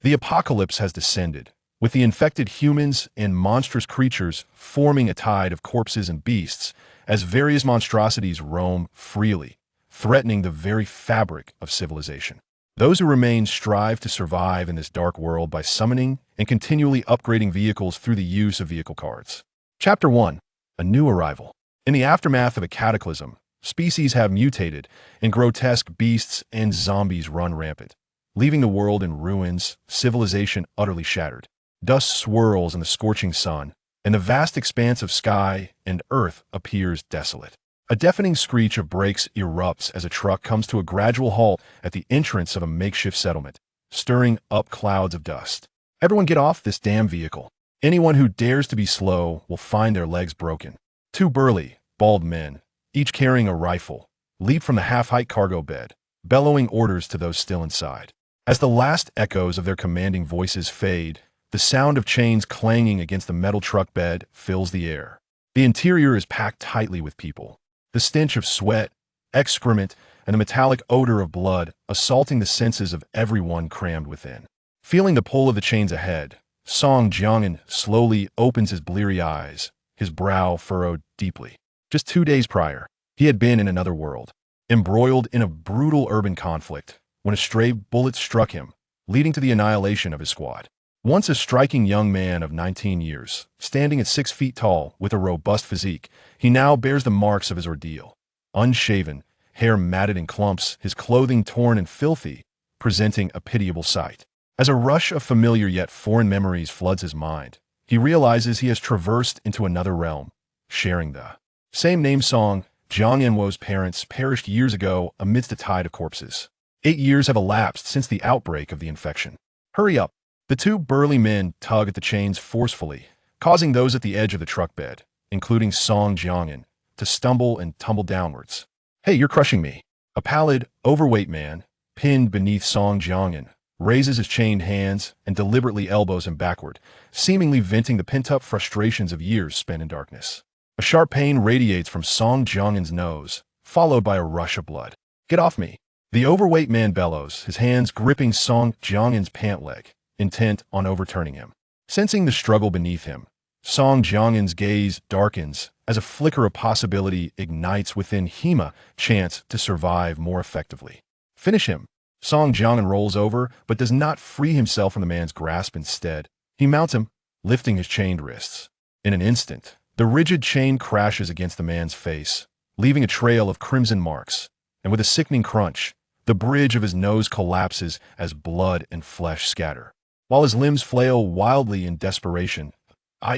The apocalypse has descended, with the infected humans and monstrous creatures forming a tide of corpses and beasts as various monstrosities roam freely, threatening the very fabric of civilization. Those who remain strive to survive in this dark world by summoning and continually upgrading vehicles through the use of vehicle cards. Chapter 1. A New Arrival. In the aftermath of a cataclysm, species have mutated, and grotesque beasts and zombies run rampant, leaving the world in ruins, civilization utterly shattered. Dust swirls in the scorching sun, and the vast expanse of sky and earth appears desolate. A deafening screech of brakes erupts as a truck comes to a gradual halt at the entrance of a makeshift settlement, stirring up clouds of dust. Everyone get off this damn vehicle. Anyone who dares to be slow will find their legs broken. Two burly, bald men, each carrying a rifle, leap from the half-height cargo bed, bellowing orders to those still inside. As the last echoes of their commanding voices fade, the sound of chains clanging against the metal truck bed fills the air. The interior is packed tightly with people. The stench of sweat, excrement, and the metallic odor of blood assaulting the senses of everyone crammed within. Feeling the pull of the chains ahead, Song Jiang'an slowly opens his bleary eyes, his brow furrowed deeply. Just 2 days prior, he had been in another world, embroiled in a brutal urban conflict, when a stray bullet struck him, leading to the annihilation of his squad. Once a striking young man of 19 years, standing at 6 feet tall with a robust physique, he now bears the marks of his ordeal. Unshaven, hair matted in clumps, his clothing torn and filthy, presenting a pitiable sight. As a rush of familiar yet foreign memories floods his mind, he realizes he has traversed into another realm, sharing the same name. Song Jiang'an's parents perished years ago amidst a tide of corpses. 8 years have elapsed since the outbreak of the infection. Hurry up! The two burly men tug at the chains forcefully, causing those at the edge of the truck bed, including Song Jiang'an, to stumble and tumble downwards. Hey, you're crushing me! A pallid, overweight man, pinned beneath Song Jiang'an, raises his chained hands and deliberately elbows him backward, seemingly venting the pent-up frustrations of years spent in darkness. A sharp pain radiates from Song Jiang'an's nose, followed by a rush of blood. Get off me! The overweight man bellows, his hands gripping Song Jiang'an's pant leg, intent on overturning him. Sensing the struggle beneath him, Song Jiang'an's gaze darkens as a flicker of possibility ignites within him, a chance to survive more effectively. Finish him! Song Jiang'an rolls over, but does not free himself from the man's grasp. Instead, he mounts him, lifting his chained wrists. In an instant, the rigid chain crashes against the man's face, leaving a trail of crimson marks, and with a sickening crunch, the bridge of his nose collapses as blood and flesh scatter. While his limbs flail wildly in desperation,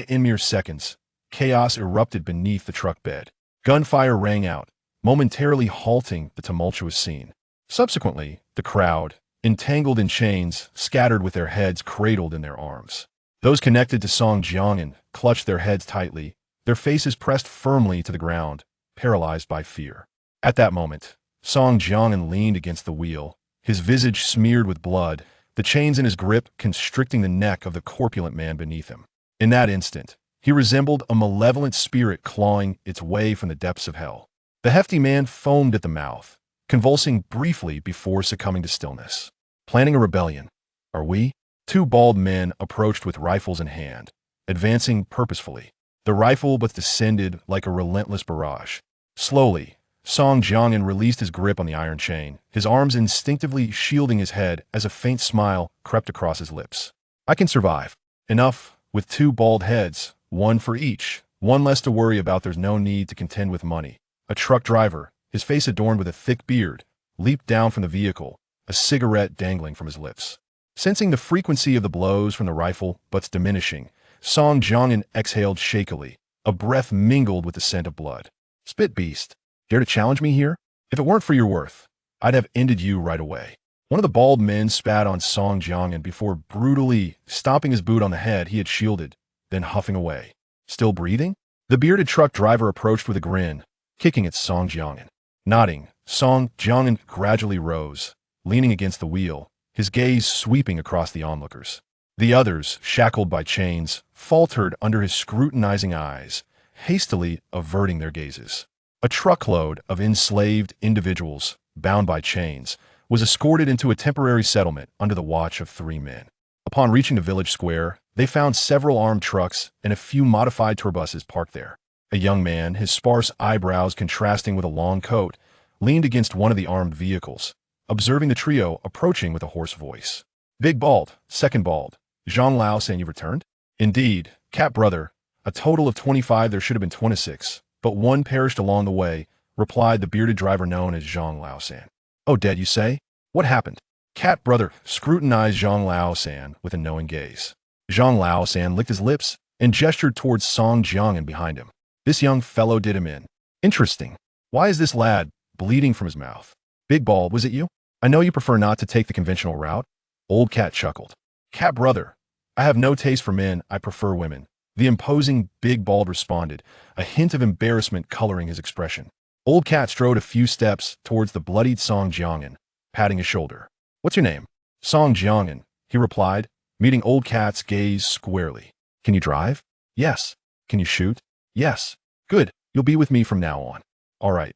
in mere seconds, chaos erupted beneath the truck bed. Gunfire rang out, momentarily halting the tumultuous scene. Subsequently, the crowd, entangled in chains, scattered with their heads cradled in their arms. Those connected to Song Jiang'an clutched their heads tightly, their faces pressed firmly to the ground, paralyzed by fear. At that moment, Song Jiang'an leaned against the wheel, his visage smeared with blood, the chains in his grip constricting the neck of the corpulent man beneath him. In that instant, he resembled a malevolent spirit clawing its way from the depths of hell. The hefty man foamed at the mouth, convulsing briefly before succumbing to stillness. Planning a rebellion, are we? Two bald men approached with rifles in hand, advancing purposefully. The rifle but descended like a relentless barrage. Slowly, Song Jiang'an released his grip on the iron chain, his arms instinctively shielding his head as a faint smile crept across his lips. I can survive. Enough, with two bald heads, one for each, one less to worry about. There's no need to contend with money. A truck driver, his face adorned with a thick beard, leaped down from the vehicle, a cigarette dangling from his lips. Sensing the frequency of the blows from the rifle butts diminishing, Song Jiang'an exhaled shakily, a breath mingled with the scent of blood. Spit beast. Dare to challenge me here? If it weren't for your worth, I'd have ended you right away. One of the bald men spat on Song Jiang'an before brutally stomping his boot on the head he had shielded, then huffing away. Still breathing? The bearded truck driver approached with a grin, kicking at Song Jiang'an. Nodding, Song Jiang'an gradually rose, leaning against the wheel, his gaze sweeping across the onlookers. The others, shackled by chains, faltered under his scrutinizing eyes, hastily averting their gazes. A truckload of enslaved individuals, bound by chains, was escorted into a temporary settlement under the watch of 3 men. Upon reaching the village square, they found several armed trucks and a few modified tour buses parked there. A young man, his sparse eyebrows contrasting with a long coat, leaned against one of the armed vehicles, observing the trio approaching with a hoarse voice. Big Bald, Second Bald, Zhang Lao saying you returned? Indeed, Cat Brother. A total of 25, there should have been 26, but one perished along the way, replied the bearded driver known as Zhang Lao San. Oh, dead, you say? What happened? Cat Brother scrutinized Zhang Lao San with a knowing gaze. Zhang Lao San licked his lips and gestured towards Song Jiangyan behind him. This young fellow did him in. Interesting. Why is this lad bleeding from his mouth? Big Bald, was it you? I know you prefer not to take the conventional route. Old Cat chuckled. Cat Brother, I have no taste for men, I prefer women. The imposing Big Bald responded, a hint of embarrassment coloring his expression. Old Cat strode a few steps towards the bloodied Song Jiangyan, patting his shoulder. What's your name? Song Jiangyan, he replied, meeting Old Cat's gaze squarely. Can you drive? Yes. Can you shoot? Yes. Good. You'll be with me from now on. All right.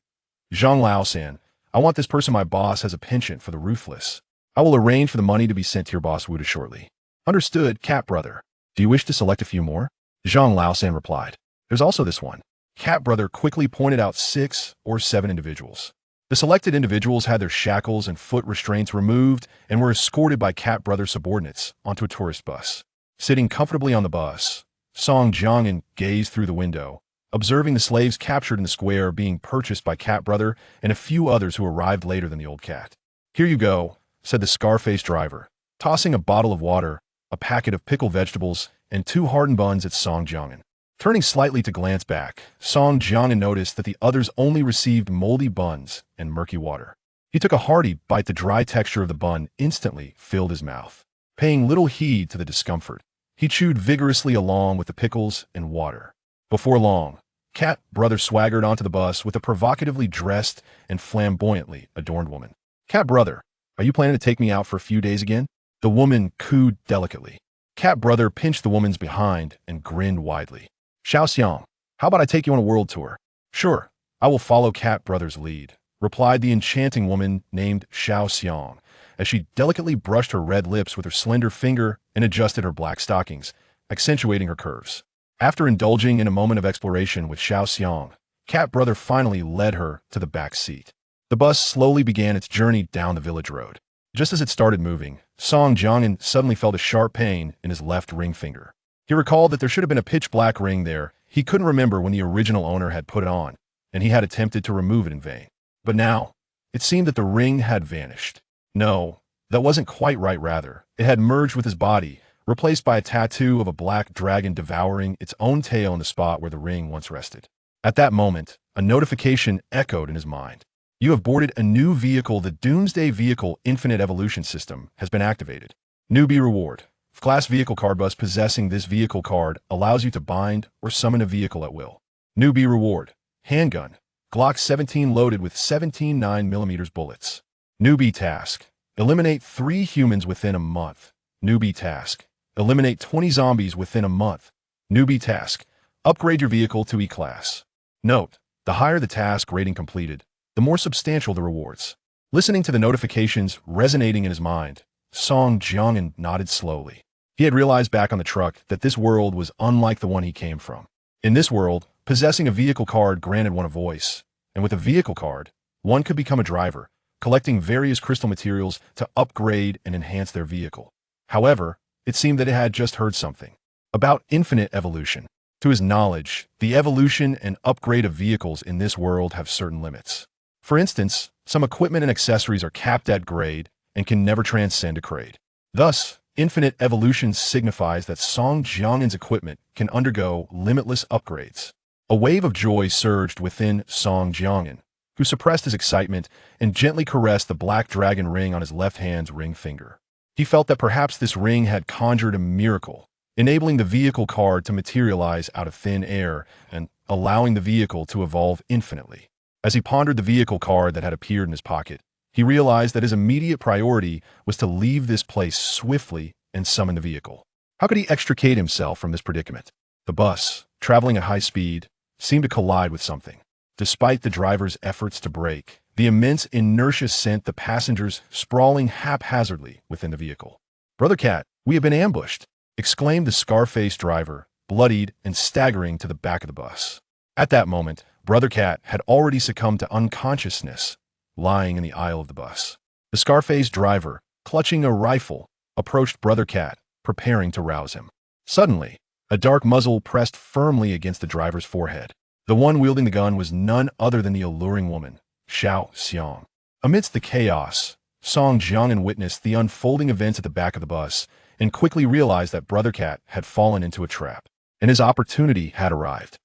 Zhang Lao San, I want this person my boss has a penchant for the ruthless. I will arrange for the money to be sent to your boss Wuda shortly. Understood, Cat Brother. Do you wish to select a few more? Zhang Lao San replied. There's also this one. Cat Brother quickly pointed out 6 or 7 individuals. The selected individuals had their shackles and foot restraints removed and were escorted by Cat Brother subordinates onto a tourist bus. Sitting comfortably on the bus, Song Jiangyan gazed through the window, observing the slaves captured in the square being purchased by Cat Brother and a few others who arrived later than the old cat. Here you go, said the scar-faced driver, tossing a bottle of water, a packet of pickled vegetables, and 2 hardened buns at Song Jiangyan. Turning slightly to glance back, Song Jiangyan noticed that the others only received moldy buns and murky water. He took a hearty bite. The dry texture of the bun instantly filled his mouth. Paying little heed to the discomfort, he chewed vigorously along with the pickles and water. Before long, Cat Brother swaggered onto the bus with a provocatively dressed and flamboyantly adorned woman. Cat Brother, are you planning to take me out for a few days again? The woman cooed delicately. Cat Brother pinched the woman's behind and grinned widely. Xiao Xiang, how about I take you on a world tour? Sure, I will follow Cat Brother's lead, replied the enchanting woman named Xiao Xiang, as she delicately brushed her red lips with her slender finger and adjusted her black stockings, accentuating her curves. After indulging in a moment of exploration with Xiao Xiang, Cat Brother finally led her to the back seat. The bus slowly began its journey down the village road. Just as it started moving, Song Jiangyan suddenly felt a sharp pain in his left ring finger. He recalled that there should have been a pitch-black ring there. He couldn't remember when the original owner had put it on, and he had attempted to remove it in vain. But now, it seemed that the ring had vanished. No, that wasn't quite right, rather. It had merged with his body, replaced by a tattoo of a black dragon devouring its own tail in the spot where the ring once rested. At that moment, a notification echoed in his mind. You have boarded a new vehicle. The Doomsday Vehicle Infinite Evolution System has been activated. Newbie reward. Class Vehicle Card Bus possessing this vehicle card allows you to bind or summon a vehicle at will. Newbie reward. Handgun. Glock 17 loaded with 17 9mm bullets. Newbie task. Eliminate 3 humans within a month. Newbie task. Eliminate 20 zombies within a month. Newbie task. Upgrade your vehicle to E-Class. Note, the higher the task rating completed, the more substantial the rewards. Listening to the notifications resonating in his mind, Song Jiangyan nodded slowly. He had realized back on the truck that this world was unlike the one he came from. In this world, possessing a vehicle card granted one a voice, and with a vehicle card, one could become a driver, collecting various crystal materials to upgrade and enhance their vehicle. However, it seemed that it had just heard something about infinite evolution. To his knowledge, the evolution and upgrade of vehicles in this world have certain limits. For instance, some equipment and accessories are capped at grade and can never transcend a grade. Thus, infinite evolution signifies that Song Jiangyan's equipment can undergo limitless upgrades. A wave of joy surged within Song Jiangyan, who suppressed his excitement and gently caressed the black dragon ring on his left hand's ring finger. He felt that perhaps this ring had conjured a miracle, enabling the vehicle card to materialize out of thin air and allowing the vehicle to evolve infinitely. As he pondered the vehicle card that had appeared in his pocket, he realized that his immediate priority was to leave this place swiftly and summon the vehicle. How could he extricate himself from this predicament? The bus, traveling at high speed, seemed to collide with something. Despite the driver's efforts to brake, the immense inertia sent the passengers sprawling haphazardly within the vehicle. Brother Cat, "We have been ambushed!" exclaimed the scar-faced driver, bloodied and staggering to the back of the bus. At that moment, Brother Cat had already succumbed to unconsciousness, lying in the aisle of the bus. The scar-faced driver, clutching a rifle, approached Brother Cat, preparing to rouse him. Suddenly, a dark muzzle pressed firmly against the driver's forehead. The one wielding the gun was none other than the alluring woman, Xiao Xiang. Amidst the chaos, Song Jiangnan witnessed the unfolding events at the back of the bus and quickly realized that Brother Cat had fallen into a trap, and his opportunity had arrived.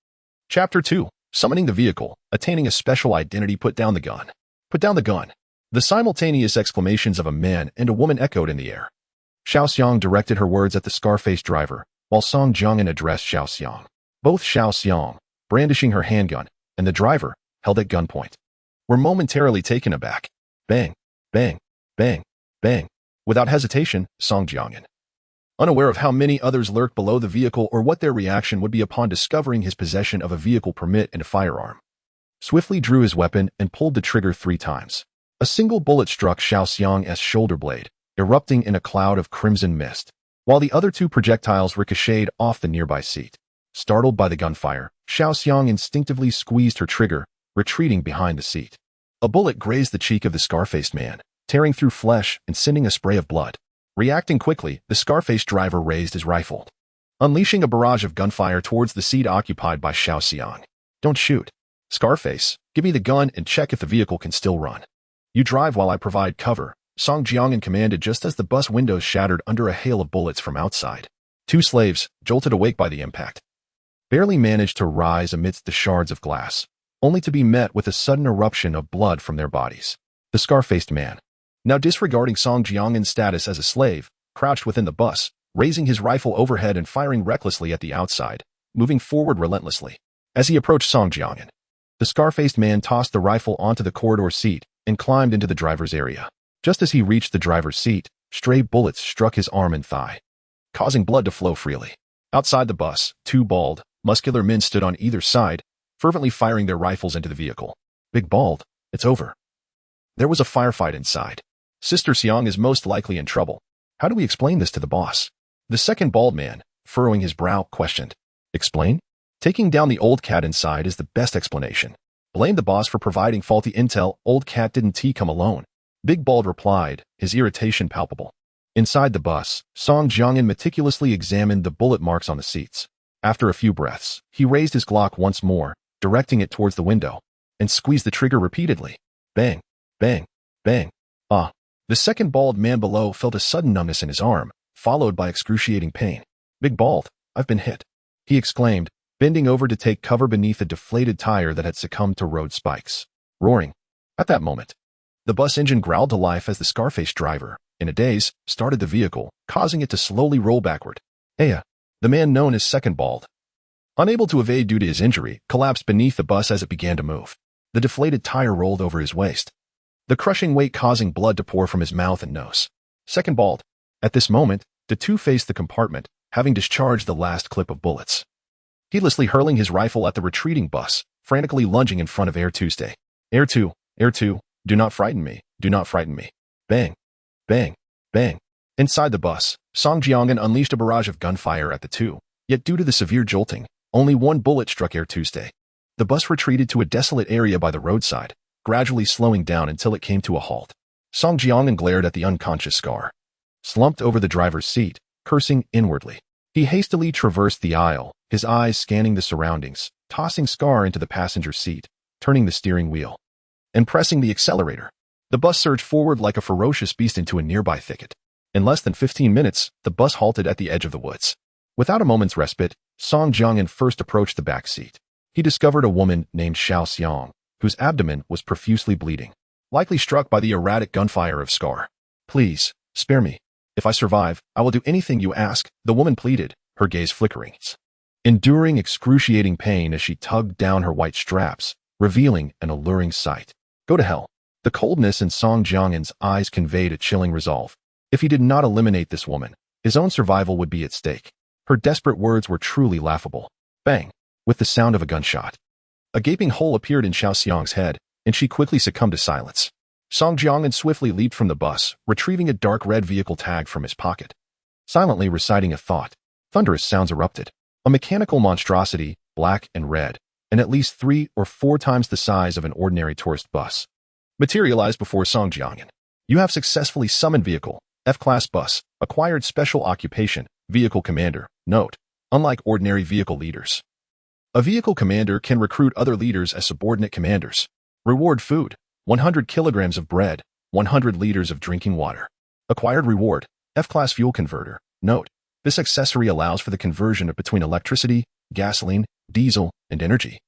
Chapter 2. Summoning the vehicle, attaining a special identity. Put down the gun. Put down the gun. The simultaneous exclamations of a man and a woman echoed in the air. Xiao Xiang directed her words at the scar-faced driver, while Song Jiangnan addressed Xiao Xiang. Both Xiao Xiang, brandishing her handgun, and the driver, held at gunpoint, were momentarily taken aback. Bang, bang, bang, bang. Without hesitation, Song Jiangnan, unaware of how many others lurked below the vehicle or what their reaction would be upon discovering his possession of a vehicle permit and a firearm, swiftly drew his weapon and pulled the trigger 3 times. A single bullet struck Xiao Xiang's shoulder blade, erupting in a cloud of crimson mist, while the other 2 projectiles ricocheted off the nearby seat. Startled by the gunfire, Xiao Xiang instinctively squeezed her trigger, retreating behind the seat. A bullet grazed the cheek of the scar-faced man, tearing through flesh and sending a spray of blood. Reacting quickly, the scar-faced driver raised his rifle, unleashing a barrage of gunfire towards the seat occupied by Xiao Xiang. "Don't shoot. Scarface, give me the gun and check if the vehicle can still run. You drive while I provide cover," Song Jiangnan commanded just as the bus windows shattered under a hail of bullets from outside. 2 slaves, jolted awake by the impact, barely managed to rise amidst the shards of glass, only to be met with a sudden eruption of blood from their bodies. The scar-faced man, now disregarding Song Jiangnan's status as a slave, crouched within the bus, raising his rifle overhead and firing recklessly at the outside, moving forward relentlessly. As he approached Song Jiangnan, the scar-faced man tossed the rifle onto the corridor seat and climbed into the driver's area. Just as he reached the driver's seat, stray bullets struck his arm and thigh, causing blood to flow freely. Outside the bus, 2 bald, muscular men stood on either side, fervently firing their rifles into the vehicle. "Big Bald, it's over. There was a firefight inside. Sister Xiang is most likely in trouble. How do we explain this to the boss?" The second bald man, furrowing his brow, questioned. "Explain? Taking down the old cat inside is the best explanation. Blame the boss for providing faulty intel. Old cat didn't come alone." Big Bald replied, his irritation palpable. Inside the bus, Song Jiangnan meticulously examined the bullet marks on the seats. After a few breaths, he raised his Glock once more, directing it towards the window, and squeezed the trigger repeatedly. Bang, bang, bang. Ah. The second bald man below felt a sudden numbness in his arm, followed by excruciating pain. "Big Bald, I've been hit," he exclaimed, bending over to take cover beneath a deflated tire that had succumbed to road spikes. Roaring. At that moment, the bus engine growled to life as the scar-faced driver, in a daze, started the vehicle, causing it to slowly roll backward. Aya, the man known as Second Bald, unable to evade due to his injury, collapsed beneath the bus as it began to move. The deflated tire rolled over his waist, the crushing weight causing blood to pour from his mouth and nose. Second Bald. At this moment, the 2 faced the compartment, having discharged the last clip of bullets, heedlessly hurling his rifle at the retreating bus, frantically lunging in front of Air Tuesday. Air 2, do not frighten me, do not frighten me. Bang, bang, bang. Inside the bus, Song Jiangnan unleashed a barrage of gunfire at the 2, yet due to the severe jolting, only 1 bullet struck Air Tuesday. The bus retreated to a desolate area by the roadside, gradually slowing down until it came to a halt. Song Jiangnan glared at the unconscious Scar, slumped over the driver's seat, cursing inwardly. He hastily traversed the aisle, his eyes scanning the surroundings, tossing Scar into the passenger seat, turning the steering wheel, and pressing the accelerator. The bus surged forward like a ferocious beast into a nearby thicket. In less than 15 minutes, the bus halted at the edge of the woods. Without a moment's respite, Song Jiangnan first approached the back seat. He discovered a woman named Xiao Xiang, whose abdomen was profusely bleeding, likely struck by the erratic gunfire of Scar. "Please, spare me. If I survive, I will do anything you ask," the woman pleaded, her gaze flickering, enduring excruciating pain as she tugged down her white straps, revealing an alluring sight. Go to hell. The coldness in Song Jiangyan's eyes conveyed a chilling resolve. If he did not eliminate this woman, his own survival would be at stake. Her desperate words were truly laughable. Bang! With the sound of a gunshot, a gaping hole appeared in Xiao Xiang's head, and she quickly succumbed to silence. Song Jiangyan swiftly leaped from the bus, retrieving a dark red vehicle tag from his pocket. silently reciting a thought. Thunderous sounds erupted. A mechanical monstrosity, black and red, and at least 3 or 4 times the size of an ordinary tourist bus, materialized before Song Jiangyan. You have successfully summoned vehicle, F-class bus, acquired special occupation, vehicle commander. Note: unlike ordinary vehicle leaders, a vehicle commander can recruit other leaders as subordinate commanders. Reward food: 100 kilograms of bread, 100 liters of drinking water. Acquired reward: F-class fuel converter. Note: this accessory allows for the conversion of between electricity, gasoline, diesel, and energy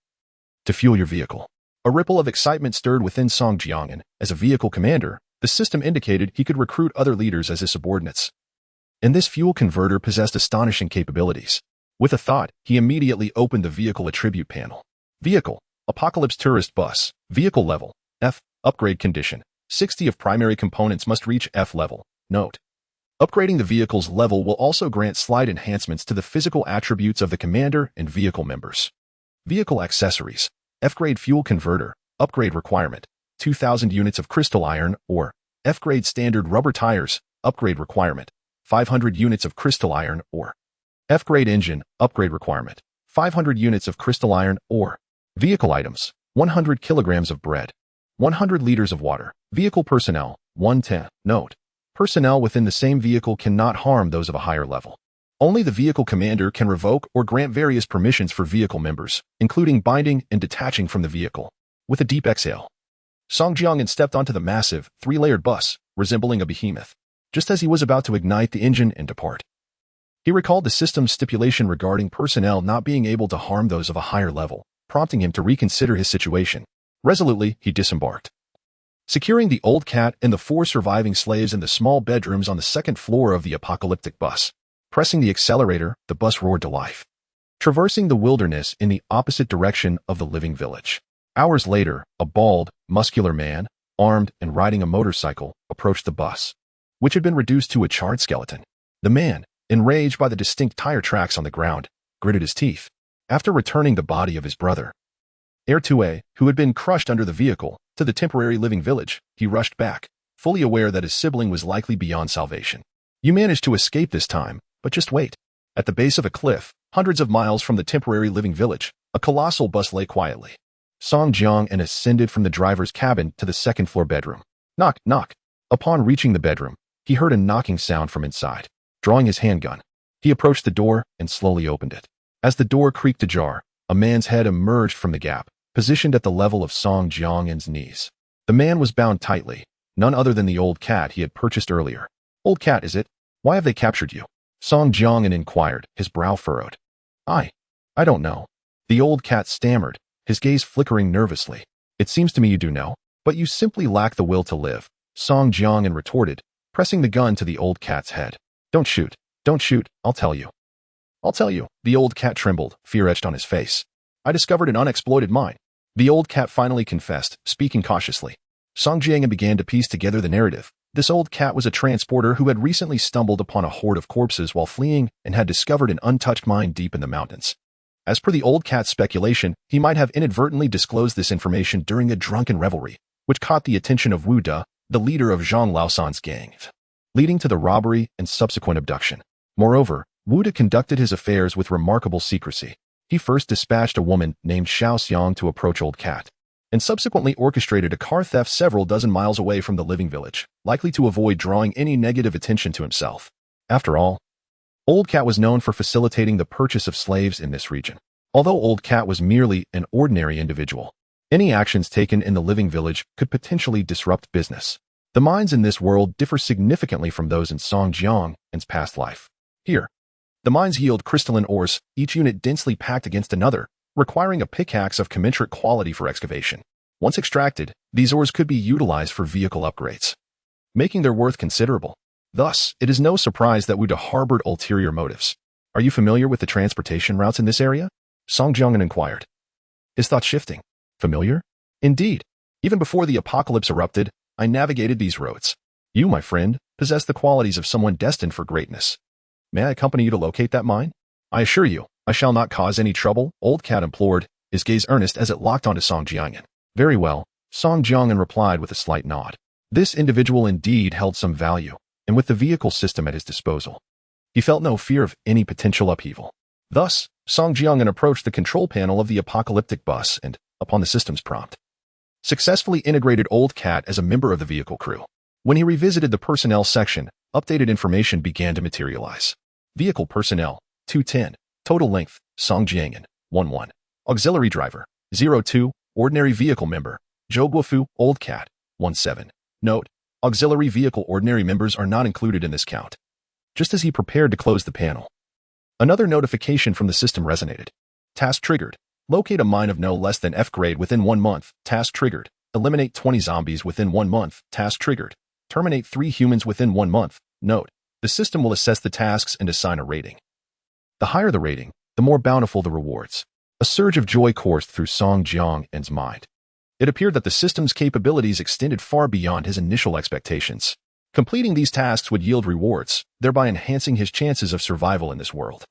to fuel your vehicle. A ripple of excitement stirred within Song Jiangyan. As a vehicle commander, the system indicated he could recruit other leaders as his subordinates. And this fuel converter possessed astonishing capabilities. With a thought, he immediately opened the vehicle attribute panel. Vehicle: Apocalypse Tourist Bus. Vehicle level: F. Upgrade condition: 60 of primary components must reach F level. Note: upgrading the vehicle's level will also grant slight enhancements to the physical attributes of the commander and vehicle members. Vehicle accessories: F-grade fuel converter. Upgrade requirement: 2,000 units of crystal iron ore. F-grade standard rubber tires. Upgrade requirement: 500 units of crystal iron ore. F-grade engine. Upgrade requirement: 500 units of crystal iron ore. Vehicle items: 100 kilograms of bread, 100 liters of water. Vehicle personnel: 110. Note: personnel within the same vehicle cannot harm those of a higher level. Only the vehicle commander can revoke or grant various permissions for vehicle members, including binding and detaching from the vehicle. With a deep exhale, Song Jiangyan stepped onto the massive, 3-layered bus, resembling a behemoth, just as he was about to ignite the engine and depart. He recalled the system's stipulation regarding personnel not being able to harm those of a higher level, prompting him to reconsider his situation. Resolutely, he disembarked. Securing the old cat and the 4 surviving slaves in the small bedrooms on the 2nd floor of the apocalyptic bus. Pressing the accelerator, the bus roared to life, traversing the wilderness in the opposite direction of the living village. Hours later, a bald, muscular man, armed and riding a motorcycle, approached the bus, which had been reduced to a charred skeleton. The man, enraged by the distinct tire tracks on the ground, gritted his teeth. After returning the body of his brother, Ertue, who had been crushed under the vehicle, to the temporary living village, he rushed back, fully aware that his sibling was likely beyond salvation. You managed to escape this time, but just wait. At the base of a cliff, hundreds of miles from the temporary living village, a colossal bus lay quietly. Song Jiangyan ascended from the driver's cabin to the 2nd floor bedroom. Knock, knock. Upon reaching the bedroom, he heard a knocking sound from inside. Drawing his handgun, he approached the door and slowly opened it. As the door creaked ajar, a man's head emerged from the gap, positioned at the level of Song Jiangyan's knees. The man was bound tightly, none other than the old cat he had purchased earlier. Old cat, is it? Why have they captured you? Song Jiangyan inquired, his brow furrowed. I don't know. The old cat stammered, his gaze flickering nervously. It seems to me you do know, but you simply lack the will to live, Song Jiangyan retorted, pressing the gun to the old cat's head. Don't shoot, I'll tell you. I'll tell you. The old cat trembled, fear etched on his face. I discovered an unexploited mine. The old cat finally confessed, speaking cautiously. Song Jiangyan began to piece together the narrative. This old cat was a transporter who had recently stumbled upon a horde of corpses while fleeing and had discovered an untouched mine deep in the mountains. As per the old cat's speculation, he might have inadvertently disclosed this information during a drunken revelry, which caught the attention of Wu De, the leader of Zhang Laosan's gang, leading to the robbery and subsequent abduction. Moreover, Wu De conducted his affairs with remarkable secrecy. He first dispatched a woman named Xiao Xiang to approach Old Cat, and subsequently orchestrated a car theft several dozen miles away from the living village, likely to avoid drawing any negative attention to himself. After all, Old Cat was known for facilitating the purchase of slaves in this region. Although Old Cat was merely an ordinary individual, any actions taken in the living village could potentially disrupt business. The mines in this world differ significantly from those in Song Jiangyan's past life. Here, the mines yield crystalline ores, each unit densely packed against another, requiring a pickaxe of commensurate quality for excavation. Once extracted, these ores could be utilized for vehicle upgrades, making their worth considerable. Thus, it is no surprise that Wu De harbored ulterior motives. Are you familiar with the transportation routes in this area? Song Jiangyan inquired, his thoughts shifting. Familiar? Indeed. Even before the apocalypse erupted, I navigated these roads. You, my friend, possess the qualities of someone destined for greatness. May I accompany you to locate that mine? I assure you, I shall not cause any trouble, Old Cat implored, his gaze earnest as it locked onto Song Jiangyan. Very well, Song Jiangyan replied with a slight nod. This individual indeed held some value, and with the vehicle system at his disposal, He felt no fear of any potential upheaval. Thus, Song Jiang'an approached the control panel of the apocalyptic bus and, upon the system's prompt, successfully integrated Old Cat as a member of the vehicle crew. When he revisited the personnel section, updated information began to materialize. Vehicle personnel, 210. Total length, Song Jiang'an, 11. Auxiliary driver, 02. Ordinary vehicle member, Zhou Guofu, Old Cat, 17. Note: auxiliary vehicle ordinary members are not included in this count. Just as he prepared to close the panel, another notification from the system resonated. Task triggered. Locate a mine of no less than F grade within 1 month. Task triggered. Eliminate 20 zombies within 1 month. Task triggered. Terminate 3 humans within 1 month. Note: the system will assess the tasks and assign a rating. The higher the rating, the more bountiful the rewards. A surge of joy coursed through Song Jiang'an's mind. It appeared that the system's capabilities extended far beyond his initial expectations. Completing these tasks would yield rewards, thereby enhancing his chances of survival in this world.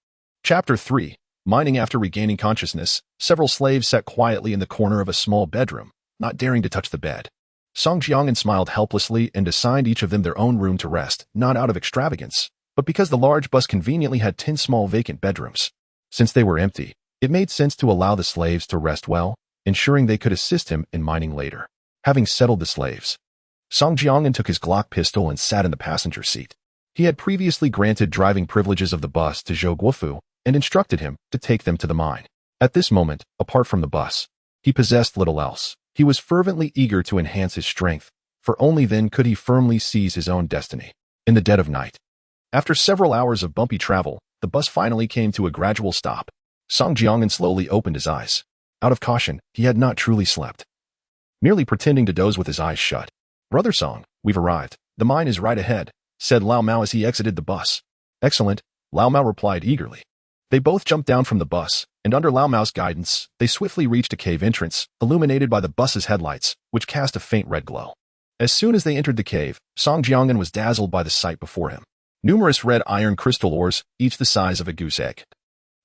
Chapter 3. Mining. After regaining consciousness, several slaves sat quietly in the corner of a small bedroom, not daring to touch the bed. Song Jiang'an smiled helplessly and assigned each of them their own room to rest, not out of extravagance, but because the large bus conveniently had 10 small vacant bedrooms. Since they were empty, it made sense to allow the slaves to rest well, ensuring they could assist him in mining later. Having settled the slaves, Song Jiang'an took his Glock pistol and sat in the passenger seat. He had previously granted driving privileges of the bus to Zhou Guofu and instructed him to take them to the mine. At this moment, apart from the bus, he possessed little else. He was fervently eager to enhance his strength, for only then could he firmly seize his own destiny. In the dead of night, after several hours of bumpy travel, the bus finally came to a gradual stop. Song Jiang'an slowly opened his eyes. Out of caution, he had not truly slept, merely pretending to doze with his eyes shut. "Brother Song, we've arrived. The mine is right ahead," said Lao Mao as he exited the bus. "Excellent," Lao Mao replied eagerly. They both jumped down from the bus, and under Lao Mao's guidance, they swiftly reached a cave entrance, illuminated by the bus's headlights, which cast a faint red glow. As soon as they entered the cave, Song Jiang'an was dazzled by the sight before him. Numerous red iron crystal ores, each the size of a goose egg,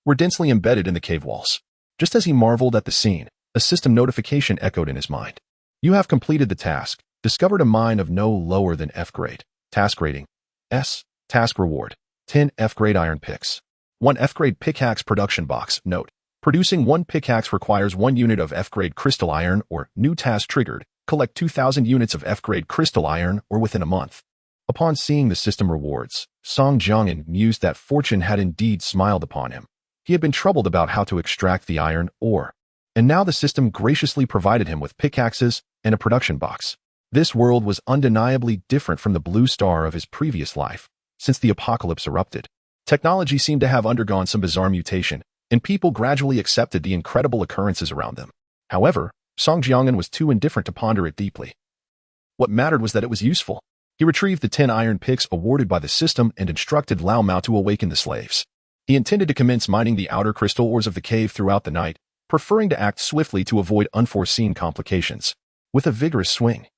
were densely embedded in the cave walls. Just as he marveled at the scene, a system notification echoed in his mind. "You have completed the task. Discovered a mine of no lower than F grade. Task rating, S. Task reward, 10 F grade iron picks. 1 F grade pickaxe production box. Note: producing 1 pickaxe requires 1 unit of F grade crystal iron or new task triggered. Collect 2,000 units of F grade crystal iron or within a month." Upon seeing the system rewards, Song Jiang'an mused that fortune had indeed smiled upon him. He had been troubled about how to extract the iron ore, and now the system graciously provided him with pickaxes and a production box. This world was undeniably different from the blue star of his previous life. Since the apocalypse erupted, technology seemed to have undergone some bizarre mutation, and people gradually accepted the incredible occurrences around them. However, Song Jiang'an was too indifferent to ponder it deeply. What mattered was that it was useful. He retrieved the 10 iron picks awarded by the system and instructed Lao Mao to awaken the slaves. He intended to commence mining the outer crystal ores of the cave throughout the night, preferring to act swiftly to avoid unforeseen complications. With a vigorous swing,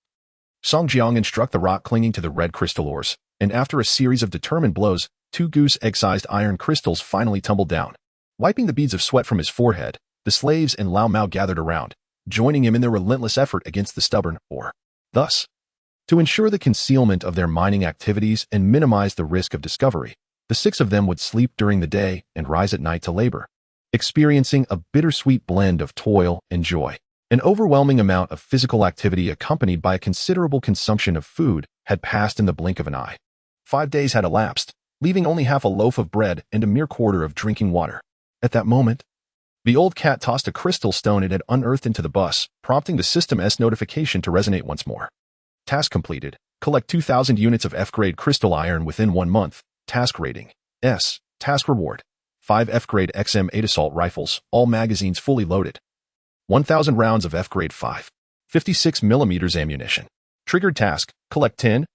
Song Jiang'an struck the rock clinging to the red crystal ores, and after a series of determined blows, 2 goose egg-sized iron crystals finally tumbled down. Wiping the beads of sweat from his forehead, the slaves and Lao Mao gathered around, joining him in their relentless effort against the stubborn ore. Thus, to ensure the concealment of their mining activities and minimize the risk of discovery, the 6 of them would sleep during the day and rise at night to labor, experiencing a bittersweet blend of toil and joy. An overwhelming amount of physical activity accompanied by a considerable consumption of food had passed in the blink of an eye. 5 days had elapsed, leaving only half a loaf of bread and a mere quarter of drinking water. At that moment, the old cat tossed a crystal stone it had unearthed into the bus, prompting the system's notification to resonate once more. Task completed. Collect 2,000 units of F-grade crystal iron within 1 month. Task rating, S. Task reward, 5 F-grade XM8 assault rifles, all magazines fully loaded. 1,000 rounds of F-grade 5.56mm ammunition. Triggered task, collect 10,000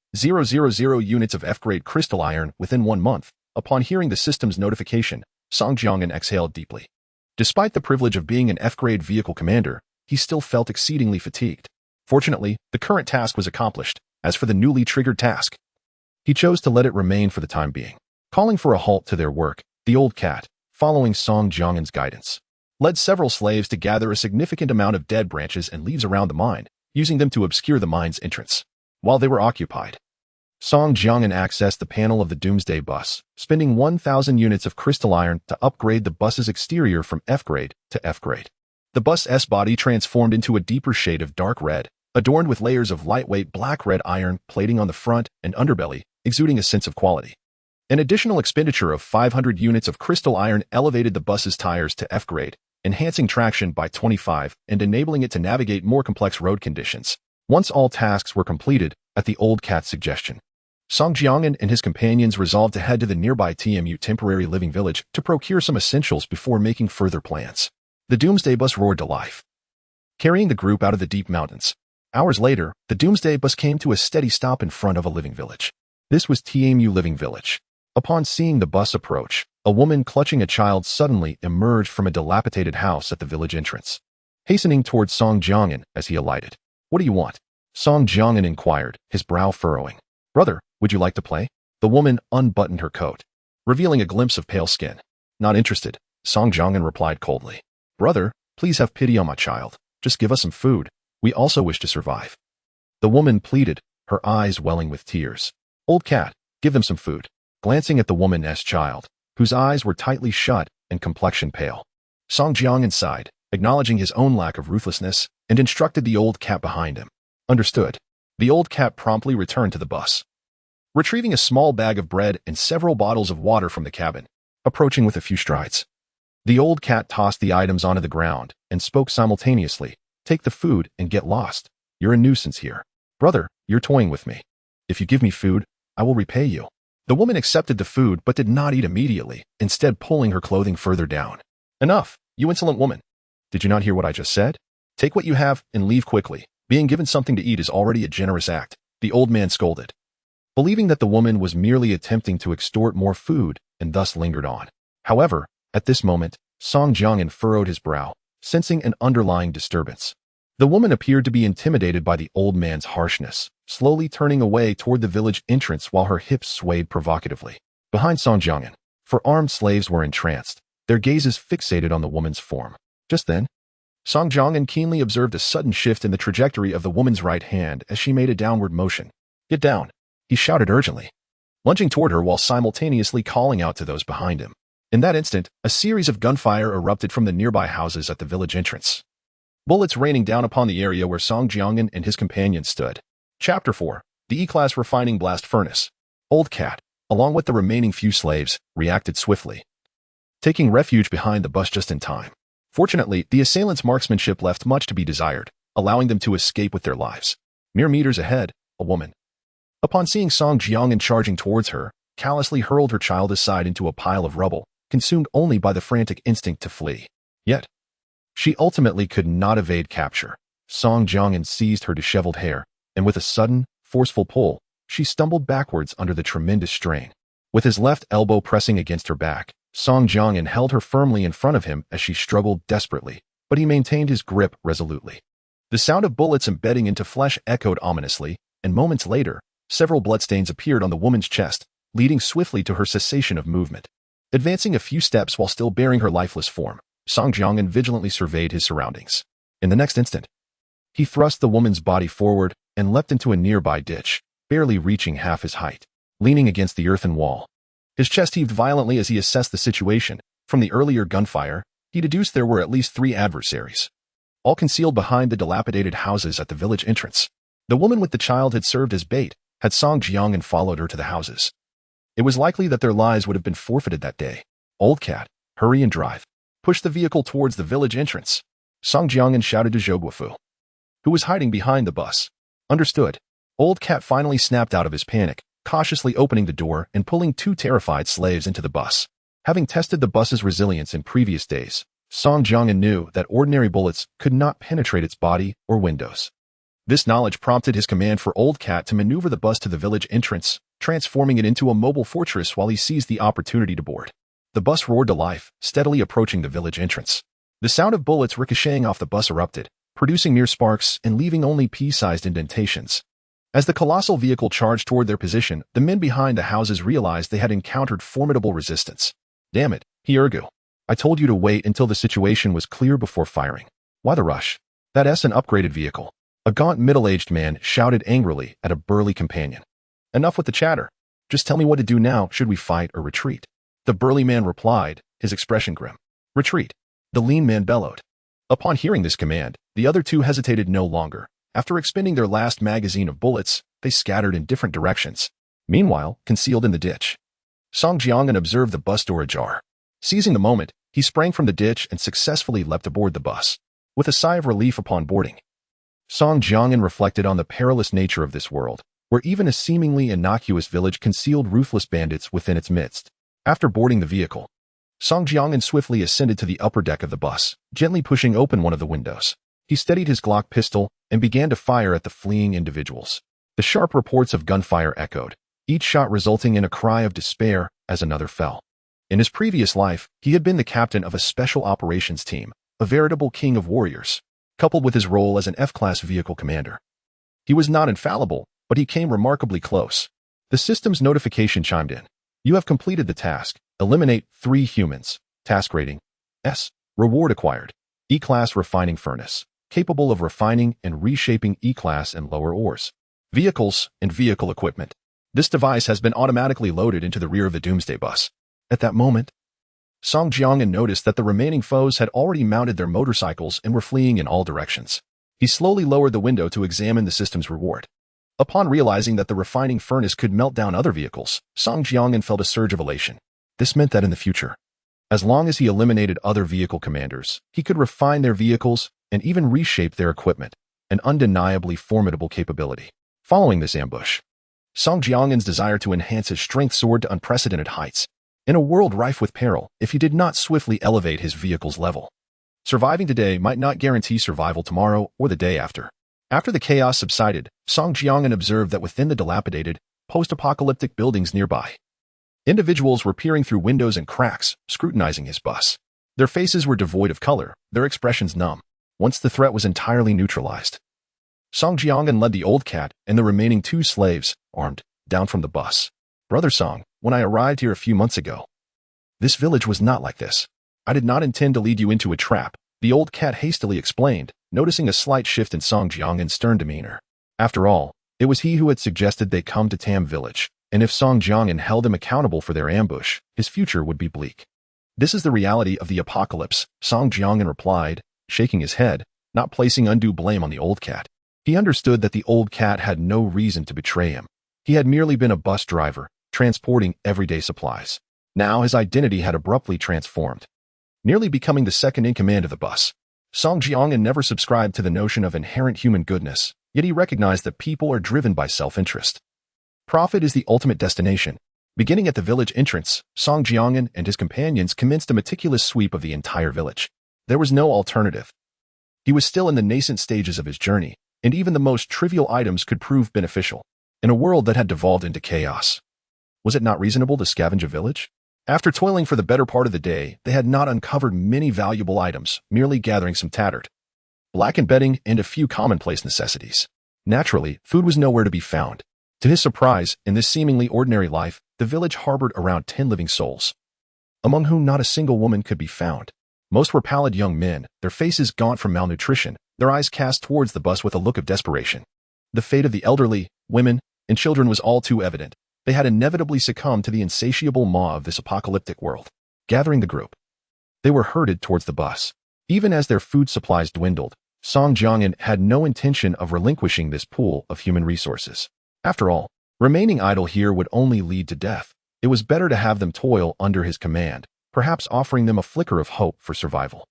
units of F-grade crystal iron within 1 month. Upon hearing the system's notification, Song Jiang'an exhaled deeply. Despite the privilege of being an F-grade vehicle commander, he still felt exceedingly fatigued. Fortunately, the current task was accomplished. As for the newly triggered task, he chose to let it remain for the time being. Calling for a halt to their work, the old cat, following Song Jiang'an's guidance, led several slaves to gather a significant amount of dead branches and leaves around the mine, using them to obscure the mine's entrance. While they were occupied, Song Jiangyan accessed the panel of the Doomsday bus, spending 1,000 units of crystal iron to upgrade the bus's exterior from F grade to F grade. The bus's body transformed into a deeper shade of dark red, adorned with layers of lightweight black-red iron plating on the front and underbelly, exuding a sense of quality. An additional expenditure of 500 units of crystal iron elevated the bus's tires to F grade, enhancing traction by 25 and enabling it to navigate more complex road conditions. Once all tasks were completed, at the old cat's suggestion, Song Jiangyan and his companions resolved to head to the nearby TMU temporary living village to procure some essentials before making further plans. The Doomsday bus roared to life, carrying the group out of the deep mountains. Hours later, the Doomsday bus came to a steady stop in front of a living village. This was TMU Living Village. Upon seeing the bus approach, a woman clutching a child suddenly emerged from a dilapidated house at the village entrance, hastening towards Song Jiangyan as he alighted. "What do you want?" Song Jiangyan inquired, his brow furrowing. "Brother, would you like to play?" The woman unbuttoned her coat, revealing a glimpse of pale skin. "Not interested," Song Jiangyan replied coldly. "Brother, please have pity on my child. Just give us some food. We also wish to survive." The woman pleaded, her eyes welling with tears. "Old cat, give them some food." Glancing at the woman's child, whose eyes were tightly shut and complexion pale, Song Jiangyan sighed, acknowledging his own lack of ruthlessness, and instructed the old cat behind him. "Understood." The old cat promptly returned to the bus, retrieving a small bag of bread and several bottles of water from the cabin, approaching with a few strides. The old cat tossed the items onto the ground and spoke simultaneously. "Take the food and get lost. You're a nuisance here. Brother, you're toying with me. If you give me food, I will repay you." The woman accepted the food but did not eat immediately, instead pulling her clothing further down. "Enough, you insolent woman. Did you not hear what I just said? Take what you have and leave quickly. Being given something to eat is already a generous act," the old man scolded, believing that the woman was merely attempting to extort more food and thus lingered on. However, at this moment, Song Jiangyan furrowed his brow, sensing an underlying disturbance. The woman appeared to be intimidated by the old man's harshness, slowly turning away toward the village entrance while her hips swayed provocatively. Behind Song Jiangyan, four armed slaves were entranced, their gazes fixated on the woman's form. Just then, Song Jiangyan keenly observed a sudden shift in the trajectory of the woman's right hand as she made a downward motion. "Get down," he shouted urgently, lunging toward her while simultaneously calling out to those behind him. In that instant, a series of gunfire erupted from the nearby houses at the village entrance, bullets raining down upon the area where Song Jiangyan and his companions stood. Chapter 4. The E-Class Refining Blast Furnace. Old Cat, along with the remaining few slaves, reacted swiftly, taking refuge behind the bus just in time. Fortunately, the assailants' marksmanship left much to be desired, allowing them to escape with their lives. Mere meters ahead, a woman, upon seeing Song Jiangyan charging towards her, callously hurled her child aside into a pile of rubble, consumed only by the frantic instinct to flee. Yet, she ultimately could not evade capture. Song Jiangyan seized her disheveled hair, and with a sudden, forceful pull, she stumbled backwards under the tremendous strain. With his left elbow pressing against her back, Song Jiangyan held her firmly in front of him as she struggled desperately, but he maintained his grip resolutely. The sound of bullets embedding into flesh echoed ominously, and moments later, several bloodstains appeared on the woman's chest, leading swiftly to her cessation of movement. Advancing a few steps while still bearing her lifeless form, Song Jiangyan vigilantly surveyed his surroundings. In the next instant, he thrust the woman's body forward and leapt into a nearby ditch, barely reaching half his height. Leaning against the earthen wall, his chest heaved violently as he assessed the situation. From the earlier gunfire, he deduced there were at least 3 adversaries, all concealed behind the dilapidated houses at the village entrance. The woman with the child had served as bait, had Song Jiangyan followed her to the houses. It was likely that their lives would have been forfeited that day. "Old cat, hurry and drive. Push the vehicle towards the village entrance," Song Jiangyan shouted to Zhou Guofu, who was hiding behind the bus. "Understood." Old cat finally snapped out of his panic, cautiously opening the door and pulling 2 terrified slaves into the bus. Having tested the bus's resilience in previous days, Song Jiangyan knew that ordinary bullets could not penetrate its body or windows. This knowledge prompted his command for Old Cat to maneuver the bus to the village entrance, transforming it into a mobile fortress while he seized the opportunity to board. The bus roared to life, steadily approaching the village entrance. The sound of bullets ricocheting off the bus erupted, producing mere sparks and leaving only pea-sized indentations. As the colossal vehicle charged toward their position, the men behind the houses realized they had encountered formidable resistance. "Damn it, Hiergu. I told you to wait until the situation was clear before firing. Why the rush? That's an upgraded vehicle." A gaunt middle-aged man shouted angrily at a burly companion. Enough with the chatter. Just tell me what to do now. Should we fight or retreat? The burly man replied, his expression grim. Retreat. The lean man bellowed. Upon hearing this command, the other two hesitated no longer. After expending their last magazine of bullets, they scattered in different directions. Meanwhile, concealed in the ditch, Song Jiang'an observed the bus door ajar. Seizing the moment, he sprang from the ditch and successfully leapt aboard the bus. With a sigh of relief upon boarding, Song Jiang'an reflected on the perilous nature of this world, where even a seemingly innocuous village concealed ruthless bandits within its midst. After boarding the vehicle, Song Jiang'an swiftly ascended to the upper deck of the bus, gently pushing open one of the windows. He steadied his Glock pistol and began to fire at the fleeing individuals. The sharp reports of gunfire echoed, each shot resulting in a cry of despair as another fell. In his previous life, he had been the captain of a special operations team, a veritable king of warriors, coupled with his role as an F-class vehicle commander. He was not infallible, but he came remarkably close. The system's notification chimed in. You have completed the task. Eliminate 3 humans. Task rating S. Reward acquired. E-class refining furnace, capable of refining and reshaping E-class and lower ores. Vehicles and vehicle equipment. This device has been automatically loaded into the rear of the Doomsday bus. At that moment, Song Jiang'an noticed that the remaining foes had already mounted their motorcycles and were fleeing in all directions. He slowly lowered the window to examine the system's reward. Upon realizing that the refining furnace could melt down other vehicles, Song Jiang'an felt a surge of elation. This meant that in the future, as long as he eliminated other vehicle commanders, he could refine their vehicles and even reshape their equipment, an undeniably formidable capability. Following this ambush, Song Jiang'an's desire to enhance his strength soared to unprecedented heights. In a world rife with peril, if he did not swiftly elevate his vehicle's level, surviving today might not guarantee survival tomorrow or the day after. After the chaos subsided, Song Jiang'an observed that within the dilapidated, post-apocalyptic buildings nearby, individuals were peering through windows and cracks, scrutinizing his bus. Their faces were devoid of color, their expressions numb. Once the threat was entirely neutralized, Song Jiang'an led the old cat and the remaining 2 slaves, armed, down from the bus. Brother Song, when I arrived here a few months ago, this village was not like this. I did not intend to lead you into a trap, the old cat hastily explained, noticing a slight shift in Song Jiang'an's stern demeanor. After all, it was he who had suggested they come to Tam village, and if Song Jiang'an held him accountable for their ambush, his future would be bleak. This is the reality of the apocalypse, Song Jiang'an replied, shaking his head, not placing undue blame on the old cat. He understood that the old cat had no reason to betray him. He had merely been a bus driver, transporting everyday supplies. Now his identity had abruptly transformed, nearly becoming the second in command of the bus. Song Jiang'an never subscribed to the notion of inherent human goodness, yet he recognized that people are driven by self-interest. Profit is the ultimate destination. Beginning at the village entrance, Song Jiang'an and his companions commenced a meticulous sweep of the entire village. There was no alternative. He was still in the nascent stages of his journey, and even the most trivial items could prove beneficial. In a world that had devolved into chaos, was it not reasonable to scavenge a village? After toiling for the better part of the day, they had not uncovered many valuable items, merely gathering some tattered, blackened bedding and a few commonplace necessities. Naturally, food was nowhere to be found. To his surprise, in this seemingly ordinary life, the village harbored around 10 living souls, among whom not a single woman could be found. Most were pallid young men, their faces gaunt from malnutrition, their eyes cast towards the bus with a look of desperation. The fate of the elderly, women, and children was all too evident. They had inevitably succumbed to the insatiable maw of this apocalyptic world. Gathering the group, they were herded towards the bus. Even as their food supplies dwindled, Song Jiang'an had no intention of relinquishing this pool of human resources. After all, remaining idle here would only lead to death. It was better to have them toil under his command, perhaps offering them a flicker of hope for survival.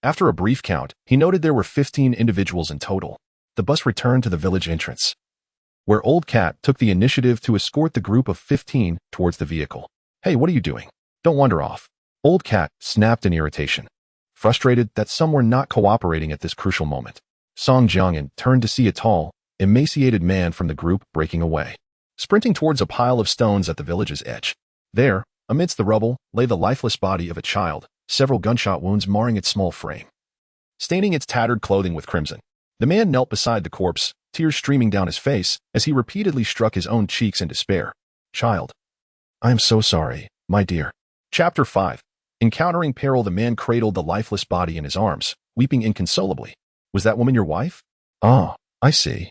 After a brief count, he noted there were 15 individuals in total. The bus returned to the village entrance, where Old Cat took the initiative to escort the group of 15 towards the vehicle. Hey, what are you doing? Don't wander off. Old Cat snapped in irritation, frustrated that some were not cooperating at this crucial moment. Song Jiang'an turned to see a tall, emaciated man from the group breaking away, sprinting towards a pile of stones at the village's edge. There, amidst the rubble, lay the lifeless body of a child, several gunshot wounds marring its small frame, staining its tattered clothing with crimson. The man knelt beside the corpse, tears streaming down his face as he repeatedly struck his own cheeks in despair. Child, I am so sorry, my dear. Chapter 5. Encountering peril, the man cradled the lifeless body in his arms, weeping inconsolably. Was that woman your wife? Ah, I see.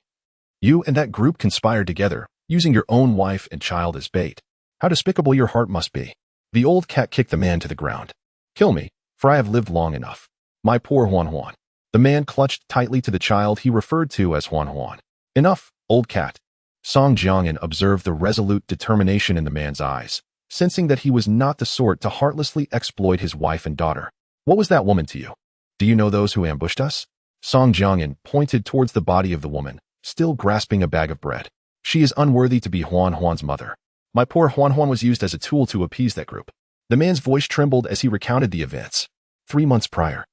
You and that group conspired together, using your own wife and child as bait. How despicable your heart must be. The old cat kicked the man to the ground. Kill me, for I have lived long enough. My poor Juan Juan. The man clutched tightly to the child he referred to as Juan Juan. Enough, old cat. Song Jiangyan observed the resolute determination in the man's eyes, sensing that he was not the sort to heartlessly exploit his wife and daughter. What was that woman to you? Do you know those who ambushed us? Song Jiangyan pointed towards the body of the woman, still grasping a bag of bread. She is unworthy to be Juan Juan's mother. My poor Juan Juan was used as a tool to appease that group. The man's voice trembled as he recounted the events. 3 months prior,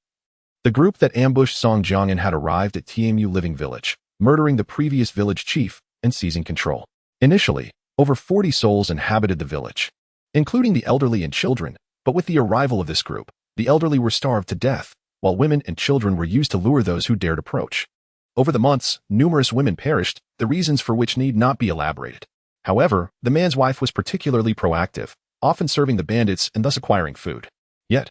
the group that ambushed Song Jiangyan had arrived at Tamu Living Village, murdering the previous village chief and seizing control. Initially, over 40 souls inhabited the village, including the elderly and children, but with the arrival of this group, the elderly were starved to death, while women and children were used to lure those who dared approach. Over the months, numerous women perished, the reasons for which need not be elaborated. However, the man's wife was particularly proactive, often serving the bandits and thus acquiring food. Yet,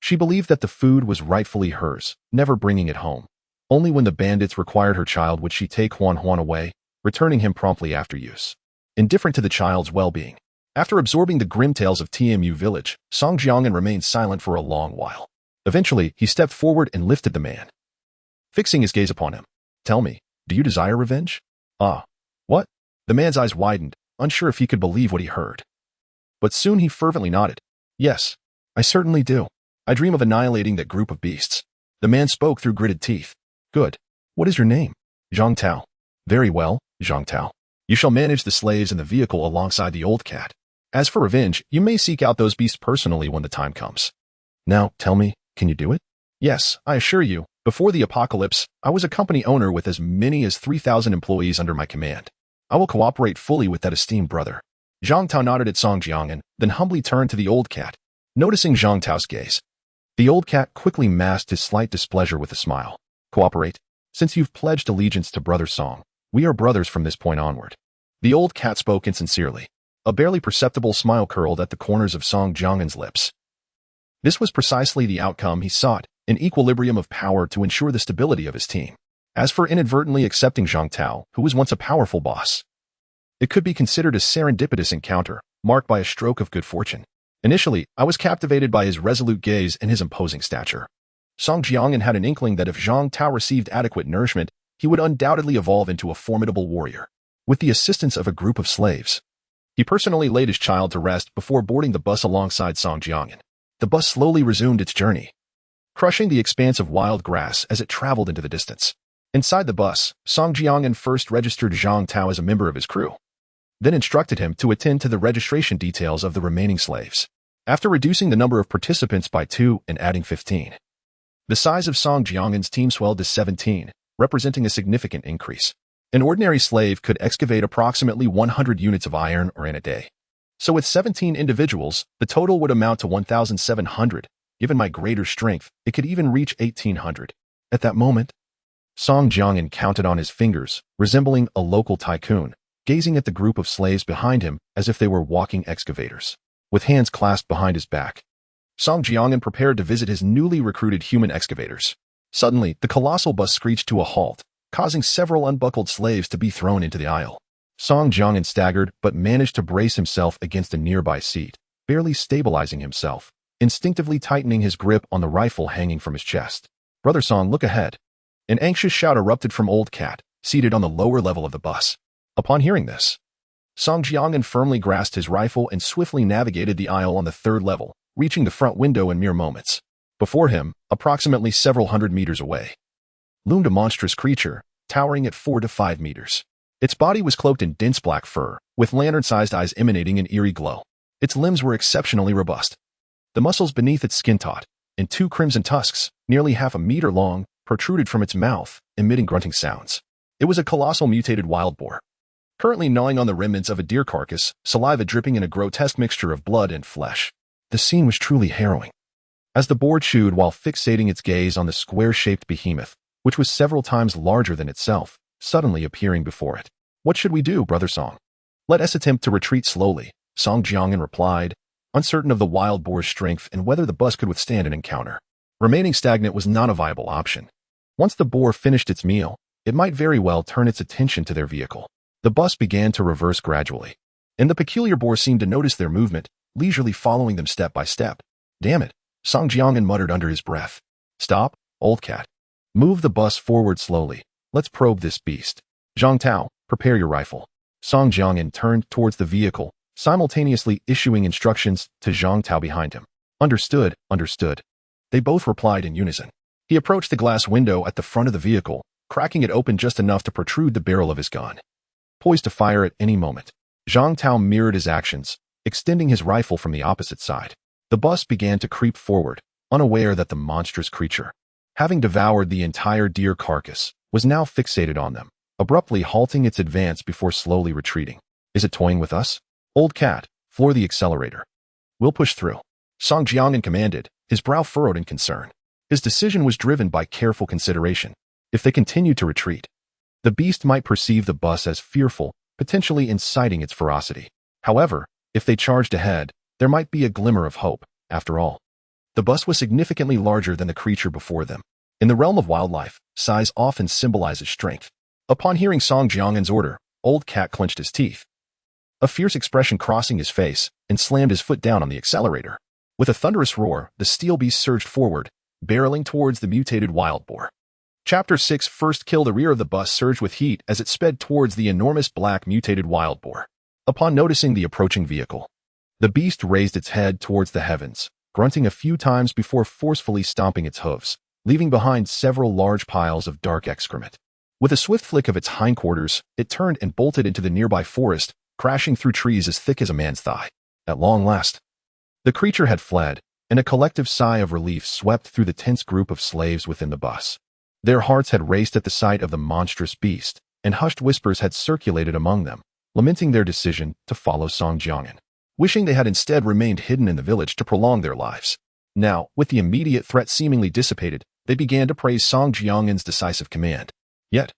she believed that the food was rightfully hers, never bringing it home. Only when the bandits required her child would she take Juan Juan away, returning him promptly after use. Indifferent to the child's well-being. After absorbing the grim tales of Tamu village, Song Jiangyan remained silent for a long while. Eventually, he stepped forward and lifted the man, fixing his gaze upon him. Tell me, do you desire revenge? Ah, what? The man's eyes widened, unsure if he could believe what he heard. But soon he fervently nodded. Yes, I certainly do. I dream of annihilating that group of beasts. The man spoke through gritted teeth. Good. What is your name? Zhang Tao. Very well, Zhang Tao. You shall manage the slaves and the vehicle alongside the old cat. As for revenge, you may seek out those beasts personally when the time comes. Now, tell me, can you do it? Yes, I assure you, before the apocalypse, I was a company owner with as many as 3,000 employees under my command. I will cooperate fully with that esteemed brother. Zhang Tao nodded at Song Jiangyan, then humbly turned to the old cat. Noticing Zhang Tao's gaze, the old cat quickly masked his slight displeasure with a smile. Cooperate? Since you've pledged allegiance to Brother Song, we are brothers from this point onward. The old cat spoke insincerely. A barely perceptible smile curled at the corners of Song Jiangyan's lips. This was precisely the outcome he sought, an equilibrium of power to ensure the stability of his team. As for inadvertently accepting Zhang Tao, who was once a powerful boss, it could be considered a serendipitous encounter, marked by a stroke of good fortune. Initially, I was captivated by his resolute gaze and his imposing stature. Song Jiangyan had an inkling that if Zhang Tao received adequate nourishment, he would undoubtedly evolve into a formidable warrior. With the assistance of a group of slaves, he personally laid his child to rest before boarding the bus alongside Song Jiangyan. The bus slowly resumed its journey, crushing the expanse of wild grass as it traveled into the distance. Inside the bus, Song Jiangyan first registered Zhang Tao as a member of his crew, then instructed him to attend to the registration details of the remaining slaves. After reducing the number of participants by 2 and adding 15, the size of Song Jiangyan's team swelled to 17, representing a significant increase. An ordinary slave could excavate approximately 100 units of iron ore in a day. So with 17 individuals, the total would amount to 1,700. Given my greater strength, it could even reach 1,800. At that moment, Song Jiangyan counted on his fingers, resembling a local tycoon, gazing at the group of slaves behind him as if they were walking excavators. With hands clasped behind his back, Song Jiangyan prepared to visit his newly recruited human excavators. Suddenly, the colossal bus screeched to a halt, causing several unbuckled slaves to be thrown into the aisle. Song Jiangyan staggered but managed to brace himself against a nearby seat, barely stabilizing himself, instinctively tightening his grip on the rifle hanging from his chest. Brother Song, look ahead. An anxious shout erupted from Old Cat, seated on the lower level of the bus. Upon hearing this, Song Jiangyan firmly grasped his rifle and swiftly navigated the aisle on the 3rd level, reaching the front window in mere moments. Before him, approximately several hundred meters away, loomed a monstrous creature, towering at 4 to 5 meters. Its body was cloaked in dense black fur, with lantern-sized eyes emanating an eerie glow. Its limbs were exceptionally robust. The muscles beneath its skin taut, and 2 crimson tusks, nearly half a meter long, protruded from its mouth, emitting grunting sounds. It was a colossal mutated wild boar, currently gnawing on the remnants of a deer carcass, saliva dripping in a grotesque mixture of blood and flesh. The scene was truly harrowing. As the boar chewed while fixating its gaze on the square-shaped behemoth, which was several times larger than itself, suddenly appearing before it. What should we do, Brother Song? Let us attempt to retreat slowly, Song Jiangyan replied, uncertain of the wild boar's strength and whether the bus could withstand an encounter. Remaining stagnant was not a viable option. Once the boar finished its meal, it might very well turn its attention to their vehicle. The bus began to reverse gradually, and the peculiar boar seemed to notice their movement, leisurely following them step by step. Damn it, Song Jiangnan muttered under his breath. Stop, old cat. Move the bus forward slowly. Let's probe this beast. Zhang Tao, prepare your rifle. Song Jiangnan turned towards the vehicle, simultaneously issuing instructions to Zhang Tao behind him. Understood, understood. They both replied in unison. He approached the glass window at the front of the vehicle, cracking it open just enough to protrude the barrel of his gun. Poised to fire at any moment, Zhang Tao mirrored his actions, extending his rifle from the opposite side. The bus began to creep forward, unaware that the monstrous creature, having devoured the entire deer carcass, was now fixated on them, abruptly halting its advance before slowly retreating. Is it toying with us? Old cat, floor the accelerator. We'll push through. Song Jiangnan commanded, his brow furrowed in concern. His decision was driven by careful consideration. If they continued to retreat, the beast might perceive the bus as fearful, potentially inciting its ferocity. However, if they charged ahead, there might be a glimmer of hope. After all, the bus was significantly larger than the creature before them. In the realm of wildlife, size often symbolizes strength. Upon hearing Song Jiangnan's order, Old Cat clenched his teeth, a fierce expression crossing his face, and slammed his foot down on the accelerator. With a thunderous roar, the steel beast surged forward, barreling towards the mutated wild boar. Chapter 6 First kill. The rear of the bus surged with heat as it sped towards the enormous black mutated wild boar. Upon noticing the approaching vehicle, the beast raised its head towards the heavens, grunting a few times before forcefully stomping its hooves, leaving behind several large piles of dark excrement. With a swift flick of its hindquarters, it turned and bolted into the nearby forest, crashing through trees as thick as a man's thigh. At long last, the creature had fled, and a collective sigh of relief swept through the tense group of slaves within the bus. Their hearts had raced at the sight of the monstrous beast, and hushed whispers had circulated among them, lamenting their decision to follow Song Jiangnan, wishing they had instead remained hidden in the village to prolong their lives. Now, with the immediate threat seemingly dissipated, they began to praise Song Jiangnan's decisive command. Yet,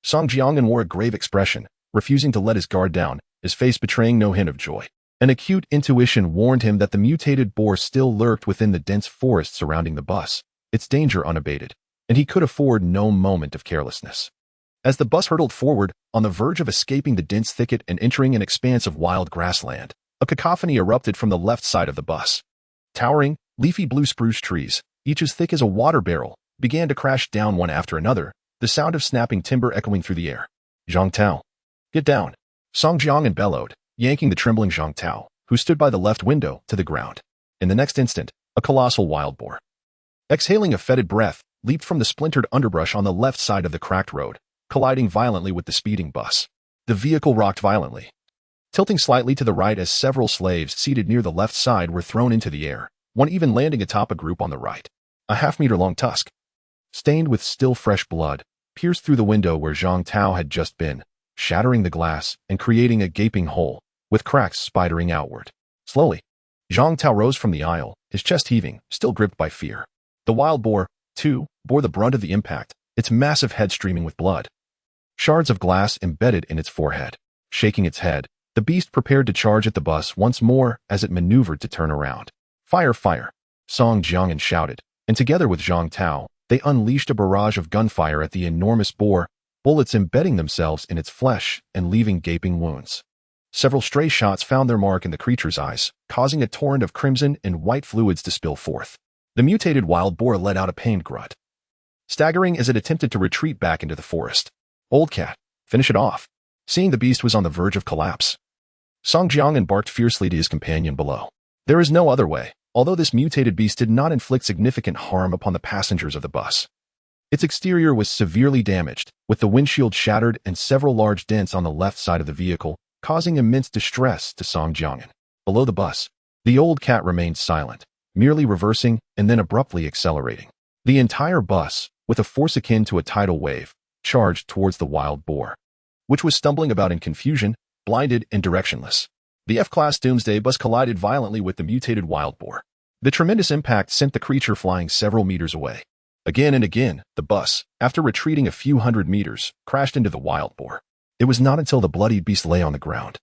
Song Jiangnan wore a grave expression, refusing to let his guard down, his face betraying no hint of joy. An acute intuition warned him that the mutated boar still lurked within the dense forest surrounding the bus, its danger unabated, and he could afford no moment of carelessness. As the bus hurtled forward, on the verge of escaping the dense thicket and entering an expanse of wild grassland, a cacophony erupted from the left side of the bus. Towering, leafy blue spruce trees, each as thick as a water barrel, began to crash down one after another, the sound of snapping timber echoing through the air. Zhang Tao, get down. Song Jiangnan bellowed, yanking the trembling Zhang Tao, who stood by the left window, to the ground. In the next instant, a colossal wild boar, exhaling a fetid breath, leaped from the splintered underbrush on the left side of the cracked road, colliding violently with the speeding bus. The vehicle rocked violently, tilting slightly to the right as several slaves seated near the left side were thrown into the air, one even landing atop a group on the right. A half-meter-long tusk, stained with still fresh blood, pierced through the window where Zhang Tao had just been, shattering the glass and creating a gaping hole, with cracks spidering outward. Slowly, Zhang Tao rose from the aisle, his chest heaving, still gripped by fear. The wild boar, too, bore the brunt of the impact, its massive head streaming with blood. Shards of glass embedded in its forehead. Shaking its head, the beast prepared to charge at the bus once more as it maneuvered to turn around. Fire, fire! Song Jiangnan shouted, and together with Zhang Tao, they unleashed a barrage of gunfire at the enormous boar, bullets embedding themselves in its flesh and leaving gaping wounds. Several stray shots found their mark in the creature's eyes, causing a torrent of crimson and white fluids to spill forth. The mutated wild boar let out a pained grunt, staggering as it attempted to retreat back into the forest. Old cat, finish it off. Seeing the beast was on the verge of collapse, Song Jiangnan barked fiercely to his companion below. There is no other way, although this mutated beast did not inflict significant harm upon the passengers of the bus. Its exterior was severely damaged, with the windshield shattered and several large dents on the left side of the vehicle, causing immense distress to Song Jiangnan. Below the bus, the old cat remained silent, merely reversing and then abruptly accelerating. The entire bus, with a force akin to a tidal wave, charged towards the wild boar, which was stumbling about in confusion, blinded and directionless. The F-Class Doomsday bus collided violently with the mutated wild boar. The tremendous impact sent the creature flying several meters away. Again and again, the bus, after retreating a few hundred meters, crashed into the wild boar. It was not until the bloodied beast lay on the ground,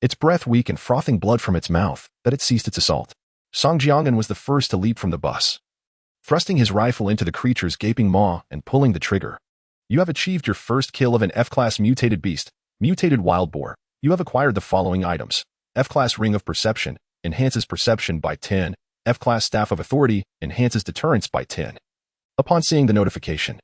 its breath weak and frothing blood from its mouth, that it ceased its assault. Song Jiangnan was the first to leap from the bus, thrusting his rifle into the creature's gaping maw and pulling the trigger. You have achieved your first kill of an F-Class mutated beast. Mutated wild boar. You have acquired the following items. F-Class Ring of Perception, enhances perception by 10. F-Class Staff of Authority, enhances deterrence by 10. Upon seeing the notification,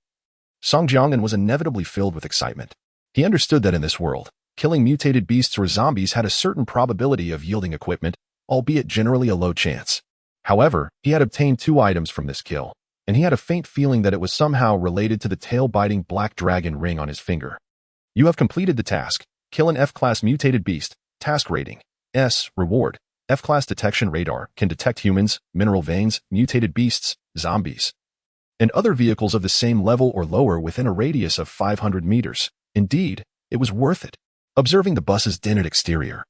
Song Jiang'an was inevitably filled with excitement. He understood that in this world, killing mutated beasts or zombies had a certain probability of yielding equipment, albeit generally a low chance. However, he had obtained 2 items from this kill, and he had a faint feeling that it was somehow related to the tail-biting black dragon ring on his finger. You have completed the task. Kill an F-Class mutated beast. Task rating S. Reward. F-Class detection radar can detect humans, mineral veins, mutated beasts, zombies, and other vehicles of the same level or lower within a radius of 500 meters. Indeed, it was worth it. Observing the bus's dented exterior,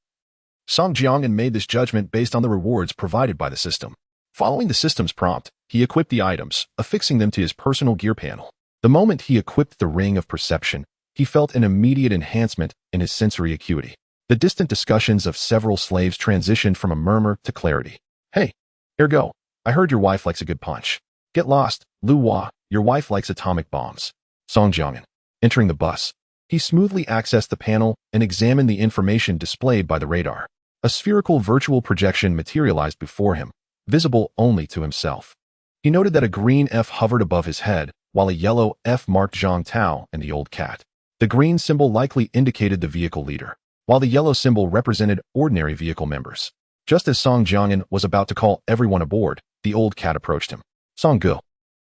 Song Jiang'an made this judgment based on the rewards provided by the system. Following the system's prompt, he equipped the items, affixing them to his personal gear panel. The moment he equipped the Ring of Perception, he felt an immediate enhancement in his sensory acuity. The distant discussions of several slaves transitioned from a murmur to clarity. Hey, ergo, I heard your wife likes a good punch. Get lost, Lu Hua, your wife likes atomic bombs. Song Jiang'an. Entering the bus, he smoothly accessed the panel and examined the information displayed by the radar. A spherical virtual projection materialized before him, visible only to himself. He noted that a green F hovered above his head, while a yellow F marked Zhang Tao and the old cat. The green symbol likely indicated the vehicle leader, while the yellow symbol represented ordinary vehicle members. Just as Song Jiang'an was about to call everyone aboard, the old cat approached him. Song Gu,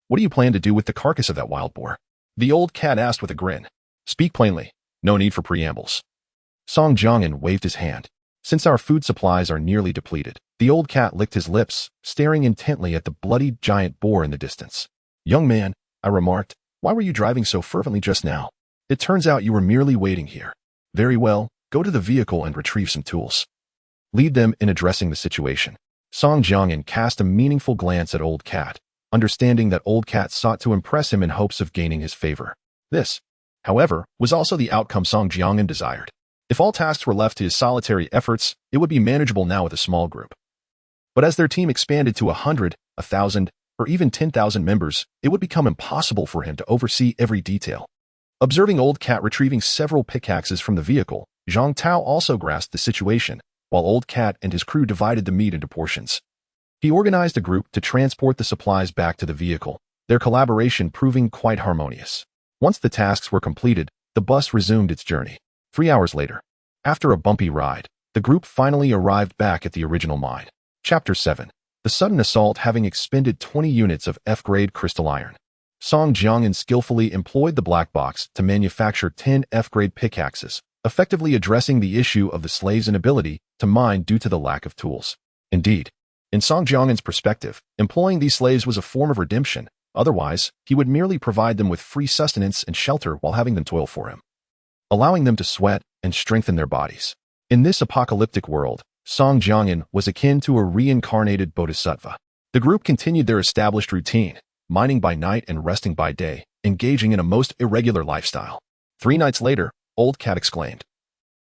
what do you plan to do with the carcass of that wild boar? The old cat asked with a grin. Speak plainly. No need for preambles. Song Jiang'an waved his hand. Since our food supplies are nearly depleted, the old cat licked his lips, staring intently at the bloody giant boar in the distance. Young man, I remarked, why were you driving so fervently just now? It turns out you were merely waiting here. Very well, go to the vehicle and retrieve some tools. Lead them in addressing the situation. Song Jiang'an cast a meaningful glance at Old Cat, understanding that Old Cat sought to impress him in hopes of gaining his favor. This, however, was also the outcome Song Jiang'an desired. If all tasks were left to his solitary efforts, it would be manageable now with a small group. But as their team expanded to 100, 1,000, or even 10,000 members, it would become impossible for him to oversee every detail. Observing Old Cat retrieving several pickaxes from the vehicle, Zhang Tao also grasped the situation, while Old Cat and his crew divided the meat into portions. He organized a group to transport the supplies back to the vehicle, their collaboration proving quite harmonious. Once the tasks were completed, the bus resumed its journey. 3 hours later, after a bumpy ride, the group finally arrived back at the original mine. Chapter 7. The sudden assault having expended 20 units of F-grade crystal iron. Song Jiang'an skillfully employed the black box to manufacture 10 F-grade pickaxes, effectively addressing the issue of the slaves' inability to mine due to the lack of tools. Indeed, in Song Jiang'an's perspective, employing these slaves was a form of redemption. Otherwise, he would merely provide them with free sustenance and shelter while having them toil for him, allowing them to sweat and strengthen their bodies. In this apocalyptic world, Song Jiang'an was akin to a reincarnated bodhisattva. The group continued their established routine, mining by night and resting by day, engaging in a most irregular lifestyle. 3 nights later, Old Cat exclaimed,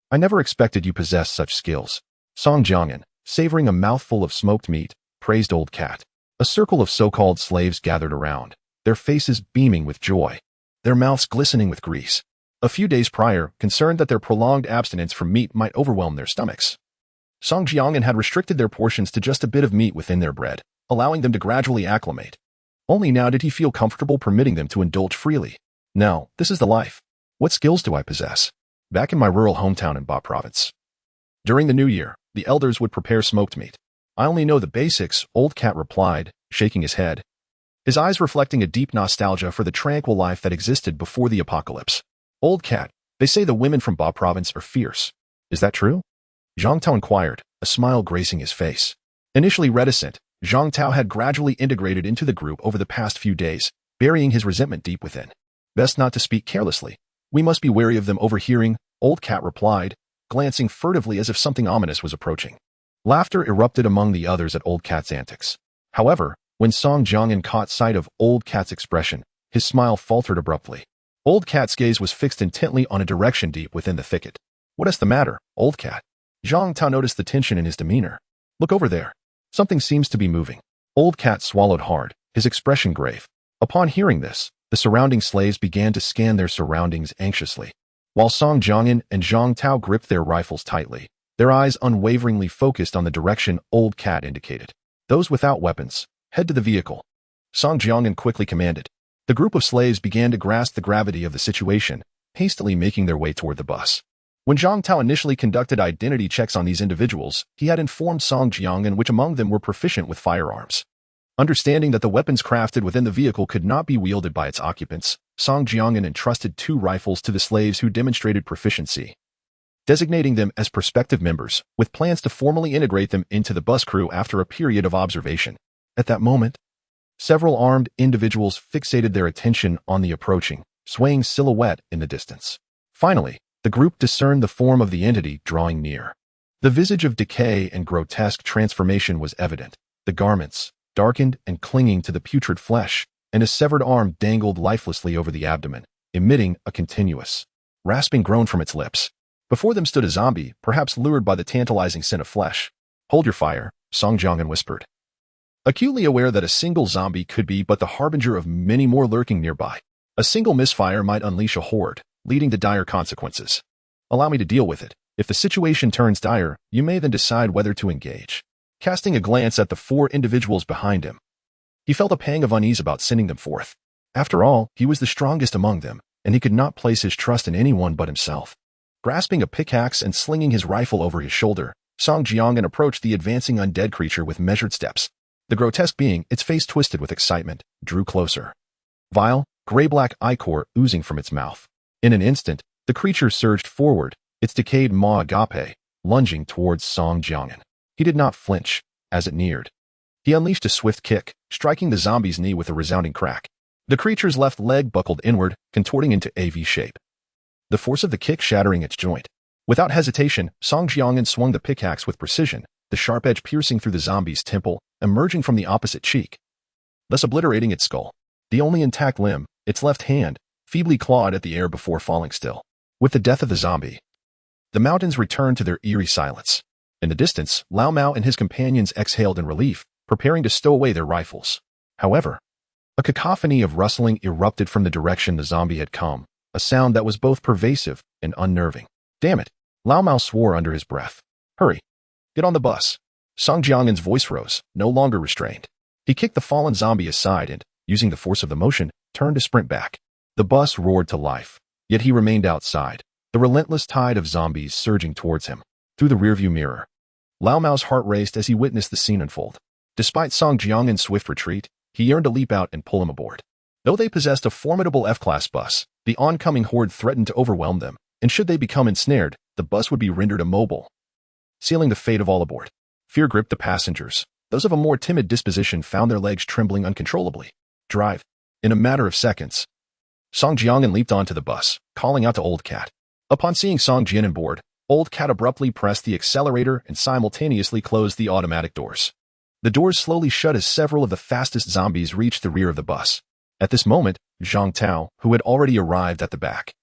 I never expected you possessed such skills. Song Jiang'an, savoring a mouthful of smoked meat, praised Old Cat. A circle of so-called slaves gathered around, their faces beaming with joy, their mouths glistening with grease. A few days prior, concerned that their prolonged abstinence from meat might overwhelm their stomachs, Song Jiang'an had restricted their portions to just a bit of meat within their bread, allowing them to gradually acclimate. Only now did he feel comfortable permitting them to indulge freely. Now, this is the life. What skills do I possess? Back in my rural hometown in Ba Province. During the new year, the elders would prepare smoked meat. I only know the basics, Old Cat replied, shaking his head, his eyes reflecting a deep nostalgia for the tranquil life that existed before the apocalypse. Old Cat, they say the women from Ba Province are fierce. Is that true? Zhang Tao inquired, a smile gracing his face. Initially reticent, Zhang Tao had gradually integrated into the group over the past few days, burying his resentment deep within. Best not to speak carelessly. We must be wary of them overhearing, Old Cat replied, glancing furtively as if something ominous was approaching. Laughter erupted among the others at Old Cat's antics. However, when Song Jiang'an caught sight of Old Cat's expression, his smile faltered abruptly. Old Cat's gaze was fixed intently on a direction deep within the thicket. What is the matter, Old Cat? Zhang Tao noticed the tension in his demeanor. Look over there. Something seems to be moving. Old Cat swallowed hard, his expression grave. Upon hearing this, the surrounding slaves began to scan their surroundings anxiously. while Song Jiangyan and Zhang Tao gripped their rifles tightly, their eyes unwaveringly focused on the direction Old Cat indicated. Those without weapons, head to the vehicle. Song Jiangyan quickly commanded. The group of slaves began to grasp the gravity of the situation, hastily making their way toward the bus. When Zhang Tao initially conducted identity checks on these individuals, he had informed Song Jiangyan which among them were proficient with firearms. Understanding that the weapons crafted within the vehicle could not be wielded by its occupants, Song Jiangyan entrusted 2 rifles to the slaves who demonstrated proficiency, designating them as prospective members, with plans to formally integrate them into the bus crew after a period of observation. At that moment, several armed individuals fixated their attention on the approaching, swaying silhouette in the distance. Finally, the group discerned the form of the entity drawing near. The visage of decay and grotesque transformation was evident. The garments, darkened and clinging to the putrid flesh, and a severed arm dangled lifelessly over the abdomen, emitting a continuous, rasping groan from its lips. Before them stood a zombie, perhaps lured by the tantalizing scent of flesh. "Hold your fire," Song Jiangyan whispered, acutely aware that a single zombie could be but the harbinger of many more lurking nearby. A single misfire might unleash a horde, leading to dire consequences. "Allow me to deal with it. If the situation turns dire, you may then decide whether to engage." Casting a glance at the 4 individuals behind him, he felt a pang of unease about sending them forth. After all, he was the strongest among them, and he could not place his trust in anyone but himself. Grasping a pickaxe and slinging his rifle over his shoulder, Song Jiangyan approached the advancing undead creature with measured steps. The grotesque being, its face twisted with excitement, drew closer. Vile, gray-black ichor oozing from its mouth. In an instant, the creature surged forward, its decayed maw agape, lunging towards Song Jiangyan. He did not flinch as it neared. He unleashed a swift kick, striking the zombie's knee with a resounding crack. The creature's left leg buckled inward, contorting into a V shape, the force of the kick shattering its joint. Without hesitation, Song Jiangyan swung the pickaxe with precision, the sharp edge piercing through the zombie's temple, emerging from the opposite cheek, thus obliterating its skull. The only intact limb, its left hand, feebly clawed at the air before falling still. With the death of the zombie, the mountains returned to their eerie silence. In the distance, Lao Mao and his companions exhaled in relief, preparing to stow away their rifles. However, a cacophony of rustling erupted from the direction the zombie had come, a sound that was both pervasive and unnerving. "Damn it," Lao Mao swore under his breath. "Hurry. Get on the bus." Song Jiangyan's voice rose, no longer restrained. He kicked the fallen zombie aside and, using the force of the motion, turned to sprint back. The bus roared to life, yet he remained outside, the relentless tide of zombies surging towards him. Through the rearview mirror, Lao Mao's heart raced as he witnessed the scene unfold. Despite Song Jiangyan's swift retreat, he yearned to leap out and pull him aboard. Though they possessed a formidable F-class bus, the oncoming horde threatened to overwhelm them, and should they become ensnared, the bus would be rendered immobile, sealing the fate of all aboard. Fear gripped the passengers. Those of a more timid disposition found their legs trembling uncontrollably. "Drive." In a matter of seconds, Song Jiangyan leaped onto the bus, calling out to Old Cat. Upon seeing Song Jiangyan aboard, Old Cat abruptly pressed the accelerator and simultaneously closed the automatic doors. The doors slowly shut as several of the fastest zombies reached the rear of the bus. At this moment, Zhang Tao, who had already arrived at the back,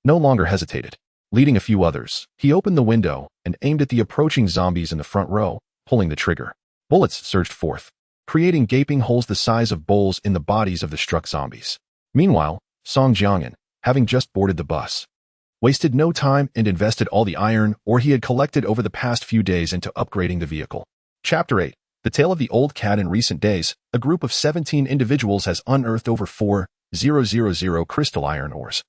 no longer hesitated. Leading a few others, he opened the window and aimed at the approaching zombies in the front row, pulling the trigger. Bullets surged forth, creating gaping holes the size of bowls in the bodies of the struck zombies. Meanwhile, Song Jiangyan, having just boarded the bus, wasted no time and invested all the iron ore he had collected over the past few days into upgrading the vehicle. Chapter 8. The Tale of the Old Cat. In recent days, a group of 17 individuals has unearthed over 4,000 crystal iron ores,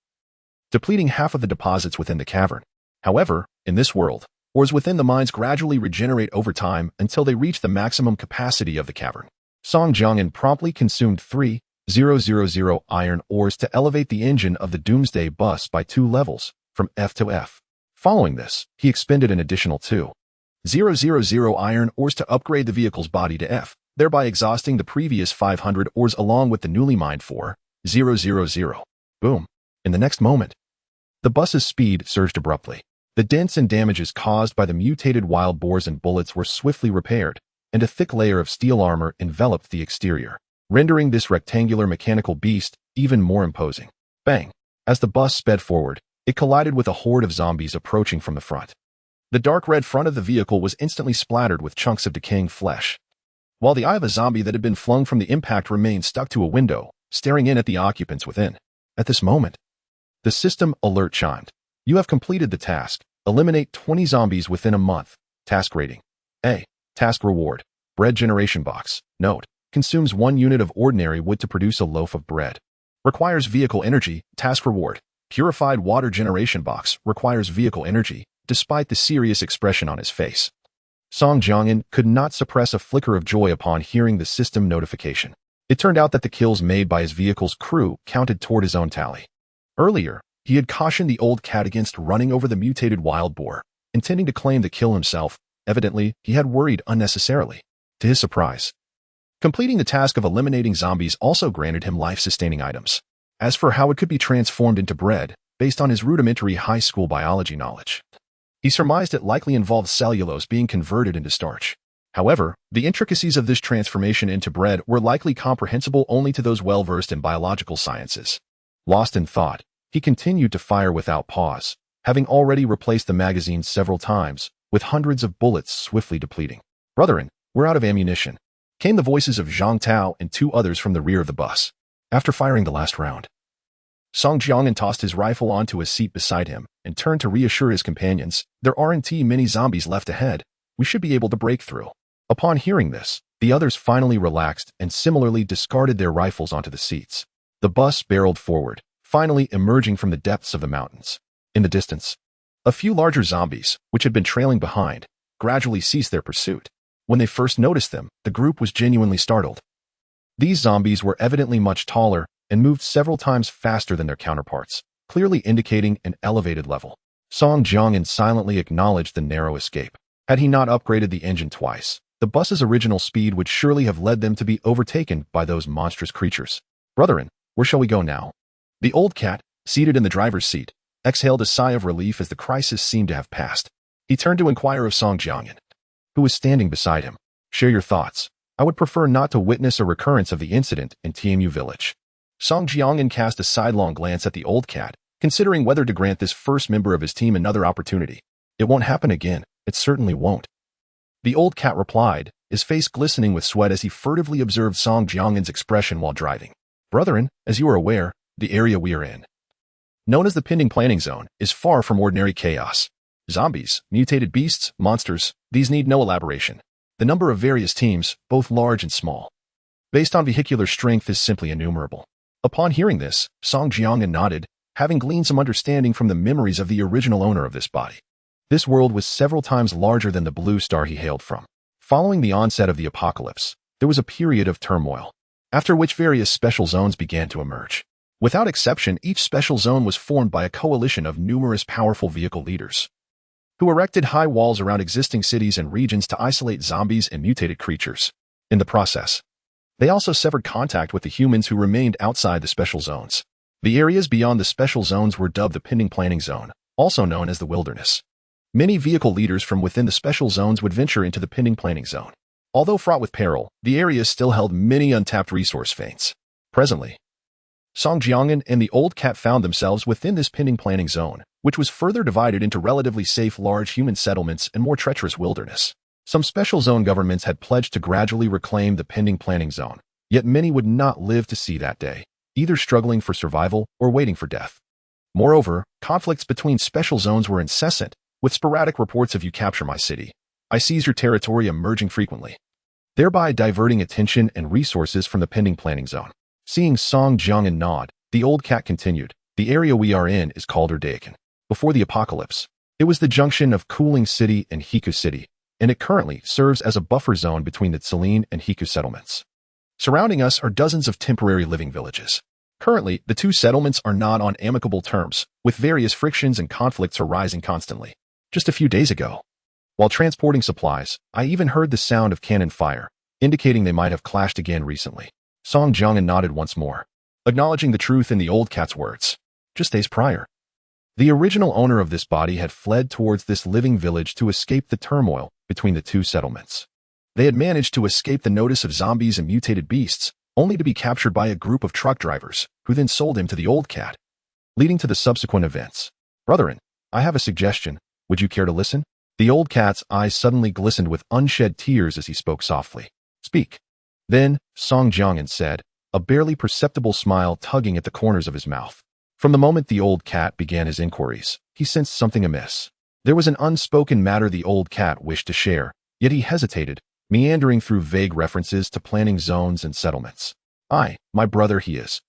depleting half of the deposits within the cavern. However, in this world, ores within the mines gradually regenerate over time until they reach the maximum capacity of the cavern. Song Jiangyan promptly consumed 3,000 iron ores to elevate the engine of the Doomsday bus by 2 levels, from F to F. Following this, he expended an additional 2,000 iron ores to upgrade the vehicle's body to F, thereby exhausting the previous 500 ores along with the newly mined 4,000. Boom. In the next moment, the bus's speed surged abruptly. The dents and damages caused by the mutated wild boars and bullets were swiftly repaired, and a thick layer of steel armor enveloped the exterior, rendering this rectangular mechanical beast even more imposing. Bang! As the bus sped forward, it collided with a horde of zombies approaching from the front. The dark red front of the vehicle was instantly splattered with chunks of decaying flesh, while the eye of a zombie that had been flung from the impact remained stuck to a window, staring in at the occupants within. At this moment, the system alert chimed. You have completed the task. Eliminate 20 zombies within a month. Task rating. A. Task reward. Bread generation box. Note. Consumes 1 unit of ordinary wood to produce a loaf of bread. Requires vehicle energy. Task reward. Purified water generation box. Requires vehicle energy, despite the serious expression on his face. Song Jiang'an could not suppress a flicker of joy upon hearing the system notification. It turned out that the kills made by his vehicle's crew counted toward his own tally. Earlier, he had cautioned the old cat against running over the mutated wild boar, intending to claim the kill himself. Evidently, he had worried unnecessarily. To his surprise, completing the task of eliminating zombies also granted him life-sustaining items. As for how it could be transformed into bread, based on his rudimentary high school biology knowledge, he surmised it likely involved cellulose being converted into starch. However, the intricacies of this transformation into bread were likely comprehensible only to those well-versed in biological sciences. Lost in thought, he continued to fire without pause, having already replaced the magazine several times, with hundreds of bullets swiftly depleting. "Brethren, we're out of ammunition," came the voices of Zhang Tao and 2 others from the rear of the bus. After firing the last round, Song Jiang'an tossed his rifle onto a seat beside him and turned to reassure his companions. "There aren't many zombies left ahead. We should be able to break through." Upon hearing this, the others finally relaxed and similarly discarded their rifles onto the seats. The bus barreled forward, finally emerging from the depths of the mountains. In the distance, a few larger zombies, which had been trailing behind, gradually ceased their pursuit. When they first noticed them, the group was genuinely startled. These zombies were evidently much taller and moved several times faster than their counterparts, clearly indicating an elevated level. Song Jiang'an silently acknowledged the narrow escape. Had he not upgraded the engine twice, the bus's original speed would surely have led them to be overtaken by those monstrous creatures. "Brethren, where shall we go now?" The old cat, seated in the driver's seat, exhaled a sigh of relief as the crisis seemed to have passed. He turned to inquire of Song Jiang'an, who was standing beside him. "Share your thoughts. I would prefer not to witness a recurrence of the incident in Taming village." Song Jiang'an cast a sidelong glance at the old cat, considering whether to grant this first member of his team another opportunity. "It won't happen again. It certainly won't." The old cat replied, his face glistening with sweat as he furtively observed Song Jiang'an's expression while driving. "Brethren, as you are aware, the area we are in, known as the pending planning zone, is far from ordinary chaos. Zombies, mutated beasts, monsters, these need no elaboration. The number of various teams, both large and small, based on vehicular strength, is simply innumerable." Upon hearing this, Song Jiang'an nodded, having gleaned some understanding from the memories of the original owner of this body. This world was several times larger than the blue star he hailed from. Following the onset of the apocalypse, there was a period of turmoil, after which various special zones began to emerge. Without exception, each special zone was formed by a coalition of numerous powerful vehicle leaders, who erected high walls around existing cities and regions to isolate zombies and mutated creatures. In the process, they also severed contact with the humans who remained outside the special zones. The areas beyond the special zones were dubbed the pending planning zone, also known as the wilderness. Many vehicle leaders from within the special zones would venture into the pending planning zone. Although fraught with peril, the area still held many untapped resource veins. Presently, Song Jiang'an and the old cat found themselves within this pending planning zone, which was further divided into relatively safe large human settlements and more treacherous wilderness. Some special zone governments had pledged to gradually reclaim the pending planning zone, yet many would not live to see that day, either struggling for survival or waiting for death. Moreover, conflicts between special zones were incessant, with sporadic reports of "you capture my city, I seize your territory" emerging frequently, thereby diverting attention and resources from the pending planning zone. Seeing Song Jiang'an nod, the old cat continued, "The area we are in is called Erdaikan. Before the apocalypse, it was the junction of Cooling City and Hiku City, and it currently serves as a buffer zone between the Tseline and Hiku settlements. Surrounding us are dozens of temporary living villages. Currently, the two settlements are not on amicable terms, with various frictions and conflicts arising constantly. Just a few days ago, while transporting supplies, I even heard the sound of cannon fire, indicating they might have clashed again recently." Song Jiang'an nodded once more, acknowledging the truth in the old cat's words. Just days prior, the original owner of this body had fled towards this living village to escape the turmoil between the two settlements. They had managed to escape the notice of zombies and mutated beasts, only to be captured by a group of truck drivers, who then sold him to the old cat, leading to the subsequent events. "Brethren, I have a suggestion. Would you care to listen?" The old cat's eyes suddenly glistened with unshed tears as he spoke softly. "Speak." Then, Song Jiang'an said, a barely perceptible smile tugging at the corners of his mouth. From the moment the old cat began his inquiries, he sensed something amiss. There was an unspoken matter the old cat wished to share, yet he hesitated, meandering through vague references to planning zones and settlements. My brother he is.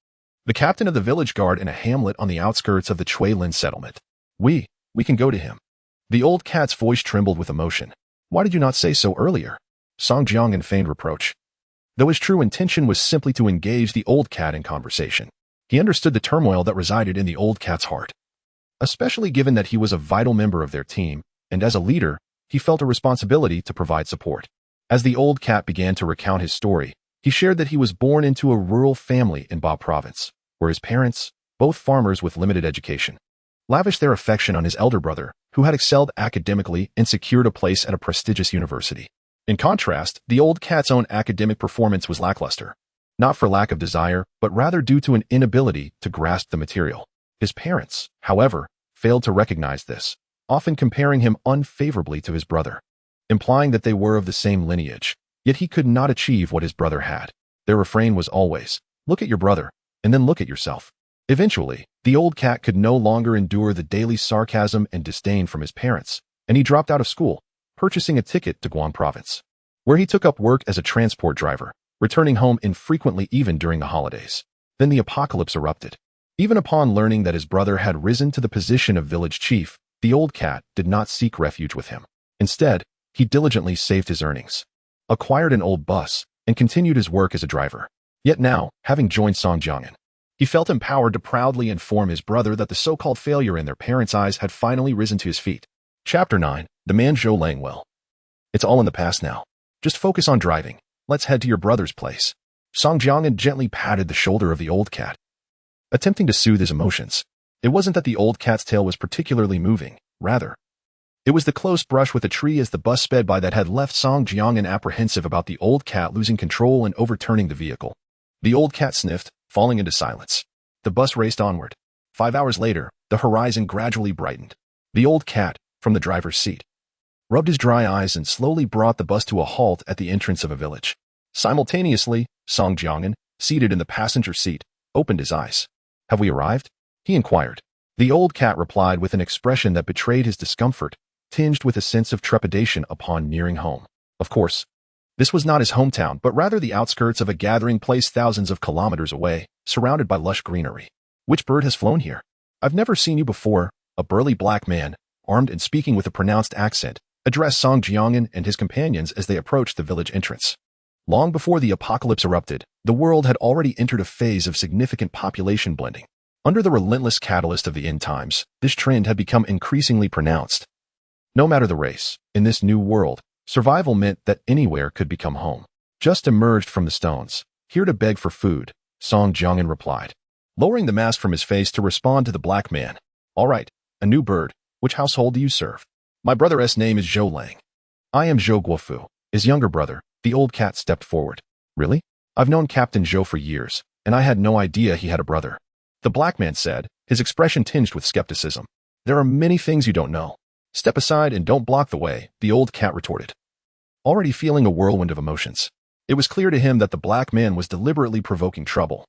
The captain of the village guard in a hamlet on the outskirts of the Chuilin settlement. We can go to him. The old cat's voice trembled with emotion. Why did you not say so earlier? Song Jiangyan feigned reproach. Though his true intention was simply to engage the old cat in conversation, he understood the turmoil that resided in the old cat's heart. Especially given that he was a vital member of their team, and as a leader, he felt a responsibility to provide support. As the old cat began to recount his story, he shared that he was born into a rural family in Ba province, where his parents, both farmers with limited education, lavished their affection on his elder brother, who had excelled academically and secured a place at a prestigious university. In contrast, the old cat's own academic performance was lackluster, not for lack of desire, but rather due to an inability to grasp the material. His parents, however, failed to recognize this, often comparing him unfavorably to his brother, implying that they were of the same lineage, yet he could not achieve what his brother had. Their refrain was always, look at your brother, and then look at yourself. Eventually, the old cat could no longer endure the daily sarcasm and disdain from his parents, and he dropped out of school, purchasing a ticket to Guan province, where he took up work as a transport driver, returning home infrequently even during the holidays. Then the apocalypse erupted. Even upon learning that his brother had risen to the position of village chief, the old cat did not seek refuge with him. Instead, he diligently saved his earnings, acquired an old bus, and continued his work as a driver. Yet now, having joined Song Jiangyan, he felt empowered to proudly inform his brother that the so-called failure in their parents' eyes had finally risen to his feet. Chapter 9. The man Zhou Langwell. It's all in the past now. Just focus on driving. Let's head to your brother's place. Song Jiangyan gently patted the shoulder of the old cat, attempting to soothe his emotions. It wasn't that the old cat's tail was particularly moving, rather, it was the close brush with a tree as the bus sped by that had left Song Jiangyan apprehensive about the old cat losing control and overturning the vehicle. The old cat sniffed, falling into silence. The bus raced onward. 5 hours later, the horizon gradually brightened. The old cat, from the driver's seat, rubbed his dry eyes and slowly brought the bus to a halt at the entrance of a village. Simultaneously, Song Jiangyan, seated in the passenger seat, opened his eyes. Have we arrived? He inquired. The old cat replied with an expression that betrayed his discomfort, tinged with a sense of trepidation upon nearing home. Of course, this was not his hometown, but rather the outskirts of a gathering place thousands of kilometers away, surrounded by lush greenery. Which bird has flown here? I've never seen you before. A burly black man, armed and speaking with a pronounced accent, addressed Song Jiangyan and his companions as they approached the village entrance. Long before the apocalypse erupted, the world had already entered a phase of significant population blending. Under the relentless catalyst of the end times, this trend had become increasingly pronounced. No matter the race, in this new world, survival meant that anywhere could become home. Just emerged from the stones, here to beg for food, Song Jiangyan replied, lowering the mask from his face to respond to the black man. All right, a new bird. Which household do you serve? My brother's name is Zhou Lang. I am Zhou Guofu, his younger brother. The old cat stepped forward. Really? I've known Captain Zhou for years, and I had no idea he had a brother. The black man said, his expression tinged with skepticism. There are many things you don't know. Step aside and don't block the way, the old cat retorted, already feeling a whirlwind of emotions. It was clear to him that the black man was deliberately provoking trouble.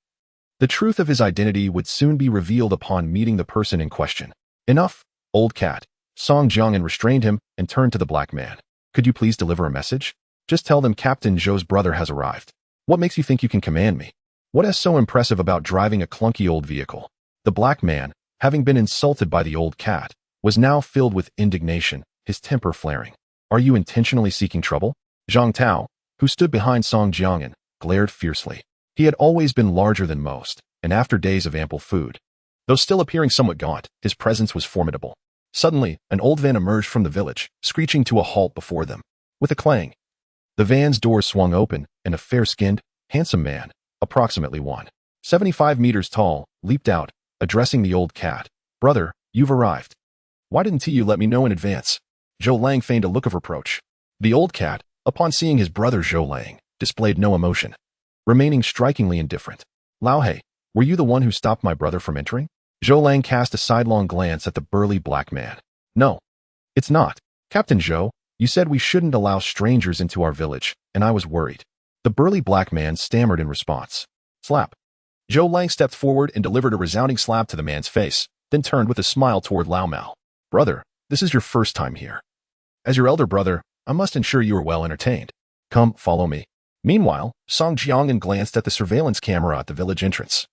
The truth of his identity would soon be revealed upon meeting the person in question. Enough, old cat. Song Jiangyan restrained him and turned to the black man. Could you please deliver a message? Just tell them Captain Zhou's brother has arrived. What makes you think you can command me? What is so impressive about driving a clunky old vehicle? The black man, having been insulted by the old cat, was now filled with indignation, his temper flaring. Are you intentionally seeking trouble? Zhang Tao, who stood behind Song Jiangyan, glared fiercely. He had always been larger than most, and after days of ample food, though still appearing somewhat gaunt, his presence was formidable. Suddenly, an old van emerged from the village, screeching to a halt before them. With a clang, the van's doors swung open, and a fair-skinned, handsome man, approximately 175 meters tall, leaped out, addressing the old cat. Brother, you've arrived. Why didn't you let me know in advance? Zhou Lang feigned a look of reproach. The old cat, upon seeing his brother Zhou Lang, displayed no emotion, remaining strikingly indifferent. Lao He, were you the one who stopped my brother from entering? Zhou Lang cast a sidelong glance at the burly black man. No, it's not. Captain Zhou, you said we shouldn't allow strangers into our village, and I was worried. The burly black man stammered in response. Slap. Zhou Lang stepped forward and delivered a resounding slap to the man's face, then turned with a smile toward Lao Mao. Brother, this is your first time here. As your elder brother, I must ensure you are well entertained. Come, follow me. Meanwhile, Song Jiangyan glanced at the surveillance camera at the village entrance,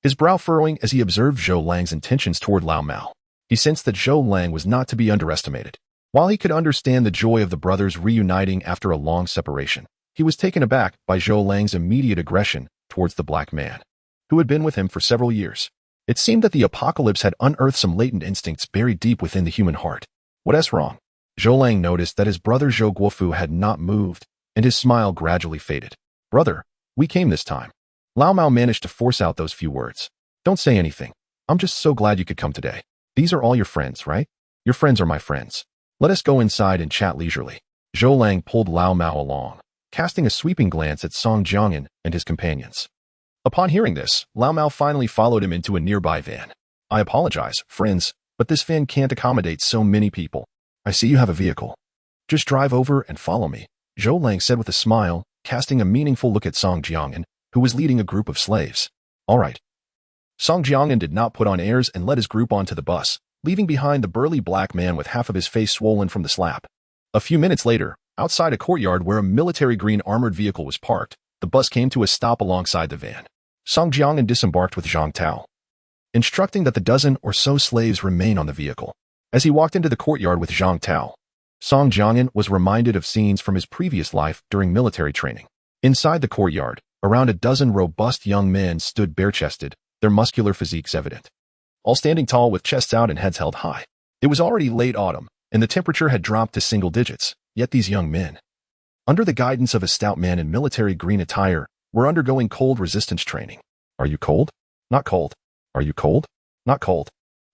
his brow furrowing as he observed Zhou Lang's intentions toward Lao Mao. He sensed that Zhou Lang was not to be underestimated. While he could understand the joy of the brothers reuniting after a long separation, he was taken aback by Zhou Lang's immediate aggression towards the black man, who had been with him for several years. It seemed that the apocalypse had unearthed some latent instincts buried deep within the human heart. What's wrong? Zhou Lang noticed that his brother Zhou Guofu had not moved, and his smile gradually faded. Brother, we came this time. Lao Mao managed to force out those few words. Don't say anything. I'm just so glad you could come today. These are all your friends, right? Your friends are my friends. Let us go inside and chat leisurely. Zhou Lang pulled Lao Mao along, casting a sweeping glance at Song Jiangyan and his companions. Upon hearing this, Lao Mao finally followed him into a nearby van. I apologize, friends, but this van can't accommodate so many people. I see you have a vehicle. Just drive over and follow me, Zhou Lang said with a smile, casting a meaningful look at Song Jiangyan, who was leading a group of slaves. All right. Song Jiangyan did not put on airs and led his group onto the bus, leaving behind the burly black man with half of his face swollen from the slap. A few minutes later, outside a courtyard where a military green armored vehicle was parked, the bus came to a stop alongside the van. Song Jiangyan disembarked with Zhang Tao, instructing that the dozen or so slaves remain on the vehicle. As he walked into the courtyard with Zhang Tao, Song Jiangyan was reminded of scenes from his previous life during military training. Inside the courtyard, around a dozen robust young men stood bare-chested, their muscular physiques evident, all standing tall with chests out and heads held high. It was already late autumn, and the temperature had dropped to single digits, yet these young men, under the guidance of a stout man in military green attire, were undergoing cold resistance training. Are you cold? Not cold. Are you cold? Not cold.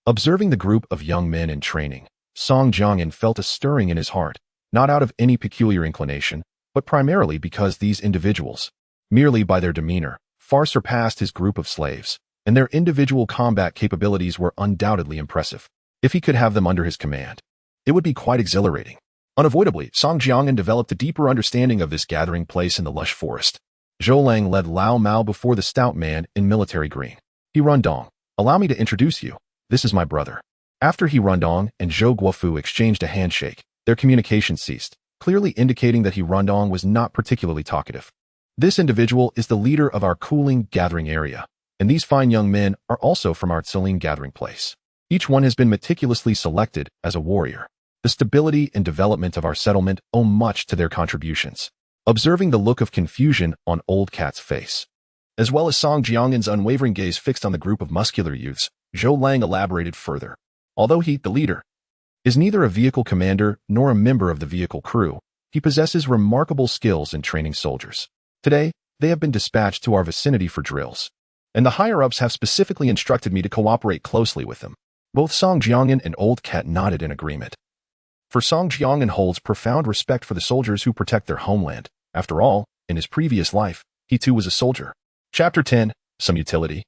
Observing the group of young men in training, Song Jiangyan felt a stirring in his heart, not out of any peculiar inclination, but primarily because these individuals, merely by their demeanor, far surpassed his group of slaves, and their individual combat capabilities were undoubtedly impressive. If he could have them under his command, it would be quite exhilarating. Unavoidably, Song Jiangyan developed a deeper understanding of this gathering place in the lush forest. Zhou Lang led Lao Mao before the stout man in military green. He Rundong, allow me to introduce you. This is my brother. After he Rundong and Zhou Guofu exchanged a handshake, their communication ceased, clearly indicating that he Rundong was not particularly talkative. This individual is the leader of our cooling gathering area, and these fine young men are also from our Tsilin gathering place. Each one has been meticulously selected as a warrior. The stability and development of our settlement owe much to their contributions. Observing the look of confusion on Old Cat's face, as well as Song Jiangyan's unwavering gaze fixed on the group of muscular youths, Zhou Lang elaborated further. Although he, the leader, is neither a vehicle commander nor a member of the vehicle crew, he possesses remarkable skills in training soldiers. Today, they have been dispatched to our vicinity for drills, and the higher-ups have specifically instructed me to cooperate closely with them. Both Song Jiangyan and Old Cat nodded in agreement. For Song Jiangyan holds profound respect for the soldiers who protect their homeland. After all, in his previous life, he too was a soldier. Chapter 10, Some Utility.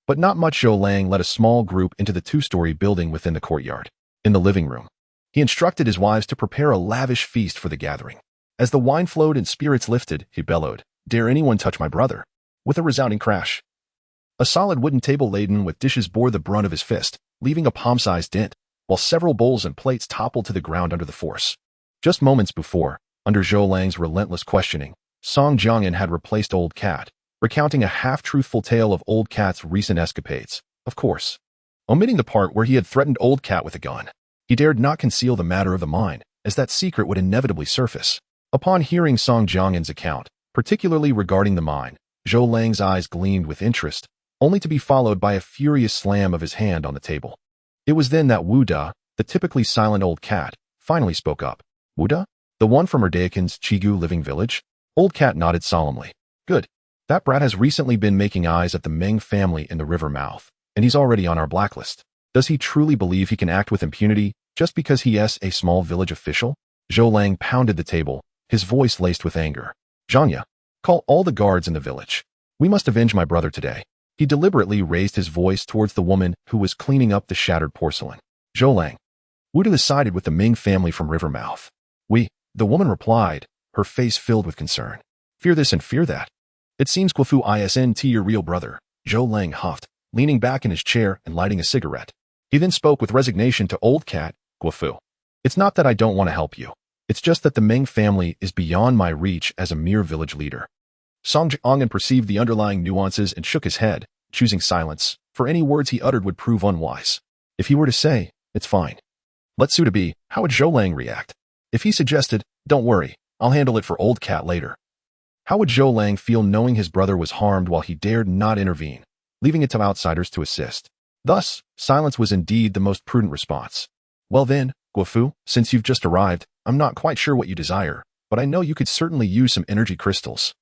But not much. Zhou Lang led a small group into the two-story building within the courtyard. In the living room, he instructed his wives to prepare a lavish feast for the gathering. As the wine flowed and spirits lifted, he bellowed, "Dare anyone touch my brother?" With a resounding crash, a solid wooden table laden with dishes bore the brunt of his fist, leaving a palm-sized dent, while several bowls and plates toppled to the ground under the force. Just moments before, under Zhou Lang's relentless questioning, Song Jiangyan had replaced Old Cat, recounting a half-truthful tale of Old Cat's recent escapades, of course, omitting the part where he had threatened Old Cat with a gun. He dared not conceal the matter of the mine, as that secret would inevitably surface. Upon hearing Song Jiangyan's account, particularly regarding the mine, Zhou Lang's eyes gleamed with interest, only to be followed by a furious slam of his hand on the table. It was then that Wu Da, the typically silent Old Cat, finally spoke up. Wu Da? The one from Erdaekin's Chigu living village? Old Cat nodded solemnly. Good. That brat has recently been making eyes at the Meng family in the river mouth, and he's already on our blacklist. Does he truly believe he can act with impunity just because he is a small village official? Zhou Lang pounded the table, his voice laced with anger. Zhanya, call all the guards in the village. We must avenge my brother today. He deliberately raised his voice towards the woman who was cleaning up the shattered porcelain. Zhou Lang. Wu Da sided with the Ming family from Rivermouth. We, the woman replied, her face filled with concern. Fear this and fear that. It seems Guofu isn't your real brother. Zhou Lang huffed, leaning back in his chair and lighting a cigarette. He then spoke with resignation to old cat, Guofu. It's not that I don't want to help you. It's just that the Meng family is beyond my reach as a mere village leader. Song Jiang'an perceived the underlying nuances and shook his head, choosing silence, for any words he uttered would prove unwise. If he were to say, it's fine. Let Suda be, how would Zhou Lang react? If he suggested, don't worry, I'll handle it for old cat later. How would Zhou Lang feel knowing his brother was harmed while he dared not intervene, leaving it to outsiders to assist? Thus, silence was indeed the most prudent response. Well then, Guofu, since you've just arrived, I'm not quite sure what you desire, but I know you could certainly use some energy crystals.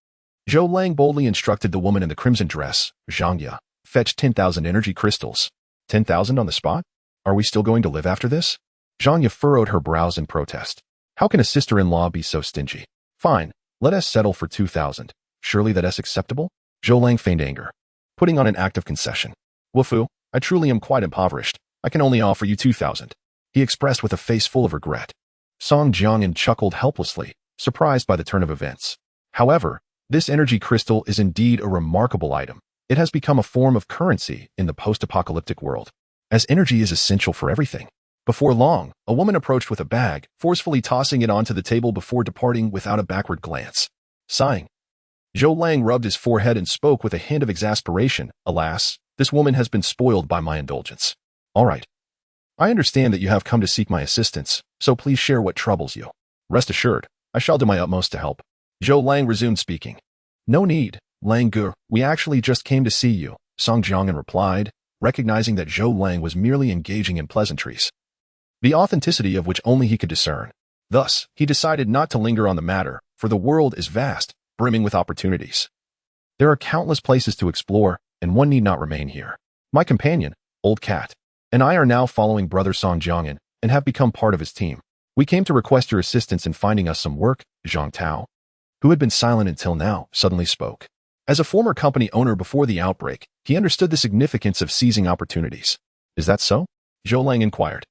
Zhou Lang boldly instructed the woman in the crimson dress, Zhangya, fetch 10,000 energy crystals. 10,000 on the spot? Are we still going to live after this? Zhangya furrowed her brows in protest. How can a sister-in-law be so stingy? Fine, let us settle for 2,000. Surely that is acceptable? Zhou Lang feigned anger, putting on an act of concession. Wufu, I truly am quite impoverished. I can only offer you 2,000. He expressed with a face full of regret. Song Jiang'an chuckled helplessly, surprised by the turn of events. However, this energy crystal is indeed a remarkable item. It has become a form of currency in the post-apocalyptic world, as energy is essential for everything. Before long, a woman approached with a bag, forcefully tossing it onto the table before departing without a backward glance. Sighing, Zhou Lang rubbed his forehead and spoke with a hint of exasperation. Alas, this woman has been spoiled by my indulgence. All right. I understand that you have come to seek my assistance, so please share what troubles you. Rest assured, I shall do my utmost to help. Zhou Lang resumed speaking. No need, Lang Gu, we actually just came to see you, Song Jiang'an replied, recognizing that Zhou Lang was merely engaging in pleasantries, the authenticity of which only he could discern. Thus, he decided not to linger on the matter, for the world is vast, brimming with opportunities. There are countless places to explore, and one need not remain here. My companion, Old Cat, and I are now following Brother Song Jiang'an and have become part of his team. We came to request your assistance in finding us some work. Zhang Tao, who had been silent until now, suddenly spoke. As a former company owner before the outbreak, he understood the significance of seizing opportunities. Is that so? Zhou Lang inquired,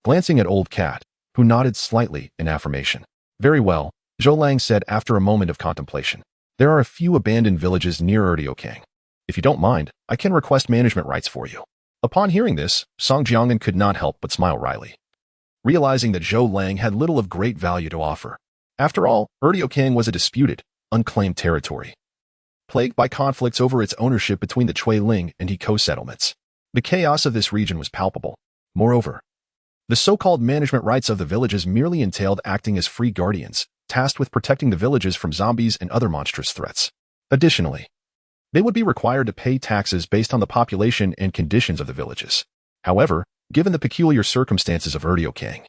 glancing at Old Cat, who nodded slightly in affirmation. Very well, Zhou Lang said after a moment of contemplation. There are a few abandoned villages near Erdiokang. If you don't mind, I can request management rights for you. Upon hearing this, Song Jiang'an could not help but smile wryly, realizing that Zhou Lang had little of great value to offer. After all, Erdiokang was a disputed, unclaimed territory, plagued by conflicts over its ownership between the Chui Ling and Hiko settlements. The chaos of this region was palpable. Moreover, the so-called management rights of the villages merely entailed acting as free guardians, tasked with protecting the villages from zombies and other monstrous threats. Additionally, they would be required to pay taxes based on the population and conditions of the villages. However, given the peculiar circumstances of Erdiokang,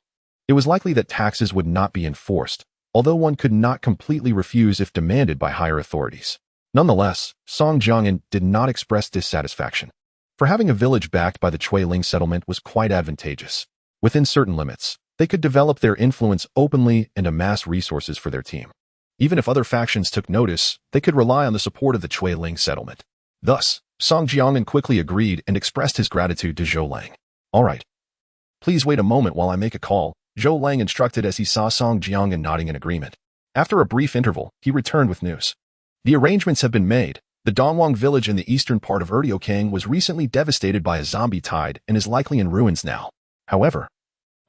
it was likely that taxes would not be enforced, although one could not completely refuse if demanded by higher authorities. Nonetheless, Song Jiang'an did not express dissatisfaction, for having a village backed by the Chui Ling settlement was quite advantageous. Within certain limits, they could develop their influence openly and amass resources for their team. Even if other factions took notice, they could rely on the support of the Chui Ling settlement. Thus, Song Jiang'an quickly agreed and expressed his gratitude to Zhou Lang. All right. Please wait a moment while I make a call, Zhou Lang instructed as he saw Song Jiang'an nodding in agreement. After a brief interval, he returned with news. The arrangements have been made. The Dongwang village in the eastern part of Erdiokang was recently devastated by a zombie tide and is likely in ruins now. However,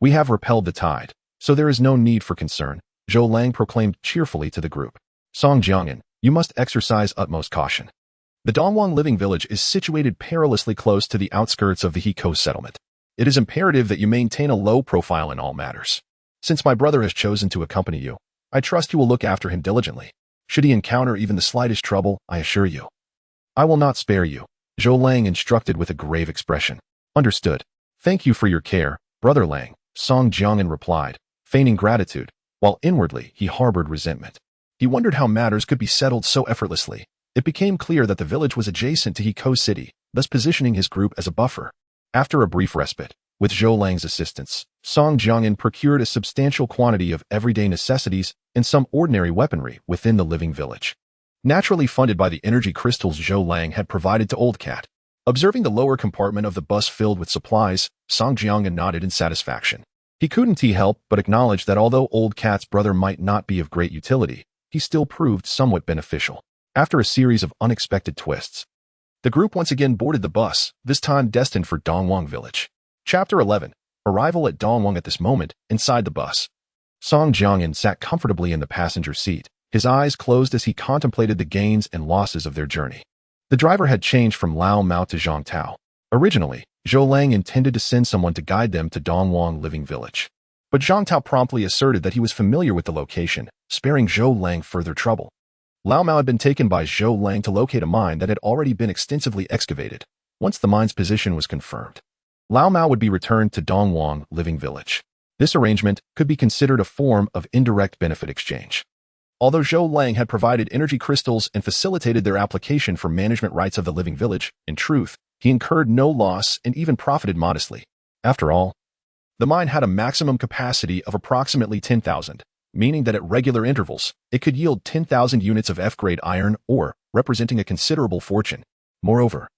we have repelled the tide, so there is no need for concern, Zhou Lang proclaimed cheerfully to the group. Song Jiang'an, you must exercise utmost caution. The Dongwang living village is situated perilously close to the outskirts of the Hiko settlement. It is imperative that you maintain a low profile in all matters. Since my brother has chosen to accompany you, I trust you will look after him diligently. Should he encounter even the slightest trouble, I assure you, I will not spare you, Zhou Lang instructed with a grave expression. Understood. Thank you for your care, Brother Lang, Song Jiang'an replied, feigning gratitude, while inwardly he harbored resentment. He wondered how matters could be settled so effortlessly. It became clear that the village was adjacent to Hiko City, thus positioning his group as a buffer. After a brief respite, with Zhou Lang's assistance, Song Jiang'an procured a substantial quantity of everyday necessities and some ordinary weaponry within the living village, naturally funded by the energy crystals Zhou Lang had provided to Old Cat. Observing the lower compartment of the bus filled with supplies, Song Jiang'an nodded in satisfaction. He couldn't help but acknowledge that although Old Cat's brother might not be of great utility, he still proved somewhat beneficial. After a series of unexpected twists, The group once again boarded the bus, this time destined for Dongwang Village. Chapter 11. Arrival at Dongwang. At this moment, inside the bus, Song Jiangyan sat comfortably in the passenger seat, his eyes closed as he contemplated the gains and losses of their journey. The driver had changed from Lao Mao to Zhang Tao. Originally, Zhou Lang intended to send someone to guide them to Dongwang Living Village. But Zhang Tao promptly asserted that he was familiar with the location, sparing Zhou Lang further trouble. Lao Mao had been taken by Zhou Lang to locate a mine that had already been extensively excavated. Once the mine's position was confirmed, Lao Mao would be returned to Dongwang Living Village. This arrangement could be considered a form of indirect benefit exchange. Although Zhou Lang had provided energy crystals and facilitated their application for management rights of the living village, in truth, he incurred no loss and even profited modestly. After all, the mine had a maximum capacity of approximately 10,000, meaning that at regular intervals, it could yield 10,000 units of F-grade iron ore, representing a considerable fortune. Moreover,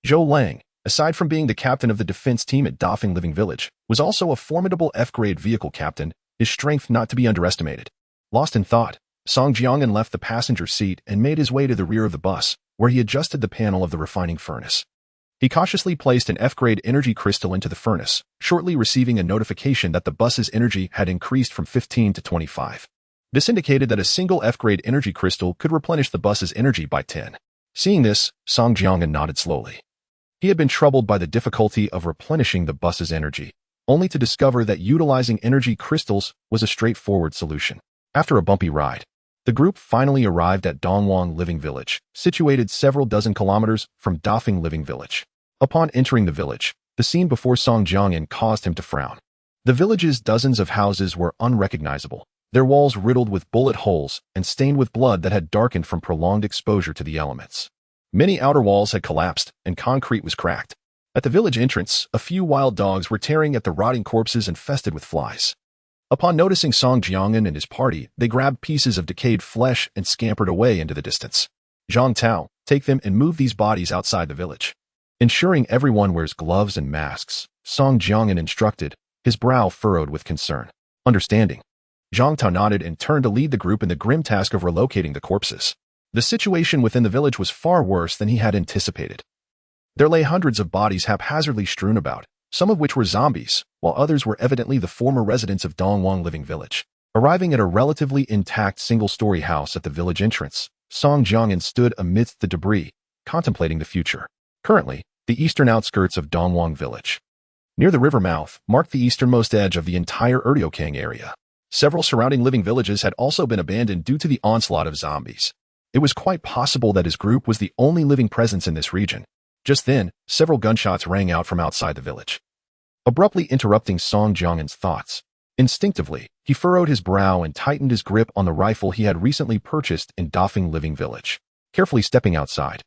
Zhou Lang, aside from being the captain of the defense team at Dafeng Living Village, was also a formidable F-grade vehicle captain, his strength not to be underestimated. Lost in thought, Song Jiangyan left the passenger seat and made his way to the rear of the bus, where he adjusted the panel of the refining furnace. He cautiously placed an F-grade energy crystal into the furnace, shortly receiving a notification that the bus's energy had increased from 15 to 25. This indicated that a single F-grade energy crystal could replenish the bus's energy by 10. Seeing this, Song Jiangyan nodded slowly. He had been troubled by the difficulty of replenishing the bus's energy, only to discover that utilizing energy crystals was a straightforward solution. After a bumpy ride, the group finally arrived at Dongwang Living Village, situated several dozen kilometers from Dafeng Living Village. Upon entering the village, the scene before Song Jiangyan caused him to frown. The village's dozens of houses were unrecognizable, their walls riddled with bullet holes and stained with blood that had darkened from prolonged exposure to the elements. Many outer walls had collapsed, and concrete was cracked. At the village entrance, a few wild dogs were tearing at the rotting corpses infested with flies. Upon noticing Song Jiangyan and his party, they grabbed pieces of decayed flesh and scampered away into the distance. Zhang Tao, take them and move these bodies outside the village. Ensuring everyone wears gloves and masks, Song Jiangyan instructed, his brow furrowed with concern. Understanding, Zhang Tao nodded and turned to lead the group in the grim task of relocating the corpses. The situation within the village was far worse than he had anticipated. There lay hundreds of bodies haphazardly strewn about, some of which were zombies, while others were evidently the former residents of Dongwang Living Village. Arriving at a relatively intact single-story house at the village entrance, Song Jiangyan stood amidst the debris, contemplating the future. Currently, the eastern outskirts of Dongwang Village, near the river mouth, marked the easternmost edge of the entire Urdokang area. Several surrounding living villages had also been abandoned due to the onslaught of zombies. It was quite possible that his group was the only living presence in this region. Just then, several gunshots rang out from outside the village, abruptly interrupting Song Jiangyan's thoughts. Instinctively, he furrowed his brow and tightened his grip on the rifle he had recently purchased in Dafeng Living Village. Carefully stepping outside,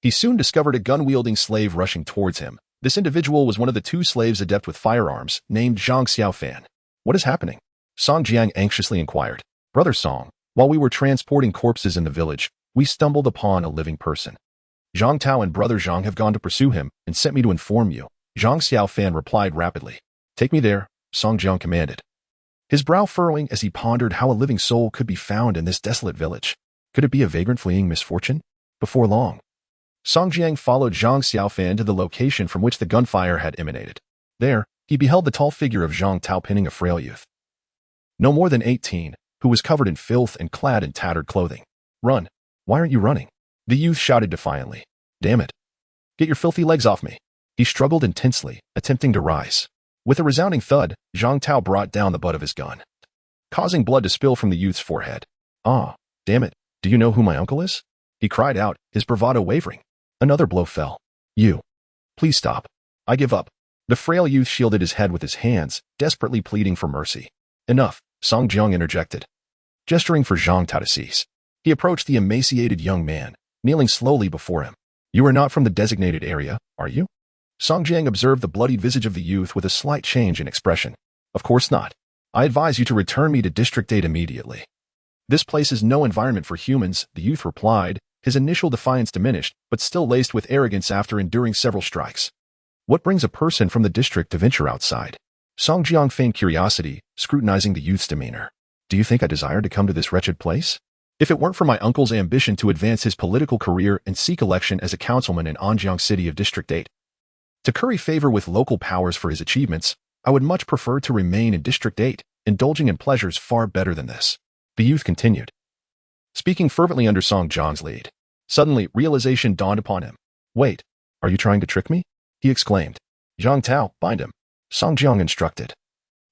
he soon discovered a gun-wielding slave rushing towards him. This individual was one of the two slaves adept with firearms, named Zhang Xiaofan. What is happening? Song Jiang anxiously inquired. Brother Song, while we were transporting corpses in the village, we stumbled upon a living person. Zhang Tao and Brother Zhang have gone to pursue him and sent me to inform you. Zhang Xiaofan replied rapidly. Take me there, Song Jiang commanded, his brow furrowing as he pondered how a living soul could be found in this desolate village. Could it be a vagrant fleeing misfortune? Before long, Song Jiang followed Zhang Xiaofan to the location from which the gunfire had emanated. There, he beheld the tall figure of Zhang Tao pinning a frail youth, no more than 18, who was covered in filth and clad in tattered clothing. Run! Why aren't you running? The youth shouted defiantly. Damn it! Get your filthy legs off me! He struggled intensely, attempting to rise. With a resounding thud, Zhang Tao brought down the butt of his gun, causing blood to spill from the youth's forehead. Ah, damn it! Do you know who my uncle is? He cried out, his bravado wavering. Another blow fell. You. Please stop. I give up. The frail youth shielded his head with his hands, desperately pleading for mercy. Enough, Song Jiang interjected, gesturing for Zhang Tao to cease. He approached the emaciated young man, kneeling slowly before him. You are not from the designated area, are you? Song Jiang observed the bloodied visage of the youth with a slight change in expression. Of course not. I advise you to return me to District 8 immediately. This place is no environment for humans, the youth replied, his initial defiance diminished, but still laced with arrogance after enduring several strikes. What brings a person from the district to venture outside? Song Jiang feigned curiosity, scrutinizing the youth's demeanor. Do you think I desire to come to this wretched place? If it weren't for my uncle's ambition to advance his political career and seek election as a councilman in Anjiang City of District 8, to curry favor with local powers for his achievements, I would much prefer to remain in District 8, indulging in pleasures far better than this. The youth continued, speaking fervently under Song Jiang's lead. Suddenly, realization dawned upon him. Wait, are you trying to trick me? He exclaimed. Zhang Tao, bind him. Song Jiang instructed,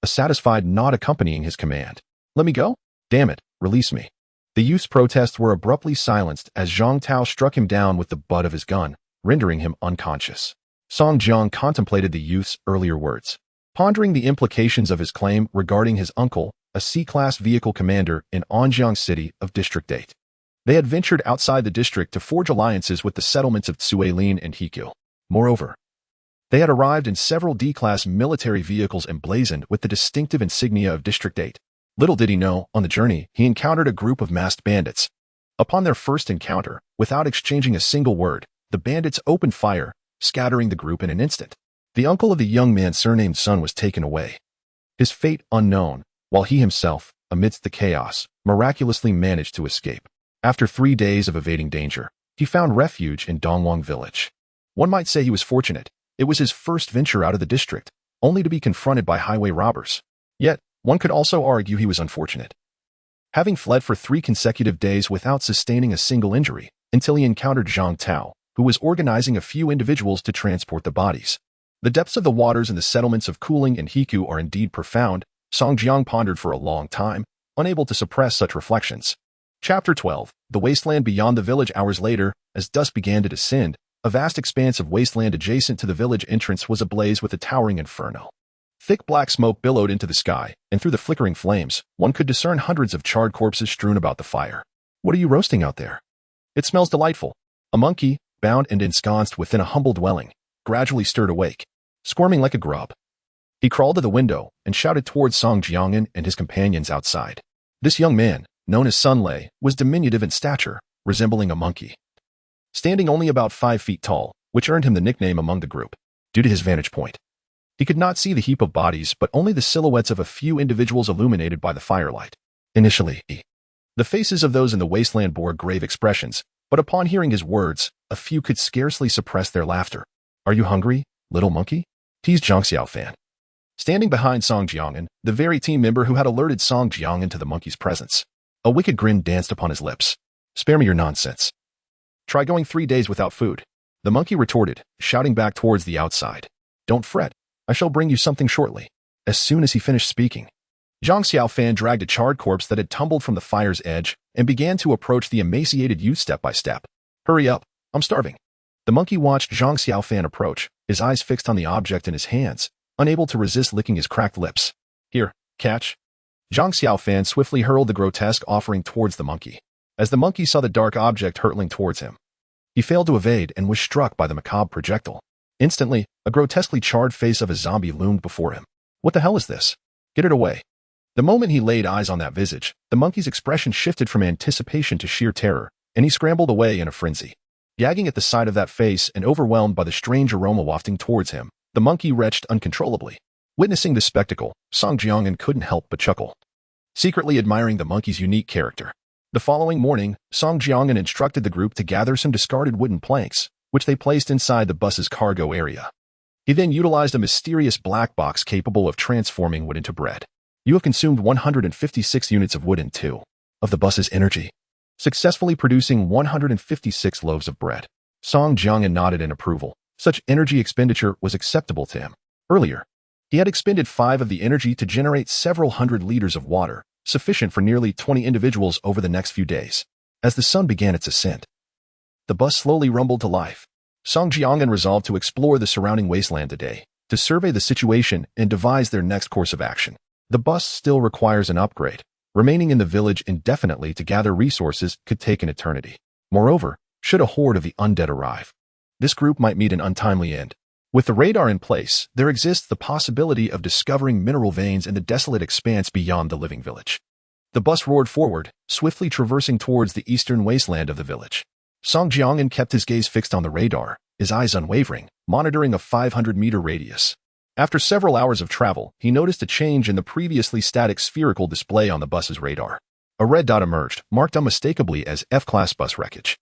a satisfied nod accompanying his command. Let me go? Damn it, release me. The youth's protests were abruptly silenced as Zhang Tao struck him down with the butt of his gun, rendering him unconscious. Song Jiang contemplated the youth's earlier words, pondering the implications of his claim regarding his uncle, a C-class vehicle commander in Anjiang City of District 8. They had ventured outside the district to forge alliances with the settlements of Tsuelin and Hikyu. Moreover, they had arrived in several D-class military vehicles emblazoned with the distinctive insignia of District 8. Little did he know, on the journey, he encountered a group of masked bandits. Upon their first encounter, without exchanging a single word, the bandits opened fire, scattering the group in an instant. The uncle of the young man's surnamed son was taken away, his fate unknown, while he himself, amidst the chaos, miraculously managed to escape. After 3 days of evading danger, he found refuge in Dongwang village. One might say he was fortunate. It was his first venture out of the district, only to be confronted by highway robbers. Yet, one could also argue he was unfortunate. Having fled for 3 consecutive days without sustaining a single injury, until he encountered Zhang Tao, who was organizing a few individuals to transport the bodies. The depths of the waters in the settlements of Kuling and Hikyu are indeed profound. Song Jiang pondered for a long time, unable to suppress such reflections. Chapter 12. The wasteland beyond the village. Hours later, as dusk began to descend, a vast expanse of wasteland adjacent to the village entrance was ablaze with a towering inferno. Thick black smoke billowed into the sky, and through the flickering flames, one could discern hundreds of charred corpses strewn about the fire. What are you roasting out there? It smells delightful. A monkey, bound and ensconced within a humble dwelling, gradually stirred awake, squirming like a grub. He crawled to the window and shouted towards Song Jiang'an and his companions outside. This young man, known as Sun Lei, was diminutive in stature, resembling a monkey, standing only about 5 feet tall, which earned him the nickname among the group. Due to his vantage point, he could not see the heap of bodies but only the silhouettes of a few individuals illuminated by the firelight. Initially, the faces of those in the wasteland bore grave expressions, but upon hearing his words, a few could scarcely suppress their laughter. Are you hungry, little monkey? Teased Zhang Xiaofan. Standing behind Song Jiang'an, the very team member who had alerted Song Jiang'an to the monkey's presence. A wicked grin danced upon his lips. Spare me your nonsense. Try going 3 days without food. The monkey retorted, shouting back towards the outside. Don't fret. I shall bring you something shortly. As soon as he finished speaking, Zhang Xiaofan dragged a charred corpse that had tumbled from the fire's edge and began to approach the emaciated youth step by step. Hurry up, I'm starving. The monkey watched Zhang Xiaofan approach, his eyes fixed on the object in his hands, unable to resist licking his cracked lips. Here, catch. Zhang Xiaofan swiftly hurled the grotesque offering towards the monkey. As the monkey saw the dark object hurtling towards him, he failed to evade and was struck by the macabre projectile. Instantly, a grotesquely charred face of a zombie loomed before him. What the hell is this? Get it away. The moment he laid eyes on that visage, the monkey's expression shifted from anticipation to sheer terror, and he scrambled away in a frenzy. Gagging at the sight of that face and overwhelmed by the strange aroma wafting towards him, the monkey retched uncontrollably. Witnessing this spectacle, Song Jiang'an couldn't help but chuckle, secretly admiring the monkey's unique character. The following morning, Song Jiang'an instructed the group to gather some discarded wooden planks, which they placed inside the bus's cargo area. He then utilized a mysterious black box capable of transforming wood into bread. You have consumed 156 units of wood and 2 of the bus's energy, successfully producing 156 loaves of bread. Song Jiang'an nodded in approval. Such energy expenditure was acceptable to him. Earlier, he had expended 5 of the energy to generate several hundred liters of water, sufficient for nearly 20 individuals over the next few days. As the sun began its ascent, the bus slowly rumbled to life. Song Jiang'an resolved to explore the surrounding wasteland today, to survey the situation and devise their next course of action. The bus still requires an upgrade. Remaining in the village indefinitely to gather resources could take an eternity. Moreover, should a horde of the undead arrive, this group might meet an untimely end. With the radar in place, there exists the possibility of discovering mineral veins in the desolate expanse beyond the living village. The bus roared forward, swiftly traversing towards the eastern wasteland of the village. Song Jiang'an kept his gaze fixed on the radar, his eyes unwavering, monitoring a 500-meter radius. After several hours of travel, he noticed a change in the previously static spherical display on the bus's radar. A red dot emerged, marked unmistakably as F-class bus wreckage.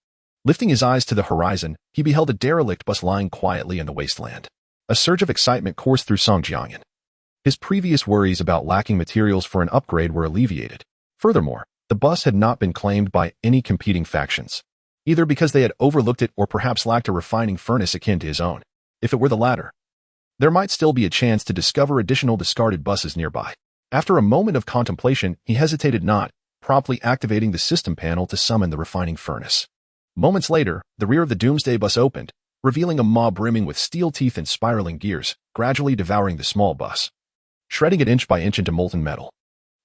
Lifting his eyes to the horizon, he beheld a derelict bus lying quietly in the wasteland. A surge of excitement coursed through Song Jiangyan. His previous worries about lacking materials for an upgrade were alleviated. Furthermore, the bus had not been claimed by any competing factions, either because they had overlooked it or perhaps lacked a refining furnace akin to his own. If it were the latter, there might still be a chance to discover additional discarded buses nearby. After a moment of contemplation, he hesitated not, promptly activating the system panel to summon the refining furnace. Moments later, the rear of the Doomsday bus opened, revealing a maw brimming with steel teeth and spiraling gears, gradually devouring the small bus, shredding it inch by inch into molten metal.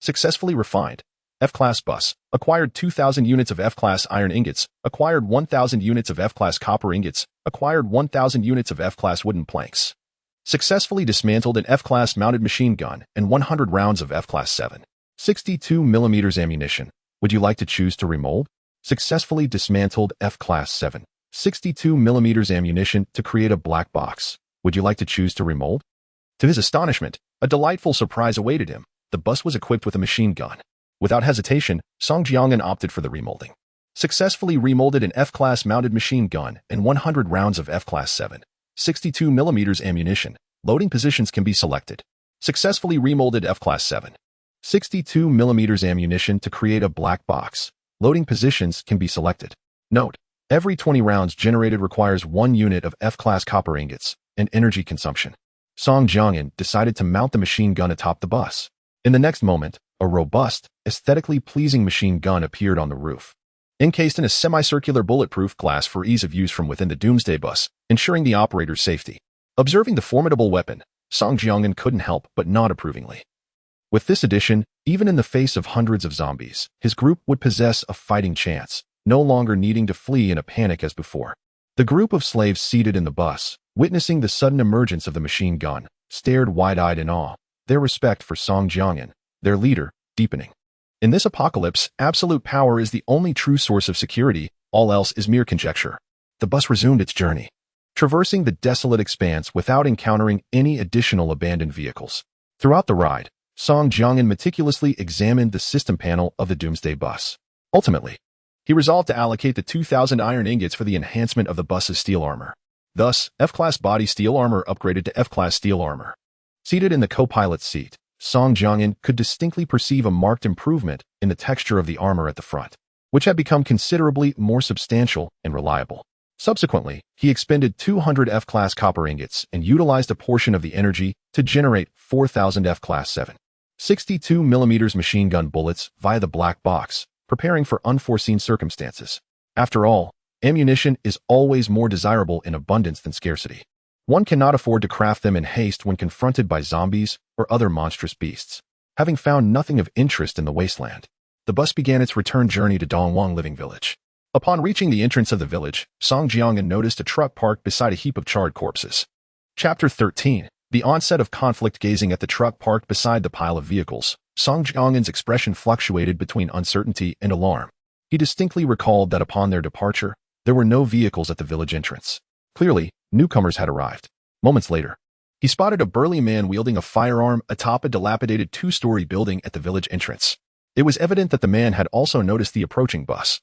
Successfully refined. F-class bus. Acquired 2,000 units of F-class iron ingots. Acquired 1,000 units of F-class copper ingots. Acquired 1,000 units of F-class wooden planks. Successfully dismantled an F-class mounted machine gun and 100 rounds of F-class 7.62mm ammunition. Would you like to choose to remold? Successfully dismantled F-class 7.62mm ammunition to create a black box. Would you like to choose to remold? To his astonishment, a delightful surprise awaited him. The bus was equipped with a machine gun. Without hesitation, Song Jiangyan opted for the remolding. Successfully remolded an F-class mounted machine gun and 100 rounds of F-class 7.62mm ammunition. Loading positions can be selected. Successfully remolded F-class 7.62mm ammunition to create a black box. Loading positions can be selected. Note: every 20 rounds generated requires 1 unit of F-class copper ingots and energy consumption. Song Jiangyan decided to mount the machine gun atop the bus. In the next moment, a robust, aesthetically pleasing machine gun appeared on the roof, encased in a semicircular bulletproof glass for ease of use from within the Doomsday bus, ensuring the operator's safety. Observing the formidable weapon, Song Jiangyan couldn't help but nod approvingly. With this addition, even in the face of hundreds of zombies, his group would possess a fighting chance, no longer needing to flee in a panic as before. The group of slaves seated in the bus, witnessing the sudden emergence of the machine gun, stared wide-eyed in awe, their respect for Song Jiangyan, their leader, deepening. In this apocalypse, absolute power is the only true source of security, all else is mere conjecture. The bus resumed its journey, traversing the desolate expanse without encountering any additional abandoned vehicles. Throughout the ride, Song Jiangyan meticulously examined the system panel of the Doomsday bus. Ultimately, he resolved to allocate the 2,000 iron ingots for the enhancement of the bus's steel armor. Thus, F-class body steel armor upgraded to F-class steel armor. Seated in the co-pilot's seat, Song Jiangyan could distinctly perceive a marked improvement in the texture of the armor at the front, which had become considerably more substantial and reliable. Subsequently, he expended 200 F-class copper ingots and utilized a portion of the energy to generate 4,000 F-class 7.62mm machine gun bullets via the black box, preparing for unforeseen circumstances. After all, ammunition is always more desirable in abundance than scarcity. One cannot afford to craft them in haste when confronted by zombies or other monstrous beasts. Having found nothing of interest in the wasteland, the bus began its return journey to Dongwang Living Village. Upon reaching the entrance of the village, Song Jiangyan noticed a truck parked beside a heap of charred corpses. Chapter 13. The onset of conflict. Gazing at the truck parked beside the pile of vehicles, Song Jiangyan's expression fluctuated between uncertainty and alarm. He distinctly recalled that upon their departure, there were no vehicles at the village entrance. Clearly, newcomers had arrived. Moments later, he spotted a burly man wielding a firearm atop a dilapidated 2-story building at the village entrance. It was evident that the man had also noticed the approaching bus.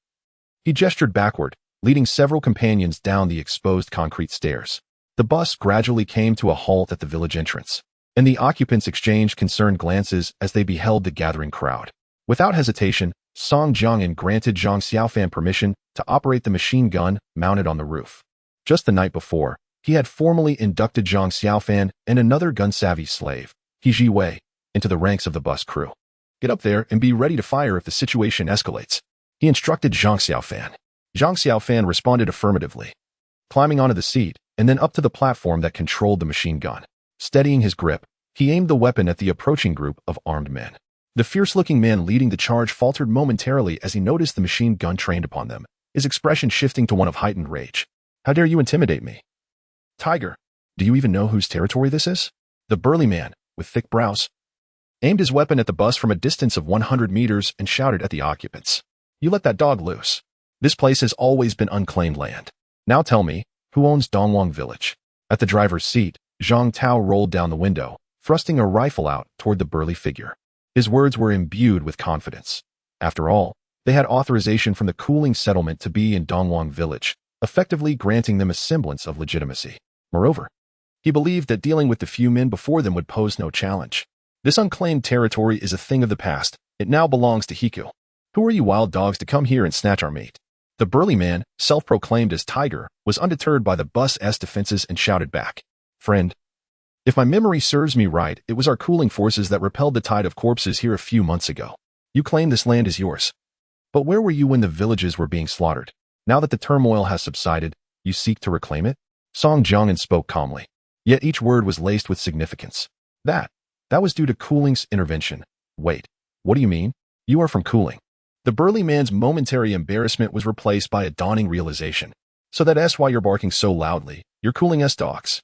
He gestured backward, leading several companions down the exposed concrete stairs. The bus gradually came to a halt at the village entrance, and the occupants exchanged concerned glances as they beheld the gathering crowd. Without hesitation, Song Jiangyan granted Zhang Xiaofan permission to operate the machine gun mounted on the roof. Just the night before, he had formally inducted Zhang Xiaofan and another gun-savvy slave, He Ji-wei, into the ranks of the bus crew. Get up there and be ready to fire if the situation escalates, he instructed Zhang Xiaofan. Zhang Xiaofan responded affirmatively, climbing onto the seat and then up to the platform that controlled the machine gun. Steadying his grip, he aimed the weapon at the approaching group of armed men. The fierce-looking man leading the charge faltered momentarily as he noticed the machine gun trained upon them, his expression shifting to one of heightened rage. How dare you intimidate me? Tiger, do you even know whose territory this is? The burly man, with thick brows, aimed his weapon at the bus from a distance of 100 meters and shouted at the occupants. You let that dog loose. This place has always been unclaimed land. Now tell me, who owns Dongwang Village? At the driver's seat, Zhang Tao rolled down the window, thrusting a rifle out toward the burly figure. His words were imbued with confidence. After all, they had authorization from the Cooling settlement to be in Dongwang village, effectively granting them a semblance of legitimacy. Moreover, he believed that dealing with the few men before them would pose no challenge. This unclaimed territory is a thing of the past. It now belongs to Hiku. Who are you wild dogs to come here and snatch our meat? The burly man, self-proclaimed as Tiger, was undeterred by the bus's defenses and shouted back, "Friend, if my memory serves me right, it was our cooling forces that repelled the tide of corpses here a few months ago. You claim this land is yours. But where were you when the villages were being slaughtered? Now that the turmoil has subsided, you seek to reclaim it?" Song Jiangyan spoke calmly. Yet each word was laced with significance. That was due to Cooling's intervention. Wait, what do you mean? You are from Cooling. The burly man's momentary embarrassment was replaced by a dawning realization. So that's why you're barking so loudly. You're Cooling dogs.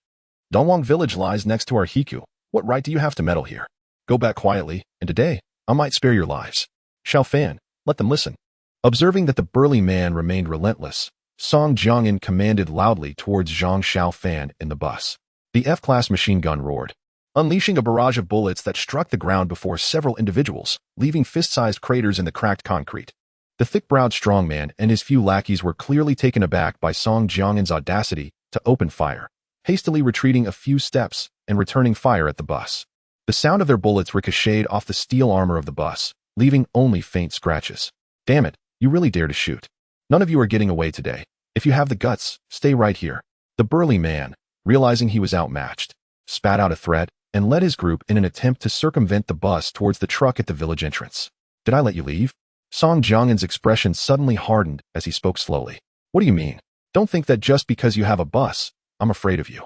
Dongwang village lies next to our Hiku. What right do you have to meddle here? Go back quietly, and today, I might spare your lives. Xiao Fan, let them listen. Observing that the burly man remained relentless, Song Jiangyan commanded loudly towards Zhang Xiao Fan in the bus. The F-class machine gun roared, unleashing a barrage of bullets that struck the ground before several individuals, leaving fist-sized craters in the cracked concrete. The thick-browed strongman and his few lackeys were clearly taken aback by Song Jiangyan's audacity to open fire, hastily retreating a few steps and returning fire at the bus. The sound of their bullets ricocheted off the steel armor of the bus, leaving only faint scratches. Damn it, you really dare to shoot. None of you are getting away today. If you have the guts, stay right here. The burly man, realizing he was outmatched, spat out a threat and led his group in an attempt to circumvent the bus towards the truck at the village entrance. Did I let you leave? Song Jiangyan's expression suddenly hardened as he spoke slowly. What do you mean? Don't think that just because you have a bus, I'm afraid of you.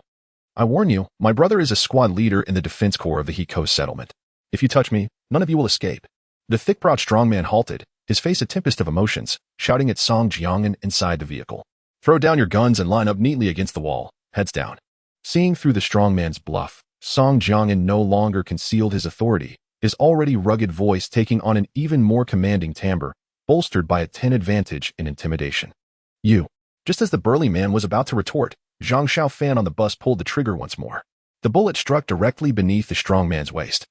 I warn you, my brother is a squad leader in the defense corps of the Hiko settlement. If you touch me, none of you will escape. The thick-browed strongman halted, his face a tempest of emotions, shouting at Song Jiangyan inside the vehicle. Throw down your guns and line up neatly against the wall, heads down. Seeing through the strongman's bluff, Song Jiangyan no longer concealed his authority, his already rugged voice taking on an even more commanding timbre, bolstered by a 10 advantage in intimidation. You. Just as the burly man was about to retort, Zhang Xiao Fan on the bus pulled the trigger once more. The bullet struck directly beneath the strongman's waist,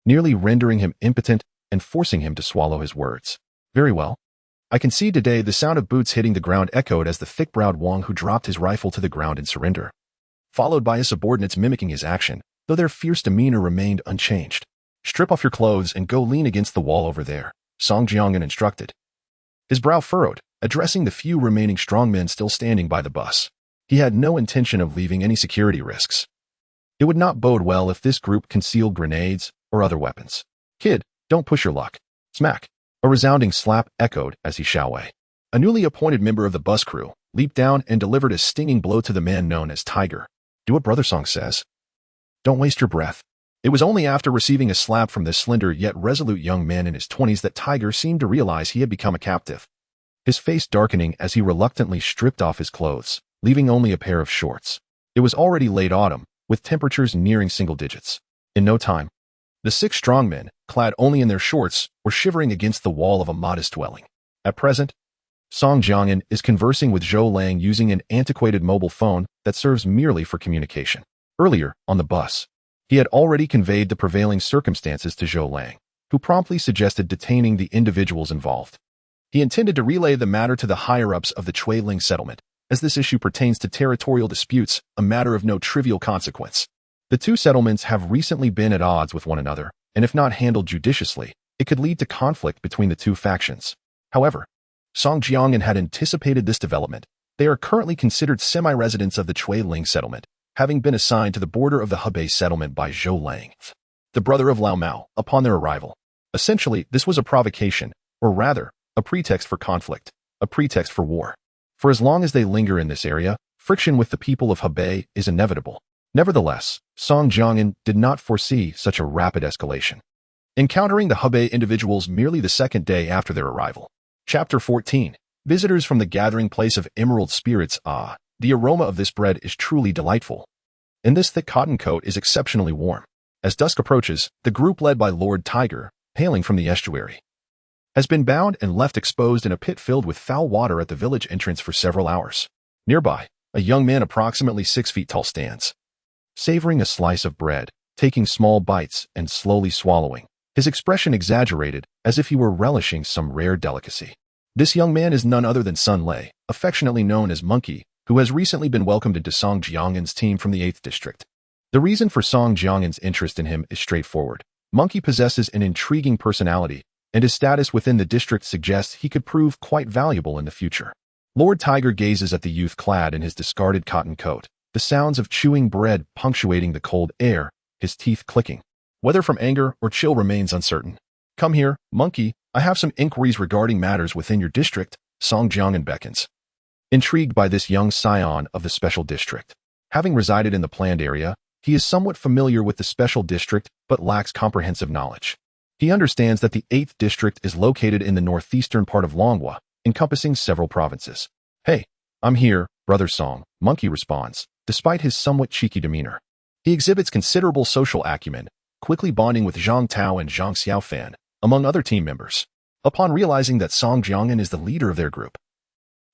nearly rendering him impotent and forcing him to swallow his words. Very well. I can see today the sound of boots hitting the ground echoed as the thick-browed Wang Hu dropped his rifle to the ground in surrender, followed by his subordinates mimicking his action, though their fierce demeanor remained unchanged. Strip off your clothes and go lean against the wall over there, Song Jiangyan instructed. His brow furrowed, addressing the few remaining strongmen still standing by the bus. He had no intention of leaving any security risks. It would not bode well if this group concealed grenades or other weapons. Kid, don't push your luck. Smack. A resounding slap echoed as he Xiaowei, a newly appointed member of the bus crew, leaped down and delivered a stinging blow to the man known as Tiger. Do what Brother Song says. Don't waste your breath. It was only after receiving a slap from this slender yet resolute young man in his 20s that Tiger seemed to realize he had become a captive. His face darkening as he reluctantly stripped off his clothes, leaving only a pair of shorts. It was already late autumn, with temperatures nearing single digits. In no time, the 6 strongmen, clad only in their shorts, were shivering against the wall of a modest dwelling. At present, Song Jiangyan is conversing with Zhou Lang using an antiquated mobile phone that serves merely for communication. Earlier, on the bus, he had already conveyed the prevailing circumstances to Zhou Lang, who promptly suggested detaining the individuals involved. He intended to relay the matter to the higher-ups of the Chuiling settlement, as this issue pertains to territorial disputes, a matter of no trivial consequence. The two settlements have recently been at odds with one another, and if not handled judiciously, it could lead to conflict between the two factions. However, Song Jiangyan had anticipated this development. They are currently considered semi-residents of the Chuiling settlement, having been assigned to the border of the Hebei settlement by Zhou Lang, the brother of Lao Mao, upon their arrival. Essentially, this was a provocation, or rather, a pretext for conflict, a pretext for war. For as long as they linger in this area, friction with the people of Hebei is inevitable. Nevertheless, Song Jiangyan did not foresee such a rapid escalation, encountering the Hebei individuals merely the second day after their arrival. Chapter 14. Visitors from the gathering place of emerald spirits. Ah, the aroma of this bread is truly delightful. And this thick cotton coat is exceptionally warm. As dusk approaches, the group led by Lord Tiger, hailing from the estuary, has been bound and left exposed in a pit filled with foul water at the village entrance for several hours. Nearby, a young man approximately 6 feet tall stands, savoring a slice of bread, taking small bites and slowly swallowing, his expression exaggerated, as if he were relishing some rare delicacy. This young man is none other than Sun Lei, affectionately known as Monkey, who has recently been welcomed into Song Jiangan's team from the 8th District. The reason for Song Jiangan's interest in him is straightforward. Monkey possesses an intriguing personality, and his status within the district suggests he could prove quite valuable in the future. Lord Tiger gazes at the youth clad in his discarded cotton coat, the sounds of chewing bread punctuating the cold air, his teeth clicking. Whether from anger or chill remains uncertain. "Come here, Monkey, I have some inquiries regarding matters within your district," Song Jiangan beckons. Intrigued by this young scion of the special district. Having resided in the planned area, he is somewhat familiar with the special district but lacks comprehensive knowledge. He understands that the 8th District is located in the northeastern part of Longhua, encompassing several provinces. "Hey, I'm here, Brother Song," Monkey responds, despite his somewhat cheeky demeanor. He exhibits considerable social acumen, quickly bonding with Zhang Tao and Zhang Xiaofan, among other team members. Upon realizing that Song Jiangan is the leader of their group,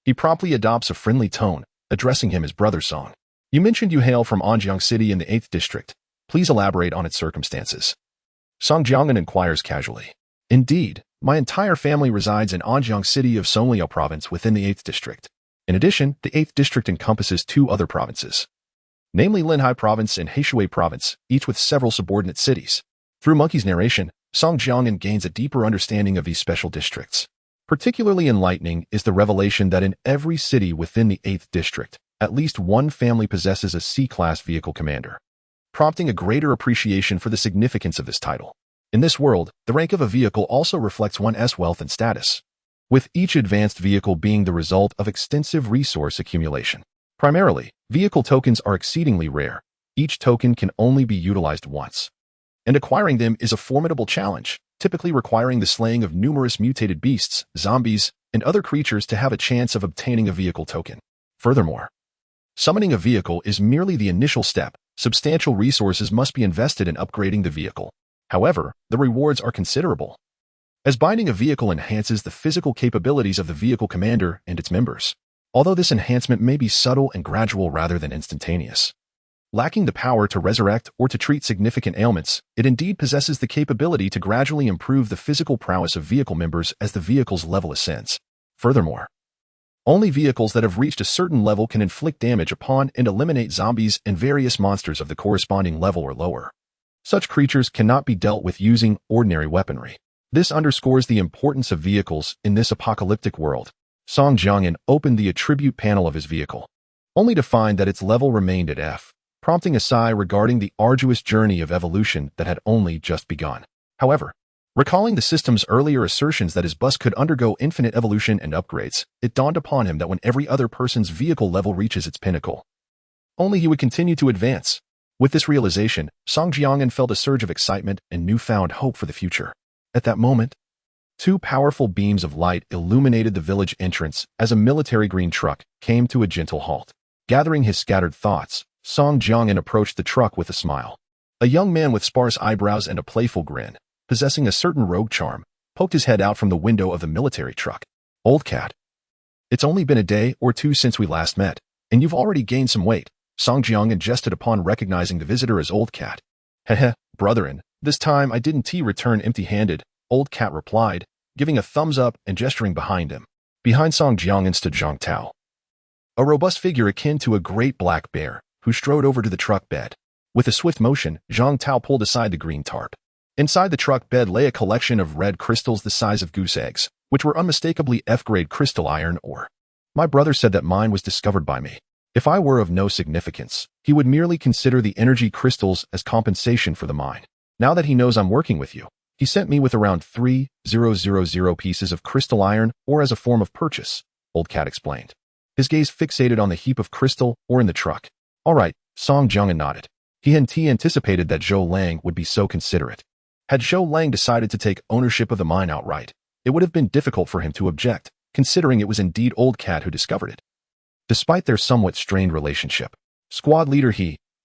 he promptly adopts a friendly tone, addressing him as Brother Song. "You mentioned you hail from Anjiang City in the 8th District. Please elaborate on its circumstances." Song Jiangan inquires casually. "Indeed, my entire family resides in Anjiang City of Songliao Province within the 8th District. In addition, the 8th District encompasses 2 other provinces, namely Linhai Province and Heishui Province, each with several subordinate cities." Through Monkey's narration, Song Jiangan gains a deeper understanding of these special districts. Particularly enlightening is the revelation that in every city within the 8th District, at least one family possesses a C-class vehicle commander, prompting a greater appreciation for the significance of this title. In this world, the rank of a vehicle also reflects one's wealth and status, with each advanced vehicle being the result of extensive resource accumulation. Primarily, vehicle tokens are exceedingly rare. Each token can only be utilized once, and acquiring them is a formidable challenge, typically requiring the slaying of numerous mutated beasts, zombies, and other creatures to have a chance of obtaining a vehicle token. Furthermore, summoning a vehicle is merely the initial step. Substantial resources must be invested in upgrading the vehicle. However, the rewards are considerable, as binding a vehicle enhances the physical capabilities of the vehicle commander and its members, although this enhancement may be subtle and gradual rather than instantaneous. Lacking the power to resurrect or to treat significant ailments, it indeed possesses the capability to gradually improve the physical prowess of vehicle members as the vehicle's level ascends. Furthermore, only vehicles that have reached a certain level can inflict damage upon and eliminate zombies and various monsters of the corresponding level or lower. Such creatures cannot be dealt with using ordinary weaponry. This underscores the importance of vehicles in this apocalyptic world. Song Jiangan opened the attribute panel of his vehicle, only to find that its level remained at F, prompting a sigh regarding the arduous journey of evolution that had only just begun. However, recalling the system's earlier assertions that his bus could undergo infinite evolution and upgrades, it dawned upon him that when every other person's vehicle level reaches its pinnacle, only he would continue to advance. With this realization, Song Jiangan felt a surge of excitement and newfound hope for the future. At that moment, 2 powerful beams of light illuminated the village entrance as a military green truck came to a gentle halt. Gathering his scattered thoughts, Song Jiangan approached the truck with a smile. A young man with sparse eyebrows and a playful grin, possessing a certain rogue charm, poked his head out from the window of the military truck. "Old cat, it's only been a day or 2 since we last met, and you've already gained some weight," Song Jiangan jested upon recognizing the visitor as Old Cat. "Heh, brotherin, this time I didn't return empty-handed," Old Cat replied, giving a thumbs up and gesturing behind him. Behind Song Jiangan stood Zhang Tao, a robust figure akin to a great black bear, who strode over to the truck bed. With a swift motion, Zhang Tao pulled aside the green tarp. Inside the truck bed lay a collection of red crystals the size of goose eggs, which were unmistakably F-grade crystal iron ore. "My brother said that mine was discovered by me. If I were of no significance, he would merely consider the energy crystals as compensation for the mine. Now that he knows I'm working with you, he sent me with around 3,000 pieces of crystal iron ore as a form of purchase," Old Cat explained. His gaze fixated on the heap of crystal ore in the truck. "All right," Song Jiangan nodded. He had anticipated that Zhou Lang would be so considerate. Had Zhou Lang decided to take ownership of the mine outright, it would have been difficult for him to object, considering it was indeed Old Cat who discovered it. Despite their somewhat strained relationship, "Squad leader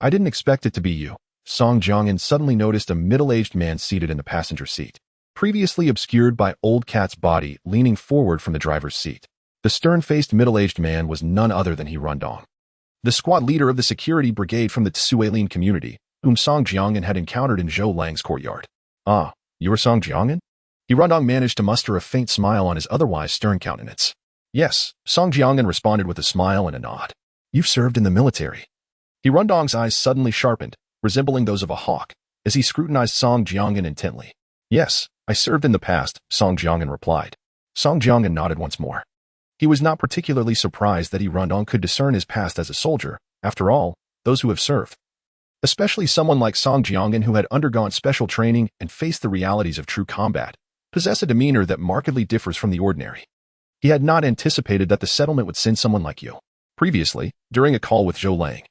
I didn't expect it to be you." Song Jiangan suddenly noticed a middle-aged man seated in the passenger seat, previously obscured by Old Cat's body leaning forward from the driver's seat. The stern-faced middle-aged man was none other than He Rundong, the squad leader of the security brigade from the Assimilating community, whom Song Jiangan had encountered in Zhou Lang's courtyard. "Ah, You are Song Jiangin? Hirondong managed to muster a faint smile on his otherwise stern countenance. Yes, Song Jiangin responded with a smile and a nod. You've served in the military. Hirondong's eyes suddenly sharpened, resembling those of a hawk, as he scrutinized Song Jiangin intently. Yes, I served in the past, Song Jiangin replied. Song Jiangin nodded once more. He was not particularly surprised that Hirondong could discern his past as a soldier. After all, those who have served, especially someone like Song Jiangin who had undergone special training and faced the realities of true combat, possess a demeanor that markedly differs from the ordinary. He had not anticipated that the settlement would send someone like you. Previously, during a call with Zhou Lang,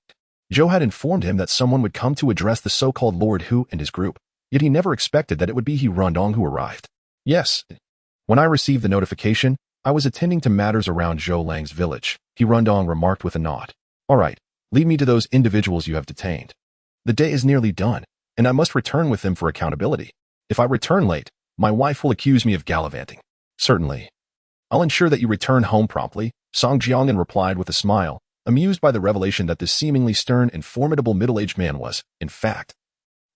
Zhou had informed him that someone would come to address the so-called Lord Hu and his group, yet he never expected that it would be Hirondong who arrived. Yes. When I received the notification, I was attending to matters around Zhou Lang's village, Hirondong remarked with a nod. All right, lead me to those individuals you have detained. The day is nearly done, and I must return with them for accountability. If I return late, my wife will accuse me of gallivanting. Certainly. I'll ensure that you return home promptly, Song Jiangin replied with a smile, amused by the revelation that this seemingly stern and formidable middle-aged man was, in fact,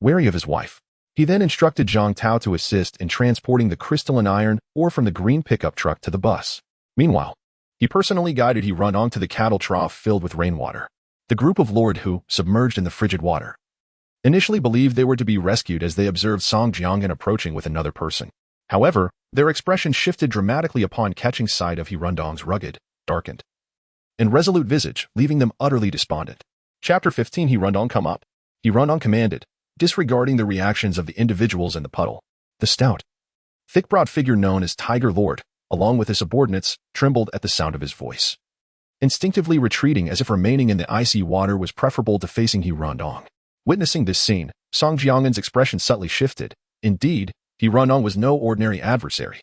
wary of his wife. He then instructed Zhang Tao to assist in transporting the crystalline iron ore from the green pickup truck to the bus. Meanwhile, he personally guided Hirondong to the cattle trough filled with rainwater. The group of Lord Hu, submerged in the frigid water, initially believed they were to be rescued as they observed Song Jiangin approaching with another person. However, their expression shifted dramatically upon catching sight of Hirondong's rugged, darkened, and resolute visage, leaving them utterly despondent. Chapter 15 Hirondong come up. Hirondong commanded, disregarding the reactions of the individuals in the puddle. The stout, thick-browed figure known as Tiger Lord, along with his subordinates, trembled at the sound of his voice, instinctively retreating as if remaining in the icy water was preferable to facing Hirondong. Witnessing this scene, Song Jiangin's expression subtly shifted. Indeed, Hirondong was no ordinary adversary.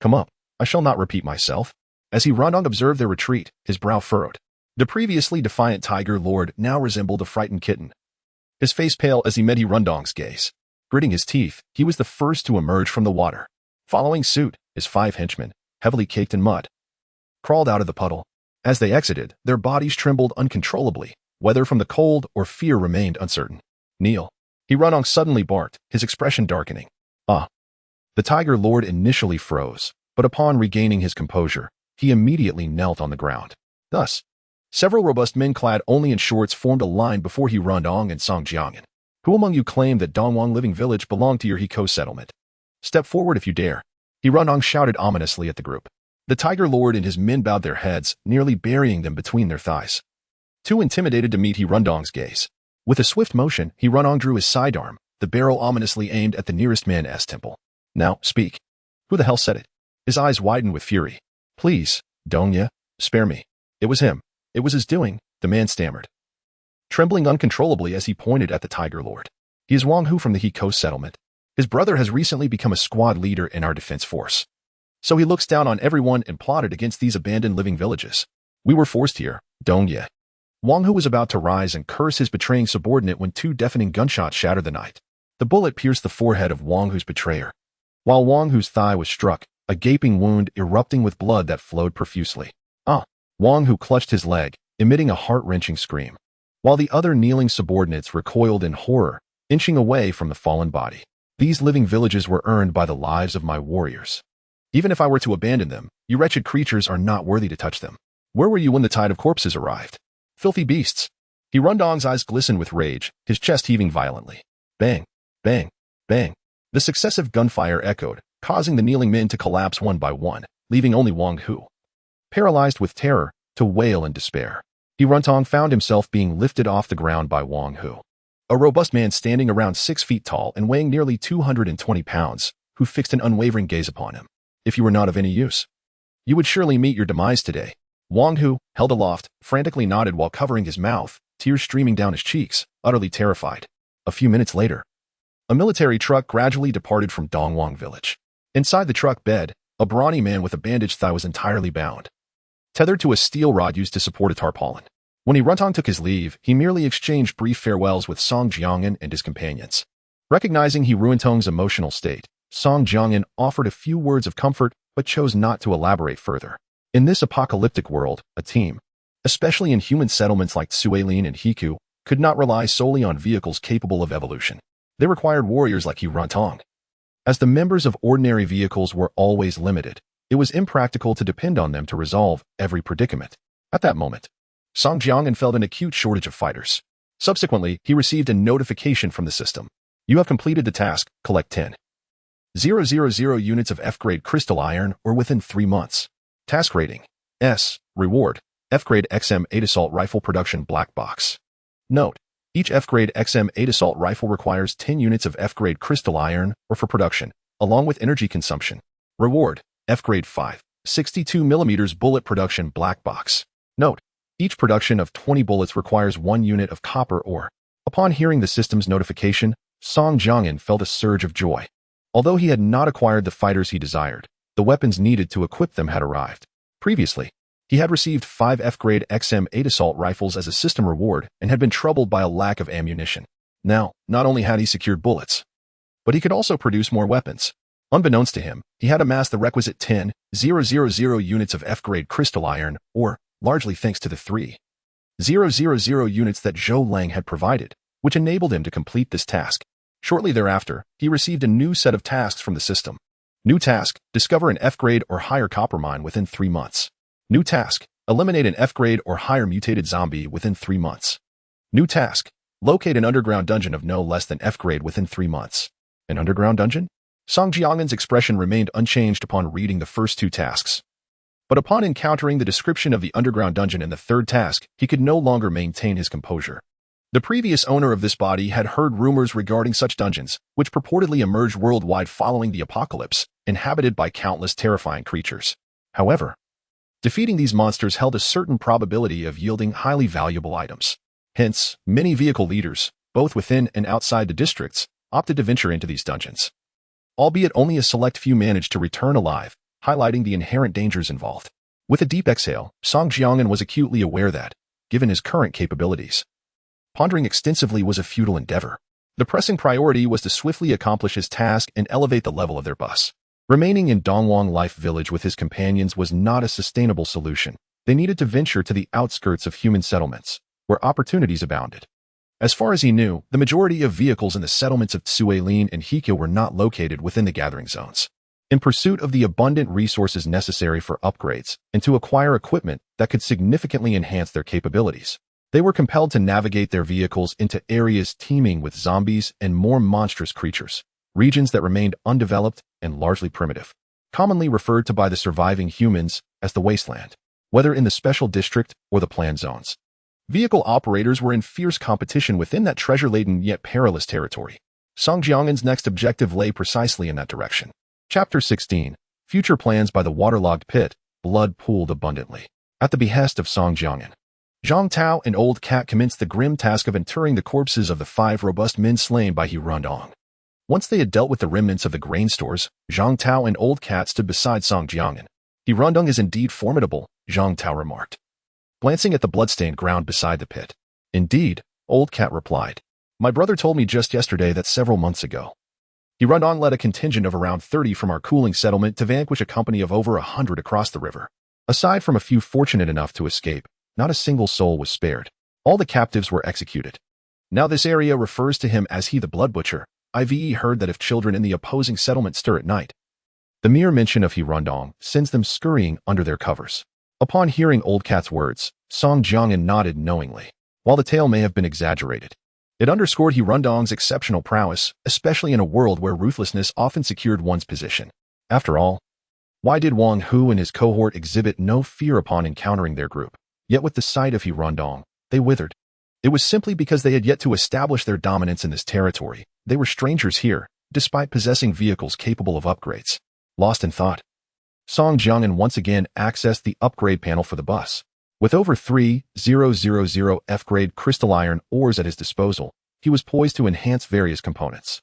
Come up, I shall not repeat myself. As Hirondong observed their retreat, his brow furrowed. The previously defiant Tiger Lord now resembled a frightened kitten, his face pale as he met Hirondong's gaze. Gritting his teeth, he was the first to emerge from the water. Following suit, his 5 henchmen, heavily caked in mud, crawled out of the puddle. As they exited, their bodies trembled uncontrollably, whether from the cold or fear remained uncertain. Kneel. Hirondong suddenly barked, his expression darkening. Ah. The Tiger Lord initially froze, but upon regaining his composure, he immediately knelt on the ground. Thus, several robust men clad only in shorts formed a line before Hirondong and Song Jiangin. Who among you claimed that Dongwang Living Village belonged to your Hiko settlement? Step forward if you dare. Hirondong shouted ominously at the group. The Tiger Lord and his men bowed their heads, nearly burying them between their thighs, too intimidated to meet Hirondong's gaze. With a swift motion, Hirondong drew his sidearm, the barrel ominously aimed at the nearest man's temple. Now, speak. Who the hell said it? His eyes widened with fury. Please, Dongye, spare me. It was him. It was his doing, the man stammered, trembling uncontrollably as he pointed at the Tiger Lord. He is Wang Hu from the Hiko settlement. His brother has recently become a squad leader in our defense force. So he looks down on everyone and plotted against these abandoned living villages. We were forced here, Dongye. Wang Hu was about to rise and curse his betraying subordinate when 2 deafening gunshots shattered the night. The bullet pierced the forehead of Wang Hu's betrayer, while Wang Hu's thigh was struck, a gaping wound erupting with blood that flowed profusely. Ah! Wang Hu clutched his leg, emitting a heart-wrenching scream, while the other kneeling subordinates recoiled in horror, inching away from the fallen body. These living villages were earned by the lives of my warriors. Even if I were to abandon them, you wretched creatures are not worthy to touch them. Where were you when the tide of corpses arrived? Filthy beasts! Hirondong's eyes glistened with rage, his chest heaving violently. Bang! Bang! Bang! The successive gunfire echoed, causing the kneeling men to collapse one by one, leaving only Wang Hu, paralyzed with terror, to wail in despair. Hirondong found himself being lifted off the ground by Wang Hu, a robust man standing around 6 feet tall and weighing nearly 220 pounds, who fixed an unwavering gaze upon him. If you were not of any use, you would surely meet your demise today. Wang Hu, held aloft, frantically nodded while covering his mouth, tears streaming down his cheeks, utterly terrified. A few minutes later, a military truck gradually departed from Dongwang Village. Inside the truck bed, a brawny man with a bandaged thigh was entirely bound, tethered to a steel rod used to support a tarpaulin. When Hirondong took his leave, he merely exchanged brief farewells with Song Jiangin and his companions. Recognizing Hirondong's emotional state, Song Jiangin offered a few words of comfort but chose not to elaborate further. In this apocalyptic world, a team, especially in human settlements like Suilin and Hiku, could not rely solely on vehicles capable of evolution. They required warriors like Hirondong. As the members of ordinary vehicles were always limited, it was impractical to depend on them to resolve every predicament. At that moment, Song Jiang'an felt an acute shortage of fighters. Subsequently, he received a notification from the system. You have completed the task, collect 10,000 units of F-grade crystal iron or within 3 months. Task rating, S. Reward, F-grade XM8 assault rifle production black box. Note, each F-grade XM8 assault rifle requires 10 units of F-grade crystal iron or for production, along with energy consumption. Reward, F-grade 5.62mm bullet production black box. Note, each production of 20 bullets requires 1 unit of copper ore. Upon hearing the system's notification, Song Jiang'an felt a surge of joy. Although he had not acquired the fighters he desired, the weapons needed to equip them had arrived. Previously, he had received 5 F-grade XM8 assault rifles as a system reward and had been troubled by a lack of ammunition. Now, not only had he secured bullets, but he could also produce more weapons. Unbeknownst to him, he had amassed the requisite 10,000 units of F-grade crystal iron, or, largely thanks to the 3,000 units that Zhou Lang had provided, which enabled him to complete this task. Shortly thereafter, he received a new set of tasks from the system. New task, discover an F-grade or higher copper mine within 3 months. New task, eliminate an F-grade or higher mutated zombie within 3 months. New task, locate an underground dungeon of no less than F-grade within 3 months. An underground dungeon? Song Jiang'an's expression remained unchanged upon reading the first 2 tasks. But upon encountering the description of the underground dungeon in the 3rd task, he could no longer maintain his composure. The previous owner of this body had heard rumors regarding such dungeons, which purportedly emerged worldwide following the apocalypse, inhabited by countless terrifying creatures. However, defeating these monsters held a certain probability of yielding highly valuable items. Hence, many vehicle leaders, both within and outside the districts, opted to venture into these dungeons. Albeit only a select few managed to return alive, highlighting the inherent dangers involved. With a deep exhale, Song Jiang'an was acutely aware that, given his current capabilities, pondering extensively was a futile endeavor. The pressing priority was to swiftly accomplish his task and elevate the level of their bus. Remaining in Dongwang Life Village with his companions was not a sustainable solution. They needed to venture to the outskirts of human settlements, where opportunities abounded. As far as he knew, the majority of vehicles in the settlements of Tsuelin and Hikyo were not located within the gathering zones. In pursuit of the abundant resources necessary for upgrades and to acquire equipment that could significantly enhance their capabilities, they were compelled to navigate their vehicles into areas teeming with zombies and more monstrous creatures, regions that remained undeveloped and largely primitive, commonly referred to by the surviving humans as the wasteland, whether in the special district or the planned zones. Vehicle operators were in fierce competition within that treasure-laden yet perilous territory. Song Jiang'an's next objective lay precisely in that direction. Chapter 16. Future Plans by the Waterlogged Pit. Blood pooled abundantly. At the behest of Song Jiang'an, Zhang Tao and Old Cat commenced the grim task of interring the corpses of the 5 robust men slain by He Rundong. Once they had dealt with the remnants of the grain stores, Zhang Tao and Old Cat stood beside Song Jiang'an. He Rundong is indeed formidable, Zhang Tao remarked, glancing at the bloodstained ground beside the pit. Indeed, Old Cat replied. My brother told me just yesterday that several months ago, He Rundong led a contingent of around 30 from our cooling settlement to vanquish a company of over 100 across the river. Aside from a few fortunate enough to escape, not a single soul was spared. All the captives were executed. Now this area refers to him as He the Blood Butcher. I've heard that if children in the opposing settlement stir at night, the mere mention of He Rundong sends them scurrying under their covers. Upon hearing Old Cat's words, Song Jiang'an nodded knowingly. While the tale may have been exaggerated, it underscored He Rundong's exceptional prowess, especially in a world where ruthlessness often secured one's position. After all, why did Wang Hu and his cohort exhibit no fear upon encountering their group? Yet with the sight of He Rundong, they withered. It was simply because they had yet to establish their dominance in this territory. They were strangers here, despite possessing vehicles capable of upgrades. Lost in thought, Song Jiang'an once again accessed the upgrade panel for the bus. With over 3,000 F-grade crystal iron ores at his disposal, he was poised to enhance various components.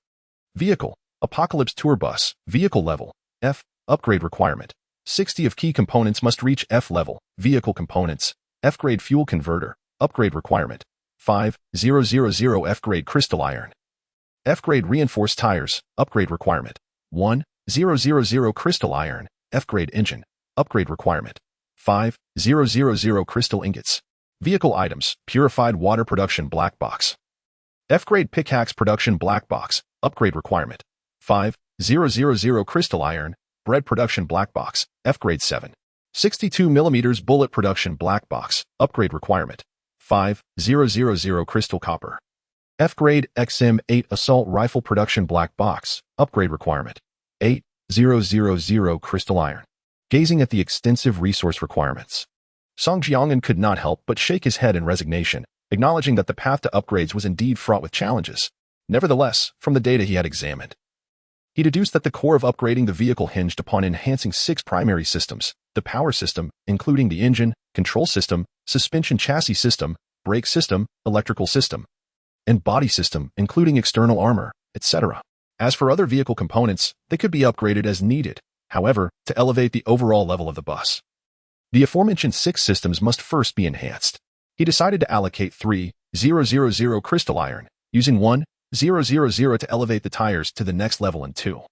Vehicle, Apocalypse Tour Bus, Vehicle Level, F, Upgrade Requirement. 60 of key components must reach F level. Vehicle Components, F-grade Fuel Converter, Upgrade Requirement. 5,000 F-grade Crystal Iron. F-grade Reinforced Tires, Upgrade Requirement. 1,000 Crystal Iron, F-grade Engine, Upgrade Requirement. 5,000 Crystal Ingots. Vehicle Items, Purified Water Production Black Box. F-grade Pickaxe Production Black Box, Upgrade Requirement. 000 crystal iron, bread production black box, F grade 7. 62mm bullet production black box, upgrade requirement. 5000 crystal copper. F grade XM8 assault rifle production black box, upgrade requirement. 8000 crystal iron. Gazing at the extensive resource requirements, Song Jiang'an could not help but shake his head in resignation, acknowledging that the path to upgrades was indeed fraught with challenges. Nevertheless, from the data he had examined, he deduced that the core of upgrading the vehicle hinged upon enhancing 6 primary systems: the power system, including the engine, control system, suspension chassis system, brake system, electrical system, and body system, including external armor, etc. As for other vehicle components, they could be upgraded as needed, however, to elevate the overall level of the bus. The aforementioned 6 systems must first be enhanced. He decided to allocate 3000 crystal iron, using 1000 to elevate the tires to the next level and 2000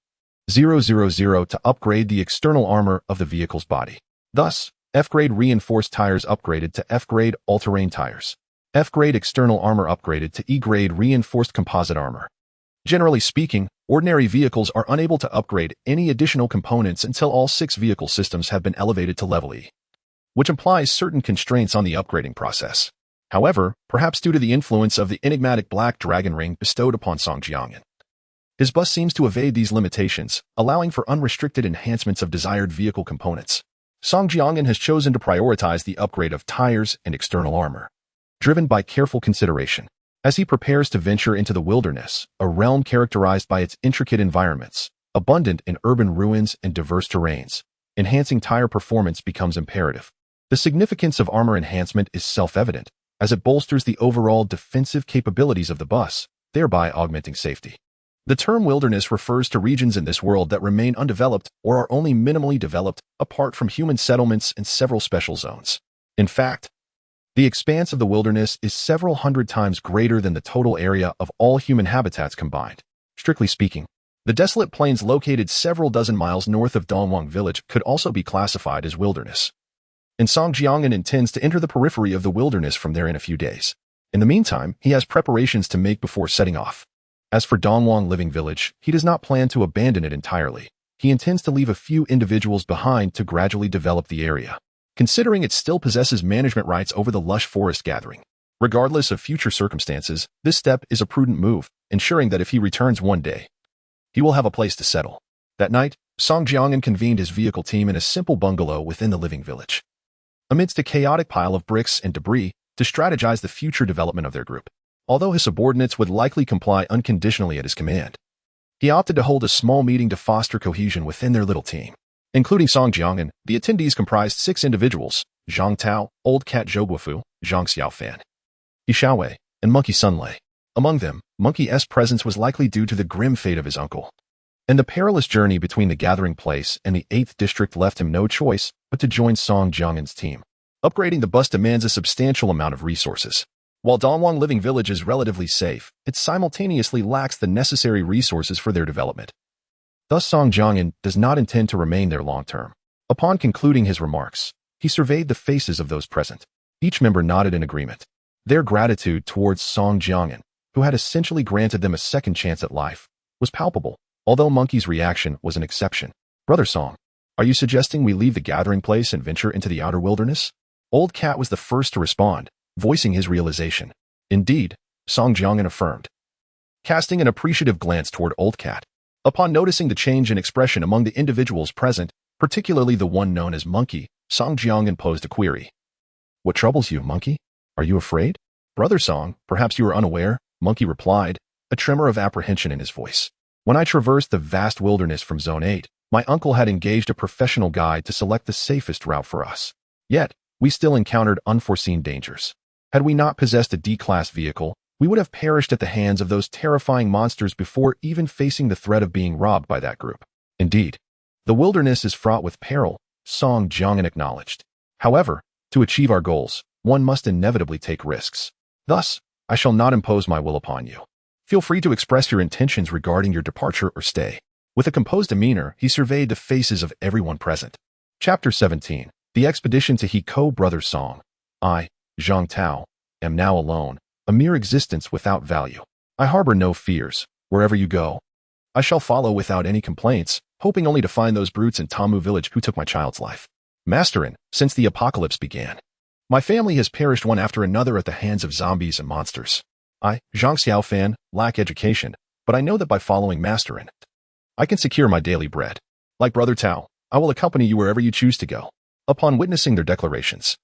to upgrade the external armor of the vehicle's body. Thus, F-grade reinforced tires upgraded to F-grade all-terrain tires. F-grade external armor upgraded to E-grade reinforced composite armor. Generally speaking, ordinary vehicles are unable to upgrade any additional components until all 6 vehicle systems have been elevated to level E, which implies certain constraints on the upgrading process. However, perhaps due to the influence of the enigmatic black dragon ring bestowed upon Song Jiang'an, his bus seems to evade these limitations, allowing for unrestricted enhancements of desired vehicle components. Song Jiang'an has chosen to prioritize the upgrade of tires and external armor, driven by careful consideration. As he prepares to venture into the wilderness, a realm characterized by its intricate environments, abundant in urban ruins and diverse terrains, enhancing tire performance becomes imperative. The significance of armor enhancement is self-evident, as it bolsters the overall defensive capabilities of the bus, thereby augmenting safety. The term wilderness refers to regions in this world that remain undeveloped or are only minimally developed apart from human settlements and several special zones. In fact, the expanse of the wilderness is several hundred times greater than the total area of all human habitats combined. Strictly speaking, the desolate plains located several dozen miles north of Dongwang village could also be classified as wilderness. And Song Jiang'an intends to enter the periphery of the wilderness from there in a few days. In the meantime, he has preparations to make before setting off. As for Dongwang Living Village, he does not plan to abandon it entirely. He intends to leave a few individuals behind to gradually develop the area, considering it still possesses management rights over the lush forest gathering. Regardless of future circumstances, this step is a prudent move, ensuring that if he returns one day, he will have a place to settle. That night, Song Jiang'an convened his vehicle team in a simple bungalow within the living village, amidst a chaotic pile of bricks and debris, to strategize the future development of their group. Although his subordinates would likely comply unconditionally at his command, he opted to hold a small meeting to foster cohesion within their little team. Including Song Jiang'an, the attendees comprised 6 individuals: Zhang Tao, Old Cat Zhouguofu, Zhang Xiaofan, Yi Xiaowei, and Monkey Sunlei. Among them, Monkey S' presence was likely due to the grim fate of his uncle, and the perilous journey between the gathering place and the 8th district left him no choice but to join Song Jiang'an's team. Upgrading the bus demands a substantial amount of resources. While Dongwang Living Village is relatively safe, it simultaneously lacks the necessary resources for their development. Thus, Song Jiang'an does not intend to remain there long-term. Upon concluding his remarks, he surveyed the faces of those present. Each member nodded in agreement. Their gratitude towards Song Jiang'an, who had essentially granted them a second chance at life, was palpable, although Monkey's reaction was an exception. "Brother Song, are you suggesting we leave the gathering place and venture into the outer wilderness?" Old Cat was the first to respond, voicing his realization. "Indeed," Song Jiang'an affirmed, casting an appreciative glance toward Old Cat. Upon noticing the change in expression among the individuals present, particularly the one known as Monkey, Song Jiang'an posed a query. "What troubles you, Monkey? Are you afraid?" "Brother Song, perhaps you are unaware," Monkey replied, a tremor of apprehension in his voice. "When I traversed the vast wilderness from Zone 8, my uncle had engaged a professional guide to select the safest route for us. Yet, we still encountered unforeseen dangers. Had we not possessed a D-class vehicle, we would have perished at the hands of those terrifying monsters before even facing the threat of being robbed by that group. Indeed, the wilderness is fraught with peril," Song Jiang'an acknowledged. "However, to achieve our goals, one must inevitably take risks. Thus, I shall not impose my will upon you. Feel free to express your intentions regarding your departure or stay." With a composed demeanor, he surveyed the faces of everyone present. Chapter 17. The Expedition to Hiko. Brother Song, I, Zhang Tao, am now alone, a mere existence without value. I harbor no fears. Wherever you go, I shall follow without any complaints, hoping only to find those brutes in Tamu village who took my child's life. Masterin, since the apocalypse began, my family has perished one after another at the hands of zombies and monsters. I, Zhang Xiaofan, lack education, but I know that by following Masterin, I can secure my daily bread. Like Brother Tao, I will accompany you wherever you choose to go. Upon witnessing their declarations,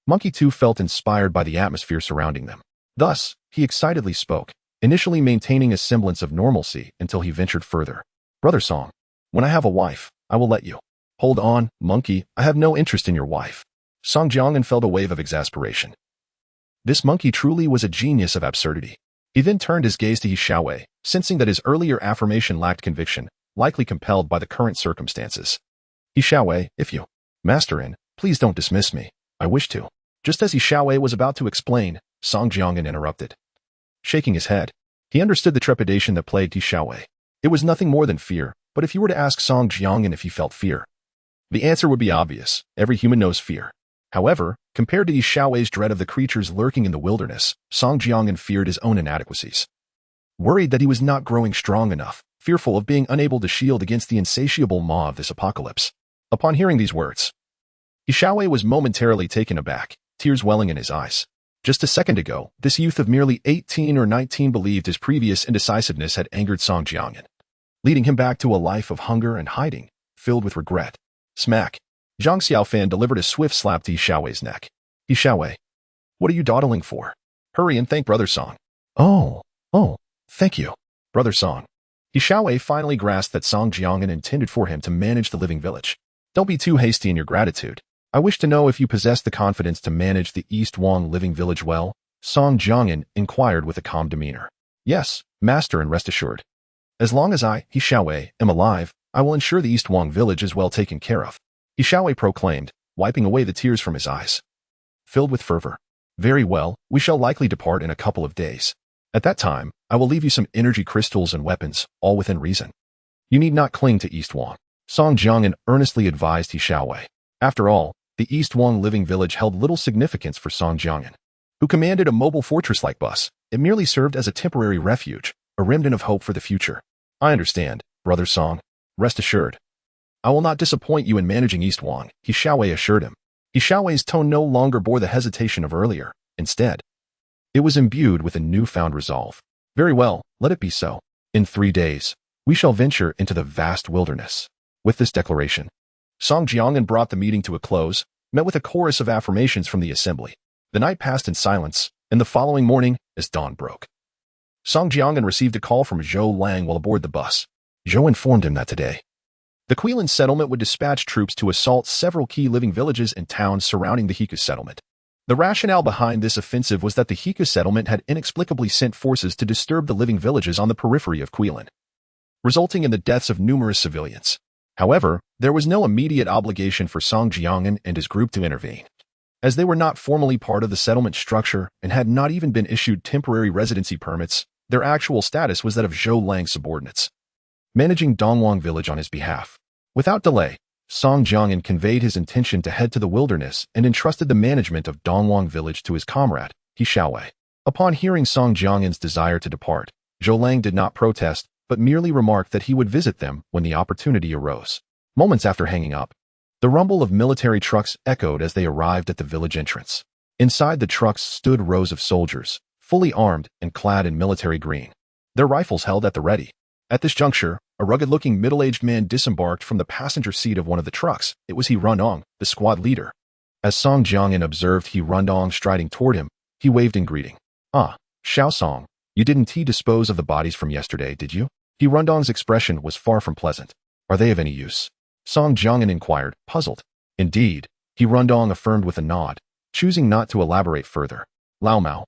Monkey 2 felt inspired by the atmosphere surrounding them. Thus, he excitedly spoke, initially maintaining a semblance of normalcy until he ventured further. Brother Song, when I have a wife, I will let you. Hold on, Monkey, I have no interest in your wife. Song Jiangnan felt a wave of exasperation. This monkey truly was a genius of absurdity. He then turned his gaze to He Xiaowei, sensing that his earlier affirmation lacked conviction, likely compelled by the current circumstances. He Xiaowei, if you, Masterin, please don't dismiss me. I wish to. Just as He Xiaowei was about to explain, Song Jiangnan interrupted. Shaking his head, he understood the trepidation that plagued He Xiaowei. It was nothing more than fear, but if you were to ask Song Jiangnan if he felt fear, the answer would be obvious. Every human knows fear. However, compared to He Xiaowei's dread of the creatures lurking in the wilderness, Song Jiangnan feared his own inadequacies. Worried that he was not growing strong enough, fearful of being unable to shield against the insatiable maw of this apocalypse. Upon hearing these words, He Xiaowei was momentarily taken aback, tears welling in his eyes. Just a second ago, this youth of merely 18 or 19 believed his previous indecisiveness had angered Song Jiangnan, leading him back to a life of hunger and hiding, filled with regret. Smack. Zhang Xiaofan delivered a swift slap to He Xiaowei's neck. He Xiaowei, what are you dawdling for? Hurry and thank Brother Song. Oh, thank you, Brother Song. He Xiaowei finally grasped that Song Jiangnan intended for him to manage the living village. Don't be too hasty in your gratitude. I wish to know if you possess the confidence to manage the East Wang living village well, Song Jiangnan inquired with a calm demeanor. Yes, Master, and rest assured. As long as I, He Xiaowei, am alive, I will ensure the East Wang village is well taken care of. He Xiaowei proclaimed, wiping away the tears from his eyes. Filled with fervor. Very well, we shall likely depart in a couple of days. At that time, I will leave you some energy crystals and weapons, all within reason. You need not cling to East Wang. Song Jiangnan earnestly advised He Xiaowei. After all, the East Wang living village held little significance for Song Jiangnan, who commanded a mobile fortress-like bus. It merely served as a temporary refuge, a remnant of hope for the future. I understand, Brother Song. Rest assured. I will not disappoint you in managing East Wang, He Xiaowei assured him. He Xiaowei's tone no longer bore the hesitation of earlier. Instead, it was imbued with a newfound resolve. Very well, let it be so. In 3 days, we shall venture into the vast wilderness. With this declaration, Song Jiangnan brought the meeting to a close, met with a chorus of affirmations from the assembly. The night passed in silence, and the following morning, as dawn broke, Song Jiangnan received a call from Zhou Lang while aboard the bus. Zhou informed him that today, the Qilan settlement would dispatch troops to assault several key living villages and towns surrounding the Hiku settlement. The rationale behind this offensive was that the Hiku settlement had inexplicably sent forces to disturb the living villages on the periphery of Qilan, resulting in the deaths of numerous civilians. However, there was no immediate obligation for Song Jiangnan and his group to intervene, as they were not formally part of the settlement structure and had not even been issued temporary residency permits. Their actual status was that of Zhou Lang's subordinates, managing Dongwang village on his behalf. Without delay, Song Jiangnan conveyed his intention to head to the wilderness and entrusted the management of Dongwang village to his comrade, He Xiaowei. Upon hearing Song Jiangnan's desire to depart, Zhou Lang did not protest, but merely remarked that he would visit them when the opportunity arose. Moments after hanging up, the rumble of military trucks echoed as they arrived at the village entrance. Inside the trucks stood rows of soldiers, fully armed and clad in military green, their rifles held at the ready. At this juncture, a rugged-looking middle-aged man disembarked from the passenger seat of one of the trucks. It was He Rundong, the squad leader. As Song Jiangnan observed He Rundong striding toward him, he waved in greeting. Ah, Xiao Song, you didn't dispose of the bodies from yesterday, did you? He Rundong's expression was far from pleasant. Are they of any use? Song Jiangnan inquired, puzzled. Indeed, He Rundong affirmed with a nod, choosing not to elaborate further. Lao Mao,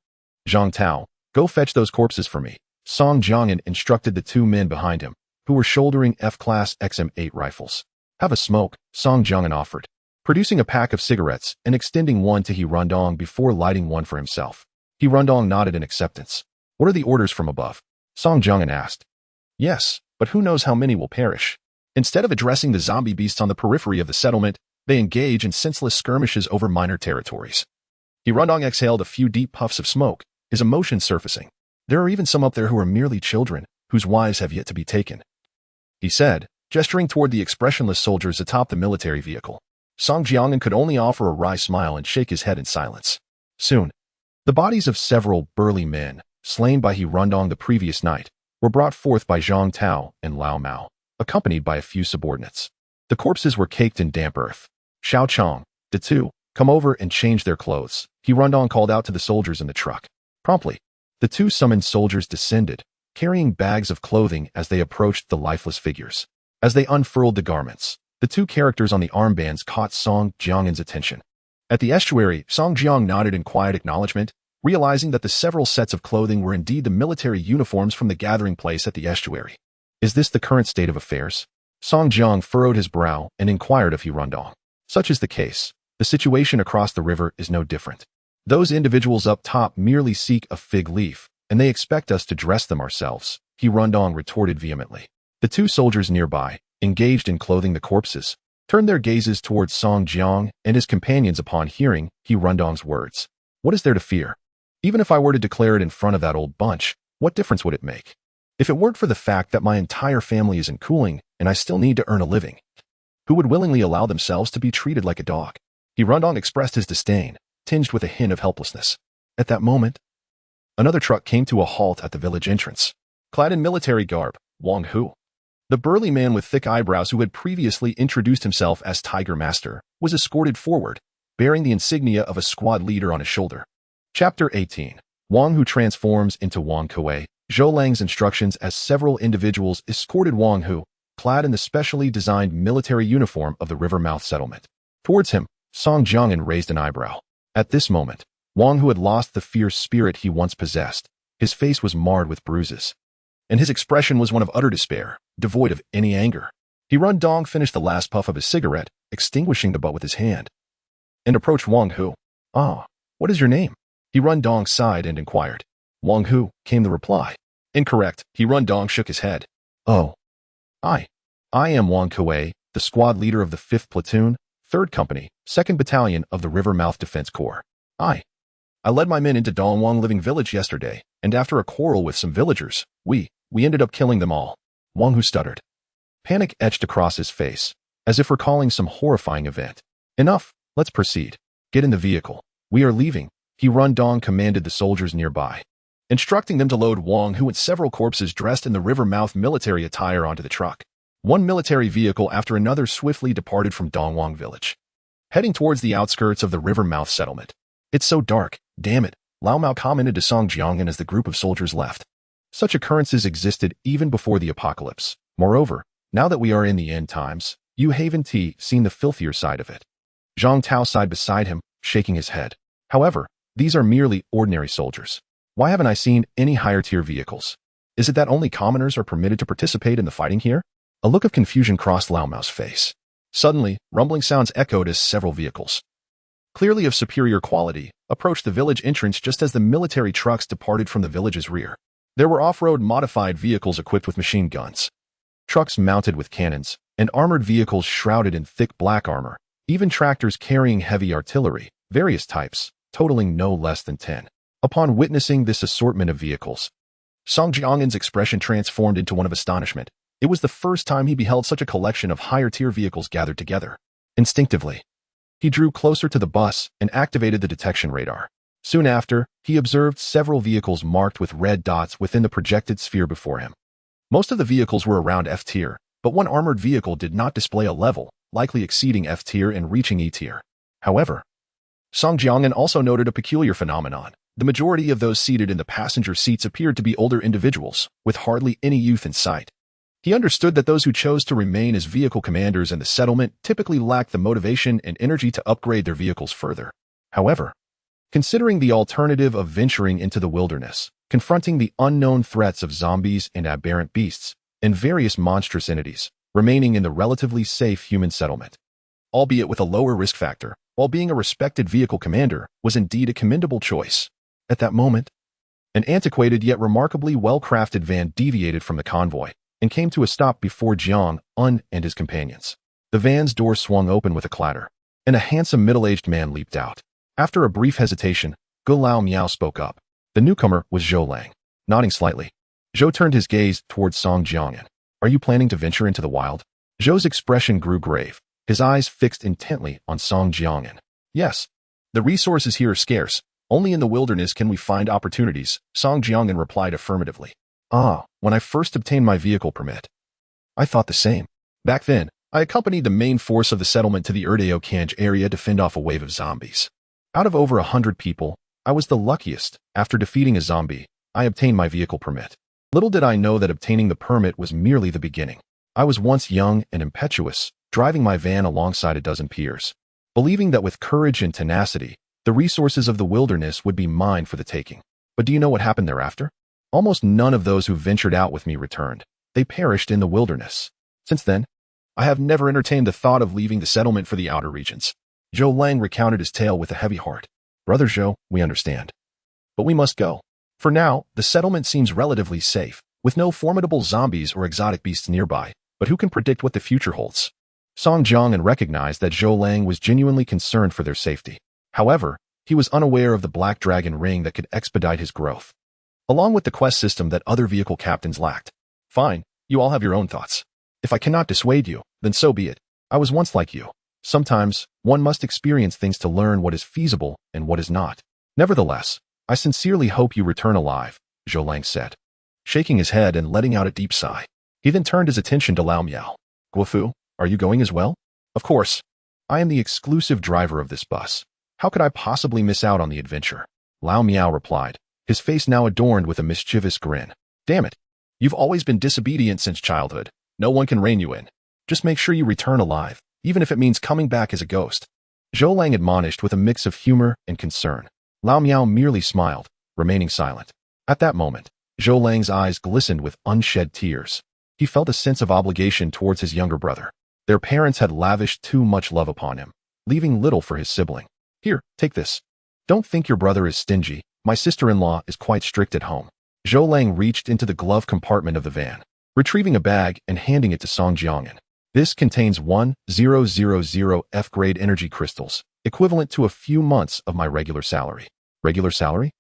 Zhang Tao, go fetch those corpses for me. Song Jiangnan instructed the 2 men behind him, who were shouldering F-class XM8 rifles. Have a smoke, Song Jiangnan offered, producing a pack of cigarettes and extending one to He Rundong before lighting one for himself. He Rundong nodded in acceptance. What are the orders from above? Song Jiangnan asked. Yes, but who knows how many will perish. Instead of addressing the zombie beasts on the periphery of the settlement, they engage in senseless skirmishes over minor territories. He Rundong exhaled a few deep puffs of smoke, his emotions surfacing. There are even some up there who are merely children, whose wives have yet to be taken. he said, gesturing toward the expressionless soldiers atop the military vehicle. Song Jiangnan could only offer a wry smile and shake his head in silence. Soon, the bodies of several burly men, slain by He Rundong the previous night, were brought forth by Zhang Tao and Lao Mao, accompanied by a few subordinates. The corpses were caked in damp earth. Xiao Chong, the two, come over and change their clothes, He Rundong called out to the soldiers in the truck. Promptly, the two summoned soldiers descended, carrying bags of clothing as they approached the lifeless figures. As they unfurled the garments, the two characters on the armbands caught Song Jiangnan's attention. At the estuary, Song Jiang nodded in quiet acknowledgement, realizing that the several sets of clothing were indeed the military uniforms from the gathering place at the estuary. Is this the current state of affairs? Song Jiang furrowed his brow and inquired of He Rundong. Such is the case. The situation across the river is no different. Those individuals up top merely seek a fig leaf, and they expect us to dress them ourselves, He Rundong retorted vehemently. The two soldiers nearby, engaged in clothing the corpses, turned their gazes towards Song Jiang and his companions upon hearing He Rundong's words. What is there to fear? Even if I were to declare it in front of that old bunch, what difference would it make? If it weren't for the fact that my entire family is in cooling and I still need to earn a living, who would willingly allow themselves to be treated like a dog? He Rundong expressed his disdain, tinged with a hint of helplessness. At that moment, another truck came to a halt at the village entrance. Clad in military garb, Wang Hu, the burly man with thick eyebrows who had previously introduced himself as Tiger Master, was escorted forward, bearing the insignia of a squad leader on his shoulder. Chapter 18. Wang Hu transforms into Wang Kuei. Zhou Lang's instructions as several individuals escorted Wang Hu, clad in the specially designed military uniform of the Rivermouth settlement. Towards him, Song Jiangnan raised an eyebrow. At this moment, Wang Hu had lost the fierce spirit he once possessed. His face was marred with bruises, and his expression was one of utter despair, devoid of any anger. He Rundong finished the last puff of his cigarette, extinguishing the butt with his hand, and approached Wang Hu. Ah, what is your name? He Rundong sighed and inquired. Wang Hu, came the reply. Incorrect, He Rundong shook his head. Oh. I am Wang Kuei, the squad leader of the 5th Platoon, 3rd Company, 2nd Battalion of the Rivermouth Defense Corps. I led my men into Dongwang Living Village yesterday, and after a quarrel with some villagers, we ended up killing them all. Wang Hu stuttered. Panic etched across his face, as if recalling some horrifying event. Enough, let's proceed. Get in the vehicle. We are leaving, He Rundong commanded the soldiers nearby, instructing them to load Wang Hu and several corpses dressed in the Rivermouth military attire onto the truck. One military vehicle after another swiftly departed from Dongwang Village, heading towards the outskirts of the Rivermouth settlement. It's so dark, damn it, Lao Mao commented to Song Jiangnan as the group of soldiers left. Such occurrences existed even before the apocalypse. Moreover, now that we are in the end times, you haven't seen the filthier side of it. Zhang Tao sighed beside him, shaking his head. However, these are merely ordinary soldiers. Why haven't I seen any higher-tier vehicles? Is it that only commoners are permitted to participate in the fighting here? A look of confusion crossed Lao Mao's face. Suddenly, rumbling sounds echoed as several vehicles, clearly of superior quality, approached the village entrance just as the military trucks departed from the village's rear. There were off-road modified vehicles equipped with machine guns, trucks mounted with cannons, and armored vehicles shrouded in thick black armor, even tractors carrying heavy artillery, various types, totaling no less than 10. Upon witnessing this assortment of vehicles, Song Jiangnan's expression transformed into one of astonishment. It was the first time he beheld such a collection of higher-tier vehicles gathered together. Instinctively, he drew closer to the bus and activated the detection radar. Soon after, he observed several vehicles marked with red dots within the projected sphere before him. Most of the vehicles were around F tier, but one armored vehicle did not display a level, likely exceeding F tier and reaching E tier. However, Song Jiangnan also noted a peculiar phenomenon. The majority of those seated in the passenger seats appeared to be older individuals, with hardly any youth in sight. He understood that those who chose to remain as vehicle commanders in the settlement typically lacked the motivation and energy to upgrade their vehicles further. However, considering the alternative of venturing into the wilderness, confronting the unknown threats of zombies and aberrant beasts, and various monstrous entities, remaining in the relatively safe human settlement, albeit with a lower risk factor, while being a respected vehicle commander, was indeed a commendable choice. At that moment, an antiquated yet remarkably well-crafted van deviated from the convoy and came to a stop before Jiang Un and his companions. The van's door swung open with a clatter, and a handsome middle-aged man leaped out. After a brief hesitation, Gu Lao Miao spoke up. The newcomer was Zhou Lang. Nodding slightly, Zhou turned his gaze towards Song Jiangnan. Are you planning to venture into the wild? Zhou's expression grew grave, his eyes fixed intently on Song Jiang'an. Yes. The resources here are scarce. Only in the wilderness can we find opportunities, Song Jiang'an replied affirmatively. When I first obtained my vehicle permit. I thought the same. Back then, I accompanied the main force of the settlement to the Urdeo Kanj area to fend off a wave of zombies. Out of over 100 people, I was the luckiest. After defeating a zombie, I obtained my vehicle permit. Little did I know that obtaining the permit was merely the beginning. I was once young and impetuous, driving my van alongside a dozen peers, believing that with courage and tenacity, the resources of the wilderness would be mine for the taking. But do you know what happened thereafter? Almost none of those who ventured out with me returned. They perished in the wilderness. Since then, I have never entertained the thought of leaving the settlement for the outer regions. Zhou Lang recounted his tale with a heavy heart. Brother Zhou, we understand. But we must go. For now, the settlement seems relatively safe, with no formidable zombies or exotic beasts nearby, but who can predict what the future holds? Song Jiang'an recognized that Zhou Lang was genuinely concerned for their safety. However, he was unaware of the Black Dragon ring that could expedite his growth, along with the quest system that other vehicle captains lacked. Fine, you all have your own thoughts. If I cannot dissuade you, then so be it. I was once like you. Sometimes, one must experience things to learn what is feasible and what is not. Nevertheless, I sincerely hope you return alive, Zhou Lang said, shaking his head and letting out a deep sigh. He then turned his attention to Lao Miao. Guofu, are you going as well? Of course. I am the exclusive driver of this bus. How could I possibly miss out on the adventure? Lao Miao replied, his face now adorned with a mischievous grin. Damn it. You've always been disobedient since childhood. No one can rein you in. Just make sure you return alive, even if it means coming back as a ghost. Zhou Lang admonished with a mix of humor and concern. Lao Miao merely smiled, remaining silent. At that moment, Zhou Lang's eyes glistened with unshed tears. He felt a sense of obligation towards his younger brother. Their parents had lavished too much love upon him, leaving little for his sibling. Here, take this. Don't think your brother is stingy. My sister-in-law is quite strict at home. Zhou Lang reached into the glove compartment of the van, retrieving a bag and handing it to Song Jiang'an. This contains 1000 F-grade energy crystals, equivalent to a few months of my regular salary. Regular salary?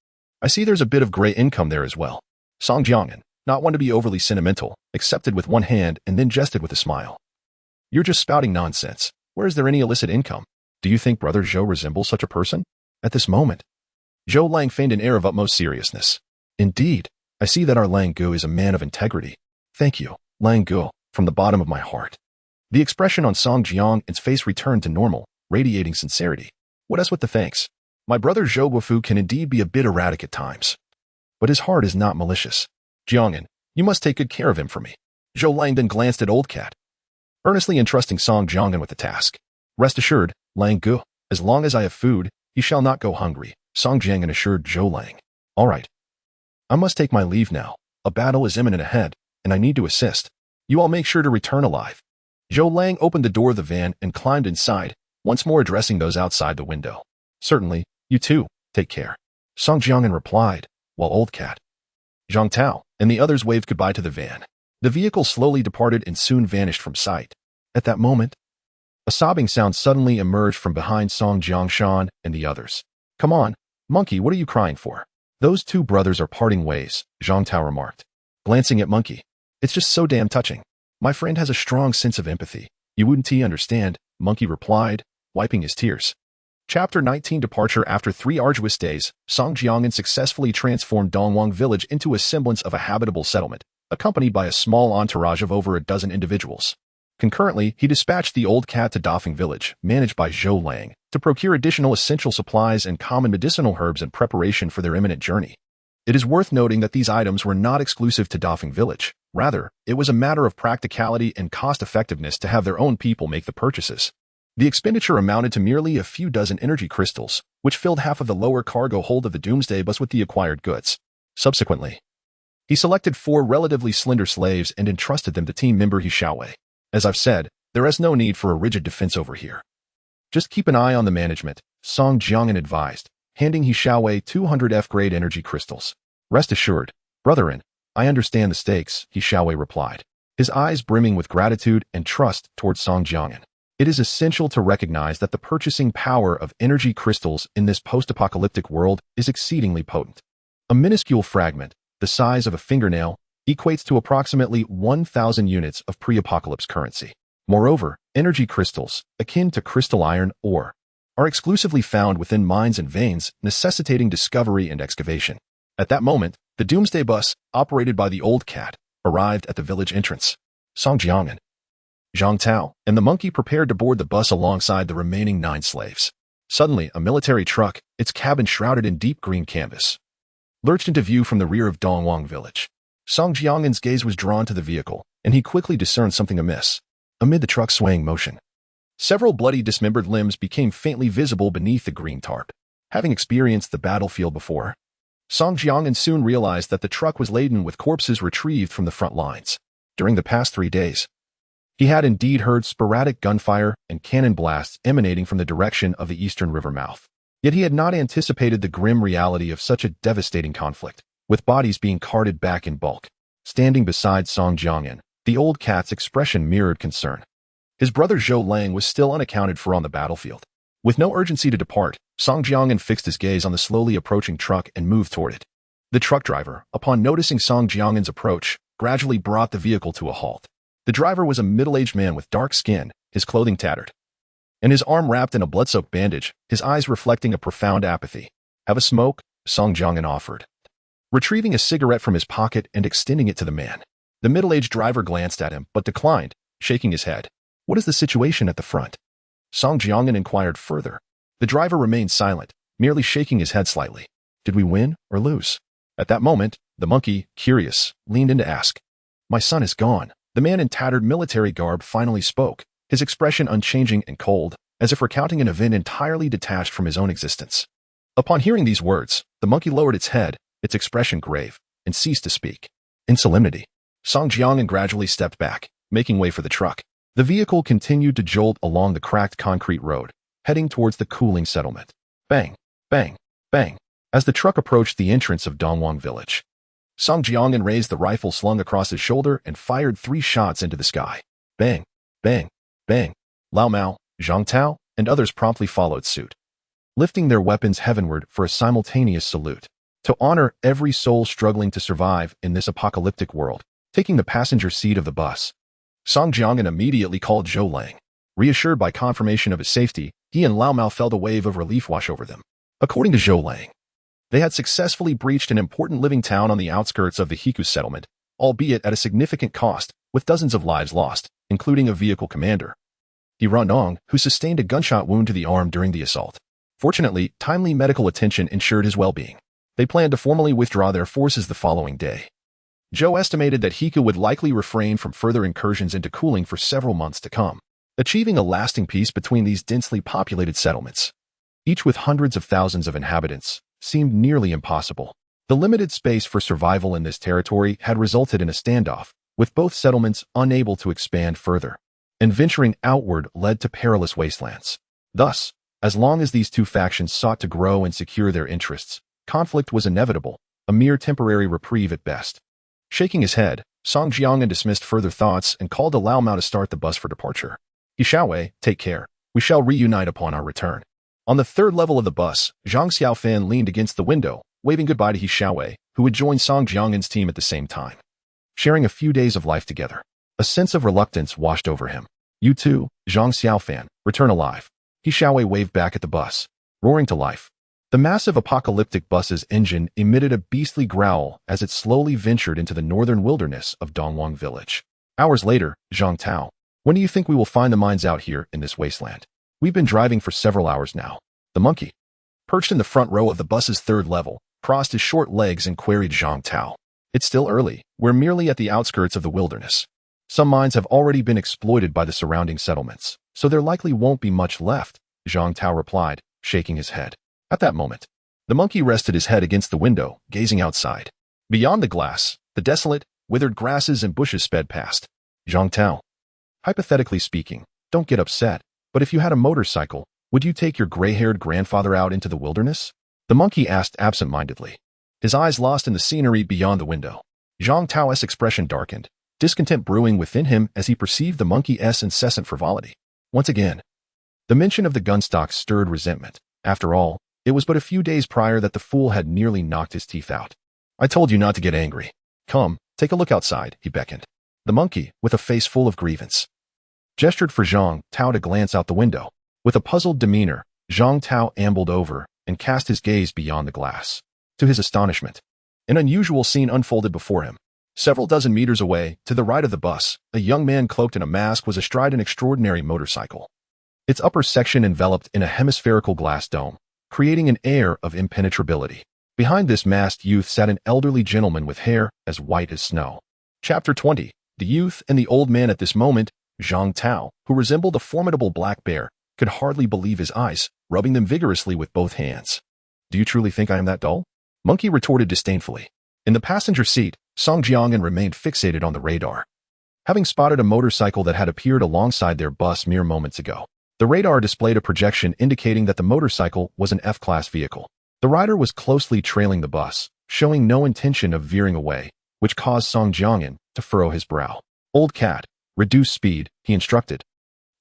I see there's a bit of gray income there as well. Song Jiang'an, not one to be overly sentimental, accepted with one hand and then jested with a smile. You're just spouting nonsense. Where is there any illicit income? Do you think Brother Zhou resembles such a person? At this moment, Zhou Lang feigned an air of utmost seriousness. Indeed, I see that our Lang Gu is a man of integrity. Thank you, Lang Gu, from the bottom of my heart. The expression on Song Jiang'an's face returned to normal, radiating sincerity. What else with the thanks? My brother Zhou Guofu can indeed be a bit erratic at times, but his heart is not malicious. Jiang'an, you must take good care of him for me. Zhou Lang then glanced at Old Cat, earnestly entrusting Song Jiang'an with the task. Rest assured, Lang Gu, as long as I have food, he shall not go hungry, Song Jiang'an assured Zhou Lang. All right. I must take my leave now. A battle is imminent ahead, and I need to assist. You all make sure to return alive. Zhou Lang opened the door of the van and climbed inside, once more addressing those outside the window. Certainly, you too, take care. Song Jiang'an replied, while Old Cat, Zhang Tao, and the others waved goodbye to the van. The vehicle slowly departed and soon vanished from sight. At that moment, a sobbing sound suddenly emerged from behind Song Jiangshan and the others. Come on, Monkey, what are you crying for? Those two brothers are parting ways, Zhang Tao remarked, glancing at Monkey. It's just so damn touching. My friend has a strong sense of empathy. You wouldn't understand, Monkey replied, wiping his tears. Chapter 19 Departure. After 3 arduous days, Song Jiang'an successfully transformed Dongwang village into a semblance of a habitable settlement, accompanied by a small entourage of over a dozen individuals. Concurrently, he dispatched the Old Cat to Dafeng village, managed by Zhou Lang, to procure additional essential supplies and common medicinal herbs in preparation for their imminent journey. It is worth noting that these items were not exclusive to Dafeng village. Rather, it was a matter of practicality and cost-effectiveness to have their own people make the purchases. The expenditure amounted to merely a few dozen energy crystals, which filled half of the lower cargo hold of the Doomsday bus with the acquired goods. Subsequently, he selected 4 relatively slender slaves and entrusted them to team member He Xiaowei. As I've said, there is no need for a rigid defense over here. Just keep an eye on the management, Song Jiang'an advised, handing He Xiaowei 200 F-grade energy crystals. Rest assured, brethren, I understand the stakes, He Xiaowei replied, his eyes brimming with gratitude and trust towards Song Jiang'an. It is essential to recognize that the purchasing power of energy crystals in this post-apocalyptic world is exceedingly potent. A minuscule fragment, the size of a fingernail, equates to approximately 1,000 units of pre-apocalypse currency. Moreover, energy crystals, akin to crystal iron ore, are exclusively found within mines and veins, necessitating discovery and excavation. At that moment, the doomsday bus, operated by the old cat, arrived at the village entrance. Song Jiang'an, Zhang Tao, and the monkey prepared to board the bus alongside the remaining 9 slaves. Suddenly, a military truck, its cabin shrouded in deep green canvas, lurched into view from the rear of Dongwang village. Song Jiang'an's gaze was drawn to the vehicle, and he quickly discerned something amiss. Amid the truck's swaying motion, several bloody, dismembered limbs became faintly visible beneath the green tarp. Having experienced the battlefield before, Song Jiang'an soon realized that the truck was laden with corpses retrieved from the front lines. During the past 3 days, he had indeed heard sporadic gunfire and cannon blasts emanating from the direction of the eastern river mouth. Yet he had not anticipated the grim reality of such a devastating conflict, with bodies being carted back in bulk. Standing beside Song Jiang'an, the old cat's expression mirrored concern. His brother Zhou Lang was still unaccounted for on the battlefield. With no urgency to depart, Song Jiang'an fixed his gaze on the slowly approaching truck and moved toward it. The truck driver, upon noticing Song Jiang'an's approach, gradually brought the vehicle to a halt. The driver was a middle-aged man with dark skin, his clothing tattered, and his arm wrapped in a blood-soaked bandage, his eyes reflecting a profound apathy. "Have a smoke?" Song Jiang'an offered, retrieving a cigarette from his pocket and extending it to the man. The middle-aged driver glanced at him, but declined, shaking his head. "What is the situation at the front?" Song Jiang'an inquired further. The driver remained silent, merely shaking his head slightly. "Did we win or lose?" At that moment, the monkey, curious, leaned in to ask. "My son is gone." The man in tattered military garb finally spoke, his expression unchanging and cold, as if recounting an event entirely detached from his own existence. Upon hearing these words, the monkey lowered its head, its expression grave, and ceased to speak. In solemnity, Song Jiang'an gradually stepped back, making way for the truck. The vehicle continued to jolt along the cracked concrete road, heading towards the cooling settlement. Bang, bang, bang. As the truck approached the entrance of Dongwang village, Song Jiang'an raised the rifle slung across his shoulder and fired 3 shots into the sky. Bang, bang, bang. Lao Mao, Zhang Tao, and others promptly followed suit, lifting their weapons heavenward for a simultaneous salute. To honor every soul struggling to survive in this apocalyptic world, taking the passenger seat of the bus, Song Jiang'an immediately called Zhou Lang. Reassured by confirmation of his safety, he and Lao Mao felt a wave of relief wash over them. According to Zhou Lang, they had successfully breached an important living town on the outskirts of the Hiku settlement, albeit at a significant cost, with dozens of lives lost, including a vehicle commander, He Randong, who sustained a gunshot wound to the arm during the assault. Fortunately, timely medical attention ensured his well-being. They planned to formally withdraw their forces the following day. Zhou estimated that Hiku would likely refrain from further incursions into cooling for several months to come, achieving a lasting peace between these densely populated settlements, each with hundreds of thousands of inhabitants, seemed nearly impossible. The limited space for survival in this territory had resulted in a standoff, with both settlements unable to expand further, and venturing outward led to perilous wastelands. Thus, as long as these two factions sought to grow and secure their interests, conflict was inevitable, a mere temporary reprieve at best. Shaking his head, Song Jiang'an dismissed further thoughts and called to Lao Mao to start the bus for departure. "Xiaowei, take care. We shall reunite upon our return." On the third level of the bus, Zhang Xiaofan leaned against the window, waving goodbye to Xiaowei, who had joined Song Jiang'an's team at the same time. Sharing a few days of life together, a sense of reluctance washed over him. "You too, Zhang Xiaofan, return alive." Xiaowei waved back at the bus, roaring to life. The massive apocalyptic bus's engine emitted a beastly growl as it slowly ventured into the northern wilderness of Dongwang village. Hours later, Zhang Tao, "When do you think we will find the mines out here in this wasteland? We've been driving for several hours now." The monkey, perched in the front row of the bus's third level, crossed his short legs and queried Zhang Tao. "It's still early. We're merely at the outskirts of the wilderness. Some mines have already been exploited by the surrounding settlements, so there likely won't be much left," Zhang Tao replied, shaking his head. At that moment, the monkey rested his head against the window, gazing outside. Beyond the glass, the desolate, withered grasses and bushes sped past. "Zhang Tao, hypothetically speaking, don't get upset, but if you had a motorcycle, would you take your gray-haired grandfather out into the wilderness?" The monkey asked absent-mindedly, his eyes lost in the scenery beyond the window. Zhang Tao's expression darkened, discontent brewing within him as he perceived the monkey's incessant frivolity. Once again, the mention of the gunstock stirred resentment. After all, it was but a few days prior that the fool had nearly knocked his teeth out. "I told you not to get angry. Come, Take a look outside, he beckoned. The monkey, with a face full of grievance, gestured for Zhang Tao to glance out the window. With a puzzled demeanor, Zhang Tao ambled over and cast his gaze beyond the glass. To his astonishment, an unusual scene unfolded before him. Several dozen meters away, to the right of the bus, a young man cloaked in a mask was astride an extraordinary motorcycle. Its upper section enveloped in a hemispherical glass dome, creating an air of impenetrability. Behind this masked youth sat an elderly gentleman with hair as white as snow. Chapter 20. The youth and the old man. At this moment, Zhang Tao, who resembled a formidable black bear, could hardly believe his eyes, rubbing them vigorously with both hands. Do you truly think I am that dull? Monkey retorted disdainfully. In the passenger seat, Song Jiangyan remained fixated on the radar. Having spotted a motorcycle that had appeared alongside their bus mere moments ago, the radar displayed a projection indicating that the motorcycle was an F-class vehicle. The rider was closely trailing the bus, showing no intention of veering away, which caused Song Jiangyan to furrow his brow. Old cat, reduce speed, he instructed.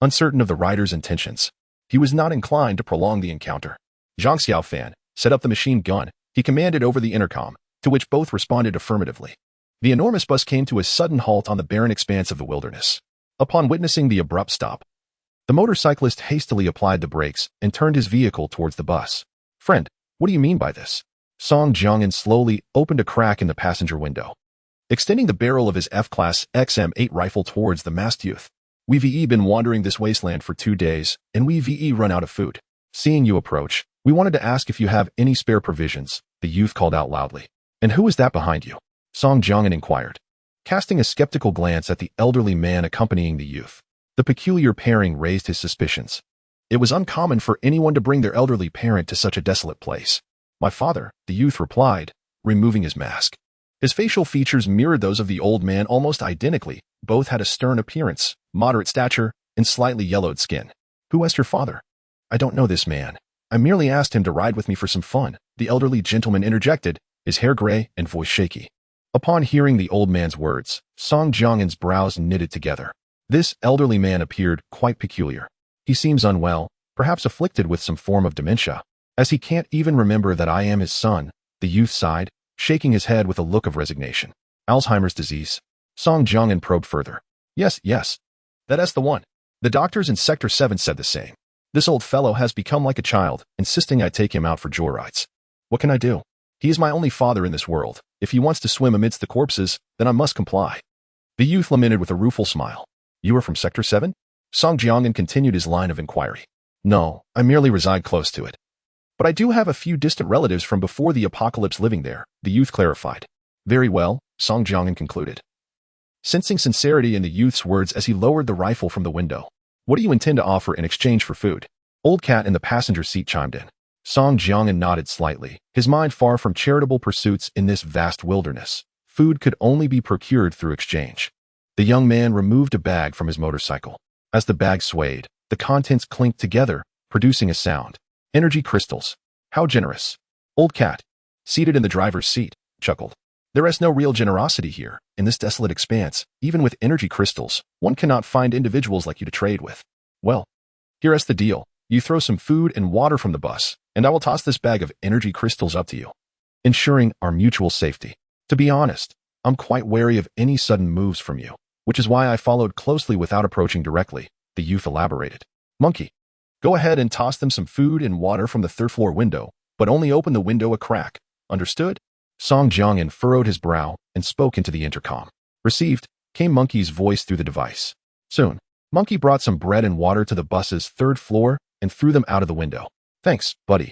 Uncertain of the rider's intentions, he was not inclined to prolong the encounter. Zhang Xiaofan set up the machine gun, he commanded over the intercom, to which both responded affirmatively. The enormous bus came to a sudden halt on the barren expanse of the wilderness. Upon witnessing the abrupt stop, the motorcyclist hastily applied the brakes and turned his vehicle towards the bus. Friend, what do you mean by this? Song Jiangyan slowly opened a crack in the passenger window, extending the barrel of his F-class XM8 rifle towards the masked youth. We've been wandering this wasteland for 2 days, and we've run out of food. Seeing you approach, we wanted to ask if you have any spare provisions, the youth called out loudly. And who is that behind you? Song Jiangyan inquired, casting a skeptical glance at the elderly man accompanying the youth. The peculiar pairing raised his suspicions. It was uncommon for anyone to bring their elderly parent to such a desolate place. My father, the youth replied, removing his mask. His facial features mirrored those of the old man almost identically. Both had a stern appearance, moderate stature, and slightly yellowed skin. Who was your father? I don't know this man. I merely asked him to ride with me for some fun, the elderly gentleman interjected, his hair gray and voice shaky. Upon hearing the old man's words, Song Jiangyan's brows knitted together. This elderly man appeared quite peculiar. He seems unwell, perhaps afflicted with some form of dementia. As he can't even remember that I am his son, the youth sighed, shaking his head with a look of resignation. Alzheimer's disease. Song Jiangyan probed further. Yes, that's the one. The doctors in Sector 7 said the same. This old fellow has become like a child, insisting I take him out for joyrides. What can I do? He is my only father in this world. If he wants to swim amidst the corpses, then I must comply. The youth lamented with a rueful smile. You are from Sector 7? Song Jiangyan continued his line of inquiry. No, I merely reside close to it. But I do have a few distant relatives from before the apocalypse living there, the youth clarified. Very well, Song Jiangyan concluded, sensing sincerity in the youth's words as he lowered the rifle from the window. What do you intend to offer in exchange for food? Old cat in the passenger seat chimed in. Song Jiangyan nodded slightly, his mind far from charitable pursuits in this vast wilderness. Food could only be procured through exchange. The young man removed a bag from his motorcycle. As the bag swayed, the contents clinked together, producing a sound. Energy crystals. How generous. Old cat, seated in the driver's seat, chuckled. There is no real generosity here. In this desolate expanse, even with energy crystals, one cannot find individuals like you to trade with. Well, here is the deal. You throw some food and water from the bus, and I will toss this bag of energy crystals up to you, ensuring our mutual safety. To be honest, I'm quite wary of any sudden moves from you, which is why I followed closely without approaching directly, the youth elaborated. Monkey, go ahead and toss them some food and water from the third-floor window, but only open the window a crack. Understood? Song Jiangyan furrowed his brow and spoke into the intercom. Received, came Monkey's voice through the device. Soon, Monkey brought some bread and water to the bus's third floor and threw them out of the window. Thanks, buddy.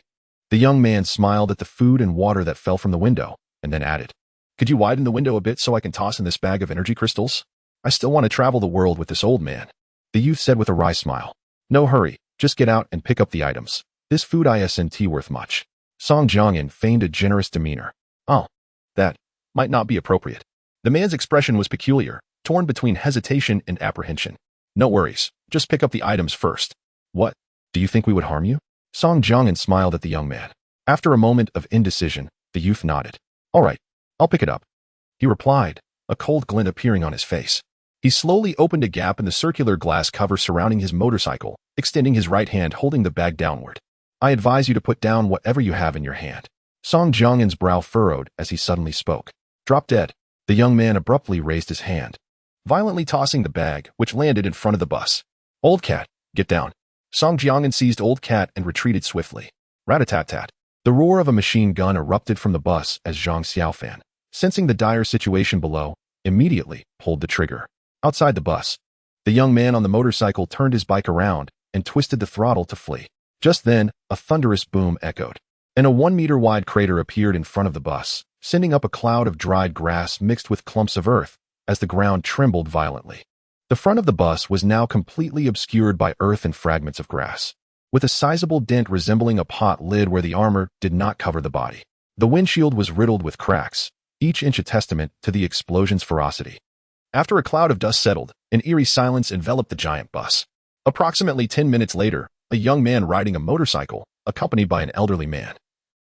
The young man smiled at the food and water that fell from the window, and then added, could you widen the window a bit so I can toss in this bag of energy crystals? I still want to travel the world with this old man. The youth said with a wry smile. No hurry, just get out and pick up the items. This food isn't worth much. Song Jiangyan feigned a generous demeanor. Oh, that might not be appropriate. The man's expression was peculiar, torn between hesitation and apprehension. No worries, just pick up the items first. What? Do you think we would harm you? Song Jiangyan smiled at the young man. After a moment of indecision, the youth nodded. All right, I'll pick it up, he replied, a cold glint appearing on his face. He slowly opened a gap in the circular glass cover surrounding his motorcycle, extending his right hand holding the bag downward. I advise you to put down whatever you have in your hand. Song Jiangyan's brow furrowed as he suddenly spoke. Drop dead. The The young man abruptly raised his hand, violently tossing the bag, which landed in front of the bus. Old cat, get down. Song Jiangyan seized Old Cat and retreated swiftly. Rat-a-tat-tat. The roar of a machine gun erupted from the bus as Zhang Xiaofan, sensing the dire situation below, immediately pulled the trigger. Outside the bus, the young man on the motorcycle turned his bike around and twisted the throttle to flee. Just then, a thunderous boom echoed, and a 1-meter-wide crater appeared in front of the bus, sending up a cloud of dried grass mixed with clumps of earth as the ground trembled violently. The front of the bus was now completely obscured by earth and fragments of grass, with a sizable dent resembling a pot lid where the armor did not cover the body. The windshield was riddled with cracks, each inch a testament to the explosion's ferocity. After a cloud of dust settled, an eerie silence enveloped the giant bus. Approximately 10 minutes later, a young man riding a motorcycle, accompanied by an elderly man,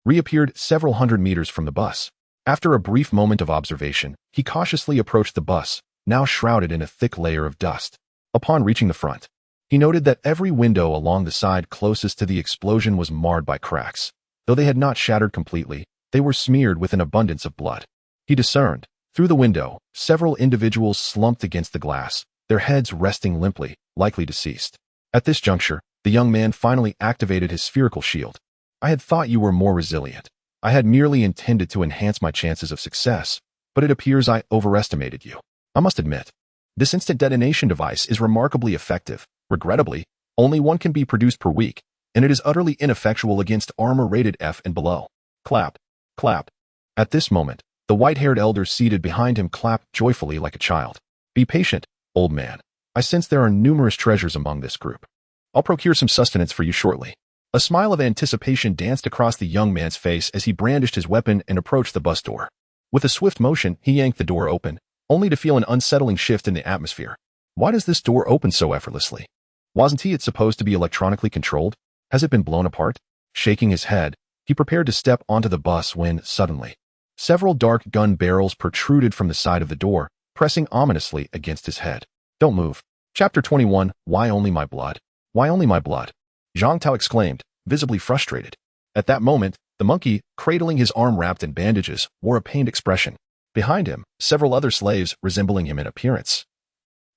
reappeared several hundred meters from the bus. After a brief moment of observation, he cautiously approached the bus, now shrouded in a thick layer of dust. Upon reaching the front, he noted that every window along the side closest to the explosion was marred by cracks. Though they had not shattered completely, they were smeared with an abundance of blood. He discerned, through the window, several individuals slumped against the glass, their heads resting limply, likely deceased. At this juncture, the young man finally activated his spherical shield. I had thought you were more resilient. I had merely intended to enhance my chances of success, but it appears I overestimated you. I must admit, this instant detonation device is remarkably effective. Regrettably, only one can be produced per week, and it is utterly ineffectual against armor rated F and below. Clap, clap. At this moment, the white-haired elder seated behind him clapped joyfully like a child. Be patient, old man. I sense there are numerous treasures among this group. I'll procure some sustenance for you shortly. A smile of anticipation danced across the young man's face as he brandished his weapon and approached the bus door. With a swift motion, he yanked the door open, only to feel an unsettling shift in the atmosphere. Why does this door open so effortlessly? Wasn't it supposed to be electronically controlled? Has it been blown apart? Shaking his head, he prepared to step onto the bus when, suddenly, several dark gun barrels protruded from the side of the door, pressing ominously against his head. Don't move. Chapter 21, Why Only My Blood? Why only my blood? Zhang Tao exclaimed, visibly frustrated. At that moment, the monkey, cradling his arm wrapped in bandages, wore a pained expression. Behind him, several other slaves, resembling him in appearance,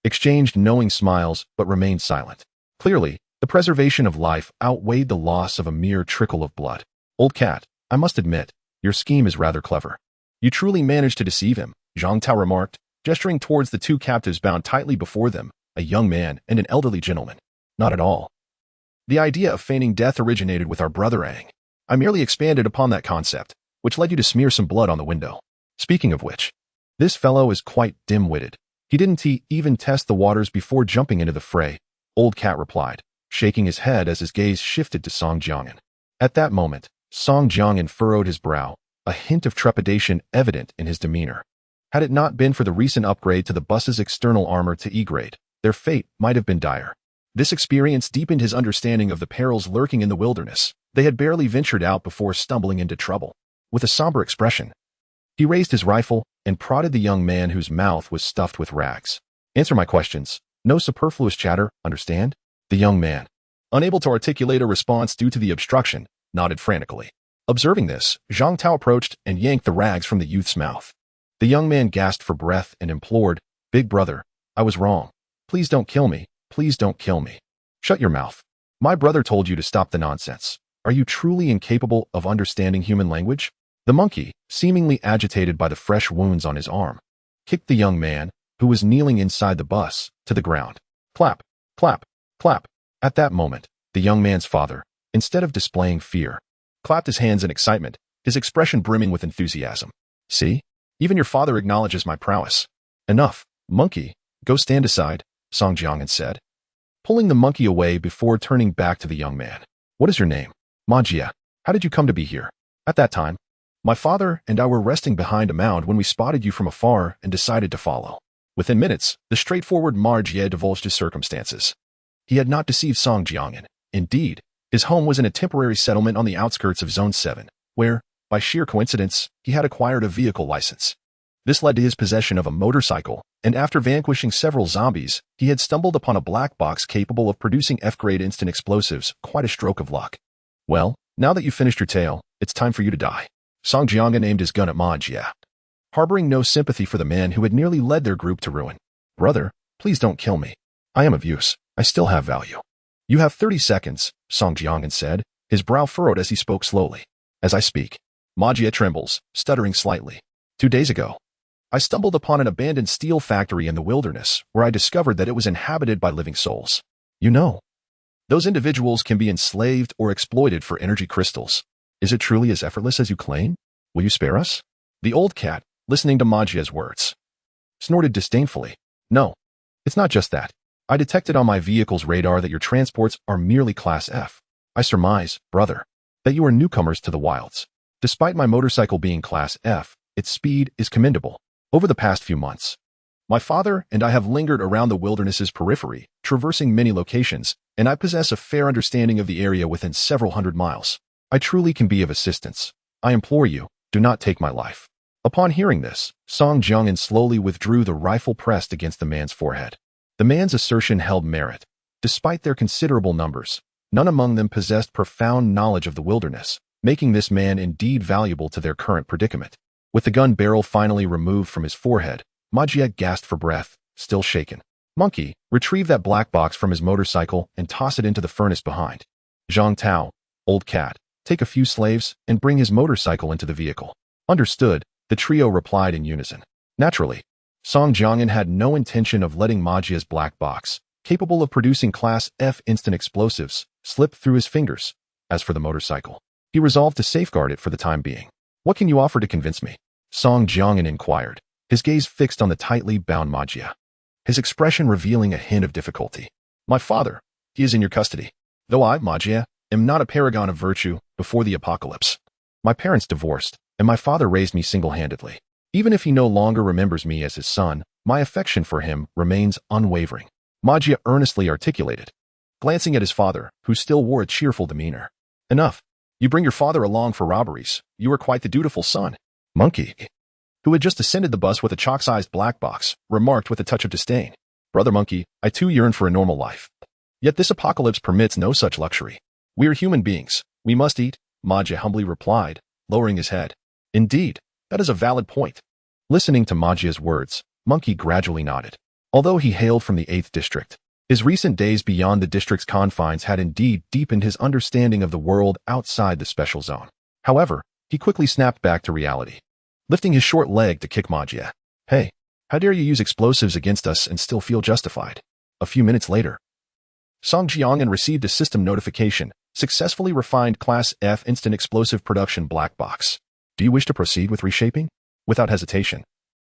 exchanged knowing smiles but remained silent. Clearly, the preservation of life outweighed the loss of a mere trickle of blood. Old cat, I must admit, your scheme is rather clever. You truly managed to deceive him, Zhang Tao remarked, gesturing towards the two captives bound tightly before them, a young man and an elderly gentleman. Not at all. The idea of feigning death originated with our brother Ang. I merely expanded upon that concept, which led you to smear some blood on the window. Speaking of which, this fellow is quite dim-witted. He didn't even test the waters before jumping into the fray, Old Cat replied, shaking his head as his gaze shifted to Song Jiangyan. At that moment, Song Jiangyan furrowed his brow, a hint of trepidation evident in his demeanor. Had it not been for the recent upgrade to the bus's external armor to E-grade, their fate might have been dire. This experience deepened his understanding of the perils lurking in the wilderness. They had barely ventured out before stumbling into trouble. With a somber expression, he raised his rifle and prodded the young man whose mouth was stuffed with rags. Answer my questions. No superfluous chatter, understand? The young man, unable to articulate a response due to the obstruction, nodded frantically. Observing this, Zhang Tao approached and yanked the rags from the youth's mouth. The young man gasped for breath and implored, Big brother, I was wrong. Please don't kill me. Please don't kill me. Shut your mouth. My brother told you to stop the nonsense. Are you truly incapable of understanding human language? The monkey, seemingly agitated by the fresh wounds on his arm, kicked the young man, who was kneeling inside the bus, to the ground. Clap, clap, clap. At that moment, the young man's father, instead of displaying fear, clapped his hands in excitement, his expression brimming with enthusiasm. See? Even your father acknowledges my prowess. Enough, monkey. Go stand aside, Song Jiangyan said, pulling the monkey away before turning back to the young man. What is your name? Ma Jie. How did you come to be here? At that time, my father and I were resting behind a mound when we spotted you from afar and decided to follow. Within minutes, the straightforward Ma Jie divulged his circumstances. He had not deceived Song Jiangyan. Indeed, his home was in a temporary settlement on the outskirts of Zone 7, where, by sheer coincidence, he had acquired a vehicle license. This led to his possession of a motorcycle, and after vanquishing several zombies, he had stumbled upon a black box capable of producing F-grade instant explosives, quite a stroke of luck. Well, now that you've finished your tale, it's time for you to die. Song Jiangyan aimed his gun at Ma Jie. harboring no sympathy for the man who had nearly led their group to ruin. "Brother, please don't kill me. I am of use. I still have value." "You have 30 seconds, Song Jiangyan said, his brow furrowed as he spoke slowly. "As I speak." Magia trembles, stuttering slightly. 2 days ago, I stumbled upon an abandoned steel factory in the wilderness where I discovered that it was inhabited by living souls. You know, those individuals can be enslaved or exploited for energy crystals. Is it truly as effortless as you claim? Will you spare us?" The old cat, listening to Magia's words, snorted disdainfully. "No, it's not just that. I detected on my vehicle's radar that your transports are merely Class F. I surmise, brother, that you are newcomers to the wilds. Despite my motorcycle being Class F, its speed is commendable. Over the past few months, my father and I have lingered around the wilderness's periphery, traversing many locations, and I possess a fair understanding of the area within several hundred miles. I truly can be of assistance. I implore you, do not take my life." Upon hearing this, Song Jiangyan slowly withdrew the rifle pressed against the man's forehead. The man's assertion held merit. Despite their considerable numbers, none among them possessed profound knowledge of the wilderness, making this man indeed valuable to their current predicament. With the gun barrel finally removed from his forehead, Magia gasped for breath, still shaken. "Monkey, retrieve that black box from his motorcycle and toss it into the furnace behind. Zhang Tao, old cat, take a few slaves and bring his motorcycle into the vehicle." "Understood," the trio replied in unison. Naturally, Song Jiangyan had no intention of letting Magia's black box, capable of producing Class F instant explosives, slip through his fingers. As for the motorcycle, he resolved to safeguard it for the time being. "What can you offer to convince me?" Song Jiangyan inquired, his gaze fixed on the tightly bound Magia, his expression revealing a hint of difficulty. "My father, he is in your custody. Though I, Magia, am not a paragon of virtue before the apocalypse. My parents divorced, and my father raised me single-handedly. Even if he no longer remembers me as his son, my affection for him remains unwavering," Magia earnestly articulated, glancing at his father, who still wore a cheerful demeanor. "Enough. You bring your father along for robberies. You are quite the dutiful son." Monkey, who had just ascended the bus with a chalk-sized black box, remarked with a touch of disdain. "Brother Monkey, I too yearn for a normal life. Yet this apocalypse permits no such luxury. We are human beings. We must eat," Magia humbly replied, lowering his head. "Indeed, that is a valid point." Listening to Magia's words, Monkey gradually nodded. Although he hailed from the 8th district, his recent days beyond the district's confines had indeed deepened his understanding of the world outside the special zone. However, he quickly snapped back to reality, lifting his short leg to kick Magia. "Hey, how dare you use explosives against us and still feel justified?" A few minutes later, Song Jiangyan received a system notification, successfully refined Class F instant explosive production black box. "Do you wish to proceed with reshaping?" Without hesitation,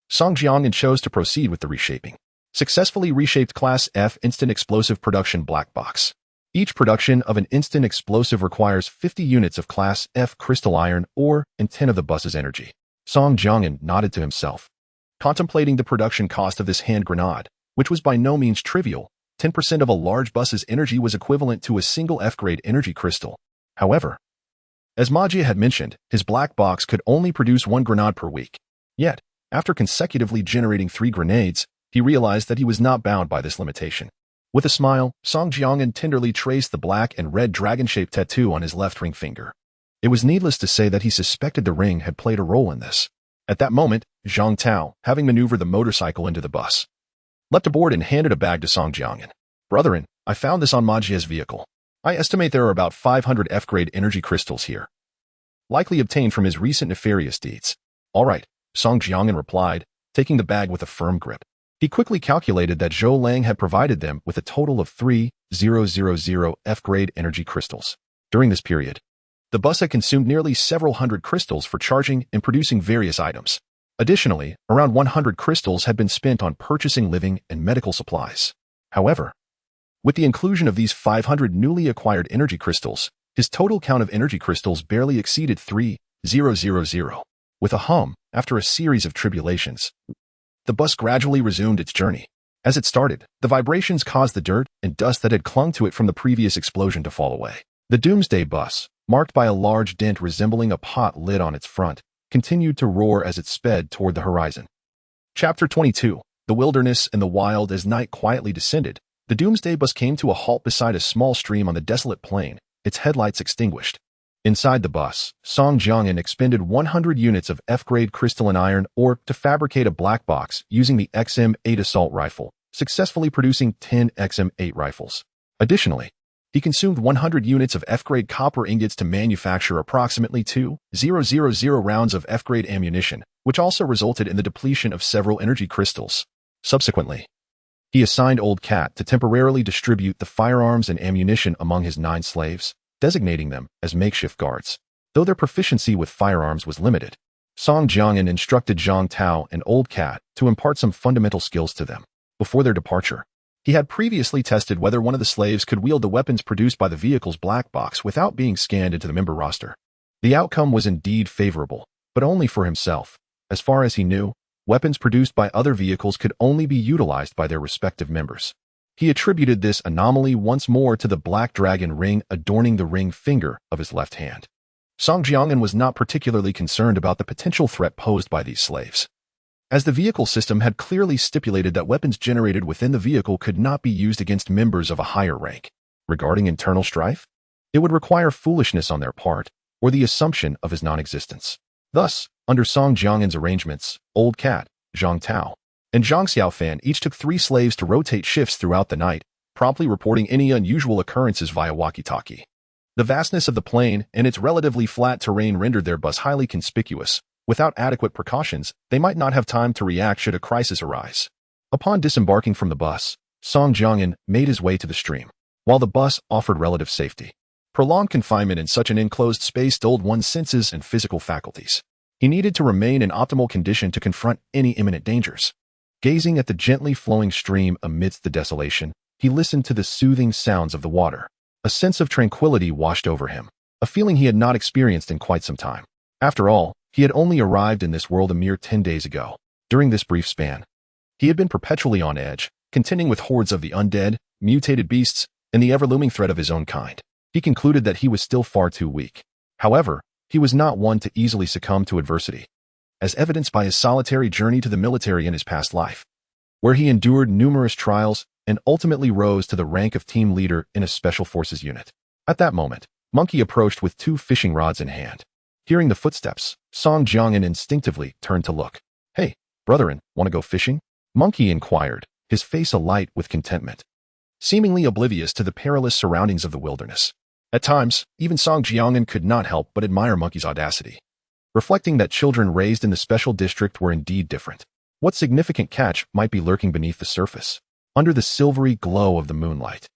Song Jiangyan chose to proceed with the reshaping. Successfully reshaped Class F instant explosive production black box. Each production of an instant explosive requires 50 units of Class F crystal iron ore and 10 of the bus's energy. Song Jiangyan nodded to himself, contemplating the production cost of this hand grenade, which was by no means trivial. 10% of a large bus's energy was equivalent to a single F-grade energy crystal. However, as Magia had mentioned, his black box could only produce 1 grenade per week. Yet, after consecutively generating 3 grenades, he realized that he was not bound by this limitation. With a smile, Song Jiangyan tenderly traced the black and red dragon-shaped tattoo on his left ring finger. It was needless to say that he suspected the ring had played a role in this. At that moment, Zhang Tao, having maneuvered the motorcycle into the bus, leapt aboard and handed a bag to Song Jiangyan. "Brethren, I found this on Magia's vehicle. I estimate there are about 500 F-grade energy crystals here, likely obtained from his recent nefarious deeds." "All right," Song Jiangyan replied, taking the bag with a firm grip. He quickly calculated that Zhou Lang had provided them with a total of 3,000 F-grade energy crystals. During this period, the bus had consumed nearly several hundred crystals for charging and producing various items. Additionally, around 100 crystals had been spent on purchasing living and medical supplies. However, with the inclusion of these 500 newly acquired energy crystals, his total count of energy crystals barely exceeded 3,000. With a hum, after a series of tribulations, the bus gradually resumed its journey. As it started, the vibrations caused the dirt and dust that had clung to it from the previous explosion to fall away. The Doomsday bus, marked by a large dent resembling a pot lid on its front, continued to roar as it sped toward the horizon. Chapter 22. The Wilderness and the Wild. As night quietly descended, the Doomsday bus came to a halt beside a small stream on the desolate plain, its headlights extinguished. Inside the bus, Song Jiangyan expended 100 units of F-grade crystalline iron ore to fabricate a black box using the XM8 assault rifle, successfully producing 10 XM8 rifles. Additionally, he consumed 100 units of F-grade copper ingots to manufacture approximately 2,000 rounds of F-grade ammunition, which also resulted in the depletion of several energy crystals. Subsequently, he assigned Old Cat to temporarily distribute the firearms and ammunition among his 9 slaves, designating them as makeshift guards. Though their proficiency with firearms was limited, Song Jiangyan instructed Zhang Tao and Old Cat to impart some fundamental skills to them. Before their departure, he had previously tested whether one of the slaves could wield the weapons produced by the vehicle's black box without being scanned into the member roster. The outcome was indeed favorable, but only for himself. As far as he knew, weapons produced by other vehicles could only be utilized by their respective members. He attributed this anomaly once more to the black dragon ring adorning the ring finger of his left hand. Song Jiangyan was not particularly concerned about the potential threat posed by these slaves, as the vehicle system had clearly stipulated that weapons generated within the vehicle could not be used against members of a higher rank. Regarding internal strife, it would require foolishness on their part, or the assumption of his non-existence. Thus, under Song Jiangyan's arrangements, Old Cat, Zhang Tao, and Zhang Xiaofan each took 3 slaves to rotate shifts throughout the night, promptly reporting any unusual occurrences via walkie-talkie. The vastness of the plain and its relatively flat terrain rendered their bus highly conspicuous. Without adequate precautions, they might not have time to react should a crisis arise. Upon disembarking from the bus, Song Jiangyan made his way to the stream. While the bus offered relative safety, prolonged confinement in such an enclosed space dulled one's senses and physical faculties. He needed to remain in optimal condition to confront any imminent dangers. Gazing at the gently flowing stream amidst the desolation, he listened to the soothing sounds of the water. A sense of tranquility washed over him, a feeling he had not experienced in quite some time. After all, he had only arrived in this world a mere 10 days ago. During this brief span, he had been perpetually on edge, contending with hordes of the undead, mutated beasts, and the ever-looming threat of his own kind. He concluded that he was still far too weak. However, he was not one to easily succumb to adversity, as evidenced by his solitary journey to the military in his past life, where he endured numerous trials and ultimately rose to the rank of team leader in a special forces unit. At that moment, Monkey approached with 2 fishing rods in hand. Hearing the footsteps, Song Jiangyan instinctively turned to look. "Hey, brethren, want to go fishing?" Monkey inquired, his face alight with contentment, seemingly oblivious to the perilous surroundings of the wilderness. At times, even Song Jiangyan could not help but admire Monkey's audacity, reflecting that children raised in the special district were indeed different. What significant catch might be lurking beneath the surface? Under the silvery glow of the moonlight,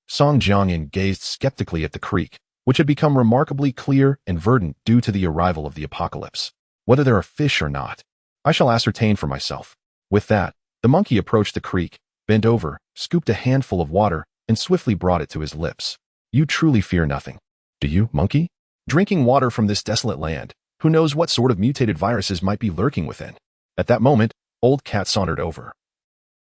Song Jiangyan gazed skeptically at the creek, which had become remarkably clear and verdant due to the arrival of the apocalypse. Whether there are fish or not, I shall ascertain for myself. With that, the monkey approached the creek, bent over, scooped a handful of water, and swiftly brought it to his lips. "You truly fear nothing, do you, monkey? Drinking water from this desolate land, who knows what sort of mutated viruses might be lurking within?" At that moment, Old Cat sauntered over,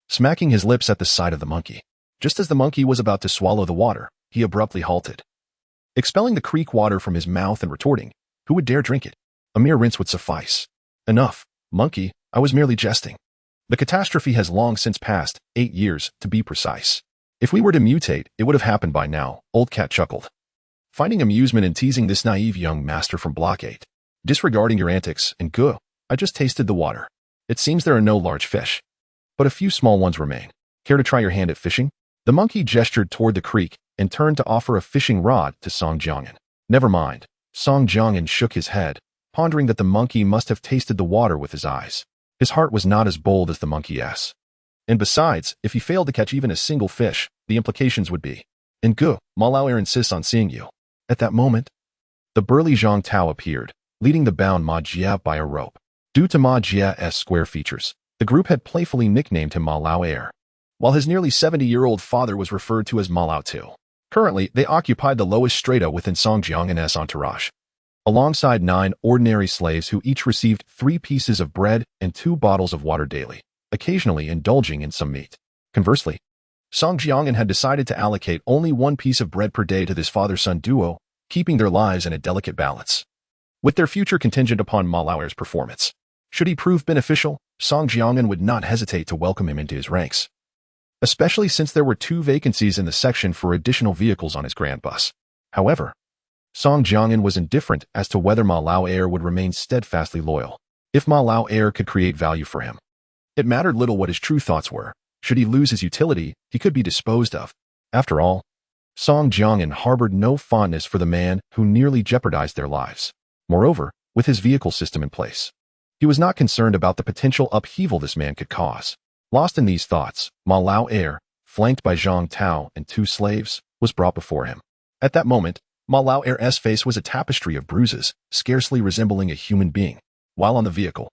smacking his lips at the sight of the monkey. Just as the monkey was about to swallow the water, he abruptly halted, expelling the creek water from his mouth and retorting, "Who would dare drink it? A mere rinse would suffice." "Enough, monkey, I was merely jesting. The catastrophe has long since passed, 8 years, to be precise. If we were to mutate, it would have happened by now," Old Cat chuckled, finding amusement in teasing this naive young master from Block 8. "Disregarding your antics, and go, I just tasted the water. It seems there are no large fish, but a few small ones remain. Care to try your hand at fishing?" The monkey gestured toward the creek and turned to offer a fishing rod to Song Jiangyan. "Never mind." Song Jiangyan shook his head, pondering that the monkey must have tasted the water with his eyes. His heart was not as bold as the monkey's. And besides, if he failed to catch even a single fish, the implications would be, "Ngu, Ma Lao insists on seeing you." At that moment, the burly Zhang Tao appeared, leading the bound Ma Jia by a rope. Due to Ma Jia's square features, the group had playfully nicknamed him Ma Lao Air, while his nearly 70-year-old father was referred to as Ma Lao Tu. Currently, they occupied the lowest strata within Song Jiangyan's entourage, alongside 9 ordinary slaves who each received 3 pieces of bread and 2 bottles of water daily, occasionally indulging in some meat. Conversely, Song Jiangyan had decided to allocate only 1 piece of bread per day to this father-son duo, keeping their lives in a delicate balance, with their future contingent upon Ma Lao's performance. Should he prove beneficial, Song Jiangyan would not hesitate to welcome him into his ranks, especially since there were 2 vacancies in the section for additional vehicles on his grand bus. However, Song Jiangyan was indifferent as to whether Ma Lao Air would remain steadfastly loyal. If Ma Lao Air could create value for him, it mattered little what his true thoughts were. Should he lose his utility, he could be disposed of. After all, Song Jiangyan harbored no fondness for the man who nearly jeopardized their lives. Moreover, with his vehicle system in place, he was not concerned about the potential upheaval this man could cause. Lost in these thoughts, Ma Lao Air, flanked by Zhang Tao and 2 slaves, was brought before him. At that moment, Ma Lao Air's face was a tapestry of bruises, scarcely resembling a human being. While on the vehicle,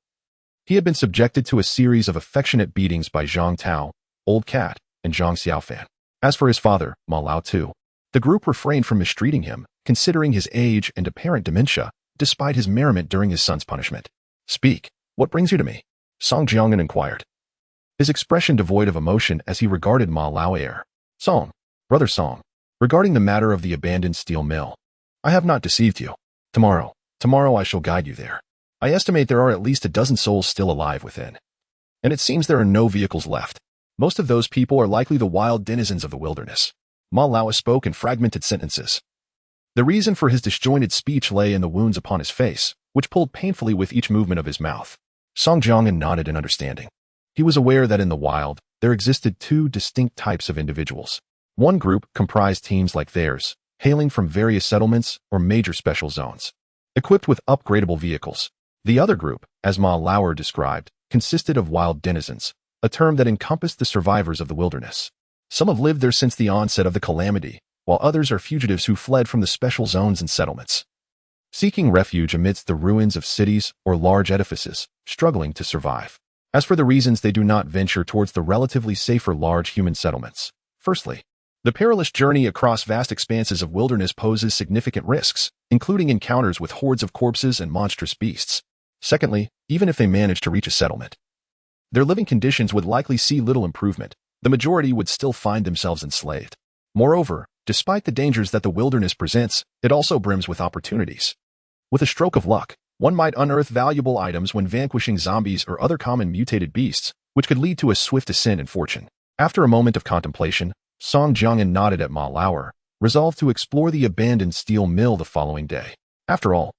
he had been subjected to a series of affectionate beatings by Zhang Tao, Old Cat, and Zhang Xiaofan. As for his father, Ma Lao too, the group refrained from mistreating him, considering his age and apparent dementia, despite his merriment during his son's punishment. "Speak, what brings you to me?" Song Jiangyan inquired, his expression devoid of emotion as he regarded Ma Lao Air. "Song, brother Song, regarding the matter of the abandoned steel mill, I have not deceived you. Tomorrow I shall guide you there. I estimate there are at least a dozen souls still alive within. And it seems there are no vehicles left. Most of those people are likely the wild denizens of the wilderness." Ma Lao spoke in fragmented sentences. The reason for his disjointed speech lay in the wounds upon his face, which pulled painfully with each movement of his mouth. Song Jiangyan nodded in understanding. He was aware that in the wild, there existed 2 distinct types of individuals. One group comprised teams like theirs, hailing from various settlements or major special zones, equipped with upgradable vehicles. The other group, as Ma Lauer described, consisted of wild denizens, a term that encompassed the survivors of the wilderness. Some have lived there since the onset of the calamity, while others are fugitives who fled from the special zones and settlements, seeking refuge amidst the ruins of cities or large edifices, struggling to survive. As for the reasons they do not venture towards the relatively safer large human settlements, firstly, the perilous journey across vast expanses of wilderness poses significant risks, including encounters with hordes of corpses and monstrous beasts. Secondly, even if they manage to reach a settlement, their living conditions would likely see little improvement. The majority would still find themselves enslaved. Moreover, despite the dangers that the wilderness presents, it also brims with opportunities. With a stroke of luck, one might unearth valuable items when vanquishing zombies or other common mutated beasts, which could lead to a swift ascent in fortune. After a moment of contemplation, Song Jiangyan nodded at Ma Lauer, resolved to explore the abandoned steel mill the following day. After all,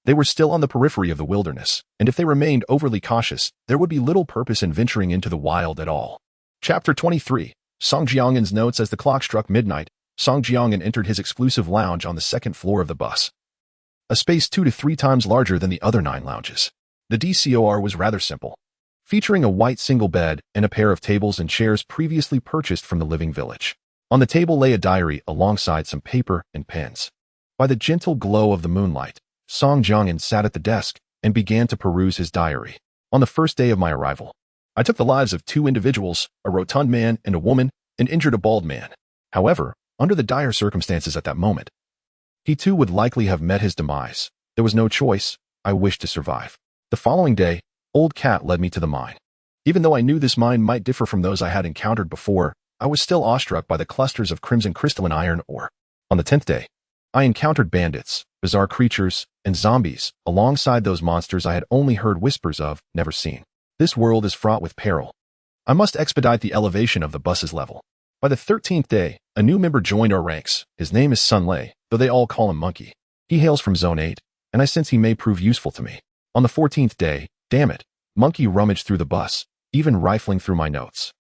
they were still on the periphery of the wilderness, and if they remained overly cautious, there would be little purpose in venturing into the wild at all. Chapter 23. Song Jiangyan's notes. As the clock struck midnight, Song Jiangyan entered his exclusive lounge on the 2nd floor of the bus, a space 2 to 3 times larger than the other 9 lounges. The DCOR was rather simple, featuring a white single bed and a pair of tables and chairs previously purchased from the living village. On the table lay a diary alongside some paper and pens. By the gentle glow of the moonlight, Song Jiangyan sat at the desk and began to peruse his diary. On the first day of my arrival, I took the lives of 2 individuals, a rotund man and a woman, and injured a bald man. However, under the dire circumstances at that moment, he too would likely have met his demise. There was no choice. I wished to survive. The following day, Old Cat led me to the mine. Even though I knew this mine might differ from those I had encountered before, I was still awestruck by the clusters of crimson crystalline iron ore. On the 10th day, I encountered bandits, bizarre creatures, and zombies, alongside those monsters I had only heard whispers of, never seen. This world is fraught with peril. I must expedite the elevation of the bus's level. By the 13th day, a new member joined our ranks. His name is Sun Lei, though they all call him Monkey. He hails from Zone 8, and I sense he may prove useful to me. On the 14th day, damn it, Monkey rummaged through the bus, even rifling through my notes.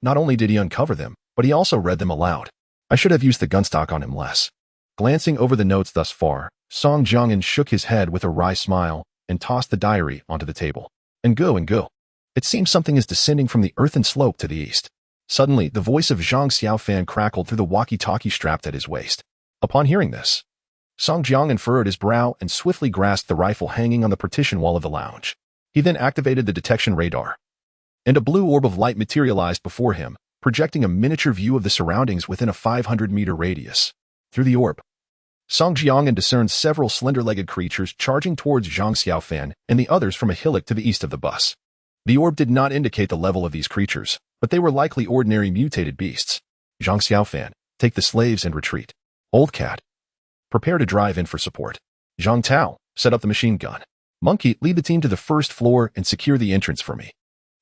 Not only did he uncover them, but he also read them aloud. I should have used the gunstock on him less. Glancing over the notes thus far, Song Jiangyan shook his head with a wry smile and tossed the diary onto the table. And go. It seems something is descending from the earthen slope to the east. Suddenly, the voice of Zhang Xiaofan crackled through the walkie-talkie strapped at his waist. Upon hearing this, Song Jiangyan furrowed his brow and swiftly grasped the rifle hanging on the partition wall of the lounge. He then activated the detection radar, and a blue orb of light materialized before him, projecting a miniature view of the surroundings within a 500-meter radius. Through the orb, Song Jiangyan discerned several slender-legged creatures charging towards Zhang Xiaofan and the others from a hillock to the east of the bus. The orb did not indicate the level of these creatures, but they were likely ordinary mutated beasts. Zhang Xiaofan, take the slaves and retreat. Old Cat, prepare to drive in for support. Zhang Tao, set up the machine gun. Monkey, lead the team to the first floor and secure the entrance for me.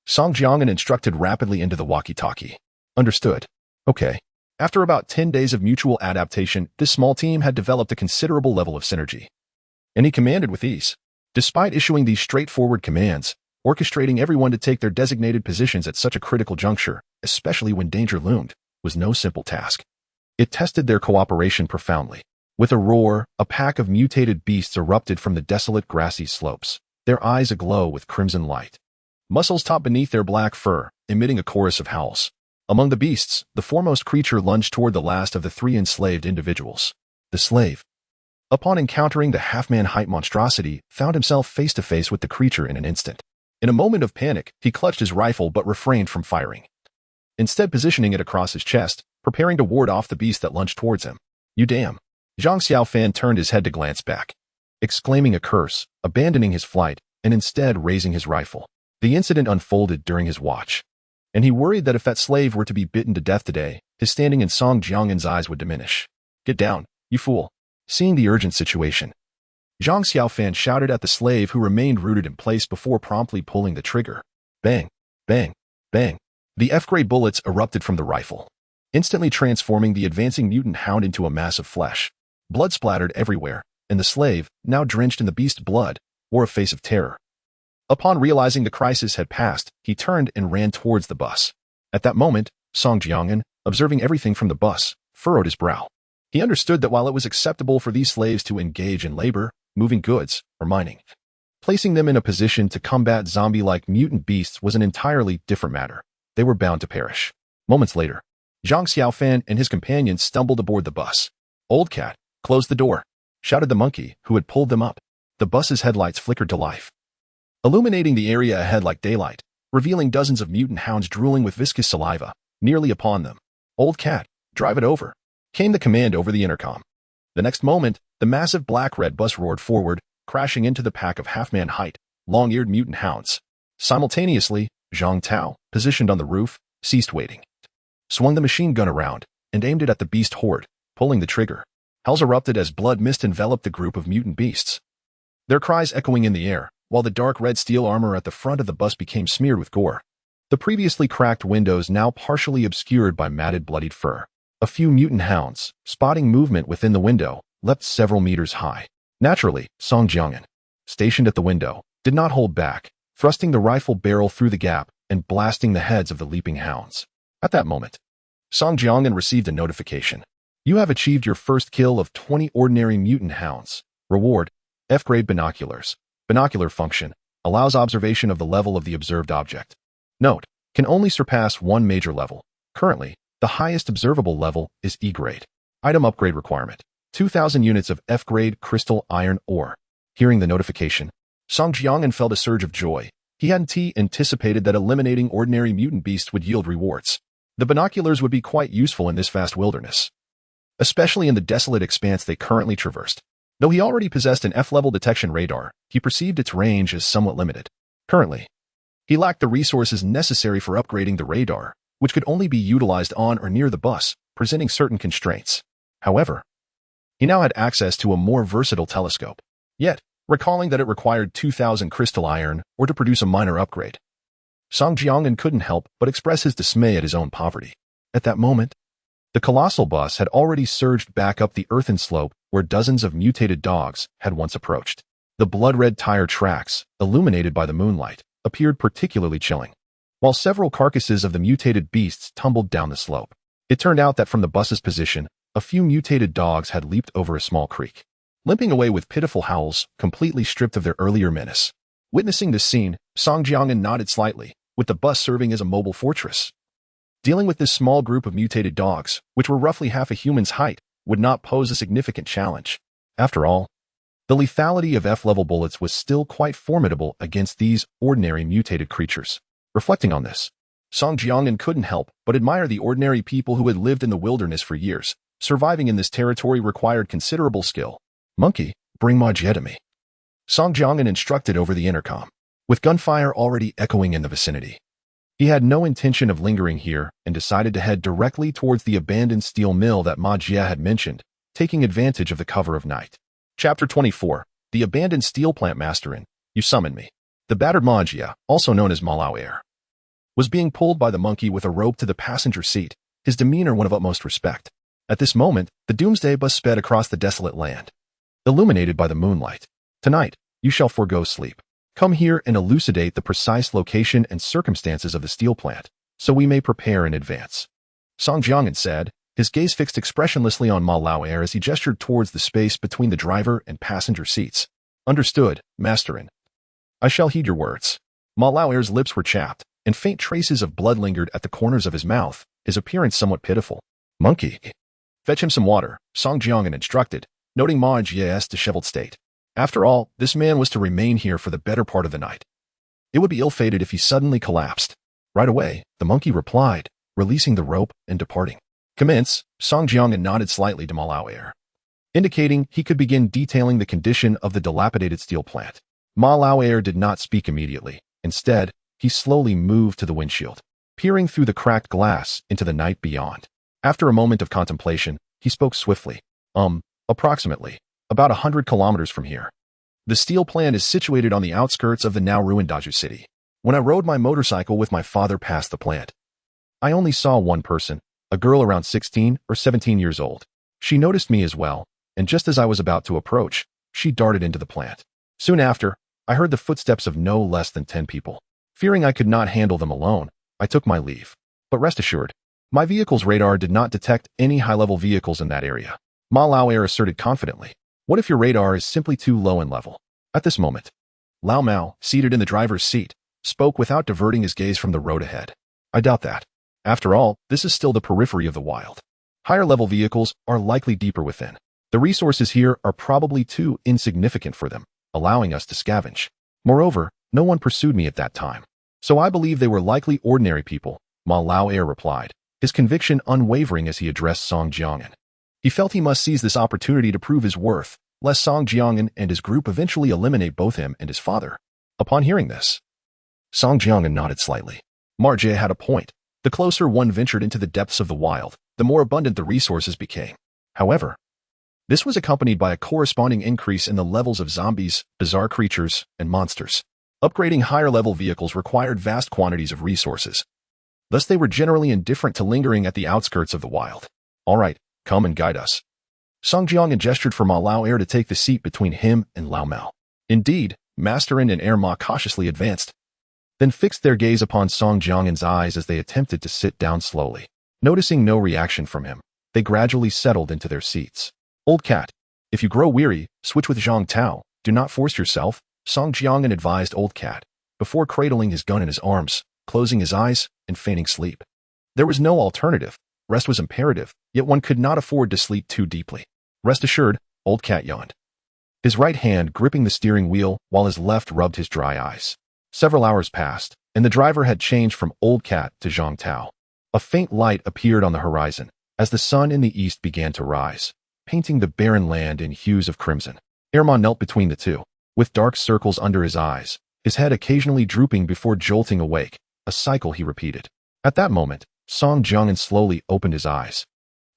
Song Jiangyan instructed rapidly into the walkie-talkie. Understood. Okay. After about 10 days of mutual adaptation, this small team had developed a considerable level of synergy. And he commanded with ease. Despite issuing these straightforward commands, orchestrating everyone to take their designated positions at such a critical juncture, especially when danger loomed, was no simple task. It tested their cooperation profoundly. With a roar, a pack of mutated beasts erupted from the desolate grassy slopes, their eyes aglow with crimson light. Muscles topped beneath their black fur, emitting a chorus of howls. Among the beasts, the foremost creature lunged toward the last of the 3 enslaved individuals. The slave, upon encountering the half-man-height monstrosity, found himself face-to-face with the creature in an instant. In a moment of panic, he clutched his rifle but refrained from firing, instead positioning it across his chest, preparing to ward off the beast that lunged towards him. "You damn!" Zhang Xiaofan turned his head to glance back, exclaiming a curse, abandoning his flight, and instead raising his rifle. The incident unfolded during his watch, and he worried that if that slave were to be bitten to death today, his standing in Song Jiangan's eyes would diminish. "Get down, you fool!" Seeing the urgent situation, Zhang Xiaofan shouted at the slave who remained rooted in place before promptly pulling the trigger. Bang! Bang! Bang! The F-grade bullets erupted from the rifle, instantly transforming the advancing mutant hound into a mass of flesh. Blood splattered everywhere, and the slave, now drenched in the beast's blood, wore a face of terror. Upon realizing the crisis had passed, he turned and ran towards the bus. At that moment, Song Jiangan, observing everything from the bus, furrowed his brow. He understood that while it was acceptable for these slaves to engage in labor, moving goods, or mining, placing them in a position to combat zombie-like mutant beasts was an entirely different matter. They were bound to perish. Moments later, Zhang Xiaofan and his companions stumbled aboard the bus. "Old cat, close the door," shouted the monkey who had pulled them up. The bus's headlights flickered to life, illuminating the area ahead like daylight, revealing dozens of mutant hounds drooling with viscous saliva, nearly upon them. "Old cat, drive it over," came the command over the intercom. The next moment, the massive black-red bus roared forward, crashing into the pack of half-man-height, long-eared mutant hounds. Simultaneously, Zhang Tao, positioned on the roof, ceased waiting, swung the machine gun around, and aimed it at the beast horde, pulling the trigger. Howls erupted as blood mist enveloped the group of mutant beasts, their cries echoing in the air, while the dark red steel armor at the front of the bus became smeared with gore. The previously cracked windows now partially obscured by matted bloodied fur. A few mutant hounds, spotting movement within the window, leapt several meters high. Naturally, Song Jiangan, stationed at the window, did not hold back, thrusting the rifle barrel through the gap and blasting the heads of the leaping hounds. At that moment, Song Jiangan received a notification. "You have achieved your first kill of 20 ordinary mutant hounds. Reward, F-grade binoculars. Binocular function, allows observation of the level of the observed object. Note, can only surpass one major level. Currently, the highest observable level is E-grade. Item upgrade requirement, 2,000 units of F-grade crystal iron ore." Hearing the notification, Song Jiangan felt a surge of joy. He hadn't anticipated that eliminating ordinary mutant beasts would yield rewards. The binoculars would be quite useful in this vast wilderness, especially in the desolate expanse they currently traversed. Though he already possessed an F-level detection radar, he perceived its range as somewhat limited. Currently, he lacked the resources necessary for upgrading the radar, which could only be utilized on or near the bus, presenting certain constraints. However, he now had access to a more versatile telescope. Yet, recalling that it required 2,000 crystal iron or to produce a minor upgrade, Song Jiangan couldn't help but express his dismay at his own poverty. At that moment, the colossal bus had already surged back up the earthen slope where dozens of mutated dogs had once approached. The blood-red tire tracks, illuminated by the moonlight, appeared particularly chilling, while several carcasses of the mutated beasts tumbled down the slope. It turned out that from the bus's position, a few mutated dogs had leaped over a small creek, limping away with pitiful howls, completely stripped of their earlier menace. Witnessing this scene, Song Jiangan nodded slightly, with the bus serving as a mobile fortress. Dealing with this small group of mutated dogs, which were roughly half a human's height, would not pose a significant challenge. After all, the lethality of F-level bullets was still quite formidable against these ordinary mutated creatures. Reflecting on this, Song Jiangan couldn't help but admire the ordinary people who had lived in the wilderness for years. Surviving in this territory required considerable skill. "Monkey, bring Ma Jie to me," Song Jiangan instructed over the intercom, with gunfire already echoing in the vicinity. He had no intention of lingering here and decided to head directly towards the abandoned steel mill that Ma Jie had mentioned, taking advantage of the cover of night. Chapter 24, The Abandoned Steel Plant Masterin, You Summon Me. The battered Ma Jie, also known as Malao Air, was being pulled by the monkey with a rope to the passenger seat, his demeanor one of utmost respect. At this moment, the doomsday bus sped across the desolate land, illuminated by the moonlight. Tonight, you shall forego sleep. Come here and elucidate the precise location and circumstances of the steel plant, so we may prepare in advance. Song Jiangyan said, his gaze fixed expressionlessly on Ma Lao Air as he gestured towards the space between the driver and passenger seats. Understood, Masterin. I shall heed your words. Ma Lao Air's lips were chapped, and faint traces of blood lingered at the corners of his mouth, his appearance somewhat pitiful. Monkey. Fetch him some water, Song Jiangyan instructed, noting Ma Jie's disheveled state. After all, this man was to remain here for the better part of the night. It would be ill-fated if he suddenly collapsed. Right away, the monkey replied, releasing the rope and departing. Commence, Song Jiangyan nodded slightly to Ma Lao Air, indicating he could begin detailing the condition of the dilapidated steel plant. Ma Lao Air did not speak immediately. Instead, he slowly moved to the windshield, peering through the cracked glass into the night beyond. After a moment of contemplation, he spoke swiftly. Approximately. About 100 kilometers from here. The steel plant is situated on the outskirts of the now-ruined Daju City. When I rode my motorcycle with my father past the plant, I only saw one person, a girl around 16 or 17 years old. She noticed me as well, and just as I was about to approach, she darted into the plant. Soon after, I heard the footsteps of no less than 10 people. Fearing I could not handle them alone, I took my leave. But rest assured, my vehicle's radar did not detect any high-level vehicles in that area. Ma Lao Air asserted confidently. What if your radar is simply too low in level? At this moment, Lao Mao, seated in the driver's seat, spoke without diverting his gaze from the road ahead. I doubt that. After all, this is still the periphery of the wild. Higher-level vehicles are likely deeper within. The resources here are probably too insignificant for them, allowing us to scavenge. Moreover, no one pursued me at that time. So I believe they were likely ordinary people, Ma Lao Air replied, his conviction unwavering as he addressed Song Jiangyan. He felt he must seize this opportunity to prove his worth, lest Song Jiangyan and his group eventually eliminate both him and his father. Upon hearing this, Song Jiangyan nodded slightly. Ma Jie had a point. The closer one ventured into the depths of the wild, the more abundant the resources became. However, this was accompanied by a corresponding increase in the levels of zombies, bizarre creatures, and monsters. Upgrading higher-level vehicles required vast quantities of resources. Thus they were generally indifferent to lingering at the outskirts of the wild. All right, come and guide us. Song Jiangyan gestured for Ma Lao Air to take the seat between him and Lao Mao. Indeed, Masterin and Air Ma cautiously advanced, then fixed their gaze upon Song Jiangyan's eyes as they attempted to sit down slowly. Noticing no reaction from him, they gradually settled into their seats. Old cat, if you grow weary, switch with Zhang Tao. Do not force yourself, Song Jiangyan advised Old Cat, before cradling his gun in his arms, closing his eyes, and feigning sleep. There was no alternative. Rest was imperative, yet one could not afford to sleep too deeply. Rest assured, Old Cat yawned, his right hand gripping the steering wheel while his left rubbed his dry eyes. Several hours passed, and the driver had changed from Old Cat to Zhang Tao. A faint light appeared on the horizon as the sun in the east began to rise, painting the barren land in hues of crimson. Irma knelt between the two, with dark circles under his eyes, his head occasionally drooping before jolting awake, a cycle he repeated. At that moment, Song Jiangyan slowly opened his eyes.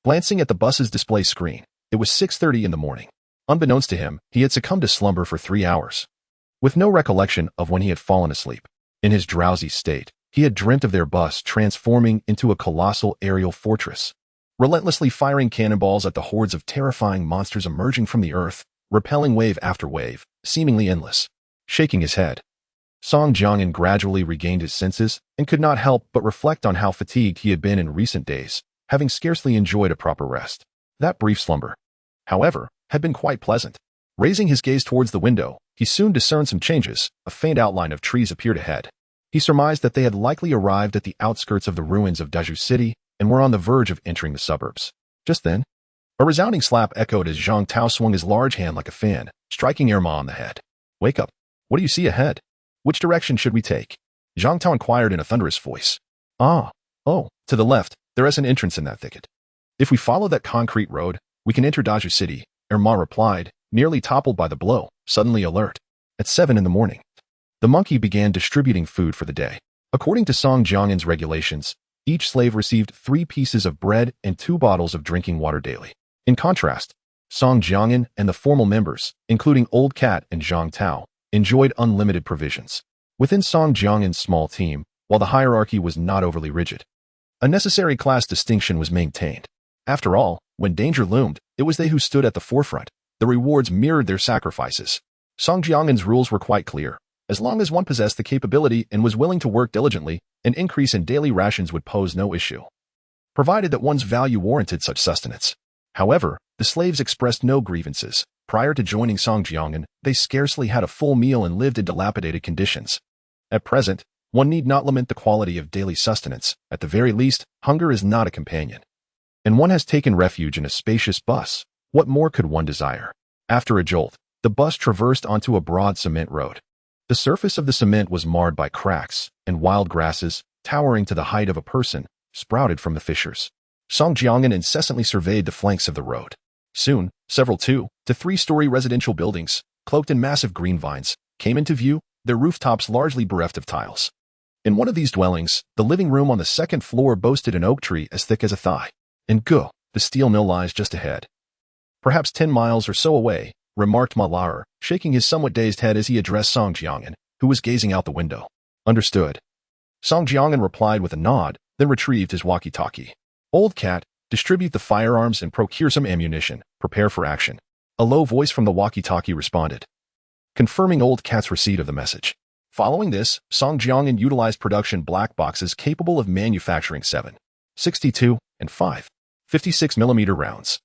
Glancing at the bus's display screen, it was 6:30 in the morning. Unbeknownst to him, he had succumbed to slumber for 3 hours, with no recollection of when he had fallen asleep. In his drowsy state, he had dreamt of their bus transforming into a colossal aerial fortress, relentlessly firing cannonballs at the hordes of terrifying monsters emerging from the earth, repelling wave after wave, seemingly endless. Shaking his head, Song Jiangyan gradually regained his senses and could not help but reflect on how fatigued he had been in recent days, having scarcely enjoyed a proper rest. That brief slumber, however, had been quite pleasant. Raising his gaze towards the window, he soon discerned some changes. A faint outline of trees appeared ahead. He surmised that they had likely arrived at the outskirts of the ruins of Daju City and were on the verge of entering the suburbs. Just then, a resounding slap echoed as Zhang Tao swung his large hand like a fan, striking Irma on the head. Wake up. What do you see ahead? Which direction should we take? Zhang Tao inquired in a thunderous voice. To the left, there is an entrance in that thicket. If we follow that concrete road, we can enter Daju City, Irma replied, nearly toppled by the blow, suddenly alert. At 7 in the morning, the monkey began distributing food for the day. According to Song Jiangyan's regulations, each slave received 3 pieces of bread and 2 bottles of drinking water daily. In contrast, Song Jiangyan and the formal members, including Old Cat and Zhang Tao, enjoyed unlimited provisions. Within Song Jiangyan's small team, while the hierarchy was not overly rigid, A necessary class distinction was maintained. After all, when danger loomed, it was they who stood at the forefront. The rewards mirrored their sacrifices. Song Jiangan's rules were quite clear. As long as one possessed the capability and was willing to work diligently, an increase in daily rations would pose no issue, provided that one's value warranted such sustenance. However, the slaves expressed no grievances. Prior to joining Song Jiangan, they scarcely had a full meal and lived in dilapidated conditions. At present, one need not lament the quality of daily sustenance. At the very least, hunger is not a companion. And one has taken refuge in a spacious bus. What more could one desire? After a jolt, the bus traversed onto a broad cement road. The surface of the cement was marred by cracks, and wild grasses, towering to the height of a person, sprouted from the fissures. Song Jiangan incessantly surveyed the flanks of the road. Soon, several 2- to 3-story residential buildings, cloaked in massive green vines, came into view, their rooftops largely bereft of tiles. In one of these dwellings, the living room on the second floor boasted an oak tree as thick as a thigh. And go, the steel mill lies just ahead. Perhaps 10 miles or so away, remarked Malarer, shaking his somewhat dazed head as he addressed Song Jiangan, who was gazing out the window. Understood. Song Jiangan replied with a nod, then retrieved his walkie-talkie. Old cat, distribute the firearms and procure some ammunition. Prepare for action. A low voice from the walkie-talkie responded, confirming Old Cat's receipt of the message. Following this, Song Jiangan utilized production black boxes capable of manufacturing 7.62 and 5.56mm rounds,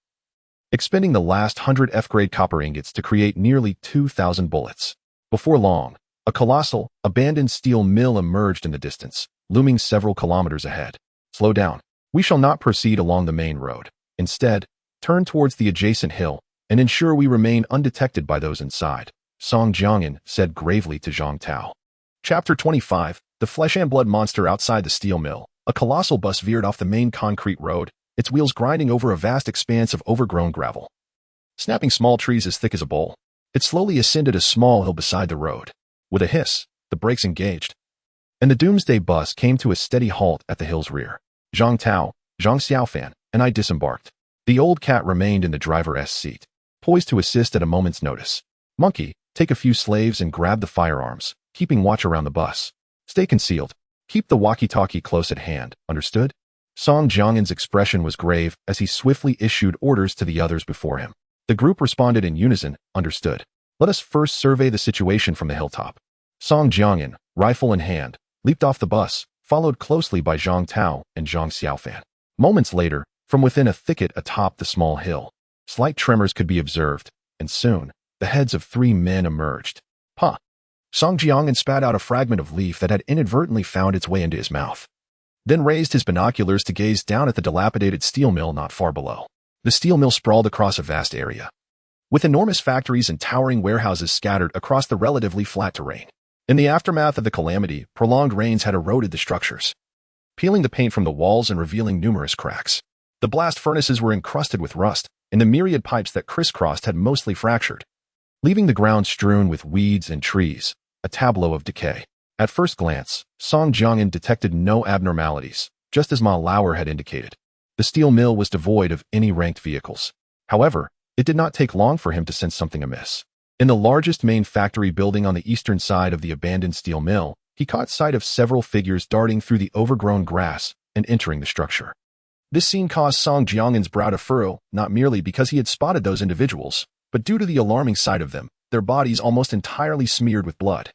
expending the last 100 F-grade copper ingots to create nearly 2,000 bullets. Before long, a colossal, abandoned steel mill emerged in the distance, looming several kilometers ahead. Slow down. We shall not proceed along the main road. Instead, turn towards the adjacent hill and ensure we remain undetected by those inside, Song Jiangan said gravely to Zhang Tao. Chapter 25, The Flesh and Blood Monster. Outside the steel mill, a colossal bus veered off the main concrete road, its wheels grinding over a vast expanse of overgrown gravel, snapping small trees as thick as a bowl. It slowly ascended a small hill beside the road. With a hiss, the brakes engaged, and the doomsday bus came to a steady halt at the hill's rear. Zhang Tao, Zhang Xiaofan, and I disembarked. The old cat remained in the driver's seat, poised to assist at a moment's notice. Monkey, take a few slaves and grab the firearms, keeping watch around the bus. Stay concealed. Keep the walkie-talkie close at hand, understood? Song Jiangan's expression was grave as he swiftly issued orders to the others before him. The group responded in unison, understood. Let us first survey the situation from the hilltop. Song Jiangan, rifle in hand, leaped off the bus, followed closely by Zhang Tao and Zhang Xiaofan. Moments later, from within a thicket atop the small hill, slight tremors could be observed, and soon, the heads of 3 men emerged. Huh! Song Jiangan spat out a fragment of leaf that had inadvertently found its way into his mouth, then raised his binoculars to gaze down at the dilapidated steel mill not far below. The steel mill sprawled across a vast area, with enormous factories and towering warehouses scattered across the relatively flat terrain. In the aftermath of the calamity, prolonged rains had eroded the structures, peeling the paint from the walls and revealing numerous cracks. The blast furnaces were encrusted with rust, and the myriad pipes that crisscrossed had mostly fractured, leaving the ground strewn with weeds and trees, a tableau of decay. At first glance, Song Jiangan detected no abnormalities, just as Ma Lauer had indicated. The steel mill was devoid of any ranked vehicles. However, it did not take long for him to sense something amiss. In the largest main factory building on the eastern side of the abandoned steel mill, he caught sight of several figures darting through the overgrown grass and entering the structure. This scene caused Song Jiangan's brow to furrow, not merely because he had spotted those individuals, but due to the alarming sight of them, their bodies almost entirely smeared with blood,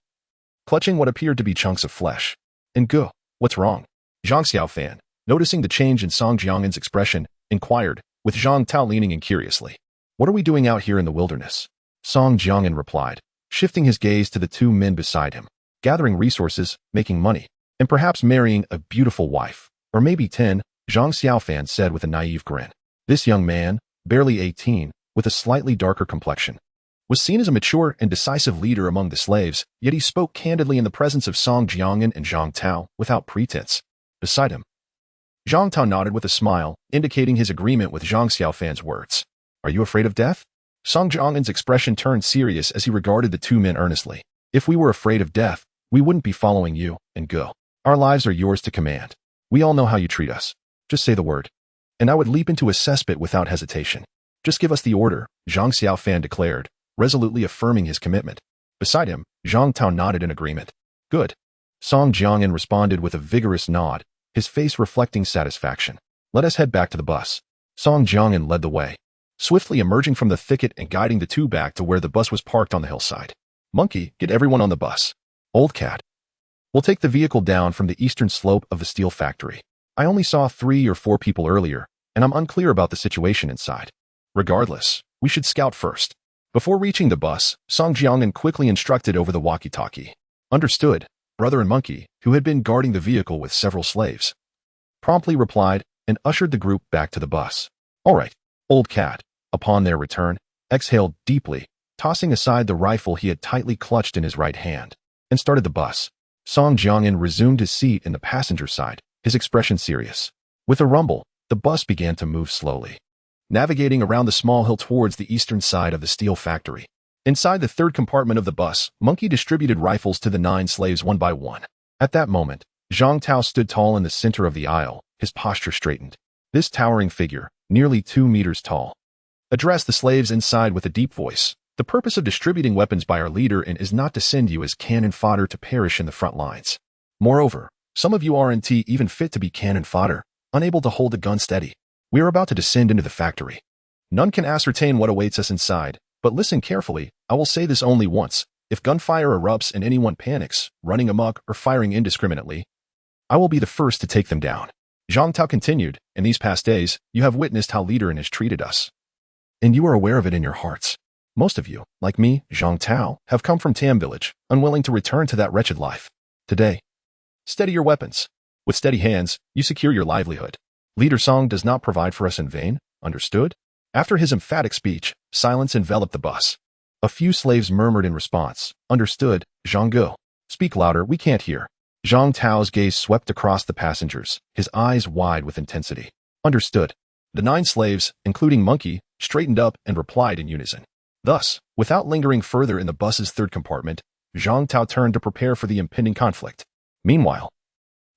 clutching what appeared to be chunks of flesh. And go, what's wrong? Zhang Xiaofan, noticing the change in Song Jiangan's expression, inquired, with Zhang Tao leaning in curiously. What are we doing out here in the wilderness? Song Jiangan replied, shifting his gaze to the 2 men beside him. Gathering resources, making money, and perhaps marrying a beautiful wife. Or maybe 10, Zhang Xiaofan said with a naive grin. This young man, barely 18, with a slightly darker complexion, was seen as a mature and decisive leader among the slaves, yet he spoke candidly in the presence of Song Jiangan and Zhang Tao, without pretense. Beside him, Zhang Tao nodded with a smile, indicating his agreement with Zhang Xiaofan's words. Are you afraid of death? Song Jiangan's expression turned serious as he regarded the 2 men earnestly. If we were afraid of death, we wouldn't be following you, and go. Our lives are yours to command. We all know how you treat us. Just say the word, and I would leap into a cesspit without hesitation. Just give us the order, Zhang Xiaofan declared, resolutely affirming his commitment. Beside him, Zhang Tao nodded in agreement. Good. Song Jiangan responded with a vigorous nod, his face reflecting satisfaction. "Let us head back to the bus." Song Jiangyan led the way, swiftly emerging from the thicket and guiding the two back to where the bus was parked on the hillside. "Monkey, get everyone on the bus." "Old cat, we'll take the vehicle down from the eastern slope of the steel factory. I only saw 3 or 4 people earlier, and I'm unclear about the situation inside. Regardless, we should scout first." Before reaching the bus, Song Jiangyan quickly instructed over the walkie-talkie. "Understood," Brother and Monkey, who had been guarding the vehicle with several slaves, promptly replied and ushered the group back to the bus. "All right." Old cat, upon their return, exhaled deeply, tossing aside the rifle he had tightly clutched in his right hand, and started the bus. Song Jiangyan resumed his seat in the passenger side, his expression serious. With a rumble, the bus began to move slowly, navigating around the small hill towards the eastern side of the steel factory. Inside the third compartment of the bus, Monkey distributed rifles to the 9 slaves one by one. At that moment, Zhang Tao stood tall in the center of the aisle, his posture straightened. This towering figure, nearly 2 meters tall, addressed the slaves inside with a deep voice. "The purpose of distributing weapons by our leader is not to send you as cannon fodder to perish in the front lines. Moreover, some of you aren't even fit to be cannon fodder, unable to hold a gun steady. We are about to descend into the factory. None can ascertain what awaits us inside, but listen carefully. I will say this only once. If gunfire erupts and anyone panics, running amok or firing indiscriminately, I will be the first to take them down." Zhang Tao continued, "In these past days, you have witnessed how Leader has treated us, and you are aware of it in your hearts. Most of you, like me, Zhang Tao, have come from Tam village, unwilling to return to that wretched life. Today, steady your weapons. With steady hands, you secure your livelihood. Leader Song does not provide for us in vain, understood?" After his emphatic speech, silence enveloped the bus. A few slaves murmured in response, "Understood, Zhang. Speak louder, we can't hear." Zhang Tao's gaze swept across the passengers, his eyes wide with intensity. "Understood." The 9 slaves, including Monkey, straightened up and replied in unison. Thus, without lingering further in the bus's third compartment, Zhang Tao turned to prepare for the impending conflict. Meanwhile,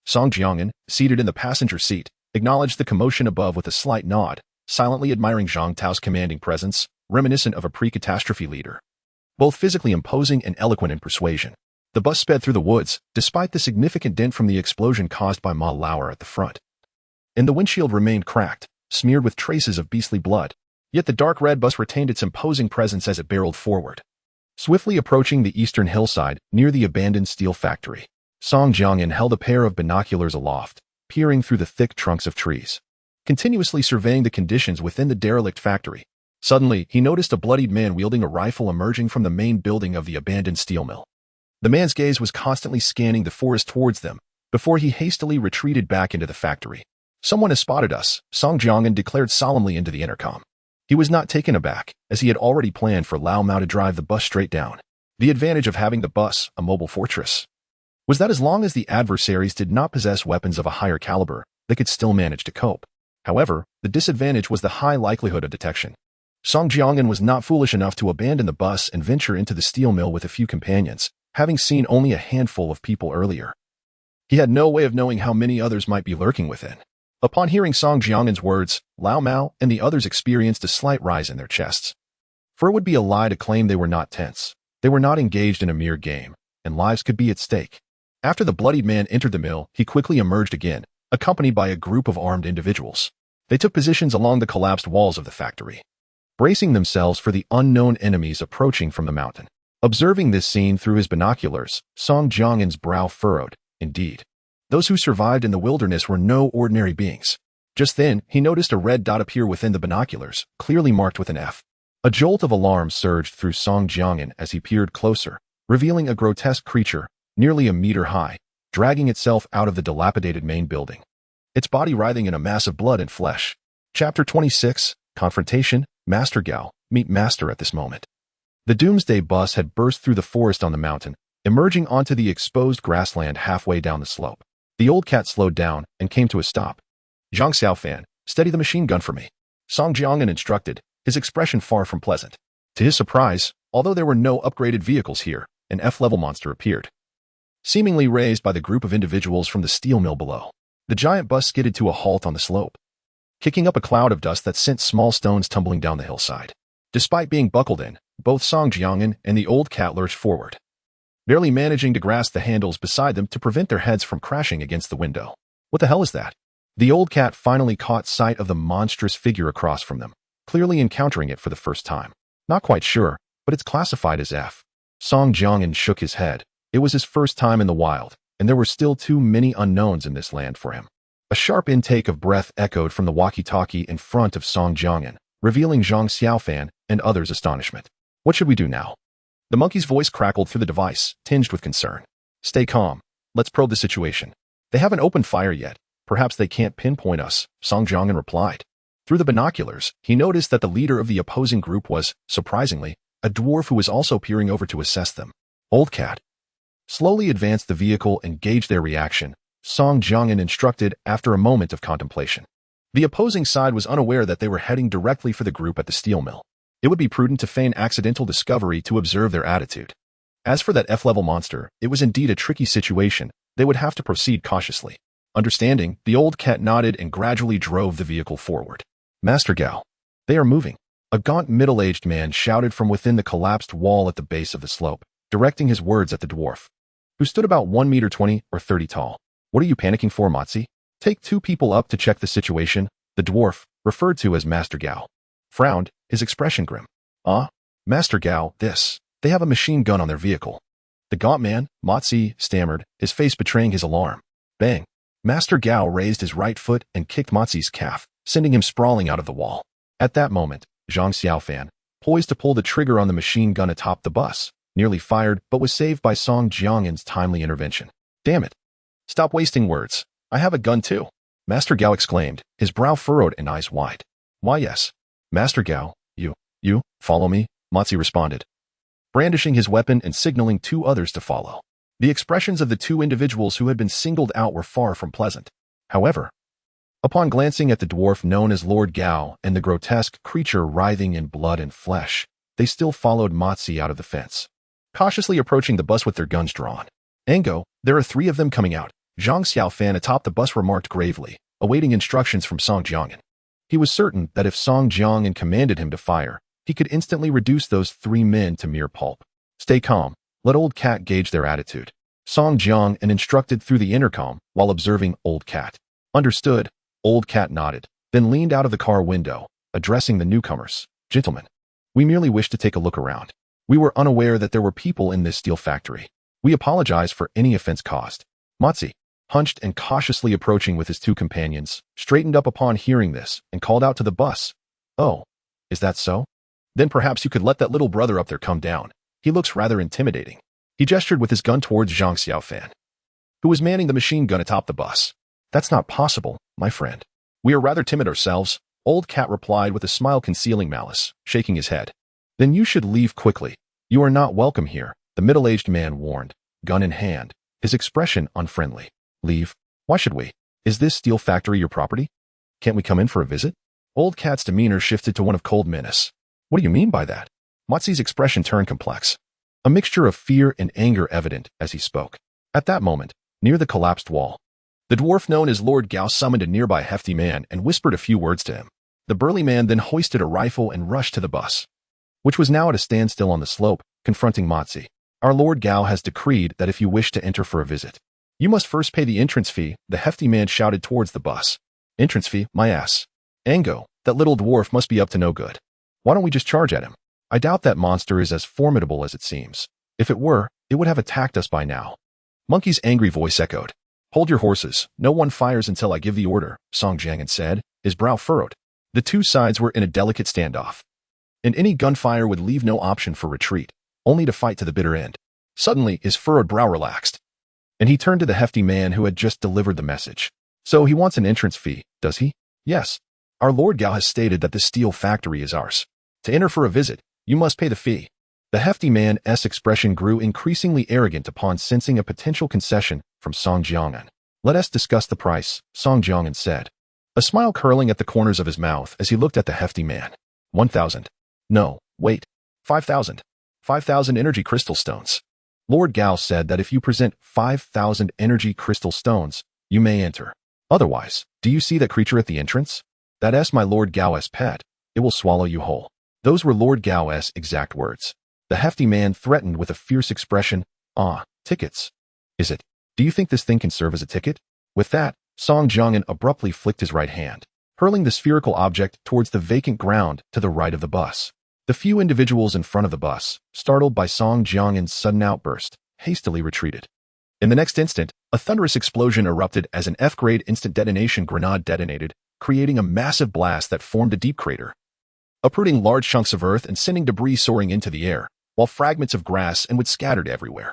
Song Jiangyan, seated in the passenger seat, acknowledged the commotion above with a slight nod, silently admiring Zhang Tao's commanding presence, reminiscent of a pre-catastrophe leader. Both physically imposing and eloquent in persuasion. The bus sped through the woods, despite the significant dent from the explosion caused by Ma Lauer at the front. And the windshield remained cracked, smeared with traces of beastly blood. Yet the dark red bus retained its imposing presence as it barreled forward. Swiftly approaching the eastern hillside, near the abandoned steel factory, Song Jiangyan held a pair of binoculars aloft, peering through the thick trunks of trees, continuously surveying the conditions within the derelict factory. Suddenly, he noticed a bloodied man wielding a rifle emerging from the main building of the abandoned steel mill. The man's gaze was constantly scanning the forest towards them, before he hastily retreated back into the factory. "Someone has spotted us," Song Jiangyan declared solemnly into the intercom. He was not taken aback, as he had already planned for Lao Mao to drive the bus straight down. The advantage of having the bus, a mobile fortress, was that as long as the adversaries did not possess weapons of a higher caliber, they could still manage to cope. However, the disadvantage was the high likelihood of detection. Song Jiangyan was not foolish enough to abandon the bus and venture into the steel mill with a few companions, having seen only a handful of people earlier. He had no way of knowing how many others might be lurking within. Upon hearing Song Jiangyan's words, Lao Mao and the others experienced a slight rise in their chests. For it would be a lie to claim they were not tense. They were not engaged in a mere game, and lives could be at stake. After the bloodied man entered the mill, he quickly emerged again, accompanied by a group of armed individuals. They took positions along the collapsed walls of the factory, bracing themselves for the unknown enemies approaching from the mountain. Observing this scene through his binoculars, Song Jiangyan's brow furrowed. Indeed, those who survived in the wilderness were no ordinary beings. Just then, he noticed a red dot appear within the binoculars, clearly marked with an F. A jolt of alarm surged through Song Jiangyan as he peered closer, revealing a grotesque creature, nearly a meter high, dragging itself out of the dilapidated main building, its body writhing in a mass of blood and flesh. Chapter 26, Confrontation. Master Gao, meet Master at this moment. The Doomsday bus had burst through the forest on the mountain, emerging onto the exposed grassland halfway down the slope. The old cat slowed down and came to a stop. Zhang Xiaofan, steady the machine gun for me, Song Jiangyan instructed, his expression far from pleasant. To his surprise, although there were no upgraded vehicles here, an F-level monster appeared, seemingly raised by the group of individuals from the steel mill below. The giant bus skidded to a halt on the slope, kicking up a cloud of dust that sent small stones tumbling down the hillside. Despite being buckled in, both Song Jiangyan and the old cat lurched forward, barely managing to grasp the handles beside them to prevent their heads from crashing against the window. What the hell is that? The old cat finally caught sight of the monstrous figure across from them, clearly encountering it for the first time. Not quite sure, but it's classified as F. Song Jiangyan shook his head. It was his first time in the wild, and there were still too many unknowns in this land for him. A sharp intake of breath echoed from the walkie-talkie in front of Song Jiangyan, revealing Zhang Xiaofan and others' astonishment. What should we do now? The monkey's voice crackled through the device, tinged with concern. Stay calm. Let's probe the situation. They haven't opened fire yet. Perhaps they can't pinpoint us, Song Jiangyan replied. Through the binoculars, he noticed that the leader of the opposing group was, surprisingly, a dwarf who was also peering over to assess them. Old cat. Slowly advance the vehicle and gauge their reaction, Song Jiangyan instructed after a moment of contemplation. The opposing side was unaware that they were heading directly for the group at the steel mill. It would be prudent to feign accidental discovery to observe their attitude. As for that F-level monster, it was indeed a tricky situation. They would have to proceed cautiously. Understanding, the old cat nodded and gradually drove the vehicle forward. Master Gao. They are moving. A gaunt middle-aged man shouted from within the collapsed wall at the base of the slope, directing his words at the dwarf, who stood about 1 meter 20 or 30 tall. What are you panicking for, Matsi? Take 2 people up to check the situation, the dwarf, referred to as Master Gao, frowned, his expression grim. Master Gao, they have a machine gun on their vehicle. The gaunt man, Matsi, stammered, his face betraying his alarm. Bang. Master Gao raised his right foot and kicked Matsi's calf, sending him sprawling out of the wall. At that moment, Zhang Xiaofan, poised to pull the trigger on the machine gun atop the bus, nearly fired but was saved by Song Jiangyan's timely intervention. Damn it. Stop wasting words. I have a gun too, Master Gao exclaimed, his brow furrowed and eyes wide. Why yes. Master Gao, you, follow me, Matsi responded, brandishing his weapon and signaling 2 others to follow. The expressions of the 2 individuals who had been singled out were far from pleasant. However, upon glancing at the dwarf known as Lord Gao and the grotesque creature writhing in blood and flesh, they still followed Matsi out of the fence, cautiously approaching the bus with their guns drawn. Ango, there are 3 of them coming out, Zhang Xiaofan atop the bus remarked gravely, awaiting instructions from Song Jiangyan. He was certain that if Song Jiangyan commanded him to fire, he could instantly reduce those 3 men to mere pulp. Stay calm. Let Old Cat gauge their attitude, Song Jiangyan instructed through the intercom while observing Old Cat. Understood, Old Cat nodded, then leaned out of the car window, addressing the newcomers. Gentlemen, we merely wish to take a look around. We were unaware that there were people in this steel factory. We apologize for any offense caused. Matsi, hunched and cautiously approaching with his 2 companions, straightened up upon hearing this and called out to the bus. Oh, is that so? Then perhaps you could let that little brother up there come down. He looks rather intimidating. He gestured with his gun towards Zhang Xiaofan, who was manning the machine gun atop the bus. That's not possible, my friend. We are rather timid ourselves, Old Cat replied with a smile concealing malice, shaking his head. Then you should leave quickly. You are not welcome here, the middle-aged man warned, gun in hand, his expression unfriendly. Leave? Why should we? Is this steel factory your property? Can't we come in for a visit? Old Cat's demeanor shifted to one of cold menace. What do you mean by that? Matsi's expression turned complex, a mixture of fear and anger evident as he spoke. At that moment, near the collapsed wall, the dwarf known as Lord Gao summoned a nearby hefty man and whispered a few words to him. The burly man then hoisted a rifle and rushed to the bus, which was now at a standstill on the slope, confronting Matsi. Our Lord Gao has decreed that if you wish to enter for a visit, you must first pay the entrance fee, the hefty man shouted towards the bus. Entrance fee, my ass. Ango, that little dwarf must be up to no good. Why don't we just charge at him? I doubt that monster is as formidable as it seems. If it were, it would have attacked us by now. Monkey's angry voice echoed. Hold your horses. No one fires until I give the order, Song Jiangyan said, his brow furrowed. The 2 sides were in a delicate standoff, and any gunfire would leave no option for retreat, only to fight to the bitter end. Suddenly, his furrowed brow relaxed, and he turned to the hefty man who had just delivered the message. So he wants an entrance fee, does he? Yes. Our Lord Gao has stated that this steel factory is ours. To enter for a visit, you must pay the fee. The hefty man's expression grew increasingly arrogant upon sensing a potential concession from Song Jiangyan. Let us discuss the price, Song Jiangyan said, a smile curling at the corners of his mouth as he looked at the hefty man. 1,000. No, wait. 5,000. 5,000 energy crystal stones. Lord Gao said that if you present 5,000 energy crystal stones, you may enter. Otherwise, do you see that creature at the entrance? That's my Lord Gao's pet. It will swallow you whole. Those were Lord Gao's exact words. The hefty man threatened with a fierce expression. Tickets. Is it? Do you think this thing can serve as a ticket? With that, Song Jiangyan abruptly flicked his right hand, hurling the spherical object towards the vacant ground to the right of the bus. The few individuals in front of the bus, startled by Song Jiangyan's sudden outburst, hastily retreated. In the next instant, a thunderous explosion erupted as an F-grade instant detonation grenade detonated, creating a massive blast that formed a deep crater, uprooting large chunks of earth and sending debris soaring into the air, while fragments of grass and wood scattered everywhere.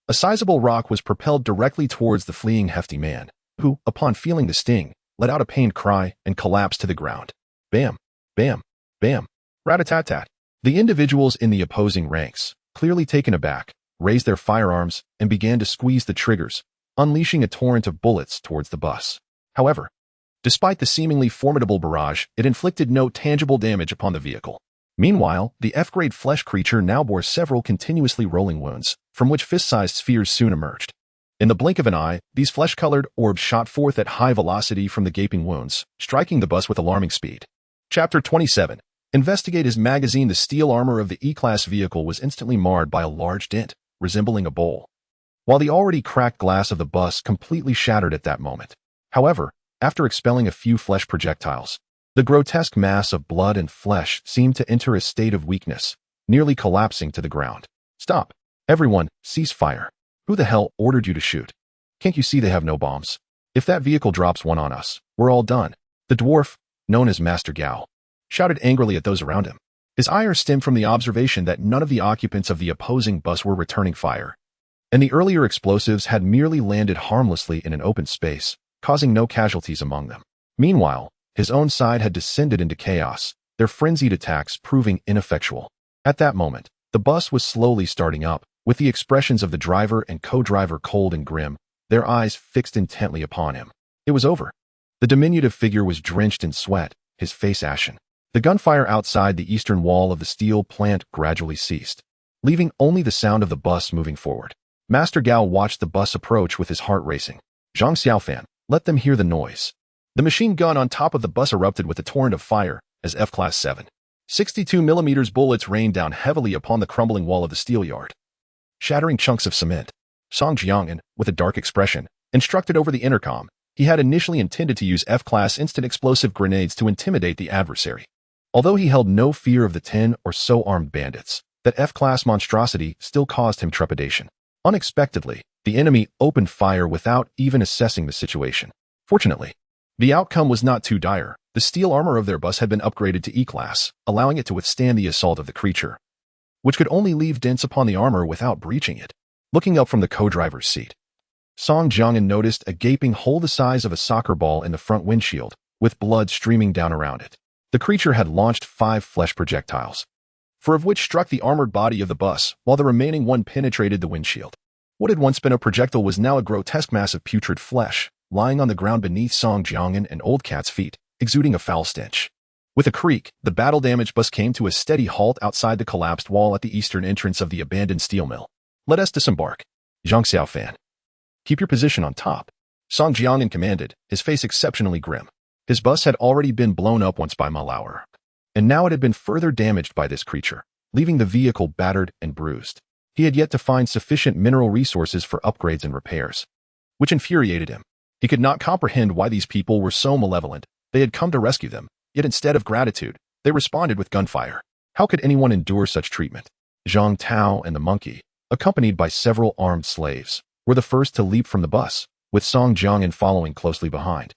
A sizable rock was propelled directly towards the fleeing hefty man, who, upon feeling the sting, let out a pained cry and collapsed to the ground. Bam! Bam! Bam! Rat-a-tat-tat! The individuals in the opposing ranks, clearly taken aback, raised their firearms and began to squeeze the triggers, unleashing a torrent of bullets towards the bus. However, despite the seemingly formidable barrage, it inflicted no tangible damage upon the vehicle. Meanwhile, the F-grade flesh creature now bore several continuously rolling wounds, from which fist-sized spheres soon emerged. In the blink of an eye, these flesh-colored orbs shot forth at high velocity from the gaping wounds, striking the bus with alarming speed. Chapter 27. Investigate his magazine. The steel armor of the E-Class vehicle was instantly marred by a large dent, resembling a bowl, while the already cracked glass of the bus completely shattered at that moment. However, after expelling a few flesh projectiles, the grotesque mass of blood and flesh seemed to enter a state of weakness, nearly collapsing to the ground. Stop! Everyone, cease fire. Who the hell ordered you to shoot? Can't you see they have no bombs? If that vehicle drops one on us, we're all done. The dwarf, known as Master Gao, shouted angrily at those around him. His ire stemmed from the observation that none of the occupants of the opposing bus were returning fire, and the earlier explosives had merely landed harmlessly in an open space, causing no casualties among them. Meanwhile, his own side had descended into chaos, their frenzied attacks proving ineffectual. At that moment, the bus was slowly starting up, with the expressions of the driver and co-driver cold and grim, their eyes fixed intently upon him. It was over. The diminutive figure was drenched in sweat, his face ashen. The gunfire outside the eastern wall of the steel plant gradually ceased, leaving only the sound of the bus moving forward. Master Gao watched the bus approach with his heart racing. Zhang Xiaofan, let them hear the noise. The machine gun on top of the bus erupted with a torrent of fire as F-Class 7.62mm bullets rained down heavily upon the crumbling wall of the steel yard, shattering chunks of cement. Song Jiangyan, with a dark expression, instructed over the intercom. He had initially intended to use F-Class instant explosive grenades to intimidate the adversary. Although he held no fear of the 10 or so armed bandits, that F-Class monstrosity still caused him trepidation. Unexpectedly, the enemy opened fire without even assessing the situation. Fortunately, the outcome was not too dire. The steel armor of their bus had been upgraded to E-Class, allowing it to withstand the assault of the creature, which could only leave dents upon the armor without breaching it. Looking up from the co-driver's seat, Song Jiangyan noticed a gaping hole the size of a soccer ball in the front windshield, with blood streaming down around it. The creature had launched 5 flesh projectiles, 4 of which struck the armored body of the bus, while the remaining 1 penetrated the windshield. What had once been a projectile was now a grotesque mass of putrid flesh, lying on the ground beneath Song Jiangyan and Old Cat's feet, exuding a foul stench. With a creak, the battle-damaged bus came to a steady halt outside the collapsed wall at the eastern entrance of the abandoned steel mill. Let us disembark. Zhang Xiaofan, keep your position on top. Song Jiangyan commanded, his face exceptionally grim. His bus had already been blown up once by Malauer, and now it had been further damaged by this creature, leaving the vehicle battered and bruised. He had yet to find sufficient mineral resources for upgrades and repairs, which infuriated him. He could not comprehend why these people were so malevolent. They had come to rescue them, yet instead of gratitude, they responded with gunfire. How could anyone endure such treatment? Zhang Tao and the monkey, accompanied by several armed slaves, were the first to leap from the bus, with Song Jiangyan following closely behind,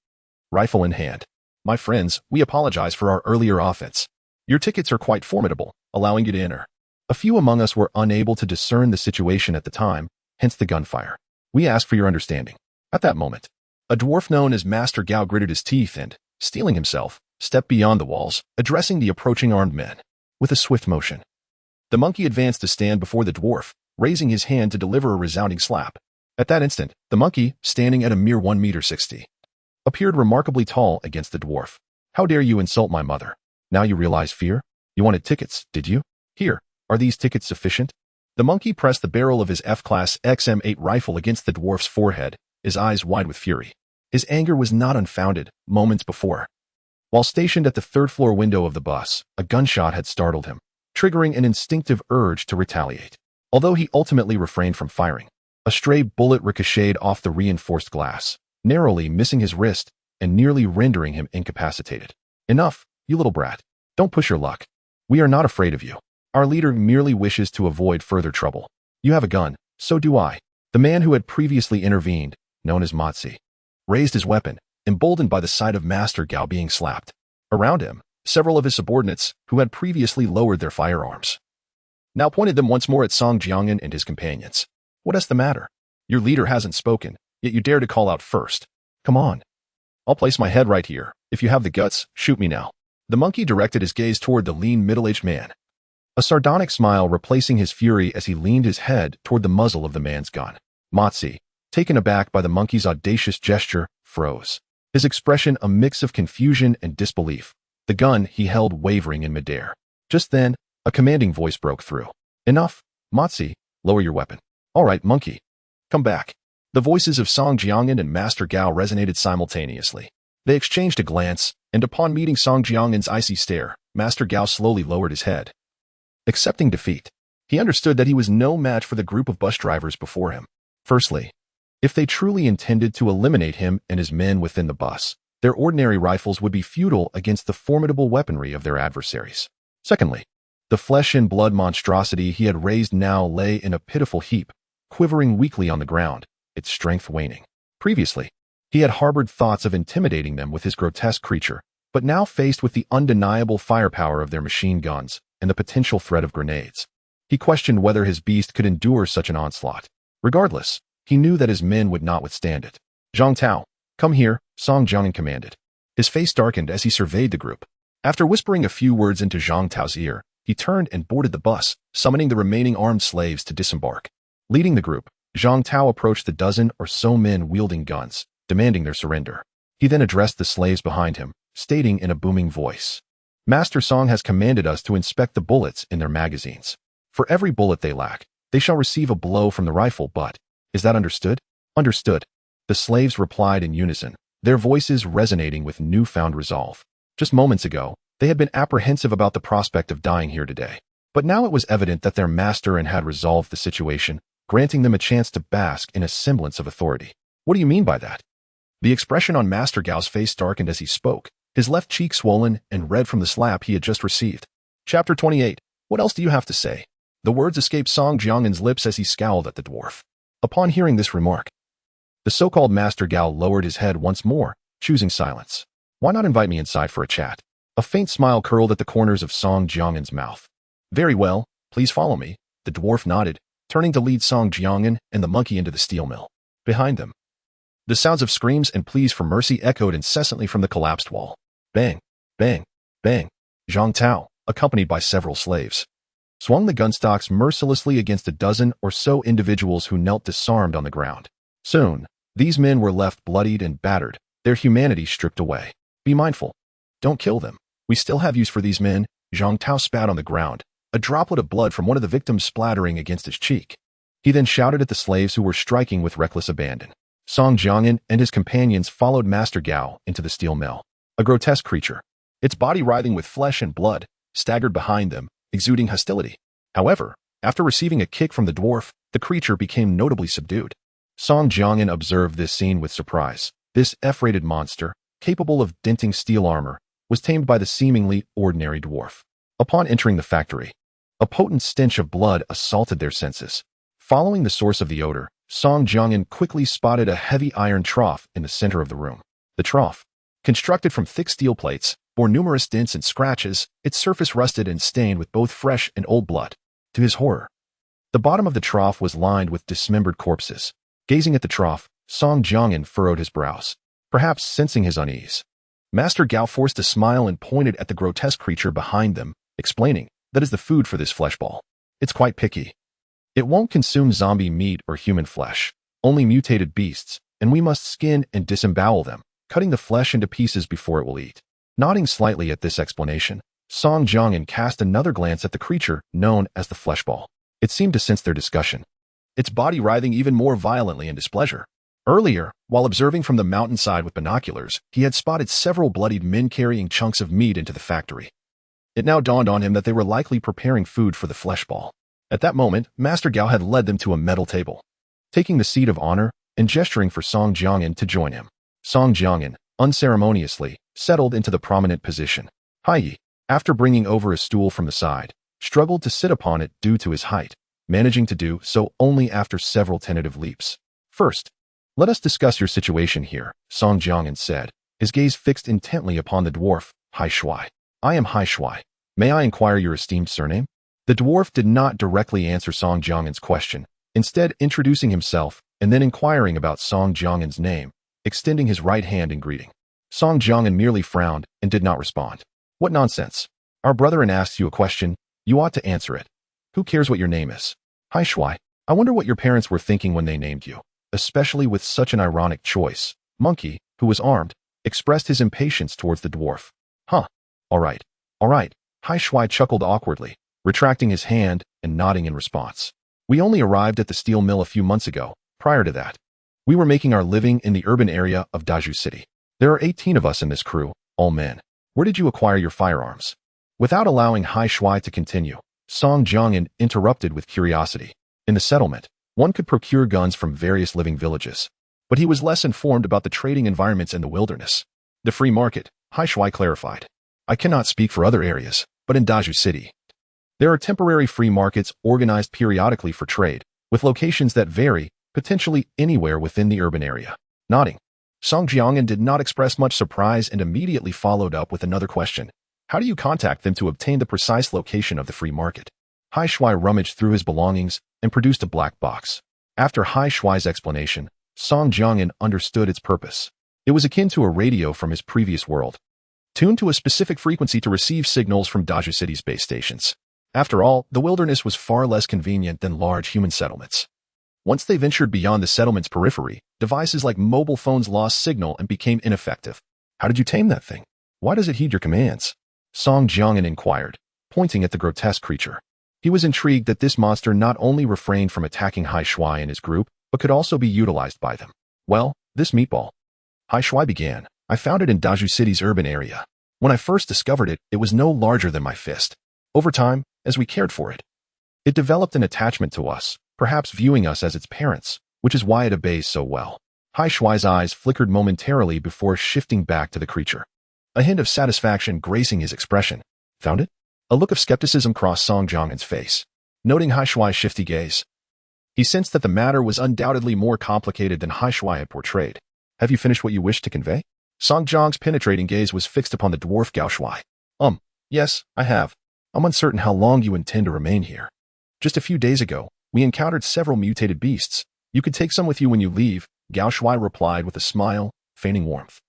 rifle in hand. My friends, we apologize for our earlier offense. Your tickets are quite formidable, allowing you to enter. A few among us were unable to discern the situation at the time, hence the gunfire. We ask for your understanding. At that moment, a dwarf known as Master Gao gritted his teeth and, steeling himself, stepped beyond the walls, addressing the approaching armed men. With a swift motion, the monkey advanced to stand before the dwarf, raising his hand to deliver a resounding slap. At that instant, the monkey, standing at a mere 1.60 meters, appeared remarkably tall against the dwarf. How dare you insult my mother? Now you realize fear? You wanted tickets, did you? Here, are these tickets sufficient? The monkey pressed the barrel of his F-Class XM8 rifle against the dwarf's forehead, his eyes wide with fury. His anger was not unfounded. Moments before, while stationed at the third-floor window of the bus, a gunshot had startled him, triggering an instinctive urge to retaliate. Although he ultimately refrained from firing, a stray bullet ricocheted off the reinforced glass, narrowly missing his wrist and nearly rendering him incapacitated. "Enough, you little brat. Don't push your luck. We are not afraid of you. Our leader merely wishes to avoid further trouble. You have a gun, so do I." The man who had previously intervened, known as Motsi, raised his weapon, emboldened by the sight of Master Gao being slapped. Around him, several of his subordinates, who had previously lowered their firearms, now pointed them once more at Song Jiangyan and his companions. "What is the matter? Your leader hasn't spoken, yet you dare to call out first. Come on. I'll place my head right here. If you have the guts, shoot me now." The monkey directed his gaze toward the lean middle-aged man, a sardonic smile replacing his fury as he leaned his head toward the muzzle of the man's gun. Motsi, taken aback by the monkey's audacious gesture, froze, his expression a mix of confusion and disbelief, the gun he held wavering in midair. Just then, a commanding voice broke through. "Enough, Motsi, lower your weapon." "All right, monkey. Come back." The voices of Song Jiangyan and Master Gao resonated simultaneously. They exchanged a glance, and upon meeting Song Jiangyan's icy stare, Master Gao slowly lowered his head, accepting defeat. He understood that he was no match for the group of bus drivers before him. Firstly, if they truly intended to eliminate him and his men within the bus, their ordinary rifles would be futile against the formidable weaponry of their adversaries. Secondly, the flesh and blood monstrosity he had raised now lay in a pitiful heap, quivering weakly on the ground, its strength waning. Previously, he had harbored thoughts of intimidating them with his grotesque creature, but now faced with the undeniable firepower of their machine guns and the potential threat of grenades, he questioned whether his beast could endure such an onslaught. Regardless, he knew that his men would not withstand it. "Zhang Tao, come here," Song Jiangyan commanded. His face darkened as he surveyed the group. After whispering a few words into Zhang Tao's ear, he turned and boarded the bus, summoning the remaining armed slaves to disembark. Leading the group, Zhang Tao approached the dozen or so men wielding guns, demanding their surrender. He then addressed the slaves behind him, stating in a booming voice, "Master Song has commanded us to inspect the bullets in their magazines. For every bullet they lack, they shall receive a blow from the rifle butt. Is that understood?" "Understood." The slaves replied in unison, their voices resonating with newfound resolve. Just moments ago, they had been apprehensive about the prospect of dying here today. But now it was evident that their master had resolved the situation, granting them a chance to bask in a semblance of authority. "What do you mean by that?" The expression on Master Gao's face darkened as he spoke, his left cheek swollen and red from the slap he had just received. Chapter 28. What else do you have to say? The words escaped Song Jiangyan's lips as he scowled at the dwarf. Upon hearing this remark, the so-called Master Gao lowered his head once more, choosing silence. "Why not invite me inside for a chat?" A faint smile curled at the corners of Song Jiangyan's mouth. "Very well, please follow me." The dwarf nodded, turning to lead Song Jiangyan and the monkey into the steel mill. Behind them, the sounds of screams and pleas for mercy echoed incessantly from the collapsed wall. Bang, bang, bang. Zhang Tao, accompanied by several slaves, swung the gun stocks mercilessly against a dozen or so individuals who knelt disarmed on the ground. Soon, these men were left bloodied and battered, their humanity stripped away. "Be mindful. Don't kill them. We still have use for these men." Zhang Tao spat on the ground, a droplet of blood from one of the victims splattering against his cheek. He then shouted at the slaves who were striking with reckless abandon. Song Jiangyan and his companions followed Master Gao into the steel mill. A grotesque creature, its body writhing with flesh and blood, staggered behind them, exuding hostility. However, after receiving a kick from the dwarf, the creature became notably subdued. Song Jiangyan observed this scene with surprise. This F-rated monster, capable of denting steel armor, was tamed by the seemingly ordinary dwarf. Upon entering the factory, a potent stench of blood assaulted their senses. Following the source of the odor, Song Jiangyan quickly spotted a heavy iron trough in the center of the room. The trough, constructed from thick steel plates, bore numerous dents and scratches, its surface rusted and stained with both fresh and old blood. To his horror, the bottom of the trough was lined with dismembered corpses. Gazing at the trough, Song Jiangyan furrowed his brows, perhaps sensing his unease. Master Gao forced a smile and pointed at the grotesque creature behind them, explaining, "That is the food for this fleshball. It's quite picky. It won't consume zombie meat or human flesh, only mutated beasts, and we must skin and disembowel them, cutting the flesh into pieces before it will eat." Nodding slightly at this explanation, Song Jiangyan cast another glance at the creature known as the fleshball. It seemed to sense their discussion, its body writhing even more violently in displeasure. Earlier, while observing from the mountainside with binoculars, he had spotted several bloodied men carrying chunks of meat into the factory. It now dawned on him that they were likely preparing food for the fleshball. At that moment, Master Gao had led them to a metal table. Taking the seat of honor, and gesturing for Song Jiangyan to join him. Song Jiangyan, unceremoniously, settled into the prominent position. Hai, after bringing over a stool from the side, struggled to sit upon it due to his height, managing to do so only after several tentative leaps. First, let us discuss your situation here, Song Jiangyan said, his gaze fixed intently upon the dwarf, Hai Shuai. I am Hai Shuai. May I inquire your esteemed surname? The dwarf did not directly answer Song Jiangyan's question, instead introducing himself and then inquiring about Song Jiangyan's name, extending his right hand in greeting. Song Jiangyan merely frowned and did not respond. What nonsense. Our brethren asks you a question, you ought to answer it. Who cares what your name is? Hai Shuai, I wonder what your parents were thinking when they named you, especially with such an ironic choice. Monkey, who was armed, expressed his impatience towards the dwarf. Huh. All right. Hai Shuai chuckled awkwardly, retracting his hand and nodding in response. We only arrived at the steel mill a few months ago. Prior to that, we were making our living in the urban area of Daju City. There are 18 of us in this crew, all men. Where did you acquire your firearms? Without allowing Hai Shuai to continue, Song Jiangyan interrupted with curiosity. In the settlement, one could procure guns from various living villages, but he was less informed about the trading environments in the wilderness. The free market, Hai Shuai clarified. I cannot speak for other areas, but in Daju City, there are temporary free markets organized periodically for trade, with locations that vary, potentially anywhere within the urban area. Nodding, Song Jiangyan did not express much surprise and immediately followed up with another question. How do you contact them to obtain the precise location of the free market? Hai Shuai rummaged through his belongings and produced a black box. After Hai Shuai's explanation, Song Jiangyan understood its purpose. It was akin to a radio from his previous world, tuned to a specific frequency to receive signals from Daju City's base stations. After all, the wilderness was far less convenient than large human settlements. Once they ventured beyond the settlement's periphery, devices like mobile phones lost signal and became ineffective. How did you tame that thing? Why does it heed your commands? Song Jiangyan inquired, pointing at the grotesque creature. He was intrigued that this monster not only refrained from attacking Hai Shuai and his group, but could also be utilized by them. Well, this meatball, Hai Shuai began. I found it in Daju City's urban area. When I first discovered it, it was no larger than my fist. Over time, as we cared for it, it developed an attachment to us, perhaps viewing us as its parents, which is why it obeys so well. Hai Shuai's eyes flickered momentarily before shifting back to the creature, a hint of satisfaction gracing his expression. Found it? A look of skepticism crossed Song Jiangyan's face. Noting Hai Shuai's shifty gaze, he sensed that the matter was undoubtedly more complicated than Hai Shuai had portrayed. Have you finished what you wished to convey? Song Jiang's penetrating gaze was fixed upon the dwarf Gao Shuai. Yes, I have. I'm uncertain how long you intend to remain here. Just a few days ago, we encountered several mutated beasts. You could take some with you when you leave, Gao Shuai replied with a smile, feigning warmth.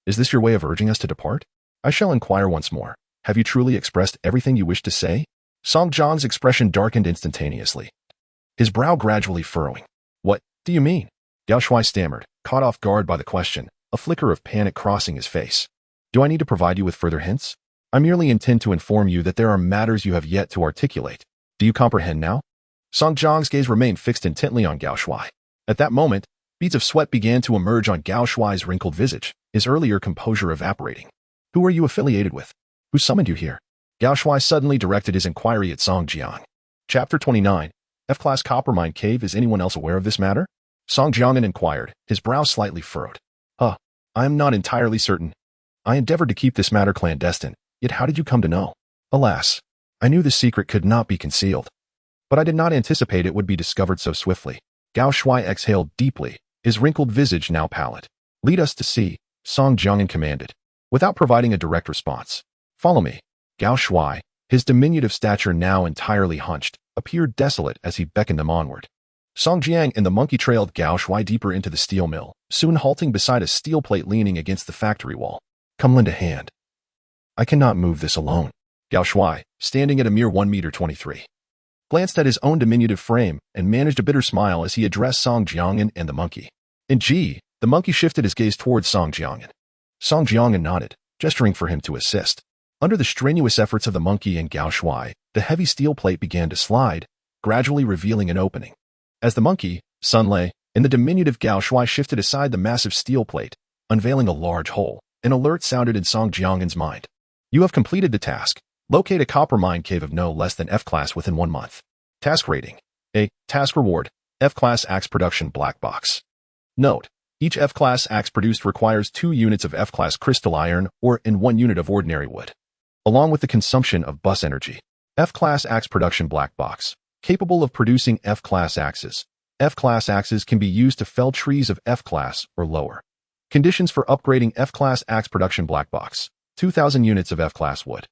Is this your way of urging us to depart? I shall inquire once more. Have you truly expressed everything you wish to say? Song Jiang's expression darkened instantaneously, his brow gradually furrowing. What do you mean? Gao Shuai stammered, caught off guard by the question, a flicker of panic crossing his face. Do I need to provide you with further hints? I merely intend to inform you that there are matters you have yet to articulate. Do you comprehend now? Song Jiang's gaze remained fixed intently on Gao Shuai. At that moment, beads of sweat began to emerge on Gao Shuai's wrinkled visage, his earlier composure evaporating. Who are you affiliated with? Who summoned you here? Gao Shuai suddenly directed his inquiry at Song Jiang. Chapter 29. F-Class Coppermine Cave. Is anyone else aware of this matter? Song Jiangyan inquired, his brow slightly furrowed. I am not entirely certain. I endeavored to keep this matter clandestine, yet how did you come to know? Alas, I knew this secret could not be concealed, but I did not anticipate it would be discovered so swiftly. Gao Shuai exhaled deeply, his wrinkled visage now pallid. Lead us to see, Song Jiangyan commanded, without providing a direct response. Follow me. Gao Shuai, his diminutive stature now entirely hunched, appeared desolate as he beckoned them onward. Song Jiang and the monkey trailed Gao Shuai deeper into the steel mill, soon halting beside a steel plate leaning against the factory wall. Come lend a hand. I cannot move this alone. Gao Shuai, standing at a mere 1.23 meters, glanced at his own diminutive frame and managed a bitter smile as he addressed Song Jiangyan and the monkey. The monkey shifted his gaze towards Song Jiangyan. Song Jiangyan nodded, gesturing for him to assist. Under the strenuous efforts of the monkey and Gao Shuai, the heavy steel plate began to slide, gradually revealing an opening. As the monkey, Sun Lei, and the diminutive Gao Shuai shifted aside the massive steel plate, unveiling a large hole, an alert sounded in Song Jiangyan's mind. You have completed the task. Locate a copper mine cave of no less than F-Class within 1 month. Task rating. A. Task reward. F-Class Axe Production Black Box. Note: each F-class axe produced requires 2 units of F-class crystal iron or in 1 unit of ordinary wood. Along with the consumption of bus energy. F-class axe production black box. Capable of producing F-class axes. F-class axes can be used to fell trees of F-class or lower. Conditions for upgrading F-class axe production black box. 2,000 units of F-class wood.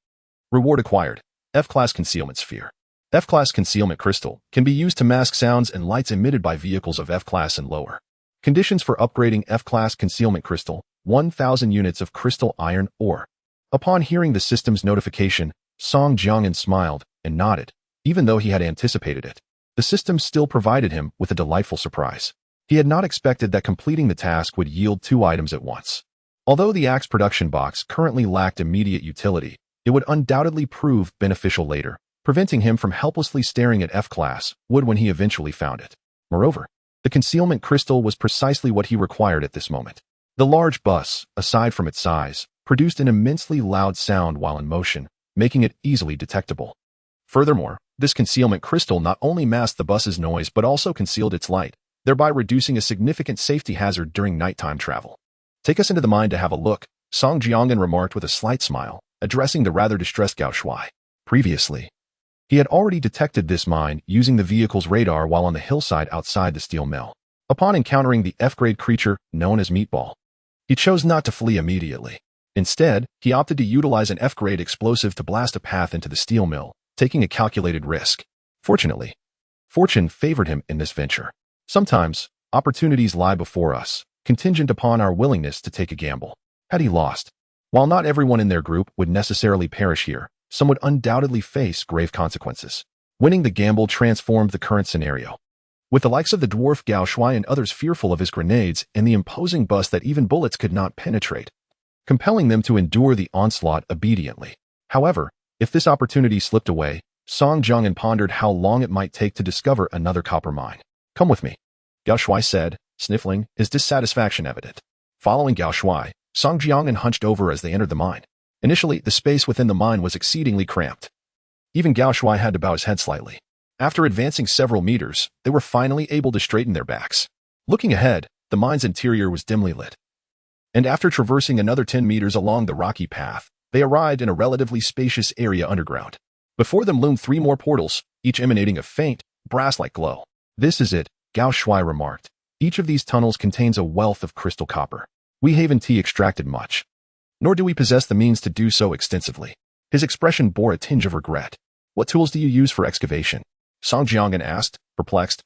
Reward acquired. F-class concealment sphere. F-class concealment crystal can be used to mask sounds and lights emitted by vehicles of F-class and lower. Conditions for upgrading F-class concealment crystal. 1,000 units of crystal iron ore. Upon hearing the system's notification, Song Jiangyan smiled and nodded, even though he had anticipated it. The system still provided him with a delightful surprise. He had not expected that completing the task would yield 2 items at once. Although the axe production box currently lacked immediate utility, it would undoubtedly prove beneficial later, preventing him from helplessly staring at F-class wood when he eventually found it. Moreover, the concealment crystal was precisely what he required at this moment. The large bus, aside from its size, produced an immensely loud sound while in motion, making it easily detectable. Furthermore, this concealment crystal not only masked the bus's noise but also concealed its light, thereby reducing a significant safety hazard during nighttime travel. Take us into the mine to have a look, Song Jiangyan remarked with a slight smile, addressing the rather distressed Gao Shuai. Previously, he had already detected this mine using the vehicle's radar while on the hillside outside the steel mill. Upon encountering the F-grade creature known as Meatball, he chose not to flee immediately. Instead, he opted to utilize an F-grade explosive to blast a path into the steel mill, taking a calculated risk. Fortunately, fortune favored him in this venture. Sometimes, opportunities lie before us, contingent upon our willingness to take a gamble. Had he lost, while not everyone in their group would necessarily perish here, some would undoubtedly face grave consequences. Winning the gamble transformed the current scenario. With the likes of the dwarf Gao Shuai and others fearful of his grenades and the imposing bus that even bullets could not penetrate, compelling them to endure the onslaught obediently. However, if this opportunity slipped away, Song Jiangyan pondered how long it might take to discover another copper mine. Come with me, Gao Shuai said, sniffling, his dissatisfaction evident. Following Gao Shuai, Song Jiangyan hunched over as they entered the mine. Initially, the space within the mine was exceedingly cramped. Even Gao Shuai had to bow his head slightly. After advancing several meters, they were finally able to straighten their backs. Looking ahead, the mine's interior was dimly lit. And after traversing another 10 meters along the rocky path, they arrived in a relatively spacious area underground. Before them loomed 3 more portals, each emanating a faint, brass-like glow. This is it, Gao Shuai remarked. Each of these tunnels contains a wealth of crystal copper. We haven't extracted much, nor do we possess the means to do so extensively. His expression bore a tinge of regret. What tools do you use for excavation? Song Jiangyan asked, perplexed.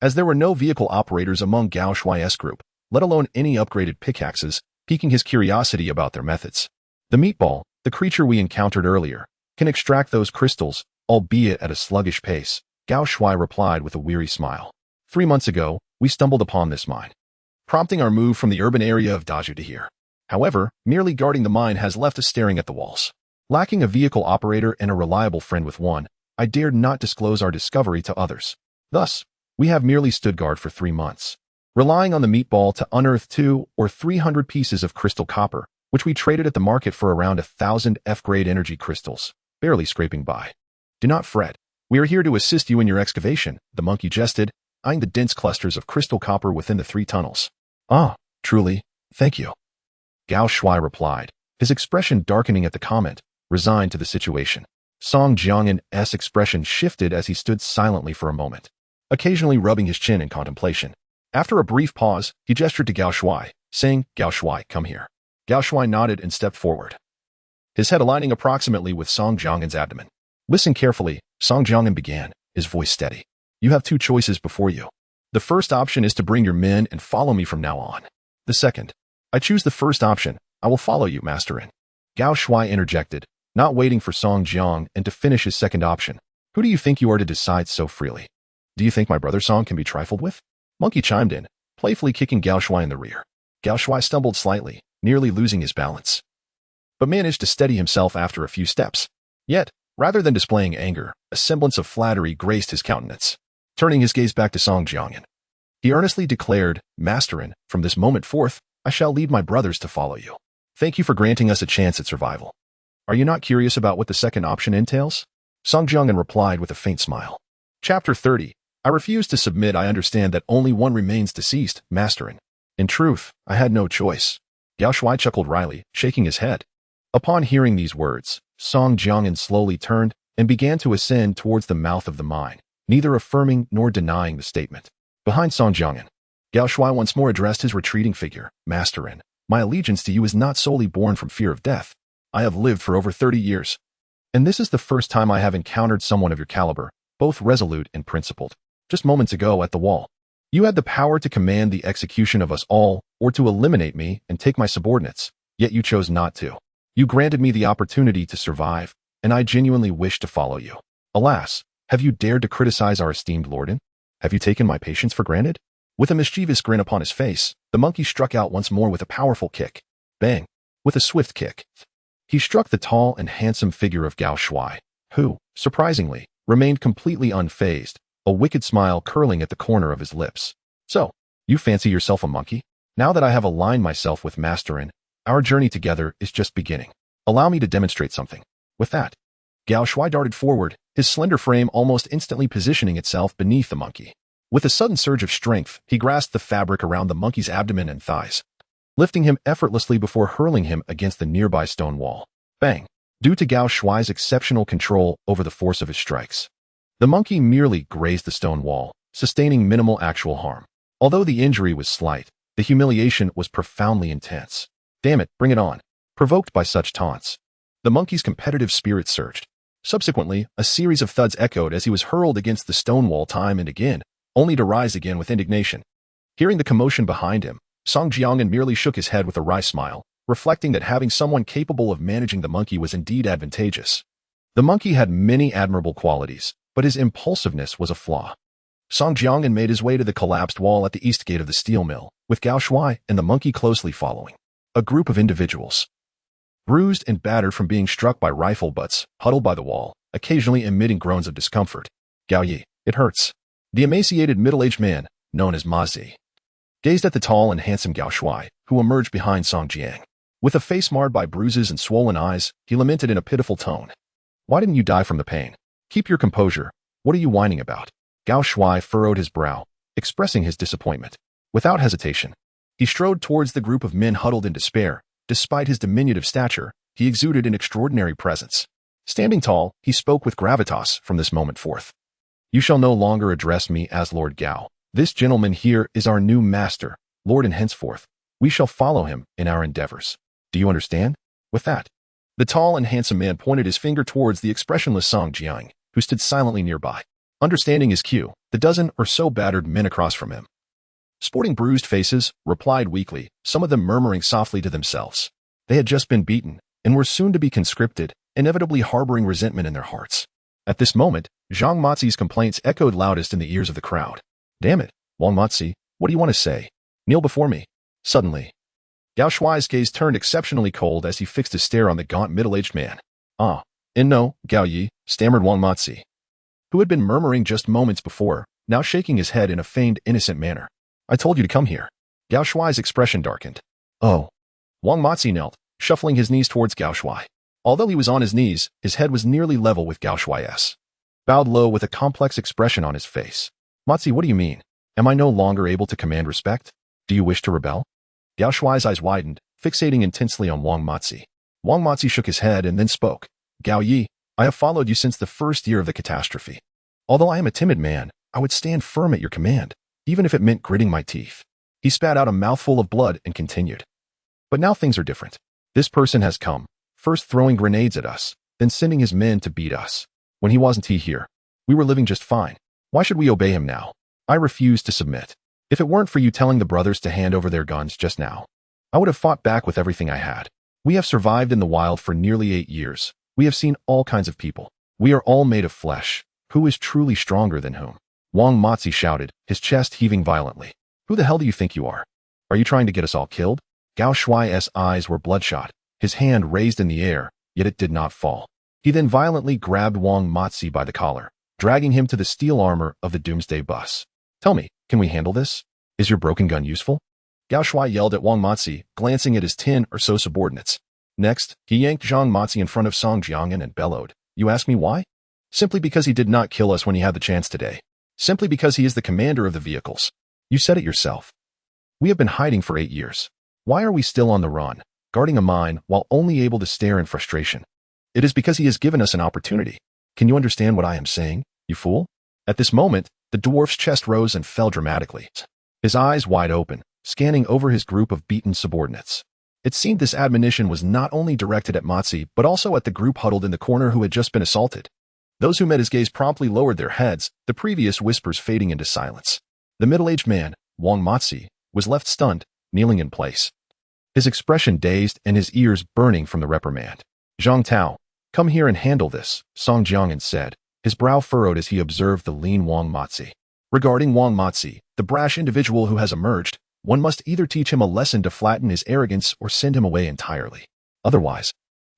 As there were no vehicle operators among Gao Shuai's group, let alone any upgraded pickaxes, piquing his curiosity about their methods. The meatball, the creature we encountered earlier, can extract those crystals, albeit at a sluggish pace, Gao Shuai replied with a weary smile. 3 months ago, we stumbled upon this mine, prompting our move from the urban area of Daju to here. However, merely guarding the mine has left us staring at the walls. Lacking a vehicle operator and a reliable friend with one, I dared not disclose our discovery to others. Thus, we have merely stood guard for 3 months, relying on the meatball to unearth 200 or 300 pieces of crystal copper, which we traded at the market for around 1,000 F-grade energy crystals, barely scraping by. Do not fret. We are here to assist you in your excavation, the monkey jested, eyeing the dense clusters of crystal copper within the 3 tunnels. Ah, truly, thank you, Gao Shuai replied, his expression darkening at the comment, resigned to the situation. Song Jiangyan's expression shifted as he stood silently for a moment, occasionally rubbing his chin in contemplation. After a brief pause, he gestured to Gao Shuai, saying, Gao Shuai, come here. Gao Shuai nodded and stepped forward, his head aligning approximately with Song Jiangyan's abdomen. Listen carefully, Song Jiangyan began, his voice steady. You have 2 choices before you. The first option is to bring your men and follow me from now on. The second, I choose the first option. I will follow you, Masterin. Gao Shuai interjected, not waiting for Song Jiangyan to finish his second option. Who do you think you are to decide so freely? Do you think my brother Song can be trifled with? Monkey chimed in, playfully kicking Gao Shuai in the rear. Gao Shuai stumbled slightly, nearly losing his balance, but managed to steady himself after a few steps. Yet, rather than displaying anger, a semblance of flattery graced his countenance. Turning his gaze back to Song Jiangyan, he earnestly declared, Masterin, from this moment forth, I shall lead my brothers to follow you. Thank you for granting us a chance at survival. Are you not curious about what the second option entails? Song Jiangyan replied with a faint smile. Chapter 30. I refuse to submit. I understand that only one remains deceased, Masterin. In truth, I had no choice. Gao Shuai chuckled wryly, shaking his head. Upon hearing these words, Song Jiangyan slowly turned and began to ascend towards the mouth of the mine, neither affirming nor denying the statement. Behind Song Jiangyan, Gao Shuai once more addressed his retreating figure. Masterin, my allegiance to you is not solely born from fear of death. I have lived for over 30 years. And this is the first time I have encountered someone of your caliber, both resolute and principled. Just moments ago at the wall, you had the power to command the execution of us all, or to eliminate me and take my subordinates, yet you chose not to. You granted me the opportunity to survive, and I genuinely wish to follow you. Alas, have you dared to criticize our esteemed Lorden? Have you taken my patience for granted? With a mischievous grin upon his face, the monkey struck out once more with a powerful kick. Bang! With a swift kick, he struck the tall and handsome figure of Gao Shuai, who, surprisingly, remained completely unfazed, a wicked smile curling at the corner of his lips. So, you fancy yourself a monkey? Now that I have aligned myself with Masterin, our journey together is just beginning. Allow me to demonstrate something. With that, Gao Shuai darted forward, his slender frame almost instantly positioning itself beneath the monkey. With a sudden surge of strength, he grasped the fabric around the monkey's abdomen and thighs, lifting him effortlessly before hurling him against the nearby stone wall. Bang! Due to Gao Shuai's exceptional control over the force of his strikes, the monkey merely grazed the stone wall, sustaining minimal actual harm. Although the injury was slight, the humiliation was profoundly intense. Damn it, bring it on. Provoked by such taunts, the monkey's competitive spirit surged. Subsequently, a series of thuds echoed as he was hurled against the stone wall time and again, only to rise again with indignation. Hearing the commotion behind him, Song Jiangyan merely shook his head with a wry smile, reflecting that having someone capable of managing the monkey was indeed advantageous. The monkey had many admirable qualities, but his impulsiveness was a flaw. Song Jiangyan made his way to the collapsed wall at the east gate of the steel mill, with Gao Shuai and the monkey closely following. A group of individuals, bruised and battered from being struck by rifle butts, huddled by the wall, occasionally emitting groans of discomfort. Gao Yi, it hurts. The emaciated middle-aged man, known as Ma Zi, gazed at the tall and handsome Gao Shuai, who emerged behind Song Jiang. With a face marred by bruises and swollen eyes, he lamented in a pitiful tone. Why didn't you die from the pain? Keep your composure. What are you whining about? Gao Shuai furrowed his brow, expressing his disappointment. Without hesitation, he strode towards the group of men huddled in despair. Despite his diminutive stature, he exuded an extraordinary presence. Standing tall, he spoke with gravitas from this moment forth. You shall no longer address me as Lord Gao. This gentleman here is our new master, Lord, and henceforth, we shall follow him in our endeavors. Do you understand? With that, the tall and handsome man pointed his finger towards the expressionless Song Jiang, who stood silently nearby. Understanding his cue, the dozen or so battered men across from him, sporting bruised faces, replied weakly, some of them murmuring softly to themselves. They had just been beaten, and were soon to be conscripted, inevitably harboring resentment in their hearts. At this moment, Zhang Mozi's complaints echoed loudest in the ears of the crowd. Damn it, Wang Mozi, what do you want to say? Kneel before me. Suddenly, Gao Shuai's gaze turned exceptionally cold as he fixed his stare on the gaunt middle-aged man. No, Gao Yi, stammered Wang Mozi, who had been murmuring just moments before, now shaking his head in a feigned innocent manner. I told you to come here. Gao Shuai's expression darkened. Oh. Wang Mozi knelt, shuffling his knees towards Gao Shuai. Although he was on his knees, his head was nearly level with Gao Shuai's, bowed low with a complex expression on his face. Mozi, what do you mean? Am I no longer able to command respect? Do you wish to rebel? Gao Shuai's eyes widened, fixating intensely on Wang Mozi. Wang Mozi shook his head and then spoke. Gao Yi, I have followed you since the first year of the catastrophe. Although I am a timid man, I would stand firm at your command, even if it meant gritting my teeth. He spat out a mouthful of blood and continued. But now things are different. This person has come, first throwing grenades at us, then sending his men to beat us. When he wasn't here, we were living just fine. Why should we obey him now? I refuse to submit. If it weren't for you telling the brothers to hand over their guns just now, I would have fought back with everything I had. We have survived in the wild for nearly 8 years. We have seen all kinds of people. We are all made of flesh. Who is truly stronger than whom? Wang Mozi shouted, his chest heaving violently. Who the hell do you think you are? Are you trying to get us all killed? Gao Shuai's eyes were bloodshot, his hand raised in the air, yet it did not fall. He then violently grabbed Wang Mozi by the collar, dragging him to the steel armor of the doomsday bus. Tell me, can we handle this? Is your broken gun useful? Gao Shuai yelled at Wang Mozi, glancing at his 10 or so subordinates. Next, he yanked Zhang Mozi in front of Song Jiangyan and bellowed. You ask me why? Simply because he did not kill us when he had the chance today. Simply because he is the commander of the vehicles. You said it yourself. We have been hiding for 8 years. Why are we still on the run, guarding a mine while only able to stare in frustration? It is because he has given us an opportunity. Can you understand what I am saying, you fool? At this moment, the dwarf's chest rose and fell dramatically, his eyes wide open, scanning over his group of beaten subordinates. It seemed this admonition was not only directed at Matsi, but also at the group huddled in the corner who had just been assaulted. Those who met his gaze promptly lowered their heads, the previous whispers fading into silence. The middle-aged man, Wang Matsi, was left stunned, kneeling in place, his expression dazed and his ears burning from the reprimand. Zhang Tao, come here and handle this, Song Jiangyan said, his brow furrowed as he observed the lean Wang Matsi. Regarding Wang Matsi, the brash individual who has emerged, one must either teach him a lesson to flatten his arrogance or send him away entirely. Otherwise,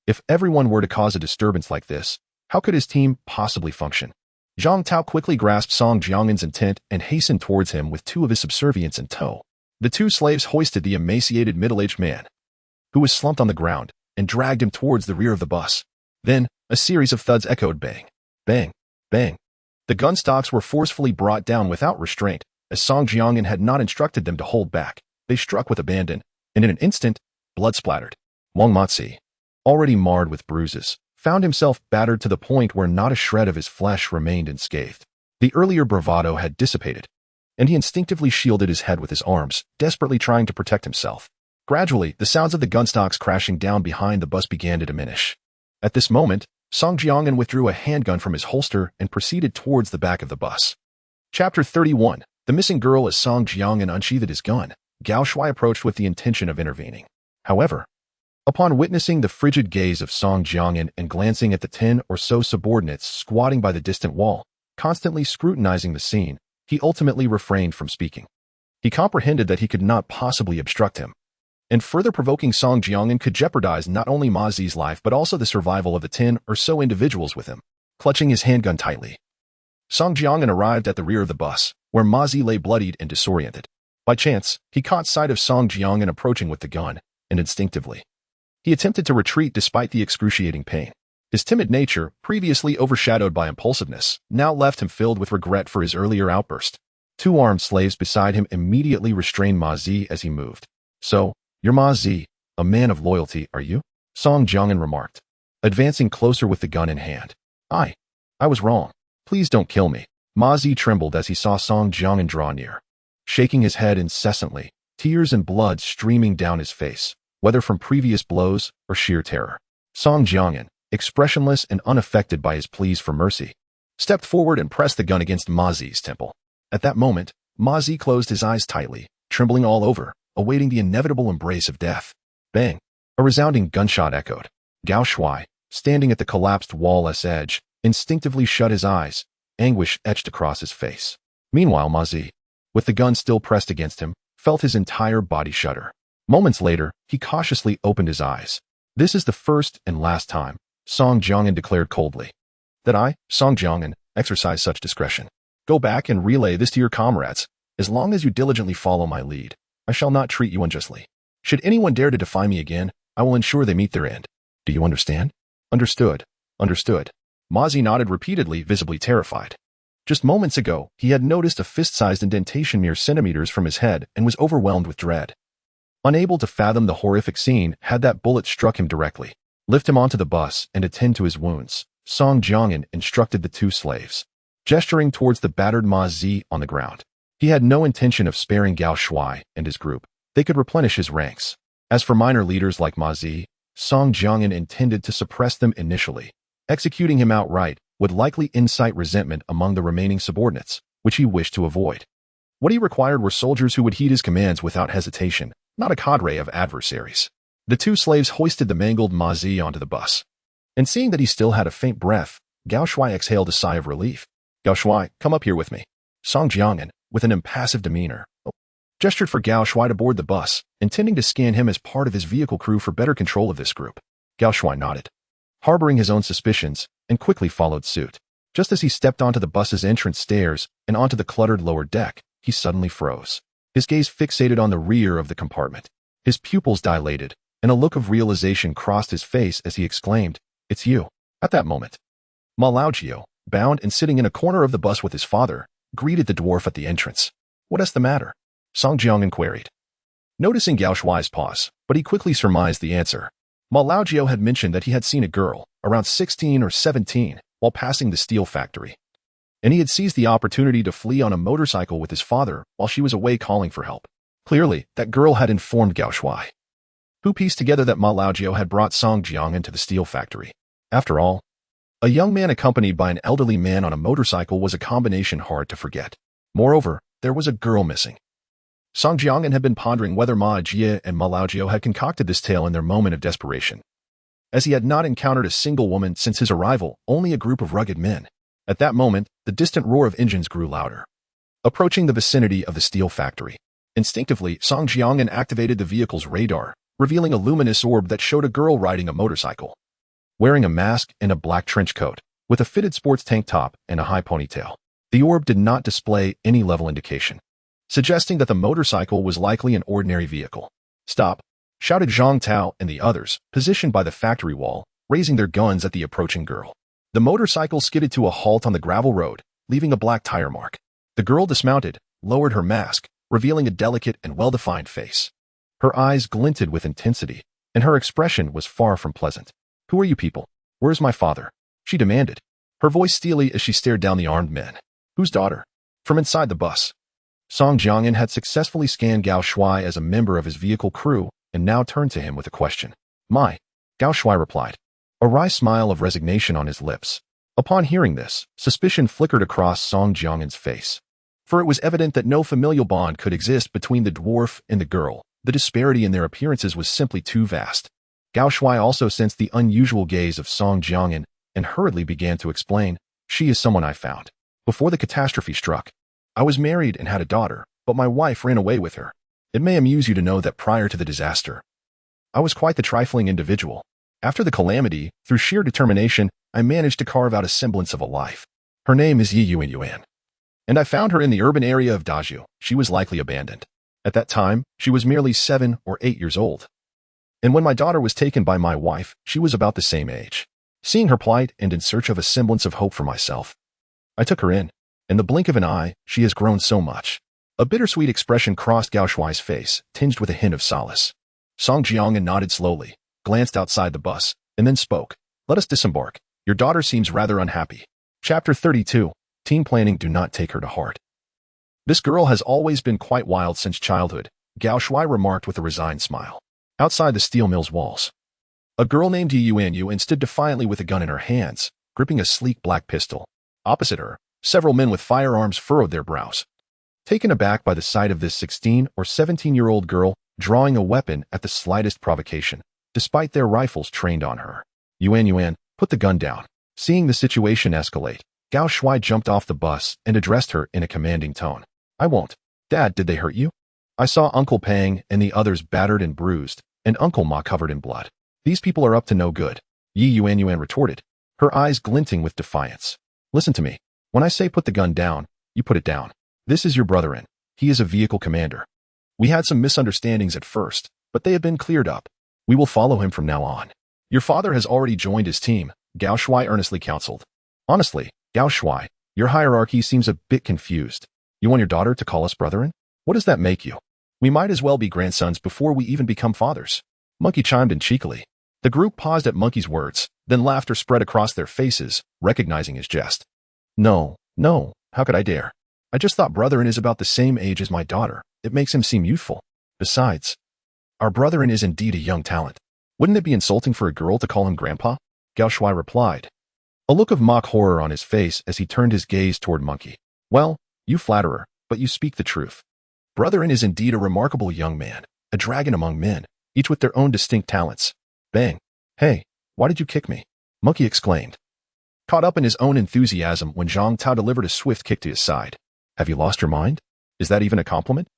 if everyone were to cause a disturbance like this, how could his team possibly function? Zhang Tao quickly grasped Song Jiangyan's intent and hastened towards him with 2 of his subservients in tow. The 2 slaves hoisted the emaciated middle-aged man, who was slumped on the ground, and dragged him towards the rear of the bus. Then, a series of thuds echoed bang, bang, bang. The gun stocks were forcefully brought down without restraint, as Song Jiangyan had not instructed them to hold back. They struck with abandon, and in an instant, blood splattered. Wang Matsi, already marred with bruises, found himself battered to the point where not a shred of his flesh remained unscathed. The earlier bravado had dissipated, and he instinctively shielded his head with his arms, desperately trying to protect himself. Gradually, the sounds of the gun stocks crashing down behind the bus began to diminish. At this moment, Song Jiangyan withdrew a handgun from his holster and proceeded towards the back of the bus. Chapter 31. The missing girl. As Song Jiangyan unsheathed his gun, Gao Shuai approached with the intention of intervening. However, upon witnessing the frigid gaze of Song Jiangyan and glancing at the 10 or so subordinates squatting by the distant wall, constantly scrutinizing the scene, he ultimately refrained from speaking. He comprehended that he could not possibly obstruct him, and further provoking Song Jiangyan could jeopardize not only Ma Zi's life but also the survival of the 10 or so individuals with him. Clutching his handgun tightly, Song Jiangyan arrived at the rear of the bus, where Ma Zi lay bloodied and disoriented. By chance, he caught sight of Song Jiangyan approaching with the gun, and instinctively, he attempted to retreat despite the excruciating pain. His timid nature, previously overshadowed by impulsiveness, now left him filled with regret for his earlier outburst. 2 armed slaves beside him immediately restrained Ma Zi as he moved. So, you're Ma Zi, a man of loyalty, are you? Song Jiangyan remarked, advancing closer with the gun in hand. I was wrong. Please don't kill me. Ma Zi trembled as he saw Song Jiangyan draw near, shaking his head incessantly, tears and blood streaming down his face, whether from previous blows or sheer terror. Song Jiangyan, expressionless and unaffected by his pleas for mercy, stepped forward and pressed the gun against Ma Zi's temple. At that moment, Ma Zi closed his eyes tightly, trembling all over, awaiting the inevitable embrace of death. Bang! A resounding gunshot echoed. Gao Shuai, standing at the collapsed wall's edge, instinctively shut his eyes, anguish etched across his face. Meanwhile, Ma Zi, with the gun still pressed against him, felt his entire body shudder. Moments later, he cautiously opened his eyes. This is the first and last time, Song Jiangyan declared coldly, that I, Song Jiangyan, exercise such discretion. Go back and relay this to your comrades. As long as you diligently follow my lead, I shall not treat you unjustly. Should anyone dare to defy me again, I will ensure they meet their end. Do you understand? Understood. Understood. Ma Zi nodded repeatedly, visibly terrified. Just moments ago, he had noticed a fist-sized indentation mere centimeters from his head and was overwhelmed with dread. Unable to fathom the horrific scene had that bullet struck him directly. Lift him onto the bus and attend to his wounds, Song Jiangyan instructed the 2 slaves, gesturing towards the battered Ma Zi on the ground. He had no intention of sparing Gao Shuai and his group. They could replenish his ranks. As for minor leaders like Ma Zi, Song Jiangyan intended to suppress them initially. Executing him outright would likely incite resentment among the remaining subordinates, which he wished to avoid. What he required were soldiers who would heed his commands without hesitation, not a cadre of adversaries. The 2 slaves hoisted the mangled Ma Zi onto the bus, and seeing that he still had a faint breath, Gao Shuai exhaled a sigh of relief. Gao Shuai, come up here with me. Song Jiangyan, with an impassive demeanor, gestured for Gao Shuai to board the bus, intending to scan him as part of his vehicle crew for better control of this group. Gao Shuai nodded, harboring his own suspicions, and quickly followed suit. Just as he stepped onto the bus's entrance stairs and onto the cluttered lower deck, he suddenly froze. His gaze fixated on the rear of the compartment. His pupils dilated, and a look of realization crossed his face as he exclaimed, "It's you." At that moment, Ma Laojiu, bound and sitting in a corner of the bus with his father, greeted the dwarf at the entrance. "What is the matter?" Song Jiangyan queried. Noticing Gao Shuai's pause, but he quickly surmised the answer. Ma Laojiao had mentioned that he had seen a girl, around 16 or 17, while passing the steel factory. And he had seized the opportunity to flee on a motorcycle with his father while she was away calling for help. Clearly, that girl had informed Gao Shuai, who pieced together that Ma Laojiao had brought Song Jiang into the steel factory. After all, a young man accompanied by an elderly man on a motorcycle was a combination hard to forget. Moreover, there was a girl missing. Song Jiang'an had been pondering whether Ma Jie and Ma Laojiao had concocted this tale in their moment of desperation. As he had not encountered a single woman since his arrival, only a group of rugged men. At that moment, the distant roar of engines grew louder, approaching the vicinity of the steel factory. Instinctively, Song Jiang'an activated the vehicle's radar, revealing a luminous orb that showed a girl riding a motorcycle, wearing a mask and a black trench coat, with a fitted sports tank top and a high ponytail. The orb did not display any level indication, suggesting that the motorcycle was likely an ordinary vehicle. "Stop!" shouted Zhang Tao and the others, positioned by the factory wall, raising their guns at the approaching girl. The motorcycle skidded to a halt on the gravel road, leaving a black tire mark. The girl dismounted, lowered her mask, revealing a delicate and well-defined face. Her eyes glinted with intensity, and her expression was far from pleasant. "Who are you people? Where's my father?" she demanded, her voice steely as she stared down the armed men. "Whose daughter?" From inside the bus. Song Jiang'an had successfully scanned Gao Shuai as a member of his vehicle crew and now turned to him with a question. "My," Gao Shuai replied, a wry smile of resignation on his lips. Upon hearing this, suspicion flickered across Song Jiang'an's face. For it was evident that no familial bond could exist between the dwarf and the girl. The disparity in their appearances was simply too vast. Gao Shuai also sensed the unusual gaze of Song Jiang'an and hurriedly began to explain, "She is someone I found before the catastrophe struck. I was married and had a daughter, but my wife ran away with her. It may amuse you to know that prior to the disaster, I was quite the trifling individual. After the calamity, through sheer determination, I managed to carve out a semblance of a life. Her name is Yi Yuan. And I found her in the urban area of Dazhu. She was likely abandoned. At that time, she was merely 7 or 8 years old. And when my daughter was taken by my wife, she was about the same age. Seeing her plight and in search of a semblance of hope for myself, I took her in. In the blink of an eye, she has grown so much." A bittersweet expression crossed Gao Shuai's face, tinged with a hint of solace. Song Jiang'an nodded slowly, glanced outside the bus, and then spoke. "Let us disembark. Your daughter seems rather unhappy." Chapter 32. Team planning. Do not take her to heart. "This girl has always been quite wild since childhood," Gao Shuai remarked with a resigned smile. Outside the steel mill's walls, a girl named Yi Yuan stood defiantly with a gun in her hands, gripping a sleek black pistol. Opposite her, several men with firearms furrowed their brows, taken aback by the sight of this 16 or 17-year-old girl drawing a weapon at the slightest provocation, despite their rifles trained on her. Yuan, put the gun down." Seeing the situation escalate, Gao Shuai jumped off the bus and addressed her in a commanding tone. "I won't." "Dad, did they hurt you?" "I saw Uncle Pang and the others battered and bruised, and Uncle Ma covered in blood. These people are up to no good," Yi Yuan retorted, her eyes glinting with defiance. "Listen to me. When I say put the gun down, you put it down. This is your brother-in. He is a vehicle commander. We had some misunderstandings at first, but they have been cleared up. We will follow him from now on. Your father has already joined his team," Gao Shuai earnestly counseled. "Honestly, Gao Shuai, your hierarchy seems a bit confused. You want your daughter to call us brother-in? What does that make you? We might as well be grandsons before we even become fathers." Monkey chimed in cheekily. The group paused at Monkey's words, then laughter spread across their faces, recognizing his jest. No, how could I dare? I just thought brother-in is about the same age as my daughter. It makes him seem youthful. Besides, our brother-in is indeed a young talent. Wouldn't it be insulting for a girl to call him grandpa?" Gao Shuai replied, a look of mock horror on his face as he turned his gaze toward Monkey. "Well, you flatterer, but you speak the truth. Brother-in is indeed a remarkable young man, a dragon among men, each with their own distinct talents." Bang. "Hey, why did you kick me?" Monkey exclaimed, caught up in his own enthusiasm when Zhang Tao delivered a swift kick to his side. "Have you lost your mind? Is that even a compliment?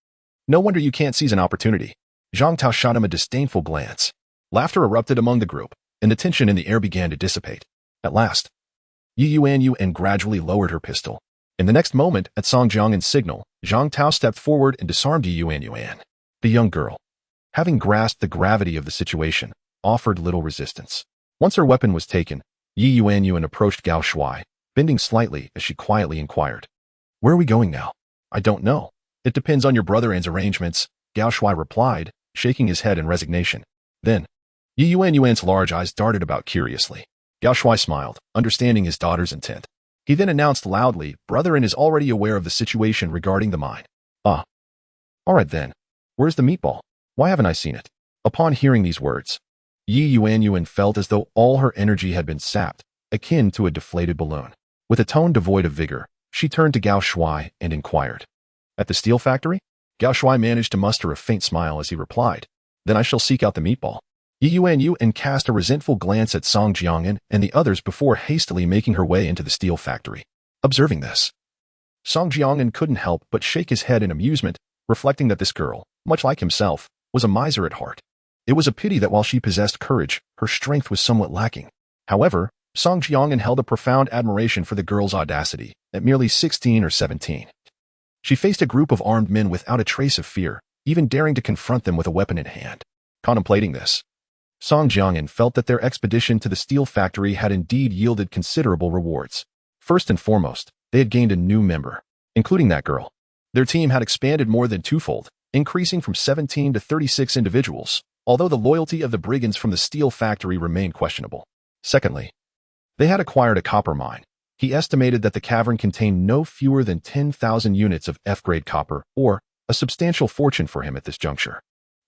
No wonder you can't seize an opportunity." Zhang Tao shot him a disdainful glance. Laughter erupted among the group, and the tension in the air began to dissipate. At last, Yi Yuan gradually lowered her pistol. In the next moment, at Song Jiang'an's signal, Zhang Tao stepped forward and disarmed Yi Yuan. The young girl, having grasped the gravity of the situation, offered little resistance. Once her weapon was taken, Yi Yuan approached Gao Shuai, bending slightly as she quietly inquired, "Where are we going now?" "I don't know. It depends on your brother-in's arrangements. Gao Shui replied, shaking his head in resignation. Then, Yi Yuan's large eyes darted about curiously. Gao Shui smiled, understanding his daughter's intent. He then announced loudly, "Brother-in is already aware of the situation regarding the mine." "Ah. All right then. Where's the meatball? Why haven't I seen it?" Upon hearing these words, Yi Yuan felt as though all her energy had been sapped, akin to a deflated balloon. With a tone devoid of vigor, she turned to Gao Shui and inquired, "At the steel factory?" Gao Shui managed to muster a faint smile as he replied, "Then I shall seek out the meatball." Yi Yuan cast a resentful glance at Song Jiang'an and the others before hastily making her way into the steel factory. Observing this, Song Jiang'an couldn't help but shake his head in amusement, reflecting that this girl, much like himself, was a miser at heart. It was a pity that while she possessed courage, her strength was somewhat lacking. However, Song Jiang'an held a profound admiration for the girl's audacity. At merely 16 or 17, she faced a group of armed men without a trace of fear, even daring to confront them with a weapon in hand. Contemplating this, Song Jiang'an felt that their expedition to the steel factory had indeed yielded considerable rewards. First and foremost, they had gained a new member, including that girl. Their team had expanded more than twofold, increasing from 17 to 36 individuals, although the loyalty of the brigands from the steel factory remained questionable. Secondly, they had acquired a copper mine. He estimated that the cavern contained no fewer than 10,000 units of F-grade copper, or a substantial fortune for him at this juncture.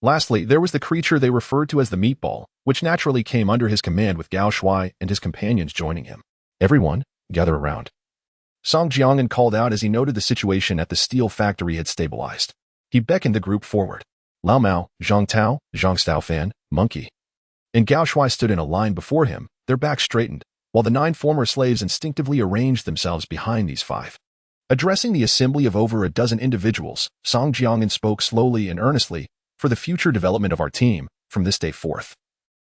Lastly, there was the creature they referred to as the meatball, which naturally came under his command with Gao Shui and his companions joining him. "Everyone, gather around," Song Jiang'an called out as he noted the situation at the steel factory had stabilized. He beckoned the group forward. Lao Mao, Zhang Tao, Zhang Xiaofan, Monkey, and Gao Shui stood in a line before him, their backs straightened, while the 9 former slaves instinctively arranged themselves behind these 5. Addressing the assembly of over a dozen individuals, Song Jiang'an spoke slowly and earnestly, "For the future development of our team, from this day forth,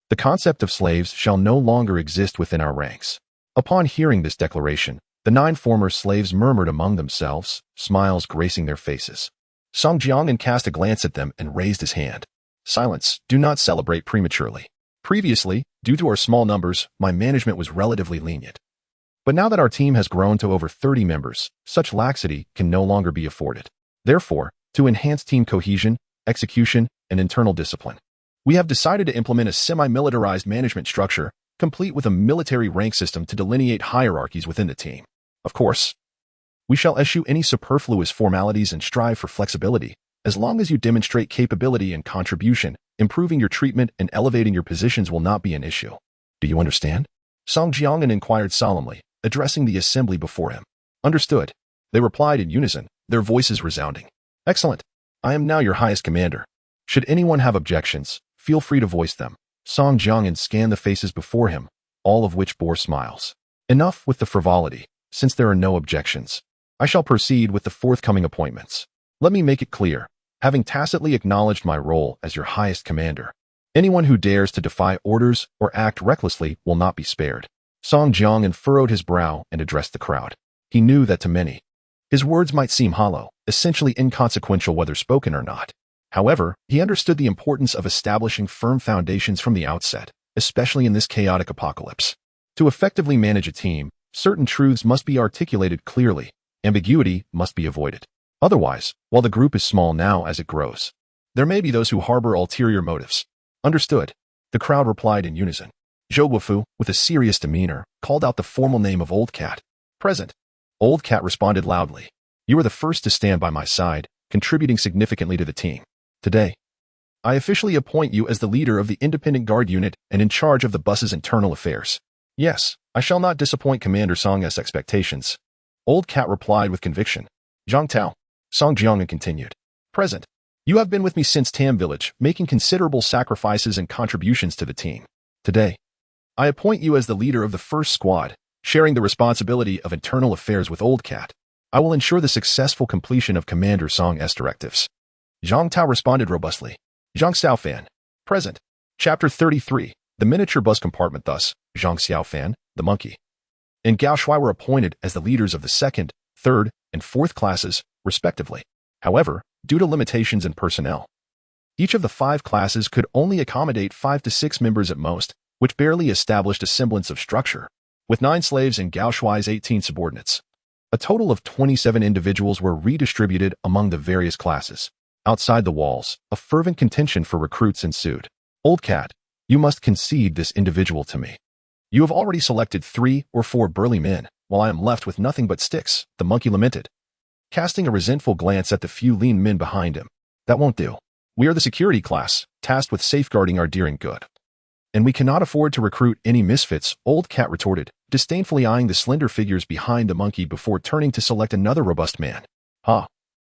the concept of slaves shall no longer exist within our ranks." Upon hearing this declaration, the 9 former slaves murmured among themselves, smiles gracing their faces. Song Jiang'an cast a glance at them and raised his hand. "Silence, do not celebrate prematurely. Previously, due to our small numbers, my management was relatively lenient. But now that our team has grown to over 30 members, such laxity can no longer be afforded. Therefore, to enhance team cohesion, execution, and internal discipline, we have decided to implement a semi-militarized management structure, complete with a military rank system to delineate hierarchies within the team. Of course, we shall eschew any superfluous formalities and strive for flexibility, as long as you demonstrate capability and contribution. Improving your treatment and elevating your positions will not be an issue. Do you understand?" Song Jiang'an inquired solemnly, addressing the assembly before him. "Understood," they replied in unison, their voices resounding. "Excellent. I am now your highest commander. Should anyone have objections, feel free to voice them." Song Jiang'an scanned the faces before him, all of which bore smiles. "Enough with the frivolity. Since there are no objections, I shall proceed with the forthcoming appointments. Let me make it clear. Having tacitly acknowledged my role as your highest commander, anyone who dares to defy orders or act recklessly will not be spared." Song Jiang'an furrowed his brow and addressed the crowd. He knew that to many, his words might seem hollow, essentially inconsequential whether spoken or not. However, he understood the importance of establishing firm foundations from the outset, especially in this chaotic apocalypse. To effectively manage a team, certain truths must be articulated clearly, ambiguity must be avoided. Otherwise, while the group is small now as it grows, there may be those who harbor ulterior motives. "Understood," the crowd replied in unison. Zhou Guofu, with a serious demeanor, called out the formal name of Old Cat. "Present." Old Cat responded loudly. "You are the first to stand by my side, contributing significantly to the team. Today, I officially appoint you as the leader of the Independent Guard Unit and in charge of the bus's internal affairs." "Yes, I shall not disappoint Commander Song's expectations," Old Cat replied with conviction. "Zhang Tao," Song Jiang'an continued. "Present. You have been with me since Tam Village, making considerable sacrifices and contributions to the team. Today, I appoint you as the leader of the first squad, sharing the responsibility of internal affairs with Old Cat. I will ensure the successful completion of Commander Song's directives." Zhang Tao responded robustly. "Zhang Xiaofan." "Present." Chapter 33. The miniature bus compartment. Thus, Zhang Xiaofan, the monkey, and Gao Shui were appointed as the leaders of the 2nd, 3rd, and 4th classes, respectively. However, due to limitations in personnel, each of the 5 classes could only accommodate 5 to 6 members at most, which barely established a semblance of structure. With 9 slaves and Gao Shui's 18 subordinates, a total of 27 individuals were redistributed among the various classes. Outside the walls, a fervent contention for recruits ensued. "Old cat, you must concede this individual to me. You have already selected 3 or 4 burly men, while I am left with nothing but sticks," the monkey lamented, casting a resentful glance at the few lean men behind him. "That won't do. We are the security class, tasked with safeguarding our dear and good. And we cannot afford to recruit any misfits," Old Cat retorted, disdainfully eyeing the slender figures behind the monkey before turning to select another robust man. "Ha!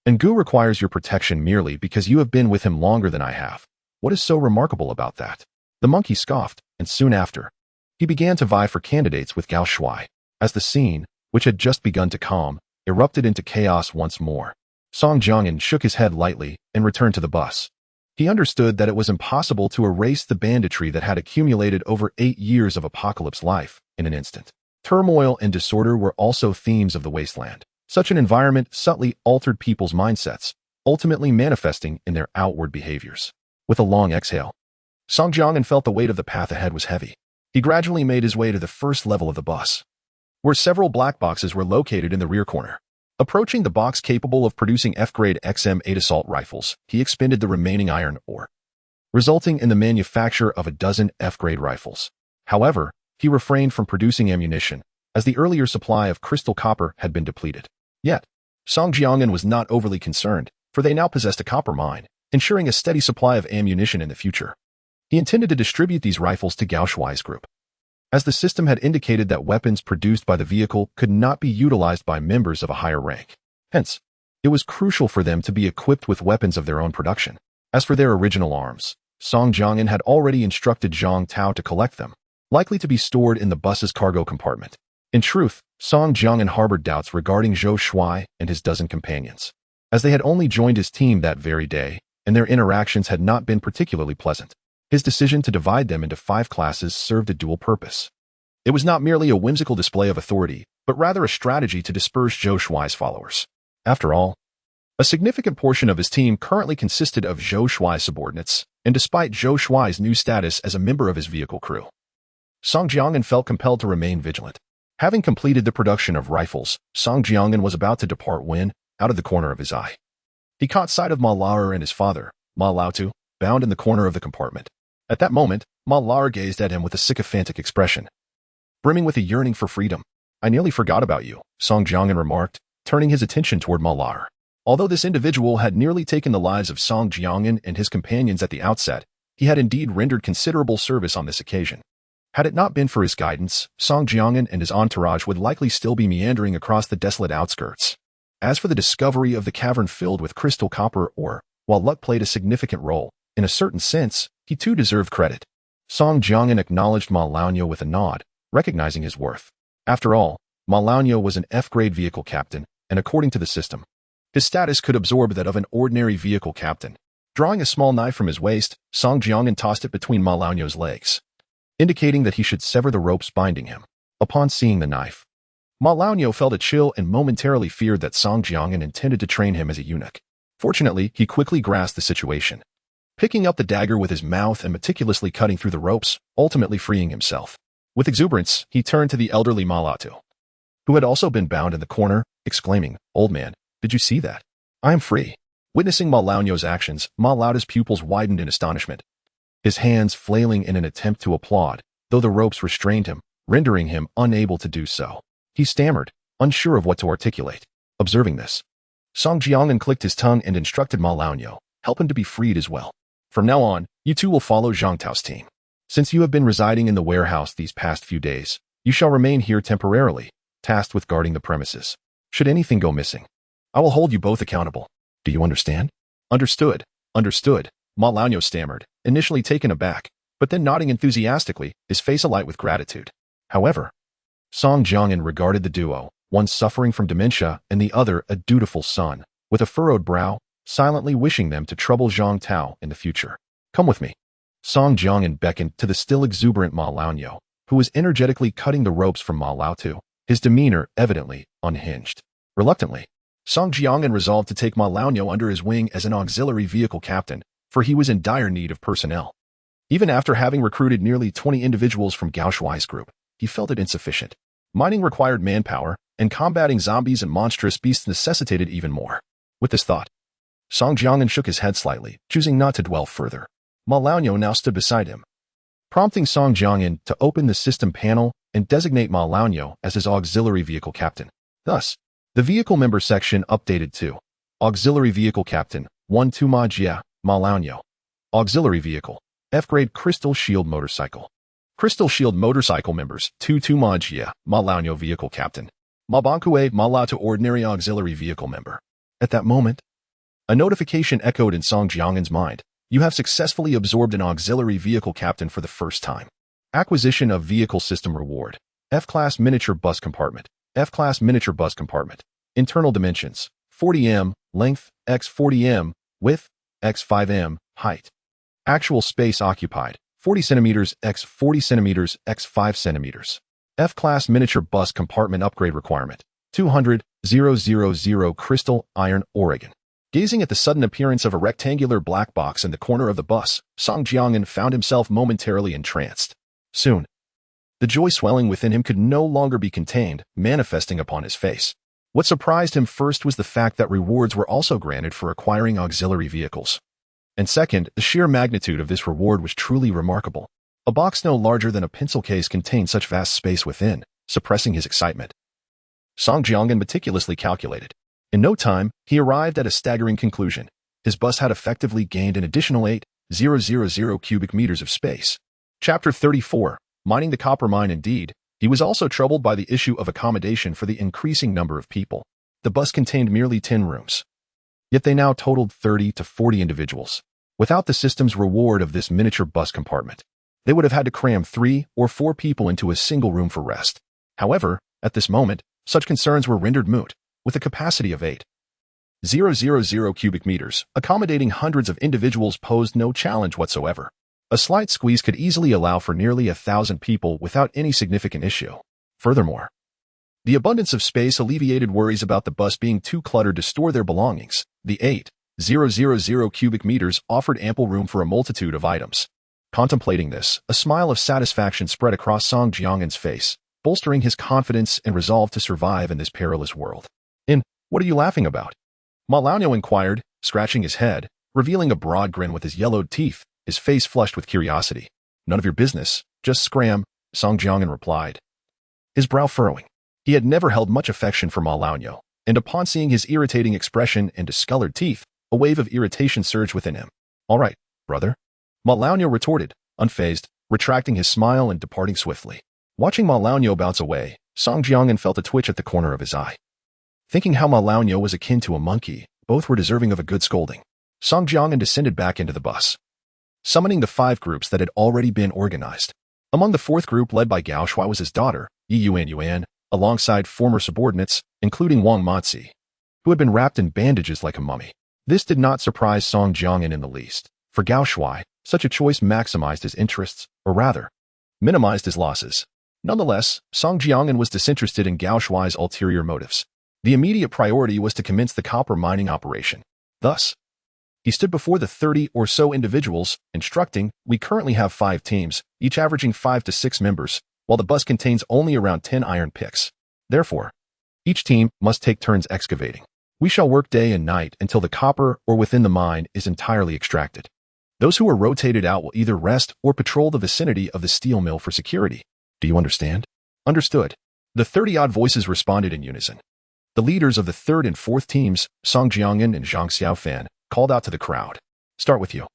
Engu requires your protection merely because you have been with him longer than I have. What is so remarkable about that?" The monkey scoffed, and soon after, he began to vie for candidates with Gao Shuai. As the scene, which had just begun to calm, erupted into chaos once more, Song Jiangyan shook his head lightly and returned to the bus. He understood that it was impossible to erase the banditry that had accumulated over 8 years of apocalypse life in an instant. Turmoil and disorder were also themes of the wasteland. Such an environment subtly altered people's mindsets, ultimately manifesting in their outward behaviors. With a long exhale, Song Jiangyan felt the weight of the path ahead was heavy. He gradually made his way to the first level of the bus, where several black boxes were located in the rear corner. Approaching the box capable of producing F-grade XM8 assault rifles, he expended the remaining iron ore, resulting in the manufacture of a dozen F-grade rifles. However, he refrained from producing ammunition, as the earlier supply of crystal copper had been depleted. Yet, Song Jiangyan was not overly concerned, for they now possessed a copper mine, ensuring a steady supply of ammunition in the future. He intended to distribute these rifles to Gao Shuai's group, as the system had indicated that weapons produced by the vehicle could not be utilized by members of a higher rank. Hence, it was crucial for them to be equipped with weapons of their own production. As for their original arms, Song Jiangyan had already instructed Zhang Tao to collect them, likely to be stored in the bus's cargo compartment. In truth, Song Jiangyan harbored doubts regarding Zhou Shuai and his dozen companions, as they had only joined his team that very day, and their interactions had not been particularly pleasant. His decision to divide them into 5 classes served a dual purpose. It was not merely a whimsical display of authority, but rather a strategy to disperse Zhou Shuai's followers. After all, a significant portion of his team currently consisted of Zhou Shuai's subordinates, and despite Zhou Shuai's new status as a member of his vehicle crew, Song Jiangyan felt compelled to remain vigilant. Having completed the production of rifles, Song Jiangyan was about to depart when, out of the corner of his eye, he caught sight of Ma Laoer and his father, Ma Laotu, bound in the corner of the compartment. At that moment, Ma Laoer gazed at him with a sycophantic expression, brimming with a yearning for freedom. "I nearly forgot about you," Song Jiangyan remarked, turning his attention toward Ma Laoer. Although this individual had nearly taken the lives of Song Jiangyan and his companions at the outset, he had indeed rendered considerable service on this occasion. Had it not been for his guidance, Song Jiangyan and his entourage would likely still be meandering across the desolate outskirts. As for the discovery of the cavern filled with crystal copper ore, while luck played a significant role, in a certain sense, he too deserved credit. Song Jiangyan acknowledged Ma Laoer with a nod, recognizing his worth. After all, Ma Laoer was an F-grade vehicle captain, and according to the system, his status could absorb that of an ordinary vehicle captain. Drawing a small knife from his waist, Song Jiangyan tossed it between Ma Laoer's legs, indicating that he should sever the ropes binding him. Upon seeing the knife, Ma Laoer felt a chill and momentarily feared that Song Jiangyan intended to train him as a eunuch. Fortunately, he quickly grasped the situation, picking up the dagger with his mouth and meticulously cutting through the ropes, ultimately freeing himself. With exuberance, he turned to the elderly Ma Laotu, who had also been bound in the corner, exclaiming, "Old man, did you see that? I am free." Witnessing Ma Laoer's actions, Ma Laotu's pupils widened in astonishment, his hands flailing in an attempt to applaud, though the ropes restrained him, rendering him unable to do so. He stammered, unsure of what to articulate. Observing this, Song Jiangyan clicked his tongue and instructed Ma Laoer, "Help him to be freed as well. From now on, you two will follow Zhang Tao's team. Since you have been residing in the warehouse these past few days, you shall remain here temporarily, tasked with guarding the premises. Should anything go missing, I will hold you both accountable. Do you understand?" "Understood, understood," Ma Laoer stammered, initially taken aback, but then nodding enthusiastically, his face alight with gratitude. However, Song Jiangyan regarded the duo, one suffering from dementia and the other a dutiful son, with a furrowed brow, silently wishing them to trouble Zhang Tao in the future. "Come with me." Song Jiangyan beckoned to the still exuberant Ma Laoer, who was energetically cutting the ropes from Ma Laotu, his demeanor evidently unhinged. Reluctantly, Song Jiangyan resolved to take Ma Laoer under his wing as an auxiliary vehicle captain, for he was in dire need of personnel. Even after having recruited nearly 20 individuals from Gao Shuai's group, he felt it insufficient. Mining required manpower, and combating zombies and monstrous beasts necessitated even more. With this thought, Song Jiang'an shook his head slightly, choosing not to dwell further. Ma Laonyo now stood beside him, prompting Song Jiang'an to open the system panel and designate Ma Laonyo as his auxiliary vehicle captain. Thus, the vehicle member section updated to Auxiliary Vehicle Captain 1-2 Ma Jia, Ma Laonyo. Auxiliary Vehicle F-Grade Crystal Shield Motorcycle. Crystal Shield Motorcycle members 2-2 Ma Jia, Ma Laonyo Vehicle Captain. Ma Bankue Ma La to Ordinary Auxiliary Vehicle Member. At that moment, a notification echoed in Song Jiang'an's mind. You have successfully absorbed an auxiliary vehicle captain for the first time. Acquisition of Vehicle System Reward. F-Class Miniature Bus Compartment. F-Class Miniature Bus Compartment. Internal dimensions. 40 m, length, x 40 m, width, x 5 m, height. Actual space occupied. 40 centimeters x 40 centimeters x 5 centimeters. F-Class Miniature Bus Compartment Upgrade Requirement. 200,000 Crystal, Iron, Oregon. Gazing at the sudden appearance of a rectangular black box in the corner of the bus, Song Jiang'an found himself momentarily entranced. Soon, the joy swelling within him could no longer be contained, manifesting upon his face. What surprised him first was the fact that rewards were also granted for acquiring auxiliary vehicles. And second, the sheer magnitude of this reward was truly remarkable. A box no larger than a pencil case contained such vast space within, suppressing his excitement. Song Jiang'an meticulously calculated. In no time, he arrived at a staggering conclusion. His bus had effectively gained an additional 8,000 cubic meters of space. Chapter 34. Mining the copper mine. Indeed, he was also troubled by the issue of accommodation for the increasing number of people. The bus contained merely 10 rooms. Yet they now totaled 30 to 40 individuals. Without the system's reward of this miniature bus compartment, they would have had to cram 3 or 4 people into a single room for rest. However, at this moment, such concerns were rendered moot. With a capacity of 8,000 cubic meters, accommodating hundreds of individuals posed no challenge whatsoever. A slight squeeze could easily allow for nearly 1,000 people without any significant issue. Furthermore, the abundance of space alleviated worries about the bus being too cluttered to store their belongings. The 8,000 cubic meters offered ample room for a multitude of items. Contemplating this, a smile of satisfaction spread across Song Jiang'an's face, bolstering his confidence and resolve to survive in this perilous world. What are you laughing about? Ma Laonyo inquired, scratching his head, revealing a broad grin with his yellowed teeth, his face flushed with curiosity. None of your business, just scram, Song Jiang'an replied, his brow furrowing. He had never held much affection for Ma Laonyo, and upon seeing his irritating expression and discolored teeth, a wave of irritation surged within him. All right, brother, Ma Laonyo retorted, unfazed, retracting his smile and departing swiftly. Watching Ma Laonyo bounce away, Song Jiang'an felt a twitch at the corner of his eye. Thinking how Ma Laonyo was akin to a monkey, both were deserving of a good scolding. Song Jiang'an descended back into the bus, summoning the 5 groups that had already been organized. Among the 4th group led by Gao Shui was his daughter, Yi Yuan, alongside former subordinates, including Wang Mozi, who had been wrapped in bandages like a mummy. This did not surprise Song Jiang'an in the least. For Gao Shui, such a choice maximized his interests, or rather, minimized his losses. Nonetheless, Song Jiang'an was disinterested in Gao Shui's ulterior motives. The immediate priority was to commence the copper mining operation. Thus, he stood before the 30 or so individuals, instructing, we currently have 5 teams, each averaging 5 to 6 members, while the bus contains only around 10 iron picks. Therefore, each team must take turns excavating. We shall work day and night until the copper or within the mine is entirely extracted. Those who are rotated out will either rest or patrol the vicinity of the steel mill for security. Do you understand? Understood. The 30-odd voices responded in unison. The leaders of the 3rd and 4th teams, Song Jiang'an and Zhang Xiaofan, called out to the crowd. Start with you.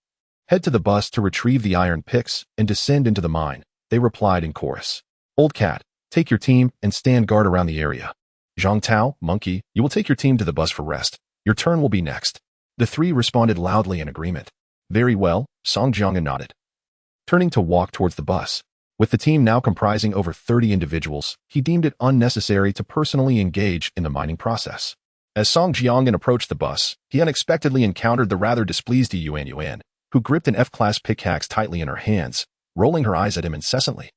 Head to the bus to retrieve the iron picks and descend into the mine, they replied in chorus. Old Cat, take your team and stand guard around the area. Zhang Tao, Monkey, you will take your team to the bus for rest. Your turn will be next. The 3 responded loudly in agreement. Very well, Song Jiang'an nodded, turning to walk towards the bus. With the team now comprising over 30 individuals, he deemed it unnecessary to personally engage in the mining process. As Song Jiang'an approached the bus, he unexpectedly encountered the rather displeased Yi Yuan, who gripped an F-class pickaxe tightly in her hands, rolling her eyes at him incessantly.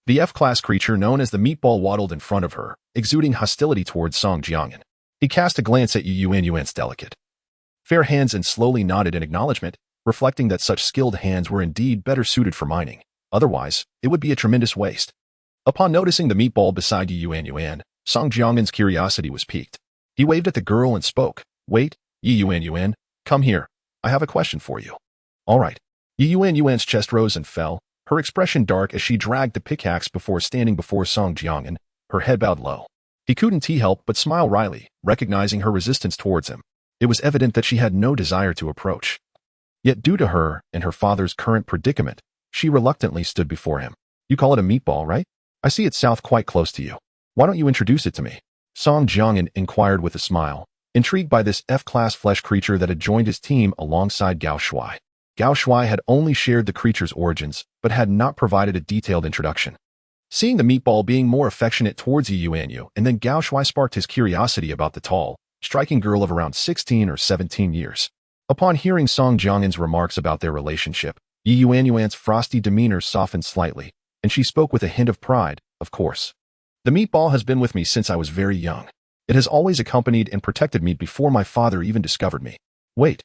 The F-class creature known as the meatball waddled in front of her, exuding hostility towards Song Jiang'an. He cast a glance at Yi Yuan's delicate, fair hands and slowly nodded in acknowledgement, reflecting that such skilled hands were indeed better suited for mining. Otherwise, it would be a tremendous waste. Upon noticing the meatball beside Yi Yuan, Song Jiang'an's curiosity was piqued. He waved at the girl and spoke. Wait, Yi Yuan, Come here. I have a question for you. All right. Yuan's chest rose and fell, her expression dark as she dragged the pickaxe before standing before Song Jiangyan, her head bowed low. He couldn't help but smile wryly, recognizing her resistance towards him. It was evident that she had no desire to approach. Yet due to her and her father's current predicament, she reluctantly stood before him. You call it a meatball, right? I see it south quite close to you. Why don't you introduce it to me? Song Jiangyan inquired with a smile, intrigued by this F-class flesh creature that had joined his team alongside Gao Shuai. Gao Shuai had only shared the creature's origins, but had not provided a detailed introduction. Seeing the meatball being more affectionate towards Yuanyu, and then Gao Shuai sparked his curiosity about the tall, striking girl of around 16 or 17 years. Upon hearing Song Jiangyan's remarks about their relationship, Yuan's frosty demeanor softened slightly, and she spoke with a hint of pride, of course. The meatball has been with me since I was very young. It has always accompanied and protected me before my father even discovered me. Wait.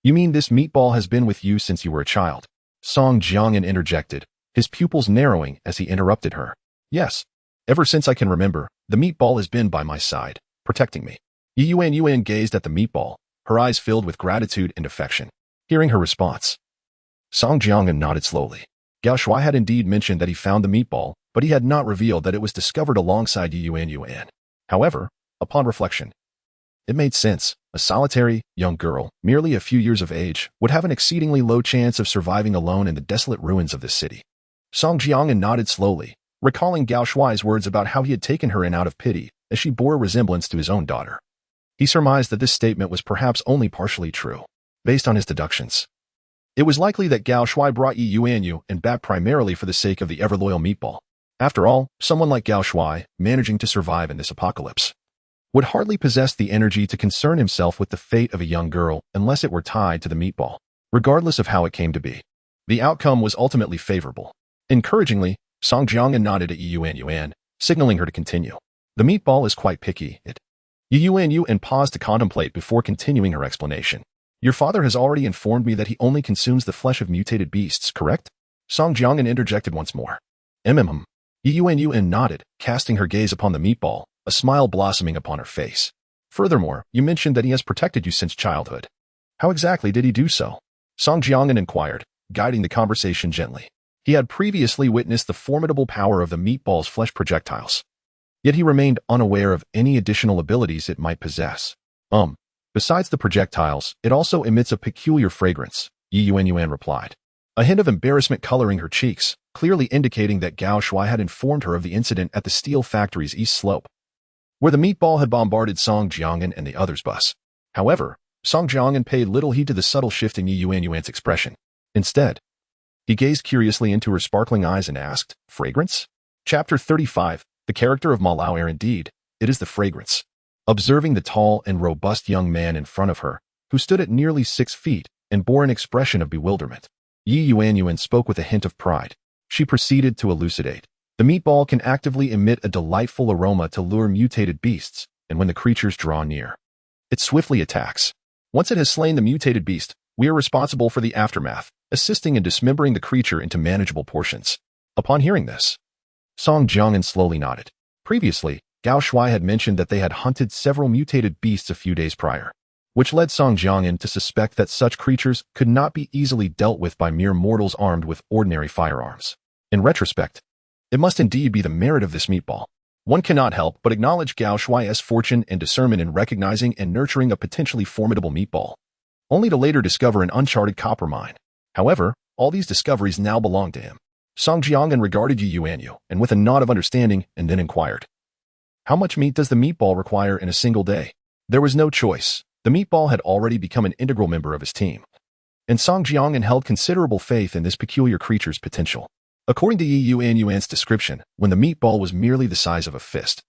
You mean this meatball has been with you since you were a child? Song Jiangyan interjected, his pupils narrowing as he interrupted her. Yes. Ever since I can remember, the meatball has been by my side, protecting me. Yuan gazed at the meatball, her eyes filled with gratitude and affection. Hearing her response, Song Jiangyan nodded slowly. Gao Shuai had indeed mentioned that he found the meatball, but he had not revealed that it was discovered alongside Yuan. However, upon reflection, it made sense. A solitary, young girl, merely a few years of age, would have an exceedingly low chance of surviving alone in the desolate ruins of this city. Song Jiangyan nodded slowly, recalling Gao Shuai's words about how he had taken her in out of pity, as she bore a resemblance to his own daughter. He surmised that this statement was perhaps only partially true. Based on his deductions, it was likely that Gao Shuai brought Yuanyu and back primarily for the sake of the ever-loyal meatball. After all, someone like Gao Shuai, managing to survive in this apocalypse, would hardly possess the energy to concern himself with the fate of a young girl unless it were tied to the meatball. Regardless of how it came to be, the outcome was ultimately favorable. Encouragingly, Song Jiangyan nodded at Yuan, signaling her to continue. The meatball is quite picky. Yuan paused to contemplate before continuing her explanation. Your father has already informed me that he only consumes the flesh of mutated beasts, correct? Song Jiangyan interjected once more. Yuan nodded, casting her gaze upon the meatball, a smile blossoming upon her face. Furthermore, you mentioned that he has protected you since childhood. How exactly did he do so? Song Jiangyan inquired, guiding the conversation gently. He had previously witnessed the formidable power of the meatball's flesh projectiles. Yet he remained unaware of any additional abilities it might possess. Besides the projectiles, it also emits a peculiar fragrance, Yuan replied. A hint of embarrassment coloring her cheeks, clearly indicating that Gao Shuai had informed her of the incident at the steel factory's east slope, where the meatball had bombarded Song Jiangyan and the others' bus. However, Song Jiangyan paid little heed to the subtle shift in Yuan's expression. Instead, he gazed curiously into her sparkling eyes and asked, Fragrance? Chapter 35, The Character of Malao Indeed, it is the fragrance. Observing the tall and robust young man in front of her, who stood at nearly 6 feet and bore an expression of bewilderment, Yuan spoke with a hint of pride. She proceeded to elucidate. The meatball can actively emit a delightful aroma to lure mutated beasts, and when the creatures draw near, it swiftly attacks. Once it has slain the mutated beast, we are responsible for the aftermath, assisting in dismembering the creature into manageable portions. Upon hearing this, Song Jiangyan slowly nodded. Previously, Gao Shuai had mentioned that they had hunted several mutated beasts a few days prior, which led Song Jiangyan to suspect that such creatures could not be easily dealt with by mere mortals armed with ordinary firearms. In retrospect, it must indeed be the merit of this meatball. One cannot help but acknowledge Gao Shuai's fortune and discernment in recognizing and nurturing a potentially formidable meatball, only to later discover an uncharted copper mine. However, all these discoveries now belong to him. Song Jiangyan regarded Yuanyu, and with a nod of understanding, and then inquired, How much meat does the meatball require in a single day? There was no choice. The meatball had already become an integral member of his team, and Song Jiangyan held considerable faith in this peculiar creature's potential. According to Yuan's description, when the meatball was merely the size of a fist,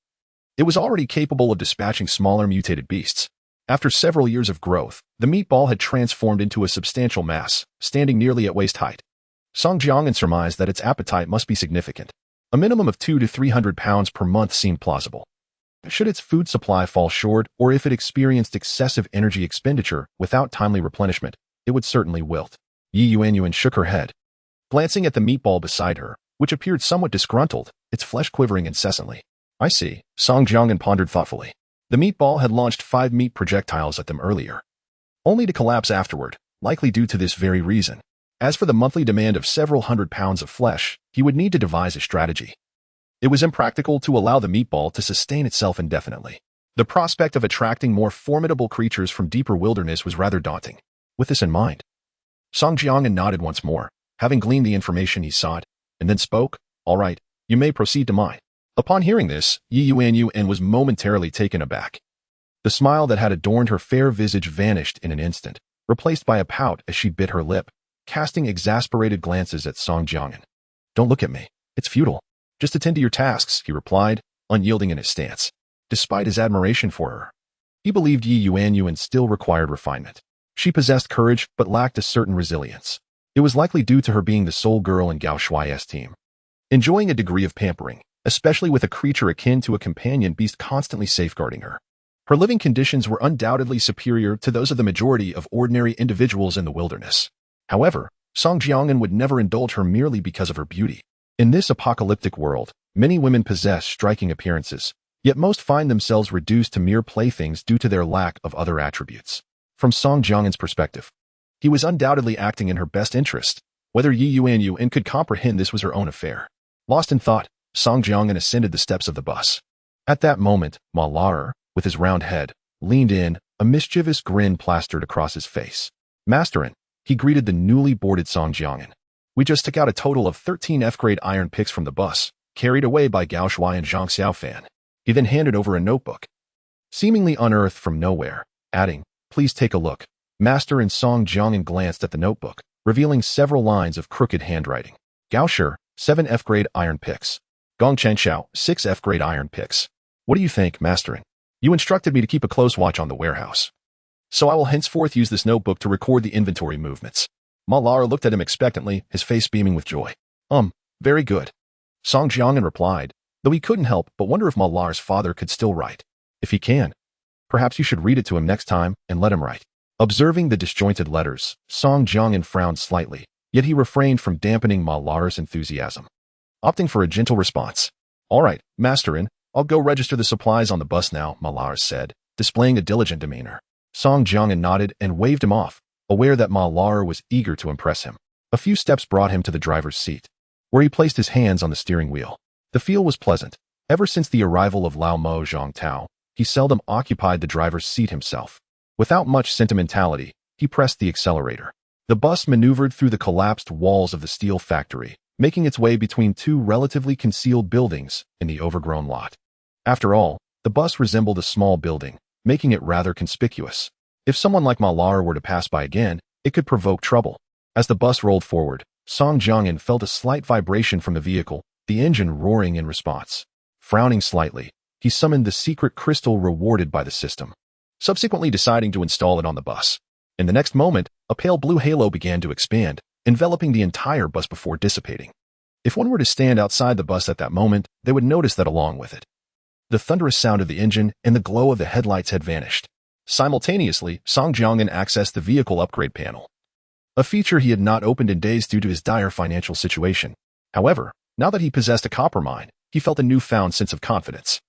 it was already capable of dispatching smaller mutated beasts. After several years of growth, the meatball had transformed into a substantial mass, standing nearly at waist height. Song Jiangyan surmised that its appetite must be significant. A minimum of 200 to 300 pounds per month seemed plausible. Should its food supply fall short, or if it experienced excessive energy expenditure without timely replenishment, it would certainly wilt. Yuan shook her head, glancing at the meatball beside her, which appeared somewhat disgruntled, its flesh quivering incessantly. I see, Song Jiangyan pondered thoughtfully. The meatball had launched 5 meat projectiles at them earlier, only to collapse afterward, likely due to this very reason. As for the monthly demand of several hundred pounds of flesh, he would need to devise a strategy. It was impractical to allow the meatball to sustain itself indefinitely. The prospect of attracting more formidable creatures from deeper wilderness was rather daunting. With this in mind, Song Jiangyan nodded once more, having gleaned the information he sought, and then spoke, "All right, you may proceed to mine." Upon hearing this, Yi Yuanyuan was momentarily taken aback. The smile that had adorned her fair visage vanished in an instant, replaced by a pout as she bit her lip, casting exasperated glances at Song Jiangyan. "Don't look at me. It's futile. Just attend to your tasks," he replied, unyielding in his stance. Despite his admiration for her, he believed Yi Yuanyuan still required refinement. She possessed courage but lacked a certain resilience. It was likely due to her being the sole girl in Gao Shuai's team, enjoying a degree of pampering, especially with a creature akin to a companion beast constantly safeguarding her. Her living conditions were undoubtedly superior to those of the majority of ordinary individuals in the wilderness. However, Song Jiangyan would never indulge her merely because of her beauty. In this apocalyptic world, many women possess striking appearances, yet most find themselves reduced to mere playthings due to their lack of other attributes. From Song Jiangyan's perspective, he was undoubtedly acting in her best interest. Whether Yi Yuanyuan could comprehend this was her own affair. Lost in thought, Song Jiangyan ascended the steps of the bus. At that moment, Ma Lar, with his round head, leaned in, a mischievous grin plastered across his face. "Masterin," he greeted the newly boarded Song Jiangyan. "We just took out a total of 13 F-grade iron picks from the bus, carried away by Gao Shuai and Zhang Xiaofan." He then handed over a notebook, seemingly unearthed from nowhere, adding, "Please take a look." Master and Song Jiangyan glanced at the notebook, revealing several lines of crooked handwriting. "Gao Shi, 7 F-grade iron picks. Gong Chenxiao, 6 F-grade iron picks. What do you think, Masterin? You instructed me to keep a close watch on the warehouse, so I will henceforth use this notebook to record the inventory movements." Ma Lar looked at him expectantly, his face beaming with joy. Very good," Song Jiangyan replied, though he couldn't help but wonder if Ma Lar's father could still write. "If he can, perhaps you should read it to him next time and let him write." Observing the disjointed letters, Song Jiangyan frowned slightly, yet he refrained from dampening Ma Lar's enthusiasm, opting for a gentle response. "All right, Masterin, I'll go register the supplies on the bus now," Ma Lar said, displaying a diligent demeanor. Song Jiangyan nodded and waved him off, aware that Ma Lar was eager to impress him. A few steps brought him to the driver's seat, where he placed his hands on the steering wheel. The feel was pleasant. Ever since the arrival of Lao Mo Zhongtao, he seldom occupied the driver's seat himself. Without much sentimentality, he pressed the accelerator. The bus maneuvered through the collapsed walls of the steel factory, making its way between two relatively concealed buildings in the overgrown lot. After all, the bus resembled a small building, making it rather conspicuous. If someone like Ma Lar were to pass by again, it could provoke trouble. As the bus rolled forward, Song Jiangyan felt a slight vibration from the vehicle, the engine roaring in response. Frowning slightly, he summoned the secret crystal rewarded by the system, subsequently deciding to install it on the bus. In the next moment, a pale blue halo began to expand, enveloping the entire bus before dissipating. If one were to stand outside the bus at that moment, they would notice that along with it, the thunderous sound of the engine and the glow of the headlights had vanished. Simultaneously, Song Jiangyan accessed the vehicle upgrade panel, a feature he had not opened in days due to his dire financial situation. However, now that he possessed a copper mine, he felt a newfound sense of confidence.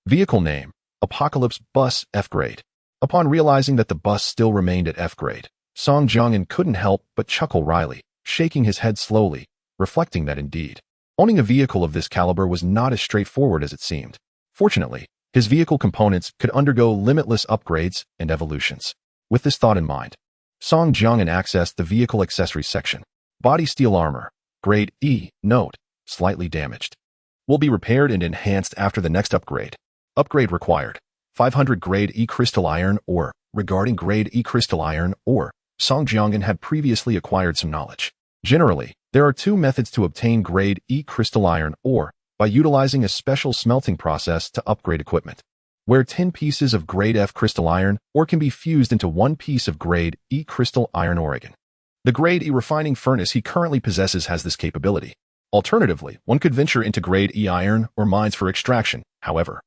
Vehicle name: Apocalypse Bus F-grade. Upon realizing that the bus still remained at F-grade, Song Jiangyan couldn't help but chuckle wryly, shaking his head slowly, reflecting that indeed, owning a vehicle of this caliber was not as straightforward as it seemed. Fortunately, his vehicle components could undergo limitless upgrades and evolutions. With this thought in mind, Song Jiangyan accessed the vehicle accessories section. Body steel armor, grade E, note, slightly damaged. Will be repaired and enhanced after the next upgrade. Upgrade required: 500 grade E crystal iron ore. Regarding grade E crystal iron ore, Song Jiangyan had previously acquired some knowledge. Generally, there are two methods to obtain grade E crystal iron ore: by utilizing a special smelting process to upgrade equipment, where 10 pieces of grade F crystal iron ore can be fused into 1 piece of grade E crystal iron ore. The grade E refining furnace he currently possesses has this capability. Alternatively, one could venture into grade E iron ore mines for extraction. However,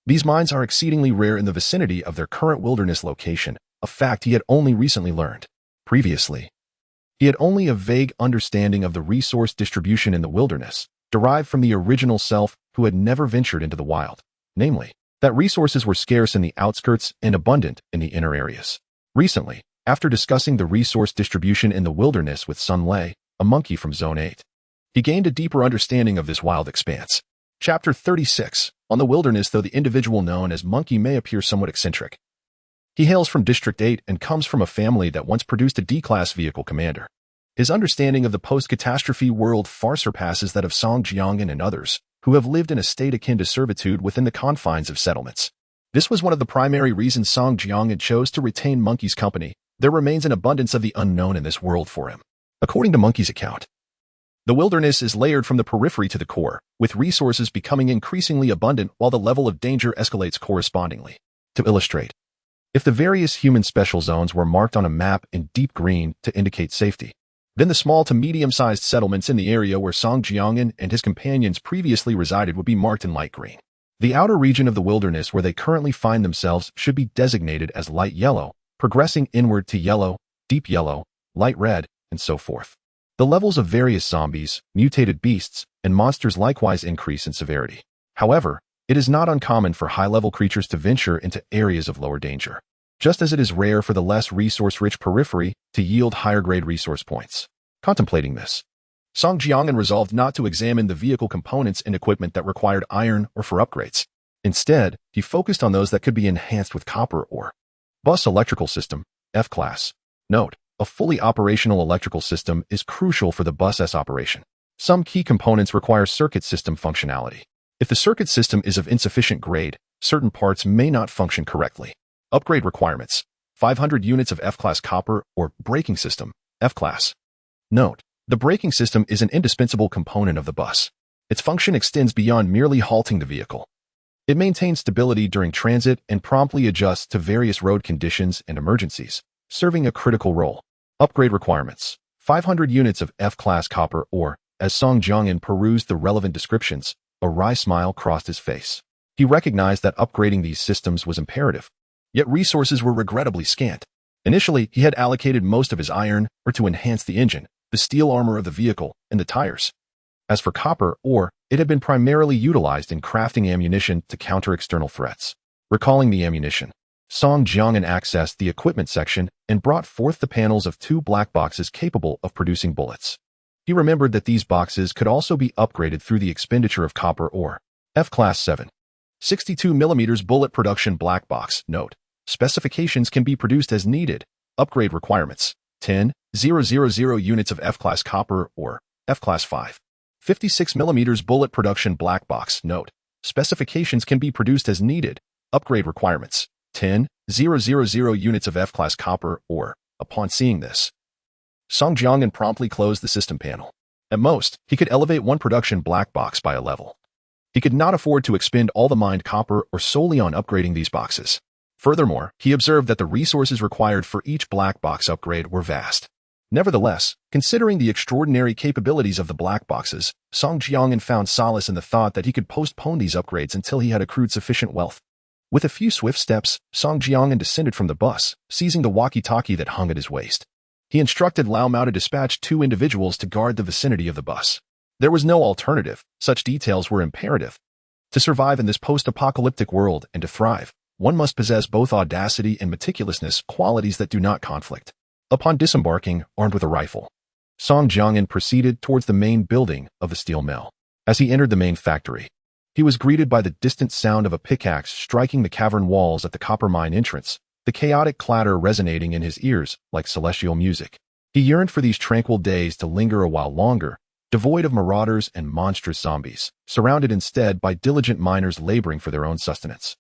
these mines are exceedingly rare in the vicinity of their current wilderness location, a fact he had only recently learned. Previously, he had only a vague understanding of the resource distribution in the wilderness, derived from the original self who had never ventured into the wild, namely, that resources were scarce in the outskirts and abundant in the inner areas. Recently, After discussing the resource distribution in the wilderness with Sun Lei, a monkey from Zone 8, he gained a deeper understanding of this wild expanse. Chapter 36. On the wilderness. Though the individual known as Monkey may appear somewhat eccentric, he hails from District 8 and comes from a family that once produced a D-class vehicle commander. His understanding of the post-catastrophe world far surpasses that of Song Jiangyan and others, who have lived in a state akin to servitude within the confines of settlements. This was one of the primary reasons Song Jiangyan chose to retain Monkey's company. There remains an abundance of the unknown in this world for him. According to Monkey's account, the wilderness is layered from the periphery to the core, with resources becoming increasingly abundant while the level of danger escalates correspondingly. To illustrate, if the various human special zones were marked on a map in deep green to indicate safety, then the small to medium-sized settlements in the area where Song Jiangyan and his companions previously resided would be marked in light green. The outer region of the wilderness where they currently find themselves should be designated as light yellow, progressing inward to yellow, deep yellow, light red, and so forth. The levels of various zombies, mutated beasts, and monsters likewise increase in severity. However, it is not uncommon for high-level creatures to venture into areas of lower danger, just as it is rare for the less resource-rich periphery to yield higher-grade resource points. Contemplating this, Song Jiangyan resolved not to examine the vehicle components and equipment that required iron or for upgrades. Instead, he focused on those that could be enhanced with copper ore. Bus electrical system, F-class. Note, a fully operational electrical system is crucial for the bus's operation. Some key components require circuit system functionality. If the circuit system is of insufficient grade, certain parts may not function correctly. Upgrade requirements: 500 units of F-class copper or braking system, F-class. Note, the braking system is an indispensable component of the bus. Its function extends beyond merely halting the vehicle. It maintains stability during transit and promptly adjusts to various road conditions and emergencies, serving a critical role. Upgrade requirements: 500 units of F-class copper ore. As Song Jiangyan perused the relevant descriptions, a wry smile crossed his face. He recognized that upgrading these systems was imperative, yet resources were regrettably scant. Initially, he had allocated most of his iron ore to enhance the engine, the steel armor of the vehicle, and the tires. As for copper ore, it had been primarily utilized in crafting ammunition to counter external threats. Recalling the ammunition, Song Jiangyan accessed the equipment section and brought forth the panels of 2 black boxes capable of producing bullets. He remembered that these boxes could also be upgraded through the expenditure of copper ore. F-class 7. 62mm bullet production black box. Note, specifications can be produced as needed. Upgrade requirements: 10,000 units of F-class copper ore. F-class 5. 56mm bullet production black box. Note, specifications can be produced as needed. Upgrade requirements: 10,000 units of F-class copper ore. Upon seeing this, Song Jiangyan promptly closed the system panel. At most, he could elevate one production black box by a level. He could not afford to expend all the mined copper or solely on upgrading these boxes. Furthermore, he observed that the resources required for each black box upgrade were vast. Nevertheless, considering the extraordinary capabilities of the black boxes, Song Jiangyan found solace in the thought that he could postpone these upgrades until he had accrued sufficient wealth. With a few swift steps, Song Jiangyan descended from the bus, seizing the walkie-talkie that hung at his waist. He instructed Lao Mao to dispatch 2 individuals to guard the vicinity of the bus. There was no alternative. Such details were imperative. To survive in this post-apocalyptic world and to thrive, one must possess both audacity and meticulousness, qualities that do not conflict. Upon disembarking, armed with a rifle, Song Jiangyan proceeded towards the main building of the steel mill. As he entered the main factory, he was greeted by the distant sound of a pickaxe striking the cavern walls at the copper mine entrance, the chaotic clatter resonating in his ears like celestial music. He yearned for these tranquil days to linger a while longer, devoid of marauders and monstrous zombies, surrounded instead by diligent miners laboring for their own sustenance.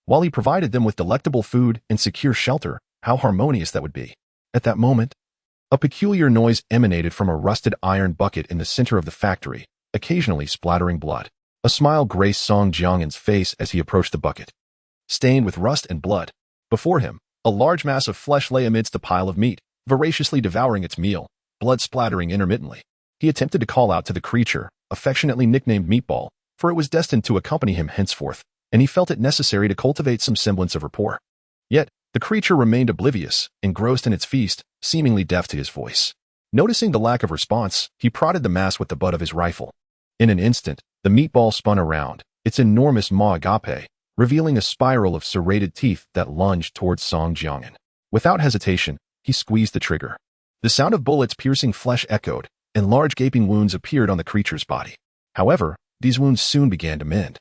While he provided them with delectable food and secure shelter, how harmonious that would be. At that moment, a peculiar noise emanated from a rusted iron bucket in the center of the factory, occasionally splattering blood. A smile graced Song Jiangyan's face as he approached the bucket, stained with rust and blood. Before him, a large mass of flesh lay amidst a pile of meat, voraciously devouring its meal, blood splattering intermittently. He attempted to call out to the creature, affectionately nicknamed Meatball, for it was destined to accompany him henceforth, and he felt it necessary to cultivate some semblance of rapport. Yet, the creature remained oblivious, engrossed in its feast, seemingly deaf to his voice. Noticing the lack of response, he prodded the mass with the butt of his rifle. In an instant, the meatball spun around, its enormous maw agape, revealing a spiral of serrated teeth that lunged towards Song Jiangyan. Without hesitation, He squeezed the trigger. The sound of bullets piercing flesh echoed, and large gaping wounds appeared on the creature's body. However, these wounds soon began to mend,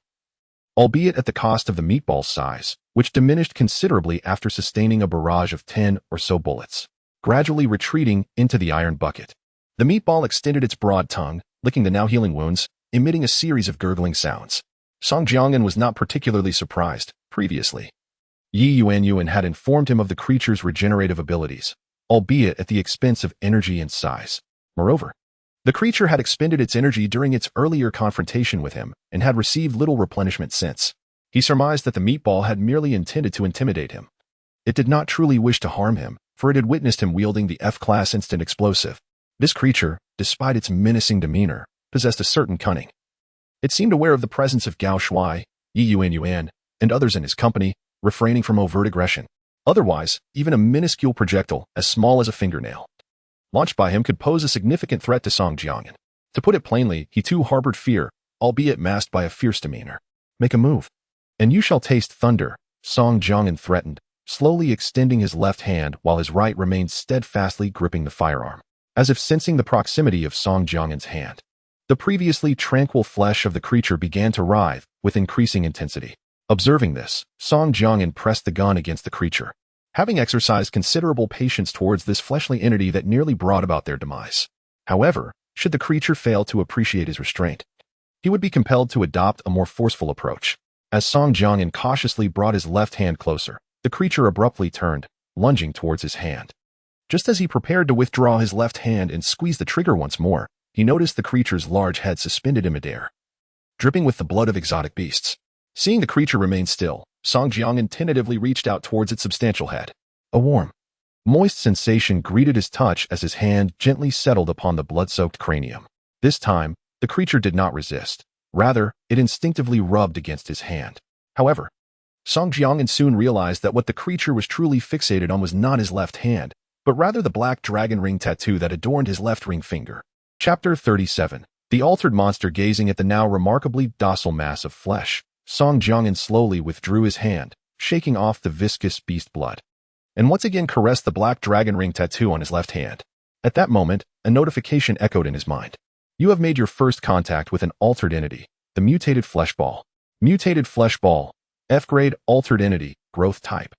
albeit at the cost of the meatball's size, which diminished considerably after sustaining a barrage of 10 or so bullets, gradually retreating into the iron bucket. The meatball extended its broad tongue, licking the now healing wounds, emitting a series of gurgling sounds. Song Jiangyan was not particularly surprised. Previously, Yi Yuanyuan had informed him of the creature's regenerative abilities, albeit at the expense of energy and size. Moreover, the creature had expended its energy during its earlier confrontation with him and had received little replenishment since. He surmised that the meatball had merely intended to intimidate him. It did not truly wish to harm him, for it had witnessed him wielding the F-class instant explosive. This creature, despite its menacing demeanor, possessed a certain cunning. It seemed aware of the presence of Gao Shuai, Yi Yuanyuan, and others in his company, refraining from overt aggression. Otherwise, even a minuscule projectile, as small as a fingernail, launched by him could pose a significant threat to Song Jiangyan. To put it plainly, he too harbored fear, albeit masked by a fierce demeanor. Make a move, and you shall taste thunder, Song Jiangyan threatened, slowly extending his left hand while his right remained steadfastly gripping the firearm. As if sensing the proximity of Song Jiangyan's hand, the previously tranquil flesh of the creature began to writhe with increasing intensity. Observing this, Song Jiangyan pressed the gun against the creature, having exercised considerable patience towards this fleshly entity that nearly brought about their demise. However, should the creature fail to appreciate his restraint, he would be compelled to adopt a more forceful approach. As Song Jiangyan cautiously brought his left hand closer, the creature abruptly turned, lunging towards his hand. Just as he prepared to withdraw his left hand and squeeze the trigger once more, he noticed the creature's large head suspended in midair, dripping with the blood of exotic beasts. Seeing the creature remain still, Song Jiangyan tentatively reached out towards its substantial head. A warm, moist sensation greeted his touch as his hand gently settled upon the blood-soaked cranium. This time, the creature did not resist. Rather, it instinctively rubbed against his hand. However, Song Jiangyan soon realized that what the creature was truly fixated on was not his left hand, but rather the black dragon ring tattoo that adorned his left ring finger. Chapter 37. The altered monster gazing at the now remarkably docile mass of flesh, Song Jiangyan slowly withdrew his hand, shaking off the viscous beast blood, and once again caressed the black dragon ring tattoo on his left hand. At that moment, a notification echoed in his mind. You have made your first contact with an altered entity, the mutated flesh ball. Mutated flesh ball, F-grade altered entity, growth type.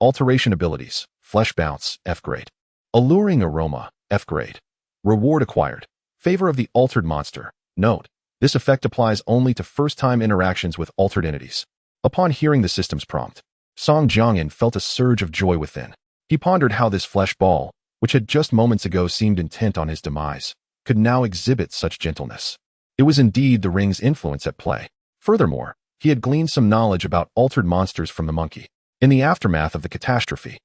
Alteration abilities, flesh bounce, F-grade. Alluring aroma, F-grade. Reward acquired. Favor of the altered monster. Note, this effect applies only to first-time interactions with altered entities. Upon hearing the system's prompt, Song Jiangyan felt a surge of joy within. He pondered how this flesh ball, which had just moments ago seemed intent on his demise, could now exhibit such gentleness. It was indeed the ring's influence at play. Furthermore, he had gleaned some knowledge about altered monsters from the monkey. In the aftermath of the catastrophe,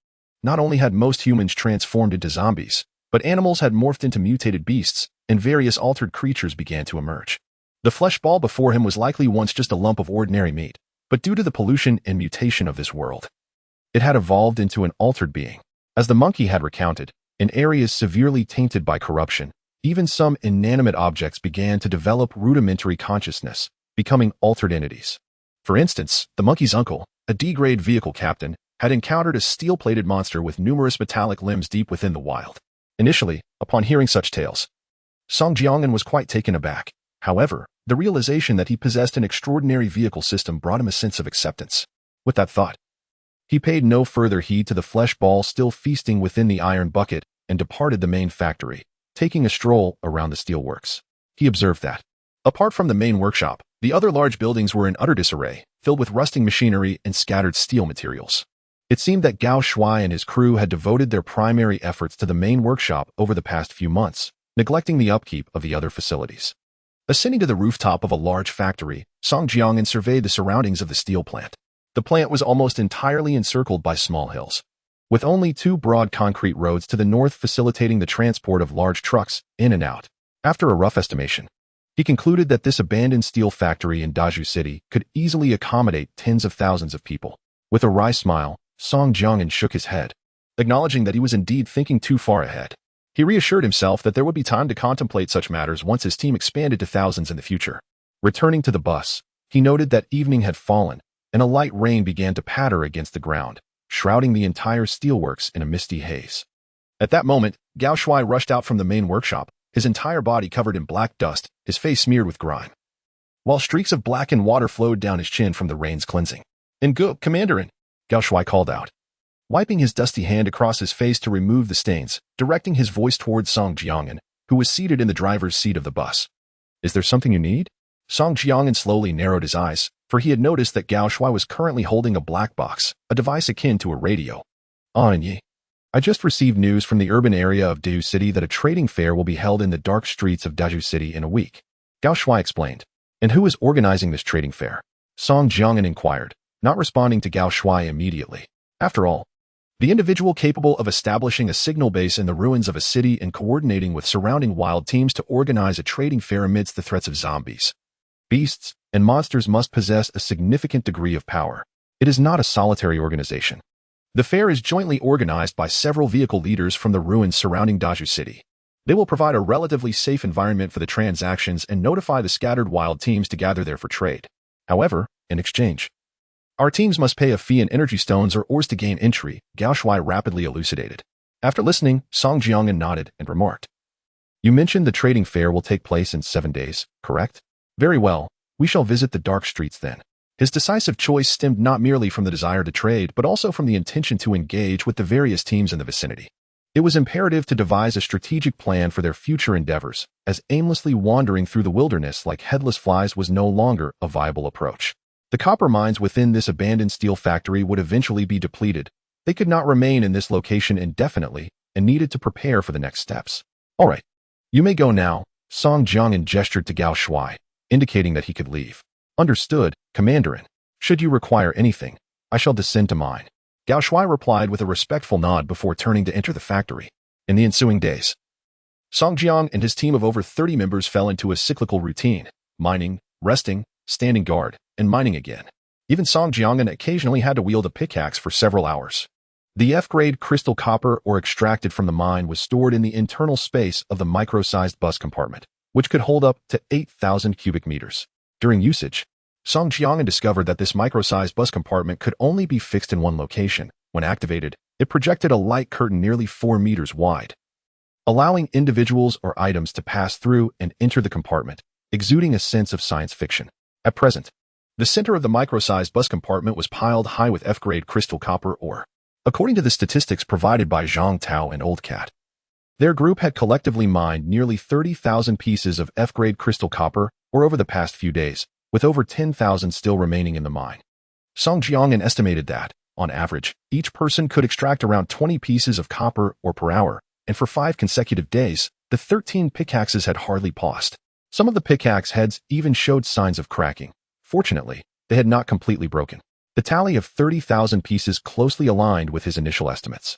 not only had most humans transformed into zombies, but animals had morphed into mutated beasts, and various altered creatures began to emerge. The flesh ball before him was likely once just a lump of ordinary meat, but due to the pollution and mutation of this world, it had evolved into an altered being. As the monkey had recounted, in areas severely tainted by corruption, even some inanimate objects began to develop rudimentary consciousness, becoming altered entities. For instance, the monkey's uncle, a D-grade vehicle captain, had encountered a steel-plated monster with numerous metallic limbs deep within the wild. Initially, upon hearing such tales, Song Jiangyan was quite taken aback. However, the realization that he possessed an extraordinary vehicle system brought him a sense of acceptance. With that thought, he paid no further heed to the flesh ball still feasting within the iron bucket and departed the main factory, taking a stroll around the steelworks. He observed that, apart from the main workshop, the other large buildings were in utter disarray, filled with rusting machinery and scattered steel materials. It seemed that Gao Shuai and his crew had devoted their primary efforts to the main workshop over the past few months, neglecting the upkeep of the other facilities. Ascending to the rooftop of a large factory, Song Jiangyan surveyed the surroundings of the steel plant. The plant was almost entirely encircled by small hills, with only two broad concrete roads to the north facilitating the transport of large trucks in and out. After a rough estimation, he concluded that this abandoned steel factory in Daju City could easily accommodate tens of thousands of people. With a wry smile, Song Jiangyan shook his head, acknowledging that he was indeed thinking too far ahead. He reassured himself that there would be time to contemplate such matters once his team expanded to thousands in the future. Returning to the bus, he noted that evening had fallen, and a light rain began to patter against the ground, shrouding the entire steelworks in a misty haze. At that moment, Gao Shui rushed out from the main workshop, his entire body covered in black dust, his face smeared with grime, while streaks of blackened water flowed down his chin from the rain's cleansing. "Go, Commanderin," Gao Shui called out, wiping his dusty hand across his face to remove the stains, directing his voice towards Song Jiang'an, who was seated in the driver's seat of the bus. "Is there something you need?" Song Jiang'an slowly narrowed his eyes, for he had noticed that Gao Shui was currently holding a black box, a device akin to a radio. "Yi. I just received news from the urban area of Daju City that a trading fair will be held in the dark streets of Daju City in a week," Gao Shui explained. "And who is organizing this trading fair?" Song Jiang'an inquired, not responding to Gao Shui immediately. After all, the individual capable of establishing a signal base in the ruins of a city and coordinating with surrounding wild teams to organize a trading fair amidst the threats of zombies, beasts, and monsters must possess a significant degree of power. It is not a solitary organization. The fair is jointly organized by several vehicle leaders from the ruins surrounding Daju City. They will provide a relatively safe environment for the transactions and notify the scattered wild teams to gather there for trade. However, in exchange, our teams must pay a fee in energy stones or ores to gain entry, Gao Shui rapidly elucidated. After listening, Song Jiang'an nodded and remarked, "You mentioned the trading fair will take place in 7 days, correct? Very well, we shall visit the dark streets then." His decisive choice stemmed not merely from the desire to trade, but also from the intention to engage with the various teams in the vicinity. It was imperative to devise a strategic plan for their future endeavors, as aimlessly wandering through the wilderness like headless flies was no longer a viable approach. The copper mines within this abandoned steel factory would eventually be depleted. They could not remain in this location indefinitely and needed to prepare for the next steps. "All right, you may go now," Song Jiang'an gestured to Gao Shui, indicating that he could leave. "Understood, Commanderin. Should you require anything, I shall descend to mine," Gao Shui replied with a respectful nod before turning to enter the factory. In the ensuing days, Song Jiang and his team of over 30 members fell into a cyclical routine, mining, resting, standing guard, and mining again. Even Song Jiang'an occasionally had to wield a pickaxe for several hours. The F-grade crystal copper ore extracted from the mine was stored in the internal space of the micro-sized bus compartment, which could hold up to 8,000 cubic meters. During usage, Song Jiang'an discovered that this micro-sized bus compartment could only be fixed in one location. When activated, it projected a light curtain nearly 4 meters wide, allowing individuals or items to pass through and enter the compartment, exuding a sense of science fiction. At present, the center of the micro-sized bus compartment was piled high with F-grade crystal copper ore. According to the statistics provided by Zhang Tao and Old Cat, their group had collectively mined nearly 30,000 pieces of F-grade crystal copper ore over the past few days, with over 10,000 still remaining in the mine. Song Jiang'an estimated that, on average, each person could extract around 20 pieces of copper ore per hour, and for 5 consecutive days, the 13 pickaxes had hardly paused. Some of the pickaxe heads even showed signs of cracking. Fortunately, they had not completely broken. The tally of 30,000 pieces closely aligned with his initial estimates.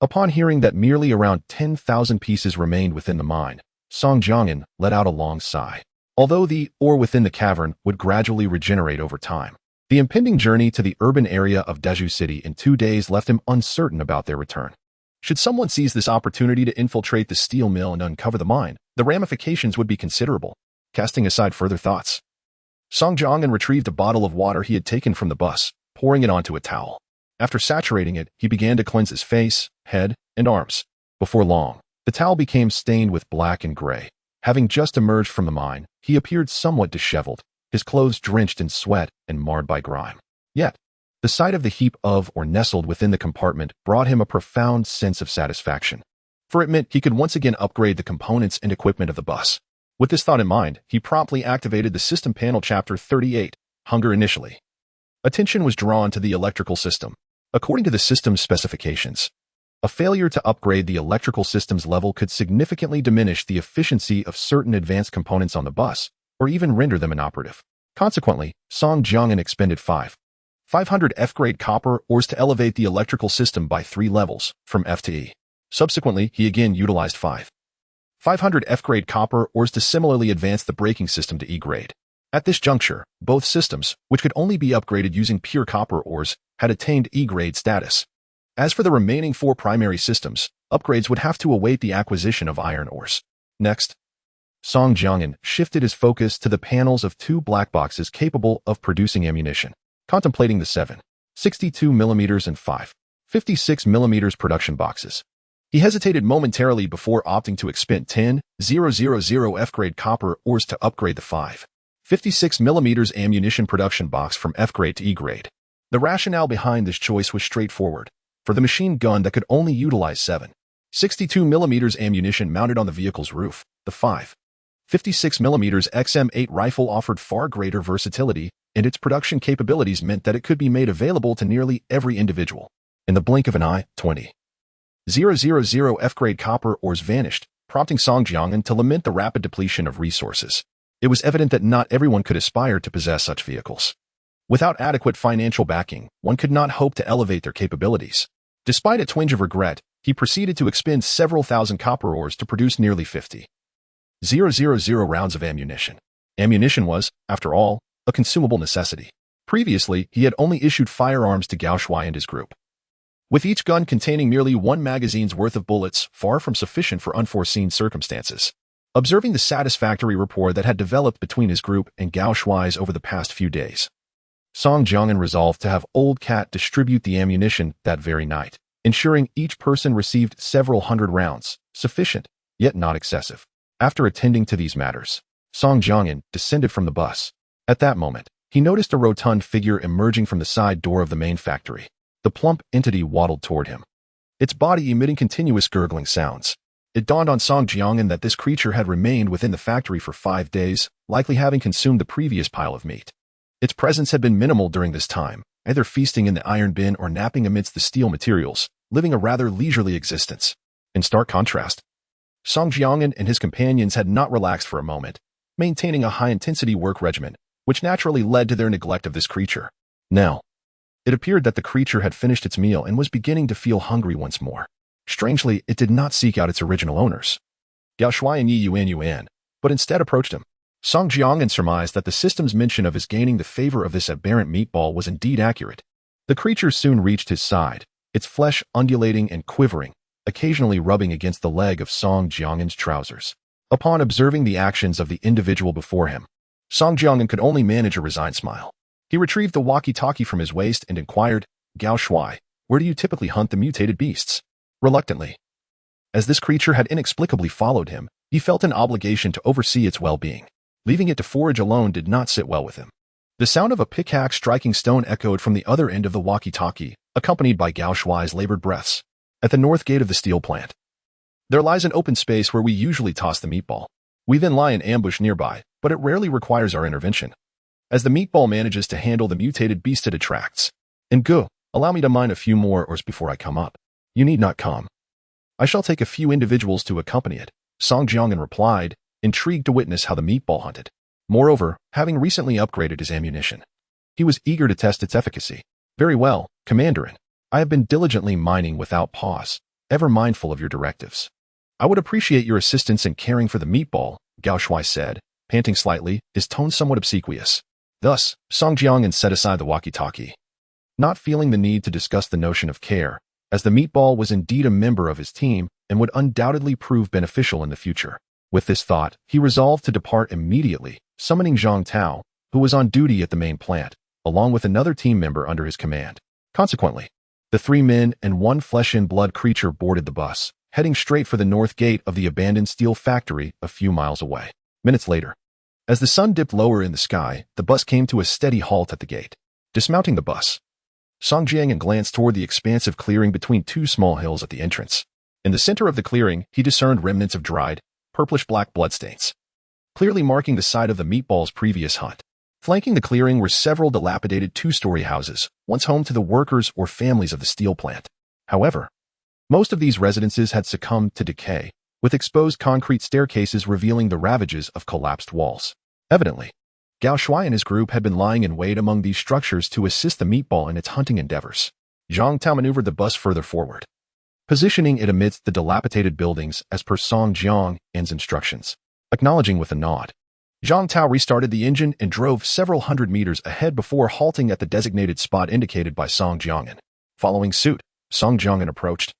Upon hearing that merely around 10,000 pieces remained within the mine, Song Jiang'an let out a long sigh. Although the ore within the cavern would gradually regenerate over time, the impending journey to the urban area of Daju City in 2 days left him uncertain about their return. Should someone seize this opportunity to infiltrate the steel mill and uncover the mine, the ramifications would be considerable. Casting aside further thoughts, Song Jiang'an retrieved a bottle of water he had taken from the bus, pouring it onto a towel. After saturating it, he began to cleanse his face, head, and arms. Before long, the towel became stained with black and gray. Having just emerged from the mine, he appeared somewhat disheveled, his clothes drenched in sweat and marred by grime. Yet, the sight of the heap of or nestled within the compartment brought him a profound sense of satisfaction, for it meant he could once again upgrade the components and equipment of the bus. With this thought in mind, he promptly activated the System Panel Chapter 38, Hunger initially. Attention was drawn to the electrical system. According to the system's specifications, a failure to upgrade the electrical system's level could significantly diminish the efficiency of certain advanced components on the bus, or even render them inoperative. Consequently, Song Jiang'an expended 500 F-grade copper ores to elevate the electrical system by 3 levels, from F to E. Subsequently, he again utilized 500 F-grade copper ores to similarly advance the braking system to E-grade. At this juncture, both systems, which could only be upgraded using pure copper ores, had attained E-grade status. As for the remaining 4 primary systems, upgrades would have to await the acquisition of iron ores. Next, Song Jiang'an shifted his focus to the panels of 2 black boxes capable of producing ammunition. Contemplating the 7.62 mm and 5.56 mm production boxes, He hesitated momentarily before opting to expend 10,000 F-grade copper ores to upgrade the 5.56mm ammunition production box from F-grade to E-grade. The rationale behind this choice was straightforward. For the machine gun that could only utilize 7.62mm ammunition mounted on the vehicle's roof, the 5.56mm XM8 rifle offered far greater versatility, and its production capabilities meant that it could be made available to nearly every individual. In the blink of an eye, 20,000 F-grade copper ores vanished, prompting Song Jiang'an to lament the rapid depletion of resources. It was evident that not everyone could aspire to possess such vehicles. Without adequate financial backing, one could not hope to elevate their capabilities. Despite a twinge of regret, he proceeded to expend several thousand copper ores to produce nearly 50,000 rounds of ammunition. Ammunition was, after all, a consumable necessity. Previously, he had only issued firearms to Gao Shuai and his group, with each gun containing merely one magazine's worth of bullets, far from sufficient for unforeseen circumstances. Observing the satisfactory rapport that had developed between his group and Gao Shuai's over the past few days, Song Jiang'an resolved to have Old Cat distribute the ammunition that very night, ensuring each person received several hundred rounds, sufficient, yet not excessive. After attending to these matters, Song Jiang'an descended from the bus. At that moment, he noticed a rotund figure emerging from the side door of the main factory. The plump entity waddled toward him, its body emitting continuous gurgling sounds. It dawned on Song Jiang'an that this creature had remained within the factory for 5 days, likely having consumed the previous pile of meat. Its presence had been minimal during this time, either feasting in the iron bin or napping amidst the steel materials, living a rather leisurely existence. In stark contrast, Song Jiang'an and his companions had not relaxed for a moment, maintaining a high-intensity work regimen, which naturally led to their neglect of this creature. Now, it appeared that the creature had finished its meal and was beginning to feel hungry once more. Strangely, it did not seek out its original owners, Gao Shuai and Yi Yuan, but instead approached him. Song Jiang'an surmised that the system's mention of his gaining the favor of this aberrant meatball was indeed accurate. The creature soon reached his side, its flesh undulating and quivering, occasionally rubbing against the leg of Song Jiang'an's trousers. Upon observing the actions of the individual before him, Song Jiang'an could only manage a resigned smile. He retrieved the walkie-talkie from his waist and inquired, "Gao Shuai, where do you typically hunt the mutated beasts?" Reluctantly, as this creature had inexplicably followed him, he felt an obligation to oversee its well-being. Leaving it to forage alone did not sit well with him. The sound of a pickaxe striking stone echoed from the other end of the walkie-talkie, accompanied by Gao Shuai's labored breaths. At the north gate of the steel plant, there lies an open space where we usually toss the meatball. We then lie in ambush nearby, but it rarely requires our intervention, as the meatball manages to handle the mutated beast it attracts. And go, allow me to mine a few more ores before I come up. You need not come. I shall take a few individuals to accompany it, Song Jiang'an replied, intrigued to witness how the meatball hunted. Moreover, having recently upgraded his ammunition, he was eager to test its efficacy. Very well, Commanderin. I have been diligently mining without pause, ever mindful of your directives. I would appreciate your assistance in caring for the meatball, Gao Shuai said, panting slightly, his tone somewhat obsequious. Thus, Song Jiang'an set aside the walkie-talkie, not feeling the need to discuss the notion of care, as the meatball was indeed a member of his team and would undoubtedly prove beneficial in the future. With this thought, he resolved to depart immediately, summoning Zhang Tao, who was on duty at the main plant, along with another team member under his command. Consequently, the 3 men and 1 flesh-and-blood creature boarded the bus, heading straight for the north gate of the abandoned steel factory a few miles away. Minutes later, as the sun dipped lower in the sky, the bus came to a steady halt at the gate. Dismounting the bus, Song Jiang'an glanced toward the expansive clearing between 2 small hills at the entrance. In the center of the clearing, he discerned remnants of dried, purplish-black bloodstains, clearly marking the site of the meatball's previous hunt. Flanking the clearing were several dilapidated 2-story houses, once home to the workers or families of the steel plant. However, most of these residences had succumbed to decay, with exposed concrete staircases revealing the ravages of collapsed walls. Evidently, Gao Shuai and his group had been lying in wait among these structures to assist the meatball in its hunting endeavors. Zhang Tao maneuvered the bus further forward, positioning it amidst the dilapidated buildings as per Song Jiang'an's instructions. Acknowledging with a nod, Zhang Tao restarted the engine and drove several hundred meters ahead before halting at the designated spot indicated by Song Jiang'an. Following suit, Song Jiang'an approached,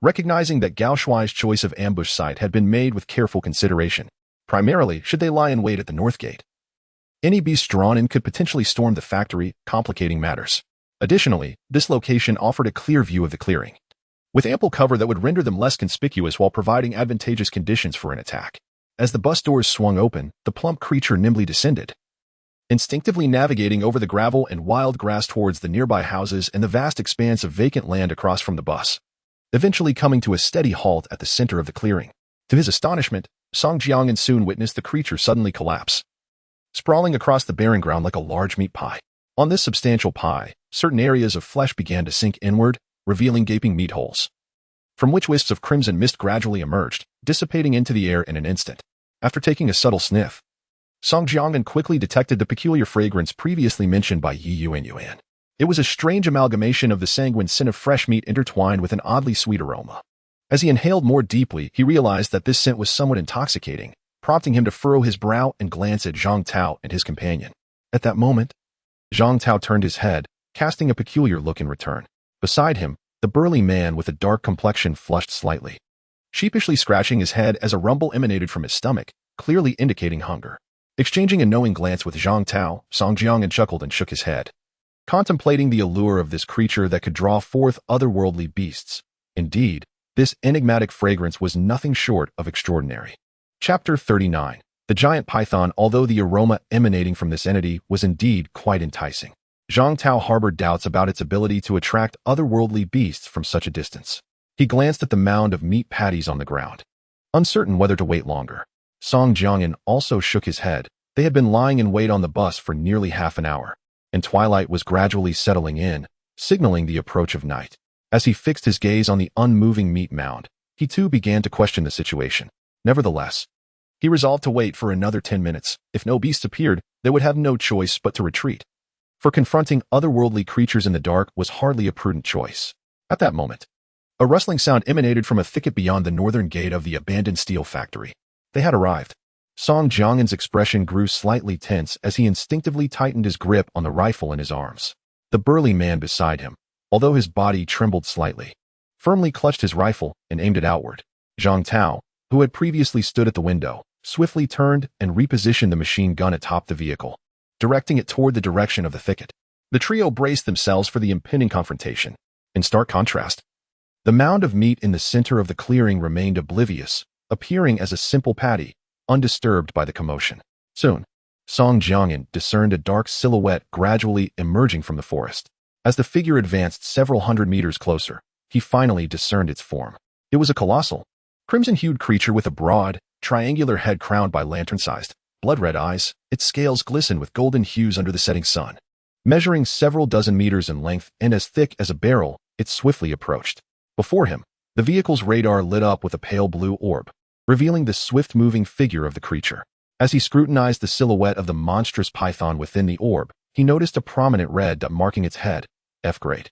recognizing that Gao Shuai's choice of ambush site had been made with careful consideration. Primarily, should they lie in wait at the north gate, any beast drawn in could potentially storm the factory, complicating matters. Additionally, this location offered a clear view of the clearing, with ample cover that would render them less conspicuous while providing advantageous conditions for an attack. As the bus doors swung open, the plump creature nimbly descended, instinctively navigating over the gravel and wild grass towards the nearby houses and the vast expanse of vacant land across from the bus, eventually coming to a steady halt at the center of the clearing. To his astonishment, Song Jiangyan soon witnessed the creature suddenly collapse, sprawling across the barren ground like a large meat pie. On this substantial pie, certain areas of flesh began to sink inward, revealing gaping meat holes, from which wisps of crimson mist gradually emerged, dissipating into the air in an instant. After taking a subtle sniff, Song Jiangyan quickly detected the peculiar fragrance previously mentioned by Yi Yuan. It was a strange amalgamation of the sanguine scent of fresh meat intertwined with an oddly sweet aroma. As he inhaled more deeply, he realized that this scent was somewhat intoxicating, prompting him to furrow his brow and glance at Zhang Tao and his companion. At that moment, Zhang Tao turned his head, casting a peculiar look in return. Beside him, the burly man with a dark complexion flushed slightly, sheepishly scratching his head as a rumble emanated from his stomach, clearly indicating hunger. Exchanging a knowing glance with Zhang Tao, Song Jiangyan chuckled and shook his head, contemplating the allure of this creature that could draw forth otherworldly beasts. Indeed, this enigmatic fragrance was nothing short of extraordinary. Chapter 39. The giant python. Although the aroma emanating from this entity was indeed quite enticing, Zhang Tao harbored doubts about its ability to attract otherworldly beasts from such a distance. He glanced at the mound of meat patties on the ground, uncertain whether to wait longer. Song Jiangyan also shook his head. They had been lying in wait on the bus for nearly half an hour, and twilight was gradually settling in, signaling the approach of night. As he fixed his gaze on the unmoving meat mound, he too began to question the situation. Nevertheless, he resolved to wait for another 10 minutes. If no beasts appeared, they would have no choice but to retreat, for confronting otherworldly creatures in the dark was hardly a prudent choice. At that moment, a rustling sound emanated from a thicket beyond the northern gate of the abandoned steel factory. They had arrived. Song Jiangyan's expression grew slightly tense as he instinctively tightened his grip on the rifle in his arms. The burly man beside him, although his body trembled slightly, firmly clutched his rifle and aimed it outward. Zhang Tao, who had previously stood at the window, swiftly turned and repositioned the machine gun atop the vehicle, directing it toward the direction of the thicket. The trio braced themselves for the impending confrontation. In stark contrast, the mound of meat in the center of the clearing remained oblivious, appearing as a simple patty, undisturbed by the commotion. Soon, Song Jiangyan discerned a dark silhouette gradually emerging from the forest. As the figure advanced several hundred meters closer, he finally discerned its form. It was a colossal, crimson-hued creature with a broad, triangular head crowned by lantern-sized, blood-red eyes. Its scales glistened with golden hues under the setting sun. Measuring several dozen meters in length and as thick as a barrel, it swiftly approached. Before him, the vehicle's radar lit up with a pale blue orb, revealing the swift-moving figure of the creature. As he scrutinized the silhouette of the monstrous python within the orb, he noticed a prominent red dot marking its head, F-grade.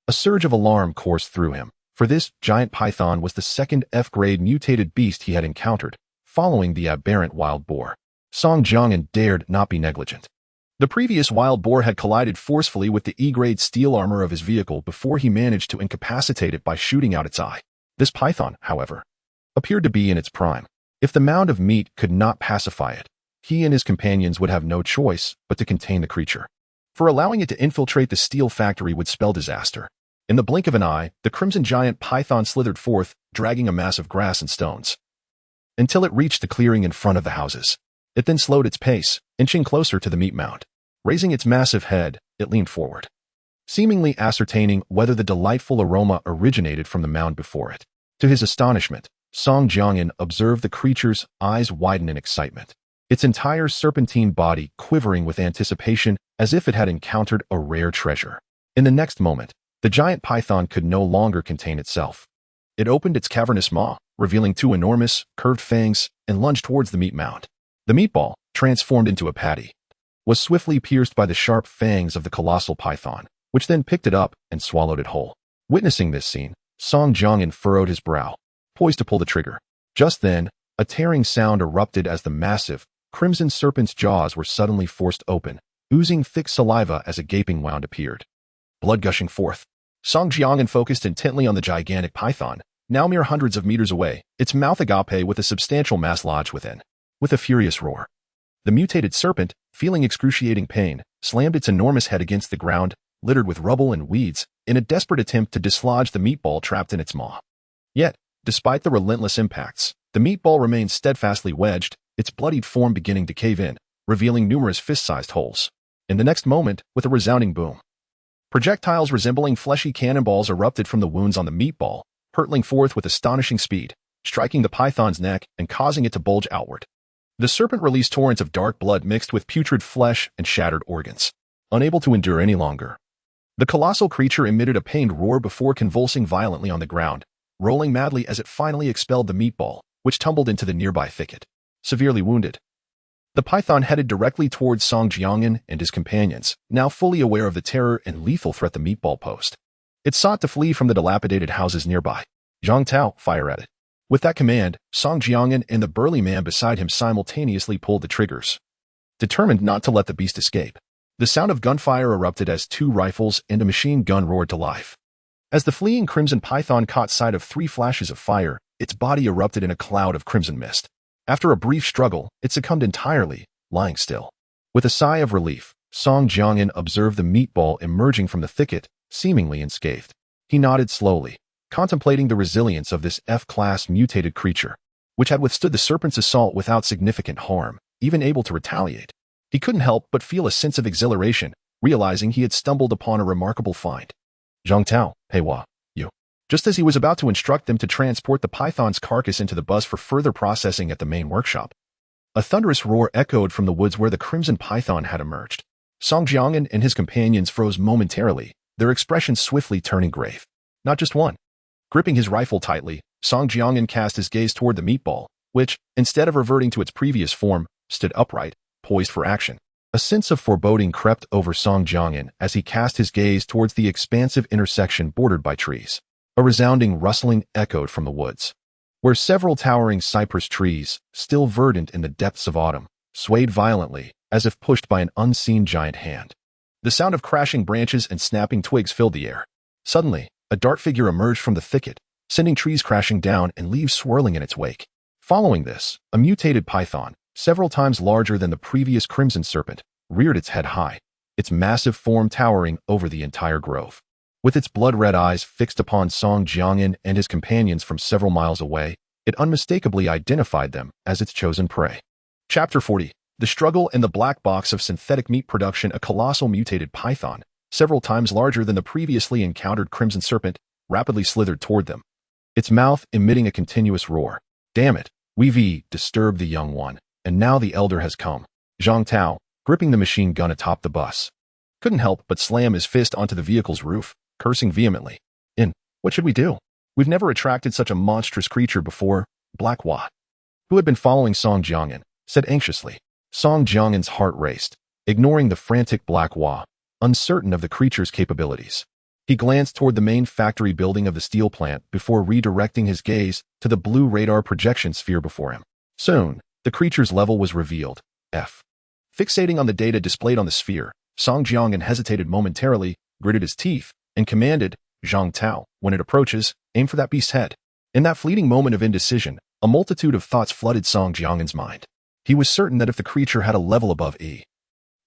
A surge of alarm coursed through him, for this giant python was the second F-grade mutated beast he had encountered, following the aberrant wild boar. Song Jiangyan dared not be negligent. The previous wild boar had collided forcefully with the E-grade steel armor of his vehicle before he managed to incapacitate it by shooting out its eye. This python, however, appeared to be in its prime. If the mound of meat could not pacify it, he and his companions would have no choice but to contain the creature. For allowing it to infiltrate the steel factory would spell disaster. In the blink of an eye, the crimson giant python slithered forth, dragging a mass of grass and stones, until it reached the clearing in front of the houses. It then slowed its pace, inching closer to the meat mound. Raising its massive head, it leaned forward, seemingly ascertaining whether the delightful aroma originated from the mound before it. To his astonishment, Song Jiangyan observed the creature's eyes widen in excitement, its entire serpentine body quivering with anticipation as if it had encountered a rare treasure. In the next moment, the giant python could no longer contain itself. It opened its cavernous maw, revealing two enormous, curved fangs, and lunged towards the meat mound. The meatball, transformed into a patty, was swiftly pierced by the sharp fangs of the colossal python, which then picked it up and swallowed it whole. Witnessing this scene, Song Jiangyan furrowed his brow, poised to pull the trigger. Just then, a tearing sound erupted as the massive, crimson serpent's jaws were suddenly forced open, oozing thick saliva as a gaping wound appeared, blood gushing forth. Song Jiangyan focused intently on the gigantic python, now mere hundreds of meters away, its mouth agape with a substantial mass lodged within. With a furious roar, the mutated serpent, feeling excruciating pain, slammed its enormous head against the ground, littered with rubble and weeds, in a desperate attempt to dislodge the meatball trapped in its maw. Yet, despite the relentless impacts, the meatball remains steadfastly wedged, its bloodied form beginning to cave in, revealing numerous fist-sized holes. In the next moment, with a resounding boom, projectiles resembling fleshy cannonballs erupted from the wounds on the meatball, hurtling forth with astonishing speed, striking the python's neck and causing it to bulge outward. The serpent released torrents of dark blood mixed with putrid flesh and shattered organs. Unable to endure any longer, the colossal creature emitted a pained roar before convulsing violently on the ground, rolling madly as it finally expelled the meatball, which tumbled into the nearby thicket. Severely wounded, the python headed directly towards Song Jiangyan and his companions, now fully aware of the terror and lethal threat the meatball posed. It sought to flee from the dilapidated houses nearby. Zhang Tao, fire at it. With that command, Song Jiangyan and the burly man beside him simultaneously pulled the triggers, determined not to let the beast escape. The sound of gunfire erupted as 2 rifles and a machine gun roared to life. As the fleeing crimson python caught sight of 3 flashes of fire, its body erupted in a cloud of crimson mist. After a brief struggle, it succumbed entirely, lying still. With a sigh of relief, Song Jiangyan observed the meatball emerging from the thicket, seemingly unscathed. He nodded slowly, contemplating the resilience of this F-class mutated creature, which had withstood the serpent's assault without significant harm, even able to retaliate. He couldn't help but feel a sense of exhilaration, realizing he had stumbled upon a remarkable find. Zhang Tao, Heiwa, you. Just as he was about to instruct them to transport the python's carcass into the bus for further processing at the main workshop, a thunderous roar echoed from the woods where the crimson python had emerged. Song Jiangyan and his companions froze momentarily, their expressions swiftly turning grave. Not just one. Gripping his rifle tightly, Song Jiangyan cast his gaze toward the meatball, which, instead of reverting to its previous form, stood upright, poised for action. A sense of foreboding crept over Song Jiangyan as he cast his gaze towards the expansive intersection bordered by trees. A resounding rustling echoed from the woods, where several towering cypress trees, still verdant in the depths of autumn, swayed violently, as if pushed by an unseen giant hand. The sound of crashing branches and snapping twigs filled the air. Suddenly, a dark figure emerged from the thicket, sending trees crashing down and leaves swirling in its wake. Following this, a mutated python, several times larger than the previous crimson serpent, reared its head high, its massive form towering over the entire grove. With its blood-red eyes fixed upon Song Jiangyan and his companions from several miles away, it unmistakably identified them as its chosen prey. Chapter 40. The Struggle in the Black Box of Synthetic Meat Production. A colossal mutated python, several times larger than the previously encountered crimson serpent, rapidly slithered toward them, its mouth emitting a continuous roar. Damn it, we've disturbed the young one, and now the elder has come. Zhang Tao, gripping the machine gun atop the bus, couldn't help but slam his fist onto the vehicle's roof, cursing vehemently. What should we do? We've never attracted such a monstrous creature before. Black Hua, who had been following Song Jiangyan, said anxiously. Song Jiangyan's heart raced, ignoring the frantic Black Hua, uncertain of the creature's capabilities. He glanced toward the main factory building of the steel plant before redirecting his gaze to the blue radar projection sphere before him. Soon, the creature's level was revealed, F. Fixating on the data displayed on the sphere, Song Jiangyan hesitated momentarily, gritted his teeth, and commanded, Zhang Tao, when it approaches, aim for that beast's head. In that fleeting moment of indecision, a multitude of thoughts flooded Song Jiangyan's mind. He was certain that if the creature had a level above E,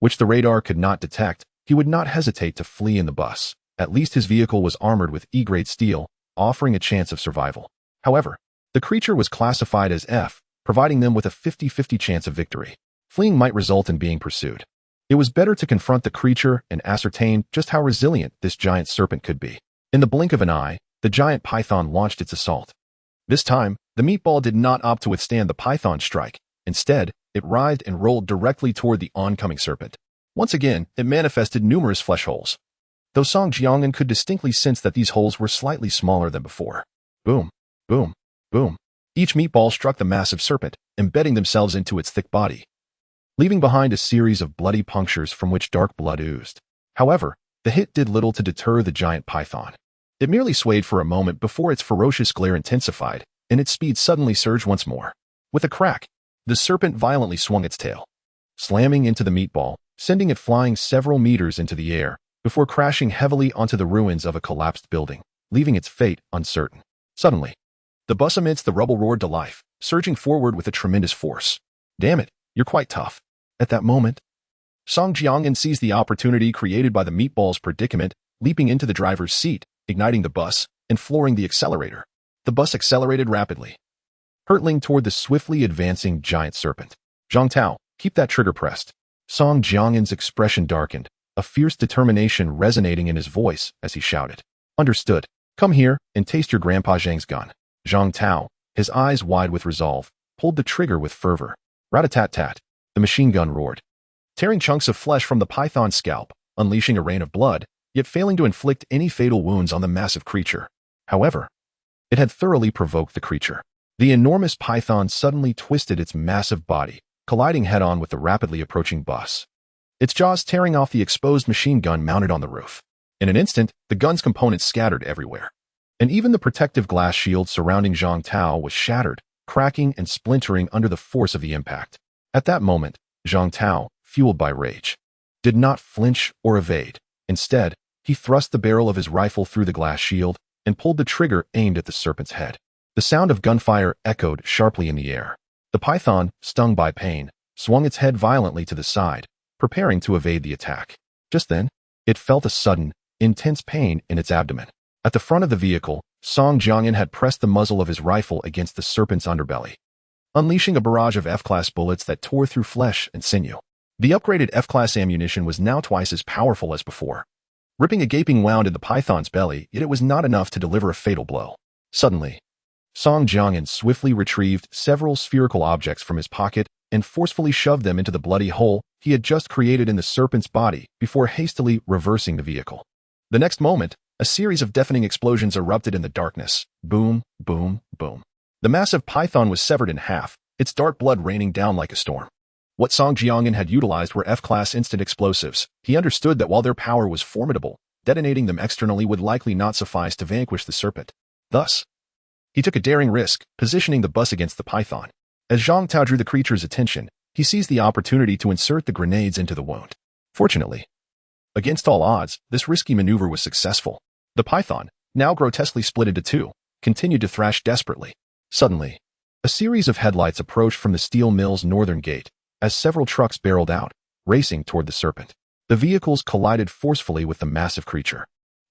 which the radar could not detect, he would not hesitate to flee in the bus. At least his vehicle was armored with E-grade steel, offering a chance of survival. However, the creature was classified as F, providing them with a 50-50 chance of victory. Fleeing might result in being pursued. It was better to confront the creature and ascertain just how resilient this giant serpent could be. In the blink of an eye, the giant python launched its assault. This time, the meatball did not opt to withstand the python's strike. Instead, it writhed and rolled directly toward the oncoming serpent. Once again, it manifested numerous flesh holes, though Song Jiangyan could distinctly sense that these holes were slightly smaller than before. Boom, boom, boom. Each meatball struck the massive serpent, embedding themselves into its thick body, leaving behind a series of bloody punctures from which dark blood oozed. However, the hit did little to deter the giant python. It merely swayed for a moment before its ferocious glare intensified, and its speed suddenly surged once more. With a crack, the serpent violently swung its tail, slamming into the meatball, sending it flying several meters into the air, before crashing heavily onto the ruins of a collapsed building, leaving its fate uncertain. Suddenly, the bus amidst the rubble roared to life, surging forward with a tremendous force. Damn it, you're quite tough. At that moment, Song Jiangyan seized the opportunity created by the meatball's predicament, leaping into the driver's seat, igniting the bus, and flooring the accelerator. The bus accelerated rapidly, hurtling toward the swiftly advancing giant serpent. Zhang Tao, keep that trigger pressed. Song Jiangyan's expression darkened, a fierce determination resonating in his voice as he shouted. Understood. Come here and taste your Grandpa Zhang's gun. Zhang Tao, his eyes wide with resolve, pulled the trigger with fervor. Rat-a-tat-tat. The machine gun roared, tearing chunks of flesh from the python's scalp, unleashing a rain of blood, yet failing to inflict any fatal wounds on the massive creature. However, it had thoroughly provoked the creature. The enormous python suddenly twisted its massive body, colliding head-on with the rapidly approaching bus, its jaws tearing off the exposed machine gun mounted on the roof. In an instant, the gun's components scattered everywhere, and even the protective glass shield surrounding Zhang Tao was shattered, cracking and splintering under the force of the impact. At that moment, Zhang Tao, fueled by rage, did not flinch or evade. Instead, he thrust the barrel of his rifle through the glass shield and pulled the trigger aimed at the serpent's head. The sound of gunfire echoed sharply in the air. The python, stung by pain, swung its head violently to the side, preparing to evade the attack. Just then, it felt a sudden, intense pain in its abdomen. At the front of the vehicle, Song Jiangyan had pressed the muzzle of his rifle against the serpent's underbelly, unleashing a barrage of F-class bullets that tore through flesh and sinew. The upgraded F-class ammunition was now twice as powerful as before, ripping a gaping wound in the python's belly, yet it was not enough to deliver a fatal blow. Suddenly, Song Jiangyan swiftly retrieved several spherical objects from his pocket and forcefully shoved them into the bloody hole he had just created in the serpent's body before hastily reversing the vehicle. The next moment, a series of deafening explosions erupted in the darkness. Boom, boom, boom. The massive python was severed in half, its dark blood raining down like a storm. What Song Jiangyan had utilized were F-class instant explosives. He understood that while their power was formidable, detonating them externally would likely not suffice to vanquish the serpent. Thus, he took a daring risk, positioning the bus against the python. As Zhang Tao drew the creature's attention, he seized the opportunity to insert the grenades into the wound. Fortunately, against all odds, this risky maneuver was successful. The python, now grotesquely split into two, continued to thrash desperately. Suddenly, a series of headlights approached from the steel mill's northern gate as several trucks barreled out, racing toward the serpent. The vehicles collided forcefully with the massive creature,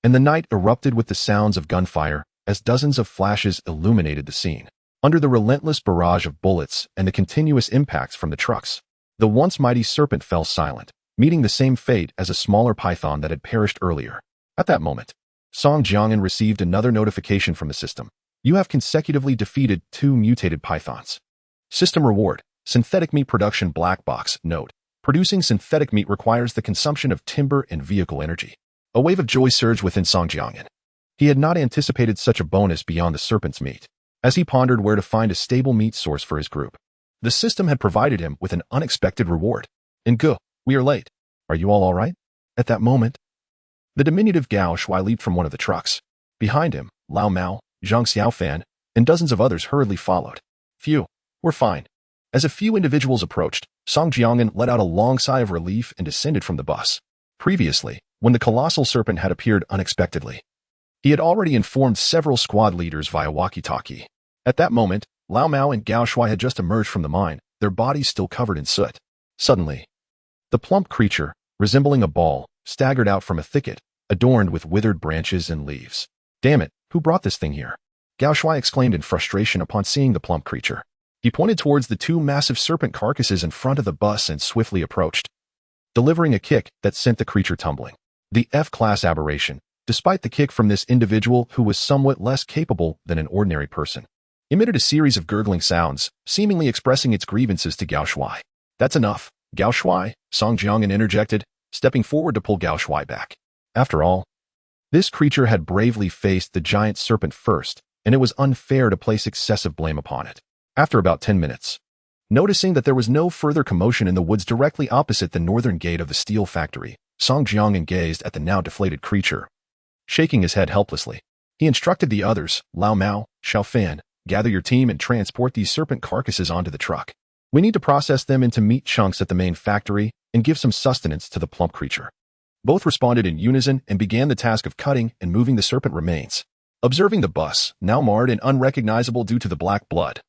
and the night erupted with the sounds of gunfire as dozens of flashes illuminated the scene. Under the relentless barrage of bullets and the continuous impacts from the trucks, the once mighty serpent fell silent, meeting the same fate as a smaller python that had perished earlier. At that moment, Song Jiangyan received another notification from the system. You have consecutively defeated 2 mutated pythons. System reward, synthetic meat production black box. Note: producing synthetic meat requires the consumption of timber and vehicle energy. A wave of joy surged within Song Jiangyan. He had not anticipated such a bonus beyond the serpent's meat. As he pondered where to find a stable meat source for his group, the system had provided him with an unexpected reward. Engu, we are late. Are you all right? At that moment, the diminutive Gao Shui leaped from one of the trucks. Behind him, Lao Mao, Zhang Xiaofan, and dozens of others hurriedly followed. Phew, we're fine. As a few individuals approached, Song Jiangyan let out a long sigh of relief and descended from the bus. Previously, when the colossal serpent had appeared unexpectedly, he had already informed several squad leaders via walkie-talkie. At that moment, Lao Mao and Gao Shui had just emerged from the mine, their bodies still covered in soot. Suddenly, the plump creature, resembling a ball, staggered out from a thicket, adorned with withered branches and leaves. Damn it, who brought this thing here? Gao Shui exclaimed in frustration upon seeing the plump creature. He pointed towards the 2 massive serpent carcasses in front of the bus and swiftly approached, delivering a kick that sent the creature tumbling. The F-class aberration, despite the kick from this individual who was somewhat less capable than an ordinary person, emitted a series of gurgling sounds, seemingly expressing its grievances to Gao Shui. That's enough, Gao Shui, Song Jiangyan interjected, stepping forward to pull Gao Shui back. After all, this creature had bravely faced the giant serpent first, and it was unfair to place excessive blame upon it. After about 10 minutes, noticing that there was no further commotion in the woods directly opposite the northern gate of the steel factory, Song Jiangyan gazed at the now deflated creature, shaking his head helplessly. He instructed the others, Lao Mao, Xiaofan, gather your team and transport these serpent carcasses onto the truck. We need to process them into meat chunks at the main factory and give some sustenance to the plump creature. Both responded in unison and began the task of cutting and moving the serpent remains. Observing the bus, now marred and unrecognizable due to the black blood,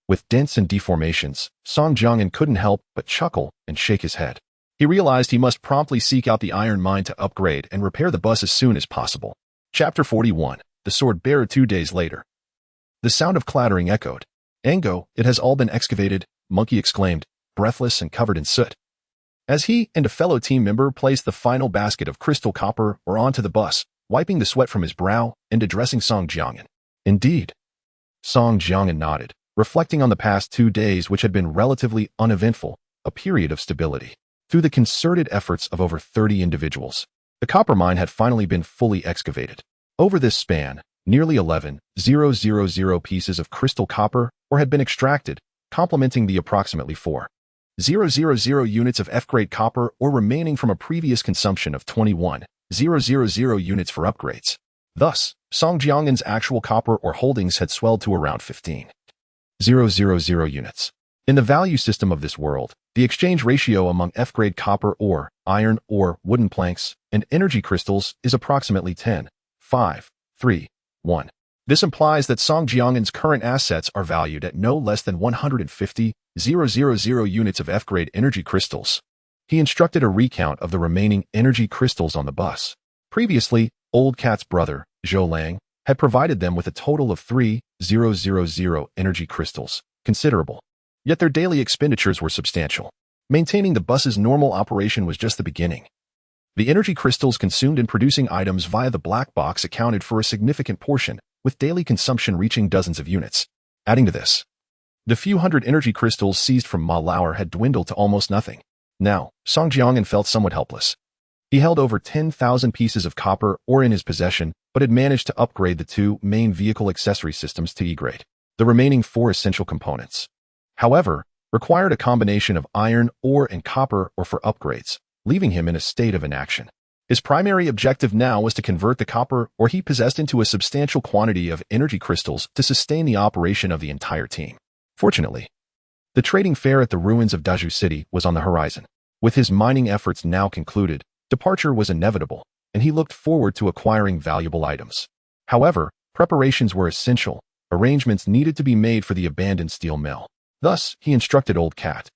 with dents and deformations, Song Jiangyan couldn't help but chuckle and shake his head. He realized he must promptly seek out the iron mine to upgrade and repair the bus as soon as possible. Chapter 41. The Sword Bearer 2 days later. The sound of clattering echoed. "Ango, it has all been excavated," Monkey exclaimed, breathless and covered in soot. As he and a fellow team member placed the final basket of crystal copper ore onto the bus, wiping the sweat from his brow and addressing Song Jiangyan. "Indeed." Song Jiangyan nodded, reflecting on the past 2 days which had been relatively uneventful, a period of stability. Through the concerted efforts of over 30 individuals, the copper mine had finally been fully excavated. Over this span, nearly 11,000 pieces of crystal copper ore had been extracted, complementing the approximately 4,000 units of F-grade copper ore remaining from a previous consumption of 21,000 units for upgrades. Thus, Song Jiangyan's actual copper ore holdings had swelled to around 15,000 units. In the value system of this world, the exchange ratio among F-grade copper ore, iron ore, wooden planks, and energy crystals is approximately 10:5:3:1. This implies that Song Jiangyan's current assets are valued at no less than 150,000 units of F-grade energy crystals. He instructed a recount of the remaining energy crystals on the bus. Previously, Old Cat's brother, Zhou Lang, had provided them with a total of 3,000 energy crystals, considerable. Yet their daily expenditures were substantial. Maintaining the bus's normal operation was just the beginning. The energy crystals consumed in producing items via the black box accounted for a significant portion, with daily consumption reaching dozens of units. Adding to this, the few hundred energy crystals seized from Ma Lauer had dwindled to almost nothing. Now, Song Jiangyan felt somewhat helpless. He held over 10,000 pieces of copper ore in his possession, but had managed to upgrade the 2 main vehicle accessory systems to E-grade. The remaining 4 essential components, however, required a combination of iron ore and copper ore for upgrades, leaving him in a state of inaction. His primary objective now was to convert the copper ore he possessed into a substantial quantity of energy crystals to sustain the operation of the entire team. Fortunately, the trading fair at the ruins of Daju City was on the horizon. With his mining efforts now concluded, departure was inevitable, and he looked forward to acquiring valuable items. However, preparations were essential. Arrangements needed to be made for the abandoned steel mill. Thus, he instructed Old Cat,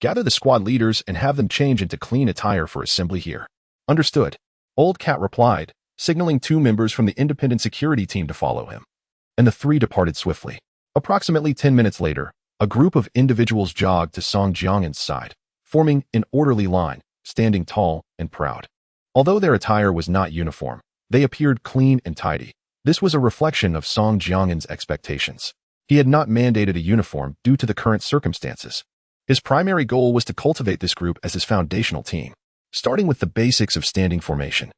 "Gather the squad leaders and have them change into clean attire for assembly here." "Understood," Old Cat replied, signaling 2 members from the independent security team to follow him. And the 3 departed swiftly. Approximately 10 minutes later, a group of individuals jogged to Song Jiangyan's side, forming an orderly line, standing tall and proud. Although their attire was not uniform, they appeared clean and tidy. This was a reflection of Song Jiangyan's expectations. He had not mandated a uniform due to the current circumstances. His primary goal was to cultivate this group as his foundational team, starting with the basics of standing formation.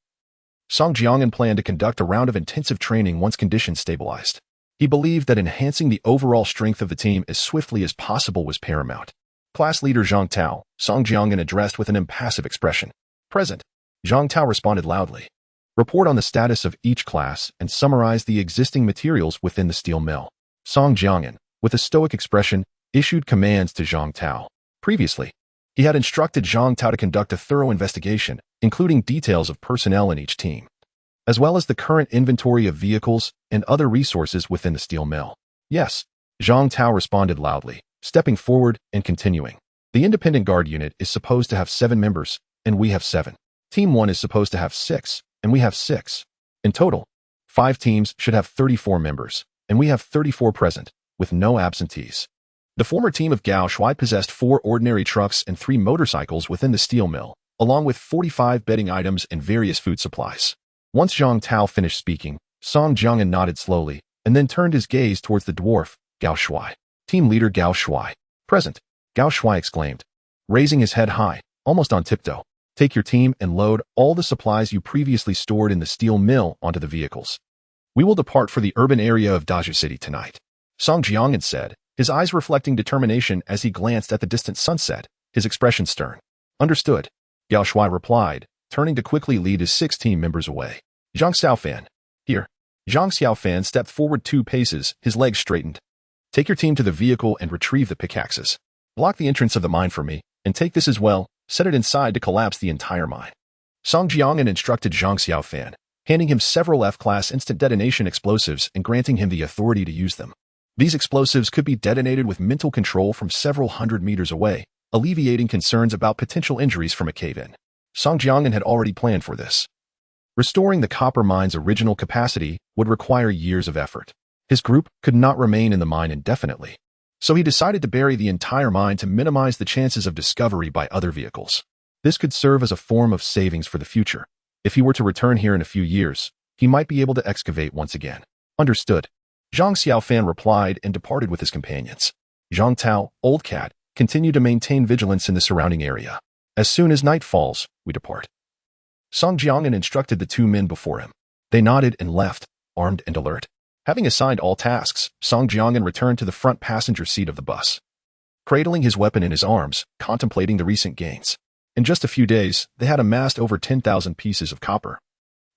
Song Jiangyan planned to conduct a round of intensive training once conditions stabilized. He believed that enhancing the overall strength of the team as swiftly as possible was paramount. Class leader Zhang Tao, Song Jiangyan addressed with an impassive expression. "Present." Zhang Tao responded loudly. "Report on the status of each class and summarize the existing materials within the steel mill." Song Jiangyan, with a stoic expression, issued commands to Zhang Tao. Previously, he had instructed Zhang Tao to conduct a thorough investigation, including details of personnel in each team, as well as the current inventory of vehicles and other resources within the steel mill. "Yes," Zhang Tao responded loudly, stepping forward and continuing. "The independent guard unit is supposed to have 7 members, and we have 7. Team 1 is supposed to have 6, and we have 6. In total, 5 teams should have 34 members, and we have 34 present, with no absentees." The former team of Gao Shui possessed 4 ordinary trucks and 3 motorcycles within the steel mill, along with 45 bedding items and various food supplies. Once Zhang Tao finished speaking, Song Jiangyan nodded slowly, and then turned his gaze towards the dwarf, Gao Shui. "Team leader Gao Shui." "Present," Gao Shui exclaimed, raising his head high, almost on tiptoe. "Take your team and load all the supplies you previously stored in the steel mill onto the vehicles. We will depart for the urban area of Daju City tonight," Song Jiangyan said, his eyes reflecting determination as he glanced at the distant sunset, his expression stern. "Understood," Gao Shui replied, turning to quickly lead his 6 team members away. "Zhang Xiaofan." "Here." Zhang Xiaofan stepped forward 2 paces, his legs straightened. "Take your team to the vehicle and retrieve the pickaxes. Block the entrance of the mine for me, and take this as well, set it inside to collapse the entire mine." Song Jiangyan instructed Zhang Xiaofan, handing him several F-class instant detonation explosives and granting him the authority to use them. These explosives could be detonated with mental control from several hundred meters away, alleviating concerns about potential injuries from a cave-in. Song Jiangnan had already planned for this. Restoring the copper mine's original capacity would require years of effort. His group could not remain in the mine indefinitely, so he decided to bury the entire mine to minimize the chances of discovery by other vehicles. This could serve as a form of savings for the future. If he were to return here in a few years, he might be able to excavate once again. Understood. Zhang Xiaofan replied and departed with his companions. Zhang Tao, Old Cat, continued to maintain vigilance in the surrounding area. As soon as night falls, we depart. Song Jiangnan instructed the two men before him. They nodded and left, armed and alert. Having assigned all tasks, Song Jiangnan returned to the front passenger seat of the bus, cradling his weapon in his arms, contemplating the recent gains. In just a few days, they had amassed over 10,000 pieces of copper,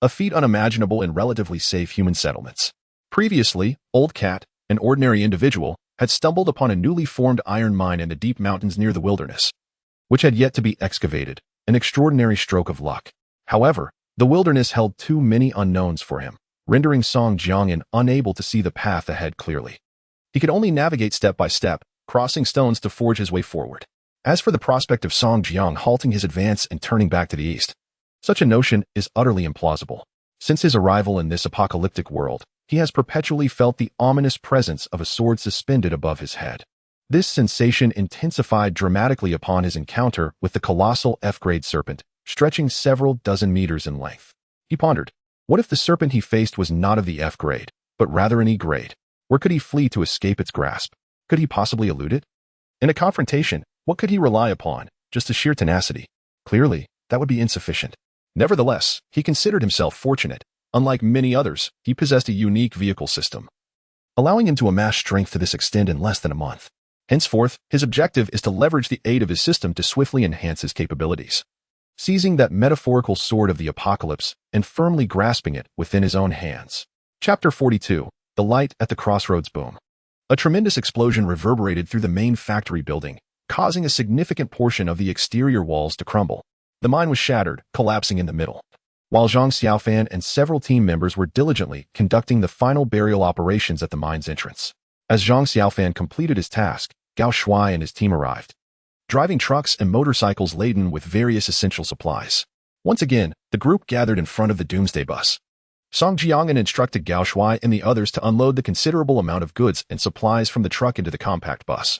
a feat unimaginable in relatively safe human settlements. Previously, Old Cat, an ordinary individual, had stumbled upon a newly formed iron mine in the deep mountains near the wilderness, which had yet to be excavated, an extraordinary stroke of luck. However, the wilderness held too many unknowns for him, rendering Song Jiangnan unable to see the path ahead clearly. He could only navigate step by step, crossing stones to forge his way forward. As for the prospect of Song Jiang halting his advance and turning back to the east, such a notion is utterly implausible. Since his arrival in this apocalyptic world, he has perpetually felt the ominous presence of a sword suspended above his head. This sensation intensified dramatically upon his encounter with the colossal F-grade serpent, stretching several dozen meters in length. He pondered, what if the serpent he faced was not of the F-grade, but rather an E-grade? Where could he flee to escape its grasp? Could he possibly elude it? In a confrontation, what could he rely upon? Just a sheer tenacity. Clearly, that would be insufficient. Nevertheless, he considered himself fortunate. Unlike many others, he possessed a unique vehicle system, allowing him to amass strength to this extent in less than a month. Henceforth, his objective is to leverage the aid of his system to swiftly enhance his capabilities. Seizing that metaphorical sword of the apocalypse and firmly grasping it within his own hands. Chapter 42. The Light at the Crossroads Boom. A tremendous explosion reverberated through the main factory building, causing a significant portion of the exterior walls to crumble. The mine was shattered, collapsing in the middle. While Zhang Xiaofan and several team members were diligently conducting the final burial operations at the mine's entrance. As Zhang Xiaofan completed his task, Gao Shuai and his team arrived, driving trucks and motorcycles laden with various essential supplies. Once again, the group gathered in front of the Doomsday bus. Song Jiangnan instructed Gao Shuai and the others to unload the considerable amount of goods and supplies from the truck into the compact bus,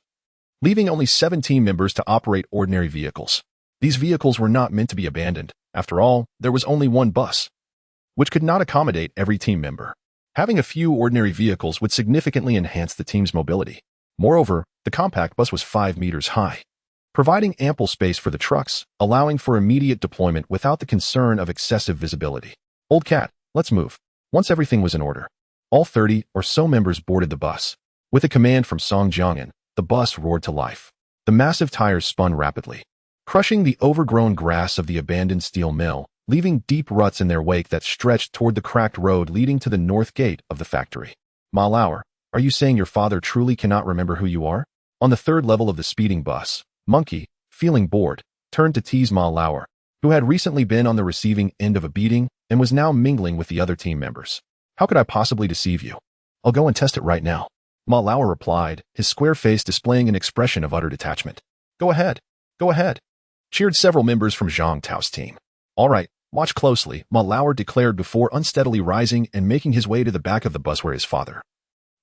leaving only 7 team members to operate ordinary vehicles. These vehicles were not meant to be abandoned. After all, there was only one bus, which could not accommodate every team member. Having a few ordinary vehicles would significantly enhance the team's mobility. Moreover, the compact bus was 5 meters high, providing ample space for the trucks, allowing for immediate deployment without the concern of excessive visibility. Old Cat, let's move. Once everything was in order, all 30 or so members boarded the bus. With a command from Song Jiangnan, the bus roared to life. The massive tires spun rapidly, crushing the overgrown grass of the abandoned steel mill, leaving deep ruts in their wake that stretched toward the cracked road leading to the north gate of the factory. Ma Lauer, are you saying your father truly cannot remember who you are? On the 3rd level of the speeding bus, Monkey, feeling bored, turned to tease Ma Lauer, who had recently been on the receiving end of a beating and was now mingling with the other team members. How could I possibly deceive you? I'll go and test it right now. Ma Lauer replied, his square face displaying an expression of utter detachment. Go ahead. Go ahead. Cheered several members from Zhang Tao's team. All right, watch closely, Ma Lauer declared before unsteadily rising and making his way to the back of the bus where his father,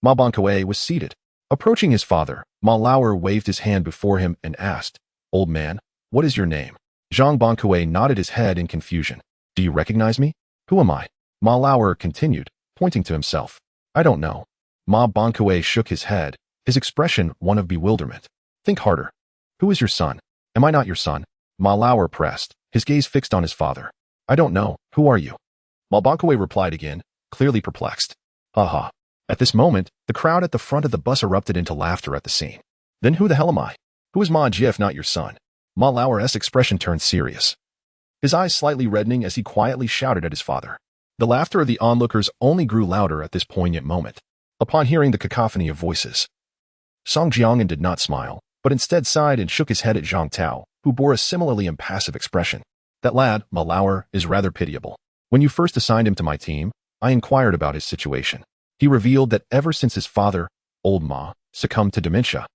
Ma Bankue, was seated. Approaching his father, Ma Lauer waved his hand before him and asked, Old man, what is your name? Zhang Bankue nodded his head in confusion. Do you recognize me? Who am I? Ma Lauer continued, pointing to himself. I don't know. Ma Bankue shook his head, his expression one of bewilderment. Think harder. Who is your son? Am I not your son? Ma Lauer pressed, his gaze fixed on his father. I don't know. Who are you? Ma Bankue replied again, clearly perplexed. Ha ha. At this moment, the crowd at the front of the bus erupted into laughter at the scene. Then who the hell am I? Who is Ma Ji if not your son? Ma Lauer's expression turned serious, his eyes slightly reddening as he quietly shouted at his father. The laughter of the onlookers only grew louder at this poignant moment. Upon hearing the cacophony of voices, Song Jiangnan did not smile, but instead sighed and shook his head at Zhang Tao, who bore a similarly impassive expression. That lad, Ma Lauer, is rather pitiable. When you first assigned him to my team, I inquired about his situation. He revealed that ever since his father, Old Ma, succumbed to dementia,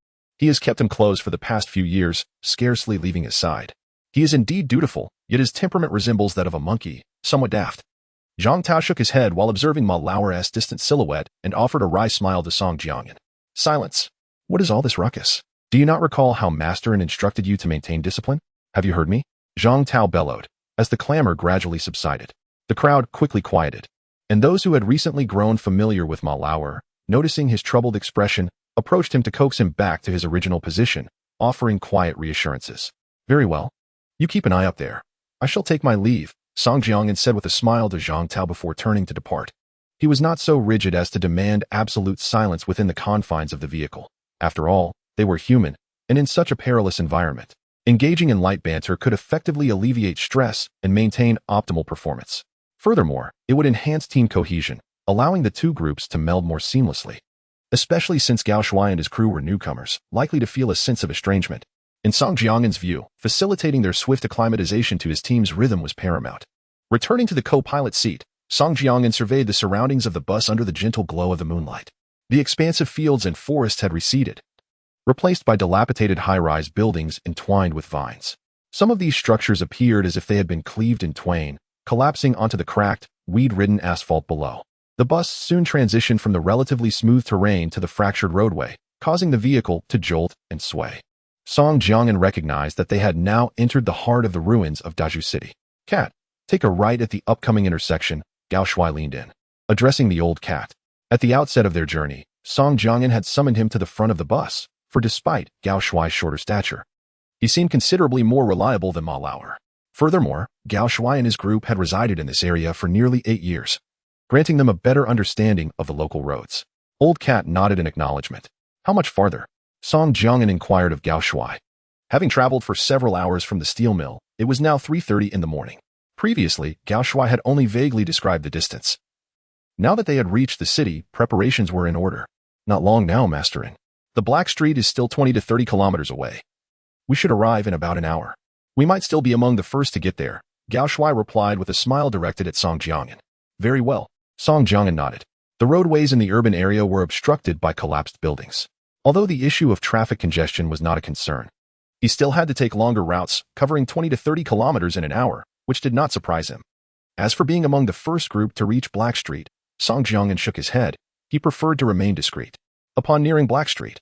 He has kept him close for the past few years, scarcely leaving his side. He is indeed dutiful, yet his temperament resembles that of a monkey, somewhat daft. Zhang Tao shook his head while observing Ma Lauer's distant silhouette and offered a wry smile to Song Jiangyan. Silence. What is all this ruckus? Do you not recall how Master instructed you to maintain discipline? Have you heard me? Zhang Tao bellowed, as the clamor gradually subsided. The crowd quickly quieted, and those who had recently grown familiar with Ma Lauer, noticing his troubled expression, approached him to coax him back to his original position, offering quiet reassurances. Very well. You keep an eye up there. I shall take my leave, Song Jiangyan said with a smile to Zhang Tao before turning to depart. He was not so rigid as to demand absolute silence within the confines of the vehicle. After all, they were human, and in such a perilous environment, engaging in light banter could effectively alleviate stress and maintain optimal performance. Furthermore, it would enhance team cohesion, allowing the two groups to meld more seamlessly, especially since Gao Shuai and his crew were newcomers, likely to feel a sense of estrangement. In Song Jiangyan's view, facilitating their swift acclimatization to his team's rhythm was paramount. Returning to the co-pilot seat, Song Jiangyan surveyed the surroundings of the bus under the gentle glow of the moonlight. The expansive fields and forests had receded, replaced by dilapidated high-rise buildings entwined with vines. Some of these structures appeared as if they had been cleaved in twain, collapsing onto the cracked, weed-ridden asphalt below. The bus soon transitioned from the relatively smooth terrain to the fractured roadway, causing the vehicle to jolt and sway. Song Jiangyan recognized that they had now entered the heart of the ruins of Daju City. Cat, take a right at the upcoming intersection, Gao Shuai leaned in, addressing the old cat. At the outset of their journey, Song Jiangyan had summoned him to the front of the bus, for despite Gao Shuai's shorter stature, he seemed considerably more reliable than Ma Lauer. Furthermore, Gao Shuai and his group had resided in this area for nearly 8 years, granting them a better understanding of the local roads. Old Cat nodded in acknowledgement. How much farther? Song Jiangyan inquired of Gao Shuai. Having traveled for several hours from the steel mill, it was now 3:30 in the morning. Previously, Gao Shuai had only vaguely described the distance. Now that they had reached the city, preparations were in order. Not long now, Masterin. The Black Street is still 20 to 30 kilometers away. We should arrive in about an hour. We might still be among the first to get there, Gao Shuai replied with a smile directed at Song Jiangyan. Very well. Song Jiangyan nodded. The roadways in the urban area were obstructed by collapsed buildings. Although the issue of traffic congestion was not a concern, he still had to take longer routes, covering 20 to 30 kilometers in an hour, which did not surprise him. As for being among the first group to reach Black Street, Song Jiangyan shook his head. He preferred to remain discreet. Upon nearing Black Street,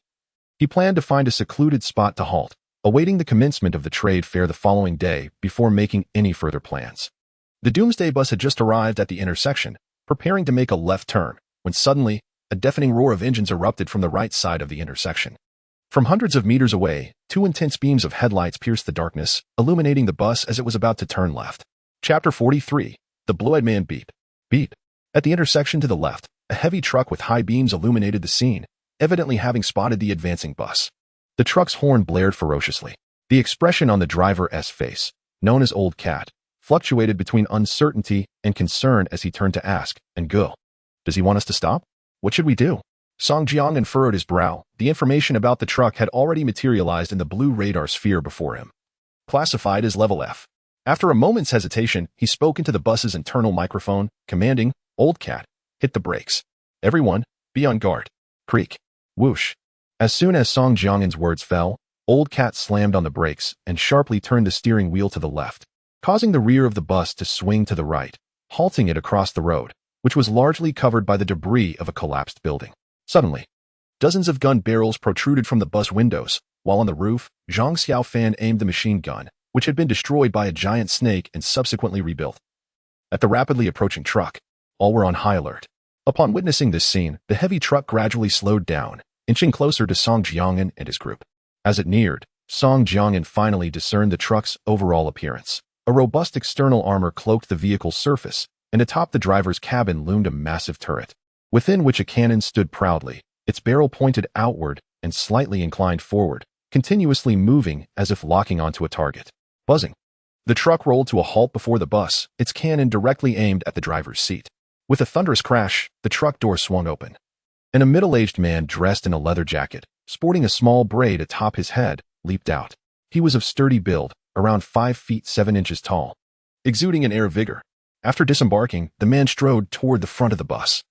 he planned to find a secluded spot to halt, awaiting the commencement of the trade fair the following day before making any further plans. The Doomsday bus had just arrived at the intersection, preparing to make a left turn, when suddenly, a deafening roar of engines erupted from the right side of the intersection. From hundreds of meters away, 2 intense beams of headlights pierced the darkness, illuminating the bus as it was about to turn left. Chapter 43. The Blue-Eyed Man Beep. Beep. At the intersection to the left, a heavy truck with high beams illuminated the scene, evidently having spotted the advancing bus. The truck's horn blared ferociously. The expression on the driver's face, known as Old Cat, fluctuated between uncertainty and concern as he turned to ask, and go. Does he want us to stop? What should we do? Song Jiangyan furrowed his brow. The information about the truck had already materialized in the blue radar sphere before him, classified as Level F. After a moment's hesitation, he spoke into the bus's internal microphone, commanding, Old Cat, hit the brakes. Everyone, be on guard. Creak. Whoosh. As soon as Song Jiangyan's words fell, Old Cat slammed on the brakes and sharply turned the steering wheel to the left, causing the rear of the bus to swing to the right, halting it across the road, which was largely covered by the debris of a collapsed building. Suddenly, dozens of gun barrels protruded from the bus windows, while on the roof, Zhang Xiaofan aimed the machine gun, which had been destroyed by a giant snake and subsequently rebuilt. At the rapidly approaching truck, all were on high alert. Upon witnessing this scene, the heavy truck gradually slowed down, inching closer to Song Jiangyan and his group. As it neared, Song Jiangyan finally discerned the truck's overall appearance. A robust external armor cloaked the vehicle's surface, and atop the driver's cabin loomed a massive turret, within which a cannon stood proudly, its barrel pointed outward and slightly inclined forward, continuously moving as if locking onto a target. Buzzing. The truck rolled to a halt before the bus, its cannon directly aimed at the driver's seat. With a thunderous crash, the truck door swung open, and a middle-aged man dressed in a leather jacket, sporting a small braid atop his head, leaped out. He was of sturdy build, around 5 feet 7 inches tall, exuding an air of vigor. After disembarking, the man strode toward the front of the bus.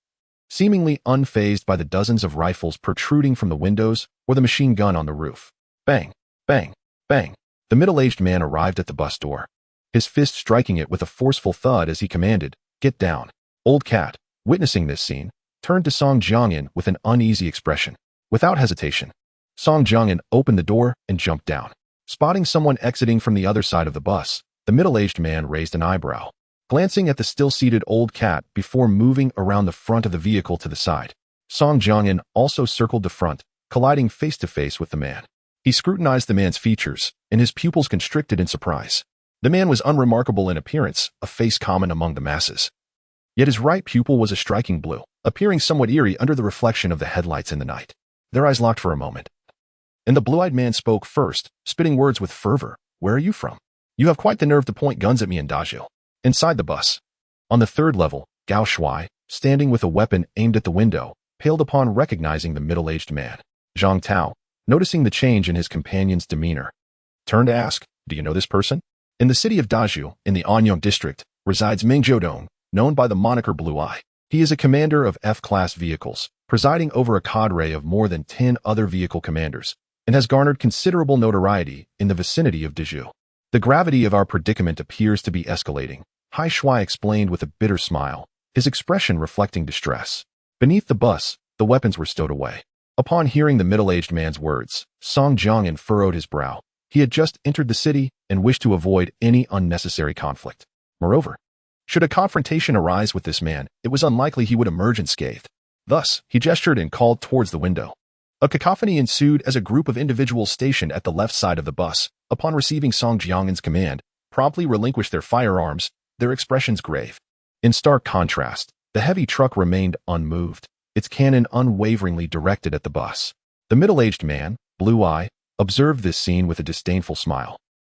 seemingly unfazed by the dozens of rifles protruding from the windows or the machine gun on the roof. Bang, bang, bang. The middle-aged man arrived at the bus door, his fist striking it with a forceful thud as he commanded, "Get down." Old Cat, witnessing this scene, turned to Song Jiangyan with an uneasy expression. Without hesitation, Song Jiangyan opened the door and jumped down. Spotting someone exiting from the other side of the bus, the middle-aged man raised an eyebrow, glancing at the still-seated Old Cat before moving around the front of the vehicle to the side. Song Jiangyan also circled the front, colliding face-to-face with the man. He scrutinized the man's features, and his pupils constricted in surprise. The man was unremarkable in appearance, a face common among the masses. Yet his right pupil was a striking blue, appearing somewhat eerie under the reflection of the headlights in the night. Their eyes locked for a moment. And the blue-eyed man spoke first, spitting words with fervor. "Where are you from? You have quite the nerve to point guns at me in Dajio." Inside the bus, on the third level, Gao Shuai, standing with a weapon aimed at the window, paled upon recognizing the middle-aged man. Zhang Tao, noticing the change in his companion's demeanor, turned to ask, "Do you know this person?" In the city of Dajio, in the Anyang district, resides Ming Jiudong, known by the moniker Blue Eye. He is a commander of F-class vehicles, presiding over a cadre of more than 10 other vehicle commanders, and has garnered considerable notoriety in the vicinity of Dajio. "The gravity of our predicament appears to be escalating," Hai Shuai explained with a bitter smile, his expression reflecting distress. Beneath the bus, the weapons were stowed away. Upon hearing the middle-aged man's words, Song Jiangyan furrowed his brow. He had just entered the city and wished to avoid any unnecessary conflict. Moreover, should a confrontation arise with this man, it was unlikely he would emerge unscathed. Thus, he gestured and called towards the window. A cacophony ensued as a group of individuals stationed at the left side of the bus, upon receiving Song Jiangyan's command, promptly relinquished their firearms, their expressions grave. In stark contrast, the heavy truck remained unmoved, its cannon unwaveringly directed at the bus. The middle-aged man, Blue Eye, observed this scene with a disdainful smile,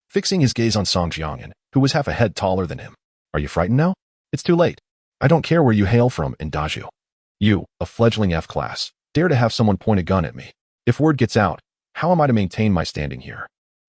fixing his gaze on Song Jiangyan, who was half a head taller than him. "Are you frightened now? It's too late. I don't care where you hail from in Dajio. You, a fledgling F-class, dare to have someone point a gun at me. If word gets out, how am I to maintain my standing here?"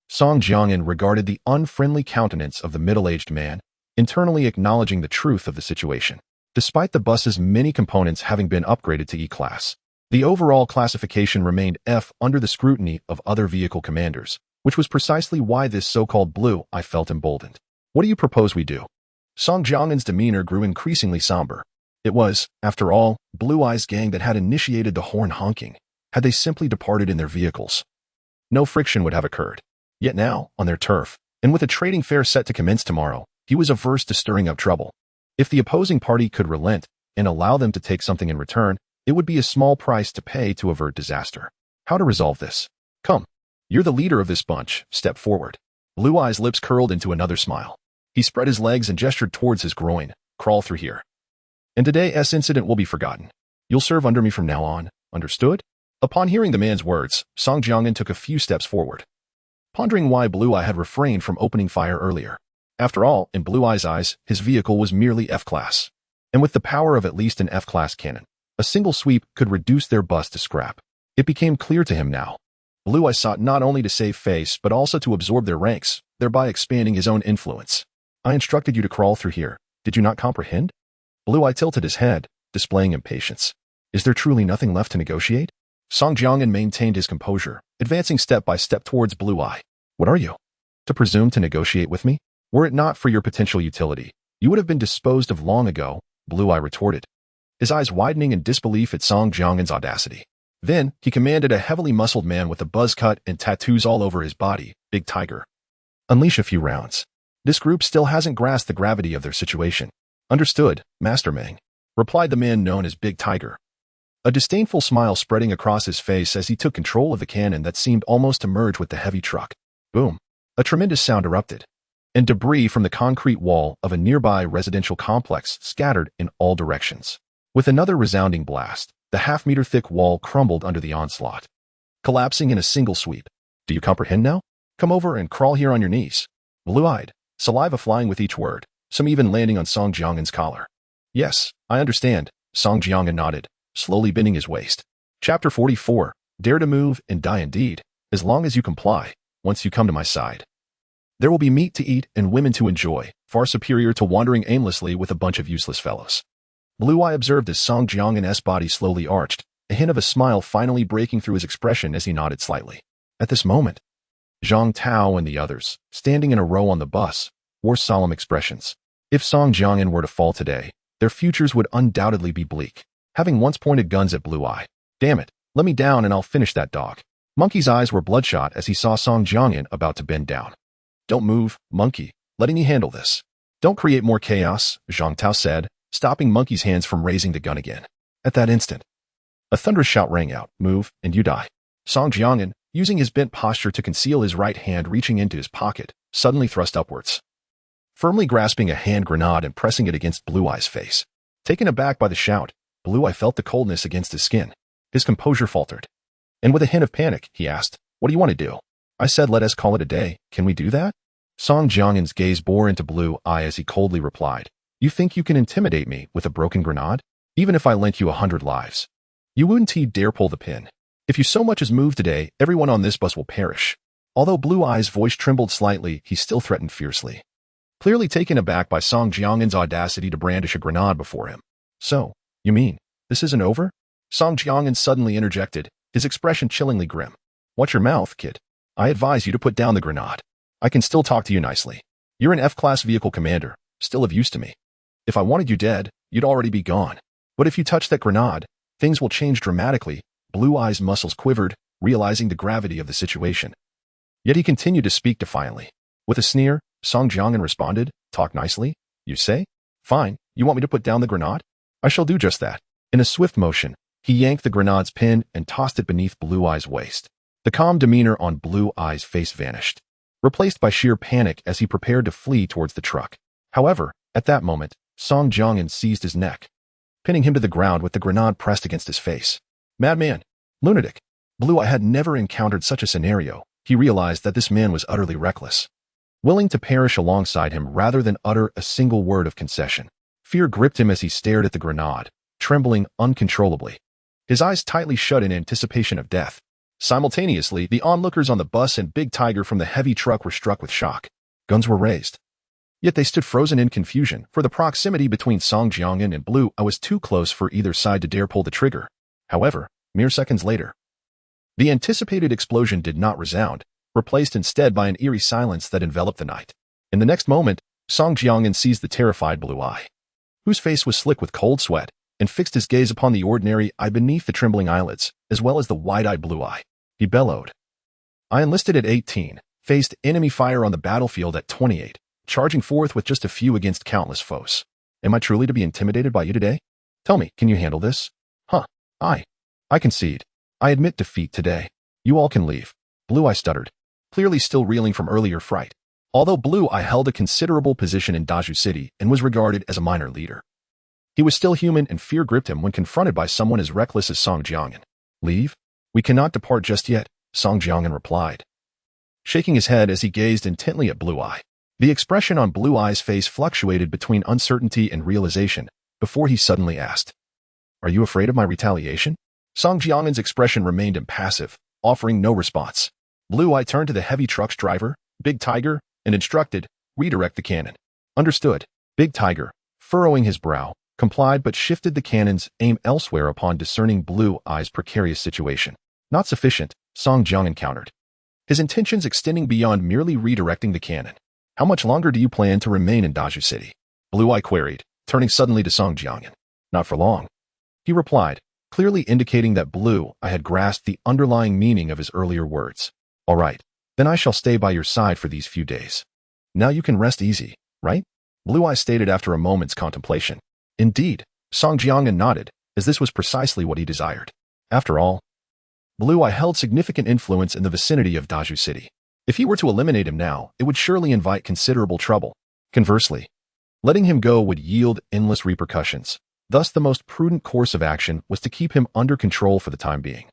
Song Jiangyan regarded the unfriendly countenance of the middle-aged man, internally acknowledging the truth of the situation. Despite the bus's many components having been upgraded to E-class, the overall classification remained F under the scrutiny of other vehicle commanders, which was precisely why this so-called Blue Eye felt emboldened. "What do you propose we do?" Song Jiangyan's demeanor grew increasingly somber. It was, after all, Blue Eye's gang that had initiated the horn honking. Had they simply departed in their vehicles, no friction would have occurred. Yet now, on their turf, and with a trading fair set to commence tomorrow, he was averse to stirring up trouble. If the opposing party could relent and allow them to take something in return, it would be a small price to pay to avert disaster. How to resolve this? "Come, you're the leader of this bunch. Step forward." Blue Eye's lips curled into another smile. He spread his legs and gestured towards his groin. "Crawl through here. And today's incident will be forgotten. You'll serve under me from now on. Understood?" Upon hearing the man's words, Song Jiangyan took a few steps forward, pondering why Blue Eye had refrained from opening fire earlier. After all, in Blue Eye's eyes, his vehicle was merely F-class. And with the power of at least an F-class cannon, a single sweep could reduce their bus to scrap. It became clear to him now. Blue Eye sought not only to save face, but also to absorb their ranks, thereby expanding his own influence. "I instructed you to crawl through here. Did you not comprehend?" Blue Eye tilted his head, displaying impatience. "Is there truly nothing left to negotiate?" Song Jiangyan maintained his composure, advancing step by step towards Blue Eye. "What are you? To presume to negotiate with me? Were it not for your potential utility, you would have been disposed of long ago," Blue Eye retorted, his eyes widening in disbelief at Song Jiangyan's audacity. Then, he commanded a heavily muscled man with a buzz cut and tattoos all over his body, Big Tiger. "Unleash a few rounds. This group still hasn't grasped the gravity of their situation." "Understood, Master Meng," replied the man known as Big Tiger, a disdainful smile spreading across his face as he took control of the cannon that seemed almost to merge with the heavy truck. Boom! A tremendous sound erupted, and debris from the concrete wall of a nearby residential complex scattered in all directions. With another resounding blast, the half-meter-thick wall crumbled under the onslaught, collapsing in a single sweep. "Do you comprehend now? Come over and crawl here on your knees." Blue-eyed, saliva flying with each word, some even landing on Song Jiangyan's collar. "Yes, I understand," Song Jiangyan nodded, slowly bending his waist. Chapter 44, Dare to Move and Die Indeed. As long as you comply, once you come to my side, there will be meat to eat and women to enjoy, far superior to wandering aimlessly with a bunch of useless fellows. Blue Eye observed as Song Jiangan's body slowly arched, a hint of a smile finally breaking through his expression as he nodded slightly. At this moment, Zhang Tao and the others, standing in a row on the bus, wore solemn expressions. If Song Jiangan were to fall today, their futures would undoubtedly be bleak. Having once pointed guns at Blue Eye, "Damn it, let me down and I'll finish that dog." Monkey's eyes were bloodshot as he saw Song Jiangan about to bend down. "Don't move, Monkey. Letting me handle this." "Don't create more chaos," Zhang Tao said, stopping Monkey's hands from raising the gun again. At that instant, a thunderous shout rang out, "Move, and you die." Song Jiangan, using his bent posture to conceal his right hand reaching into his pocket, suddenly thrust upwards, firmly grasping a hand grenade and pressing it against Blue Eye's face. Taken aback by the shout, Blue Eye felt the coldness against his skin. His composure faltered. And with a hint of panic, he asked, "What do you want to do?" "I said let us call it a day. Can we do that?" Song Jiangan's gaze bore into Blue Eye as he coldly replied, "You think you can intimidate me with a broken grenade? Even if I lent you 100 lives, you wouldn't dare pull the pin. If you so much as move today, everyone on this bus will perish." Although Blue Eye's voice trembled slightly, he still threatened fiercely, clearly taken aback by Song Jiangan's audacity to brandish a grenade before him. "So, you mean, this isn't over?" Song Jiangan suddenly interjected, his expression chillingly grim. "Watch your mouth, kid. I advise you to put down the grenade. I can still talk to you nicely. You're an F-class vehicle commander, still of use to me. If I wanted you dead, you'd already be gone. But if you touch that grenade, things will change dramatically." Blue Eye's muscles quivered, realizing the gravity of the situation. Yet he continued to speak defiantly. With a sneer, Song Jiangan responded, "Talk nicely, you say? Fine, you want me to put down the grenade? I shall do just that." In a swift motion, he yanked the grenade's pin and tossed it beneath Blue Eye's waist. The calm demeanor on Blue Eye's face vanished, replaced by sheer panic as he prepared to flee towards the truck. However, at that moment, Song Jiangan seized his neck, pinning him to the ground with the grenade pressed against his face. Madman! Lunatic! Blue Eye had never encountered such a scenario. He realized that this man was utterly reckless, willing to perish alongside him rather than utter a single word of concession. Fear gripped him as he stared at the grenade, trembling uncontrollably, his eyes tightly shut in anticipation of death. Simultaneously, the onlookers on the bus and Big Tiger from the heavy truck were struck with shock. Guns were raised. Yet they stood frozen in confusion, for the proximity between Song Jiangan and Blue Eye was too close for either side to dare pull the trigger. However, mere seconds later, the anticipated explosion did not resound, replaced instead by an eerie silence that enveloped the night. In the next moment, Song Jiangan seized the terrified Blue Eye, whose face was slick with cold sweat, and fixed his gaze upon the ordinary eye beneath the trembling eyelids, as well as the wide-eyed Blue Eye. He bellowed, "I enlisted at 18, faced enemy fire on the battlefield at 28, charging forth with just a few against countless foes. Am I truly to be intimidated by you today? Tell me, can you handle this?" "Huh, I concede. I admit defeat today. You all can leave." Blue Eye stuttered, clearly still reeling from earlier fright. Although Blue Eye held a considerable position in Daju City and was regarded as a minor leader, he was still human, and fear gripped him when confronted by someone as reckless as Song Jiangan. "Leave? We cannot depart just yet," Song Jiangan replied, shaking his head as he gazed intently at Blue Eye. The expression on Blue Eye's face fluctuated between uncertainty and realization before he suddenly asked, "Are you afraid of my retaliation?" Song Jiangan's expression remained impassive, offering no response. Blue Eye turned to the heavy truck's driver, Big Tiger, and instructed, "Redirect the cannon." "Understood." Big Tiger, furrowing his brow, complied but shifted the cannon's aim elsewhere upon discerning Blue Eye's precarious situation. "Not sufficient," Song Jiangan countered, his intentions extending beyond merely redirecting the cannon. "How much longer do you plan to remain in Daju City?" Blue Eye queried, turning suddenly to Song Jiangan. "Not for long," he replied, clearly indicating that Blue Eye had grasped the underlying meaning of his earlier words. "All right, then I shall stay by your side for these few days. Now you can rest easy, right?" Blue Eye stated after a moment's contemplation. Indeed, Song Jiangan nodded, as this was precisely what he desired. After all, Blue Eye held significant influence in the vicinity of Daju City. If he were to eliminate him now, it would surely invite considerable trouble. Conversely, letting him go would yield endless repercussions. Thus, the most prudent course of action was to keep him under control for the time being,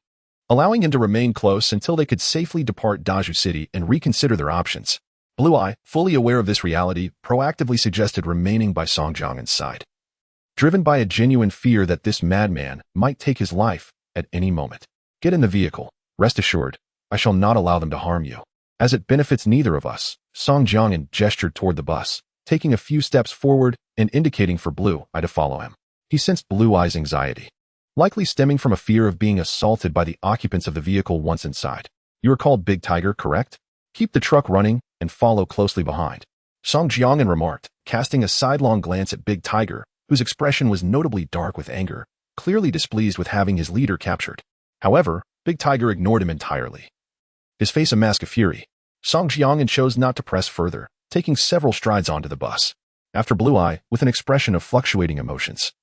allowing him to remain close until they could safely depart Daju City and reconsider their options. Blue Eye, fully aware of this reality, proactively suggested remaining by Song Jiangan's side, driven by a genuine fear that this madman might take his life at any moment. "Get in the vehicle. Rest assured, I shall not allow them to harm you. As it benefits neither of us." Song Jiangan gestured toward the bus, taking a few steps forward and indicating for Blue Eye to follow him. He sensed Blue Eye's anxiety, likely stemming from a fear of being assaulted by the occupants of the vehicle once inside. You are called Big Tiger, correct? Keep the truck running and follow closely behind. Song Jiangyan remarked, casting a sidelong glance at Big Tiger, whose expression was notably dark with anger, clearly displeased with having his leader captured. However, Big Tiger ignored him entirely, his face a mask of fury. Song Jiangyan chose not to press further, taking several strides onto the bus. After Blue Eye, with an expression of fluctuating emotions,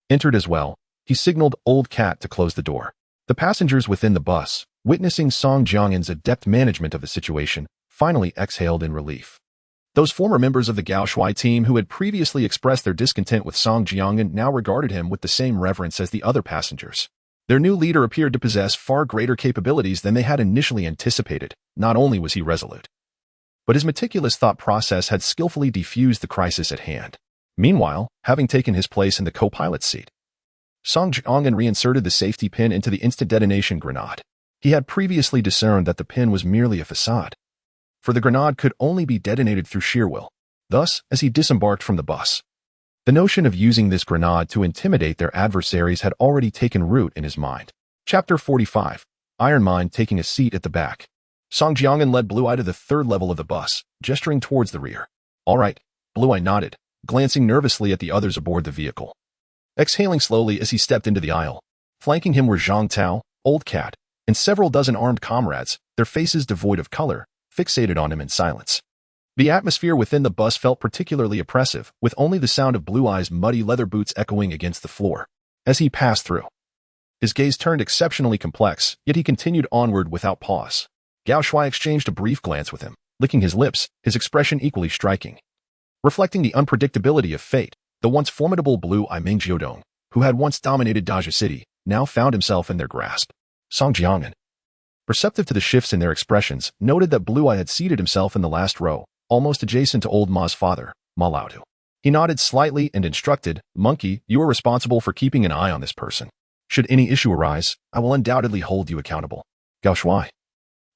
entered as well, he signaled Old Cat to close the door. The passengers within the bus, witnessing Song Jiangyan's adept management of the situation, finally exhaled in relief. Those former members of the Gao Shui team who had previously expressed their discontent with Song Jiangyan now regarded him with the same reverence as the other passengers. Their new leader appeared to possess far greater capabilities than they had initially anticipated. Not only was he resolute, but his meticulous thought process had skillfully defused the crisis at hand. Meanwhile, having taken his place in the co-pilot's seat, Song Jiangyan reinserted the safety pin into the instant detonation grenade. He had previously discerned that the pin was merely a facade, for the grenade could only be detonated through sheer will. Thus, as he disembarked from the bus, the notion of using this grenade to intimidate their adversaries had already taken root in his mind. Chapter 45. Iron Mind taking a seat at the back. Song Jiangyan led Blue Eye to the third level of the bus, gesturing towards the rear. All right, Blue Eye nodded, glancing nervously at the others aboard the vehicle. Exhaling slowly as he stepped into the aisle. Flanking him were Zhang Tao, Old Cat, and several dozen armed comrades, their faces devoid of color, fixated on him in silence. The atmosphere within the bus felt particularly oppressive, with only the sound of Blue Eye's muddy leather boots echoing against the floor. As he passed through, his gaze turned exceptionally complex, yet he continued onward without pause. Gao Shui exchanged a brief glance with him, licking his lips, his expression equally striking. Reflecting the unpredictability of fate, the once formidable Blue Eye Ming Jiodong, who had once dominated Dazhou City, now found himself in their grasp. Song Jiangyan, perceptive to the shifts in their expressions, noted that Blue Eye had seated himself in the last row, almost adjacent to old Ma's father, Ma Laotu. He nodded slightly and instructed, Monkey, you are responsible for keeping an eye on this person. Should any issue arise, I will undoubtedly hold you accountable. Gao Shui,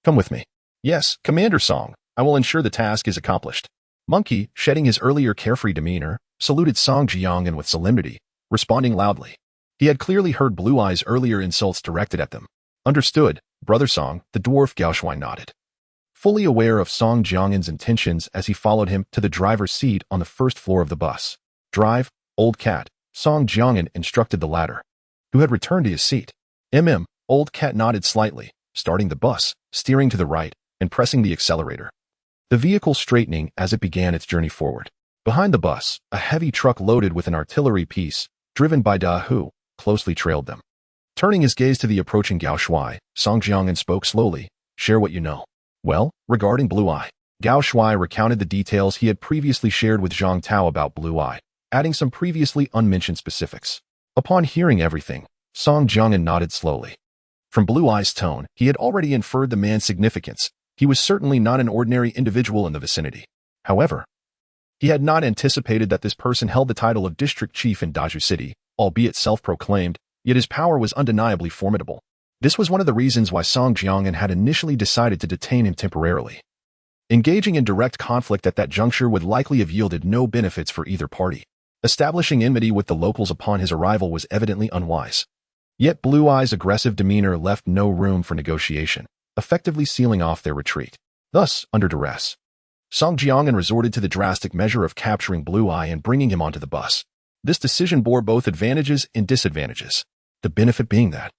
come with me. Yes, Commander Song, I will ensure the task is accomplished. Monkey, shedding his earlier carefree demeanor, saluted Song Jiangyan with solemnity, responding loudly. He had clearly heard Blue Eye's earlier insults directed at them. Understood, Brother Song, the dwarf Gao Shui nodded, fully aware of Song Jiangyan's intentions as he followed him to the driver's seat on the first floor of the bus. Drive, Old Cat, Song Jiangyan instructed the latter, who had returned to his seat. Old Cat nodded slightly, starting the bus, steering to the right, and pressing the accelerator. The vehicle straightening as it began its journey forward. Behind the bus, a heavy truck loaded with an artillery piece, driven by Da Hu, closely trailed them. Turning his gaze to the approaching Gao Shui, Song Jiangyan spoke slowly, share what you know. Well, regarding Blue Eye, Gao Shui recounted the details he had previously shared with Zhang Tao about Blue Eye, adding some previously unmentioned specifics. Upon hearing everything, Song Jiangyan nodded slowly. From Blue Eye's tone, he had already inferred the man's significance. He was certainly not an ordinary individual in the vicinity. However, he had not anticipated that this person held the title of district chief in Dazhou City, albeit self-proclaimed, yet his power was undeniably formidable. This was one of the reasons why Song Jiangyan had initially decided to detain him temporarily. Engaging in direct conflict at that juncture would likely have yielded no benefits for either party. Establishing enmity with the locals upon his arrival was evidently unwise. Yet Blue Eye's aggressive demeanor left no room for negotiation, effectively sealing off their retreat. Thus, under duress, Song Jiangyan resorted to the drastic measure of capturing Blue Eye and bringing him onto the bus. This decision bore both advantages and disadvantages, the benefit being that,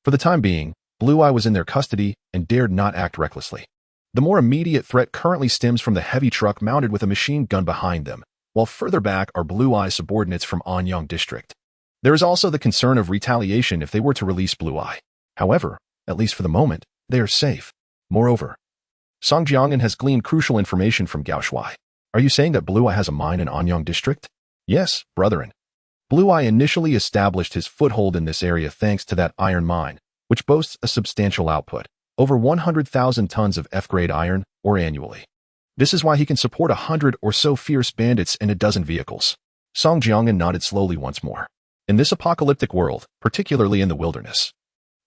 for the time being, Blue Eye was in their custody and dared not act recklessly. The more immediate threat currently stems from the heavy truck mounted with a machine gun behind them, while further back are Blue Eye's subordinates from Anyang District. There is also the concern of retaliation if they were to release Blue Eye. However, at least for the moment, they are safe. Moreover, Song Jiangyan has gleaned crucial information from Gao Shui. Are you saying that Blue Eye has a mine in Anyang District? Yes, brethren. Blue Eye initially established his foothold in this area thanks to that iron mine, which boasts a substantial output, over 100,000 tons of F-grade iron ore annually. This is why he can support 100 or so fierce bandits and a dozen vehicles. Song Jiangyan nodded slowly once more. In this apocalyptic world, particularly in the wilderness,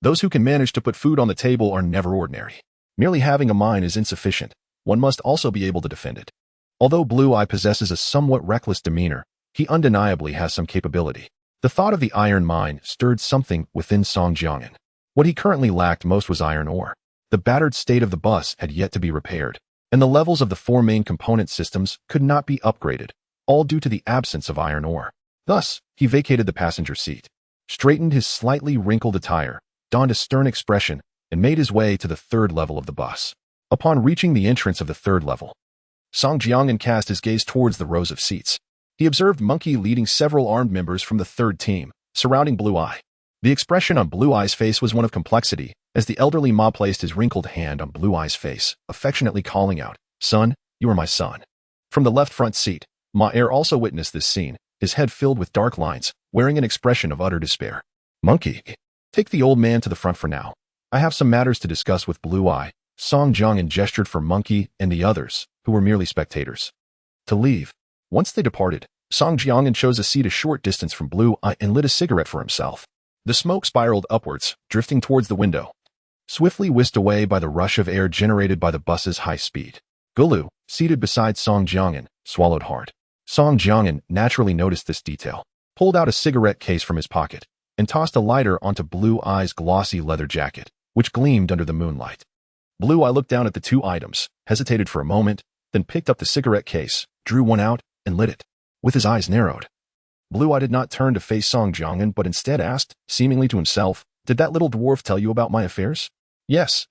those who can manage to put food on the table are never ordinary. Merely having a mine is insufficient. One must also be able to defend it. Although Blue Eye possesses a somewhat reckless demeanor, he undeniably has some capability. The thought of the iron mine stirred something within Song Jiangyan. What he currently lacked most was iron ore. The battered state of the bus had yet to be repaired, and the levels of the 4 main component systems could not be upgraded, all due to the absence of iron ore. Thus, he vacated the passenger seat, straightened his slightly wrinkled attire, donned a stern expression, and made his way to the 3rd level of the bus. Upon reaching the entrance of the 3rd level, Song Jiangyan cast his gaze towards the rows of seats. He observed Monkey leading several armed members from the 3rd team, surrounding Blue Eye. The expression on Blue Eye's face was one of complexity, as the elderly Ma placed his wrinkled hand on Blue Eye's face, affectionately calling out, "Son, you are my son." From the left front seat, Ma Er also witnessed this scene, his head filled with dark lines, wearing an expression of utter despair. "Monkey, take the old man to the front for now. I have some matters to discuss with Blue Eye." Song Jiangyan gestured for Monkey and the others, who were merely spectators, to leave. Once they departed, Song Jiangyan chose a seat a short distance from Blue Eye and lit a cigarette for himself. The smoke spiraled upwards, drifting towards the window, swiftly whisked away by the rush of air generated by the bus's high speed. Gulu, seated beside Song Jiangyan, swallowed hard. Song Jiangyan naturally noticed this detail, pulled out a cigarette case from his pocket, and tossed a lighter onto Blue Eye's glossy leather jacket, which gleamed under the moonlight. Blue Eye looked down at the 2 items, hesitated for a moment, then picked up the cigarette case, drew one out, and lit it. With his eyes narrowed, Blue Eye did not turn to face Song Jiangyan, but instead asked, seemingly to himself, "Did that little dwarf tell you about my affairs?" "Yes.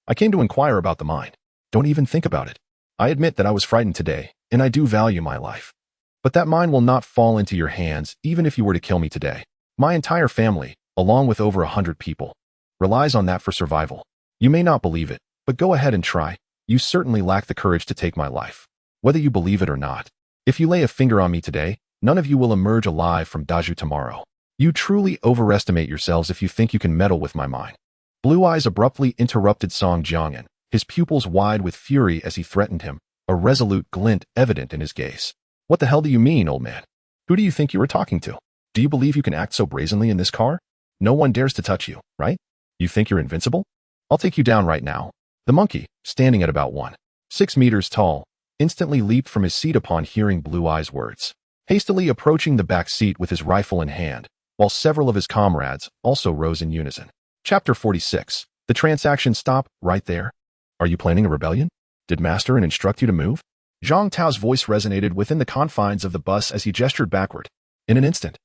I came to inquire about the mine." "Don't even think about it. I admit that I was frightened today, and I do value my life. But that mine will not fall into your hands even if you were to kill me today. My entire family, along with over 100 people, relies on that for survival. You may not believe it, but go ahead and try. You certainly lack the courage to take my life, whether you believe it or not. If you lay a finger on me today, none of you will emerge alive from Daju tomorrow. You truly overestimate yourselves if you think you can meddle with my mind." Blue Eyes abruptly interrupted Song Jiangyan, his pupils wide with fury as he threatened him, a resolute glint evident in his gaze. "What the hell do you mean, old man? Who do you think you were talking to? Do you believe you can act so brazenly in this car? No one dares to touch you, right? You think you're invincible? I'll take you down right now." The monkey, standing at about 1.6 meters tall, instantly leaped from his seat upon hearing Blue Eye's words, hastily approaching the back seat with his rifle in hand, while several of his comrades also rose in unison. Chapter 46. The transaction stop right there. Are you planning a rebellion? Did Master instruct you to move? Zhang Tao's voice resonated within the confines of the bus as he gestured backward. In an instant,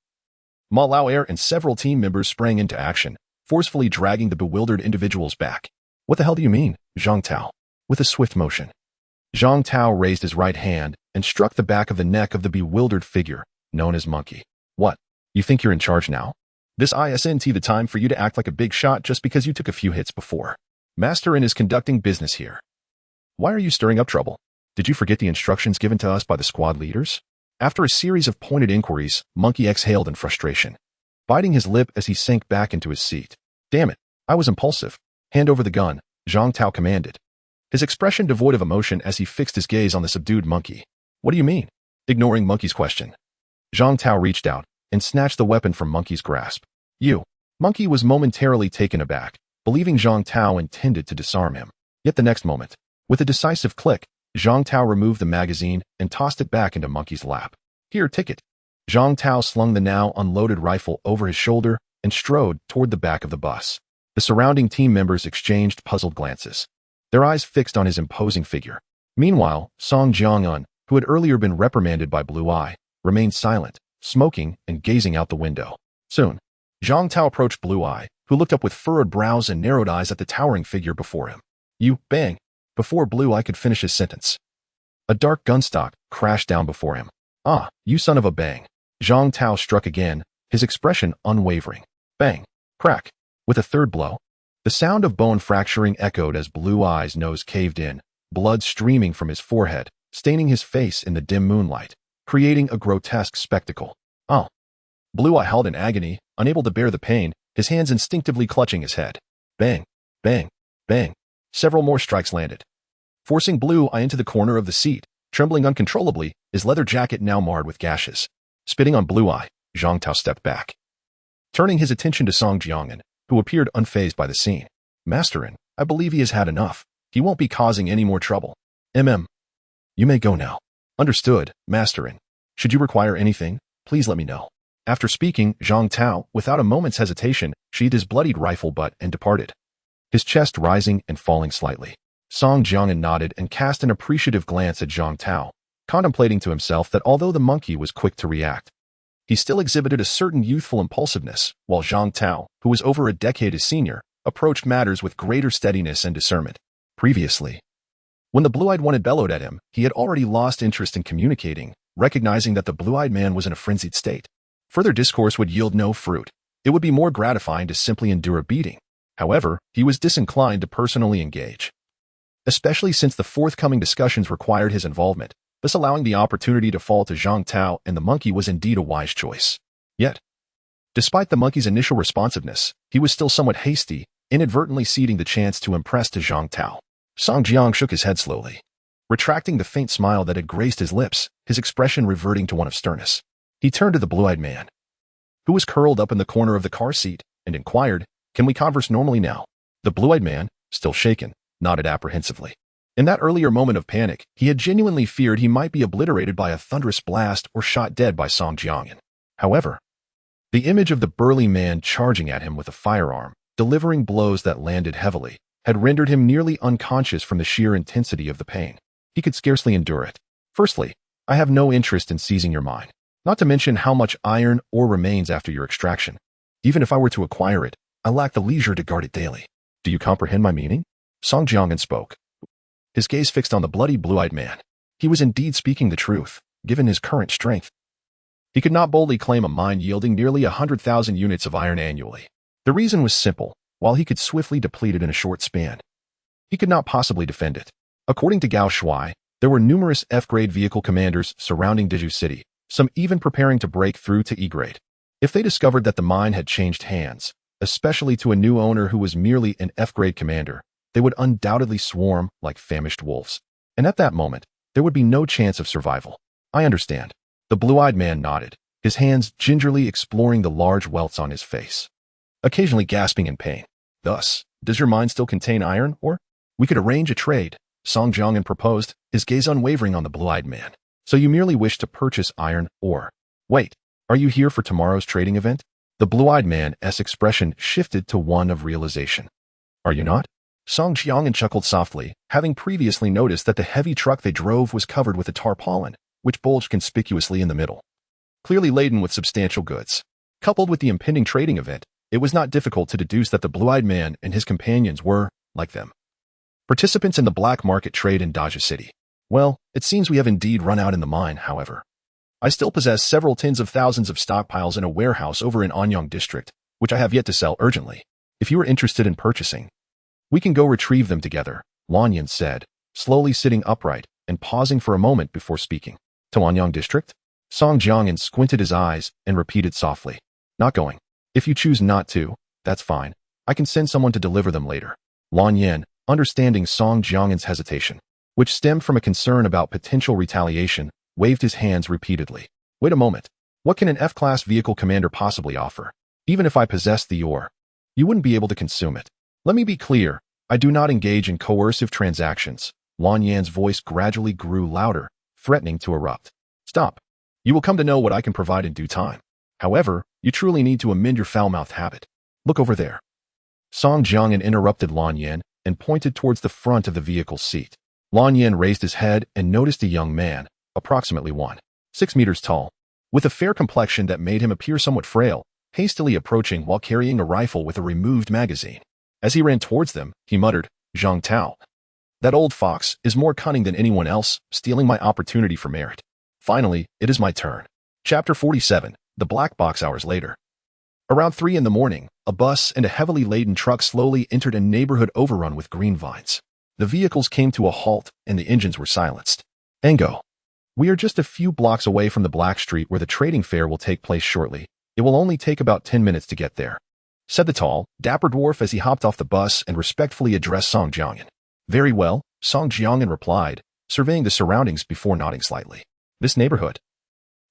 Ma Lao Er and several team members sprang into action, forcefully dragging the bewildered individuals back. "What the hell do you mean, Zhang Tao?" With a swift motion, Zhang Tao raised his right hand and struck the back of the neck of the bewildered figure, known as Monkey. "What? You think you're in charge now? This isn't the time for you to act like a big shot just because you took a few hits before. Master is conducting business here. Why are you stirring up trouble? Did you forget the instructions given to us by the squad leaders?" After a series of pointed inquiries, Monkey exhaled in frustration, biting his lip as he sank back into his seat. "Damn it, I was impulsive. Hand over the gun," Zhang Tao commanded, his expression devoid of emotion as he fixed his gaze on the subdued Monkey. "What do you mean?" Ignoring Monkey's question, Zhang Tao reached out and snatched the weapon from Monkey's grasp. "You." Monkey was momentarily taken aback, believing Zhang Tao intended to disarm him. Yet the next moment, with a decisive click, Zhang Tao removed the magazine and tossed it back into Monkey's lap. "Here, take it." Zhang Tao slung the now unloaded rifle over his shoulder and strode toward the back of the bus. The surrounding team members exchanged puzzled glances, their eyes fixed on his imposing figure. Meanwhile, Song Jiangyan, who had earlier been reprimanded by Blue Eye, remained silent, smoking and gazing out the window. Soon, Zhang Tao approached Blue Eye, who looked up with furrowed brows and narrowed eyes at the towering figure before him. "You, bang!" Before Blue Eye could finish his sentence, a dark gunstock crashed down before him. "Ah, you son of a bang!" Zhang Tao struck again, his expression unwavering. Bang! Crack! With a third blow, the sound of bone fracturing echoed as Blue Eye's nose caved in, blood streaming from his forehead, staining his face in the dim moonlight, creating a grotesque spectacle. "Oh!" Blue Eye howled in agony, unable to bear the pain, his hands instinctively clutching his head. Bang! Bang! Bang! Several more strikes landed, forcing Blue Eye into the corner of the seat, trembling uncontrollably, his leather jacket now marred with gashes. Spitting on Blue Eye, Zhang Tao stepped back, turning his attention to Song Jiangyan, who appeared unfazed by the scene. "Masterin, I believe he has had enough. He won't be causing any more trouble. You may go now." "Understood, Masterin. Should you require anything, please let me know." After speaking, Zhang Tao, without a moment's hesitation, sheathed his bloodied rifle butt and departed, his chest rising and falling slightly. Song Jiangyan nodded and cast an appreciative glance at Zhang Tao, contemplating to himself that although the monkey was quick to react, he still exhibited a certain youthful impulsiveness, while Zhang Tao, who was over a decade his senior, approached matters with greater steadiness and discernment. Previously, when the blue-eyed one had bellowed at him, he had already lost interest in communicating, recognizing that the blue-eyed man was in a frenzied state. Further discourse would yield no fruit. It would be more gratifying to simply endure a beating. However, he was disinclined to personally engage, especially since the forthcoming discussions required his involvement. Thus allowing the opportunity to fall to Zhang Tao and the monkey was indeed a wise choice. Yet, despite the monkey's initial responsiveness, he was still somewhat hasty, inadvertently ceding the chance to impress to Zhang Tao. Song Jiang shook his head slowly, retracting the faint smile that had graced his lips, his expression reverting to one of sternness. He turned to the blue-eyed man, who was curled up in the corner of the car seat, and inquired, "Can we converse normally now?" The blue-eyed man, still shaken, nodded apprehensively. In that earlier moment of panic, he had genuinely feared he might be obliterated by a thunderous blast or shot dead by Song Jiangyan. However, the image of the burly man charging at him with a firearm, delivering blows that landed heavily, had rendered him nearly unconscious from the sheer intensity of the pain. He could scarcely endure it. "Firstly, I have no interest in seizing your mine, not to mention how much iron ore remains after your extraction. Even if I were to acquire it, I lack the leisure to guard it daily. Do you comprehend my meaning?" Song Jiangyan spoke, his gaze fixed on the bloody blue-eyed man. He was indeed speaking the truth, given his current strength. He could not boldly claim a mine yielding nearly 100,000 units of iron annually. The reason was simple: while he could swiftly deplete it in a short span, he could not possibly defend it. According to Gao Shuai, there were numerous F-grade vehicle commanders surrounding Diju City, some even preparing to break through to E-grade. If they discovered that the mine had changed hands, especially to a new owner who was merely an F-grade commander, they would undoubtedly swarm like famished wolves. And at that moment, there would be no chance of survival. "I understand." The blue-eyed man nodded, his hands gingerly exploring the large welts on his face, occasionally gasping in pain. "Thus, does your mine still contain iron ore? We could arrange a trade," Song Jiangyan proposed, his gaze unwavering on the blue-eyed man. "So you merely wish to purchase iron ore? Wait, are you here for tomorrow's trading event?" The blue-eyed man's expression shifted to one of realization. "Are you not?" Song Jiangyan chuckled softly, having previously noticed that the heavy truck they drove was covered with a tarpaulin, which bulged conspicuously in the middle, clearly laden with substantial goods. Coupled with the impending trading event, it was not difficult to deduce that the blue-eyed man and his companions were, like them, participants in the black market trade in Daju City. "Well, it seems we have indeed run out in the mine, however. I still possess several tens of thousands of stockpiles in a warehouse over in Anyang district, which I have yet to sell urgently. If you are interested in purchasing, we can go retrieve them together," Lan Yan said, slowly sitting upright and pausing for a moment before speaking. "To Anyang district?" Song Jiangyan squinted his eyes and repeated softly, "Not going. If you choose not to, that's fine. I can send someone to deliver them later." Lan Yan, understanding Song Jiangyan's hesitation, which stemmed from a concern about potential retaliation, waved his hands repeatedly. "Wait a moment. What can an F-class vehicle commander possibly offer? Even if I possessed the ore, you wouldn't be able to consume it. Let me be clear. I do not engage in coercive transactions." Lan Yan's voice gradually grew louder, threatening to erupt. "Stop. You will come to know what I can provide in due time. However, you truly need to amend your foul-mouthed habit. Look over there." Song Jiangyan interrupted Lan Yan and pointed towards the front of the vehicle's seat. Lan Yan raised his head and noticed a young man, approximately 1.6 meters tall, with a fair complexion that made him appear somewhat frail, hastily approaching while carrying a rifle with a removed magazine. As he ran towards them, he muttered, "Zhang Tao. That old fox is more cunning than anyone else, stealing my opportunity for merit. Finally, it is my turn." Chapter 47, The Black Box. Hours later, around 3 in the morning, a bus and a heavily laden truck slowly entered a neighborhood overrun with green vines. The vehicles came to a halt and the engines were silenced. "Engo. We are just a few blocks away from the Black Street where the trading fair will take place shortly. It will only take about 10 minutes to get there," said the tall, dapper dwarf as he hopped off the bus and respectfully addressed Song Jiangyan. "Very well," Song Jiangyan replied, surveying the surroundings before nodding slightly. This neighborhood,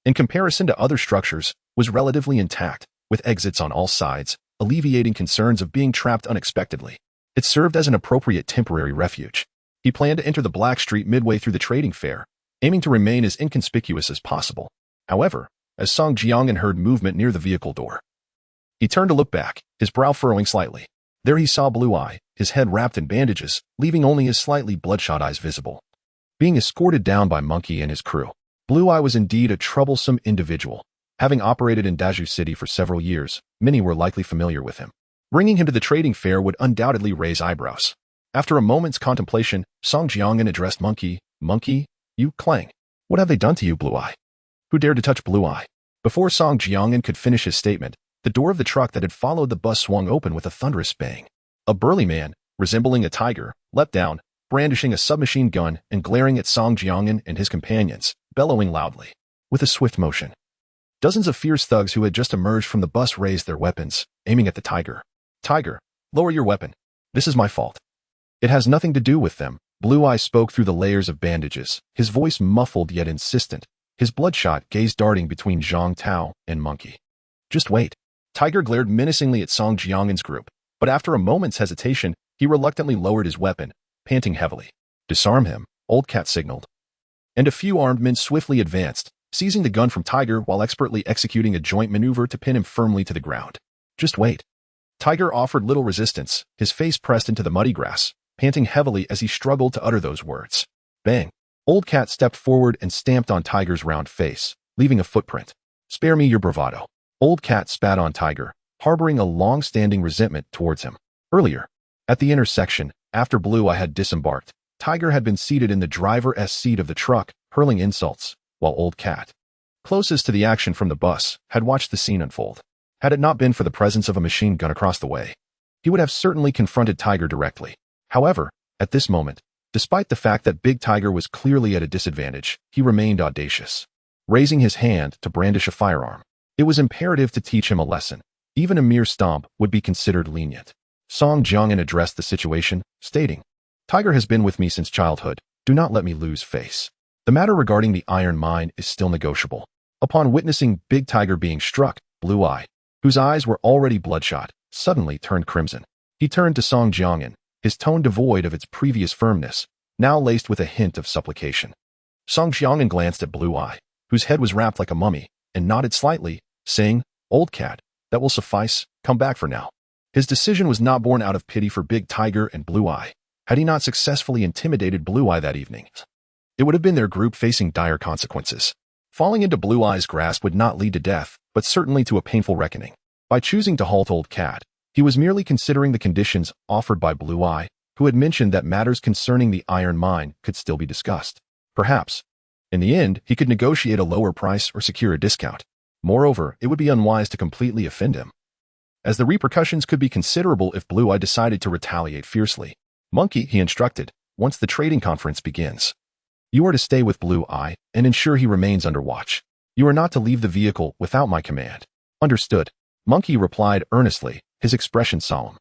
in comparison to other structures, was relatively intact, with exits on all sides, alleviating concerns of being trapped unexpectedly. It served as an appropriate temporary refuge. He planned to enter the Black Street midway through the trading fair, aiming to remain as inconspicuous as possible. However, as Song Jiangyan heard movement near the vehicle door. He turned to look back, his brow furrowing slightly. There he saw Blue Eye, his head wrapped in bandages, leaving only his slightly bloodshot eyes visible. Being escorted down by Monkey and his crew, Blue Eye was indeed a troublesome individual. Having operated in Daju City for several years, many were likely familiar with him. Bringing him to the trading fair would undoubtedly raise eyebrows. After a moment's contemplation, Song Jiangyan addressed Monkey. Monkey, you Clang. What have they done to you, Blue Eye? Who dared to touch Blue Eye? Before Song Jiangyan could finish his statement, the door of the truck that had followed the bus swung open with a thunderous bang. A burly man, resembling a tiger, leapt down, brandishing a submachine gun and glaring at Song Jiangyan and his companions, bellowing loudly. With a swift motion, dozens of fierce thugs who had just emerged from the bus raised their weapons, aiming at the tiger. Tiger, lower your weapon. This is my fault. It has nothing to do with them. Blue Eye spoke through the layers of bandages, his voice muffled yet insistent, his bloodshot gaze darting between Zhang Tao and Monkey. Just wait. Tiger glared menacingly at Song Jiangyan's group, but after a moment's hesitation, he reluctantly lowered his weapon, panting heavily. Disarm him, Old Cat signaled. And a few armed men swiftly advanced, seizing the gun from Tiger while expertly executing a joint maneuver to pin him firmly to the ground. Just wait. Tiger offered little resistance, his face pressed into the muddy grass, panting heavily as he struggled to utter those words. Bang! Old Cat stepped forward and stamped on Tiger's round face, leaving a footprint. Spare me your bravado. Old Cat spat on Tiger, harboring a long-standing resentment towards him. Earlier, at the intersection, after Blue Eye had disembarked, Tiger had been seated in the driver's seat of the truck, hurling insults, while Old Cat, closest to the action from the bus, had watched the scene unfold. Had it not been for the presence of a machine gun across the way, he would have certainly confronted Tiger directly. However, at this moment, despite the fact that Big Tiger was clearly at a disadvantage, he remained audacious. Raising his hand to brandish a firearm, it was imperative to teach him a lesson. Even a mere stomp would be considered lenient. Song Jiangyan addressed the situation, stating, Tiger has been with me since childhood. Do not let me lose face. The matter regarding the iron mine is still negotiable. Upon witnessing Big Tiger being struck, Blue Eye, whose eyes were already bloodshot, suddenly turned crimson. He turned to Song Jiangyan, his tone devoid of its previous firmness, now laced with a hint of supplication. Song Jiangyan glanced at Blue Eye, whose head was wrapped like a mummy, and nodded slightly, saying, Old Cat, that will suffice, come back for now. His decision was not born out of pity for Big Tiger and Blue Eye. Had he not successfully intimidated Blue Eye that evening, it would have been their group facing dire consequences. Falling into Blue Eye's grasp would not lead to death, but certainly to a painful reckoning. By choosing to halt Old Cat, he was merely considering the conditions offered by Blue Eye, who had mentioned that matters concerning the iron mine could still be discussed. Perhaps, in the end, he could negotiate a lower price or secure a discount. Moreover, it would be unwise to completely offend him, as the repercussions could be considerable if Blue Eye decided to retaliate fiercely. Monkey, he instructed, once the trading conference begins, you are to stay with Blue Eye and ensure he remains under watch. You are not to leave the vehicle without my command. Understood. Monkey replied earnestly, his expression solemn.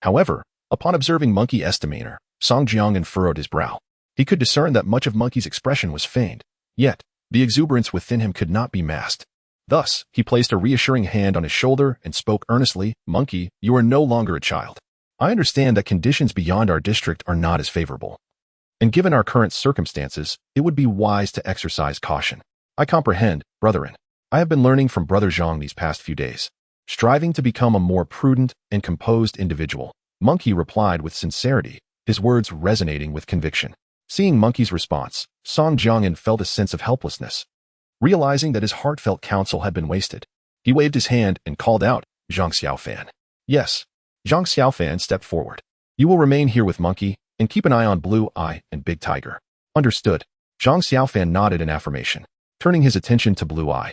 However, upon observing Monkey's demeanor, Song Jiangyan furrowed his brow. He could discern that much of Monkey's expression was feigned, yet the exuberance within him could not be masked. Thus, he placed a reassuring hand on his shoulder and spoke earnestly, Monkey, you are no longer a child. I understand that conditions beyond our district are not as favorable. And given our current circumstances, it would be wise to exercise caution. I comprehend, brethren. I have been learning from Brother Zhang these past few days, striving to become a more prudent and composed individual. Monkey replied with sincerity, his words resonating with conviction. Seeing Monkey's response, Song Jiangyan felt a sense of helplessness. Realizing that his heartfelt counsel had been wasted, he waved his hand and called out, Zhang Xiaofan. Yes. Zhang Xiaofan stepped forward. You will remain here with Monkey and keep an eye on Blue Eye and Big Tiger. Understood. Zhang Xiaofan nodded in affirmation, turning his attention to Blue Eye.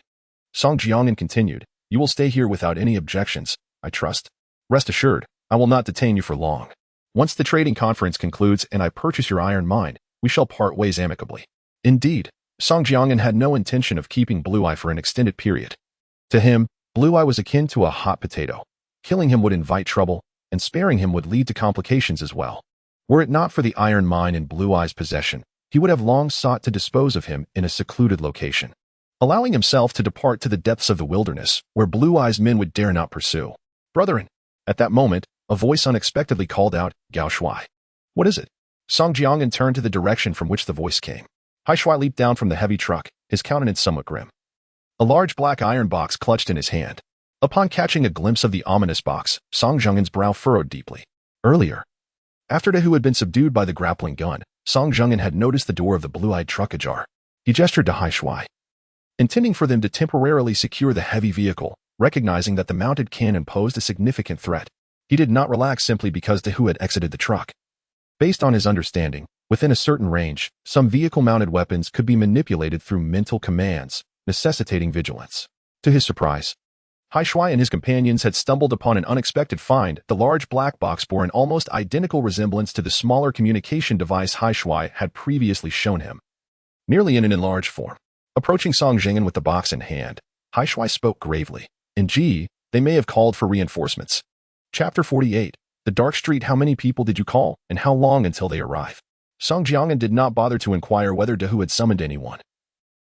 Song Jiangyan continued, you will stay here without any objections, I trust. Rest assured, I will not detain you for long. Once the trading conference concludes and I purchase your iron mine, we shall part ways amicably. Indeed, Song Jiangyan had no intention of keeping Blue Eye for an extended period. To him, Blue Eye was akin to a hot potato. Killing him would invite trouble, and sparing him would lead to complications as well. Were it not for the iron mine in Blue Eye's possession, he would have long sought to dispose of him in a secluded location, allowing himself to depart to the depths of the wilderness, where Blue Eye's men would dare not pursue. Brethren! At that moment, a voice unexpectedly called out, Gao Shuai. What is it? Song Jiangyan turned to the direction from which the voice came. Hai Shuai leaped down from the heavy truck, his countenance somewhat grim. a large black iron box clutched in his hand. Upon catching a glimpse of the ominous box, Song Jiangen's brow furrowed deeply. Earlier, after Dahu had been subdued by the grappling gun, Song Jiangen had noticed the door of the blue-eyed truck ajar. He gestured to Hai Shuai, intending for them to temporarily secure the heavy vehicle, recognizing that the mounted cannon posed a significant threat. He did not relax simply because Dahu had exited the truck. Based on his understanding, within a certain range, some vehicle-mounted weapons could be manipulated through mental commands, necessitating vigilance. To his surprise, Hai Shuai and his companions had stumbled upon an unexpected find. The large black box bore an almost identical resemblance to the smaller communication device Hai Shuai had previously shown him, nearly in an enlarged form. Approaching Song Jiangen with the box in hand, Hai Shuai spoke gravely. They may have called for reinforcements. Chapter 48. The Dark Street. How many people did you call, and how long until they arrive? Song Jiangen did not bother to inquire whether Dahu had summoned anyone.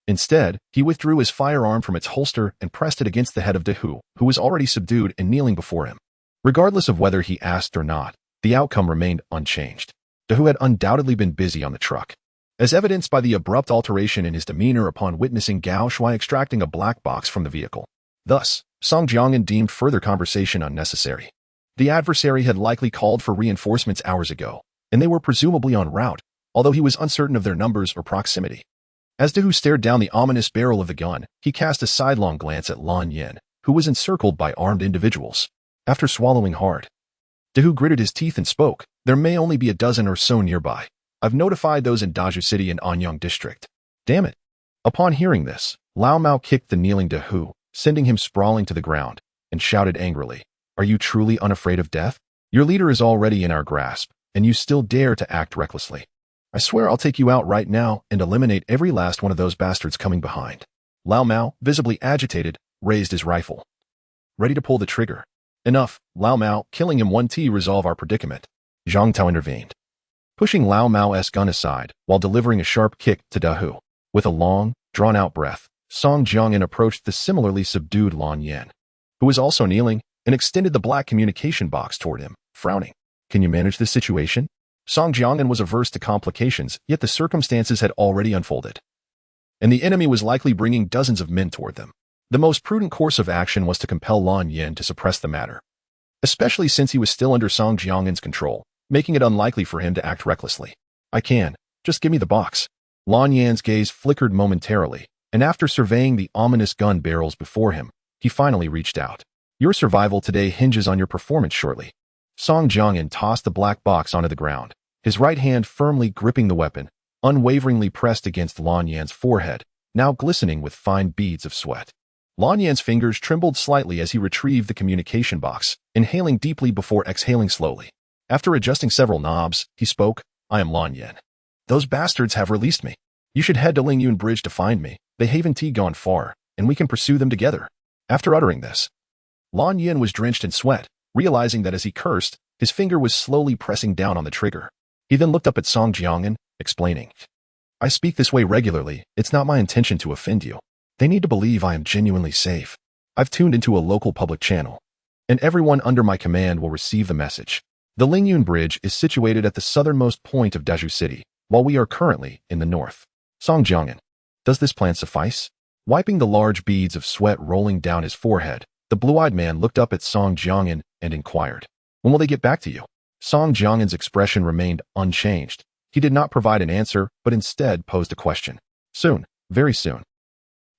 Instead, he withdrew his firearm from its holster and pressed it against the head of Dahu, who was already subdued and kneeling before him. Regardless of whether he asked or not, the outcome remained unchanged. Dahu had undoubtedly been busy on the truck, as evidenced by the abrupt alteration in his demeanor upon witnessing Gao Shuai extracting a black box from the vehicle. Thus, Song Jiangen deemed further conversation unnecessary. The adversary had likely called for reinforcements hours ago, and they were presumably en route, although he was uncertain of their numbers or proximity. As Dahu stared down the ominous barrel of the gun, he cast a sidelong glance at Lan Yin, who was encircled by armed individuals. After swallowing hard, Dahu gritted his teeth and spoke. There may only be a dozen or so nearby. I've notified those in Daju City and Anyang District. Damn it. Upon hearing this, Lao Mao kicked the kneeling Dahu, sending him sprawling to the ground, and shouted angrily, Are you truly unafraid of death? Your leader is already in our grasp, and you still dare to act recklessly. I swear I'll take you out right now and eliminate every last one of those bastards coming behind. Lao Mao, visibly agitated, raised his rifle, ready to pull the trigger. Enough, Lao Mao, killing him won't resolve our predicament. Zhang Tao intervened, pushing Lao Mao's gun aside while delivering a sharp kick to Dahu. With a long, drawn-out breath, Song Jiangen approached the similarly subdued Lan Yin, who was also kneeling, and extended the black communication box toward him, frowning. Can you manage this situation? Song Jiangen was averse to complications, yet the circumstances had already unfolded, and the enemy was likely bringing dozens of men toward them. The most prudent course of action was to compel Lan Yin to suppress the matter, especially since he was still under Song Jiangen's control, making it unlikely for him to act recklessly. I can. Just give me the box. Lan Yin's gaze flickered momentarily, and after surveying the ominous gun barrels before him, he finally reached out. Your survival today hinges on your performance shortly. Song Jiangen tossed the black box onto the ground, his right hand firmly gripping the weapon, unwaveringly pressed against Lan Yin's forehead, now glistening with fine beads of sweat. Lan Yin's fingers trembled slightly as he retrieved the communication box, inhaling deeply before exhaling slowly. After adjusting several knobs, he spoke, I am Lan Yin. Those bastards have released me. You should head to Lingyun Bridge to find me. They haven't gone far, and we can pursue them together. After uttering this, Lan Yin was drenched in sweat, realizing that as he cursed, his finger was slowly pressing down on the trigger. He then looked up at Song Jiangen, explaining, I speak this way regularly. It's not my intention to offend you. They need to believe I am genuinely safe. I've tuned into a local public channel, and everyone under my command will receive the message. The Lingyun Bridge is situated at the southernmost point of Daju City, while we are currently in the north. Song Jiangen, does this plan suffice? Wiping the large beads of sweat rolling down his forehead, the blue-eyed man looked up at Song Jiangen and inquired, When will they get back to you? Song Jiangen's expression remained unchanged. He did not provide an answer, but instead posed a question. Soon, very soon.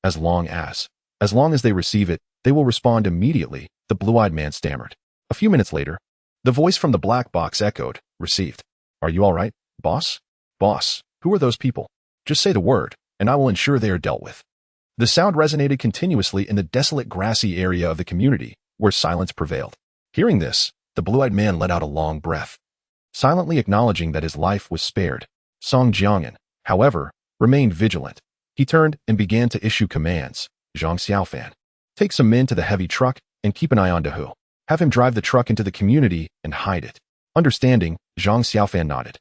As long as they receive it, they will respond immediately, the blue-eyed man stammered. A few minutes later, the voice from the black box echoed, received. Are you all right, boss? Boss, who are those people? Just say the word, and I will ensure they are dealt with. The sound resonated continuously in the desolate grassy area of the community, where silence prevailed. Hearing this, the blue-eyed man let out a long breath, silently acknowledging that his life was spared. Song Jiangen, however, remained vigilant. He turned and began to issue commands. Zhang Xiaofan, take some men to the heavy truck and keep an eye on Dahu. Have him drive the truck into the community and hide it. Understanding, Zhang Xiaofan nodded,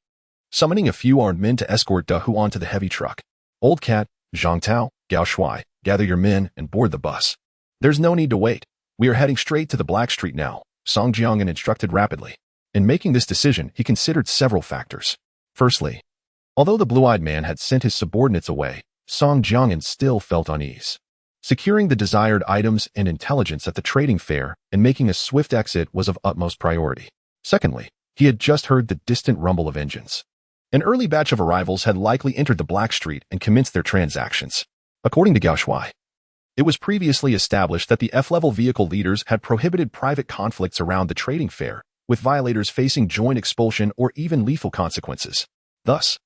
summoning a few armed men to escort Dahu onto the heavy truck. Old Cat, Zhang Tao, Gao Shuai, gather your men and board the bus. There's no need to wait. We are heading straight to the Black Street now, Song Jiangen instructed rapidly. In making this decision, he considered several factors. Firstly, although the blue-eyed man had sent his subordinates away, Song Jiangen still felt unease. Securing the desired items and intelligence at the trading fair and making a swift exit was of utmost priority. Secondly, he had just heard the distant rumble of engines. An early batch of arrivals had likely entered the Black Street and commenced their transactions. According to Gao Shuai, it was previously established that the F-level vehicle leaders had prohibited private conflicts around the trading fair, with violators facing joint expulsion or even lethal consequences. Thus,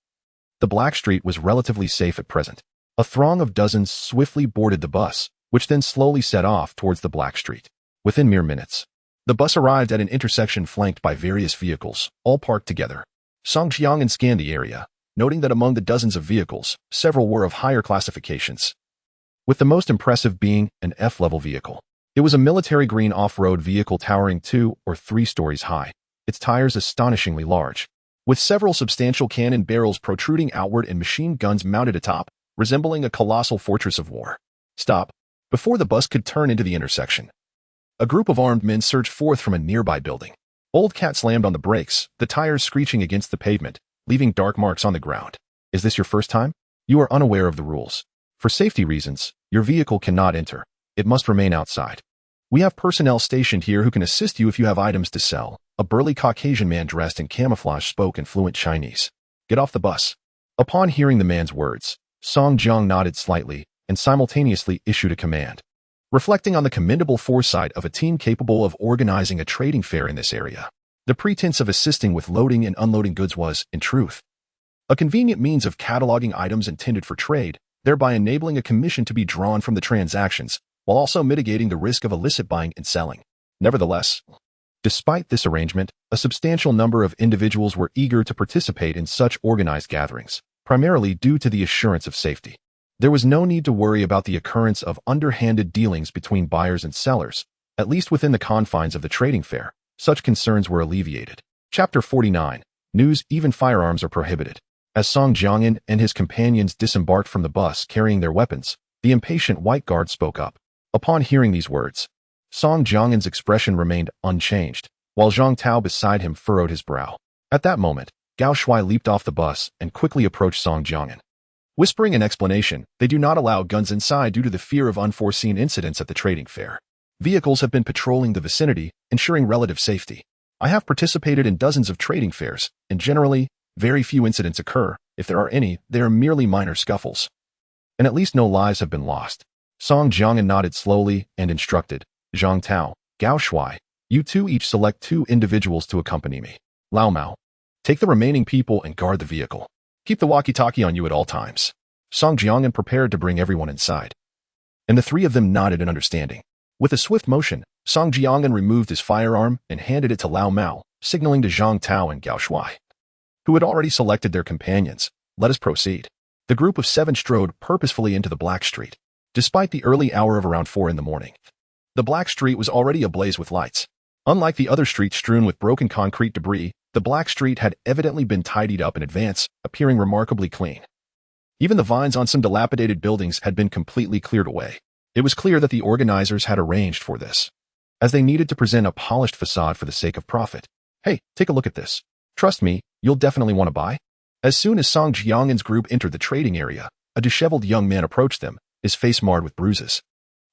the Black Street was relatively safe at present. A throng of dozens swiftly boarded the bus, which then slowly set off towards the Black Street. Within mere minutes, the bus arrived at an intersection flanked by various vehicles, all parked together. Song Jiang scanned the area, noting that among the dozens of vehicles, several were of higher classifications, with the most impressive being an F-level vehicle. It was a military green off-road vehicle towering 2 or 3 stories high, its tires astonishingly large, with several substantial cannon barrels protruding outward and machine guns mounted atop, resembling a colossal fortress of war. Stop. Before the bus could turn into the intersection, a group of armed men surged forth from a nearby building. Old Cat slammed on the brakes, the tires screeching against the pavement, leaving dark marks on the ground. Is this your first time? You are unaware of the rules. For safety reasons, your vehicle cannot enter. It must remain outside. We have personnel stationed here who can assist you if you have items to sell. A burly Caucasian man dressed in camouflage spoke in fluent Chinese. Get off the bus. Upon hearing the man's words, Song Jiang nodded slightly and simultaneously issued a command. Reflecting on the commendable foresight of a team capable of organizing a trading fair in this area, the pretense of assisting with loading and unloading goods was, in truth, a convenient means of cataloging items intended for trade, thereby enabling a commission to be drawn from the transactions, while also mitigating the risk of illicit buying and selling. Nevertheless, despite this arrangement, a substantial number of individuals were eager to participate in such organized gatherings, primarily due to the assurance of safety. There was no need to worry about the occurrence of underhanded dealings between buyers and sellers, at least within the confines of the trading fair. Such concerns were alleviated. Chapter 49. News: Even firearms are prohibited. As Song Jiangyan and his companions disembarked from the bus carrying their weapons, the impatient white guard spoke up. Upon hearing these words, Song Jiangyan's expression remained unchanged, while Zhang Tao beside him furrowed his brow. At that moment, Gao Shuai leaped off the bus and quickly approached Song Jiangyan. Whispering an explanation, they do not allow guns inside due to the fear of unforeseen incidents at the trading fair. Vehicles have been patrolling the vicinity, ensuring relative safety. I have participated in dozens of trading fairs, and generally, very few incidents occur. If there are any, they are merely minor scuffles. And at least no lives have been lost. Song Jiangyan nodded slowly and instructed, Zhang Tao, Gao Shuai, you two each select 2 individuals to accompany me. Lao Mao, take the remaining people and guard the vehicle. Keep the walkie-talkie on you at all times. Song Jiangyan prepared to bring everyone inside, and the 3 of them nodded in understanding. With a swift motion, Song Jiangyan removed his firearm and handed it to Lao Mao, signaling to Zhang Tao and Gao Shuai, who had already selected their companions. Let us proceed. The group of 7 strode purposefully into the Black Street. Despite the early hour of around 4 in the morning, the Black Street was already ablaze with lights. Unlike the other streets strewn with broken concrete debris, the Black Street had evidently been tidied up in advance, appearing remarkably clean. Even the vines on some dilapidated buildings had been completely cleared away. It was clear that the organizers had arranged for this, as they needed to present a polished facade for the sake of profit. Hey, take a look at this. Trust me, you'll definitely want to buy. As soon as Song Jiangyan's group entered the trading area, a disheveled young man approached them, his face marred with bruises.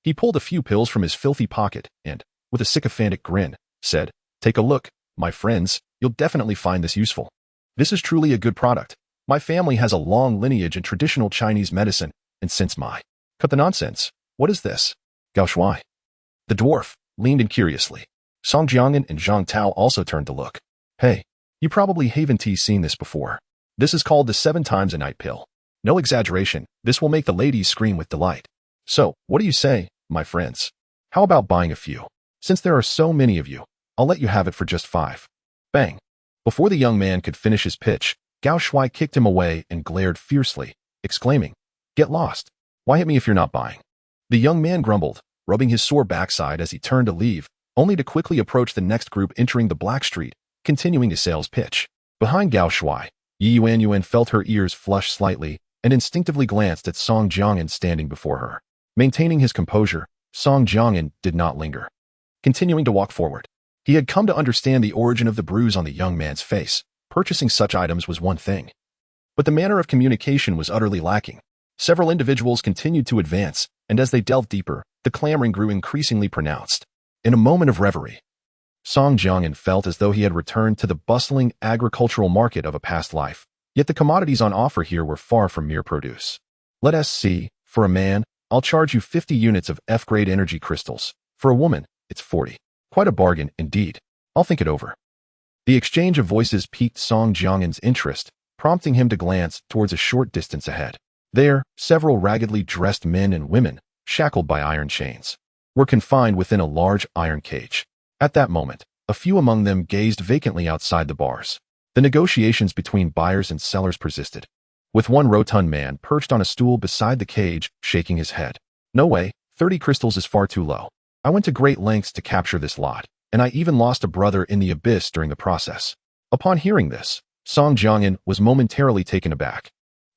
He pulled a few pills from his filthy pocket and, with a sycophantic grin, said, Take a look, my friends, you'll definitely find this useful. This is truly a good product. My family has a long lineage in traditional Chinese medicine, and since my... Cut the nonsense. What is this? Gao Shuai, the dwarf, leaned in curiously. Song Jiangyan and Zhang Tao also turned to look. Hey, you probably haven't seen this before. This is called the 7 times a night pill. No exaggeration, this will make the ladies scream with delight. So, what do you say, my friends? How about buying a few? Since there are so many of you, I'll let you have it for just 5. Bang. Before the young man could finish his pitch, Gao Shuai kicked him away and glared fiercely, exclaiming, Get lost. Why hit me if you're not buying? The young man grumbled, rubbing his sore backside as he turned to leave, only to quickly approach the next group entering the Black Street, continuing his sales pitch. Behind Gao Shuai, Yi Yuanyuan felt her ears flush slightly and instinctively glanced at Song Jiangyan standing before her. Maintaining his composure, Song Jiangyan did not linger. Continuing to walk forward, he had come to understand the origin of the bruise on the young man's face. Purchasing such items was one thing, but the manner of communication was utterly lacking. Several individuals continued to advance, and as they delved deeper, the clamoring grew increasingly pronounced. In a moment of reverie, Song Jiangyan felt as though he had returned to the bustling agricultural market of a past life. Yet the commodities on offer here were far from mere produce. Let us see. For a man, I'll charge you 50 units of F-grade energy crystals. For a woman, it's 40. Quite a bargain, indeed. I'll think it over. The exchange of voices piqued Song Jiangyan's interest, prompting him to glance towards a short distance ahead. There, several raggedly dressed men and women, shackled by iron chains, were confined within a large iron cage. At that moment, a few among them gazed vacantly outside the bars. The negotiations between buyers and sellers persisted, with one rotund man perched on a stool beside the cage, shaking his head. No way, 30 crystals is far too low. I went to great lengths to capture this lot, and I even lost a brother in the abyss during the process. Upon hearing this, Song Jiangyan was momentarily taken aback.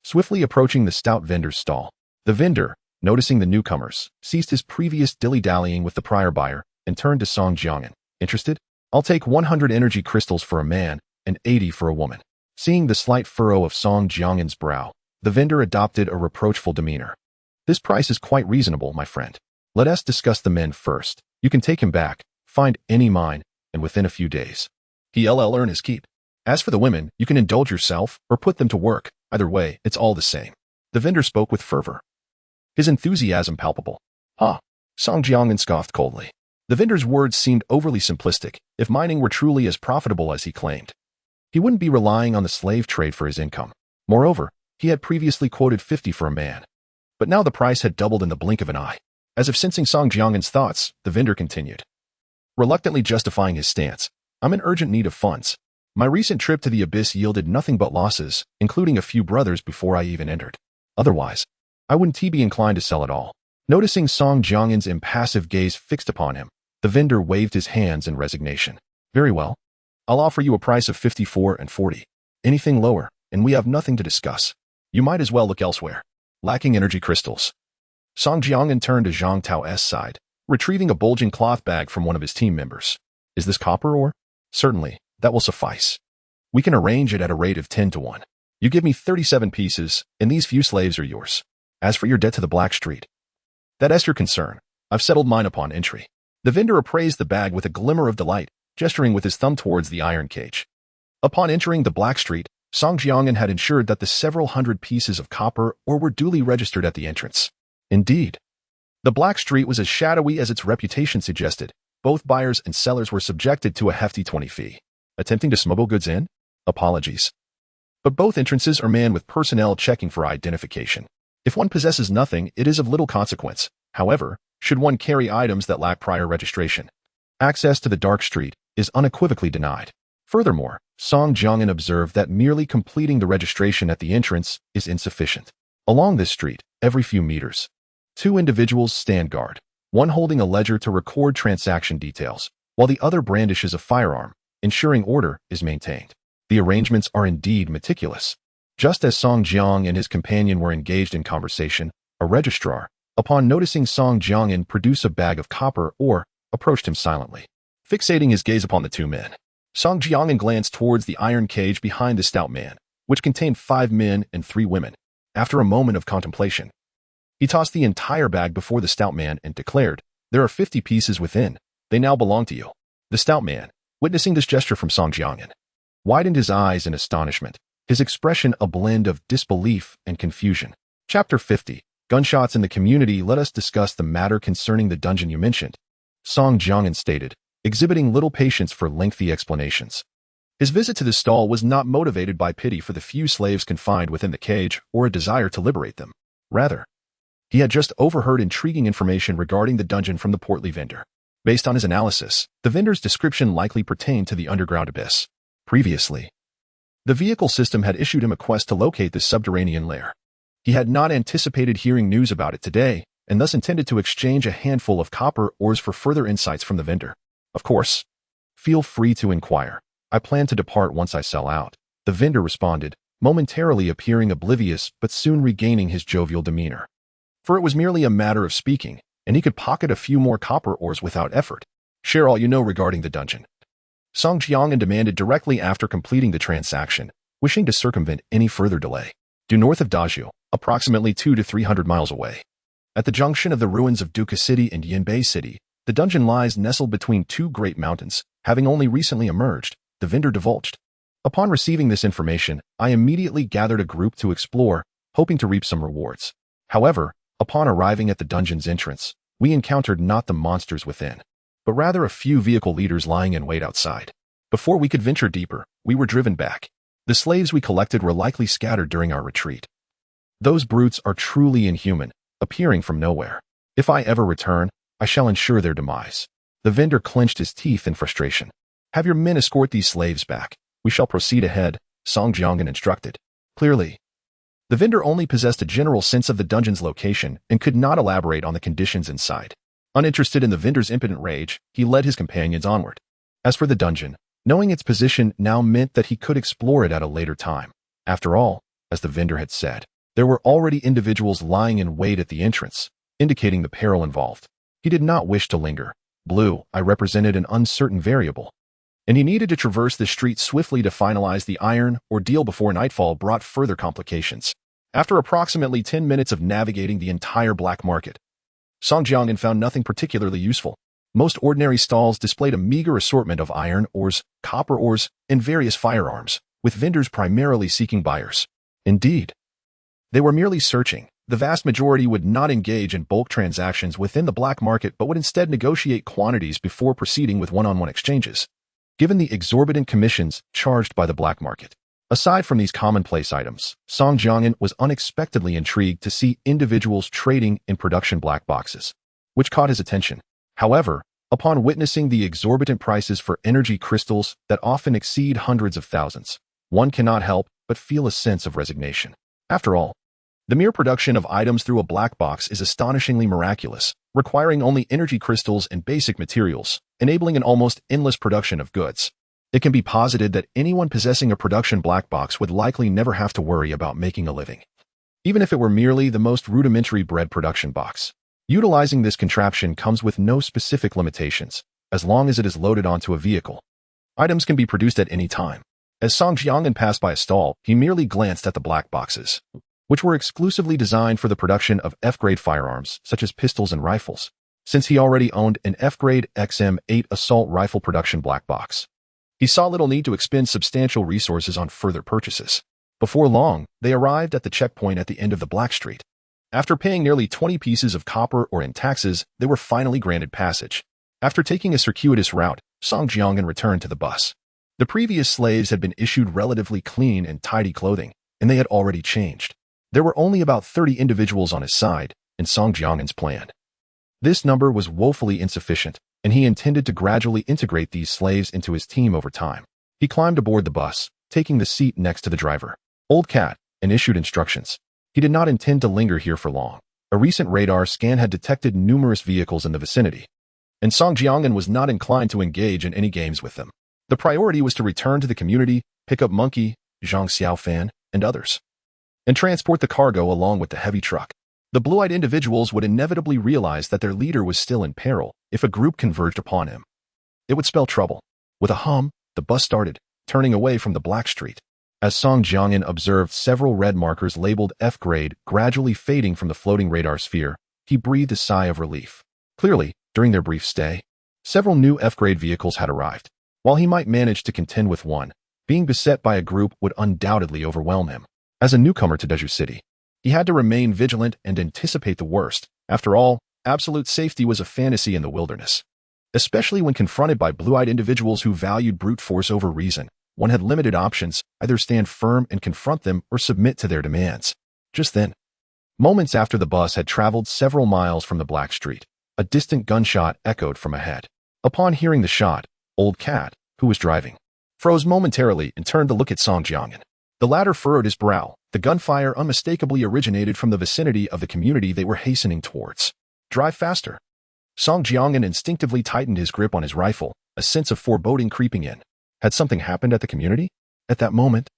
Swiftly approaching the stout vendor's stall, the vendor, noticing the newcomers, ceased his previous dilly-dallying with the prior buyer and turned to Song Jiangyan. Interested? I'll take 100 energy crystals for a man and 80 for a woman. Seeing the slight furrow of Song Jiangyan's brow, the vendor adopted a reproachful demeanor. This price is quite reasonable, my friend. Let us discuss the men first. You can take him back, find any mine, and within a few days, he'll earn his keep. As for the women, you can indulge yourself or put them to work. Either way, it's all the same. The vendor spoke with fervor, his enthusiasm palpable. Song Jiangyan scoffed coldly. The vendor's words seemed overly simplistic. If mining were truly as profitable as he claimed, he wouldn't be relying on the slave trade for his income. Moreover, he had previously quoted 50 for a man. But now the price had doubled in the blink of an eye. As if sensing Song Jiangyan's thoughts, the vendor continued, reluctantly justifying his stance. I'm in urgent need of funds. My recent trip to the abyss yielded nothing but losses, including a few brothers before I even entered. Otherwise, I wouldn't be inclined to sell at all. Noticing Song Jiangyan's impassive gaze fixed upon him, the vendor waved his hands in resignation. Very well. I'll offer you a price of 54 and 40. Anything lower, and we have nothing to discuss. You might as well look elsewhere. Lacking energy crystals. Song Jiangyan turned to Zhang Tao's side, retrieving a bulging cloth bag from one of his team members. Is this copper ore? Certainly, that will suffice. We can arrange it at a rate of 10 to 1. You give me 37 pieces, and these few slaves are yours. As for your debt to the Black Street, that's your concern. I've settled mine upon entry. The vendor appraised the bag with a glimmer of delight, gesturing with his thumb towards the iron cage. Upon entering the Black Street, Song Jiangyan had ensured that the several hundred pieces of copper ore were duly registered at the entrance. Indeed, the Black Street was as shadowy as its reputation suggested. Both buyers and sellers were subjected to a hefty 20 fee. Attempting to smuggle goods in? Apologies. But both entrances are manned with personnel checking for identification. If one possesses nothing, it is of little consequence. However, should one carry items that lack prior registration, access to the dark street is unequivocally denied. Furthermore, Song Jiangyan observed that merely completing the registration at the entrance is insufficient. Along this street, every few meters, two individuals stand guard, one holding a ledger to record transaction details, while the other brandishes a firearm, ensuring order is maintained. The arrangements are indeed meticulous. Just as Song Jiang and his companion were engaged in conversation, a registrar, upon noticing Song Jiangyan produce a bag of copper ore, approached him silently. Fixating his gaze upon the two men, Song Jiangyan glanced towards the iron cage behind the stout man, which contained 5 men and 3 women. After a moment of contemplation, he tossed the entire bag before the stout man and declared, "There are 50 pieces within. They now belong to you." The stout man, witnessing this gesture from Song Jiangyan, widened his eyes in astonishment, his expression a blend of disbelief and confusion. Chapter 50. Gunshots in the community. Let us discuss the matter concerning the dungeon you mentioned, Song Jiangyan stated, exhibiting little patience for lengthy explanations. His visit to the stall was not motivated by pity for the few slaves confined within the cage or a desire to liberate them. Rather, he had just overheard intriguing information regarding the dungeon from the portly vendor. Based on his analysis, the vendor's description likely pertained to the underground abyss. Previously, the vehicle system had issued him a quest to locate this subterranean lair. He had not anticipated hearing news about it today, and thus intended to exchange a handful of copper ores for further insights from the vendor. Of course, feel free to inquire. I plan to depart once I sell out, the vendor responded, momentarily appearing oblivious but soon regaining his jovial demeanor. For it was merely a matter of speaking, and he could pocket a few more copper ores without effort. Share all you know regarding the dungeon, Song Jiangyan demanded directly after completing the transaction, wishing to circumvent any further delay. Due north of Daju, approximately 200 to 300 miles away. At the junction of the ruins of Duca City and Yinbei City, the dungeon lies nestled between two great mountains, having only recently emerged, the vendor divulged. Upon receiving this information, I immediately gathered a group to explore, hoping to reap some rewards. However, upon arriving at the dungeon's entrance, we encountered not the monsters within, but rather a few vehicle leaders lying in wait outside. Before we could venture deeper, we were driven back. The slaves we collected were likely scattered during our retreat. Those brutes are truly inhuman, appearing from nowhere. If I ever return, I shall ensure their demise. The vendor clenched his teeth in frustration. Have your men escort these slaves back. We shall proceed ahead, Song Jiangan instructed. Clearly, the vendor only possessed a general sense of the dungeon's location and could not elaborate on the conditions inside. Uninterested in the vendor's impotent rage, he led his companions onward. As for the dungeon, knowing its position now meant that he could explore it at a later time. After all, as the vendor had said, there were already individuals lying in wait at the entrance, indicating the peril involved. He did not wish to linger. Blue, I represented an uncertain variable, and he needed to traverse the street swiftly to finalize the iron ordeal before nightfall brought further complications. After approximately 10 minutes of navigating the entire black market, Song Jiangan found nothing particularly useful. Most ordinary stalls displayed a meager assortment of iron ores, copper ores, and various firearms, with vendors primarily seeking buyers. Indeed, they were merely searching. The vast majority would not engage in bulk transactions within the black market but would instead negotiate quantities before proceeding with one-on-one exchanges. Given the exorbitant commissions charged by the black market, aside from these commonplace items, Song Jiangan was unexpectedly intrigued to see individuals trading in production black boxes, which caught his attention. However, upon witnessing the exorbitant prices for energy crystals that often exceed hundreds of thousands, one cannot help but feel a sense of resignation. After all, the mere production of items through a black box is astonishingly miraculous, requiring only energy crystals and basic materials, enabling an almost endless production of goods. It can be posited that anyone possessing a production black box would likely never have to worry about making a living, even if it were merely the most rudimentary bread production box. Utilizing this contraption comes with no specific limitations, as long as it is loaded onto a vehicle. Items can be produced at any time. As Song Jiangan passed by a stall, he merely glanced at the black boxes, which were exclusively designed for the production of F-grade firearms, such as pistols and rifles, since he already owned an F-grade XM8 assault rifle production black box. He saw little need to expend substantial resources on further purchases. Before long, they arrived at the checkpoint at the end of the Black Street. After paying nearly 20 pieces of copper or in taxes, they were finally granted passage. After taking a circuitous route, Song Jiangan returned to the bus. The previous slaves had been issued relatively clean and tidy clothing, and they had already changed. There were only about 30 individuals on his side in Song Jiangan's plan. This number was woefully insufficient, and he intended to gradually integrate these slaves into his team over time. He climbed aboard the bus, taking the seat next to the driver, Old Cat, and issued instructions. He did not intend to linger here for long. A recent radar scan had detected numerous vehicles in the vicinity, and Song Jiangan was not inclined to engage in any games with them. The priority was to return to the community, pick up Monkey, Zhang Xiaofan, and others, and transport the cargo along with the heavy truck. The blue-eyed individuals would inevitably realize that their leader was still in peril if a group converged upon him. It would spell trouble. With a hum, the bus started, turning away from the Black Street. As Song Jiangan observed several red markers labeled F-grade gradually fading from the floating radar sphere, he breathed a sigh of relief. Clearly, during their brief stay, several new F-grade vehicles had arrived. While he might manage to contend with one, being beset by a group would undoubtedly overwhelm him. As a newcomer to Deju City, he had to remain vigilant and anticipate the worst. After all, absolute safety was a fantasy in the wilderness. Especially when confronted by blue-eyed individuals who valued brute force over reason, one had limited options: either stand firm and confront them or submit to their demands. Just then, moments after the bus had traveled several miles from the Black Street, a distant gunshot echoed from ahead. Upon hearing the shot, Old Cat, who was driving, froze momentarily and turned to look at Song Jiangan. The latter furrowed his brow. The gunfire unmistakably originated from the vicinity of the community they were hastening towards. Drive faster. Song Jiangan instinctively tightened his grip on his rifle, a sense of foreboding creeping in. Had something happened at the community? At that moment,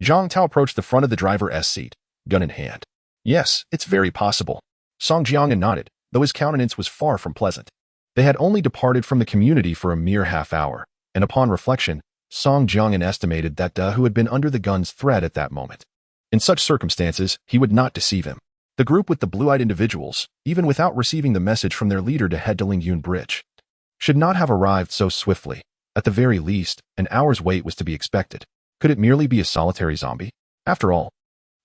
Zhang Tao approached the front of the driver's seat, gun in hand. Yes, it's very possible. Song Jiangan nodded, though his countenance was far from pleasant. They had only departed from the community for a mere half hour, and upon reflection, Song Jiangan estimated that who had been under the gun's threat at that moment In such circumstances, he would not deceive him. The group with the blue-eyed individuals, even without receiving the message from their leader to head to Lingyun Bridge, should not have arrived so swiftly. At the very least, an hour's wait was to be expected. Could it merely be a solitary zombie? After all,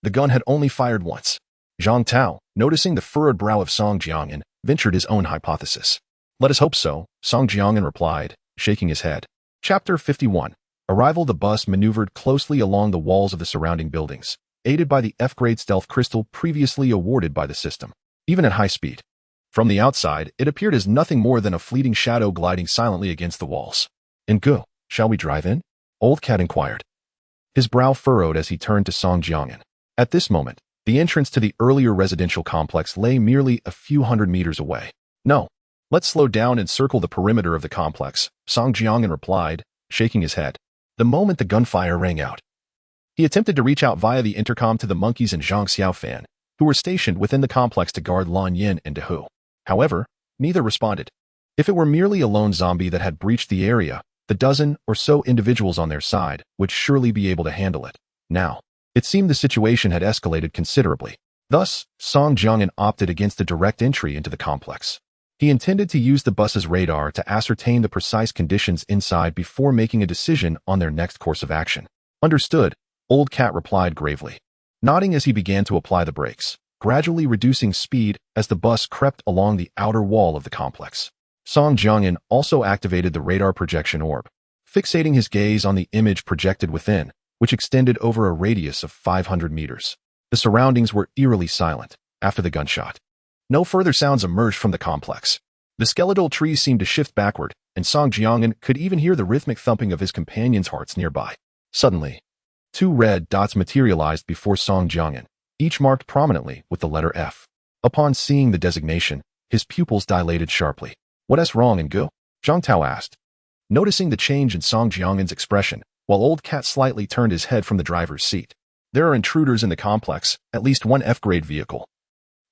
the gun had only fired once. Zhang Tao, noticing the furrowed brow of Song Jiangyan, ventured his own hypothesis. Let us hope so, Song Jiangyan replied, shaking his head. Chapter 51. Arrival. The bus maneuvered closely along the walls of the surrounding buildings, aided by the F-grade stealth crystal previously awarded by the system. Even at high speed, from the outside, it appeared as nothing more than a fleeting shadow gliding silently against the walls. "Go, shall we drive in?" Old Cat inquired. His brow furrowed as he turned to Song Jiangyan. At this moment, the entrance to the earlier residential complex lay merely a few hundred meters away. "No. Let's slow down and circle the perimeter of the complex," Song Jiangyan replied, shaking his head. The moment the gunfire rang out, he attempted to reach out via the intercom to the monkeys and Zhang Xiaofan, who were stationed within the complex to guard Lan Yin and Dehu. However, neither responded. If it were merely a lone zombie that had breached the area, the dozen or so individuals on their side would surely be able to handle it. Now, it seemed the situation had escalated considerably. Thus, Song Jiangyan opted against a direct entry into the complex. He intended to use the bus's radar to ascertain the precise conditions inside before making a decision on their next course of action. "Understood," Old Cat replied gravely, nodding as he began to apply the brakes, gradually reducing speed as the bus crept along the outer wall of the complex. Song Jiangyan also activated the radar projection orb, fixating his gaze on the image projected within, which extended over a radius of 500 meters. The surroundings were eerily silent after the gunshot. No further sounds emerged from the complex. The skeletal trees seemed to shift backward, and Song Jiangyan could even hear the rhythmic thumping of his companions' hearts nearby. Suddenly, two red dots materialized before Song Jiangyan, each marked prominently with the letter F. Upon seeing the designation, his pupils dilated sharply. "What's wrong, Engu?" Zhang Tao asked, noticing the change in Song Jiangyan's expression, while Old Cat slightly turned his head from the driver's seat. "There are intruders in the complex, at least one F-grade vehicle,"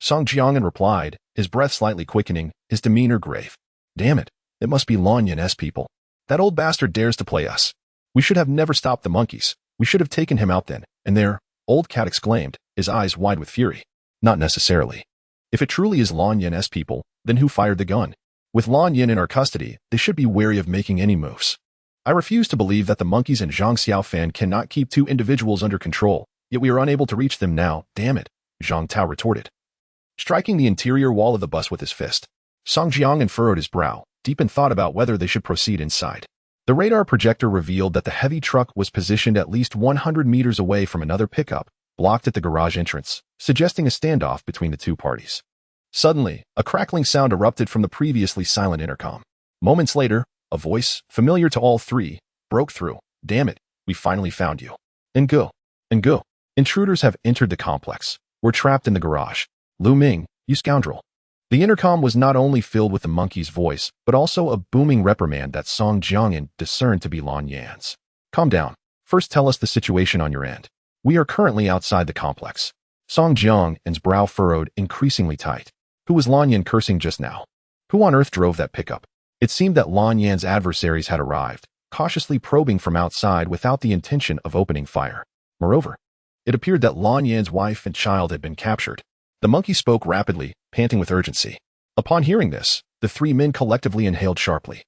Song Jiangyan replied, his breath slightly quickening, his demeanor grave. "Damn it, it must be Lan Yin's people. That old bastard dares to play us. We should have never stopped the monkeys. We should have taken him out then and there," Old Cat exclaimed, his eyes wide with fury. "Not necessarily. If it truly is Lan Yin's people, then who fired the gun? With Lan Yin in our custody, they should be wary of making any moves. I refuse to believe that the monkeys and Zhang Xiaofan cannot keep two individuals under control, yet we are unable to reach them now, damn it," Zhang Tao retorted, striking the interior wall of the bus with his fist. Song Jiangyan furrowed his brow, deep in thought about whether they should proceed inside. The radar projector revealed that the heavy truck was positioned at least 100 meters away from another pickup, blocked at the garage entrance, suggesting a standoff between the two parties. Suddenly, a crackling sound erupted from the previously silent intercom. Moments later, a voice, familiar to all three, broke through. "Damn it, we finally found you. Engu. Intruders have entered the complex. We're trapped in the garage. Lu Ming, you scoundrel." The intercom was not only filled with the monkey's voice, but also a booming reprimand that Song Jiangyan discerned to be Lan Yan's. "Calm down. First tell us the situation on your end. We are currently outside the complex." Song Jiangyan's brow furrowed increasingly tight. Who was Lan Yan cursing just now? Who on earth drove that pickup? It seemed that Lan Yan's adversaries had arrived, cautiously probing from outside without the intention of opening fire. Moreover, it appeared that Lan Yan's wife and child had been captured. The monkey spoke rapidly, panting with urgency. Upon hearing this, the three men collectively inhaled sharply.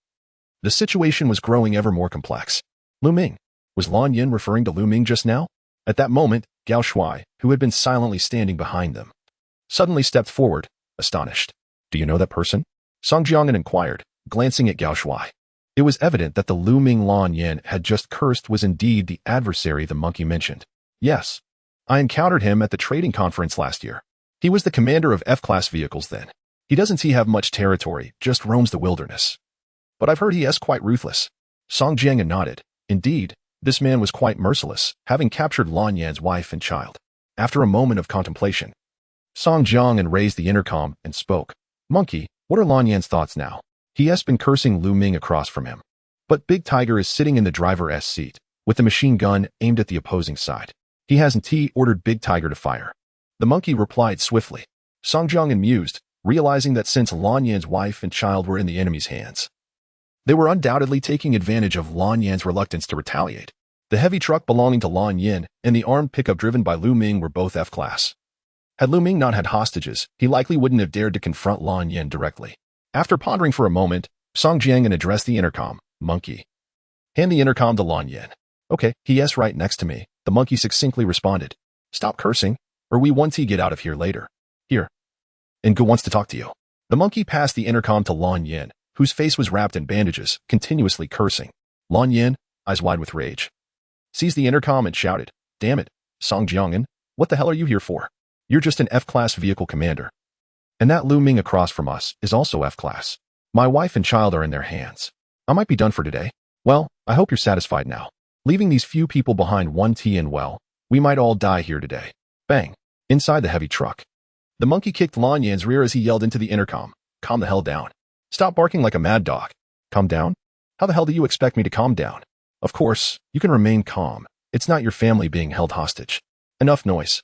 The situation was growing ever more complex. Lu Ming. Was Lan Yin referring to Lu Ming just now? At that moment, Gao Shuai, who had been silently standing behind them, suddenly stepped forward, astonished. "Do you know that person?" Song Jiangyan inquired, glancing at Gao Shuai. It was evident that the Lu Ming Lan Yin had just cursed was indeed the adversary the monkey mentioned. "Yes. I encountered him at the trading conference last year. He was the commander of F-class vehicles then. He doesn't have much territory, just roams the wilderness. But I've heard he is quite ruthless." Song Jiangyan nodded. Indeed, this man was quite merciless, having captured Lan Yan's wife and child. After a moment of contemplation, Song Jiangyan raised the intercom and spoke. "Monkey, what are Lan Yan's thoughts now? He has been cursing Lu Ming across from him. But Big Tiger is sitting in the driver's seat, with the machine gun aimed at the opposing side. He hasn't ordered Big Tiger to fire." The monkey replied swiftly. Song Jiangyan mused, realizing that since Lan Yan's wife and child were in the enemy's hands, they were undoubtedly taking advantage of Lan Yan's reluctance to retaliate. The heavy truck belonging to Lan Yin and the armed pickup driven by Lu Ming were both F-class. Had Lu Ming not had hostages, he likely wouldn't have dared to confront Lan Yin directly. After pondering for a moment, Song Jiangan addressed the intercom. Monkey. Hand the intercom to Lan Yin. Okay, yes, right next to me. The monkey succinctly responded. Stop cursing, or we want to get out of here later. Here. And Gu wants to talk to you. The monkey passed the intercom to Lan Yin, whose face was wrapped in bandages, continuously cursing. Lan Yin, eyes wide with rage, seized the intercom and shouted, Damn it, Song Jiangan, what the hell are you here for? You're just an F-class vehicle commander. And that Lu Ming across from us is also F-class. My wife and child are in their hands. I might be done for today. Well, I hope you're satisfied now. Leaving these few people behind one T and well, we might all die here today. Bang. Inside the heavy truck. The monkey kicked Lan Yin's rear as he yelled into the intercom. Calm the hell down. Stop barking like a mad dog. Calm down? How the hell do you expect me to calm down? Of course, you can remain calm. It's not your family being held hostage. Enough noise.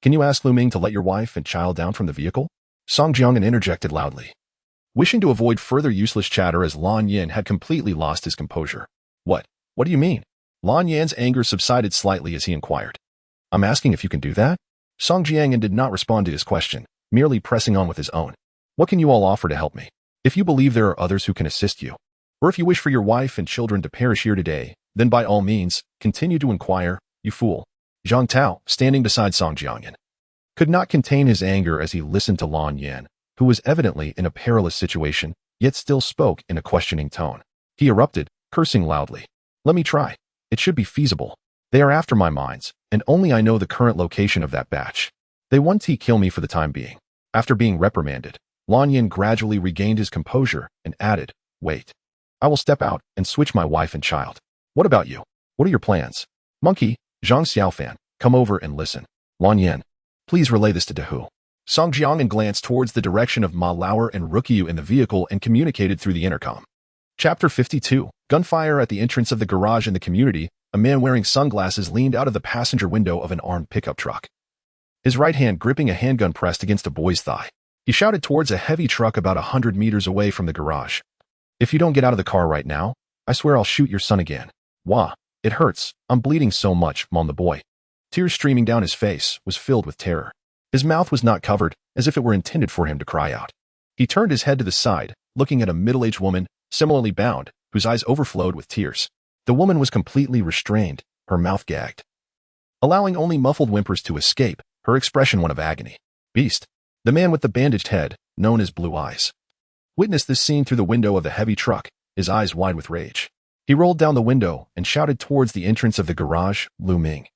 Can you ask Lu Ming to let your wife and child down from the vehicle? Song Jiangan interjected loudly, wishing to avoid further useless chatter as Lan Yin had completely lost his composure. What? What do you mean? Lan Yin's anger subsided slightly as he inquired. I'm asking if you can do that? Song Jiangan did not respond to his question, merely pressing on with his own. What can you all offer to help me? If you believe there are others who can assist you, or if you wish for your wife and children to perish here today, then by all means, continue to inquire, you fool. Zhang Tao, standing beside Song Jiangan, could not contain his anger as he listened to Lan Yin, who was evidently in a perilous situation, yet still spoke in a questioning tone. He erupted, cursing loudly. Let me try. It should be feasible. They are after my mines, and only I know the current location of that batch. They want to kill me for the time being. After being reprimanded, Lan Yin gradually regained his composure and added, Wait. I will step out and switch my wife and child. What about you? What are your plans? Monkey, Zhang Xiaofan, come over and listen. Lan Yin, please relay this to Dehu. Song Jiangan glanced towards the direction of Ma Lauer and Rukyu in the vehicle and communicated through the intercom. Chapter 52. Gunfire at the entrance of the garage in the community. A man wearing sunglasses leaned out of the passenger window of an armed pickup truck, his right hand gripping a handgun pressed against a boy's thigh. He shouted towards a heavy truck about 100 meters away from the garage. If you don't get out of the car right now, I swear I'll shoot your son again. Wah, it hurts. I'm bleeding so much, moaned the boy. Tears streaming down his face was filled with terror. His mouth was not covered, as if it were intended for him to cry out. He turned his head to the side, looking at a middle-aged woman, similarly bound, whose eyes overflowed with tears. The woman was completely restrained, her mouth gagged, allowing only muffled whimpers to escape, her expression one of agony. Beast. The man with the bandaged head, known as Blue Eyes, witnessed this scene through the window of the heavy truck, his eyes wide with rage. He rolled down the window and shouted towards the entrance of the garage, Lu Ming.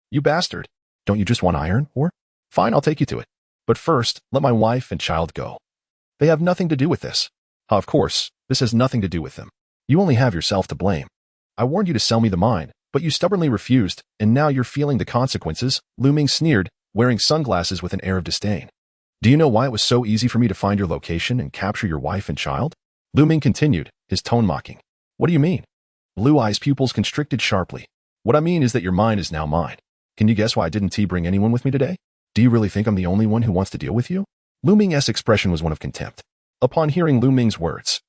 You bastard. Don't you just want iron, or? Fine, I'll take you to it. But first, let my wife and child go. They have nothing to do with this. Of course, this has nothing to do with them. You only have yourself to blame. I warned you to sell me the mine, but you stubbornly refused, and now you're feeling the consequences, Lu Ming sneered, wearing sunglasses with an air of disdain. Do you know why it was so easy for me to find your location and capture your wife and child? Lu Ming continued, his tone mocking. What do you mean? Blue Eyes' pupils constricted sharply. What I mean is that your mind is now mine. Can you guess why I didn't bring anyone with me today? Do you really think I'm the only one who wants to deal with you? Lu Ming's expression was one of contempt. Upon hearing Lu Ming's words,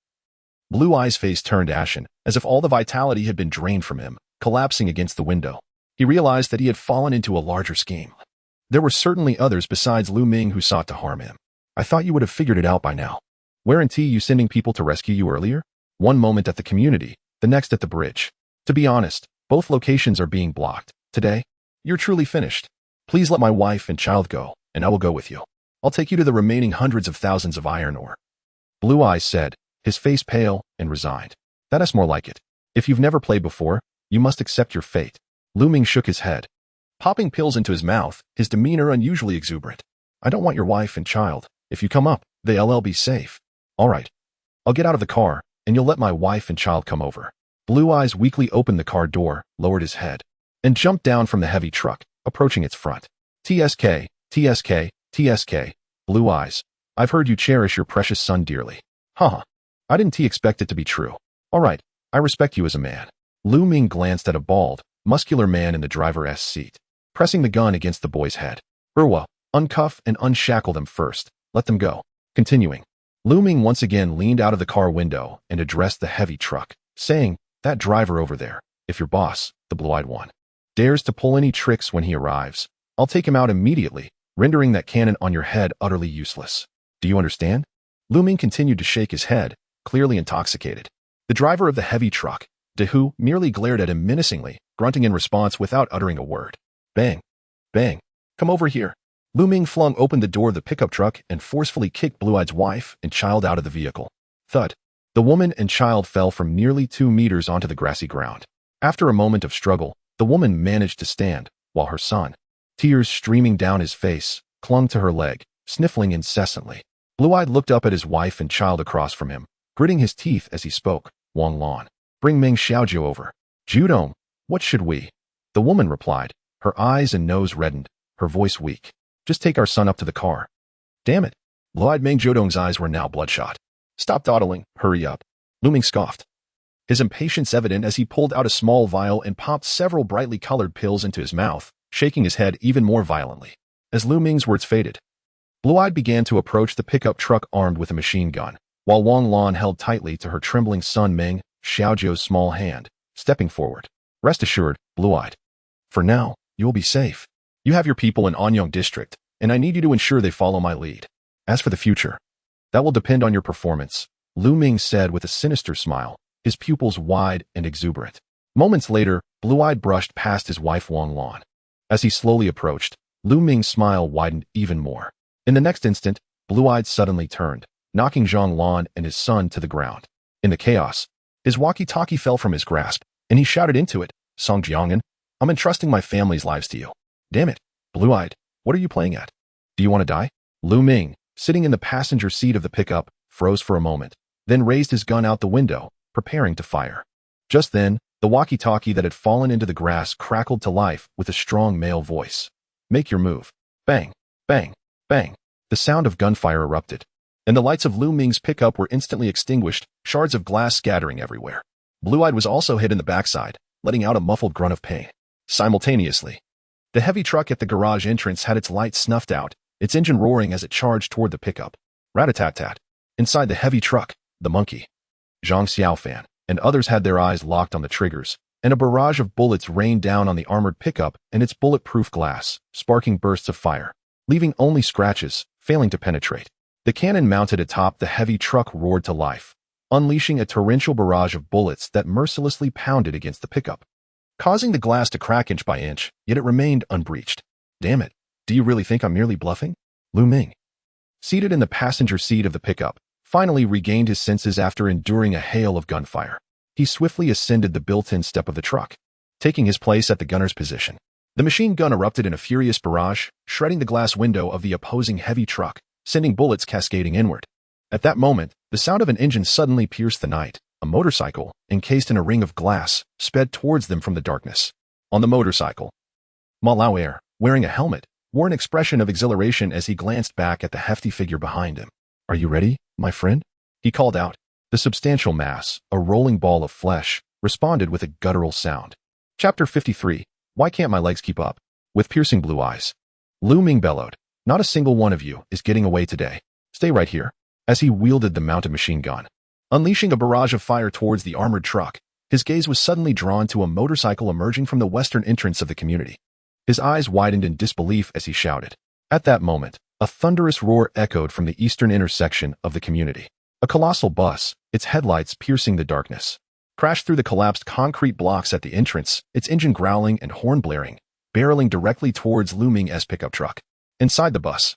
Blue Eyes' face turned ashen, as if all the vitality had been drained from him, collapsing against the window. He realized that he had fallen into a larger scheme. There were certainly others besides Lu Ming who sought to harm him. I thought you would have figured it out by now. Weren't you sending people to rescue you earlier? One moment at the community, the next at the bridge. To be honest, both locations are being blocked. Today, you're truly finished. Please let my wife and child go, and I will go with you. I'll take you to the remaining hundreds of thousands of iron ore. Blue Eyes said, his face pale and resigned. That's more like it. If you've never played before, you must accept your fate. Lu Ming shook his head, popping pills into his mouth, his demeanor unusually exuberant. I don't want your wife and child. If you come up, they'll be safe. All right. I'll get out of the car, and you'll let my wife and child come over. Blue Eyes weakly opened the car door, lowered his head, and jumped down from the heavy truck, approaching its front. TSK, TSK, TSK. Blue Eyes, I've heard you cherish your precious son dearly. Haha. I didn't expect it to be true. All right, I respect you as a man. Lu Ming glanced at a bald, muscular man in the driver's seat, pressing the gun against the boy's head. Urwa, uncuff and unshackle them first. Let them go. Continuing, Lu Ming once again leaned out of the car window and addressed the heavy truck, saying, that driver over there, if your boss, the blue-eyed one, dares to pull any tricks when he arrives, I'll take him out immediately, rendering that cannon on your head utterly useless. Do you understand? Lu Ming continued to shake his head, clearly intoxicated. The driver of the heavy truck, De Hu, merely glared at him menacingly, grunting in response without uttering a word. Bang! Bang! Come over here. Lu Ming flung open the door of the pickup truck and forcefully kicked Blue-Eye's wife and child out of the vehicle. Thud. The woman and child fell from nearly 2 meters onto the grassy ground. After a moment of struggle, the woman managed to stand, while her son, tears streaming down his face, clung to her leg, sniffling incessantly. Blue-Eyed looked up at his wife and child across from him, gritting his teeth as he spoke. Wang Lan, bring Meng Xiaojiu over. Judong, what should we? The woman replied, her eyes and nose reddened, her voice weak. Just take our son up to the car. Damn it. Blue-Eyed Meng Jodong's eyes were now bloodshot. Stop dawdling, hurry up. Lu Ming scoffed, his impatience evident as he pulled out a small vial and popped several brightly colored pills into his mouth, shaking his head even more violently. As Lu Ming's words faded, Blue-Eyed began to approach the pickup truck armed with a machine gun, while Wang Lan held tightly to her trembling son Meng Xiaojiu's small hand, stepping forward. Rest assured, Blue-Eyed. For now, you will be safe. You have your people in Anyang district, and I need you to ensure they follow my lead. As for the future, that will depend on your performance, Lu Ming said with a sinister smile, his pupils wide and exuberant. Moments later, Blue-Eyed brushed past his wife Wang Lan. As he slowly approached, Lu Ming's smile widened even more. In the next instant, Blue-Eyed suddenly turned, knocking Zhang Lan and his son to the ground. In the chaos, his walkie-talkie fell from his grasp, and he shouted into it, Song Jiang'an, I'm entrusting my family's lives to you. Damn it, Blue-Eyed, what are you playing at? Do you want to die? Lu Ming, sitting in the passenger seat of the pickup, froze for a moment, then raised his gun out the window, preparing to fire. Just then, the walkie-talkie that had fallen into the grass crackled to life with a strong male voice. Make your move. Bang, bang, bang. The sound of gunfire erupted, and the lights of Lu Ming's pickup were instantly extinguished, shards of glass scattering everywhere. Blue-Eyed was also hit in the backside, letting out a muffled grunt of pain. Simultaneously, the heavy truck at the garage entrance had its lights snuffed out, its engine roaring as it charged toward the pickup. Rat-a-tat-tat. Inside the heavy truck, the monkey, Zhang Xiaofan, and others had their eyes locked on the triggers, and a barrage of bullets rained down on the armored pickup and its bulletproof glass, sparking bursts of fire, leaving only scratches, failing to penetrate. The cannon mounted atop the heavy truck roared to life, unleashing a torrential barrage of bullets that mercilessly pounded against the pickup, causing the glass to crack inch by inch, yet it remained unbreached. Damn it, do you really think I'm merely bluffing? Lu Ming, seated in the passenger seat of the pickup, finally regained his senses after enduring a hail of gunfire. He swiftly ascended the built-in step of the truck, taking his place at the gunner's position. The machine gun erupted in a furious barrage, shredding the glass window of the opposing heavy truck, sending bullets cascading inward. At that moment, the sound of an engine suddenly pierced the night. A motorcycle, encased in a ring of glass, sped towards them from the darkness. On the motorcycle, Ma Lauer, wearing a helmet, wore an expression of exhilaration as he glanced back at the hefty figure behind him. Are you ready, my friend? He called out. The substantial mass, a rolling ball of flesh, responded with a guttural sound. Chapter 53. Why can't my legs keep up? With piercing blue eyes, Lu Ming bellowed. Not a single one of you is getting away today. Stay right here. As he wielded the mounted machine gun, unleashing a barrage of fire towards the armored truck, his gaze was suddenly drawn to a motorcycle emerging from the western entrance of the community. His eyes widened in disbelief as he shouted. At that moment, a thunderous roar echoed from the eastern intersection of the community. A colossal bus, its headlights piercing the darkness, crashed through the collapsed concrete blocks at the entrance, its engine growling and horn blaring, barreling directly towards Lu Ming's pickup truck. Inside the bus,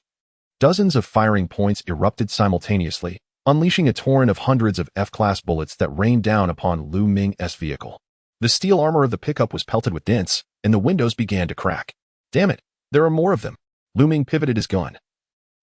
dozens of firing points erupted simultaneously, unleashing a torrent of hundreds of F-class bullets that rained down upon Lu Ming's vehicle. The steel armor of the pickup was pelted with dents, and the windows began to crack. Damn it, there are more of them. Lu Ming pivoted his gun.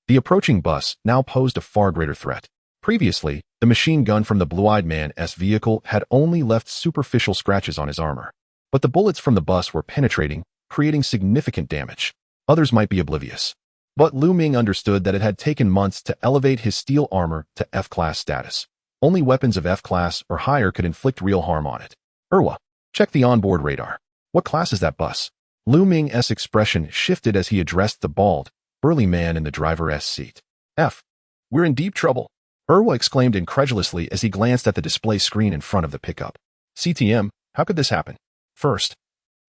The approaching bus now posed a far greater threat. Previously, the machine gun from the blue-eyed man's vehicle had only left superficial scratches on his armor, but the bullets from the bus were penetrating, creating significant damage. Others might be oblivious, but Lu Ming understood that it had taken months to elevate his steel armor to F-class status. Only weapons of F-class or higher could inflict real harm on it. Irwa, check the onboard radar. What class is that bus? Lu Ming's expression shifted as he addressed the bald, burly man in the driver's seat. F. We're in deep trouble, Irwa exclaimed incredulously as he glanced at the display screen in front of the pickup. CTM, how could this happen? First,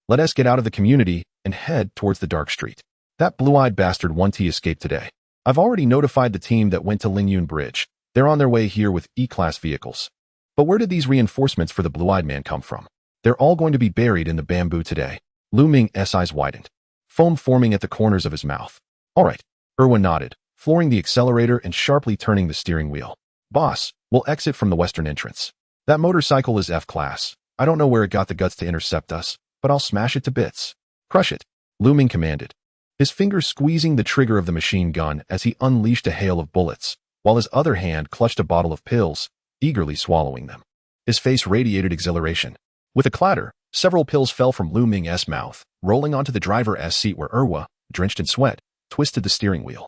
let us get out of the community and head towards the dark street. That blue-eyed bastard 1T escaped today. I've already notified the team that went to Lingyun Bridge. They're on their way here with E-class vehicles. But where did these reinforcements for the blue-eyed man come from? They're all going to be buried in the bamboo today. Lu Ming's eyes widened, foam forming at the corners of his mouth. All right, Erwa nodded, flooring the accelerator and sharply turning the steering wheel. Boss, we'll exit from the western entrance. That motorcycle is F-class. I don't know where it got the guts to intercept us, but I'll smash it to bits. Crush it, Lu Ming commanded, his fingers squeezing the trigger of the machine gun as he unleashed a hail of bullets, while his other hand clutched a bottle of pills, eagerly swallowing them. His face radiated exhilaration. With a clatter, several pills fell from Lu Ming's mouth, rolling onto the driver's seat where Erwa, drenched in sweat, twisted the steering wheel.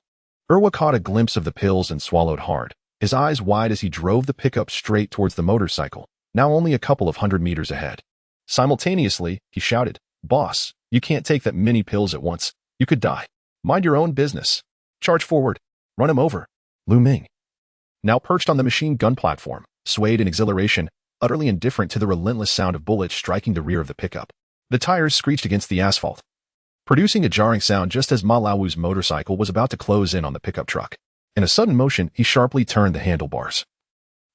Erwa caught a glimpse of the pills and swallowed hard, his eyes wide as he drove the pickup straight towards the motorcycle, now only a couple of 100 meters ahead. Simultaneously, he shouted, "Boss, you can't take that many pills at once. You could die. Mind your own business. Charge forward. Run him over." Lu Ming, now perched on the machine gun platform, swayed in exhilaration, utterly indifferent to the relentless sound of bullets striking the rear of the pickup. The tires screeched against the asphalt, producing a jarring sound just as Ma Lao's motorcycle was about to close in on the pickup truck. In a sudden motion, he sharply turned the handlebars,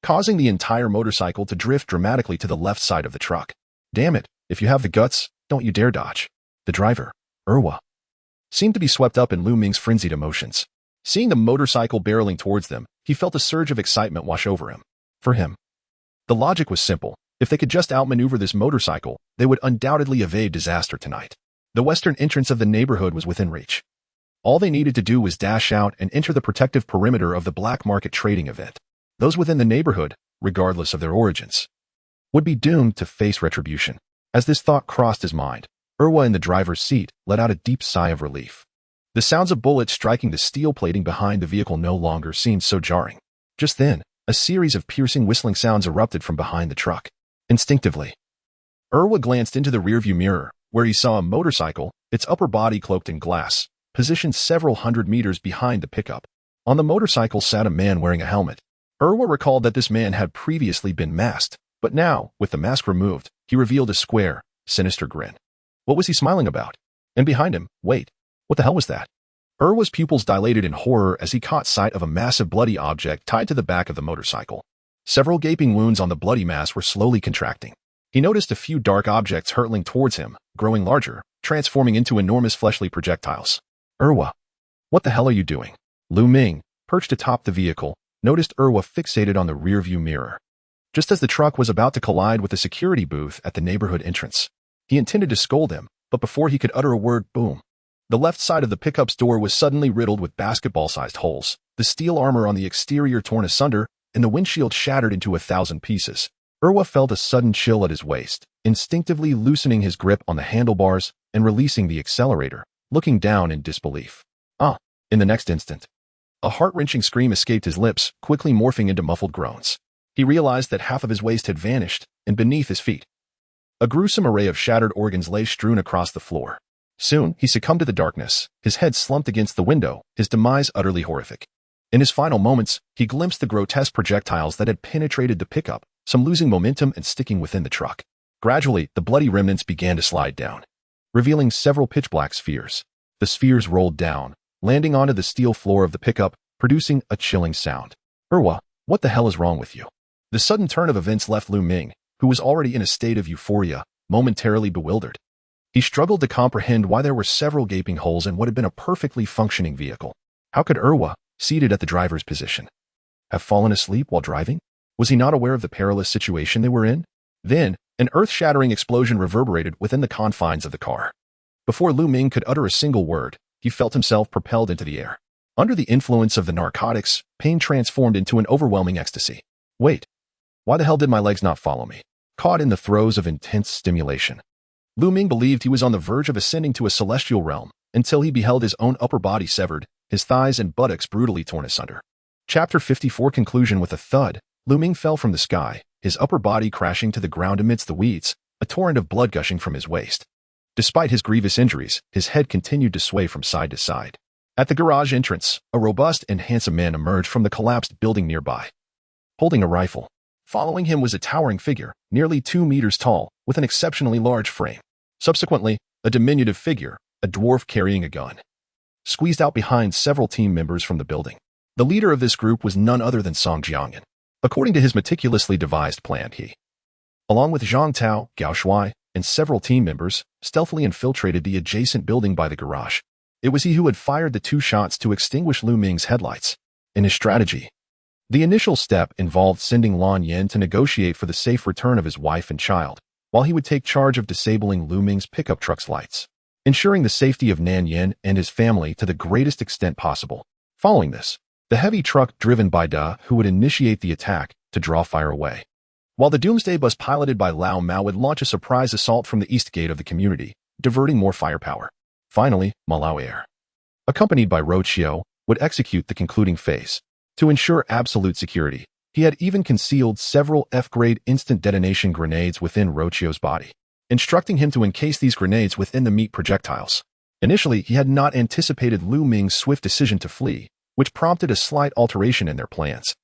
causing the entire motorcycle to drift dramatically to the left side of the truck. Damn it, if you have the guts, don't you dare dodge. The driver, Erwa, seemed to be swept up in Lu Ming's frenzied emotions. Seeing the motorcycle barreling towards them, he felt a surge of excitement wash over him. For him, the logic was simple. If they could just outmaneuver this motorcycle, they would undoubtedly evade disaster tonight. The western entrance of the neighborhood was within reach. All they needed to do was dash out and enter the protective perimeter of the black market trading event. Those within the neighborhood, regardless of their origins, would be doomed to face retribution. As this thought crossed his mind, Erwa in the driver's seat let out a deep sigh of relief. The sounds of bullets striking the steel plating behind the vehicle no longer seemed so jarring. Just then, a series of piercing whistling sounds erupted from behind the truck. Instinctively, Erwa glanced into the rearview mirror, where he saw a motorcycle, its upper body cloaked in glass, positioned several hundred meters behind the pickup. On the motorcycle sat a man wearing a helmet. Erwa recalled that this man had previously been masked, but now, with the mask removed, he revealed a square, sinister grin. What was he smiling about? And behind him, wait, what the hell was that? Erwa's pupils dilated in horror as he caught sight of a massive bloody object tied to the back of the motorcycle. Several gaping wounds on the bloody mass were slowly contracting. He noticed a few dark objects hurtling towards him, growing larger, transforming into enormous fleshly projectiles. Erwa, what the hell are you doing? Lu Ming, perched atop the vehicle, noticed Erwa fixated on the rearview mirror. Just as the truck was about to collide with the security booth at the neighborhood entrance, he intended to scold him, but before he could utter a word, boom. The left side of the pickup's door was suddenly riddled with basketball-sized holes, the steel armor on the exterior torn asunder, and the windshield shattered into 1,000 pieces. Erwa felt a sudden chill at his waist, instinctively loosening his grip on the handlebars and releasing the accelerator, looking down in disbelief. In the next instant, a heart-wrenching scream escaped his lips, quickly morphing into muffled groans. He realized that half of his waist had vanished, and beneath his feet, a gruesome array of shattered organs lay strewn across the floor. Soon, he succumbed to the darkness, his head slumped against the window, his demise utterly horrific. In his final moments, he glimpsed the grotesque projectiles that had penetrated the pickup, some losing momentum and sticking within the truck. Gradually, the bloody remnants began to slide down, revealing several pitch-black spheres. The spheres rolled down, landing onto the steel floor of the pickup, producing a chilling sound. Erwa, what the hell is wrong with you? The sudden turn of events left Lu Ming, who was already in a state of euphoria, momentarily bewildered. He struggled to comprehend why there were several gaping holes in what had been a perfectly functioning vehicle. How could Erwa, seated at the driver's position, have fallen asleep while driving? Was he not aware of the perilous situation they were in? Then, an earth-shattering explosion reverberated within the confines of the car. Before Lu Ming could utter a single word, he felt himself propelled into the air. Under the influence of the narcotics, pain transformed into an overwhelming ecstasy. Wait, why the hell did my legs not follow me? Caught in the throes of intense stimulation, Lu Ming believed he was on the verge of ascending to a celestial realm until he beheld his own upper body severed, his thighs and buttocks brutally torn asunder. Chapter 54 Conclusion. With a thud, Lu Ming fell from the sky, his upper body crashing to the ground amidst the weeds, a torrent of blood gushing from his waist. Despite his grievous injuries, his head continued to sway from side to side. At the garage entrance, a robust and handsome man emerged from the collapsed building nearby, holding a rifle. Following him was a towering figure, nearly 2 meters tall, with an exceptionally large frame. Subsequently, a diminutive figure, a dwarf carrying a gun, squeezed out behind several team members from the building. The leader of this group was none other than Song Jiangyan. According to his meticulously devised plan, he, along with Zhang Tao, Gao Shuai, and several team members, stealthily infiltrated the adjacent building by the garage. It was he who had fired the 2 shots to extinguish Lu Ming's headlights. In his strategy, the initial step involved sending Lan Yin to negotiate for the safe return of his wife and child, while he would take charge of disabling Lu Ming's pickup truck's lights, ensuring the safety of Nan Yin and his family to the greatest extent possible. Following this, the heavy truck driven by Da, who would initiate the attack, to draw fire away, while the Doomsday bus piloted by Lao Mao would launch a surprise assault from the east gate of the community, diverting more firepower. Finally, Ma Lao Air, accompanied by Ro Chiu, would execute the concluding phase. To ensure absolute security, he had even concealed several F-grade instant detonation grenades within Ro Chiu's body, instructing him to encase these grenades within the meat projectiles. Initially, he had not anticipated Lu Ming's swift decision to flee, which prompted a slight alteration in their plans,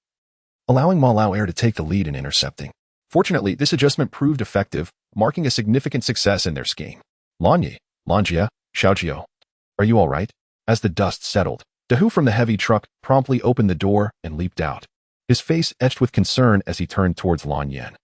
allowing Ma Lao Air to take the lead in intercepting. Fortunately, this adjustment proved effective, marking a significant success in their scheme. Lanyi, Lanjia, Xiaojiu, are you all right? As the dust settled, Dahu from the heavy truck promptly opened the door and leaped out, his face etched with concern as he turned towards Lan Yin,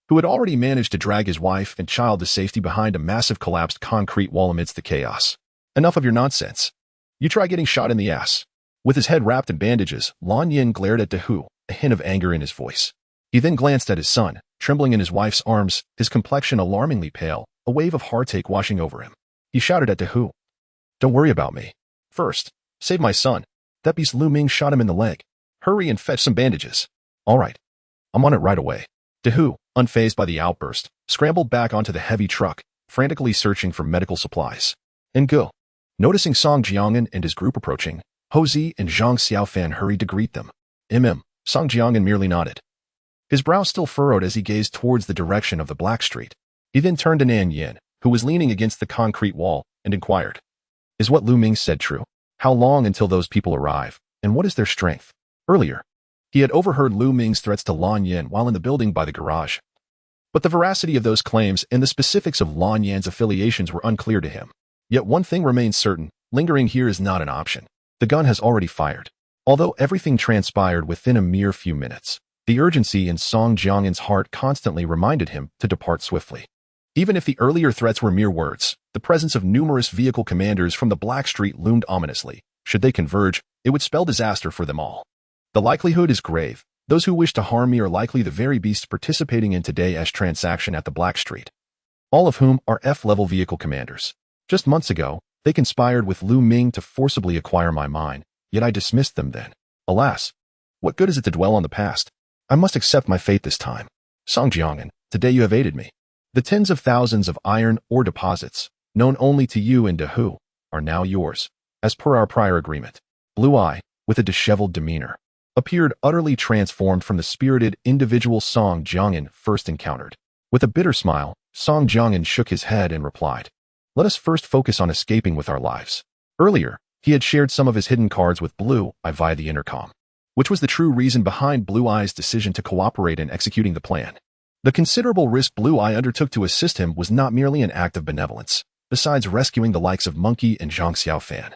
who had already managed to drag his wife and child to safety behind a massive collapsed concrete wall amidst the chaos. Enough of your nonsense. You try getting shot in the ass. With his head wrapped in bandages, Lan Yin glared at Dahu, a hint of anger in his voice. He then glanced at his son, trembling in his wife's arms, his complexion alarmingly pale, a wave of heartache washing over him. He shouted at Dahu, "Don't worry about me. First, save my son. That beast Lu Ming shot him in the leg. Hurry and fetch some bandages." "All right. I'm on it right away." Dahu, unfazed by the outburst, scrambled back onto the heavy truck, frantically searching for medical supplies. And go. Noticing Song Jiangyan and his group approaching, Ho Zi and Zhang Xiaofan hurried to greet them. Song Jiangyan merely nodded, his brow still furrowed as he gazed towards the direction of the Black Street. He then turned to Nan Yin, who was leaning against the concrete wall, and inquired, "Is what Lu Ming said true? How long until those people arrive, and what is their strength?" Earlier, he had overheard Lu Ming's threats to Lan Yin while in the building by the garage, but the veracity of those claims and the specifics of Lan Yin's affiliations were unclear to him. Yet one thing remains certain: lingering here is not an option. The gun has already fired. Although everything transpired within a mere few minutes, the urgency in Song Jiangyan's heart constantly reminded him to depart swiftly. Even if the earlier threats were mere words, the presence of numerous vehicle commanders from the Black Street loomed ominously. Should they converge, it would spell disaster for them all. The likelihood is grave. Those who wish to harm me are likely the very beasts participating in today's transaction at the Black Street, all of whom are F-level vehicle commanders. Just months ago, they conspired with Lu Ming to forcibly acquire my mine, yet I dismissed them then. Alas, what good is it to dwell on the past? I must accept my fate this time. Song Jiangyan, today you have aided me. The tens of thousands of iron ore deposits, known only to you and Dahu, are now yours, as per our prior agreement. Blue Eye, with a disheveled demeanor, appeared utterly transformed from the spirited individual Song Jiangyan first encountered. With a bitter smile, Song Jiangyan shook his head and replied, "Let us first focus on escaping with our lives." Earlier, he had shared some of his hidden cards with Blue Eye via the intercom, which was the true reason behind Blue Eye's decision to cooperate in executing the plan. The considerable risk Blue Eye undertook to assist him was not merely an act of benevolence. Besides rescuing the likes of Monkey and Zhang Xiaofan,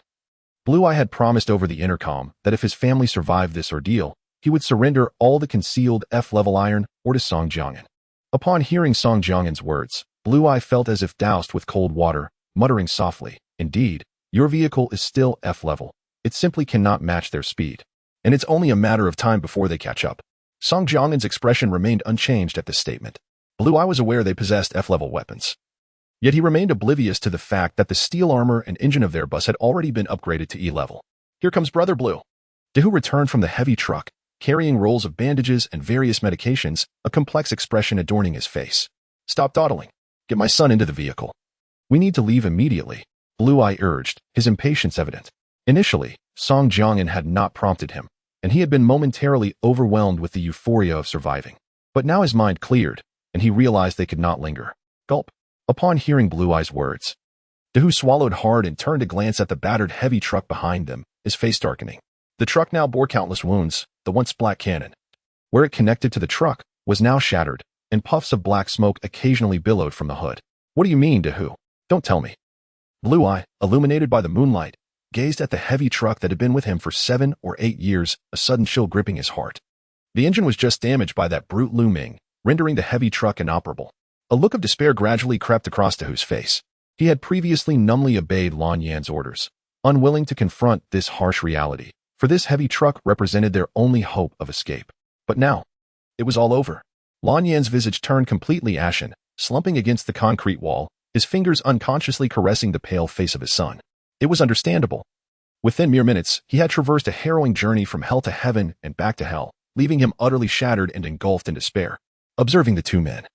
Blue Eye had promised over the intercom that if his family survived this ordeal, he would surrender all the concealed F-level iron ore to Song Jiangyan. Upon hearing Song Jiangyan's words, Blue Eye felt as if doused with cold water, muttering softly, "Indeed, your vehicle is still F-level. It simply cannot match their speed, and it's only a matter of time before they catch up." Song Jiangyan's expression remained unchanged at this statement. Blue Eye was aware they possessed F-level weapons, yet he remained oblivious to the fact that the steel armor and engine of their bus had already been upgraded to E-level. "Here comes Brother Blue." Dahu returned from the heavy truck, carrying rolls of bandages and various medications, a complex expression adorning his face. "Stop dawdling. Get my son into the vehicle. We need to leave immediately," Blue Eye urged, his impatience evident. Initially, Song Jiangyan had not prompted him, and he had been momentarily overwhelmed with the euphoria of surviving. But now his mind cleared, and he realized they could not linger. Gulp. Upon hearing Blue Eye's words, Dahu swallowed hard and turned to glance at the battered heavy truck behind them, his face darkening. The truck now bore countless wounds, the once black cannon, where it connected to the truck, was now shattered, and puffs of black smoke occasionally billowed from the hood. What do you mean, Dahu? Don't tell me. Blue Eye, illuminated by the moonlight, gazed at the heavy truck that had been with him for 7 or 8 years, a sudden chill gripping his heart. The engine was just damaged by that brute Lu Ming, rendering the heavy truck inoperable. A look of despair gradually crept across Dahu's face. He had previously numbly obeyed Lan Yan's orders, unwilling to confront this harsh reality, for this heavy truck represented their only hope of escape. But now, it was all over. Lan Yan's visage turned completely ashen, slumping against the concrete wall, his fingers unconsciously caressing the pale face of his son. It was understandable. Within mere minutes, he had traversed a harrowing journey from hell to heaven and back to hell, leaving him utterly shattered and engulfed in despair. Observing the two men,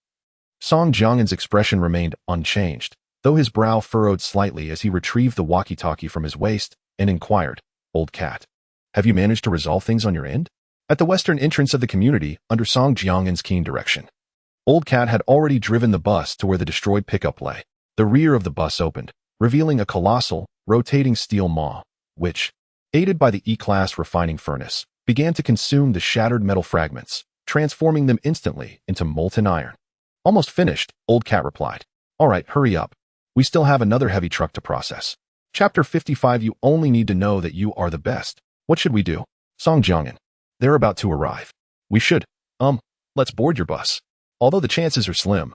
Song Jiangan's expression remained unchanged, though his brow furrowed slightly as he retrieved the walkie-talkie from his waist and inquired, "Old cat, have you managed to resolve things on your end?" At the western entrance of the community, under Song Jiangan's keen direction, Old Cat had already driven the bus to where the destroyed pickup lay. The rear of the bus opened, revealing a colossal, rotating steel maw, which, aided by the E-class refining furnace, began to consume the shattered metal fragments, transforming them instantly into molten iron. "Almost finished," Old Cat replied. "All right, hurry up. We still have another heavy truck to process." Chapter 55. You only need to know that you are the best. What should we do? Song Jiangan. They're about to arrive. We should, let's board your bus. Although the chances are slim,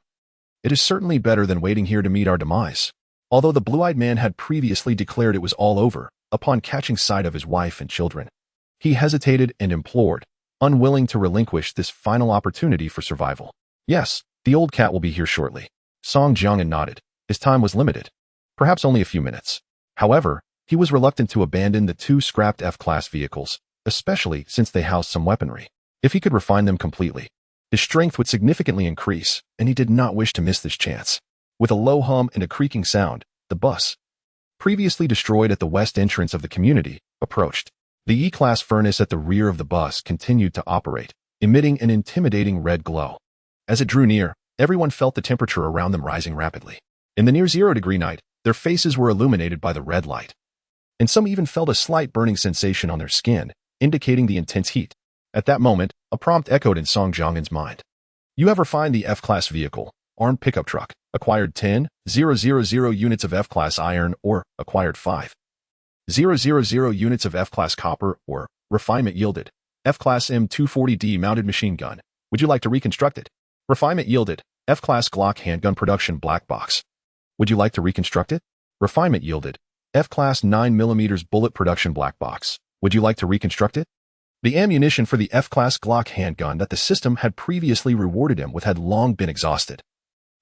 it is certainly better than waiting here to meet our demise. Although the blue-eyed man had previously declared it was all over, upon catching sight of his wife and children, he hesitated and implored, unwilling to relinquish this final opportunity for survival. "Yes, the old cat will be here shortly." Song Jiangan nodded. His time was limited, perhaps only a few minutes. However, he was reluctant to abandon the 2 scrapped F-class vehicles, especially since they housed some weaponry. If he could refine them completely, his strength would significantly increase, and he did not wish to miss this chance. With a low hum and a creaking sound, the bus, previously destroyed at the west entrance of the community, approached. The E-class furnace at the rear of the bus continued to operate, emitting an intimidating red glow. As it drew near, everyone felt the temperature around them rising rapidly. In the near 0-degree night, their faces were illuminated by the red light, and some even felt a slight burning sensation on their skin, indicating the intense heat. At that moment, a prompt echoed in Song Jiangan's mind. "You have refined the F-class vehicle, armed pickup truck, acquired 10,000 units of F-class iron, or acquired 5,000 units of F-class copper, or refinement yielded, F-class M240D mounted machine gun. Would you like to reconstruct it? Refinement yielded, F-class Glock handgun production black box. Would you like to reconstruct it? Refinement yielded, F-class 9mm bullet production black box. Would you like to reconstruct it?" The ammunition for the F-class Glock handgun that the system had previously rewarded him with had long been exhausted.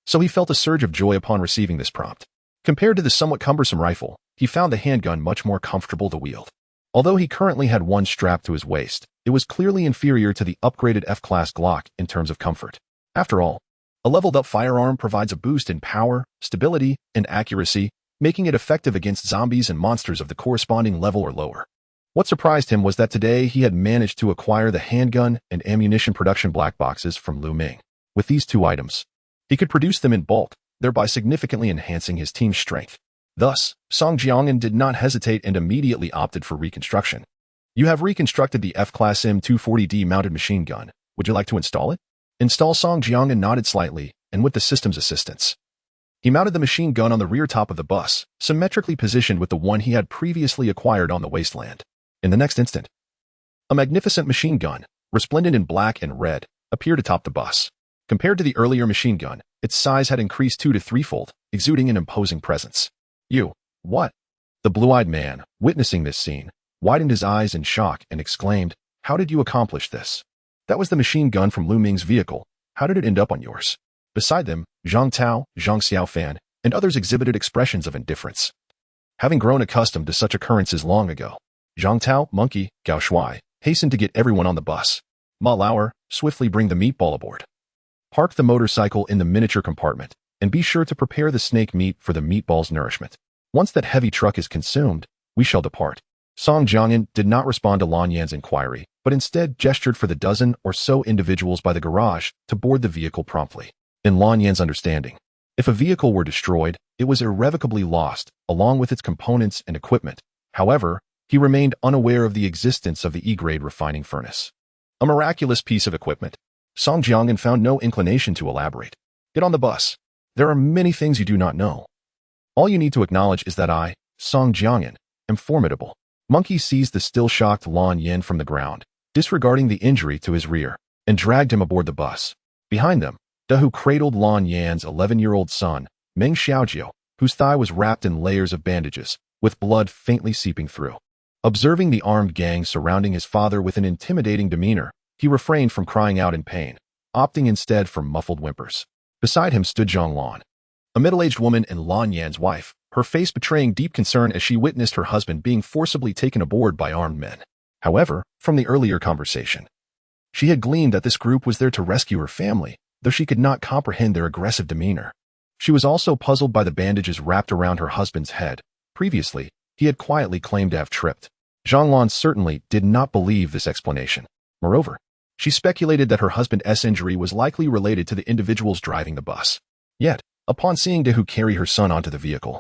So he felt a surge of joy upon receiving this prompt. Compared to the somewhat cumbersome rifle, he found the handgun much more comfortable to wield. Although he currently had one strapped to his waist, it was clearly inferior to the upgraded F-class Glock in terms of comfort. After all, a leveled-up firearm provides a boost in power, stability, and accuracy, making it effective against zombies and monsters of the corresponding level or lower. What surprised him was that today he had managed to acquire the handgun and ammunition production black boxes from Lu Ming. With these 2 items, he could produce them in bulk, thereby significantly enhancing his team's strength. Thus, Song Jiangan did not hesitate and immediately opted for reconstruction. "You have reconstructed the F-class M240D mounted machine gun. Would you like to install it?" Install. Song Jiangan nodded slightly, and with the system's assistance, he mounted the machine gun on the rear top of the bus, symmetrically positioned with the one he had previously acquired on the wasteland. In the next instant, a magnificent machine gun, resplendent in black and red, appeared atop the bus. Compared to the earlier machine gun, its size had increased 2 to 3-fold, exuding an imposing presence. "You, what?" The blue-eyed man, witnessing this scene, widened his eyes in shock and exclaimed, "How did you accomplish this? That was the machine gun from Lu Ming's vehicle. How did it end up on yours?" Beside them, Zhang Tao, Zhang Xiaofan, and others exhibited expressions of indifference. Having grown accustomed to such occurrences long ago, Zhang Tao, Monkey, Gao Shuai, hastened to get everyone on the bus. Ma Lauer, swiftly bring the meatball aboard. Park the motorcycle in the miniature compartment, and be sure to prepare the snake meat for the meatball's nourishment. Once that heavy truck is consumed, we shall depart. Song Jiangan did not respond to Lan Yan's inquiry, but instead gestured for the dozen or so individuals by the garage to board the vehicle promptly. In Lan Yan's understanding, if a vehicle were destroyed, it was irrevocably lost, along with its components and equipment. However, he remained unaware of the existence of the E-grade refining furnace. A miraculous piece of equipment, Song Jiangyan found no inclination to elaborate. Get on the bus. There are many things you do not know. All you need to acknowledge is that I, Song Jiangyan, am formidable. Monkey seized the still shocked Lan Yin from the ground, disregarding the injury to his rear, and dragged him aboard the bus. Behind them, Dehu cradled Lan Yan's 11-year-old son, Meng Xiaojiu, whose thigh was wrapped in layers of bandages, with blood faintly seeping through. Observing the armed gang surrounding his father with an intimidating demeanor, he refrained from crying out in pain, opting instead for muffled whimpers. Beside him stood Zhang Lan, a middle-aged woman and Lan Yan's wife, her face betraying deep concern as she witnessed her husband being forcibly taken aboard by armed men. However, from the earlier conversation, she had gleaned that this group was there to rescue her family, though she could not comprehend their aggressive demeanor. She was also puzzled by the bandages wrapped around her husband's head. Previously, he had quietly claimed to have tripped. Zhang Lan certainly did not believe this explanation. Moreover, she speculated that her husband's injury was likely related to the individuals driving the bus. Yet, upon seeing Dehu carry her son onto the vehicle,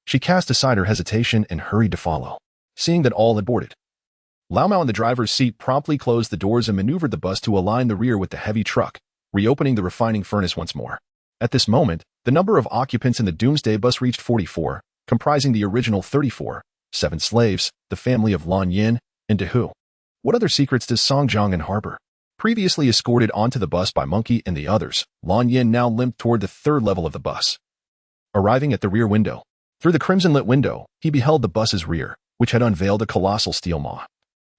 she cast aside her hesitation and hurried to follow. Seeing that all had boarded, Lao Mao in the driver's seat promptly closed the doors and maneuvered the bus to align the rear with the heavy truck, reopening the refining furnace once more. At this moment, the number of occupants in the Doomsday bus reached 44, comprising the original 34, 7 slaves, the family of Lan Yin, and Dehu. What other secrets does Song Jiangyan harbor? Previously escorted onto the bus by Monkey and the others, Lan Yin now limped toward the third level of the bus. Arriving at the rear window, through the crimson-lit window, he beheld the bus's rear, which had unveiled a colossal steel maw,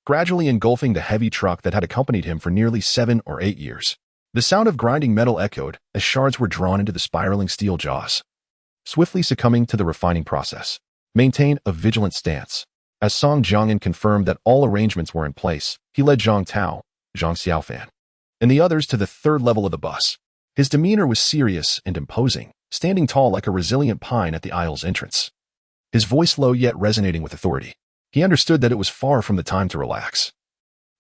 gradually engulfing the heavy truck that had accompanied him for nearly 7 or 8 years. The sound of grinding metal echoed as shards were drawn into the spiraling steel jaws. Swiftly succumbing to the refining process, maintain a vigilant stance. As Song Jiangyan confirmed that all arrangements were in place, he led Zhang Tao, Zhang Xiaofan, and the others to the third level of the bus. His demeanor was serious and imposing, standing tall like a resilient pine at the aisle's entrance. His voice low yet resonating with authority. He understood that it was far from the time to relax.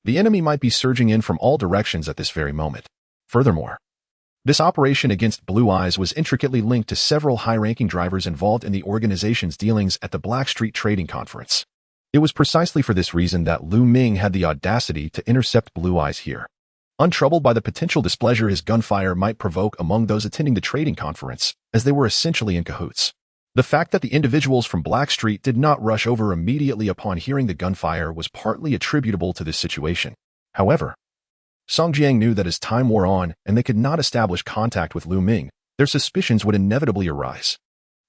The enemy might be surging in from all directions at this very moment. Furthermore, this operation against Blue Eyes was intricately linked to several high-ranking drivers involved in the organization's dealings at the Blackstreet Trading Conference. It was precisely for this reason that Lu Ming had the audacity to intercept Blue Eyes here. Untroubled by the potential displeasure his gunfire might provoke among those attending the trading conference, as they were essentially in cahoots. The fact that the individuals from Blackstreet did not rush over immediately upon hearing the gunfire was partly attributable to this situation. However, Song Jiang knew that as time wore on and they could not establish contact with Lu Ming, their suspicions would inevitably arise.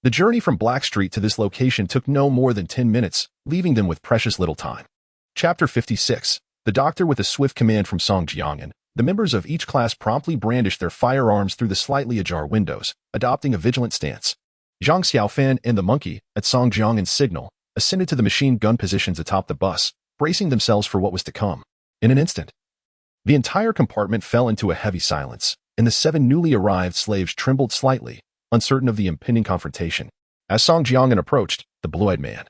The journey from Blackstreet to this location took no more than 10 minutes, leaving them with precious little time. Chapter 56. The Doctor with a swift command from Song Jiangyan. The members of each class promptly brandished their firearms through the slightly ajar windows, adopting a vigilant stance. Zhang Xiaofan and the Monkey, at Song Jiangyan's signal, ascended to the machine gun positions atop the bus, bracing themselves for what was to come. In an instant, the entire compartment fell into a heavy silence, and the 7 newly arrived slaves trembled slightly, uncertain of the impending confrontation. As Song Jiangyan approached, the blue-eyed man,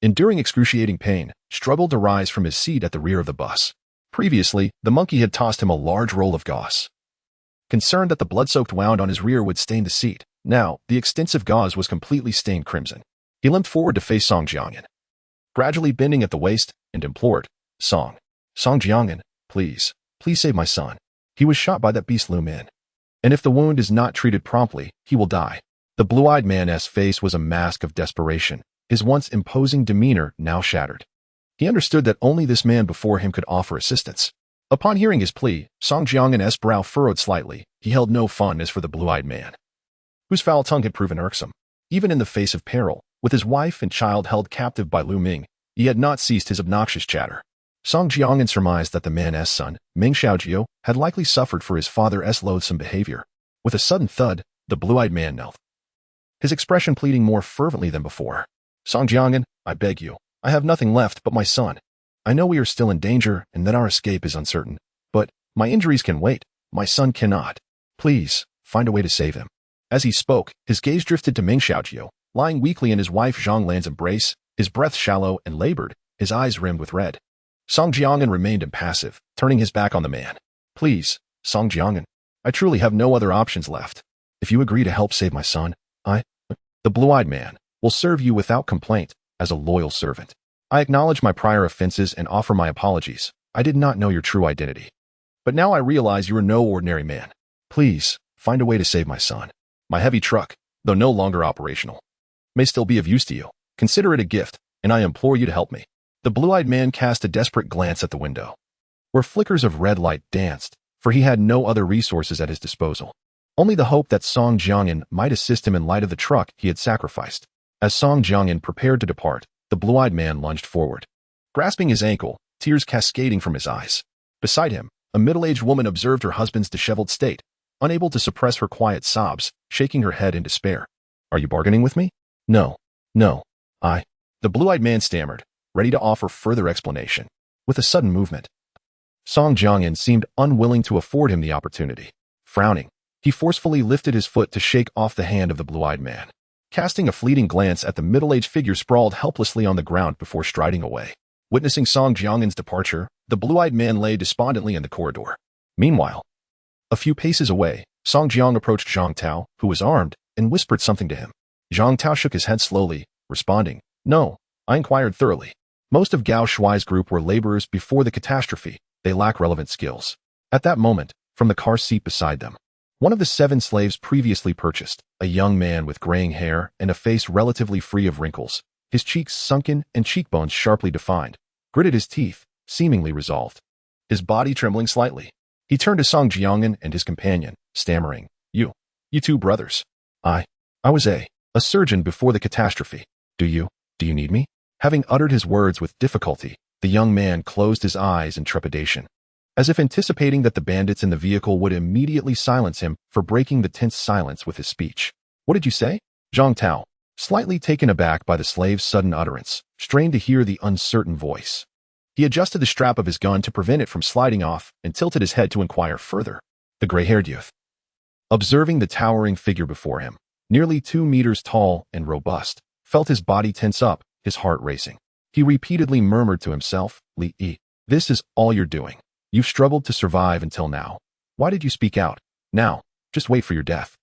enduring excruciating pain, struggled to rise from his seat at the rear of the bus. Previously, the Monkey had tossed him a large roll of gauze. Concerned that the blood-soaked wound on his rear would stain the seat, now, the extensive gauze was completely stained crimson. He limped forward to face Song Jiangyan, gradually bending at the waist, and implored, Song Jiangyan, please save my son. He was shot by that beast Lu Min. And if the wound is not treated promptly, he will die. The blue-eyed man's face was a mask of desperation, his once imposing demeanor now shattered. He understood that only this man before him could offer assistance. Upon hearing his plea, Song Jiangyan's brow furrowed slightly. He held no fondness for the blue-eyed man, whose foul tongue had proven irksome. Even in the face of peril, with his wife and child held captive by Lu Ming, he had not ceased his obnoxious chatter. Song Jiangyan surmised that the man's son, Meng Xiaojiu, had likely suffered for his father's loathsome behavior. With a sudden thud, the blue-eyed man knelt, his expression pleading more fervently than before. Song Jiangyan, I beg you, I have nothing left but my son. I know we are still in danger and that our escape is uncertain, but my injuries can wait. My son cannot. Please, find a way to save him. As he spoke, his gaze drifted to Meng Xiaojiu, lying weakly in his wife Zhang Lan's embrace, his breath shallow and labored, his eyes rimmed with red. Song Jiangyan remained impassive, turning his back on the man. Please, Song Jiangyan, I truly have no other options left. If you agree to help save my son, the blue-eyed man, will serve you without complaint, as a loyal servant. I acknowledge my prior offenses and offer my apologies. I did not know your true identity. But now I realize you are no ordinary man. Please, find a way to save my son. My heavy truck, though no longer operational, may still be of use to you. Consider it a gift, and I implore you to help me." The blue-eyed man cast a desperate glance at the window, where flickers of red light danced, for he had no other resources at his disposal. Only the hope that Song Jiangyan might assist him in light of the truck he had sacrificed. As Song Jiangyan prepared to depart, the blue-eyed man lunged forward, grasping his ankle, tears cascading from his eyes. Beside him, a middle-aged woman observed her husband's disheveled state, unable to suppress her quiet sobs, shaking her head in despair. "Are you bargaining with me?" No. The blue-eyed man stammered, ready to offer further explanation. With a sudden movement, Song Jiangyan seemed unwilling to afford him the opportunity. Frowning, he forcefully lifted his foot to shake off the hand of the blue-eyed man, casting a fleeting glance at the middle-aged figure sprawled helplessly on the ground before striding away. Witnessing Song Jiangyan's departure, the blue-eyed man lay despondently in the corridor. Meanwhile, a few paces away, Song Jiang approached Zhang Tao, who was armed, and whispered something to him. Zhang Tao shook his head slowly, responding, "No." I inquired thoroughly. Most of Gao Shuai's group were laborers before the catastrophe. They lack relevant skills. At that moment, from the car seat beside them, one of the 7 slaves previously purchased, a young man with graying hair and a face relatively free of wrinkles, his cheeks sunken and cheekbones sharply defined, gritted his teeth, seemingly resolved. His body trembling slightly, he turned to Song Jiangyan and his companion, stammering, You two brothers. I was a surgeon before the catastrophe. Do you need me?" Having uttered his words with difficulty, the young man closed his eyes in trepidation, as if anticipating that the bandits in the vehicle would immediately silence him for breaking the tense silence with his speech. "What did you say?" Zhang Tao, slightly taken aback by the slave's sudden utterance, strained to hear the uncertain voice. He adjusted the strap of his gun to prevent it from sliding off and tilted his head to inquire further. The gray-haired youth, observing the towering figure before him, nearly 2 meters tall and robust, felt his body tense up, his heart racing. He repeatedly murmured to himself, "Li Yi, this is all you're doing. You've struggled to survive until now. Why did you speak out? Now, just wait for your death."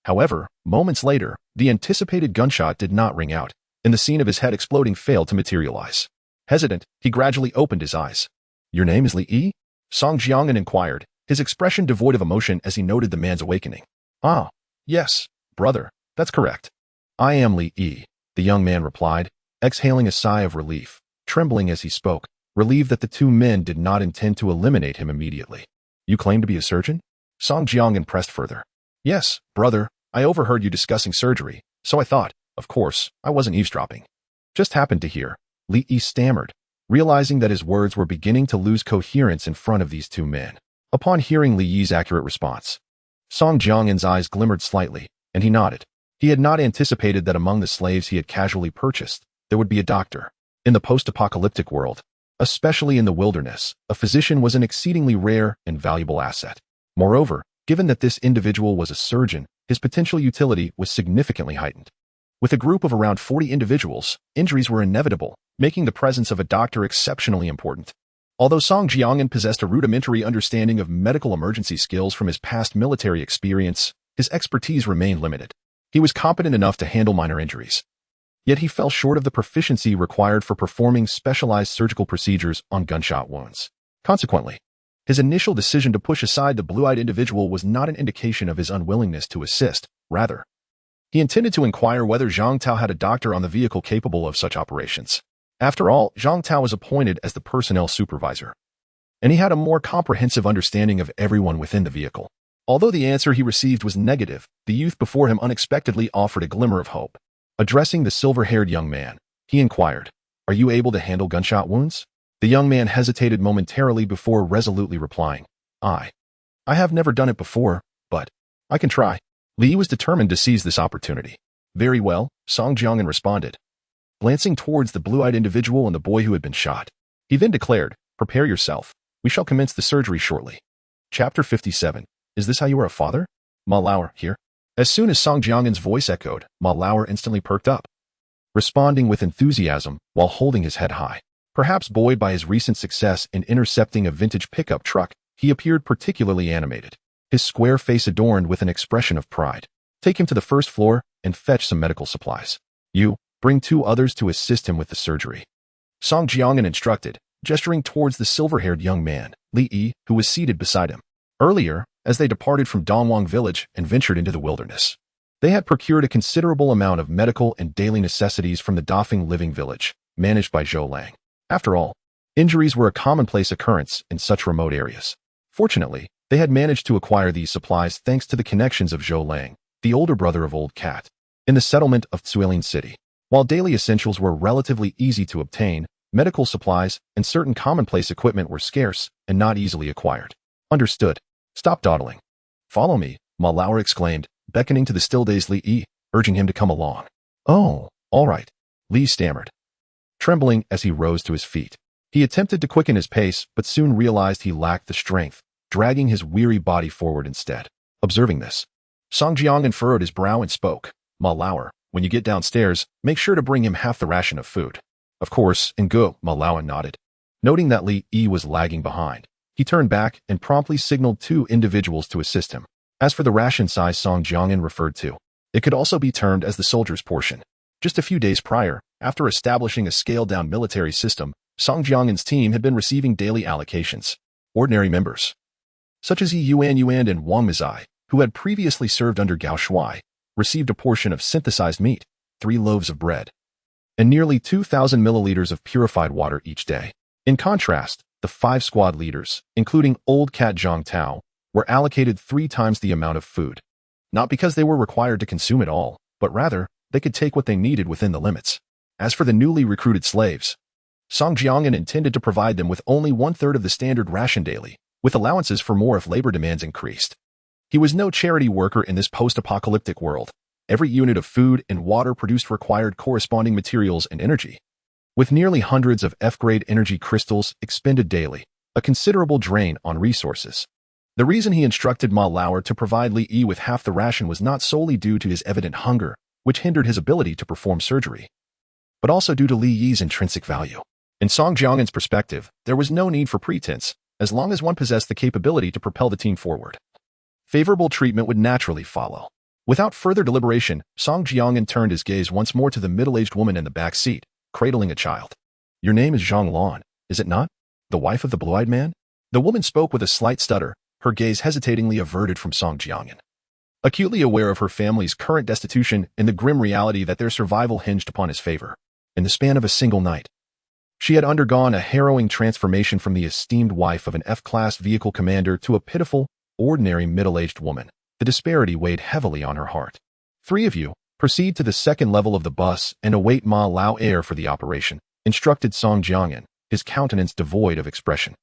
However, moments later, the anticipated gunshot did not ring out, and the scene of his head exploding failed to materialize. Hesitant, he gradually opened his eyes. "Your name is Li Yi?" Song Jiangyan inquired, his expression devoid of emotion as he noted the man's awakening. "Ah, yes, brother, that's correct. I am Li Yi," the young man replied, exhaling a sigh of relief, trembling as he spoke, relieved that the 2 men did not intend to eliminate him immediately. "You claim to be a surgeon?" Song Jiangyan pressed further. "Yes, brother, I overheard you discussing surgery, so I thought, of course, I wasn't eavesdropping. Just happened to hear." Li Yi stammered, realizing that his words were beginning to lose coherence in front of these 2 men. Upon hearing Li Yi's accurate response, Song Jiangyan's eyes glimmered slightly, and he nodded. He had not anticipated that among the slaves he had casually purchased, there would be a doctor. In the post-apocalyptic world, especially in the wilderness, a physician was an exceedingly rare and valuable asset. Moreover, given that this individual was a surgeon, his potential utility was significantly heightened. With a group of around 40 individuals, injuries were inevitable, making the presence of a doctor exceptionally important. Although Song Jiangyan possessed a rudimentary understanding of medical emergency skills from his past military experience, his expertise remained limited. He was competent enough to handle minor injuries, yet he fell short of the proficiency required for performing specialized surgical procedures on gunshot wounds. Consequently, his initial decision to push aside the blue-eyed individual was not an indication of his unwillingness to assist. Rather, he intended to inquire whether Zhang Tao had a doctor on the vehicle capable of such operations. After all, Zhang Tao was appointed as the personnel supervisor, and he had a more comprehensive understanding of everyone within the vehicle. Although the answer he received was negative, the youth before him unexpectedly offered a glimmer of hope. Addressing the silver-haired young man, he inquired, "Are you able to handle gunshot wounds?" The young man hesitated momentarily before resolutely replying, I have never done it before, but I can try." Li was determined to seize this opportunity. "Very well," Song Jiangyan responded, glancing towards the blue-eyed individual and the boy who had been shot. He then declared, "Prepare yourself. We shall commence the surgery shortly." Chapter 57. Is this how you are a father? Ma Lauer here. As soon as Song Jiangyan's voice echoed, Ma Lauer instantly perked up, responding with enthusiasm while holding his head high. Perhaps buoyed by his recent success in intercepting a vintage pickup truck, he appeared particularly animated, his square face adorned with an expression of pride. "Take him to the first floor and fetch some medical supplies. You, bring 2 others to assist him with the surgery," Song Jiangyan instructed, gesturing towards the silver-haired young man, Li Yi, who was seated beside him. Earlier, as they departed from Dongwang village and ventured into the wilderness, they had procured a considerable amount of medical and daily necessities from the Dafeng living village, managed by Zhou Lang. After all, injuries were a commonplace occurrence in such remote areas. Fortunately, they had managed to acquire these supplies thanks to the connections of Zhou Lang, the older brother of Old Cat, in the settlement of Tsuilin City. While daily essentials were relatively easy to obtain, medical supplies and certain commonplace equipment were scarce and not easily acquired. Understood. Stop dawdling. Follow me, Ma Lauer exclaimed, beckoning to the still-dazed Li Yi, urging him to come along. Oh, all right, Li stammered, trembling as he rose to his feet. He attempted to quicken his pace, but soon realized he lacked the strength, dragging his weary body forward instead. Observing this, Song Jiangyan furrowed his brow and spoke. Ma Lauer, when you get downstairs, make sure to bring him half the ration of food. Of course, and go, Ma Lauer nodded. Noting that Li Yi was lagging behind, he turned back and promptly signaled 2 individuals to assist him. As for the ration size Song Jiangyan referred to, it could also be termed as the soldier's portion. Just a few days prior, after establishing a scaled-down military system, Song Jiangyan's team had been receiving daily allocations. Ordinary members, such as Yi Yuan and Wang Mizai, who had previously served under Gao Shuai, received a portion of synthesized meat, 3 loaves of bread, and nearly 2,000 milliliters of purified water each day. In contrast, the 5 squad leaders, including Old Cat Zhang Tao, were allocated 3 times the amount of food. Not because they were required to consume it all, but rather, they could take what they needed within the limits. As for the newly recruited slaves, Song Jiangyan intended to provide them with only 1/3 of the standard ration daily, with allowances for more if labor demands increased. He was no charity worker in this post-apocalyptic world. Every unit of food and water produced required corresponding materials and energy. With nearly hundreds of F-grade energy crystals expended daily, a considerable drain on resources. The reason he instructed Ma Lauer to provide Li Yi with half the ration was not solely due to his evident hunger, which hindered his ability to perform surgery, but also due to Li Yi's intrinsic value. In Song Jiangyan's perspective, there was no need for pretense, as long as one possessed the capability to propel the team forward. Favorable treatment would naturally follow. Without further deliberation, Song Jiangyan turned his gaze once more to the middle-aged woman in the back seat, cradling a child. Your name is Zhang Lan, is it not? The wife of the blue-eyed man? The woman spoke with a slight stutter, her gaze hesitatingly averted from Song Jiangyan. Acutely aware of her family's current destitution and the grim reality that their survival hinged upon his favor. In the span of a single night, she had undergone a harrowing transformation from the esteemed wife of an F-class vehicle commander to a pitiful, ordinary middle-aged woman. The disparity weighed heavily on her heart. 3 of you, proceed to the second level of the bus and await Ma Lao Air for the operation, instructed Song Jiangyan, his countenance devoid of expression.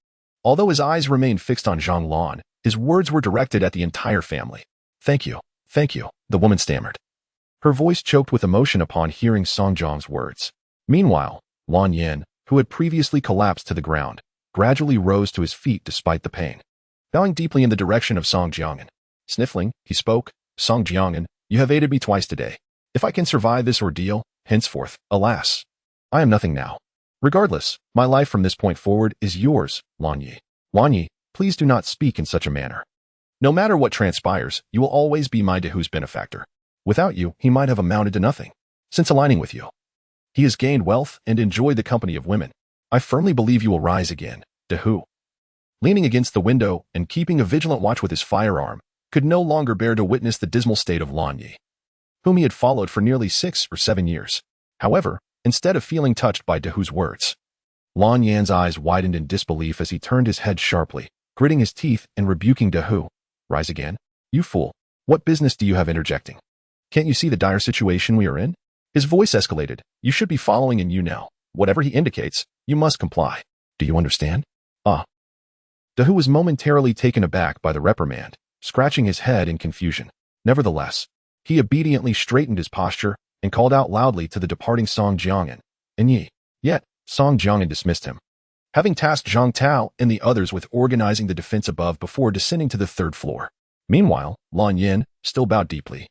Although his eyes remained fixed on Zhang Lan, his words were directed at the entire family. Thank you, the woman stammered. Her voice choked with emotion upon hearing Song Jiang's words. Meanwhile, Lan Yin, who had previously collapsed to the ground, gradually rose to his feet despite the pain. Bowing deeply in the direction of Song Jiangyan. Sniffling, he spoke, Song Jiangyan, you have aided me twice today. If I can survive this ordeal, henceforth, alas, I am nothing now. Regardless, my life from this point forward is yours, Lan Yi. Lan Yi, please do not speak in such a manner. No matter what transpires, you will always be my Dehu's benefactor. Without you, he might have amounted to nothing. Since aligning with you, he has gained wealth and enjoyed the company of women. I firmly believe you will rise again, Dehu. Leaning against the window and keeping a vigilant watch with his firearm, could no longer bear to witness the dismal state of Lan Yi, whom he had followed for nearly 6 or 7 years. However, instead of feeling touched by Dehu's words, Lan Yan's eyes widened in disbelief as he turned his head sharply, gritting his teeth and rebuking Dehu. Rise again? You fool. What business do you have interjecting? Can't you see the dire situation we are in? His voice escalated. You should be following in you now. Whatever he indicates, you must comply. Do you understand? Dehu was momentarily taken aback by the reprimand, scratching his head in confusion. Nevertheless, he obediently straightened his posture and called out loudly to the departing Song Jiangyan. Yet, Song Jiangyan dismissed him, having tasked Zhang Tao and the others with organizing the defense above before descending to the 3rd floor. Meanwhile, Lan Yin, still bowed deeply,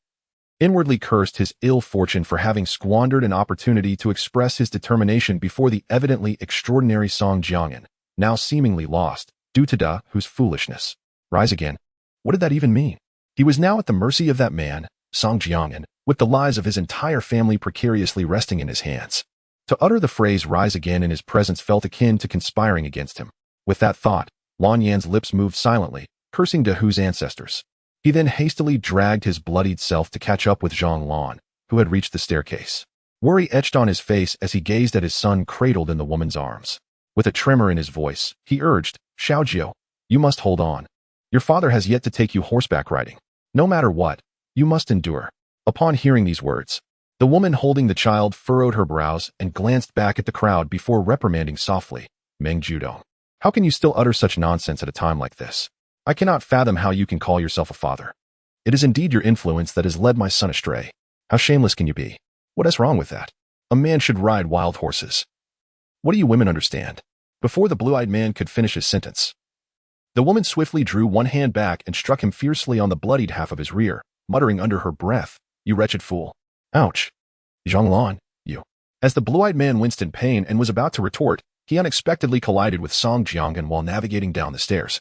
inwardly cursed his ill fortune for having squandered an opportunity to express his determination before the evidently extraordinary Song Jiangyan, now seemingly lost, due to Dehu's foolishness. Rise again. What did that even mean? He was now at the mercy of that man, Song Jiangyan, with the lives of his entire family precariously resting in his hands. To utter the phrase rise again in his presence felt akin to conspiring against him. With that thought, Lan Yan's lips moved silently, cursing Dahu's ancestors. He then hastily dragged his bloodied self to catch up with Zhang Lan, who had reached the staircase. Worry etched on his face as he gazed at his son cradled in the woman's arms. With a tremor in his voice, he urged, Xiaojiu, you must hold on. Your father has yet to take you horseback riding. No matter what, you must endure. Upon hearing these words, the woman holding the child furrowed her brows and glanced back at the crowd before reprimanding softly, Meng Judong. How can you still utter such nonsense at a time like this? I cannot fathom how you can call yourself a father. It is indeed your influence that has led my son astray. How shameless can you be? What is wrong with that? A man should ride wild horses. What do you women understand? Before the blue-eyed man could finish his sentence, the woman swiftly drew one hand back and struck him fiercely on the bloodied half of his rear, muttering under her breath, You wretched fool. Ouch. Zhang Lan, you. As the blue-eyed man winced in pain and was about to retort, he unexpectedly collided with Song Jiangan while navigating down the stairs.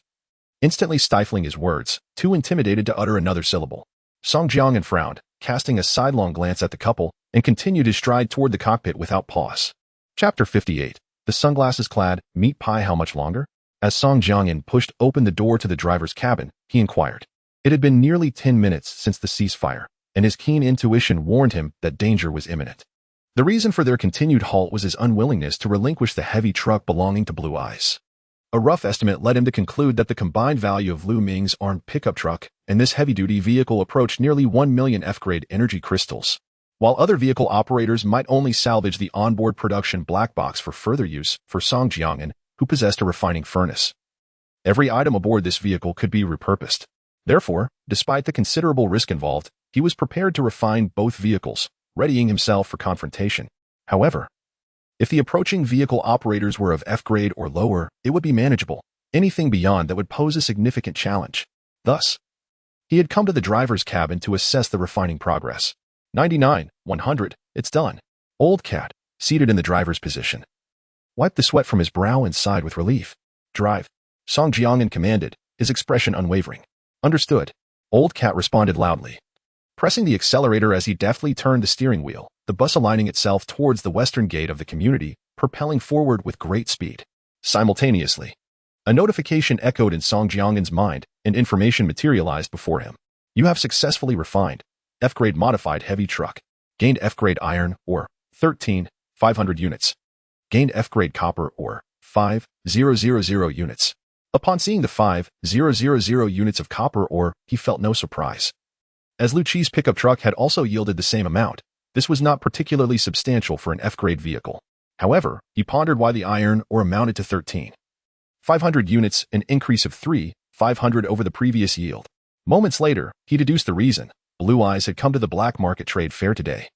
Instantly stifling his words, too intimidated to utter another syllable, Song Jiangan frowned, casting a sidelong glance at the couple, and continued his stride toward the cockpit without pause. Chapter 58. The sunglasses-clad meat pie. How much longer? As Song Jiangan pushed open the door to the driver's cabin, he inquired. It had been nearly 10 minutes since the ceasefire, and his keen intuition warned him that danger was imminent. The reason for their continued halt was his unwillingness to relinquish the heavy truck belonging to Blue Eyes. A rough estimate led him to conclude that the combined value of Lu Ming's armed pickup truck and this heavy-duty vehicle approached nearly 1 million F-grade energy crystals. While other vehicle operators might only salvage the onboard production black box for further use for Song Jiangan, who possessed a refining furnace. Every item aboard this vehicle could be repurposed. Therefore, despite the considerable risk involved, he was prepared to refine both vehicles, readying himself for confrontation. However, if the approaching vehicle operators were of F-grade or lower, it would be manageable. Anything beyond that would pose a significant challenge. Thus, he had come to the driver's cabin to assess the refining progress. 99, 100, it's done. Old Cat, seated in the driver's position, wiped the sweat from his brow and sighed with relief. Drive, Song Jiangan commanded, his expression unwavering. Understood. Old Cat responded loudly, pressing the accelerator as he deftly turned the steering wheel, the bus aligning itself towards the western gate of the community, propelling forward with great speed. Simultaneously, a notification echoed in Song Jiangan's mind, and information materialized before him. You have successfully refined F-grade modified heavy truck. Gained F-grade iron ore, 500 units. Gained F-grade copper ore, 5,000 units. Upon seeing the 5,000 units of copper ore, he felt no surprise. As Lu Qi's pickup truck had also yielded the same amount, this was not particularly substantial for an F-grade vehicle. However, he pondered why the iron ore amounted to 13,500 units, an increase of 3,500 over the previous yield. Moments later, he deduced the reason. Blue Eyes had come to the black market trade fair today,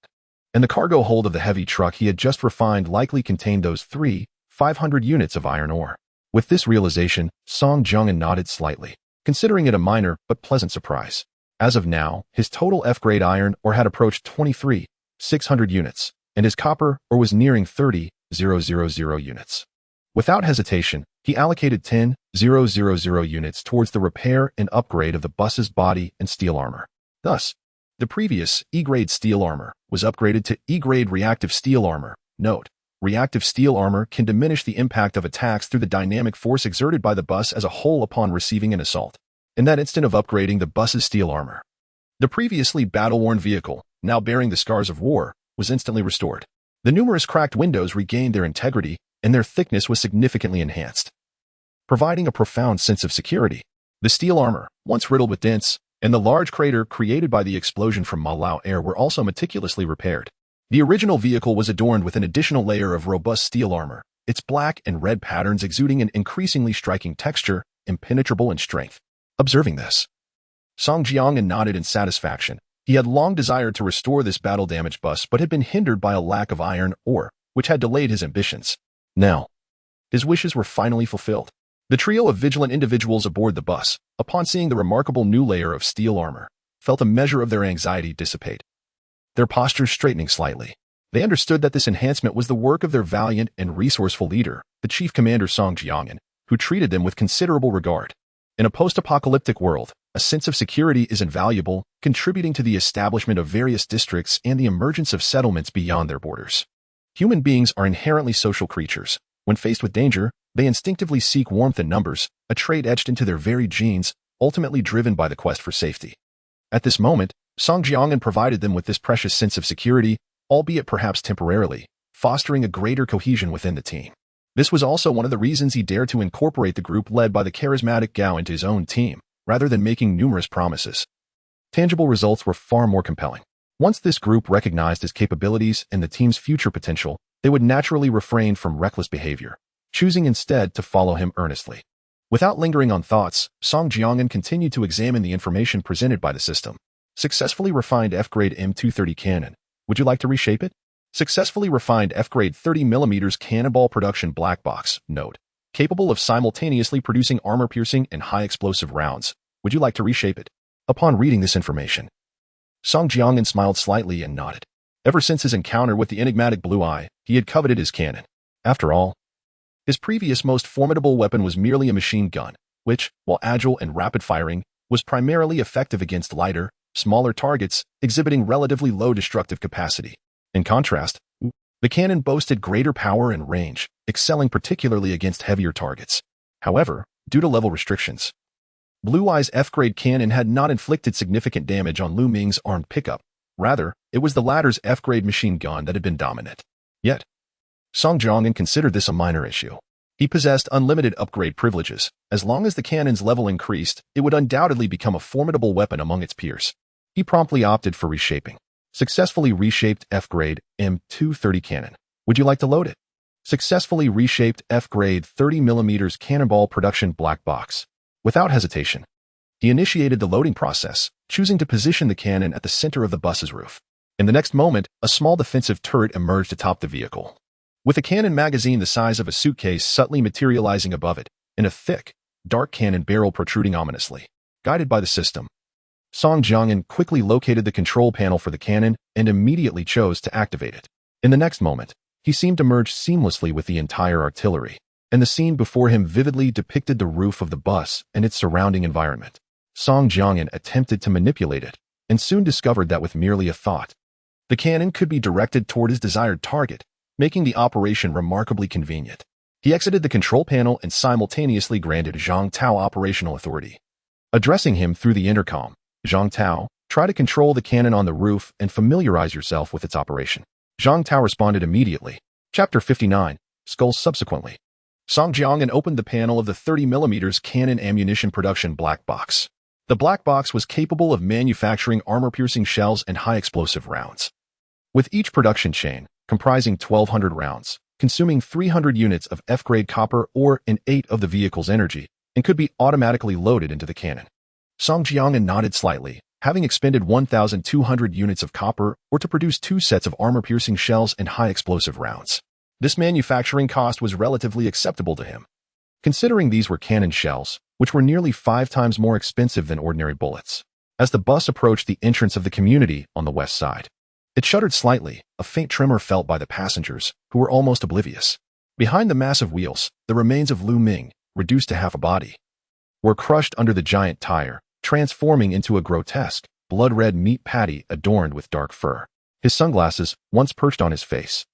and the cargo hold of the heavy truck he had just refined likely contained those 3,500 units of iron ore. With this realization, Song Jiangan nodded slightly, considering it a minor but pleasant surprise. As of now, his total F-grade iron ore had approached 23,600 units, and his copper ore was nearing 30,000 units. Without hesitation, he allocated 10,000 units towards the repair and upgrade of the bus's body and steel armor. Thus, the previous E-grade steel armor was upgraded to E-grade reactive steel armor. Note, reactive steel armor can diminish the impact of attacks through the dynamic force exerted by the bus as a whole upon receiving an assault. In that instant of upgrading the bus's steel armor, the previously battle-worn vehicle, now bearing the scars of war, was instantly restored. The numerous cracked windows regained their integrity, and their thickness was significantly enhanced, providing a profound sense of security. The steel armor, once riddled with dents, and the large crater created by the explosion from Malao Air were also meticulously repaired. The original vehicle was adorned with an additional layer of robust steel armor, its black and red patterns exuding an increasingly striking texture, impenetrable in strength. Observing this, Song Jiangan nodded in satisfaction. He had long desired to restore this battle-damaged bus but had been hindered by a lack of iron ore, which had delayed his ambitions. Now, his wishes were finally fulfilled. The trio of vigilant individuals aboard the bus, upon seeing the remarkable new layer of steel armor, felt a measure of their anxiety dissipate, their postures straightening slightly. They understood that this enhancement was the work of their valiant and resourceful leader, the Chief Commander Song Jiangan, who treated them with considerable regard. In a post-apocalyptic world, a sense of security is invaluable, contributing to the establishment of various districts and the emergence of settlements beyond their borders. Human beings are inherently social creatures. When faced with danger, they instinctively seek warmth in numbers, a trait etched into their very genes, ultimately driven by the quest for safety. At this moment, Song Jiang'an provided them with this precious sense of security, albeit perhaps temporarily, fostering a greater cohesion within the team. This was also one of the reasons he dared to incorporate the group led by the charismatic Gao into his own team, rather than making numerous promises. Tangible results were far more compelling. Once this group recognized his capabilities and the team's future potential, they would naturally refrain from reckless behavior, choosing instead to follow him earnestly. Without lingering on thoughts, Song Jiang'an continued to examine the information presented by the system. Successfully refined F-grade M230 cannon. Would you like to reshape it? Successfully refined F-grade 30mm cannonball production black box. Note. Capable of simultaneously producing armor-piercing and high-explosive rounds. Would you like to reshape it? Upon reading this information, Song Jiang'an smiled slightly and nodded. Ever since his encounter with the enigmatic Blue Eye, he had coveted his cannon. After all, his previous most formidable weapon was merely a machine gun, which, while agile and rapid-firing, was primarily effective against lighter, smaller targets, exhibiting relatively low destructive capacity. In contrast, the cannon boasted greater power and range, excelling particularly against heavier targets. However, due to level restrictions, Blue Eye's F-grade cannon had not inflicted significant damage on Lu Ming's armed pickup. Rather, it was the latter's F-grade machine gun that had been dominant. Yet, Song Jiang'an considered this a minor issue. He possessed unlimited upgrade privileges. As long as the cannon's level increased, it would undoubtedly become a formidable weapon among its peers. He promptly opted for reshaping. Successfully reshaped F-grade M230 cannon. Would you like to load it? Successfully reshaped F-grade 30mm cannonball production black box. Without hesitation, he initiated the loading process, choosing to position the cannon at the center of the bus's roof. In the next moment, a small defensive turret emerged atop the vehicle, with a cannon magazine the size of a suitcase subtly materializing above it, and a thick, dark cannon barrel protruding ominously. Guided by the system, Song Jiang'an quickly located the control panel for the cannon and immediately chose to activate it. In the next moment, he seemed to merge seamlessly with the entire artillery, and the scene before him vividly depicted the roof of the bus and its surrounding environment. Song Jiang'an attempted to manipulate it, and soon discovered that with merely a thought, the cannon could be directed toward his desired target, making the operation remarkably convenient. He exited the control panel and simultaneously granted Zhang Tao operational authority. Addressing him through the intercom, Zhang Tao, try to control the cannon on the roof and familiarize yourself with its operation. Zhang Tao responded immediately. Chapter 59, Skulls. Subsequently, Song Jiang'an opened the panel of the 30mm cannon ammunition production black box. The black box was capable of manufacturing armor-piercing shells and high-explosive rounds. With each production chain, comprising 1,200 rounds, consuming 300 units of F-grade copper ore and 8 of the vehicle's energy, and could be automatically loaded into the cannon. Song Jiang'an nodded slightly, having expended 1,200 units of copper ore to produce 2 sets of armor-piercing shells and high-explosive rounds. This manufacturing cost was relatively acceptable to him, considering these were cannon shells, which were nearly 5 times more expensive than ordinary bullets. As the bus approached the entrance of the community on the west side, it shuddered slightly, a faint tremor felt by the passengers, who were almost oblivious. Behind the massive wheels, the remains of Lu Ming, reduced to half a body, were crushed under the giant tire, transforming into a grotesque, blood-red meat patty adorned with dark fur. His sunglasses, once perched on his face,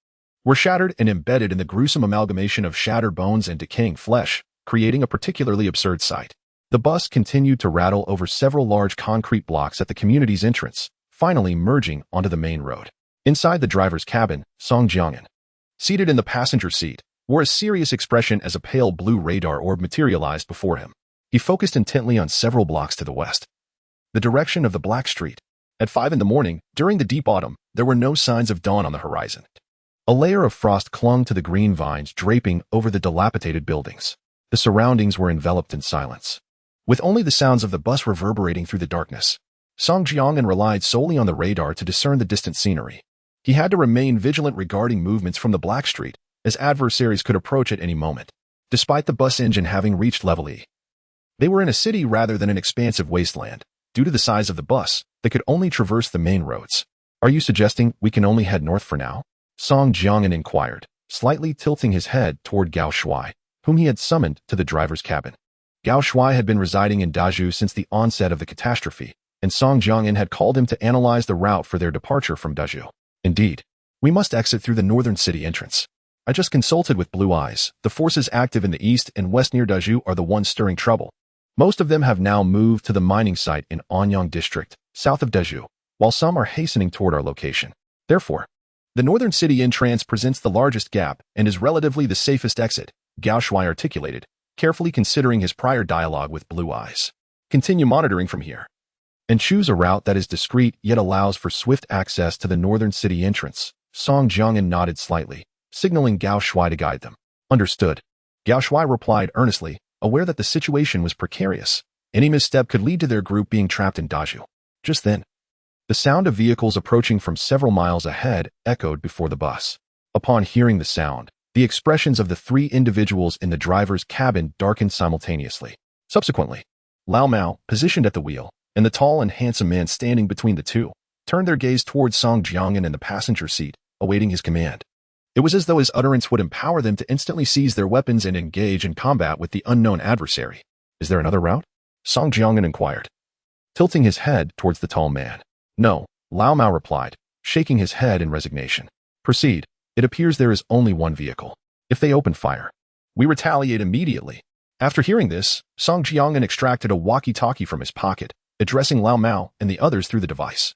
were shattered and embedded in the gruesome amalgamation of shattered bones and decaying flesh, creating a particularly absurd sight. The bus continued to rattle over several large concrete blocks at the community's entrance, finally merging onto the main road. Inside the driver's cabin, Song Jiang'an, seated in the passenger seat, wore a serious expression as a pale blue radar orb materialized before him. He focused intently on several blocks to the west, the direction of the Black Street. At 5 in the morning, during the deep autumn, there were no signs of dawn on the horizon. A layer of frost clung to the green vines draping over the dilapidated buildings. The surroundings were enveloped in silence, with only the sounds of the bus reverberating through the darkness. Song Jiang'an relied solely on the radar to discern the distant scenery. He had to remain vigilant regarding movements from the Black Street, as adversaries could approach at any moment. Despite the bus engine having reached level E, they were in a city rather than an expansive wasteland. Due to the size of the bus, they could only traverse the main roads. Are you suggesting we can only head north for now? Song Jiang'an inquired, slightly tilting his head toward Gao Shuai, whom he had summoned to the driver's cabin. Gao Shuai had been residing in Dazhu since the onset of the catastrophe, and Song Jiang'an had called him to analyze the route for their departure from Dazhu. Indeed, We must exit through the northern city entrance. I just consulted with Blue Eyes. The forces active in the east and west near Daju are the ones stirring trouble. Most of them have now moved to the mining site in Anyang district, south of Daju, while some are hastening toward our location. Therefore, the northern city entrance presents the largest gap and is relatively the safest exit, Gao Shuai articulated, carefully considering his prior dialogue with Blue Eyes. Continue monitoring from here, and choose a route that is discreet yet allows for swift access to the northern city entrance. Song Jiangyan nodded slightly, signaling Gao Shuai to guide them. Understood. Gao Shuai replied earnestly, aware that the situation was precarious. Any misstep could lead to their group being trapped in Daju. Just then, the sound of vehicles approaching from several miles ahead echoed before the bus. Upon hearing the sound, the expressions of the three individuals in the driver's cabin darkened simultaneously. Subsequently, Lao Mao, positioned at the wheel, and the tall and handsome man standing between the two, turned their gaze towards Song Jiangyan in the passenger seat, awaiting his command. It was as though his utterance would empower them to instantly seize their weapons and engage in combat with the unknown adversary. Is there another route? Song Jiangyan inquired, tilting his head towards the tall man. No, Lao Mao replied, shaking his head in resignation. Proceed. It appears there is only one vehicle. If they open fire, we retaliate immediately. After hearing this, Song Jiangyan extracted a walkie-talkie from his pocket, addressing Lao Mao and the others through the device.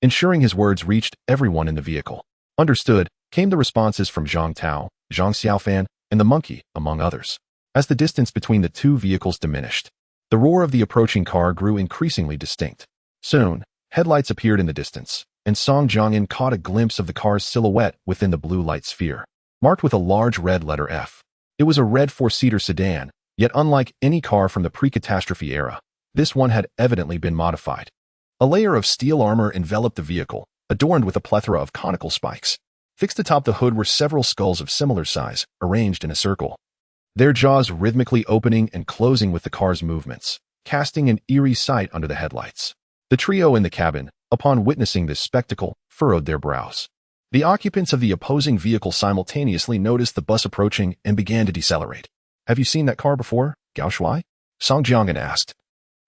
Ensuring his words reached everyone in the vehicle. Understood, came the responses from Zhang Tao, Zhang Xiaofan, and the monkey, among others. As the distance between the two vehicles diminished, the roar of the approaching car grew increasingly distinct. Soon, headlights appeared in the distance, and Song Jiangyan caught a glimpse of the car's silhouette within the blue light sphere, marked with a large red letter F. It was a red four-seater sedan, yet unlike any car from the pre-catastrophe era, this one had evidently been modified. A layer of steel armor enveloped the vehicle, adorned with a plethora of conical spikes. Fixed atop the hood were several skulls of similar size, arranged in a circle, their jaws rhythmically opening and closing with the car's movements, casting an eerie sight under the headlights. The trio in the cabin, upon witnessing this spectacle, furrowed their brows. The occupants of the opposing vehicle simultaneously noticed the bus approaching and began to decelerate. Have you seen that car before, Gao Shuai? Song Jiangyan asked,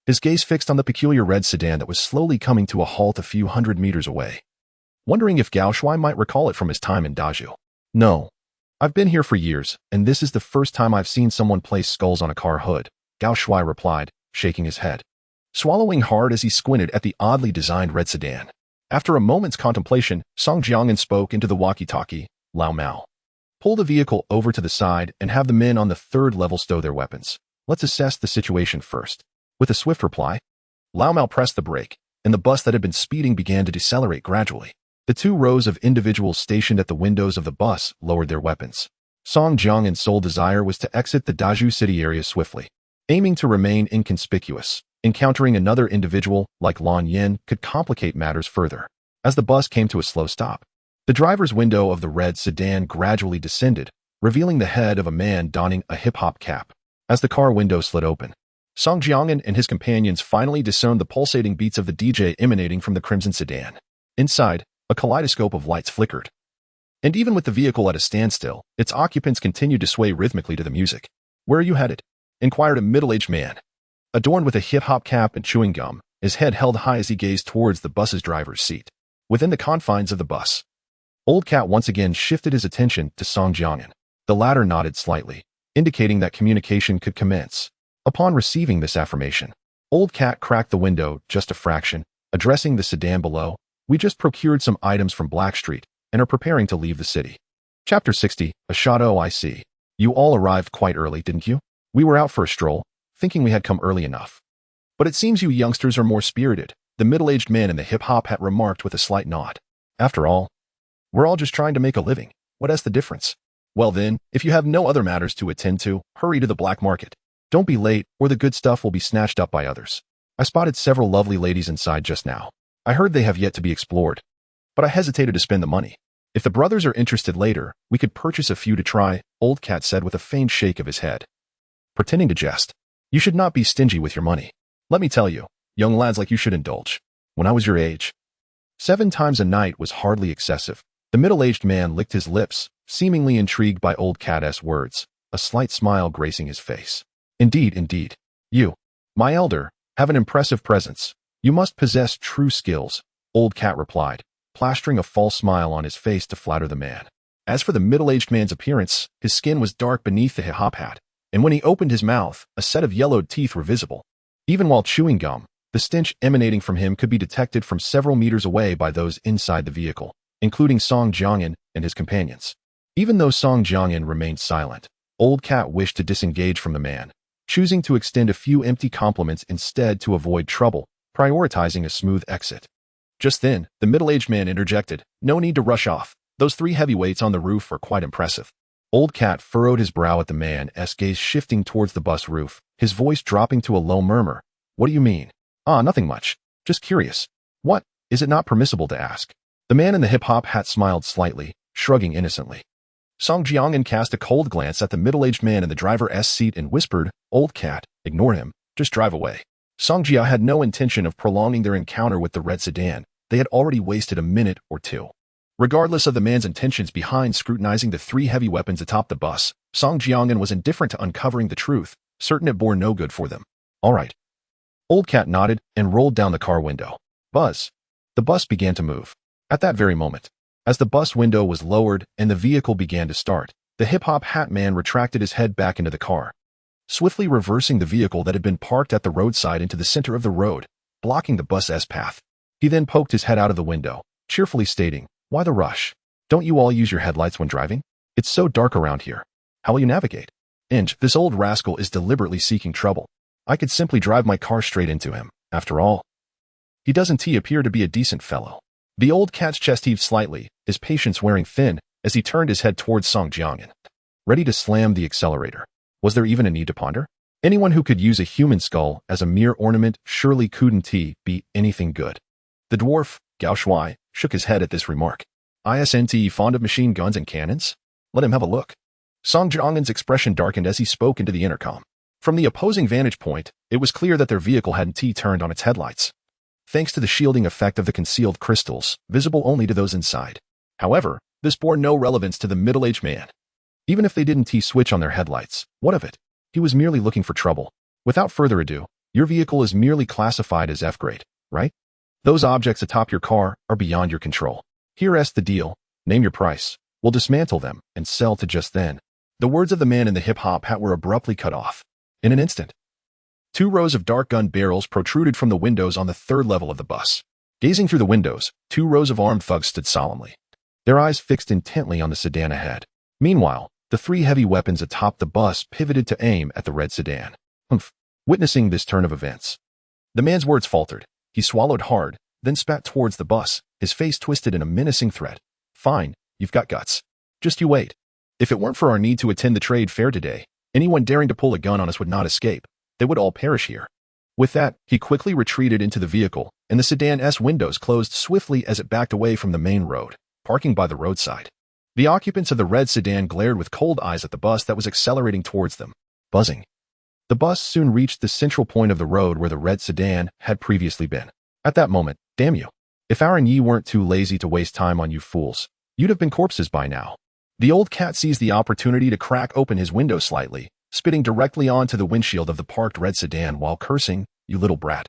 his gaze fixed on the peculiar red sedan that was slowly coming to a halt a few hundred meters away, wondering if Gao Shuai might recall it from his time in Daju. No. I've been here for years, and this is the first time I've seen someone place skulls on a car hood, Gao Shuai replied, shaking his head, swallowing hard as he squinted at the oddly designed red sedan. After a moment's contemplation, Song Jiangyan spoke into the walkie-talkie. Lao Mao, pull the vehicle over to the side and have the men on the third level stow their weapons. Let's assess the situation first. With a swift reply, Lao Mao pressed the brake, and the bus that had been speeding began to decelerate gradually. The two rows of individuals stationed at the windows of the bus lowered their weapons. Song Jiangyan's sole desire was to exit the Daju city area swiftly, aiming to remain inconspicuous. Encountering another individual, like Lan Yin, could complicate matters further. As the bus came to a slow stop, the driver's window of the red sedan gradually descended, revealing the head of a man donning a hip-hop cap. As the car window slid open, Song Jiangyan and his companions finally discerned the pulsating beats of the DJ emanating from the crimson sedan. Inside, a kaleidoscope of lights flickered. And even with the vehicle at a standstill, its occupants continued to sway rhythmically to the music. Where are you headed? Inquired a middle-aged man, adorned with a hip-hop cap and chewing gum, his head held high as he gazed towards the bus's driver's seat. Within the confines of the bus, Old Cat once again shifted his attention to Song Jiangyan. The latter nodded slightly, indicating that communication could commence. Upon receiving this affirmation, Old Cat cracked the window just a fraction, addressing the sedan below. We just procured some items from Black Street and are preparing to leave the city. Chapter 60, A Shadow I See. You all arrived quite early, didn't you? We were out for a stroll, thinking we had come early enough. But it seems you youngsters are more spirited, the middle-aged man in the hip-hop hat remarked with a slight nod. After all, we're all just trying to make a living. What is the difference? Well then, if you have no other matters to attend to, hurry to the black market. Don't be late, or the good stuff will be snatched up by others. I spotted several lovely ladies inside just now. I heard they have yet to be explored, but I hesitated to spend the money. If the brothers are interested later, we could purchase a few to try, Old Cat said with a faint shake of his head, pretending to jest. You should not be stingy with your money. Let me tell you, young lads like you should indulge. When I was your age, 7 times a night was hardly excessive. The middle-aged man licked his lips, seemingly intrigued by Old Cat's words, a slight smile gracing his face. Indeed, indeed. You, my elder, have an impressive presence. You must possess true skills, Old Cat replied, plastering a false smile on his face to flatter the man. As for the middle-aged man's appearance, his skin was dark beneath the hip-hop hat, and when he opened his mouth, a set of yellowed teeth were visible. Even while chewing gum, the stench emanating from him could be detected from several meters away by those inside the vehicle, including Song Jiangyan and his companions. Even though Song Jiangyan remained silent, Old Cat wished to disengage from the man, choosing to extend a few empty compliments instead to avoid trouble, prioritizing a smooth exit. Just then, the middle-aged man interjected, "No need to rush off. Those 3 heavyweights on the roof are quite impressive." Old Cat furrowed his brow at the man's gaze shifting towards the bus roof, his voice dropping to a low murmur. "What do you mean?" "Ah, nothing much. Just curious." "What? Is it not permissible to ask?" The man in the hip-hop hat smiled slightly, shrugging innocently. Song Jiangyan cast a cold glance at the middle-aged man in the driver's seat and whispered, "Old Cat, ignore him. Just drive away." Song Jia had no intention of prolonging their encounter with the red sedan. They had already wasted a minute or two. Regardless of the man's intentions behind scrutinizing the 3 heavy weapons atop the bus, Song Jiangyan was indifferent to uncovering the truth, certain it bore no good for them. "All right." Old Cat nodded and rolled down the car window. Buzz. The bus began to move. At that very moment, as the bus window was lowered and the vehicle began to start, the hip-hop hat man retracted his head back into the car, swiftly reversing the vehicle that had been parked at the roadside into the center of the road, blocking the bus's path. He then poked his head out of the window, cheerfully stating, "Why the rush? Don't you all use your headlights when driving? It's so dark around here. How will you navigate? And this old rascal is deliberately seeking trouble. I could simply drive my car straight into him. After all, he doesn't appear to be a decent fellow." The old cat's chest heaved slightly, his patience wearing thin, as he turned his head towards Song Jiangyan, ready to slam the accelerator. Was there even a need to ponder? Anyone who could use a human skull as a mere ornament surely couldn't be anything good. The dwarf, Gao Shuai, shook his head at this remark. "Isn't fond of machine guns and cannons? Let him have a look." Song Jiangyan's expression darkened as he spoke into the intercom. From the opposing vantage point, it was clear that their vehicle hadn't turned on its headlights, thanks to the shielding effect of the concealed crystals, visible only to those inside. However, this bore no relevance to the middle-aged man. Even if they didn't switch on their headlights, what of it? He was merely looking for trouble. Without further ado, your vehicle is merely classified as F-grade, right? Those objects atop your car are beyond your control. Here's the deal. Name your price. We'll dismantle them and sell to just then. The words of the man in the hip-hop hat were abruptly cut off. In an instant, 2 rows of dark gun barrels protruded from the windows on the 3rd level of the bus. Gazing through the windows, 2 rows of armed thugs stood solemnly, their eyes fixed intently on the sedan ahead. Meanwhile, the 3 heavy weapons atop the bus pivoted to aim at the red sedan. Witnessing this turn of events, the man's words faltered. He swallowed hard, then spat towards the bus, his face twisted in a menacing threat. "Fine, you've got guts. Just you wait. If it weren't for our need to attend the trade fair today, anyone daring to pull a gun on us would not escape. They would all perish here." With that, he quickly retreated into the vehicle, and the sedan's windows closed swiftly as it backed away from the main road, parking by the roadside. The occupants of the red sedan glared with cold eyes at the bus that was accelerating towards them, buzzing. The bus soon reached the central point of the road where the red sedan had previously been. At that moment, damn you. If our and ye weren't too lazy to waste time on you fools, you'd have been corpses by now. The old cat seized the opportunity to crack open his window slightly, spitting directly onto the windshield of the parked red sedan while cursing, "You little brat.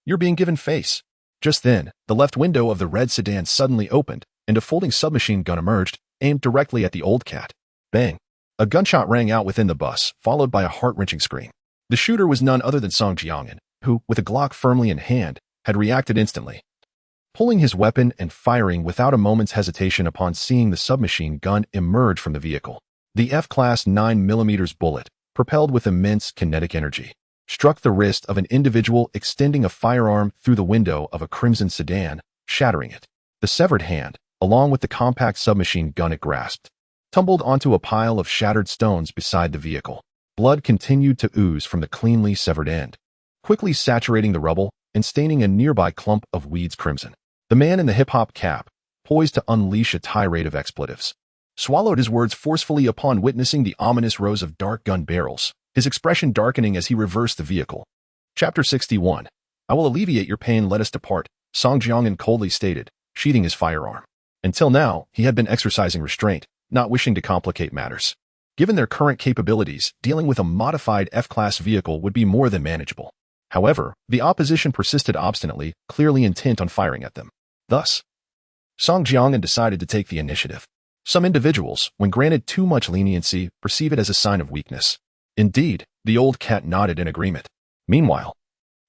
You're being given face." Just then, the left window of the red sedan suddenly opened, and a folding submachine gun emerged, aimed directly at the old cat. Bang! A gunshot rang out within the bus, followed by a heart-wrenching scream. The shooter was none other than Song Jiangyan, who, with a Glock firmly in hand, had reacted instantly, pulling his weapon and firing without a moment's hesitation upon seeing the submachine gun emerge from the vehicle. The F-class 9mm bullet, propelled with immense kinetic energy, struck the wrist of an individual extending a firearm through the window of a crimson sedan, shattering it. The severed hand, along with the compact submachine gun it grasped, tumbled onto a pile of shattered stones beside the vehicle. Blood continued to ooze from the cleanly severed end, quickly saturating the rubble and staining a nearby clump of weeds crimson. The man in the hip-hop cap, poised to unleash a tirade of expletives, swallowed his words forcefully upon witnessing the ominous rows of dark gun barrels, his expression darkening as he reversed the vehicle. Chapter 61. "I will alleviate your pain, let us depart," Song Jiangyan coldly stated, sheathing his firearm. Until now, he had been exercising restraint, not wishing to complicate matters. Given their current capabilities, dealing with a modified F-class vehicle would be more than manageable. However, the opposition persisted obstinately, clearly intent on firing at them. Thus, Song Jiangnan decided to take the initiative. Some individuals, when granted too much leniency, perceive it as a sign of weakness. Indeed, the old cat nodded in agreement. Meanwhile,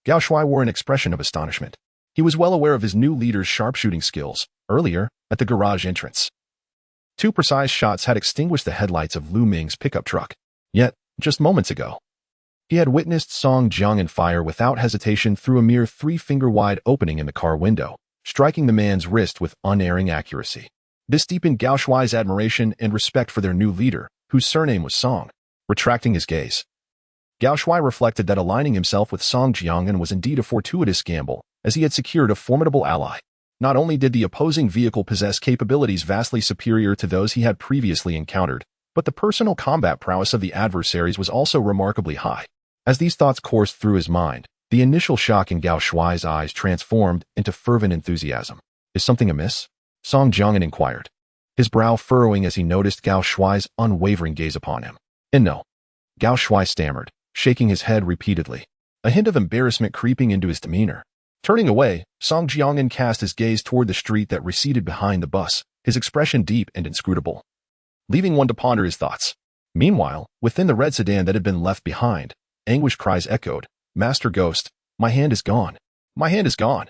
Gao Shui wore an expression of astonishment. He was well aware of his new leader's sharpshooting skills. Earlier, at the garage entrance, 2 precise shots had extinguished the headlights of Lu Ming's pickup truck. Yet, just moments ago, he had witnessed Song Jiangnan fire without hesitation through a mere 3-finger-wide opening in the car window, striking the man's wrist with unerring accuracy. This deepened Gao Shui's admiration and respect for their new leader, whose surname was Song. Retracting his gaze, Gao Shui reflected that aligning himself with Song Jiangnan was indeed a fortuitous gamble, as he had secured a formidable ally. Not only did the opposing vehicle possess capabilities vastly superior to those he had previously encountered, but the personal combat prowess of the adversaries was also remarkably high. As these thoughts coursed through his mind, the initial shock in Gao Shui's eyes transformed into fervent enthusiasm. "Is something amiss?" Song Jiangnan inquired, his brow furrowing as he noticed Gao Shui's unwavering gaze upon him. "No," Gao Shui stammered, shaking his head repeatedly, a hint of embarrassment creeping into his demeanor. Turning away, Song Jiangnan cast his gaze toward the street that receded behind the bus, his expression deep and inscrutable, leaving one to ponder his thoughts. Meanwhile, within the red sedan that had been left behind, anguish cries echoed. "Master Ghost, my hand is gone. My hand is gone.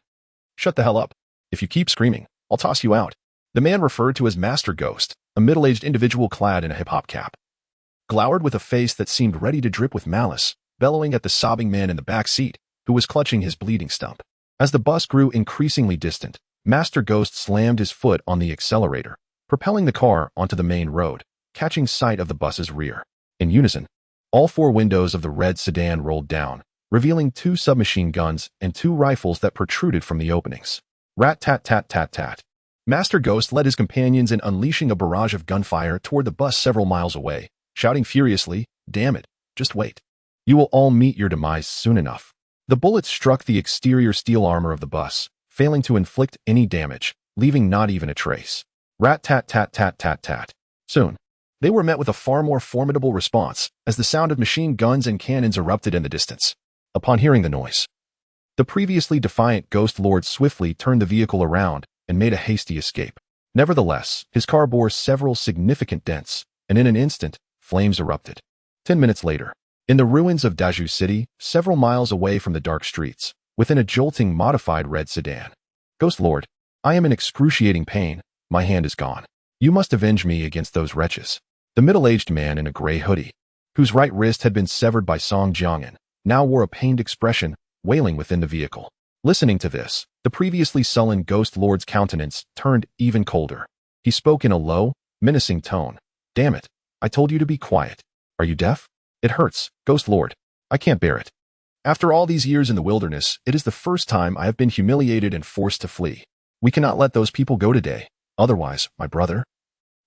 Shut the hell up. If you keep screaming, I'll toss you out." The man referred to as Master Ghost, a middle-aged individual clad in a hip-hop cap, glowered with a face that seemed ready to drip with malice, bellowing at the sobbing man in the back seat, who was clutching his bleeding stump. As the bus grew increasingly distant, Master Ghost slammed his foot on the accelerator, propelling the car onto the main road, catching sight of the bus's rear. In unison, all 4 windows of the red sedan rolled down, revealing 2 submachine guns and 2 rifles that protruded from the openings. Rat-tat-tat-tat-tat. Master Ghost led his companions in unleashing a barrage of gunfire toward the bus several miles away, shouting furiously, "Damn it, just wait. You will all meet your demise soon enough." The bullets struck the exterior steel armor of the bus, failing to inflict any damage, leaving not even a trace. Rat-tat-tat-tat-tat-tat. Soon, they were met with a far more formidable response, as the sound of machine guns and cannons erupted in the distance. Upon hearing the noise, the previously defiant Ghost Lord swiftly turned the vehicle around and made a hasty escape. Nevertheless, his car bore several significant dents, and in an instant, flames erupted. 10 minutes later, in the ruins of Daju City, several miles away from the dark streets, within a jolting modified red sedan. "Ghost Lord, I am in excruciating pain. My hand is gone. You must avenge me against those wretches." The middle-aged man in a gray hoodie, whose right wrist had been severed by Song Jiangnan, now wore a pained expression, wailing within the vehicle. Listening to this, the previously sullen Ghost Lord's countenance turned even colder. He spoke in a low, menacing tone. "Damn it, I told you to be quiet. Are you deaf? It hurts, Ghost Lord. I can't bear it. After all these years in the wilderness, it is the first time I have been humiliated and forced to flee. We cannot let those people go today. Otherwise, my brother,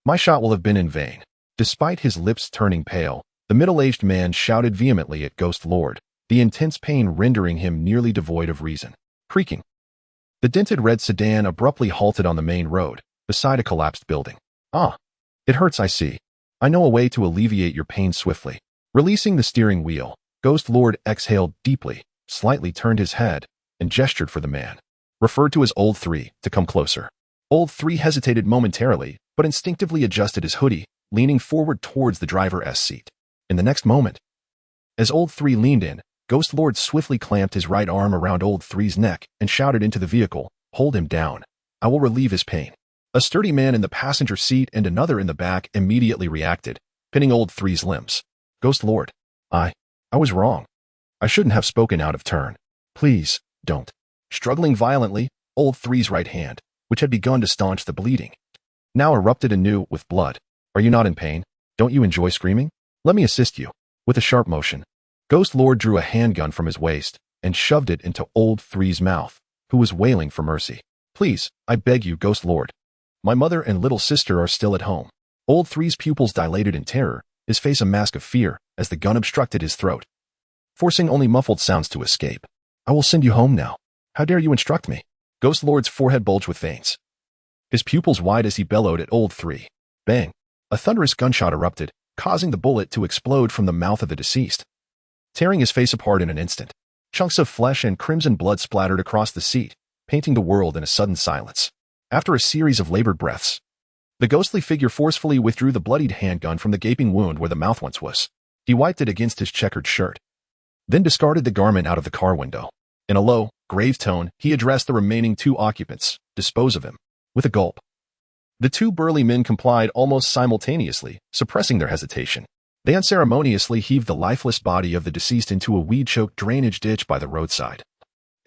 my shot will have been in vain." Despite his lips turning pale, the middle-aged man shouted vehemently at Ghost Lord, the intense pain rendering him nearly devoid of reason. Creaking, the dented red sedan abruptly halted on the main road, beside a collapsed building. "Ah, it hurts, I see. I know a way to alleviate your pain swiftly." Releasing the steering wheel, Ghost Lord exhaled deeply, slightly turned his head, and gestured for the man, referred to as Old 3, to come closer. Old 3 hesitated momentarily, but instinctively adjusted his hoodie, leaning forward towards the driver's seat. In the next moment, as Old 3 leaned in, Ghost Lord swiftly clamped his right arm around Old 3's neck and shouted into the vehicle, "Hold him down. I will relieve his pain." A sturdy man in the passenger seat and another in the back immediately reacted, pinning Old 3's limbs. "Ghost Lord, I was wrong. I shouldn't have spoken out of turn. Please, don't." Struggling violently, Old 3's right hand, which had begun to staunch the bleeding, now erupted anew with blood. "Are you not in pain? Don't you enjoy screaming? Let me assist you." With a sharp motion, Ghost Lord drew a handgun from his waist and shoved it into Old 3's mouth, who was wailing for mercy. "Please, I beg you, Ghost Lord. My mother and little sister are still at home." Old 3's pupils dilated in terror, his face a mask of fear, as the gun obstructed his throat, forcing only muffled sounds to escape. "I will send you home now. How dare you instruct me?" Ghost Lord's forehead bulged with veins, his pupils wide as he bellowed at Old 3. Bang! A thunderous gunshot erupted, causing the bullet to explode from the mouth of the deceased, tearing his face apart in an instant. Chunks of flesh and crimson blood splattered across the seat, painting the world in a sudden silence. After a series of labored breaths, the ghostly figure forcefully withdrew the bloodied handgun from the gaping wound where the mouth once was. He wiped it against his checkered shirt, then discarded the garment out of the car window. In a low, grave tone, he addressed the remaining 2 occupants. Dispose of him. With a gulp, the 2 burly men complied almost simultaneously, suppressing their hesitation. They unceremoniously heaved the lifeless body of the deceased into a weed-choked drainage ditch by the roadside,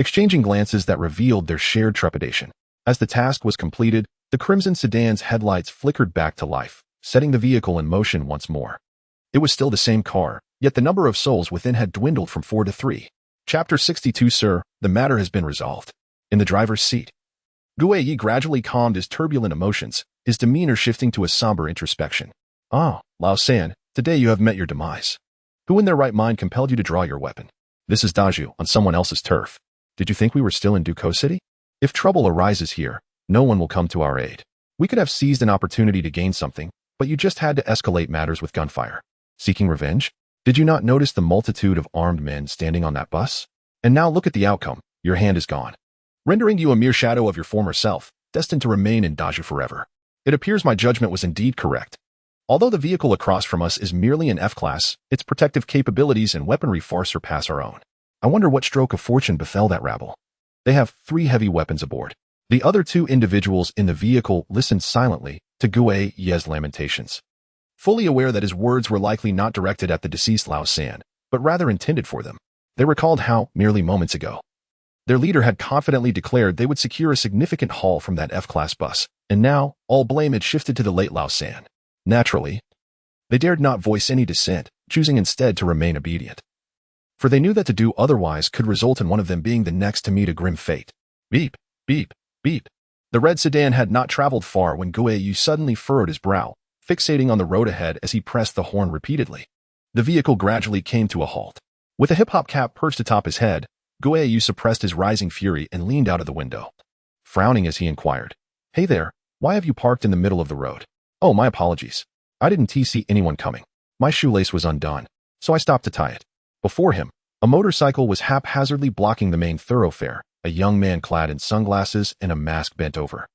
exchanging glances that revealed their shared trepidation. As the task was completed, the crimson sedan's headlights flickered back to life, setting the vehicle in motion once more. It was still the same car, yet the number of souls within had dwindled from 4 to 3. Chapter 62. Sir, the matter has been resolved. In the driver's seat, Guei gradually calmed his turbulent emotions, his demeanor shifting to a somber introspection. Ah, Lao San, today you have met your demise. Who in their right mind compelled you to draw your weapon? This is Daju, on someone else's turf. Did you think we were still in Dukou City? If trouble arises here, no one will come to our aid. We could have seized an opportunity to gain something, but you just had to escalate matters with gunfire. Seeking revenge? Did you not notice the multitude of armed men standing on that bus? And now look at the outcome. Your hand is gone, rendering you a mere shadow of your former self, destined to remain in Daju forever. It appears my judgment was indeed correct. Although the vehicle across from us is merely an F-class, its protective capabilities and weaponry far surpass our own. I wonder what stroke of fortune befell that rabble. They have 3 heavy weapons aboard. The other 2 individuals in the vehicle listened silently to Guei Ye's lamentations, fully aware that his words were likely not directed at the deceased Lao San, but rather intended for them. They recalled how, merely moments ago, their leader had confidently declared they would secure a significant haul from that F-class bus, and now all blame had shifted to the late Lao San. Naturally, they dared not voice any dissent, choosing instead to remain obedient, for they knew that to do otherwise could result in one of them being the next to meet a grim fate. Beep, beep, beep. The red sedan had not traveled far when Guei suddenly furrowed his brow, fixating on the road ahead as he pressed the horn repeatedly. The vehicle gradually came to a halt. With a hip-hop cap perched atop his head, Guei suppressed his rising fury and leaned out of the window, frowning as he inquired, "Hey there, why have you parked in the middle of the road?" "Oh, my apologies. I didn't see anyone coming. My shoelace was undone, so I stopped to tie it." Before him, a motorcycle was haphazardly blocking the main thoroughfare, a young man clad in sunglasses and a mask bent over,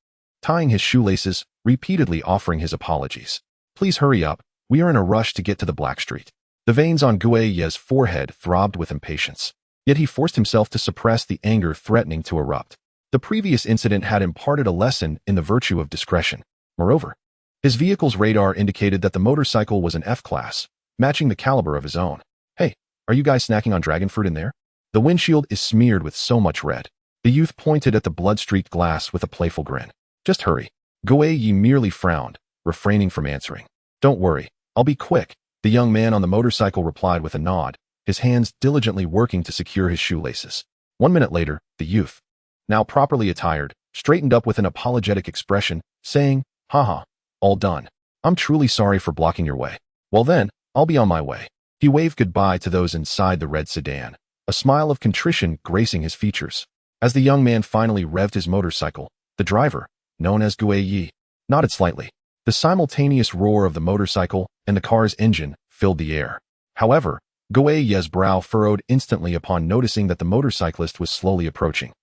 tying his shoelaces, repeatedly offering his apologies. "Please hurry up, we are in a rush to get to the Black Street." The veins on Guei Ye's forehead throbbed with impatience, yet he forced himself to suppress the anger threatening to erupt. The previous incident had imparted a lesson in the virtue of discretion. Moreover, his vehicle's radar indicated that the motorcycle was an F-class, matching the caliber of his own. "Hey, are you guys snacking on dragon fruit in there? The windshield is smeared with so much red." The youth pointed at the blood-streaked glass with a playful grin. "Just hurry." Guei merely frowned, refraining from answering. "Don't worry, I'll be quick," the young man on the motorcycle replied with a nod, his hands diligently working to secure his shoelaces. 1 minute later, the youth, now properly attired, straightened up with an apologetic expression, saying, "Haha, all done. I'm truly sorry for blocking your way. Well then, I'll be on my way." He waved goodbye to those inside the red sedan, a smile of contrition gracing his features. As the young man finally revved his motorcycle, the driver, known as Guei, nodded slightly. The simultaneous roar of the motorcycle and the car's engine filled the air. However, Guei's brow furrowed instantly upon noticing that the motorcyclist was slowly approaching.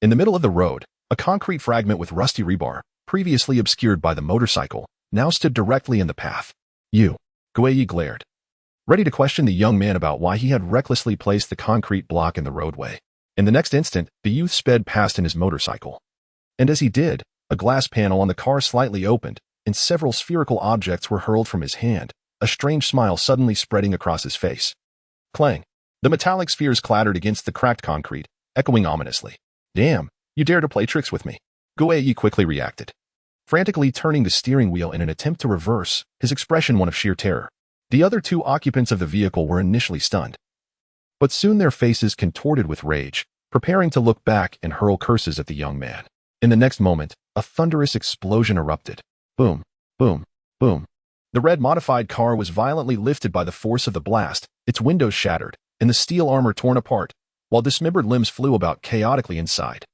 In the middle of the road, a concrete fragment with rusty rebar, previously obscured by the motorcycle, now stood directly in the path. "You," Guei glared, ready to question the young man about why he had recklessly placed the concrete block in the roadway. In the next instant, the youth sped past in his motorcycle. And as he did, a glass panel on the car slightly opened, and several spherical objects were hurled from his hand, a strange smile suddenly spreading across his face. Clang! The metallic spheres clattered against the cracked concrete, echoing ominously. "Damn, you dare to play tricks with me." Guei quickly reacted, frantically turning the steering wheel in an attempt to reverse, his expression one of sheer terror. The other 2 occupants of the vehicle were initially stunned, but soon their faces contorted with rage, preparing to look back and hurl curses at the young man. In the next moment, a thunderous explosion erupted. Boom, boom, boom. The red modified car was violently lifted by the force of the blast, its windows shattered, and the steel armor torn apart, while dismembered limbs flew about chaotically inside.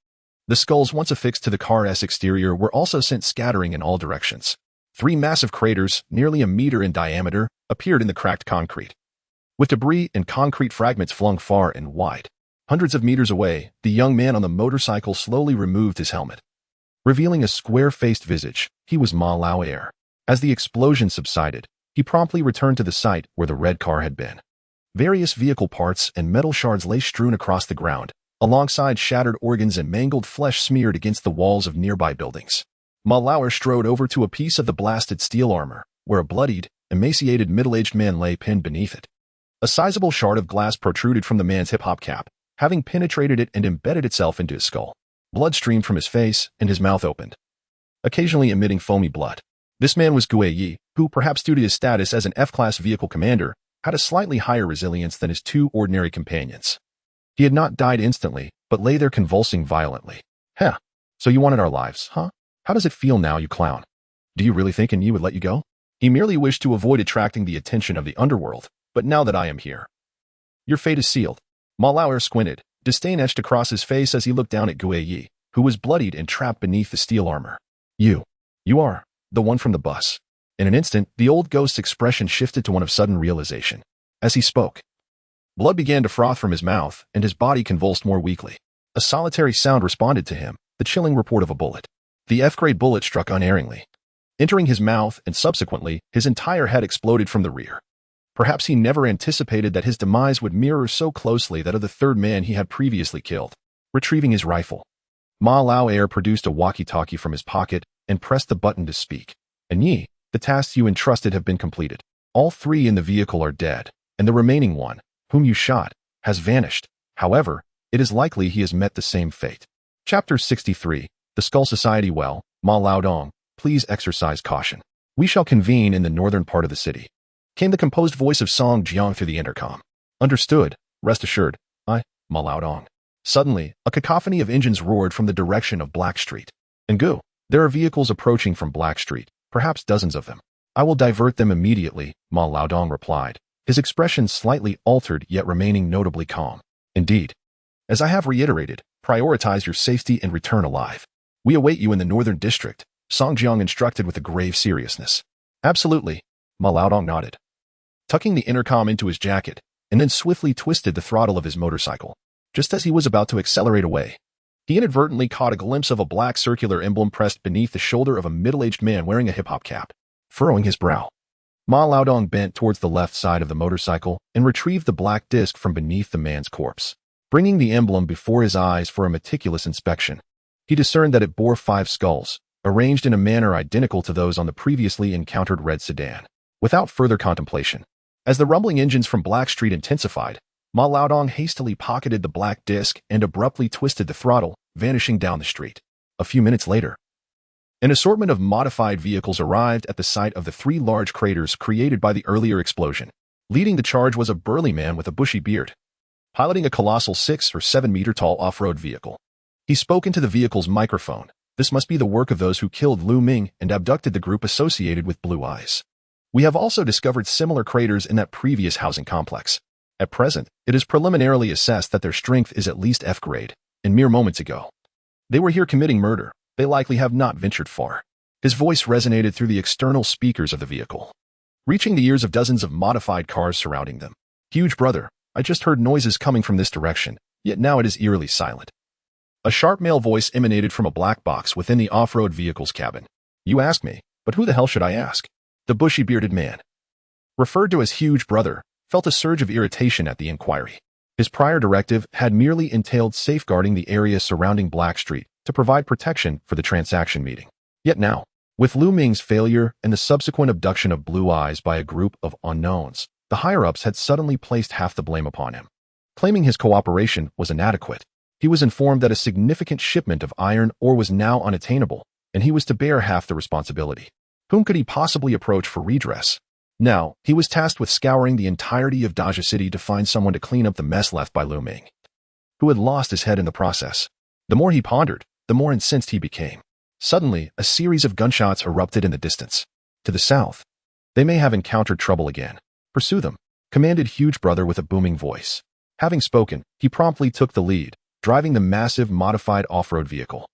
The skulls once affixed to the car's exterior were also sent scattering in all directions. 3 massive craters, nearly a meter in diameter, appeared in the cracked concrete, with debris and concrete fragments flung far and wide. Hundreds of meters away, the young man on the motorcycle slowly removed his helmet, revealing a square-faced visage. He was Ma Lao Air. As the explosion subsided, he promptly returned to the site where the red car had been. Various vehicle parts and metal shards lay strewn across the ground, alongside shattered organs and mangled flesh smeared against the walls of nearby buildings. Ma Lao Air strode over to a piece of the blasted steel armor, where a bloodied, emaciated middle-aged man lay pinned beneath it. A sizable shard of glass protruded from the man's hip-hop cap, having penetrated it and embedded itself into his skull. Blood streamed from his face, and his mouth opened, occasionally emitting foamy blood. This man was Gue Yi, who, perhaps due to his status as an F-class vehicle commander, had a slightly higher resilience than his two ordinary companions. He had not died instantly, but lay there convulsing violently. Heh, so you wanted our lives, huh? How does it feel now, you clown? Do you really think Yi would let you go? He merely wished to avoid attracting the attention of the underworld, but now that I am here, your fate is sealed. Ma Lao Air squinted, disdain etched across his face as he looked down at Gue Yi, who was bloodied and trapped beneath the steel armor. You are the one from the bus. In an instant, the old ghost's expression shifted to one of sudden realization. As he spoke, blood began to froth from his mouth, and his body convulsed more weakly. A solitary sound responded to him, the chilling report of a bullet. The F-grade bullet struck unerringly, entering his mouth, and subsequently, his entire head exploded from the rear. Perhaps he never anticipated that his demise would mirror so closely that of the third man he had previously killed. Retrieving his rifle, Ma Lao Air produced a walkie-talkie from his pocket and pressed the button to speak. And Yi, the tasks you entrusted have been completed. All three in the vehicle are dead, and the remaining one, whom you shot, has vanished. However, it is likely he has met the same fate. Chapter 63, The Skull Society. Well, Ma Lao Dong, please exercise caution. We shall convene in the northern part of the city. Came the composed voice of Song Jiang through the intercom. Understood. Rest assured. Ma Lao Dong. Suddenly, a cacophony of engines roared from the direction of Black Street. Ngu, there are vehicles approaching from Black Street, perhaps dozens of them. I will divert them immediately, Ma Lao Dong replied, his expression slightly altered yet remaining notably calm. Indeed. As I have reiterated, prioritize your safety and return alive. We await you in the northern district, Song Jiang instructed with a grave seriousness. Absolutely, Ma Lao Dong nodded, tucking the intercom into his jacket, and then swiftly twisted the throttle of his motorcycle. Just as he was about to accelerate away, he inadvertently caught a glimpse of a black circular emblem pressed beneath the shoulder of a middle-aged man wearing a hip-hop cap. Furrowing his brow, Ma Lao Dong bent towards the left side of the motorcycle and retrieved the black disc from beneath the man's corpse. Bringing the emblem before his eyes for a meticulous inspection, he discerned that it bore 5 skulls, arranged in a manner identical to those on the previously encountered red sedan. Without further contemplation, as the rumbling engines from Black Street intensified, Ma Lao Dong hastily pocketed the black disc and abruptly twisted the throttle, vanishing down the street. A few minutes later, an assortment of modified vehicles arrived at the site of the 3 large craters created by the earlier explosion. Leading the charge was a burly man with a bushy beard, piloting a colossal 6 or 7 meter tall off-road vehicle. He spoke into the vehicle's microphone. This must be the work of those who killed Lu Ming and abducted the group associated with Blue Eyes. We have also discovered similar craters in that previous housing complex. At present, it is preliminarily assessed that their strength is at least F-grade, and mere moments ago, they were here committing murder. They likely have not ventured far. His voice resonated through the external speakers of the vehicle, reaching the ears of dozens of modified cars surrounding them. Huge brother, I just heard noises coming from this direction, yet now it is eerily silent. A sharp male voice emanated from a black box within the off-road vehicle's cabin. You ask me, but who the hell should I ask? The bushy-bearded man, referred to as Huge Brother, felt a surge of irritation at the inquiry. His prior directive had merely entailed safeguarding the area surrounding Black Street to provide protection for the transaction meeting. Yet now, with Lu Ming's failure and the subsequent abduction of Blue Eyes by a group of unknowns, the higher-ups had suddenly placed half the blame upon him. Claiming his cooperation was inadequate, he was informed that a significant shipment of iron ore was now unattainable, and he was to bear half the responsibility. Whom could he possibly approach for redress? Now, he was tasked with scouring the entirety of Daja City to find someone to clean up the mess left by Lu Ming, who had lost his head in the process. The more he pondered, the more incensed he became. Suddenly, a series of gunshots erupted in the distance. To the south, they may have encountered trouble again. Pursue them, commanded Huge Brother with a booming voice. Having spoken, he promptly took the lead, driving the massive modified off-road vehicle,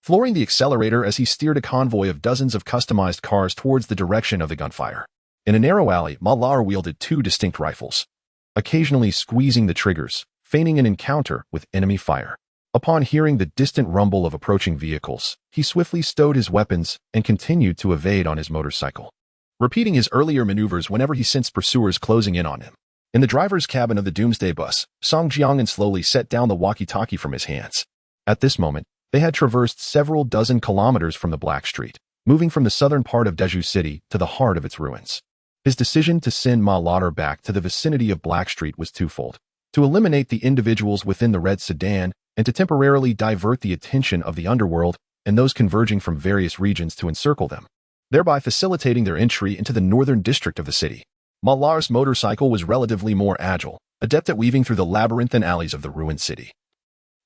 flooring the accelerator as he steered a convoy of dozens of customized cars towards the direction of the gunfire. In a narrow alley, Ma Lao wielded 2 distinct rifles, occasionally squeezing the triggers, feigning an encounter with enemy fire. Upon hearing the distant rumble of approaching vehicles, he swiftly stowed his weapons and continued to evade on his motorcycle, repeating his earlier maneuvers whenever he sensed pursuers closing in on him. In the driver's cabin of the Doomsday Bus, Song Jiangyan slowly set down the walkie-talkie from his hands. At this moment, they had traversed several dozen kilometers from the Black Street, moving from the southern part of Daeju City to the heart of its ruins. His decision to send Ma Lauder back to the vicinity of Black Street was twofold: to eliminate the individuals within the red sedan and to temporarily divert the attention of the underworld and those converging from various regions to encircle them, thereby facilitating their entry into the northern district of the city. Ma Lauder's motorcycle was relatively more agile, adept at weaving through the labyrinthine alleys of the ruined city.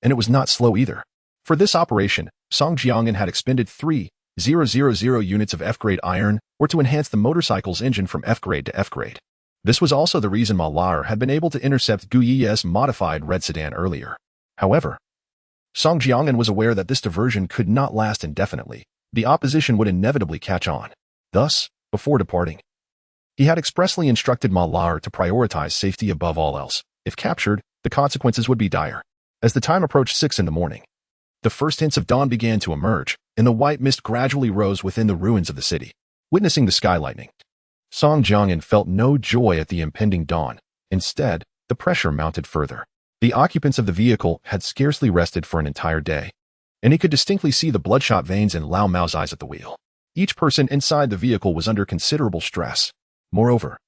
And it was not slow either. For this operation, Song Jiangyan had expended 3,000 units of F-grade iron or to enhance the motorcycle's engine from F-grade to F-grade. This was also the reason Ma Lauder had been able to intercept Gu Yi's modified red sedan earlier. However, Song Jiangyan was aware that this diversion could not last indefinitely. The opposition would inevitably catch on. Thus, before departing, he had expressly instructed Ma Lauder to prioritize safety above all else. If captured, the consequences would be dire. As the time approached 6 in the morning, the first hints of dawn began to emerge, and the white mist gradually rose within the ruins of the city. Witnessing the sky lightning, Song Jiangyan felt no joy at the impending dawn. Instead, the pressure mounted further. The occupants of the vehicle had scarcely rested for an entire day, and he could distinctly see the bloodshot veins in Lao Mao's eyes at the wheel. Each person inside the vehicle was under considerable stress. Moreover,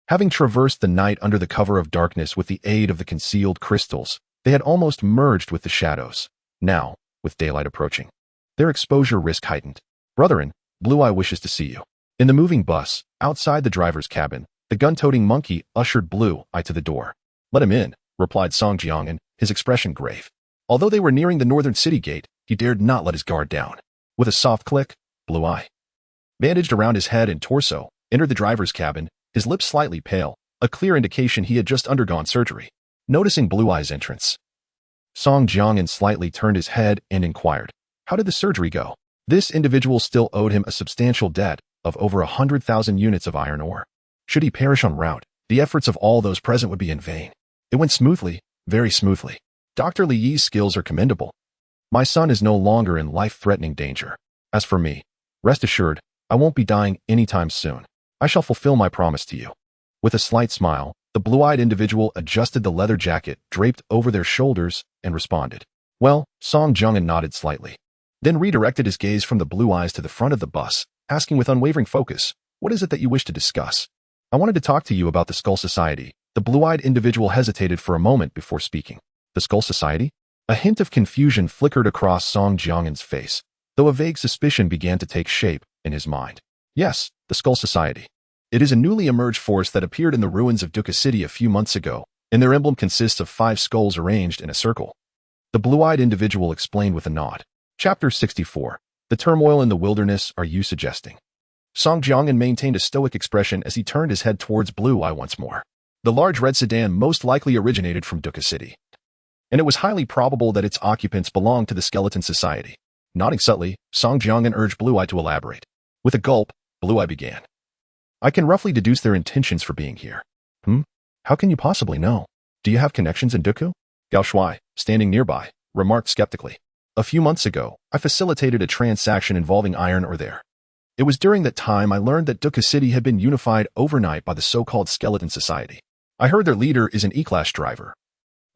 having traversed the night under the cover of darkness with the aid of the concealed crystals, they had almost merged with the shadows. Now, with daylight approaching, their exposure risk heightened. "Brethren, Blue Eye wishes to see you." In the moving bus, outside the driver's cabin, the gun-toting monkey ushered Blue Eye to the door. "Let him in," replied Song Jiangyan, his expression grave. Although they were nearing the northern city gate, he dared not let his guard down. With a soft click, Blue Eye, bandaged around his head and torso, entered the driver's cabin, his lips slightly pale, a clear indication he had just undergone surgery. Noticing Blue Eye's entrance, Song Jiangyan slightly turned his head and inquired, "How did the surgery go?" This individual still owed him a substantial debt of over 100,000 units of iron ore. Should he perish en route, the efforts of all those present would be in vain. "It went smoothly, very smoothly. Dr. Li Yi's skills are commendable. My son is no longer in life-threatening danger. As for me, rest assured, I won't be dying anytime soon. I shall fulfill my promise to you." With a slight smile, the blue-eyed individual adjusted the leather jacket draped over their shoulders and responded. "Well," Song Jiangyan nodded slightly, then redirected his gaze from the blue eyes to the front of the bus, asking with unwavering focus, "What is it that you wish to discuss?" "I wanted to talk to you about the Skull Society." The blue-eyed individual hesitated for a moment before speaking. "The Skull Society?" A hint of confusion flickered across Song Jiangyan's face, though a vague suspicion began to take shape in his mind. "Yes, the Skull Society. It is a newly emerged force that appeared in the ruins of Dukkha City a few months ago, and their emblem consists of 5 skulls arranged in a circle." The blue-eyed individual explained with a nod. Chapter 64. The Turmoil in the Wilderness. Are you suggesting? Song Jiangyan maintained a stoic expression as he turned his head towards Blue Eye once more. The large red sedan most likely originated from Dukkha City, and it was highly probable that its occupants belonged to the Skeleton Society. Nodding subtly, Song Jiangyan urged Blue Eye to elaborate. With a gulp, Blue Eye began. "I can roughly deduce their intentions for being here." How can you possibly know? Do you have connections in Dukku?" Gao Shuai, standing nearby, remarked skeptically. "A few months ago, I facilitated a transaction involving iron ore there. It was during that time I learned that Dukkha City had been unified overnight by the so-called Skeleton Society. I heard their leader is an E-Class driver,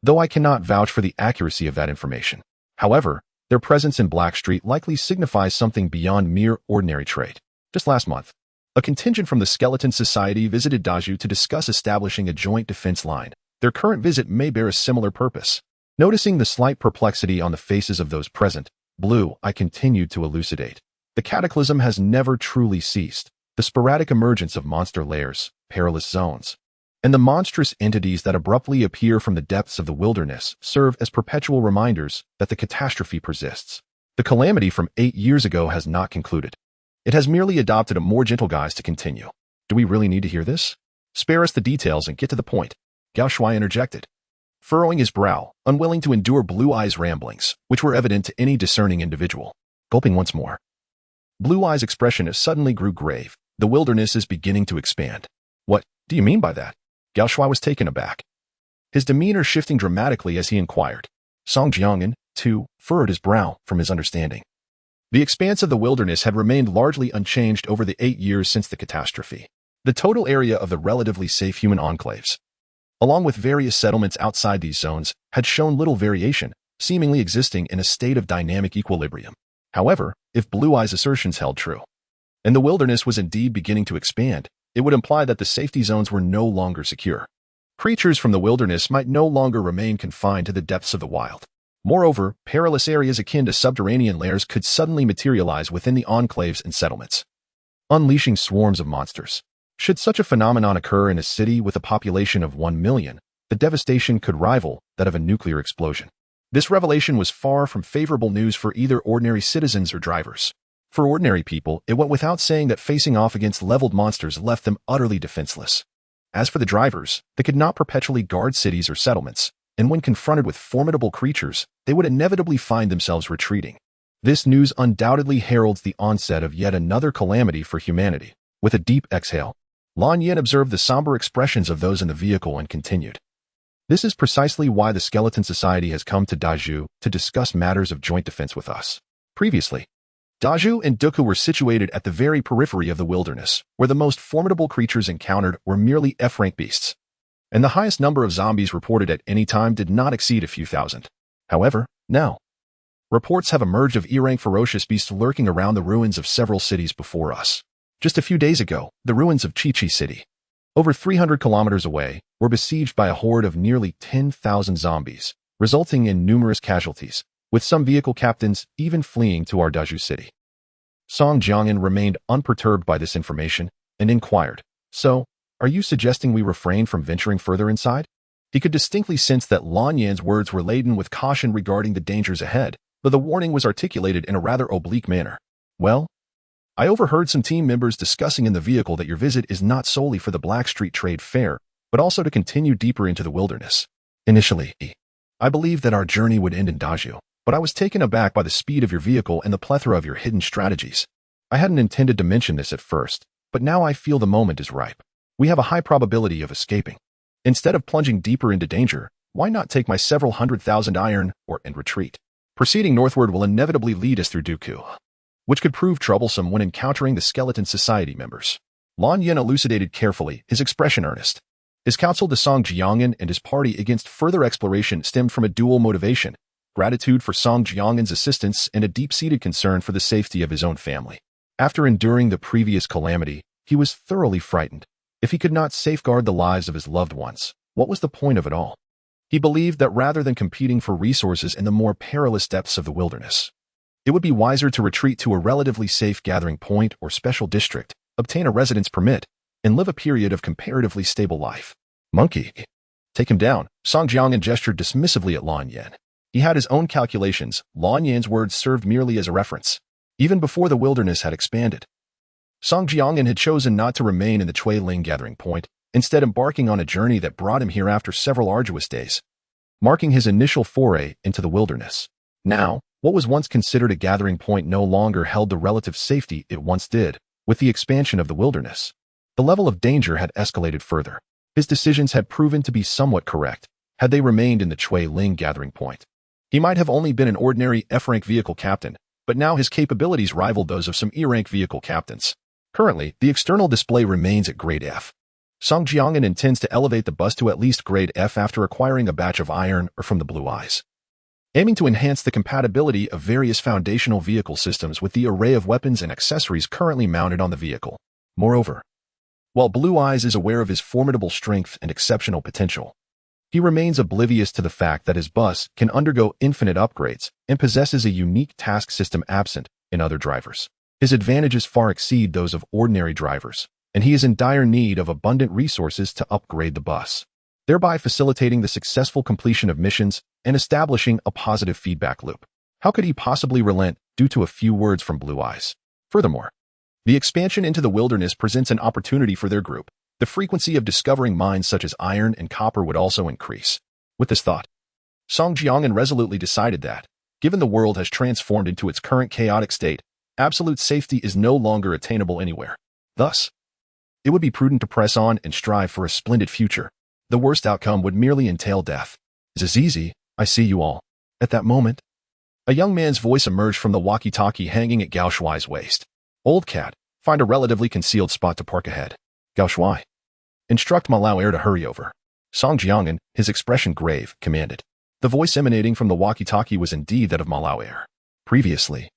though I cannot vouch for the accuracy of that information. However, their presence in Black Street likely signifies something beyond mere ordinary trade. Just last month, a contingent from the Skeleton Society visited Daeju to discuss establishing a joint defense line. Their current visit may bear a similar purpose." Noticing the slight perplexity on the faces of those present, Blue Eye continued to elucidate. "The cataclysm has never truly ceased. The sporadic emergence of monster layers, perilous zones, and the monstrous entities that abruptly appear from the depths of the wilderness serve as perpetual reminders that the catastrophe persists. The calamity from 8 years ago has not concluded. It has merely adopted a more gentle guise to continue." "Do we really need to hear this? Spare us the details and get to the point," Gao Shuai interjected, furrowing his brow, unwilling to endure Blue Eye's ramblings, which were evident to any discerning individual. Gulping once more, Blue Eye's expression suddenly grew grave. "The wilderness is beginning to expand." "What do you mean by that?" Gao Shuai was taken aback, his demeanor shifting dramatically as he inquired. Song Jiangyan, too, furrowed his brow from his understanding. The expanse of the wilderness had remained largely unchanged over the 8 years since the catastrophe. The total area of the relatively safe human enclaves, along with various settlements outside these zones, had shown little variation, seemingly existing in a state of dynamic equilibrium. However, if Blue Eye's assertions held true, and the wilderness was indeed beginning to expand, it would imply that the safety zones were no longer secure. Creatures from the wilderness might no longer remain confined to the depths of the wild. Moreover, perilous areas akin to subterranean lairs could suddenly materialize within the enclaves and settlements, unleashing swarms of monsters. Should such a phenomenon occur in a city with a population of 1 million, the devastation could rival that of a nuclear explosion. This revelation was far from favorable news for either ordinary citizens or drivers. For ordinary people, it went without saying that facing off against leveled monsters left them utterly defenseless. As for the drivers, they could not perpetually guard cities or settlements, and when confronted with formidable creatures, they would inevitably find themselves retreating. This news undoubtedly heralds the onset of yet another calamity for humanity. With a deep exhale, Lan Yin observed the somber expressions of those in the vehicle and continued. This is precisely why the Skeleton Society has come to Dazhu to discuss matters of joint defense with us. Previously, Dazhu and Dooku were situated at the very periphery of the wilderness, where the most formidable creatures encountered were merely F-rank beasts, and the highest number of zombies reported at any time did not exceed a few thousand. However, now, reports have emerged of E-rank ferocious beasts lurking around the ruins of several cities before us. Just a few days ago, the ruins of Chi-Chi City, over 300 kilometers away, were besieged by a horde of nearly 10,000 zombies, resulting in numerous casualties, with some vehicle captains even fleeing to our Dazhu city. Song Jiangyan remained unperturbed by this information and inquired, "So, are you suggesting we refrain from venturing further inside?" He could distinctly sense that Lan Yan's words were laden with caution regarding the dangers ahead, though the warning was articulated in a rather oblique manner. "Well, I overheard some team members discussing in the vehicle that your visit is not solely for the Blackstreet Trade Fair, but also to continue deeper into the wilderness. Initially, I believed that our journey would end in Dazhu, but I was taken aback by the speed of your vehicle and the plethora of your hidden strategies. I hadn't intended to mention this at first, but now I feel the moment is ripe. We have a high probability of escaping. Instead of plunging deeper into danger, why not take my several 100,000 iron and retreat? Proceeding northward will inevitably lead us through Dooku, which could prove troublesome when encountering the Skeleton Society members." Lan Yin elucidated carefully, his expression earnest. His counsel to Song Jiangyan and his party against further exploration stemmed from a dual motivation: gratitude for Song Jiangyan's assistance and a deep-seated concern for the safety of his own family. After enduring the previous calamity, he was thoroughly frightened. If he could not safeguard the lives of his loved ones, what was the point of it all? He believed that rather than competing for resources in the more perilous depths of the wilderness, it would be wiser to retreat to a relatively safe gathering point or special district, obtain a residence permit, and live a period of comparatively stable life. "Monkey, take him down." Song Jiangyan gestured dismissively at Lan Yan. He had his own calculations. Lan Yan's words served merely as a reference. Even before the wilderness had expanded, Song Jiangyan had chosen not to remain in the Chui Ling gathering point, instead embarking on a journey that brought him here after several arduous days, marking his initial foray into the wilderness. Now, what was once considered a gathering point no longer held the relative safety it once did. With the expansion of the wilderness, the level of danger had escalated further. His decisions had proven to be somewhat correct. Had they remained in the Chui Ling gathering point, he might have only been an ordinary F-rank vehicle captain, but now his capabilities rivaled those of some E-rank vehicle captains. Currently, the external display remains at grade F. Song Jiangyan intends to elevate the bus to at least grade F after acquiring a batch of iron from the Blue Eyes, aiming to enhance the compatibility of various foundational vehicle systems with the array of weapons and accessories currently mounted on the vehicle. Moreover, while Blue Eyes is aware of his formidable strength and exceptional potential, he remains oblivious to the fact that his bus can undergo infinite upgrades and possesses a unique task system absent in other drivers. His advantages far exceed those of ordinary drivers, and he is in dire need of abundant resources to upgrade the bus, thereby facilitating the successful completion of missions and establishing a positive feedback loop. How could he possibly relent due to a few words from Blue Eyes? Furthermore, the expansion into the wilderness presents an opportunity for their group. The frequency of discovering mines such as iron and copper would also increase. With this thought, Song Jiangyan resolutely decided that, given the world has transformed into its current chaotic state, absolute safety is no longer attainable anywhere. Thus, it would be prudent to press on and strive for a splendid future. The worst outcome would merely entail death. "Zizi, I see you all." At that moment, A young man's voice emerged from the walkie-talkie hanging at Gao Shuai's waist. Old cat, find a relatively concealed spot to park ahead. Gao Shuai. Instruct Ma Lao Air to hurry over. Song Jiang'an, his expression grave, commanded. The voice emanating from the walkie-talkie was indeed that of Ma Lao Air. Previously,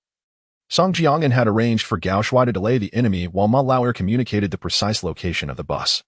Song Jiang'an had arranged for Gao Shuai to delay the enemy while Ma Lao Air communicated the precise location of the bus,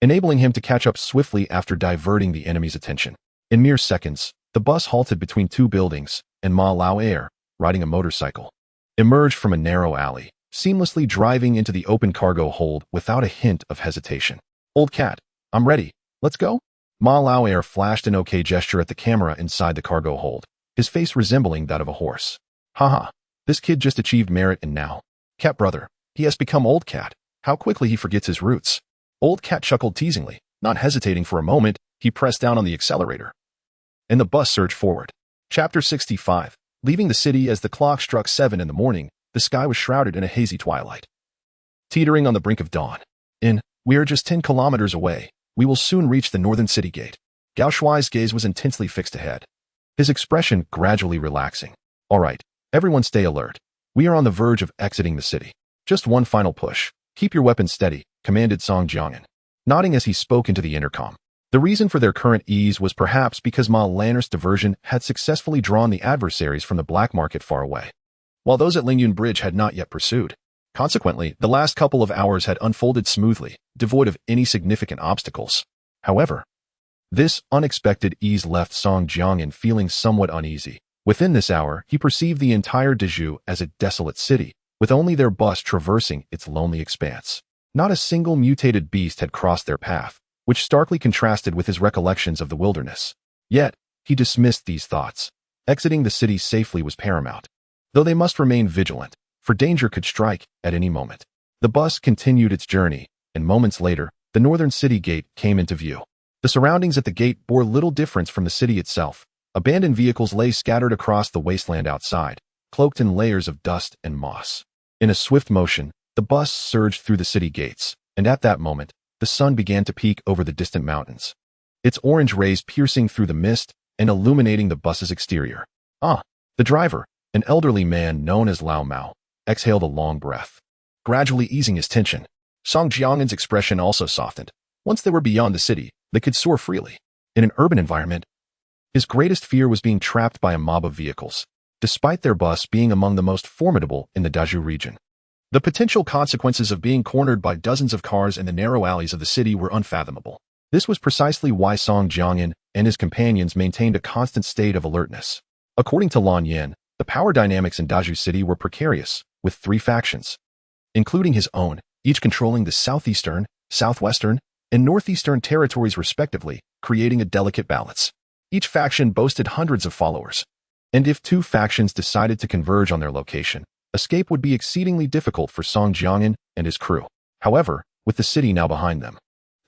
enabling him to catch up swiftly after diverting the enemy's attention. In mere seconds, the bus halted between two buildings, and Ma Lao Air, riding a motorcycle, emerged from a narrow alley, seamlessly driving into the open cargo hold without a hint of hesitation. Old cat, I'm ready. Let's go? Ma Lao Air flashed an okay gesture at the camera inside the cargo hold, his face resembling that of a horse. Haha, this kid just achieved merit and now, cat brother, he has become old cat. How quickly he forgets his roots. Old cat chuckled teasingly. Not hesitating for a moment, he pressed down on the accelerator, and the bus surged forward. Chapter 65. Leaving the city as the clock struck 7 in the morning, the sky was shrouded in a hazy twilight, teetering on the brink of dawn. We are just 10 kilometers away. We will soon reach the northern city gate. Gao Shuai's gaze was intensely fixed ahead, his expression gradually relaxing. All right, everyone stay alert. We are on the verge of exiting the city. Just one final push. Keep your weapons steady, commanded Song Jiang'an, nodding as he spoke into the intercom. The reason for their current ease was perhaps because Ma Lanner's diversion had successfully drawn the adversaries from the black market far away, while those at Lingyun Bridge had not yet pursued. Consequently, the last couple of hours had unfolded smoothly, devoid of any significant obstacles. However, this unexpected ease left Song Jiang'an feeling somewhat uneasy. Within this hour, he perceived the entire Dezhou as a desolate city, with only their bus traversing its lonely expanse. Not a single mutated beast had crossed their path, which starkly contrasted with his recollections of the wilderness. Yet, he dismissed these thoughts. Exiting the city safely was paramount, though they must remain vigilant, for danger could strike at any moment. The bus continued its journey, and moments later, the northern city gate came into view. The surroundings at the gate bore little difference from the city itself. Abandoned vehicles lay scattered across the wasteland outside, cloaked in layers of dust and moss. In a swift motion, the bus surged through the city gates, and at that moment, the sun began to peek over the distant mountains, its orange rays piercing through the mist and illuminating the bus's exterior. The driver, an elderly man known as Lao Mao, exhaled a long breath, gradually easing his tension. Song Jiang'an's expression also softened. Once they were beyond the city, they could soar freely. In an urban environment, his greatest fear was being trapped by a mob of vehicles, despite their bus being among the most formidable in the Dezhou region. The potential consequences of being cornered by dozens of cars in the narrow alleys of the city were unfathomable. This was precisely why Song Jiang'an and his companions maintained a constant state of alertness. According to Lan Yan, the power dynamics in Dezhou City were precarious, with 3 factions, including his own, each controlling the southeastern, southwestern, and northeastern territories respectively, creating a delicate balance. Each faction boasted hundreds of followers, and if 2 factions decided to converge on their location, escape would be exceedingly difficult for Song Jiang'an and his crew. However, with the city now behind them,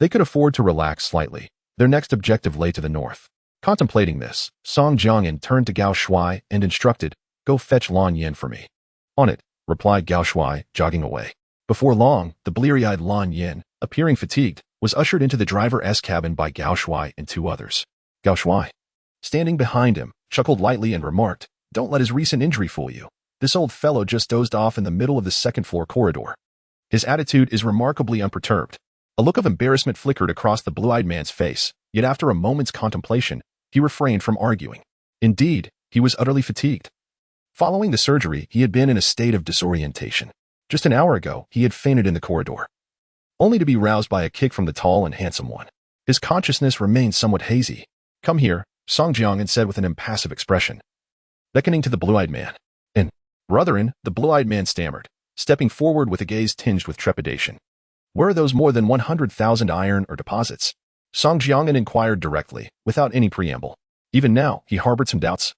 they could afford to relax slightly. Their next objective lay to the north. Contemplating this, Song Jiang'an turned to Gao Shuai and instructed, "Go fetch Lan Yan for me." "On it," replied Gao Shuai, jogging away. Before long, the bleary-eyed Lan Yan, appearing fatigued, was ushered into the driver's cabin by Gao Shuai and 2 others. Gao Shuai, standing behind him, chuckled lightly and remarked, "Don't let his recent injury fool you. This old fellow just dozed off in the middle of the second-floor corridor. His attitude is remarkably unperturbed." A look of embarrassment flickered across the blue-eyed man's face, yet after a moment's contemplation, he refrained from arguing. Indeed, he was utterly fatigued. Following the surgery, he had been in a state of disorientation. Just an hour ago, he had fainted in the corridor, only to be roused by a kick from the tall and handsome one. His consciousness remained somewhat hazy. "Come here," Song Jiang'an said with an impassive expression, beckoning to the blue-eyed man. "And, Brotherin," the blue-eyed man stammered, stepping forward with a gaze tinged with trepidation. "Where are those more than 100,000 iron ore deposits?" Song Jiang'an inquired directly, without any preamble. Even now, he harbored some doubts.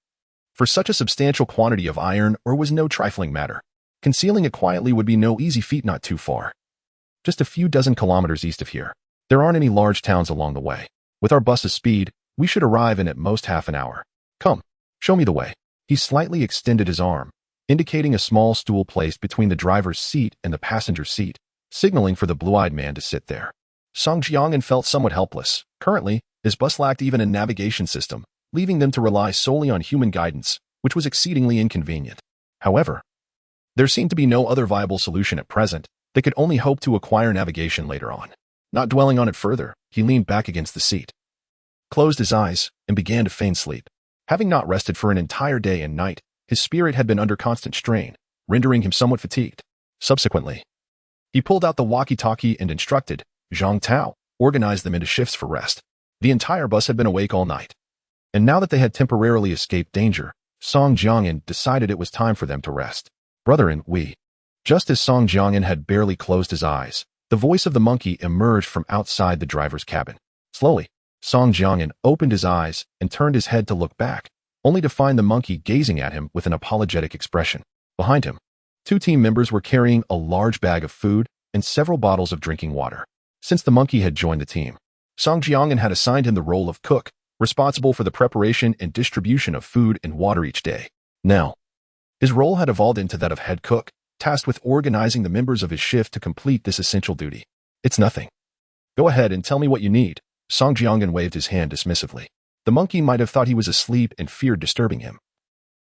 For such a substantial quantity of iron ore was no trifling matter. Concealing it quietly would be no easy feat not too far. Just a few dozen kilometers east of here. There aren't any large towns along the way. With our bus's speed, we should arrive in at most half an hour. Come, show me the way. He slightly extended his arm, indicating a small stool placed between the driver's seat and the passenger's seat, signaling for the blue-eyed man to sit there. Song Jiang'an felt somewhat helpless. Currently, his bus lacked even a navigation system, leaving them to rely solely on human guidance, which which was exceedingly inconvenient. However, there seemed to be no other viable solution at present. They could only hope to acquire navigation later on. Not dwelling on it further, he leaned back against the seat, closed his eyes, and began to feign sleep. Having not rested for an entire day and night, his spirit had been under constant strain, rendering him somewhat fatigued. Subsequently, he pulled out the walkie-talkie and instructed Zhang Tao, organize them into shifts for rest. The entire bus had been awake all night, and now that they had temporarily escaped danger, Song Jiangyan decided it was time for them to rest. Brethren, we. Just as Song Jiangyan had barely closed his eyes, the voice of the monkey emerged from outside the driver's cabin. Slowly, Song Jiangyan opened his eyes and turned his head to look back, only to find the monkey gazing at him with an apologetic expression. Behind him, two team members were carrying a large bag of food and several bottles of drinking water. Since the monkey had joined the team, Song Jiangyan had assigned him the role of cook, responsible for the preparation and distribution of food and water each day. Now, his role had evolved into that of head cook, tasked with organizing the members of his shift to complete this essential duty. It's nothing. Go ahead and tell me what you need. Song Jiangyan waved his hand dismissively. The monkey might have thought he was asleep and feared disturbing him.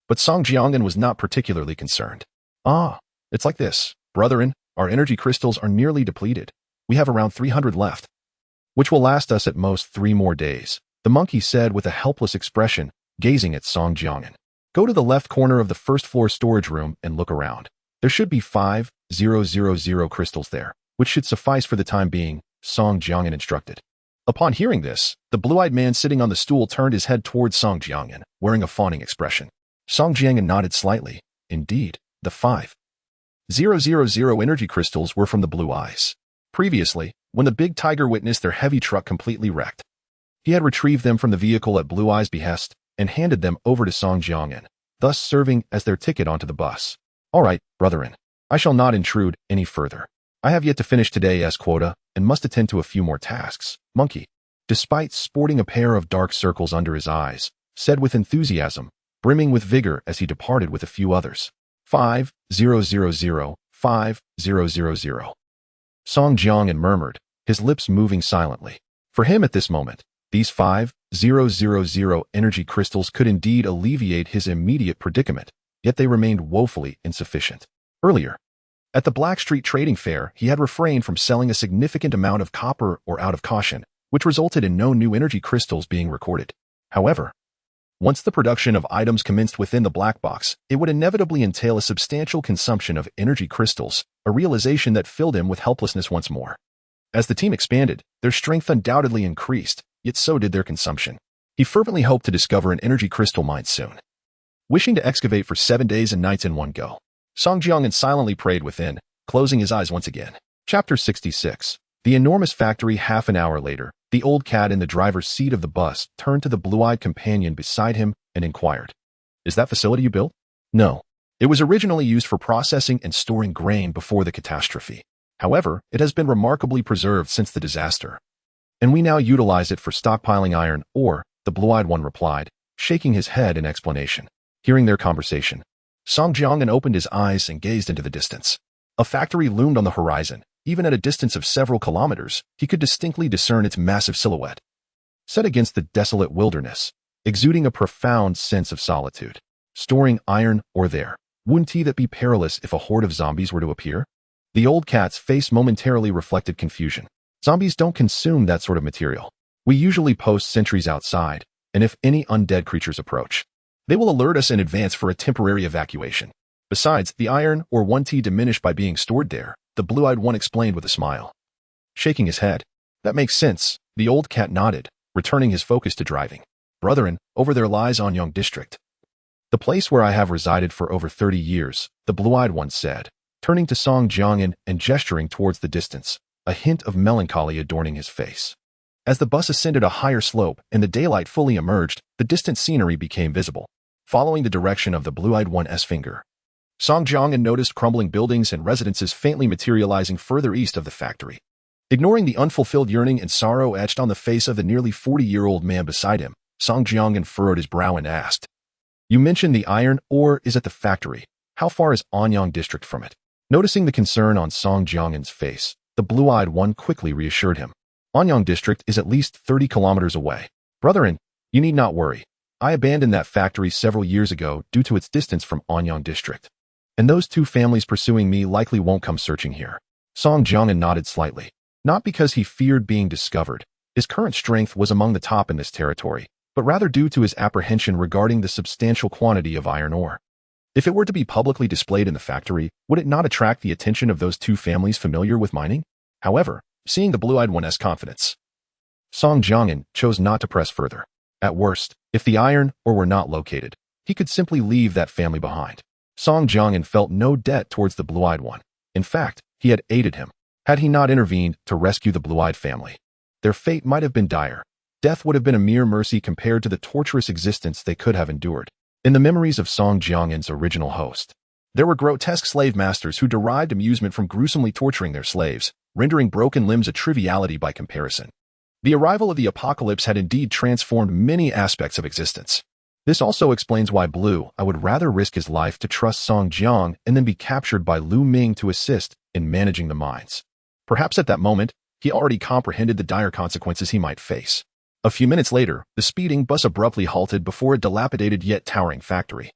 But Song Jiangyan was not particularly concerned. It's like this. Brethren, our energy crystals are nearly depleted. We have around 300 left, which will last us at most 3 more days, the monkey said with a helpless expression, gazing at Song Jiangyan. Go to the left corner of the first floor storage room and look around. There should be 5,000 crystals there, which should suffice for the time being, Song Jiangyan instructed. Upon hearing this, the blue-eyed man sitting on the stool turned his head towards Song Jiangyan, wearing a fawning expression. Song Jiangyan nodded slightly. Indeed, the 5,000 energy crystals were from the blue eyes. Previously, when the big tiger witnessed their heavy truck completely wrecked, he had retrieved them from the vehicle at Blue Eye's behest and handed them over to Song Jiangyan, thus serving as their ticket onto the bus. All right, brethren, I shall not intrude any further. I have yet to finish today's quota and must attend to a few more tasks. Monkey, despite sporting a pair of dark circles under his eyes, said with enthusiasm, brimming with vigor as he departed with a few others. 5,000, 5,000. Song Jiangyan murmured, his lips moving silently. For him at this moment, these 5,000 energy crystals could indeed alleviate his immediate predicament, yet they remained woefully insufficient. Earlier, at the Black Street Trading Fair, he had refrained from selling a significant amount of copper or out of caution, which resulted in no new energy crystals being recorded. However, once the production of items commenced within the black box, it would inevitably entail a substantial consumption of energy crystals, a realization that filled him with helplessness once more. As the team expanded, their strength undoubtedly increased, yet so did their consumption. He fervently hoped to discover an energy crystal mine soon. Wishing to excavate for 7 days and nights in one go, Song Jiangyan silently prayed within, closing his eyes once again. Chapter 66. The enormous factory. Half an hour later, the old cat in the driver's seat of the bus turned to the blue-eyed companion beside him and inquired, "Is that facility you built?" "No. It was originally used for processing and storing grain before the catastrophe. However, it has been remarkably preserved since the disaster, and we now utilize it for stockpiling iron ore," the blue-eyed one replied, shaking his head in explanation. Hearing their conversation, Song Jiangyan opened his eyes and gazed into the distance. A factory loomed on the horizon. Even at a distance of several kilometers, he could distinctly discern its massive silhouette, set against the desolate wilderness, exuding a profound sense of solitude. Storing iron ore there, wouldn't that be perilous if a horde of zombies were to appear? The old cat's face momentarily reflected confusion. Zombies don't consume that sort of material. We usually post sentries outside, and if any undead creatures approach, they will alert us in advance for a temporary evacuation. Besides, the iron ore won't diminish by being stored there, the blue-eyed one explained with a smile. Shaking his head, "That makes sense," the old cat nodded, returning his focus to driving. "Brethren, over there lies Anyang District, the place where I have resided for over 30 years, the blue-eyed one said, turning to Song Jiangyan and gesturing towards the distance, a hint of melancholy adorning his face. As the bus ascended a higher slope and the daylight fully emerged, the distant scenery became visible. Following the direction of the blue-eyed one's finger, Song Jiangyan noticed crumbling buildings and residences faintly materializing further east of the factory. Ignoring the unfulfilled yearning and sorrow etched on the face of the nearly 40-year-old man beside him, Song Jiangyan furrowed his brow and asked, "You mentioned the iron ore is at the factory. How far is Anyang District from it?" Noticing the concern on Song Jiangyan's face, the blue-eyed one quickly reassured him. "Anyang District is at least 30 kilometers away. Brethren, you need not worry. I abandoned that factory several years ago due to its distance from Anyang district. And those two families pursuing me likely won't come searching here. Song Jiangyan nodded slightly. Not because he feared being discovered. His current strength was among the top in this territory, but rather due to his apprehension regarding the substantial quantity of iron ore. If it were to be publicly displayed in the factory, would it not attract the attention of those two families familiar with mining? However, seeing the blue-eyed one's confidence, Song Jiangyan chose not to press further. At worst, if the iron ore were not located, he could simply leave that family behind. Song Jiangyan felt no debt towards the blue-eyed one. In fact, he had aided him. Had he not intervened to rescue the blue-eyed family, their fate might have been dire. Death would have been a mere mercy compared to the torturous existence they could have endured. In the memories of Song Jiangyan's original host, there were grotesque slave masters who derived amusement from gruesomely torturing their slaves, rendering broken limbs a triviality by comparison. The arrival of the apocalypse had indeed transformed many aspects of existence. This also explains why I would rather risk his life to trust Song Jiang and then be captured by Lu Ming to assist in managing the mines. Perhaps at that moment, he already comprehended the dire consequences he might face. A few minutes later, the speeding bus abruptly halted before a dilapidated yet towering factory,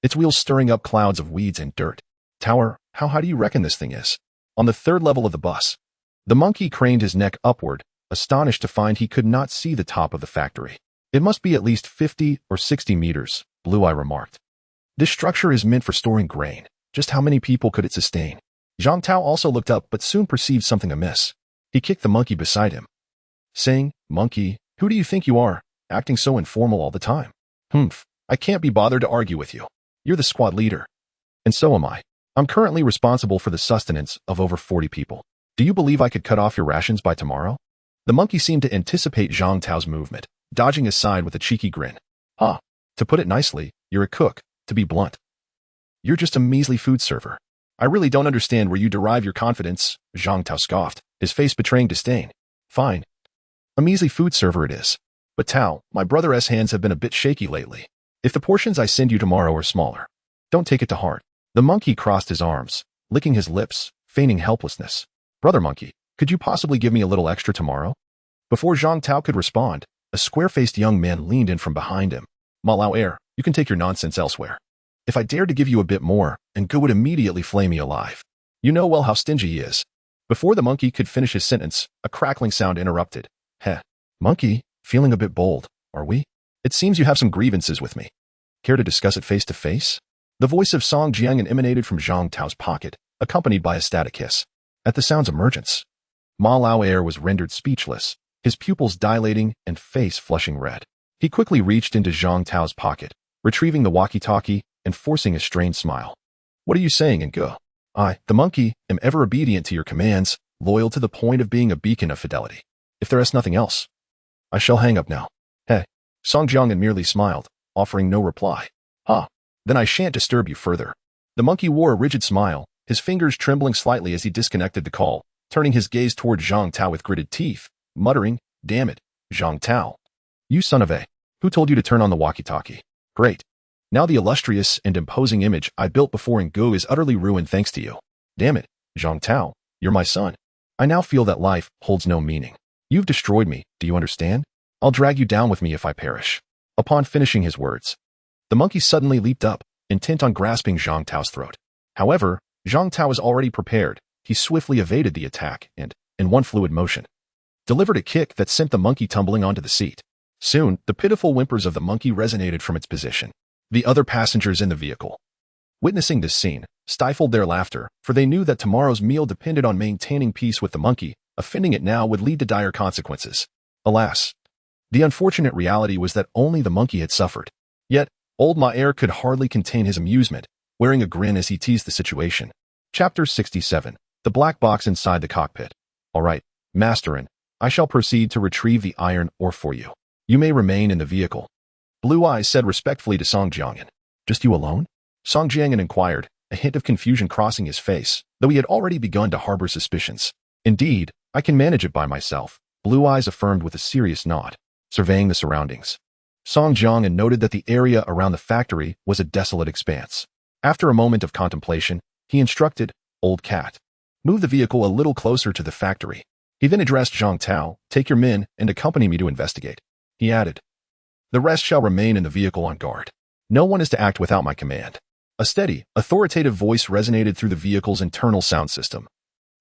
its wheels stirring up clouds of weeds and dirt. Tower, how high do you reckon this thing is? On the third level of the bus. The monkey craned his neck upward, astonished to find he could not see the top of the factory. It must be at least 50 or 60 meters, Blue Eye remarked. This structure is meant for storing grain. Just how many people could it sustain? Zhang Tao also looked up but soon perceived something amiss. He kicked the monkey beside him, saying, "Monkey, who do you think you are, acting so informal all the time?" "Humph, I can't be bothered to argue with you. You're the squad leader. And so am I. I'm currently responsible for the sustenance of over 40 people. Do you believe I could cut off your rations by tomorrow?" The monkey seemed to anticipate Zhang Tao's movement, dodging aside with a cheeky grin. To put it nicely, you're a cook, to be blunt. You're just a measly food server. I really don't understand where you derive your confidence, Zhang Tao scoffed, his face betraying disdain. Fine. A measly food server it is. But Tao, my brother's hands have been a bit shaky lately. If the portions I send you tomorrow are smaller, don't take it to heart. The monkey crossed his arms, licking his lips, feigning helplessness. Brother monkey, could you possibly give me a little extra tomorrow? Before Zhang Tao could respond, a square-faced young man leaned in from behind him. Ma Lao Air, you can take your nonsense elsewhere. If I dared to give you a bit more, Ngo would immediately flay me alive. You know well how stingy he is. Before the monkey could finish his sentence, a crackling sound interrupted. Monkey, feeling a bit bold, are we? It seems you have some grievances with me. Care to discuss it face to face? The voice of Song Jiangyan emanated from Zhang Tao's pocket, accompanied by a static hiss. At the sound's emergence, Ma Lao Air was rendered speechless, his pupils dilating and face flushing red. He quickly reached into Zhang Tao's pocket, retrieving the walkie-talkie and forcing a strained smile. What are you saying, Ngo? I, the monkey, am ever obedient to your commands, loyal to the point of being a beacon of fidelity. If there is nothing else, I shall hang up now. Song Jiangyan merely smiled, offering no reply. Then I shan't disturb you further. The monkey wore a rigid smile, his fingers trembling slightly as he disconnected the call, turning his gaze toward Zhang Tao with gritted teeth, muttering, "Damn it, Zhang Tao. You son of a... Who told you to turn on the walkie-talkie? Great. Now the illustrious and imposing image I built before Ngo is utterly ruined thanks to you. Damn it, Zhang Tao, you're my son. I now feel that life holds no meaning. You've destroyed me, do you understand? I'll drag you down with me if I perish." Upon finishing his words, the monkey suddenly leaped up, intent on grasping Zhang Tao's throat. However, Zhang Tao was already prepared. He swiftly evaded the attack and, in one fluid motion, delivered a kick that sent the monkey tumbling onto the seat. Soon, the pitiful whimpers of the monkey resonated from its position. The other passengers in the vehicle, witnessing this scene, stifled their laughter, for they knew that tomorrow's meal depended on maintaining peace with the monkey. Offending it now would lead to dire consequences. Alas, the unfortunate reality was that only the monkey had suffered. Yet, old Ma'er could hardly contain his amusement, wearing a grin as he teased the situation. Chapter 67. The Black Box Inside the Cockpit. All right, Masterin, I shall proceed to retrieve the iron ore for you. You may remain in the vehicle. Blue Eyes said respectfully to Song Jiangyan. Just you alone? Song Jiangyan inquired, a hint of confusion crossing his face, though he had already begun to harbor suspicions. Indeed, I can manage it by myself, Blue Eyes affirmed with a serious nod, surveying the surroundings. Song Jiangyan noted that the area around the factory was a desolate expanse. After a moment of contemplation, he instructed, "Old cat, move the vehicle a little closer to the factory." He then addressed Zhang Tao, "Take your men and accompany me to investigate." He added, The rest shall remain in the vehicle on guard. No one is to act without my command. A steady, authoritative voice resonated through the vehicle's internal sound system,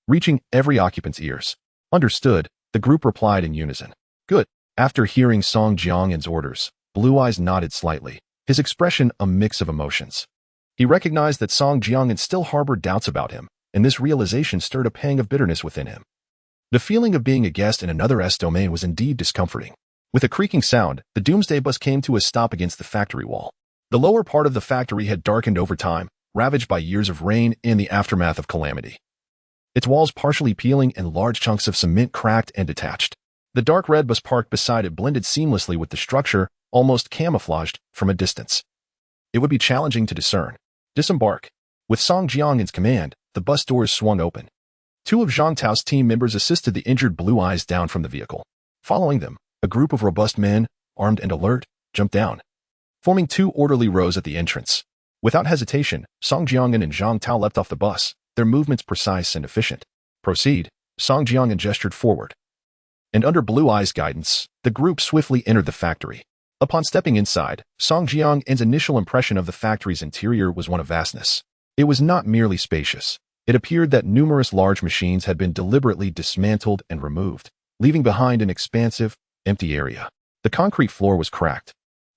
reaching every occupant's ears. Understood, the group replied in unison. Good. After hearing Song Jiangan's orders, Blue Eyes nodded slightly, his expression a mix of emotions. He recognized that Song Jiangan still harbored doubts about him, and this realization stirred a pang of bitterness within him. The feeling of being a guest in another domain was indeed discomforting. With a creaking sound, the Doomsday Bus came to a stop against the factory wall. The lower part of the factory had darkened over time, ravaged by years of rain and the aftermath of calamity. Its walls partially peeling and large chunks of cement cracked and detached. The dark red bus parked beside it blended seamlessly with the structure, almost camouflaged from a distance. It would be challenging to discern. Disembark. With Song Jiangan's command, the bus doors swung open. Two of Zhang Tao's team members assisted the injured Blue Eyes down from the vehicle. Following them, a group of robust men, armed and alert, jumped down, forming two orderly rows at the entrance. Without hesitation, Song Jiangan and Zhang Tao leapt off the bus, their movements precise and efficient. Proceed, Song Jiangan gestured forward. And under Blue Eyes' guidance, the group swiftly entered the factory. Upon stepping inside, Song Jiangan's initial impression of the factory's interior was one of vastness. It was not merely spacious. It appeared that numerous large machines had been deliberately dismantled and removed, leaving behind an expansive, empty area. The concrete floor was cracked,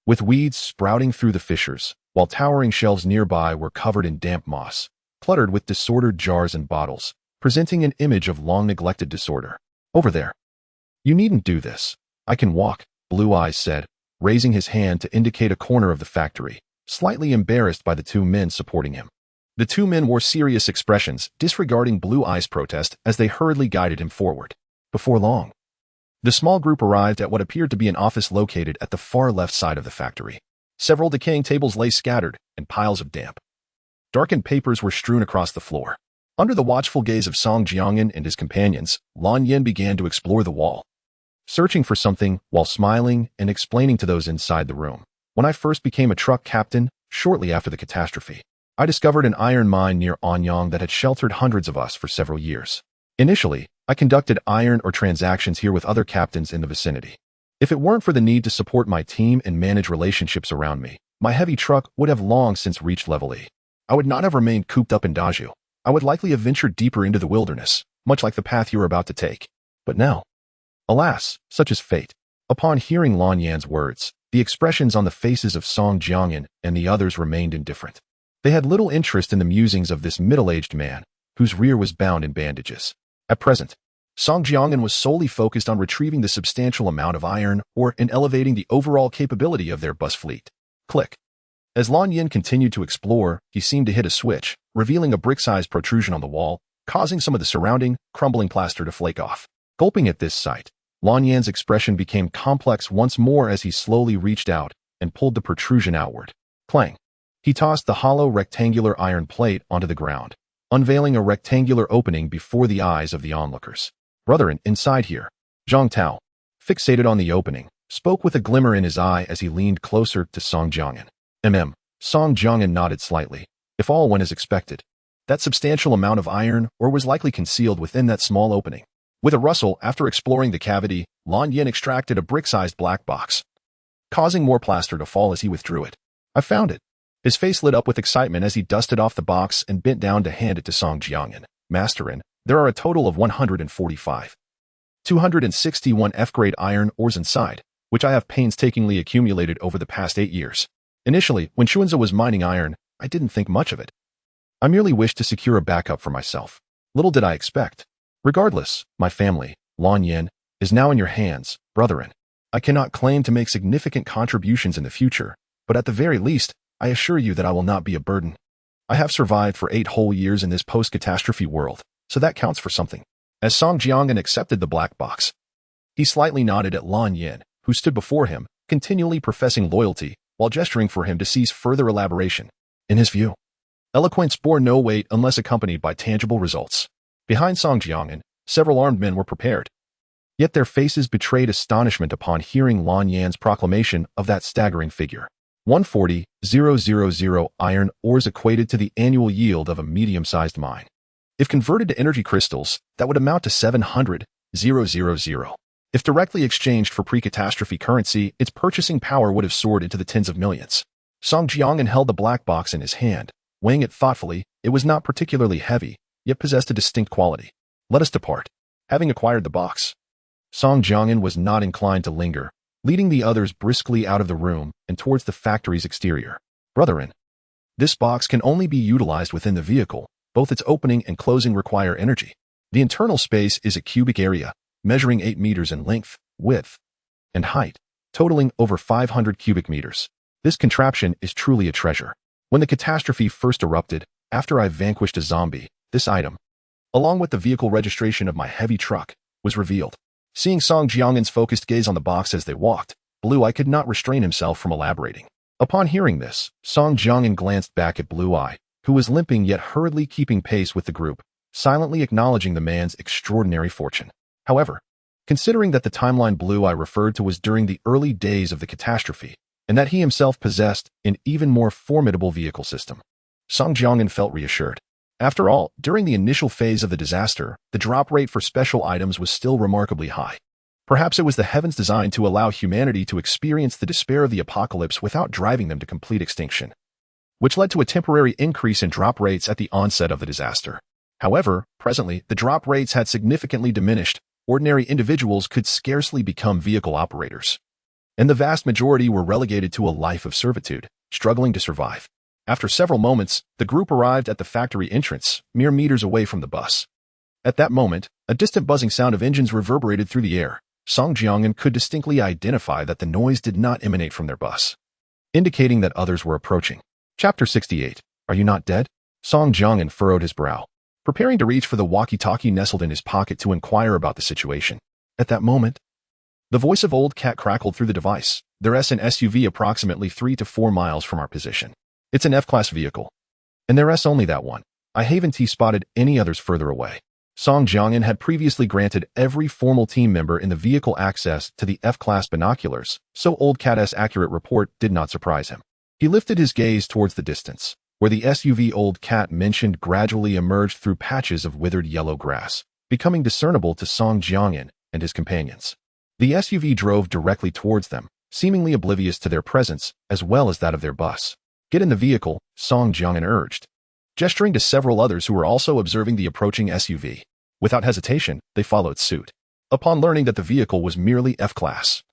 with weeds sprouting through the fissures, while towering shelves nearby were covered in damp moss, cluttered with disordered jars and bottles, presenting an image of long-neglected disorder. Over there. You needn't do this. I can walk, Blue Eyes said, raising his hand to indicate a corner of the factory, slightly embarrassed by the two men supporting him. The two men wore serious expressions, disregarding Blue Eyes' protest as they hurriedly guided him forward. Before long, the small group arrived at what appeared to be an office located at the far left side of the factory. Several decaying tables lay scattered, and piles of damp, darkened papers were strewn across the floor. Under the watchful gaze of Song Jiangan and his companions, Lan Yin began to explore the wall, searching for something while smiling and explaining to those inside the room. When I first became a truck captain, shortly after the catastrophe, I discovered an iron mine near Anyang that had sheltered hundreds of us for several years. Initially, I conducted iron ore transactions here with other captains in the vicinity. If it weren't for the need to support my team and manage relationships around me, my heavy truck would have long since reached level E. I would not have remained cooped up in Daju. I would likely have ventured deeper into the wilderness, much like the path you are about to take. But now, alas, such is fate. Upon hearing Lan Yan's words, the expressions on the faces of Song Jiangan and the others remained indifferent. They had little interest in the musings of this middle-aged man, whose rear was bound in bandages. At present, Song Jiangan was solely focused on retrieving the substantial amount of iron ore and elevating the overall capability of their bus fleet. Click. As Lan Yin continued to explore, he seemed to hit a switch, revealing a brick-sized protrusion on the wall, causing some of the surrounding, crumbling plaster to flake off. Gulping at this sight, Lan Yan's expression became complex once more as he slowly reached out and pulled the protrusion outward. Clang. He tossed the hollow rectangular iron plate onto the ground, unveiling a rectangular opening before the eyes of the onlookers. Brethren, inside here. Zhang Tao, fixated on the opening, spoke with a glimmer in his eye as he leaned closer to Song Jiangan. Song Jiangan nodded slightly. If all went as expected, that substantial amount of iron ore was likely concealed within that small opening. With a rustle, after exploring the cavity, Lan Yin extracted a brick-sized black box, causing more plaster to fall as he withdrew it. I found it. His face lit up with excitement as he dusted off the box and bent down to hand it to Song Jiangan. Masterin, there are a total of 145. 261 F-grade iron ores inside, which I have painstakingly accumulated over the past 8 years. Initially, when Xuanzi was mining iron, I didn't think much of it. I merely wished to secure a backup for myself. Little did I expect. Regardless, my family, Lan Yin, is now in your hands, brethren. I cannot claim to make significant contributions in the future, but at the very least, I assure you that I will not be a burden. I have survived for 8 whole years in this post-catastrophe world, so that counts for something. As Song Jiangan accepted the black box, he slightly nodded at Lan Yin, who stood before him, continually professing loyalty, while gesturing for him to cease further elaboration. In his view, eloquence bore no weight unless accompanied by tangible results. Behind Song Jiangan, several armed men were prepared. Yet their faces betrayed astonishment upon hearing Lan Yan's proclamation of that staggering figure. 140,000 iron ores equated to the annual yield of a medium-sized mine. If converted to energy crystals, that would amount to 700,000. If directly exchanged for pre-catastrophe currency, its purchasing power would have soared into the tens of millions. Song Jiangyan held the black box in his hand. Weighing it thoughtfully, it was not particularly heavy, yet possessed a distinct quality. Let us depart. Having acquired the box, Song Jiangyan was not inclined to linger, leading the others briskly out of the room and towards the factory's exterior. Brethren, this box can only be utilized within the vehicle. Both its opening and closing require energy. The internal space is a cubic area, measuring 8 meters in length, width, and height, totaling over 500 cubic meters. This contraption is truly a treasure. When the catastrophe first erupted, after I vanquished a zombie, this item, along with the vehicle registration of my heavy truck, was revealed. Seeing Song Jiangyan's focused gaze on the box as they walked, Blue Eye could not restrain himself from elaborating. Upon hearing this, Song Jiangyan glanced back at Blue Eye, who was limping yet hurriedly keeping pace with the group, silently acknowledging the man's extraordinary fortune. However, considering that the timeline Blue Eye referred to was during the early days of the catastrophe, and that he himself possessed an even more formidable vehicle system, Song Jiangyan felt reassured. After all, during the initial phase of the disaster, the drop rate for special items was still remarkably high. Perhaps it was the heavens' design to allow humanity to experience the despair of the apocalypse without driving them to complete extinction, which led to a temporary increase in drop rates at the onset of the disaster. However, presently, the drop rates had significantly diminished. Ordinary individuals could scarcely become vehicle operators, and the vast majority were relegated to a life of servitude, struggling to survive. After several moments, the group arrived at the factory entrance, mere meters away from the bus. At that moment, a distant buzzing sound of engines reverberated through the air. Song Jiangyan could distinctly identify that the noise did not emanate from their bus, indicating that others were approaching. Chapter 68. Are you not dead? Song Jiangyan furrowed his brow, preparing to reach for the walkie-talkie nestled in his pocket to inquire about the situation. At that moment, the voice of Old Cat crackled through the device. There's an SUV approximately 3 to 4 miles from our position. It's an F-class vehicle, and there's only that one. I haven't spotted any others further away. Song Jiangyan had previously granted every formal team member in the vehicle access to the F-class binoculars, so Old Cat's accurate report did not surprise him. He lifted his gaze towards the distance, where the SUV Old Cat mentioned gradually emerged through patches of withered yellow grass, becoming discernible to Song Jiangyan and his companions. The SUV drove directly towards them, seemingly oblivious to their presence as well as that of their bus. Get in the vehicle, Song Jiangyan urged, gesturing to several others who were also observing the approaching SUV. Without hesitation, they followed suit. Upon learning that the vehicle was merely F-class,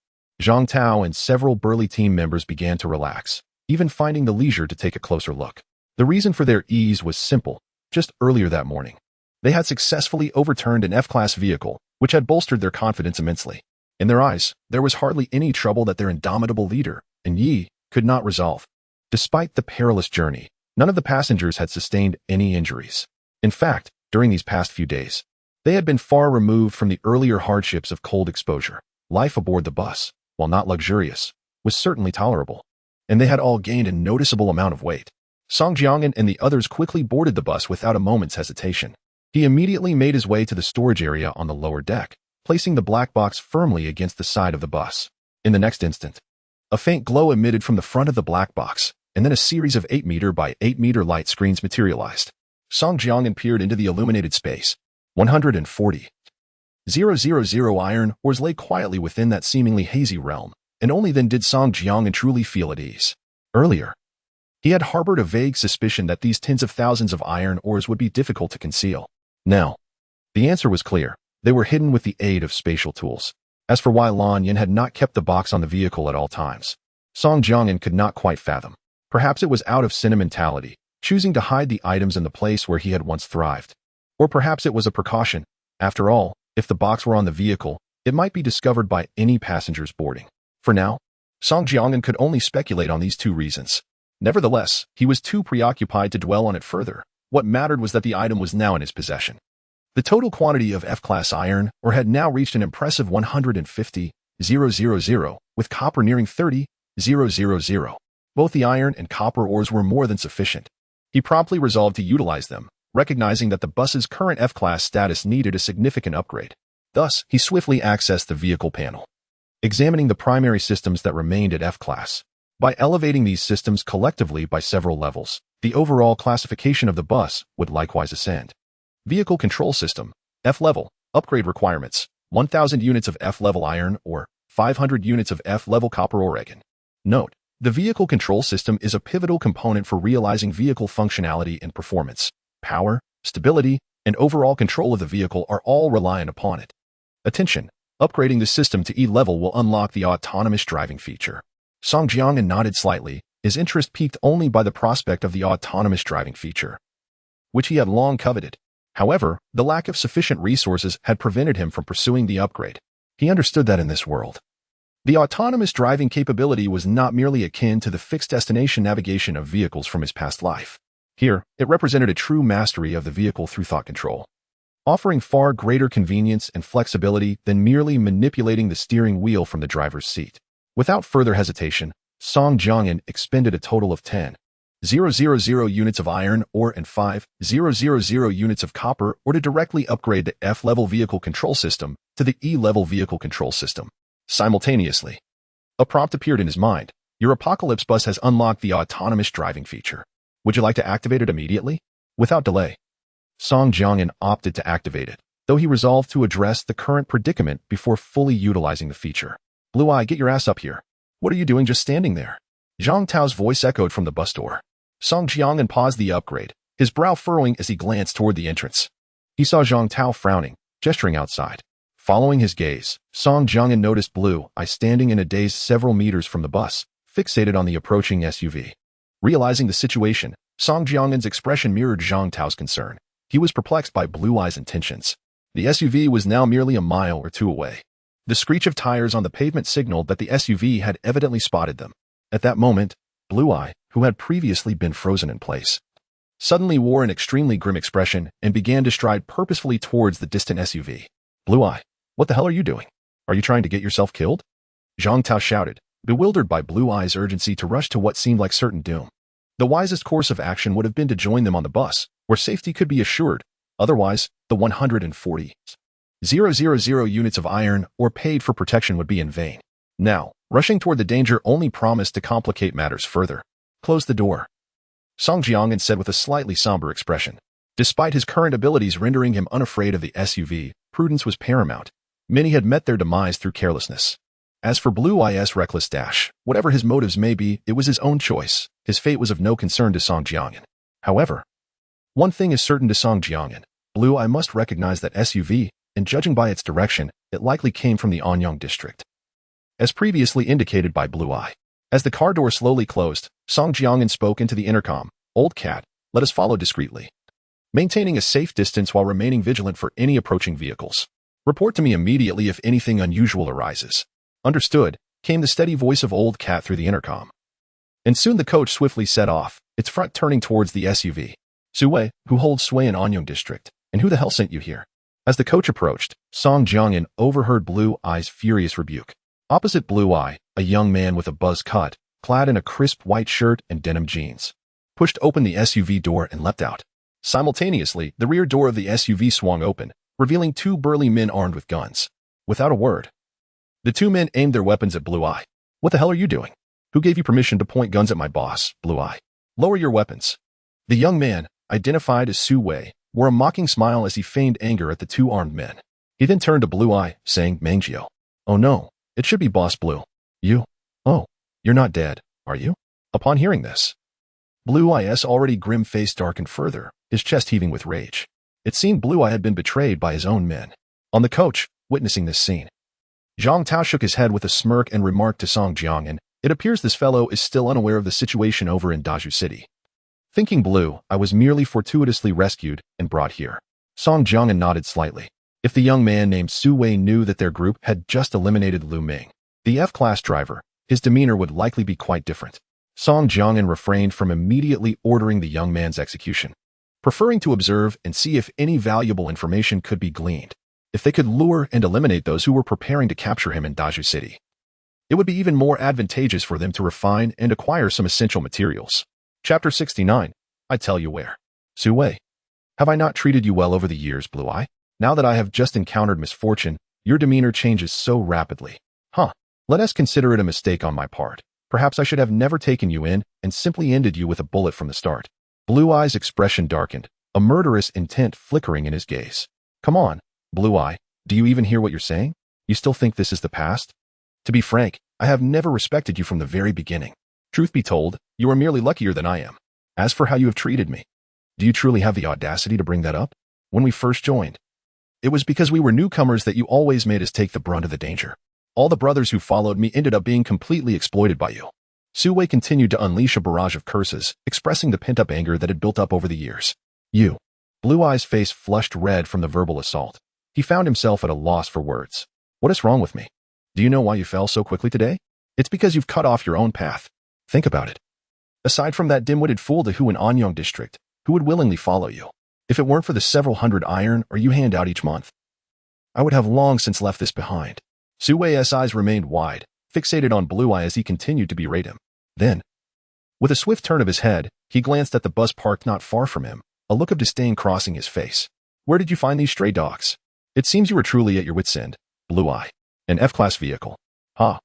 Zhang Tao and several burly team members began to relax, even finding the leisure to take a closer look. The reason for their ease was simple. Just earlier that morning, they had successfully overturned an F-class vehicle, which had bolstered their confidence immensely. In their eyes, there was hardly any trouble that their indomitable leader, Yi, could not resolve. Despite the perilous journey, none of the passengers had sustained any injuries. In fact, during these past few days, they had been far removed from the earlier hardships of cold exposure. Life aboard the bus, while not luxurious, was certainly tolerable, and they had all gained a noticeable amount of weight. Song Jiangyan and the others quickly boarded the bus without a moment's hesitation. He immediately made his way to the storage area on the lower deck, placing the black box firmly against the side of the bus. In the next instant, a faint glow emitted from the front of the black box, and then a series of 8 meter by 8 meter light screens materialized. Song Jiangyan peered into the illuminated space. 140,000 iron ores lay quietly within that seemingly hazy realm, and only then did Song Jiangyan truly feel at ease. Earlier, he had harbored a vague suspicion that these tens of thousands of iron ores would be difficult to conceal. Now, the answer was clear. They were hidden with the aid of spatial tools. As for why Lan Yin had not kept the box on the vehicle at all times, Song Jiangyan could not quite fathom. Perhaps it was out of sentimentality, choosing to hide the items in the place where he had once thrived. Or perhaps it was a precaution. After all, if the box were on the vehicle, it might be discovered by any passengers boarding. For now, Song Jiangyan could only speculate on these two reasons. Nevertheless, he was too preoccupied to dwell on it further. What mattered was that the item was now in his possession. The total quantity of F-class iron ore had now reached an impressive 150,000, with copper nearing 30,000. Both the iron and copper ores were more than sufficient. He promptly resolved to utilize them, recognizing that the bus's current F-class status needed a significant upgrade. Thus, he swiftly accessed the vehicle panel, examining the primary systems that remained at F-class. By elevating these systems collectively by several levels, the overall classification of the bus would likewise ascend. Vehicle control system, F-level, upgrade requirements. 1,000 units of F-level iron or 500 units of F-level copper or resin. Note: the vehicle control system is a pivotal component for realizing vehicle functionality and performance. Power, stability, and overall control of the vehicle are all reliant upon it. Attention! Upgrading the system to E-level will unlock the autonomous driving feature. Song Jiangyan nodded slightly, his interest piqued only by the prospect of the autonomous driving feature, which he had long coveted. However, the lack of sufficient resources had prevented him from pursuing the upgrade. He understood that in this world, the autonomous driving capability was not merely akin to the fixed destination navigation of vehicles from his past life. Here, it represented a true mastery of the vehicle through thought control, offering far greater convenience and flexibility than merely manipulating the steering wheel from the driver's seat. Without further hesitation, Song Jiangyan expended a total of 10,000 units of iron ore and 5,000 units of copper ore to directly upgrade the F-level vehicle control system to the E-level vehicle control system. Simultaneously, a prompt appeared in his mind. Your Apocalypse bus has unlocked the autonomous driving feature. Would you like to activate it immediately? Without delay, Song Jiangyan opted to activate it, though he resolved to address the current predicament before fully utilizing the feature. Blue Eye, get your ass up here. What are you doing just standing there? Zhang Tao's voice echoed from the bus door. Song Jiangyan paused the upgrade, his brow furrowing as he glanced toward the entrance. He saw Zhang Tao frowning, gesturing outside. Following his gaze, Song Jiangyan noticed Blue Eye standing in a daze several meters from the bus, fixated on the approaching SUV. Realizing the situation, Song Jiangyan's expression mirrored Zhang Tao's concern. He was perplexed by Blue Eye's intentions. The SUV was now merely a mile or two away. The screech of tires on the pavement signaled that the SUV had evidently spotted them. At that moment, Blue Eye, who had previously been frozen in place, suddenly wore an extremely grim expression and began to stride purposefully towards the distant SUV. Blue Eye, what the hell are you doing? Are you trying to get yourself killed? Zhang Tao shouted, bewildered by Blue Eye's urgency to rush to what seemed like certain doom. The wisest course of action would have been to join them on the bus, where safety could be assured. Otherwise, the 140,000 units of iron ore paid for protection would be in vain. Now, rushing toward the danger only promised to complicate matters further. Close the door, Song Jiangyan said with a slightly somber expression. Despite his current abilities rendering him unafraid of the SUV, prudence was paramount. Many had met their demise through carelessness. As for Blue Eye's reckless dash, whatever his motives may be, it was his own choice. His fate was of no concern to Song Jiangyan. However, one thing is certain to Song Jiangyan. Blue Eye must recognize that SUV, and judging by its direction, it likely came from the Anyang district, as previously indicated by Blue Eye. As the car door slowly closed, Song Jiangyan spoke into the intercom. Old cat, let us follow discreetly, maintaining a safe distance while remaining vigilant for any approaching vehicles. Report to me immediately if anything unusual arises. Understood, came the steady voice of Old Cat through the intercom. And soon the coach swiftly set off, its front turning towards the SUV. Suwei, who holds sway in Anyang district, and who the hell sent you here? As the coach approached, Song Jiangyan overheard Blue Eye's furious rebuke. Opposite Blue Eye, a young man with a buzz cut, clad in a crisp white shirt and denim jeans, pushed open the SUV door and leapt out. Simultaneously, the rear door of the SUV swung open, revealing two burly men armed with guns. Without a word, the two men aimed their weapons at Blue Eye. What the hell are you doing? Who gave you permission to point guns at my boss, Blue Eye? Lower your weapons. The young man, identified as Su Wei, wore a mocking smile as he feigned anger at the two armed men. He then turned to Blue Eye, saying, Mangjio. Oh no, it should be Boss Blue. You? Oh, you're not dead, are you? Upon hearing this, Blue Eye's already grim face darkened further, his chest heaving with rage. It seemed Blue Eye had been betrayed by his own men. On the coach, witnessing this scene, Zhang Tao shook his head with a smirk and remarked to Song Jiangyan, it appears this fellow is still unaware of the situation over in Daju City. Thinking Blue Eye was merely fortuitously rescued and brought here. Song Jiangyan nodded slightly. If the young man named Su Wei knew that their group had just eliminated Lu Ming, the F-class driver, his demeanor would likely be quite different. Song Jiangyan refrained from immediately ordering the young man's execution, preferring to observe and see if any valuable information could be gleaned. If they could lure and eliminate those who were preparing to capture him in Daju City, it would be even more advantageous for them to refine and acquire some essential materials. Chapter 69. I tell you where. Su Wei, have I not treated you well over the years, Blue Eye? Now that I have just encountered misfortune, your demeanor changes so rapidly. Let us consider it a mistake on my part. Perhaps I should have never taken you in and simply ended you with a bullet from the start. Blue Eye's expression darkened, a murderous intent flickering in his gaze. Come on, Blue Eye, Do you even hear what you're saying? You still think this is the past? To be frank, I have never respected you from the very beginning. Truth be told, you are merely luckier than I am. As for how you have treated me, do you truly have the audacity to bring that up? When we first joined, it was because we were newcomers that you always made us take the brunt of the danger. All the brothers who followed me ended up being completely exploited by you. Sue continued to unleash a barrage of curses, expressing the pent-up anger that had built up over the years. You. Blue Eye's face flushed red from the verbal assault. He found himself at a loss for words. What is wrong with me? Do you know why you fell so quickly today? It's because you've cut off your own path. Think about it. Aside from that dim-witted fool to who in Anyang district, who would willingly follow you? If it weren't for the several hundred iron or you hand out each month, I would have long since left this behind. Sue's eyes remained wide, fixated on Blue Eye as he continued to berate him. Then, with a swift turn of his head, he glanced at the bus parked not far from him, a look of disdain crossing his face. Where did you find these stray dogs? It seems you were truly at your wit's end, Blue Eye. An F-class vehicle. Huh.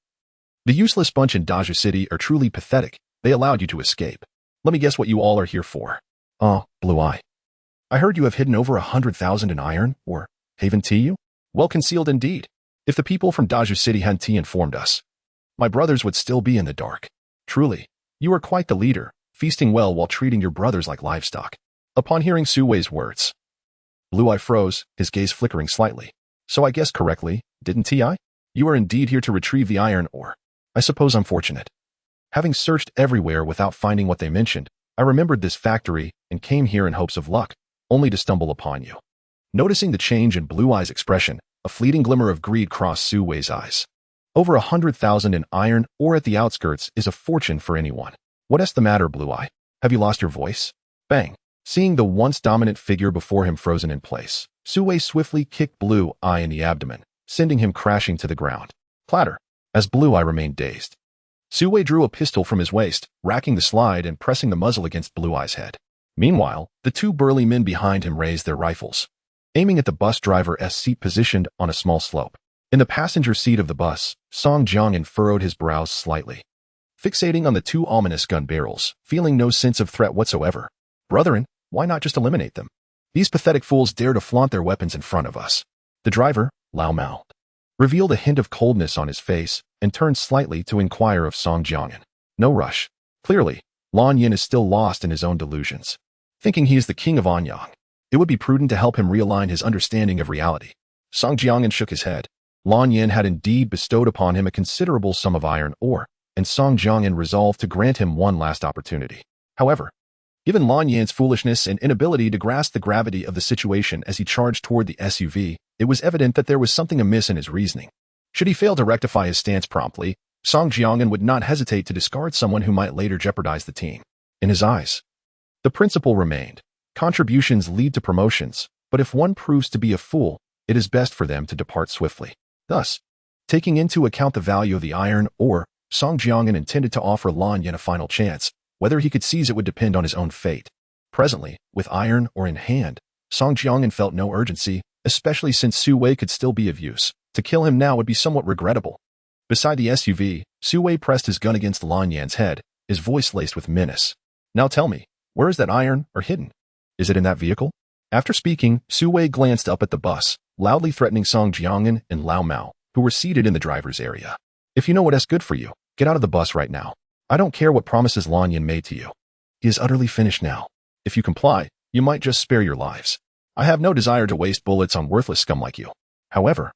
The useless bunch in Daju City are truly pathetic. They allowed you to escape. Let me guess what you all are here for. Blue Eye. I heard you have hidden over 100,000 in iron, or Haven Tea you? Well concealed indeed. If the people from Daju City hadn't informed us, my brothers would still be in the dark. Truly, you are quite the leader, feasting well while treating your brothers like livestock. Upon hearing Sue's words, Blue Eye froze, his gaze flickering slightly. So I guessed correctly, didn't T.I.? You are indeed here to retrieve the iron ore. I suppose I'm fortunate. Having searched everywhere without finding what they mentioned, I remembered this factory and came here in hopes of luck, only to stumble upon you. Noticing the change in Blue Eye's expression, a fleeting glimmer of greed crossed Sue's eyes. Over 100,000 in iron ore at the outskirts is a fortune for anyone. What's the matter, Blue Eye? Have you lost your voice? Bang. Seeing the once dominant figure before him frozen in place, Sue swiftly kicked Blue Eye in the abdomen, sending him crashing to the ground. Clatter. As Blue Eye remained dazed, Sue drew a pistol from his waist, racking the slide and pressing the muzzle against Blue Eye's head. Meanwhile, the two burly men behind him raised their rifles, aiming at the bus driver's seat positioned on a small slope. In the passenger seat of the bus, Song Jiangyan furrowed his brows slightly, fixating on the two ominous gun barrels, feeling no sense of threat whatsoever. Brethren, why not just eliminate them? These pathetic fools dare to flaunt their weapons in front of us. The driver, Lao Mao, revealed a hint of coldness on his face and turned slightly to inquire of Song Jiangyan. No rush. Clearly, Lan Yin is still lost in his own delusions. Thinking he is the king of Anyang, it would be prudent to help him realign his understanding of reality. Song Jiangyan shook his head. Lan Yin had indeed bestowed upon him a considerable sum of iron ore, and Song Jiangyan resolved to grant him one last opportunity. However, given Lan Yin's foolishness and inability to grasp the gravity of the situation as he charged toward the SUV, it was evident that there was something amiss in his reasoning. Should he fail to rectify his stance promptly, Song Jiangyan would not hesitate to discard someone who might later jeopardize the team. In his eyes, the principle remained. Contributions lead to promotions, but if one proves to be a fool, it is best for them to depart swiftly. Thus, taking into account the value of the iron ore, Song Jiangyan intended to offer Lan Yin a final chance. Whether he could seize it would depend on his own fate. Presently, with iron ore in hand, Song Jiangyan felt no urgency, especially since Su Wei could still be of use. To kill him now would be somewhat regrettable. Beside the SUV, Su Wei pressed his gun against Lan Yan's head, his voice laced with menace. Now tell me, where is that iron ore hidden? Is it in that vehicle? After speaking, Su Wei glanced up at the bus, loudly threatening Song Jiangyan and Lao Mao, who were seated in the driver's area. If you know what's good for you, get out of the bus right now. I don't care what promises Lan Yan made to you. He is utterly finished now. If you comply, you might just spare your lives. I have no desire to waste bullets on worthless scum like you. However,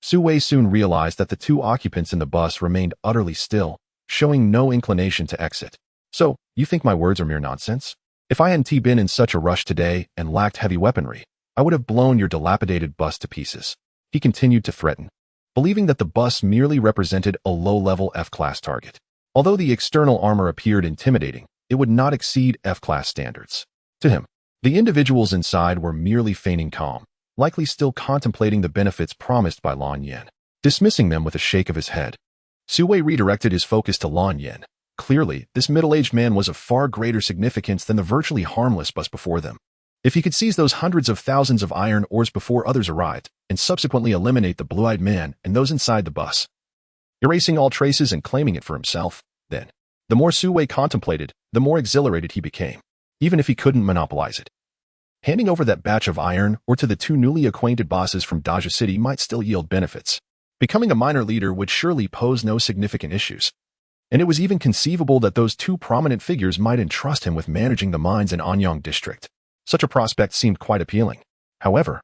Su Wei soon realized that the two occupants in the bus remained utterly still, showing no inclination to exit. So, you think my words are mere nonsense? If I hadn't been in such a rush today and lacked heavy weaponry, I would have blown your dilapidated bus to pieces. He continued to threaten, believing that the bus merely represented a low-level F-class target. Although the external armor appeared intimidating, it would not exceed F-class standards. To him, the individuals inside were merely feigning calm, likely still contemplating the benefits promised by Lan Yan, dismissing them with a shake of his head. Su Wei redirected his focus to Lan Yan. Clearly, this middle-aged man was of far greater significance than the virtually harmless bus before them. If he could seize those hundreds of thousands of iron ores before others arrived, and subsequently eliminate the blue-eyed man and those inside the bus, erasing all traces and claiming it for himself, then, the more Su Wei contemplated, the more exhilarated he became, even if he couldn't monopolize it. Handing over that batch of iron or to the two newly acquainted bosses from Daja City might still yield benefits. Becoming a minor leader would surely pose no significant issues. And it was even conceivable that those two prominent figures might entrust him with managing the mines in Anyang district. Such a prospect seemed quite appealing. However,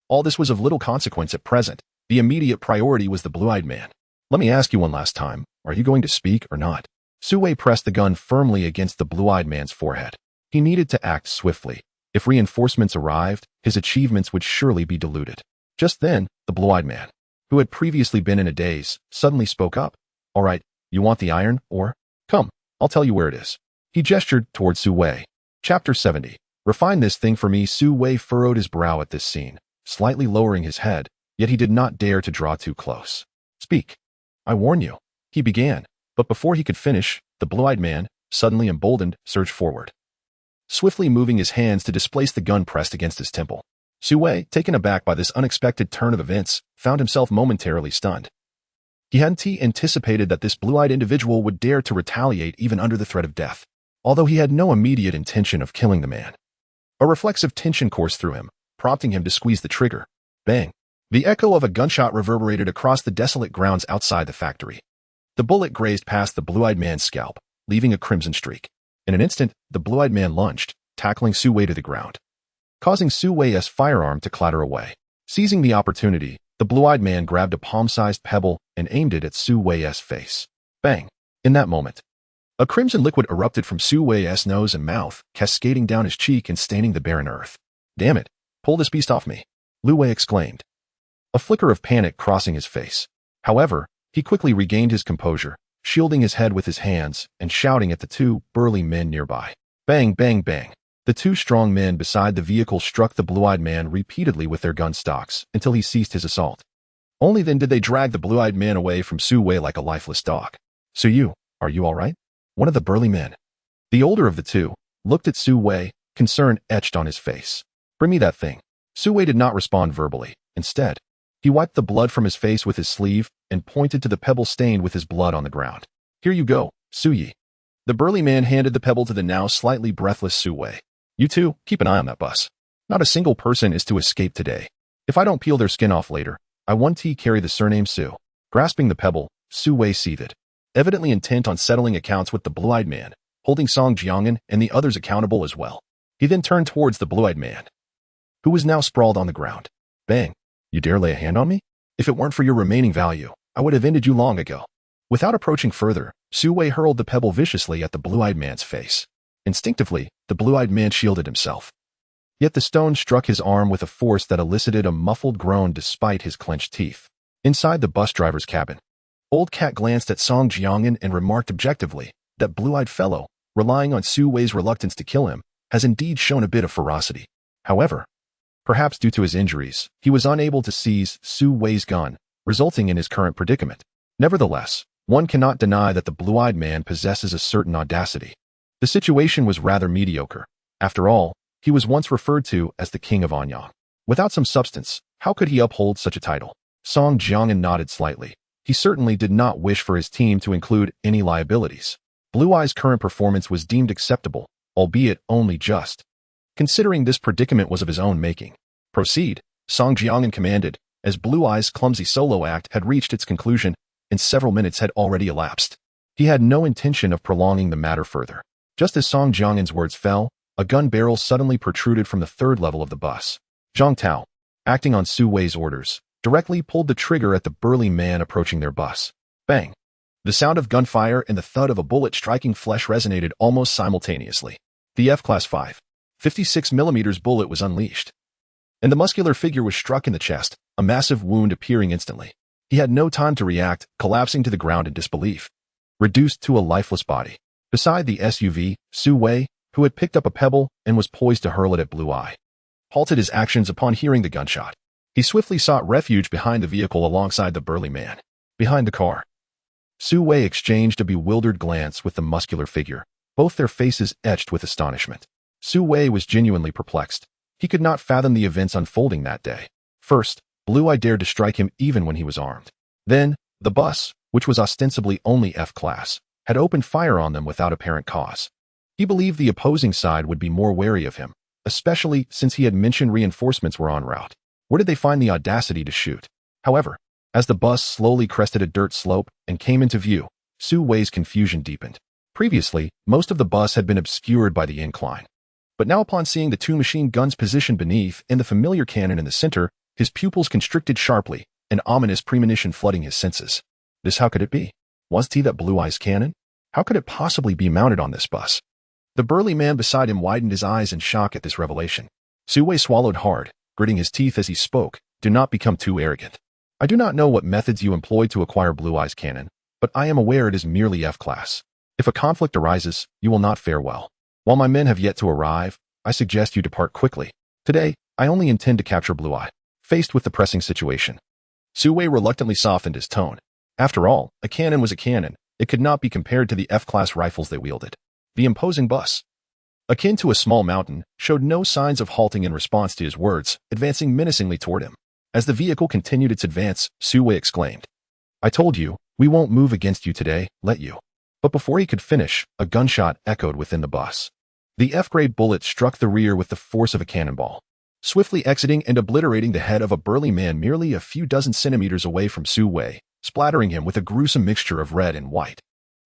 all this was of little consequence at present. The immediate priority was the blue-eyed man. Let me ask you one last time, are you going to speak or not? Sue pressed the gun firmly against the blue-eyed man's forehead. He needed to act swiftly. If reinforcements arrived, his achievements would surely be diluted. Just then, the blue-eyed man, who had previously been in a daze, suddenly spoke up. All right, you want the iron, or? Come, I'll tell you where it is. He gestured toward Sue. Chapter 70. Refine this thing for me. Sue furrowed his brow at this scene, slightly lowering his head, yet he did not dare to draw too close. Speak. I warn you. He began, but before he could finish, the blue-eyed man, suddenly emboldened, surged forward, swiftly moving his hands to displace the gun pressed against his temple. Sue, taken aback by this unexpected turn of events, found himself momentarily stunned. He hadn't anticipated that this blue-eyed individual would dare to retaliate even under the threat of death, although he had no immediate intention of killing the man. A reflexive tension coursed through him, prompting him to squeeze the trigger. Bang! The echo of a gunshot reverberated across the desolate grounds outside the factory. The bullet grazed past the blue-eyed man's scalp, leaving a crimson streak. In an instant, the blue-eyed man lunged, tackling Sue to the ground, causing Sue's firearm to clatter away. Seizing the opportunity, the blue-eyed man grabbed a palm-sized pebble and aimed it at Sue's face. Bang! In that moment, a crimson liquid erupted from Sue's nose and mouth, cascading down his cheek and staining the barren earth. Damn it! Pull this beast off me! Liu exclaimed, a flicker of panic crossing his face. However, he quickly regained his composure, shielding his head with his hands and shouting at the two burly men nearby. Bang, bang, bang. The two strong men beside the vehicle struck the blue-eyed man repeatedly with their gun stocks until he ceased his assault. Only then did they drag the blue-eyed man away from Sue like a lifeless dog. So are you all right? One of the burly men, the older of the two, looked at Sue, concern etched on his face. Bring me that thing. Sue did not respond verbally. Instead, he wiped the blood from his face with his sleeve and pointed to the pebble stained with his blood on the ground. Here you go, Sue. The burly man handed the pebble to the now slightly breathless Sue. You two, keep an eye on that bus. Not a single person is to escape today. If I don't peel their skin off later, I want to carry the surname Sue. Grasping the pebble, Sue seethed, evidently intent on settling accounts with the blue-eyed man, holding Song Jiang'an and the others accountable as well. He then turned towards the blue-eyed man, who was now sprawled on the ground. Bang! You dare lay a hand on me? If it weren't for your remaining value, I would have ended you long ago. Without approaching further, Sue hurled the pebble viciously at the blue-eyed man's face. Instinctively, the blue-eyed man shielded himself. Yet the stone struck his arm with a force that elicited a muffled groan despite his clenched teeth. Inside the bus driver's cabin, Old Cat glanced at Song Jiang'an and remarked objectively, that blue-eyed fellow, relying on Sue's reluctance to kill him, has indeed shown a bit of ferocity. However, perhaps due to his injuries, he was unable to seize Sue's gun, resulting in his current predicament. Nevertheless, one cannot deny that the blue-eyed man possesses a certain audacity. The situation was rather mediocre. After all, he was once referred to as the King of Anyang. Without some substance, how could he uphold such a title? Song Jiang'an nodded slightly. He certainly did not wish for his team to include any liabilities. Blue Eye's current performance was deemed acceptable, albeit only just, considering this predicament was of his own making. Proceed, Song Jiang'an commanded, as Blue Eye's clumsy solo act had reached its conclusion and several minutes had already elapsed. He had no intention of prolonging the matter further. Just as Song Jiang'an's words fell, a gun barrel suddenly protruded from the third level of the bus. Zhang Tao, acting on Sue's orders, directly pulled the trigger at the burly man approaching their bus. Bang! The sound of gunfire and the thud of a bullet striking flesh resonated almost simultaneously. The F-Class 5.56mm bullet was unleashed, and the muscular figure was struck in the chest, a massive wound appearing instantly. He had no time to react, collapsing to the ground in disbelief, reduced to a lifeless body. Beside the SUV, Sue, who had picked up a pebble and was poised to hurl it at Blue Eye, halted his actions upon hearing the gunshot. He swiftly sought refuge behind the vehicle alongside the burly man. Behind the car, Sue exchanged a bewildered glance with the muscular figure, both their faces etched with astonishment. Sue was genuinely perplexed. He could not fathom the events unfolding that day. First, Blue Eye dared to strike him even when he was armed. Then, the bus, which was ostensibly only F-Class, had opened fire on them without apparent cause. He believed the opposing side would be more wary of him, especially since he had mentioned reinforcements were en route. Where did they find the audacity to shoot? However, as the bus slowly crested a dirt slope and came into view, Su Wei's confusion deepened. Previously, most of the bus had been obscured by the incline. But now upon seeing the two machine guns positioned beneath and the familiar cannon in the center, his pupils constricted sharply, an ominous premonition flooding his senses. How could it be? Was it that Blue Eye's cannon? How could it possibly be mounted on this bus? The burly man beside him widened his eyes in shock at this revelation. Su Wei swallowed hard, gritting his teeth as he spoke. Do not become too arrogant. I do not know what methods you employed to acquire Blue Eye's cannon, but I am aware it is merely F-class. If a conflict arises, you will not fare well. While my men have yet to arrive, I suggest you depart quickly. Today, I only intend to capture Blue Eye. Faced with the pressing situation, Su Wei reluctantly softened his tone. After all, a cannon was a cannon. It could not be compared to the F-class rifles they wielded. The imposing bus, akin to a small mountain, showed no signs of halting in response to his words, advancing menacingly toward him. As the vehicle continued its advance, Su Wei exclaimed, I told you, we won't move against you today, let you. But before he could finish, a gunshot echoed within the bus. The F-grade bullet struck the rear with the force of a cannonball, swiftly exiting and obliterating the head of a burly man merely a few dozen centimeters away from Su Wei, splattering him with a gruesome mixture of red and white.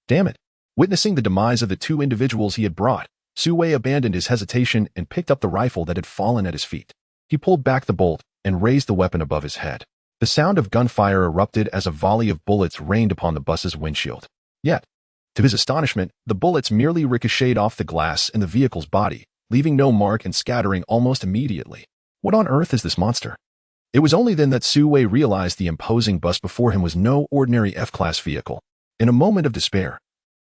Damn it! Witnessing the demise of the two individuals he had brought, Su Wei abandoned his hesitation and picked up the rifle that had fallen at his feet. He pulled back the bolt and raised the weapon above his head. The sound of gunfire erupted as a volley of bullets rained upon the bus's windshield. Yet, to his astonishment, the bullets merely ricocheted off the glass in the vehicle's body, leaving no mark and scattering almost immediately. What on earth is this monster? It was only then that Su Wei realized the imposing bus before him was no ordinary F-class vehicle. In a moment of despair,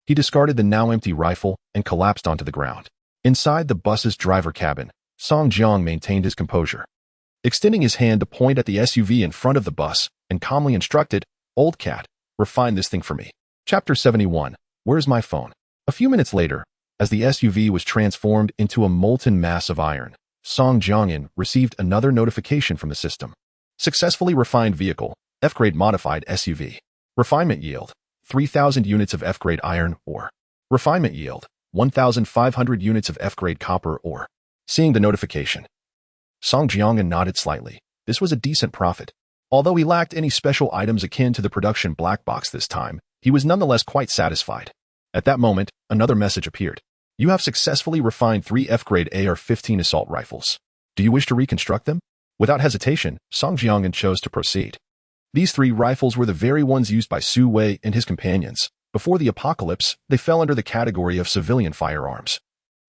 he discarded the now empty rifle and collapsed onto the ground. Inside the bus's driver cabin, Song Jiang maintained his composure, extending his hand to point at the SUV in front of the bus and calmly instructed, Old cat, refine this thing for me. Chapter 71, Where's my phone? A few minutes later, as the SUV was transformed into a molten mass of iron, Song Jiangin received another notification from the system. Successfully refined vehicle, F-grade modified SUV. Refinement yield, 3,000 units of F-grade iron ore. Refinement yield, 1,500 units of F-grade copper ore. Seeing the notification, Song Jiangin nodded slightly. This was a decent profit. Although he lacked any special items akin to the production black box this time, he was nonetheless quite satisfied. At that moment, another message appeared. You have successfully refined 3 F-grade AR-15 assault rifles. Do you wish to reconstruct them? Without hesitation, Song Jiangin chose to proceed. These 3 rifles were the very ones used by Su Wei and his companions. Before the apocalypse, they fell under the category of civilian firearms,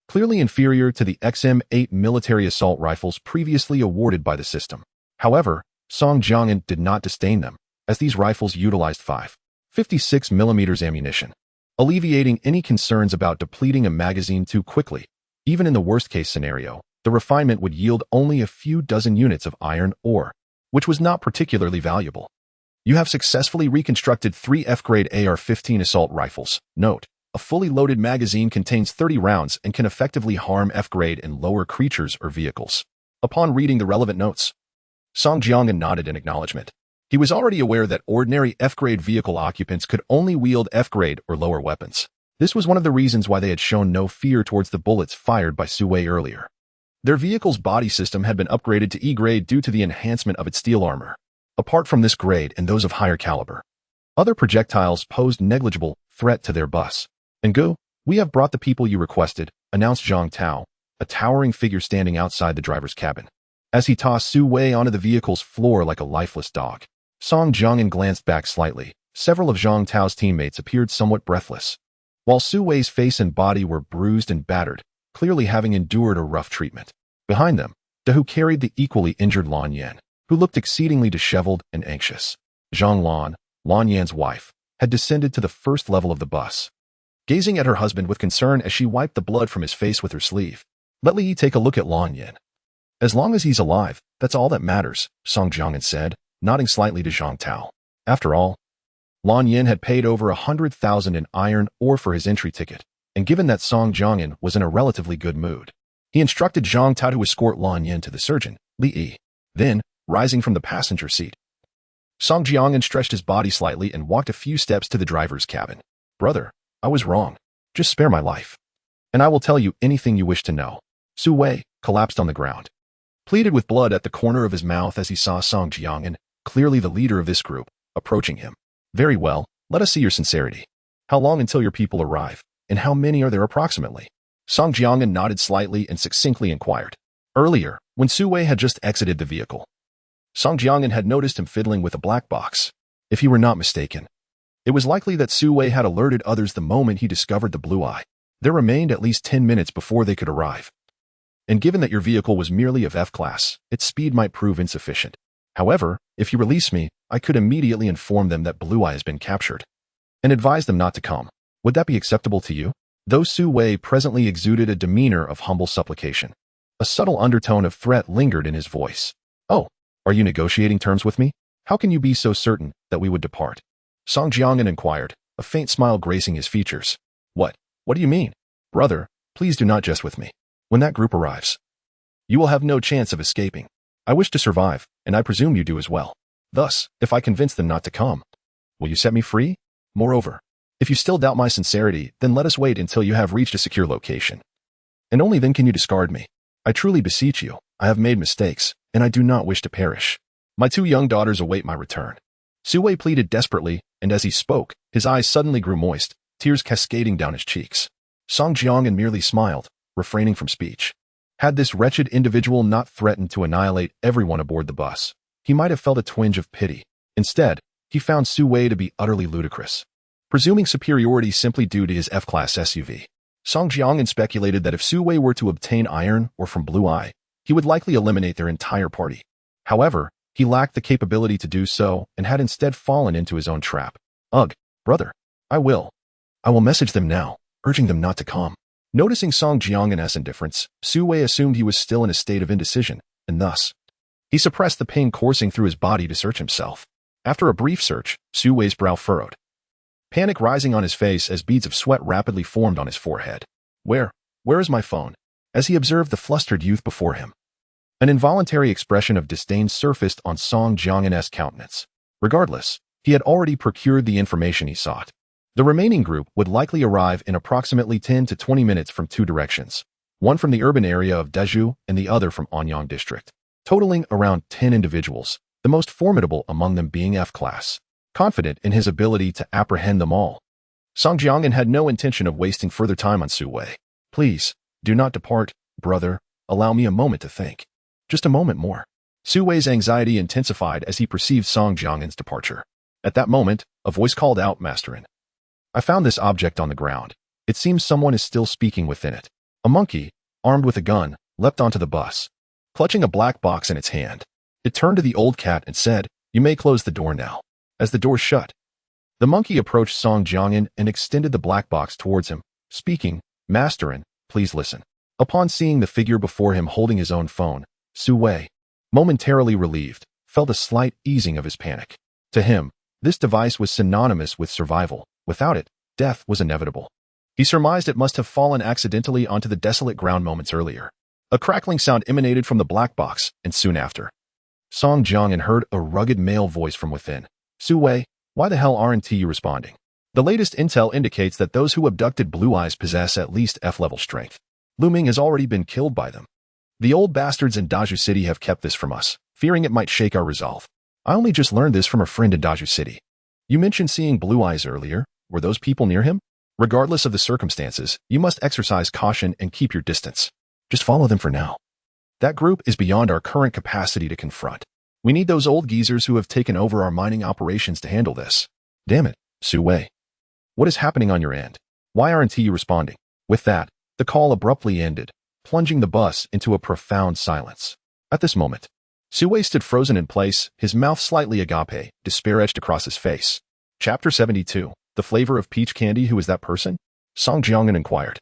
clearly inferior to the XM8 military assault rifles previously awarded by the system. However, Song Jiangin did not disdain them, as these rifles utilized 5.56mm ammunition, alleviating any concerns about depleting a magazine too quickly. Even in the worst-case scenario, the refinement would yield only a few dozen units of iron ore, which was not particularly valuable. You have successfully reconstructed 3 F-grade AR-15 assault rifles. Note, a fully loaded magazine contains 30 rounds and can effectively harm F-grade and lower creatures or vehicles. Upon reading the relevant notes, Song Jiangin nodded in acknowledgement. He was already aware that ordinary F-grade vehicle occupants could only wield F-grade or lower weapons. This was one of the reasons why they had shown no fear towards the bullets fired by Su Wei earlier. Their vehicle's body system had been upgraded to E-grade due to the enhancement of its steel armor. Apart from this grade and those of higher caliber, other projectiles posed negligible threat to their bus. "Engu, we have brought the people you requested," announced Zhang Tao, a towering figure standing outside the driver's cabin, as he tossed Su Wei onto the vehicle's floor like a lifeless dog. Song Jiangin glanced back slightly. Several of Zhang Tao's teammates appeared somewhat breathless, while Su Wei's face and body were bruised and battered, clearly having endured a rough treatment. Behind them, Dahu carried the equally injured Lan Yan, who looked exceedingly disheveled and anxious. Zhang Lan, Lan Yan's wife, had descended to the first level of the bus, gazing at her husband with concern as she wiped the blood from his face with her sleeve. "Let Li take a look at Lan Yan. As long as he's alive, that's all that matters," Song Jiangin said, nodding slightly to Zhang Tao. After all, Lan Yan had paid over 100,000 in iron ore for his entry ticket, and given that Song Jiangin was in a relatively good mood, he instructed Zhang Tao to escort Lan Yan to the surgeon, Li Yi. Then, rising from the passenger seat, Song Jiangin stretched his body slightly and walked a few steps to the driver's cabin. "Brother, I was wrong. Just spare my life, and I will tell you anything you wish to know." Su Wei collapsed on the ground, pleaded with blood at the corner of his mouth as he saw Song Jiangyan, clearly the leader of this group, approaching him. Very well, let us see your sincerity. How long until your people arrive, and how many are there approximately? Song Jiangyan nodded slightly and succinctly inquired. Earlier, when Su Wei had just exited the vehicle, Song Jiangyan had noticed him fiddling with a black box. If he were not mistaken, it was likely that Su Wei had alerted others the moment he discovered the blue eye. There remained at least 10 minutes before they could arrive. And given that your vehicle was merely of F-class, its speed might prove insufficient. However, if you release me, I could immediately inform them that Blue Eye has been captured and advise them not to come. Would that be acceptable to you? Though Su Wei presently exuded a demeanor of humble supplication, a subtle undertone of threat lingered in his voice. Oh, are you negotiating terms with me? How can you be so certain that we would depart? Song Jiangyan inquired, a faint smile gracing his features. What do you mean? Brother, please do not jest with me. When that group arrives, you will have no chance of escaping. I wish to survive, and I presume you do as well. Thus, if I convince them not to come, will you set me free? Moreover, if you still doubt my sincerity, then let us wait until you have reached a secure location. And only then can you discard me. I truly beseech you, I have made mistakes, and I do not wish to perish. My 2 young daughters await my return. Su Wei pleaded desperately, and as he spoke, his eyes suddenly grew moist, tears cascading down his cheeks. Song Jiangyan merely smiled, refraining from speech. Had this wretched individual not threatened to annihilate everyone aboard the bus, he might have felt a twinge of pity. Instead, he found Su Wei to be utterly ludicrous, presuming superiority simply due to his F-class SUV. Song Jiangyan speculated that if Su Wei were to obtain iron or from Blue Eye, he would likely eliminate their entire party. However, he lacked the capability to do so and had instead fallen into his own trap. Ugh, brother, I will message them now, urging them not to come. Noticing Song Jiangyan's indifference, Su Wei assumed he was still in a state of indecision, and thus, he suppressed the pain coursing through his body to search himself. After a brief search, Su Wei's brow furrowed, panic rising on his face as beads of sweat rapidly formed on his forehead. Where is my phone? As he observed the flustered youth before him, an involuntary expression of disdain surfaced on Song Jiangyan's countenance. Regardless, he had already procured the information he sought. The remaining group would likely arrive in approximately 10 to 20 minutes from 2 directions, one from the urban area of Dezhou and the other from Anyang district, totaling around 10 individuals, the most formidable among them being F-class. Confident in his ability to apprehend them all, Song Jiangyan had no intention of wasting further time on Su Wei. Please, do not depart, brother. Allow me a moment to think. Just a moment more. Su Wei's anxiety intensified as he perceived Song Jiangyan's departure. At that moment, a voice called out, Masterin. I found this object on the ground. It seems someone is still speaking within it. A monkey, armed with a gun, leapt onto the bus, clutching a black box in its hand. It turned to the old cat and said, You may close the door now. As the door shut, the monkey approached Song Jiangyan and extended the black box towards him, speaking, Masterin, please listen. Upon seeing the figure before him holding his own phone, Su Wei, momentarily relieved, felt a slight easing of his panic. To him, this device was synonymous with survival. Without it, death was inevitable. He surmised it must have fallen accidentally onto the desolate ground moments earlier. A crackling sound emanated from the black box, and soon after, Song Jiangyan heard a rugged male voice from within. Su Wei, why the hell aren't you responding? The latest intel indicates that those who abducted Blue Eyes possess at least F-level strength. Lu Ming has already been killed by them. The old bastards in Dazhu City have kept this from us, fearing it might shake our resolve. I only just learned this from a friend in Dazhu City. You mentioned seeing Blue Eyes earlier. Were those people near him? Regardless of the circumstances, you must exercise caution and keep your distance. Just follow them for now. That group is beyond our current capacity to confront. We need those old geezers who have taken over our mining operations to handle this. Damn it, Su Wei. What is happening on your end? Why aren't you responding? With that, the call abruptly ended, plunging the bus into a profound silence. At this moment, Su Wei stood frozen in place, his mouth slightly agape, despair etched across his face. Chapter 72. The flavor of peach candy. Who is that person? Song Jiangyan inquired,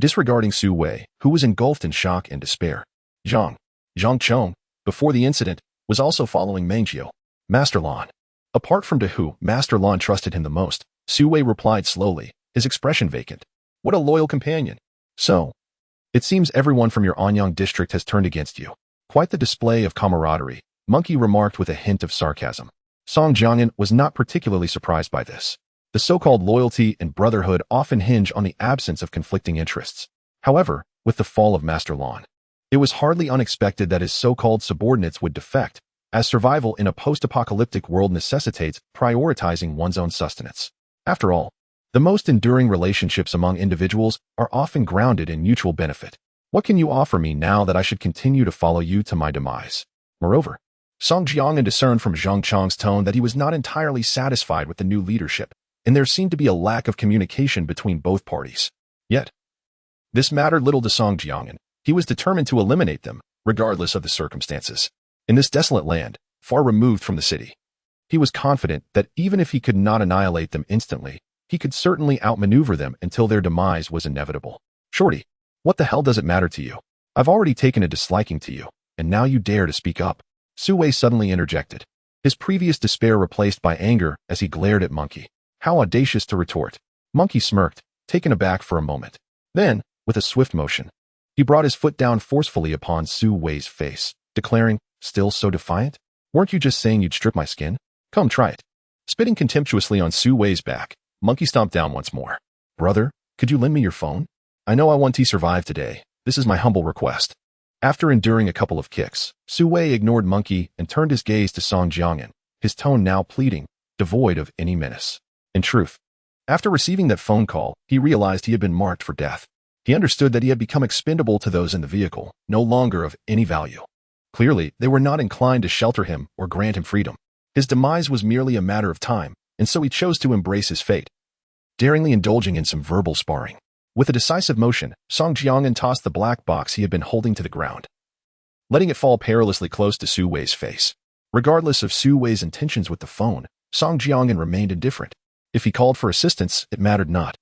disregarding Su Wei, who was engulfed in shock and despair. Zhang Chong, before the incident, was also following Mangjiu. Master Lan. Apart from who Master Lan trusted him the most, Su Wei replied slowly, his expression vacant. What a loyal companion. So, it seems everyone from your Anyang district has turned against you. Quite the display of camaraderie, Monkey remarked with a hint of sarcasm. Song Jiangyan was not particularly surprised by this. The so-called loyalty and brotherhood often hinge on the absence of conflicting interests. However, with the fall of Master Lon. It was hardly unexpected that his so-called subordinates would defect, as survival in a post-apocalyptic world necessitates prioritizing one's own sustenance. After all, the most enduring relationships among individuals are often grounded in mutual benefit. What can you offer me now that I should continue to follow you to my demise? Moreover, Song Jiangyan discerned from Zhang Chang's tone that he was not entirely satisfied with the new leadership, and there seemed to be a lack of communication between both parties. Yet, this mattered little to Song Jiangyan. He was determined to eliminate them, regardless of the circumstances. In this desolate land, far removed from the city, he was confident that even if he could not annihilate them instantly, he could certainly outmaneuver them until their demise was inevitable. Shorty, what the hell does it matter to you? I've already taken a disliking to you, and now you dare to speak up. Su Wei suddenly interjected, his previous despair replaced by anger as he glared at Monkey. How audacious to retort. Monkey smirked, taken aback for a moment. Then, with a swift motion, he brought his foot down forcefully upon Su Wei's face, declaring, still so defiant? Weren't you just saying you'd strip my skin? Come try it. Spitting contemptuously on Su Wei's back, Monkey stomped down once more. Brother, could you lend me your phone? I know I want to survive today. This is my humble request. After enduring a couple of kicks, Su Wei ignored Monkey and turned his gaze to Song Jiangyan, his tone now pleading, devoid of any menace. In truth, after receiving that phone call, he realized he had been marked for death. He understood that he had become expendable to those in the vehicle, no longer of any value. Clearly, they were not inclined to shelter him or grant him freedom. His demise was merely a matter of time, and so he chose to embrace his fate, daringly indulging in some verbal sparring. With a decisive motion, Song Jiangyan tossed the black box he had been holding to the ground, letting it fall perilously close to Su Wei's face. Regardless of Su Wei's intentions with the phone, Song Jiangyan remained indifferent. If he called for assistance, it mattered not.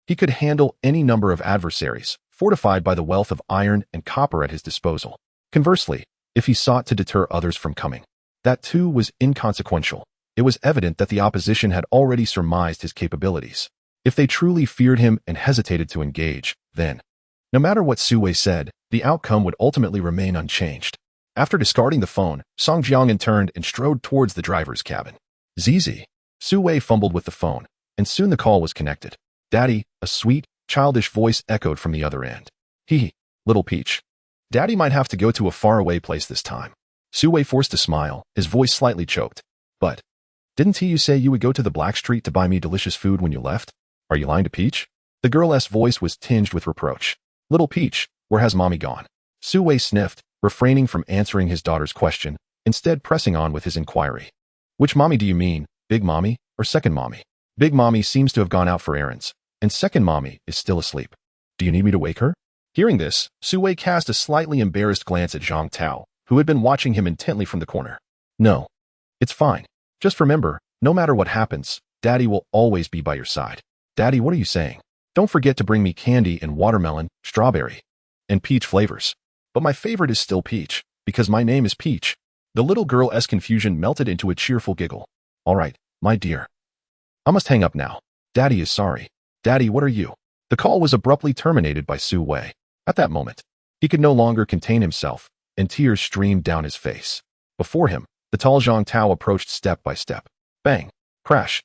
He could handle any number of adversaries, fortified by the wealth of iron and copper at his disposal. Conversely, if he sought to deter others from coming, that too was inconsequential. It was evident that the opposition had already surmised his capabilities. If they truly feared him and hesitated to engage, then, no matter what Su Wei said, the outcome would ultimately remain unchanged. After discarding the phone, Song Jiangyan turned and strode towards the driver's cabin. ZZ. Su Wei fumbled with the phone, and soon the call was connected. Daddy, a sweet, childish voice echoed from the other end. Hee, little Peach. Daddy might have to go to a faraway place this time. Su Wei forced a smile, his voice slightly choked. But, didn't you say you would go to the Black Street to buy me delicious food when you left? Are you lying to Peach? The girl's voice was tinged with reproach. Little Peach, where has Mommy gone? Su Wei sniffed, refraining from answering his daughter's question, instead pressing on with his inquiry. Which Mommy do you mean, Big Mommy or Second Mommy? Big Mommy seems to have gone out for errands, and Second Mommy is still asleep. Do you need me to wake her? Hearing this, Su Wei cast a slightly embarrassed glance at Zhang Tao, who had been watching him intently from the corner. No. It's fine. Just remember, no matter what happens, Daddy will always be by your side. Daddy, what are you saying? Don't forget to bring me candy in watermelon, strawberry, and peach flavors. But my favorite is still peach, because my name is Peach. The little girl's confusion melted into a cheerful giggle. All right, my dear. I must hang up now. Daddy is sorry. Daddy, what are you? The call was abruptly terminated by Su Wei. At that moment, he could no longer contain himself, and tears streamed down his face. Before him, the tall Zhang Tao approached step by step. Bang! Crash!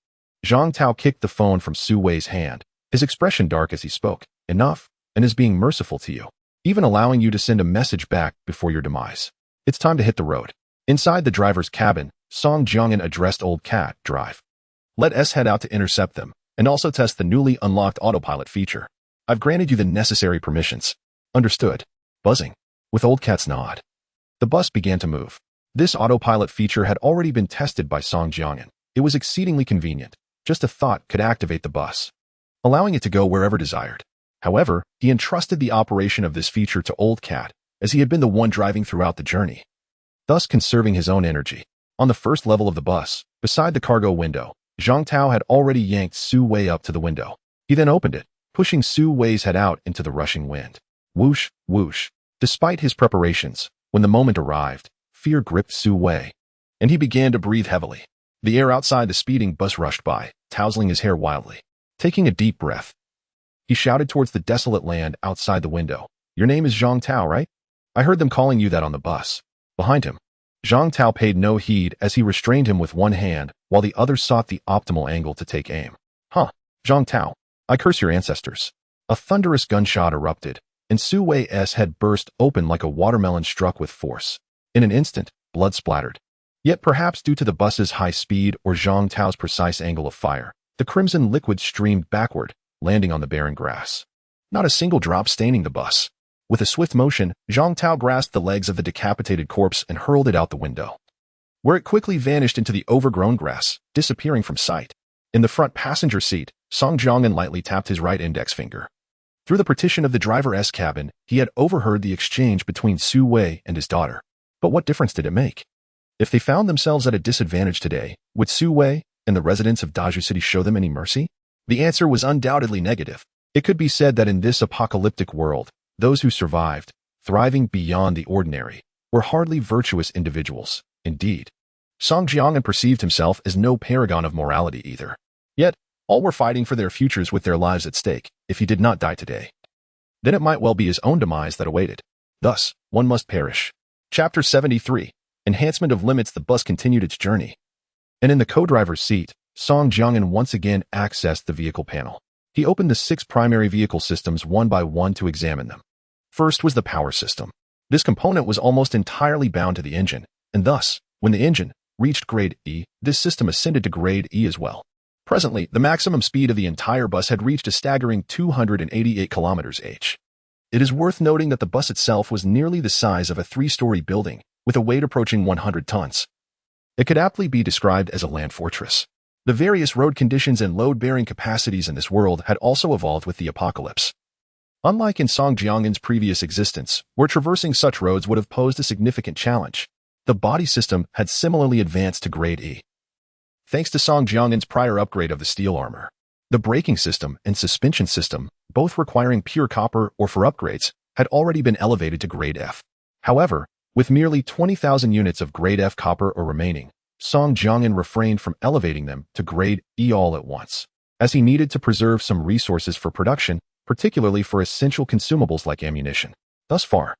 Zhang Tao kicked the phone from Su Wei's hand, his expression dark as he spoke. Enough, and is being merciful to you, even allowing you to send a message back before your demise. It's time to hit the road. Inside the driver's cabin, Song Jiangyan addressed Old Cat. Drive. Let us head out to intercept them, and also test the newly unlocked autopilot feature. I've granted you the necessary permissions. Understood. Buzzing. With Old Cat's nod, the bus began to move. This autopilot feature had already been tested by Song Jiangyan. It was exceedingly convenient. Just a thought could activate the bus, allowing it to go wherever desired. However, he entrusted the operation of this feature to Old Cat, as he had been the one driving throughout the journey, thus conserving his own energy. On the first level of the bus, beside the cargo window, Zhang Tao had already yanked Su Wei up to the window. He then opened it, pushing Su Wei's head out into the rushing wind. Whoosh, whoosh. Despite his preparations, when the moment arrived, fear gripped Su Wei, and he began to breathe heavily. The air outside the speeding bus rushed by, tousling his hair wildly. Taking a deep breath, he shouted towards the desolate land outside the window. Your name is Zhang Tao, right? I heard them calling you that on the bus. Behind him, Zhang Tao paid no heed as he restrained him with one hand while the other sought the optimal angle to take aim. Huh, Zhang Tao, I curse your ancestors. A thunderous gunshot erupted, and Su Wei's head burst open like a watermelon struck with force. In an instant, blood splattered. Yet perhaps due to the bus's high speed or Zhang Tao's precise angle of fire, the crimson liquid streamed backward, landing on the barren grass. Not a single drop staining the bus. With a swift motion, Zhang Tao grasped the legs of the decapitated corpse and hurled it out the window, where it quickly vanished into the overgrown grass, disappearing from sight. In the front passenger seat, Song Jiangyan lightly tapped his right index finger. Through the partition of the driver's cabin, he had overheard the exchange between Su Wei and his daughter. But what difference did it make? If they found themselves at a disadvantage today, would Su Wei and the residents of Daju City show them any mercy? The answer was undoubtedly negative. It could be said that in this apocalyptic world, those who survived, thriving beyond the ordinary, were hardly virtuous individuals. Indeed, Song Jiangyan perceived himself as no paragon of morality either. Yet, all were fighting for their futures with their lives at stake. If he did not die today, then it might well be his own demise that awaited. Thus, one must perish. Chapter 73. Enhancement of Limits. The bus continued its journey. And in the co-driver's seat, Song Jiangyan once again accessed the vehicle panel. He opened the 6 primary vehicle systems one by one to examine them. First was the power system. This component was almost entirely bound to the engine, and thus, when the engine reached grade E, this system ascended to grade E as well. Presently, the maximum speed of the entire bus had reached a staggering 288 km/h. It is worth noting that the bus itself was nearly the size of a 3-story building, with a weight approaching 100 tons. It could aptly be described as a land fortress. The various road conditions and load-bearing capacities in this world had also evolved with the apocalypse. Unlike in Song Jiangyan's previous existence, where traversing such roads would have posed a significant challenge, the body system had similarly advanced to grade E. Thanks to Song Jiangyan's prior upgrade of the steel armor, the braking system and suspension system, both requiring pure copper or for upgrades, had already been elevated to grade F. However, with merely 20,000 units of grade F copper or remaining, Song Jiangyan refrained from elevating them to grade E all at once, as he needed to preserve some resources for production, particularly for essential consumables like ammunition. Thus far,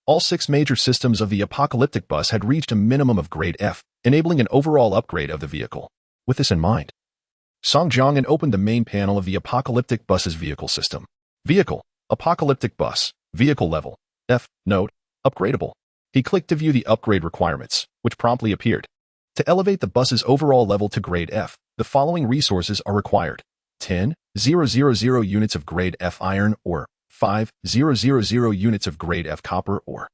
all 6 major systems of the apocalyptic bus had reached a minimum of grade F, enabling an overall upgrade of the vehicle. With this in mind, Song Jiangyan opened the main panel of the apocalyptic bus's vehicle system. Vehicle, apocalyptic bus, vehicle level, F, note, upgradable. He clicked to view the upgrade requirements, which promptly appeared. To elevate the bus's overall level to grade F, the following resources are required: 10,000 units of grade F iron ore, 5,000 units of grade F copper ore.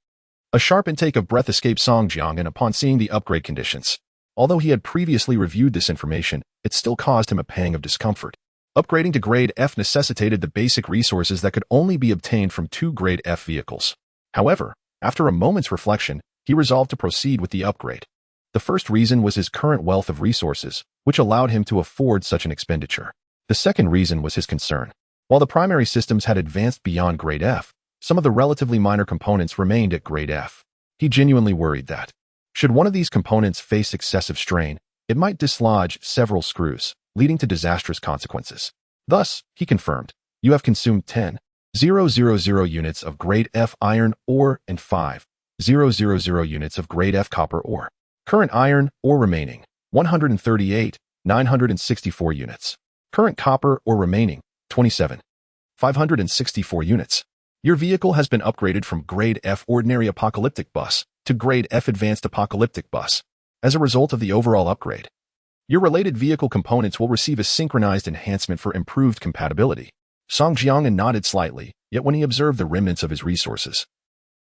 A sharp intake of breath escaped Song Jiangyan upon seeing the upgrade conditions. Although he had previously reviewed this information, it still caused him a pang of discomfort. Upgrading to grade F necessitated the basic resources that could only be obtained from 2 grade F vehicles. However, after a moment's reflection, he resolved to proceed with the upgrade. The first reason was his current wealth of resources, which allowed him to afford such an expenditure. The second reason was his concern. While the primary systems had advanced beyond grade F, some of the relatively minor components remained at grade F. He genuinely worried that, should one of these components face excessive strain, it might dislodge several screws, leading to disastrous consequences. Thus, he confirmed, you have consumed 10,000 units of grade F iron ore and 5,000 units of grade F copper ore. Current iron ore remaining, 138,964 units. Current copper ore remaining, 27,564 units. Your vehicle has been upgraded from grade F ordinary apocalyptic bus to grade F advanced apocalyptic bus. As a result of the overall upgrade, your related vehicle components will receive a synchronized enhancement for improved compatibility. Song Jiangyan nodded slightly, yet when he observed the remnants of his resources,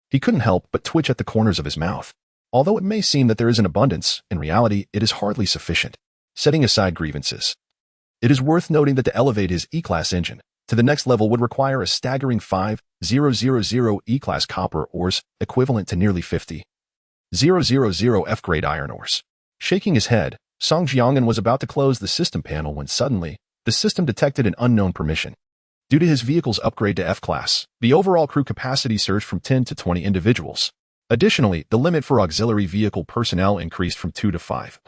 he couldn't help but twitch at the corners of his mouth. Although it may seem that there is an abundance, in reality, it is hardly sufficient. Setting aside grievances, it is worth noting that to elevate his E-Class engine to the next level would require a staggering 5,000 E-Class copper ores, equivalent to nearly 50,000 F-grade iron ores. Shaking his head, Song Jiangyan was about to close the system panel when suddenly, the system detected an unknown permission. Due to his vehicle's upgrade to F-Class, the overall crew capacity surged from 10 to 20 individuals. Additionally, the limit for auxiliary vehicle personnel increased from 2 to 5.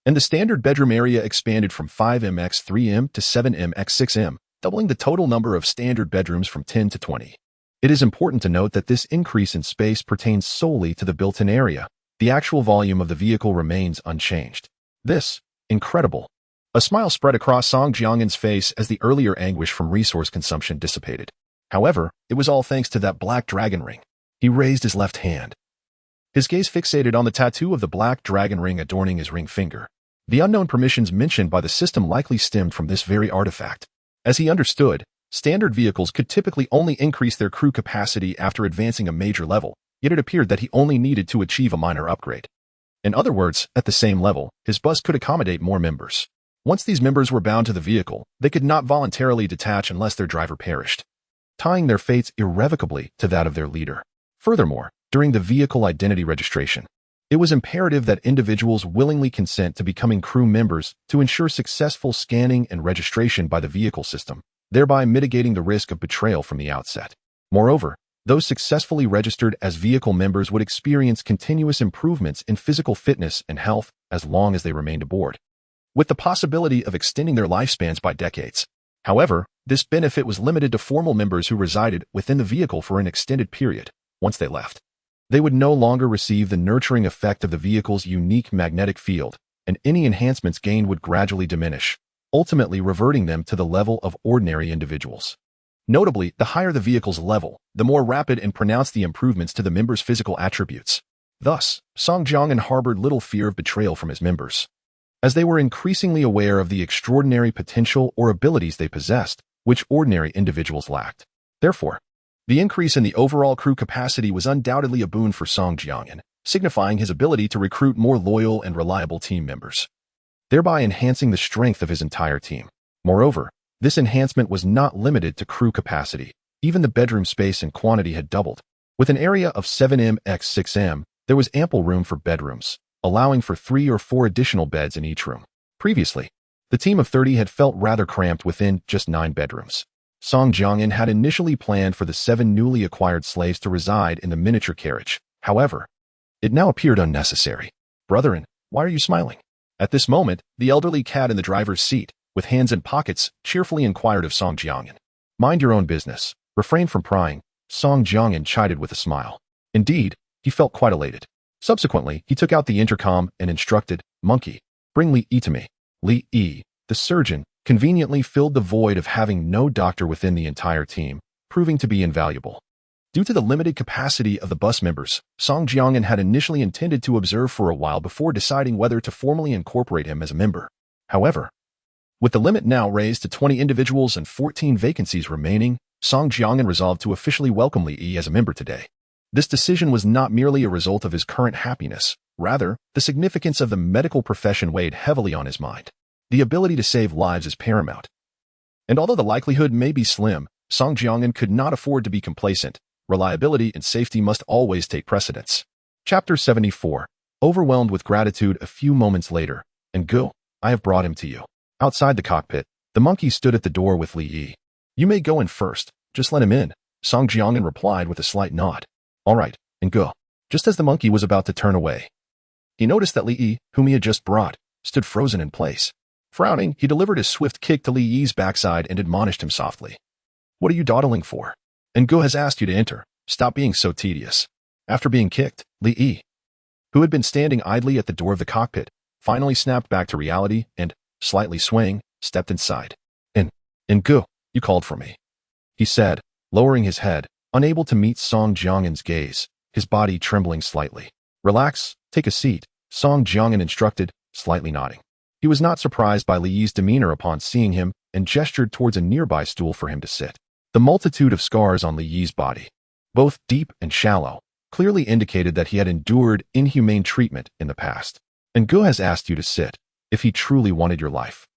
And the standard bedroom area expanded from 5mx3m to 7mx6m, doubling the total number of standard bedrooms from 10 to 20. It is important to note that this increase in space pertains solely to the built-in area. The actual volume of the vehicle remains unchanged. This, incredible. A smile spread across Song Jiangyan's face as the earlier anguish from resource consumption dissipated. However, it was all thanks to that black dragon ring. He raised his left hand. His gaze fixated on the tattoo of the black dragon ring adorning his ring finger. The unknown permissions mentioned by the system likely stemmed from this very artifact. As he understood, standard vehicles could typically only increase their crew capacity after advancing a major level, yet it appeared that he only needed to achieve a minor upgrade. In other words, at the same level, his bus could accommodate more members. Once these members were bound to the vehicle, they could not voluntarily detach unless their driver perished, tying their fates irrevocably to that of their leader. Furthermore, during the vehicle identity registration, it was imperative that individuals willingly consent to becoming crew members to ensure successful scanning and registration by the vehicle system, thereby mitigating the risk of betrayal from the outset. Moreover, those successfully registered as vehicle members would experience continuous improvements in physical fitness and health as long as they remained aboard, with the possibility of extending their lifespans by decades. However, this benefit was limited to formal members who resided within the vehicle for an extended period. Once they left, they would no longer receive the nurturing effect of the vehicle's unique magnetic field, and any enhancements gained would gradually diminish, ultimately reverting them to the level of ordinary individuals. Notably, the higher the vehicle's level, the more rapid and pronounced the improvements to the members' physical attributes. Thus, Song Jiangyan harbored little fear of betrayal from his members, as they were increasingly aware of the extraordinary potential or abilities they possessed, which ordinary individuals lacked. Therefore, the increase in the overall crew capacity was undoubtedly a boon for Song Jiangyan, signifying his ability to recruit more loyal and reliable team members, thereby enhancing the strength of his entire team. Moreover, this enhancement was not limited to crew capacity. Even the bedroom space and quantity had doubled. With an area of 7m x 6m, there was ample room for bedrooms, allowing for 3 or 4 additional beds in each room. Previously, the team of 30 had felt rather cramped within just 9 bedrooms. Song Jiangyan had initially planned for the 7 newly acquired slaves to reside in the miniature carriage. However, it now appeared unnecessary. "Brethren, why are you smiling?" At this moment, the elderly cat in the driver's seat, with hands in pockets, cheerfully inquired of Song Jiangyan. "Mind your own business. Refrain from prying," Song Jiangyan chided with a smile. Indeed, he felt quite elated. Subsequently, he took out the intercom and instructed, "Monkey, bring Li Yi to me." Li Yi, the surgeon, conveniently filled the void of having no doctor within the entire team, proving to be invaluable. Due to the limited capacity of the bus members, Song Jiangyan had initially intended to observe for a while before deciding whether to formally incorporate him as a member. However, with the limit now raised to 20 individuals and 14 vacancies remaining, Song Jiangyan resolved to officially welcome Li Yi as a member today. This decision was not merely a result of his current happiness, rather, the significance of the medical profession weighed heavily on his mind. The ability to save lives is paramount. And although the likelihood may be slim, Song Jiangyan could not afford to be complacent. Reliability and safety must always take precedence. Chapter 74. Overwhelmed with gratitude a few moments later, "And go, I have brought him to you." Outside the cockpit, the monkey stood at the door with Li Yi. "You may go in first, just let him in," Song Jiangyan replied with a slight nod. "All right, and go." Just as the monkey was about to turn away, he noticed that Li Yi, whom he had just brought, stood frozen in place. Frowning, he delivered a swift kick to Li Yi's backside and admonished him softly. "What are you dawdling for? Engu has asked you to enter. Stop being so tedious." After being kicked, Li Yi, who had been standing idly at the door of the cockpit, finally snapped back to reality and, slightly swaying, stepped inside. Engu, you called for me," he said, lowering his head, unable to meet Song Jiangyan's gaze, his body trembling slightly. "Relax, take a seat," Song Jiangyan instructed, slightly nodding. He was not surprised by Li Yi's demeanor upon seeing him and gestured towards a nearby stool for him to sit. The multitude of scars on Li Yi's body, both deep and shallow, clearly indicated that he had endured inhumane treatment in the past. "Engu has asked you to sit, if he truly wanted your life.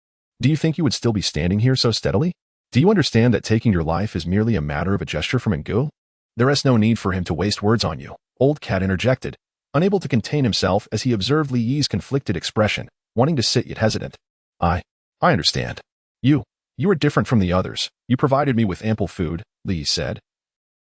Do you think you would still be standing here so steadily? Do you understand that taking your life is merely a matter of a gesture from Engu? There is no need for him to waste words on you," Old Cat interjected, unable to contain himself as he observed Li Yi's conflicted expression, wanting to sit yet hesitant. I understand. You are different from the others. You provided me with ample food," Li Yi said,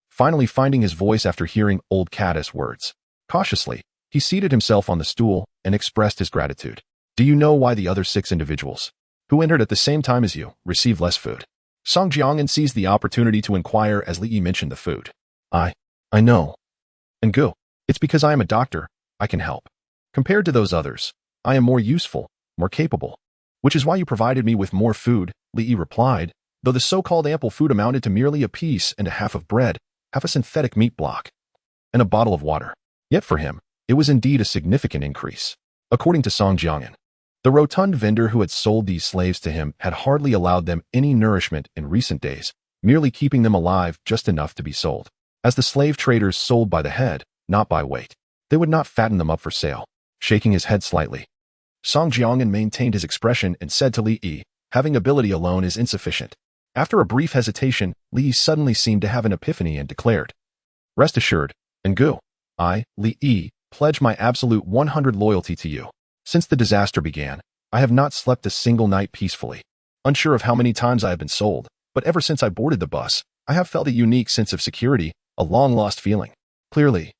finally finding his voice after hearing Old Cat's words. Cautiously, he seated himself on the stool and expressed his gratitude. "Do you know why the other 6 individuals, who entered at the same time as you, received less food?" Song Jiangyan seized the opportunity to inquire as Li Yi mentioned the food. I know. "Engu, it's because I am a doctor, I can help. Compared to those others, I am more useful, more capable, which is why you provided me with more food," Li Yi replied, though the so-called ample food amounted to merely a piece and a half of bread, half a synthetic meat block, and a bottle of water. Yet for him, it was indeed a significant increase. According to Song Jiang'an, the rotund vendor who had sold these slaves to him had hardly allowed them any nourishment in recent days, merely keeping them alive just enough to be sold. As the slave traders sold by the head, not by weight, they would not fatten them up for sale. Shaking his head slightly, Song Jiang'an maintained his expression and said to Li Yi, "Having ability alone is insufficient." After a brief hesitation, Li Yi suddenly seemed to have an epiphany and declared, "Rest assured, Engu, I, Li Yi, pledge my absolute 100 loyalty to you. Since the disaster began, I have not slept a single night peacefully. Unsure of how many times I have been sold, but ever since I boarded the bus, I have felt a unique sense of security, a long-lost feeling. Clearly,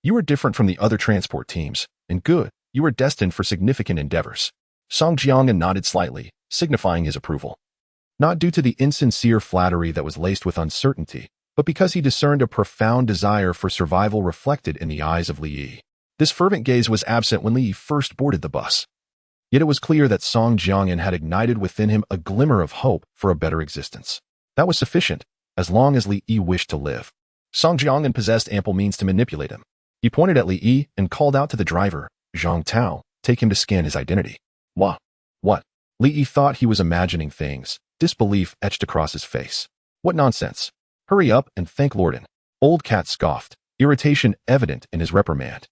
you are different from the other transport teams, and good, you are destined for significant endeavors." Song Jiang'an nodded slightly, signifying his approval. Not due to the insincere flattery that was laced with uncertainty, but because he discerned a profound desire for survival reflected in the eyes of Li Yi. This fervent gaze was absent when Li Yi first boarded the bus. Yet it was clear that Song Jiang'an had ignited within him a glimmer of hope for a better existence. That was sufficient, as long as Li Yi wished to live. Song Jiang'an possessed ample means to manipulate him. He pointed at Li Yi and called out to the driver, "Zhang Tao, take him to scan his identity." What? Li Yi thought he was imagining things, disbelief etched across his face. "What nonsense. Hurry up and thank Lorden." Old Cat scoffed, irritation evident in his reprimand.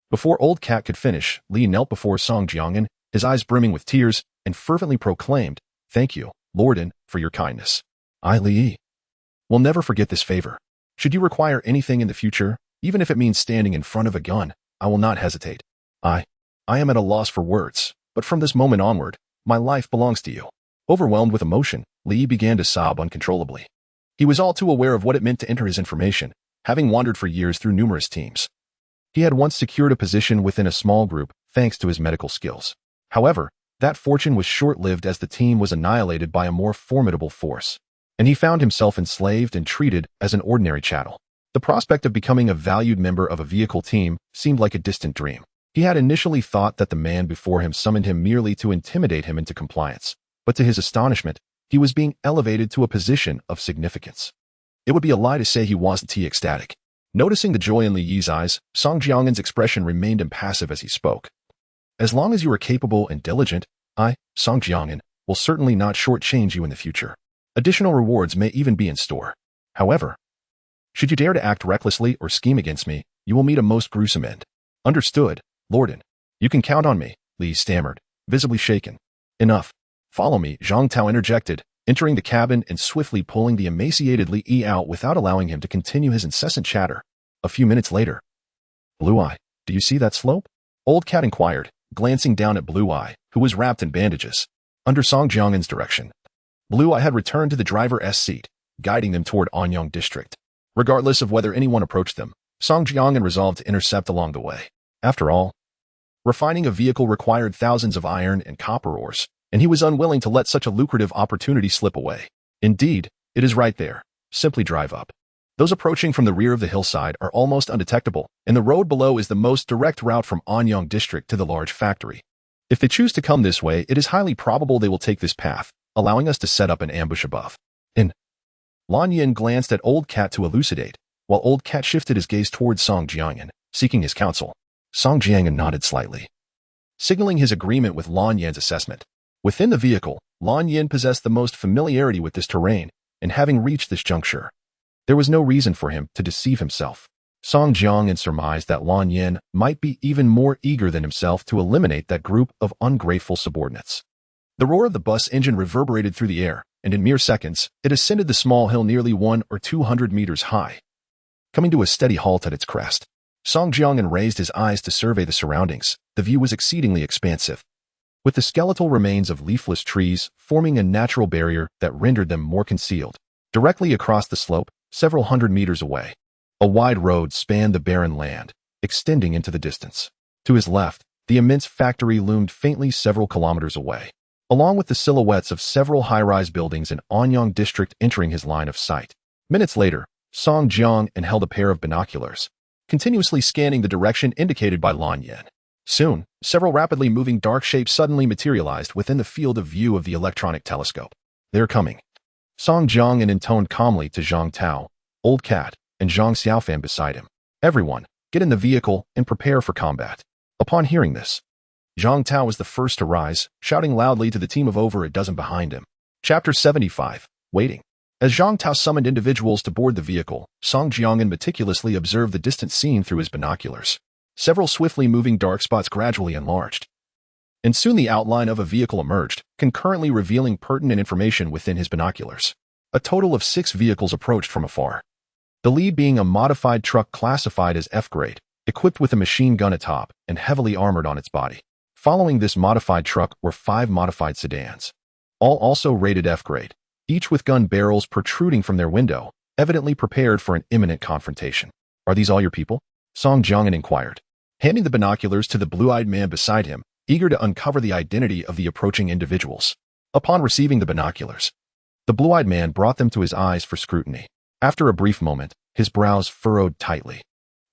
Before Old Cat could finish, Li knelt before Song Jiang'an, his eyes brimming with tears, and fervently proclaimed, "Thank you, Lorden, for your kindness. I, Li Yi, will never forget this favor. Should you require anything in the future, even if it means standing in front of a gun, I will not hesitate. I am at a loss for words, but from this moment onward, my life belongs to you." Overwhelmed with emotion, Li Yi began to sob uncontrollably. He was all too aware of what it meant to enter his information, having wandered for years through numerous teams. He had once secured a position within a small group thanks to his medical skills. However, that fortune was short-lived as the team was annihilated by a more formidable force, and he found himself enslaved and treated as an ordinary chattel. The prospect of becoming a valued member of a vehicle team seemed like a distant dream. He had initially thought that the man before him summoned him merely to intimidate him into compliance, but to his astonishment, he was being elevated to a position of significance. It would be a lie to say he wasn't ecstatic. Noticing the joy in Li Yi's eyes, Song Jiang'an's expression remained impassive as he spoke. "As long as you are capable and diligent, I, Song Jiang'an, will certainly not shortchange you in the future. Additional rewards may even be in store. However, should you dare to act recklessly or scheme against me, you will meet a most gruesome end." "Understood, Lorden. You can count on me," Li stammered, visibly shaken. "Enough. Follow me," Zhang Tao interjected, entering the cabin and swiftly pulling the emaciated Li Yi out without allowing him to continue his incessant chatter. A few minutes later, "Blue Eye, do you see that slope?" Old Cat inquired, glancing down at Blue Eye, who was wrapped in bandages. Under Song Jiang'an's direction, Blue Eye had returned to the driver's seat, guiding them toward Anyang District. Regardless of whether anyone approached them, Song Jiang'an resolved to intercept along the way. After all, refining a vehicle required thousands of iron and copper ores, and he was unwilling to let such a lucrative opportunity slip away. Indeed, it is right there. Simply drive up. Those approaching from the rear of the hillside are almost undetectable, and the road below is the most direct route from Anyang District to the large factory. If they choose to come this way, it is highly probable they will take this path, allowing us to set up an ambush above. Lan Yin glanced at Old Cat to elucidate, while Old Cat shifted his gaze towards Song Jiang'an, seeking his counsel. Song Jiang'an nodded slightly, signaling his agreement with Lan Yin's assessment. Within the vehicle, Lan Yin possessed the most familiarity with this terrain, and having reached this juncture, there was no reason for him to deceive himself. Song Jiang'an surmised that Lan Yin might be even more eager than himself to eliminate that group of ungrateful subordinates. The roar of the bus engine reverberated through the air, and in mere seconds, it ascended the small hill nearly 100 or 200 meters high, coming to a steady halt at its crest. Song Jiang'an raised his eyes to survey the surroundings. The view was exceedingly expansive, with the skeletal remains of leafless trees forming a natural barrier that rendered them more concealed. Directly across the slope, several hundred meters away, a wide road spanned the barren land, extending into the distance. To his left, the immense factory loomed faintly several kilometers away, along with the silhouettes of several high-rise buildings in Anyang District entering his line of sight. Minutes later, Song Jiang'an held a pair of binoculars, continuously scanning the direction indicated by Lan Yin. Soon, several rapidly moving dark shapes suddenly materialized within the field of view of the electronic telescope. "They're coming," Song Jiangyan intoned calmly to Zhang Tao, Old Cat, and Zhang Xiaofan beside him. Everyone, get in the vehicle and prepare for combat. Upon hearing this, Zhang Tao was the first to rise, shouting loudly to the team of over a dozen behind him. Chapter 75. Waiting. As Zhang Tao summoned individuals to board the vehicle, Song Jiangyan meticulously observed the distant scene through his binoculars. Several swiftly moving dark spots gradually enlarged, and soon the outline of a vehicle emerged, concurrently revealing pertinent information within his binoculars. A total of 6 vehicles approached from afar. The lead being a modified truck classified as F-grade, equipped with a machine gun atop and heavily armored on its body. Following this modified truck were 5 modified sedans, all also rated F-grade, each with gun barrels protruding from their window, evidently prepared for an imminent confrontation. Are these all your people? Song Jiangyan inquired, handing the binoculars to the blue-eyed man beside him, eager to uncover the identity of the approaching individuals. Upon receiving the binoculars, the blue-eyed man brought them to his eyes for scrutiny. After a brief moment, his brows furrowed tightly,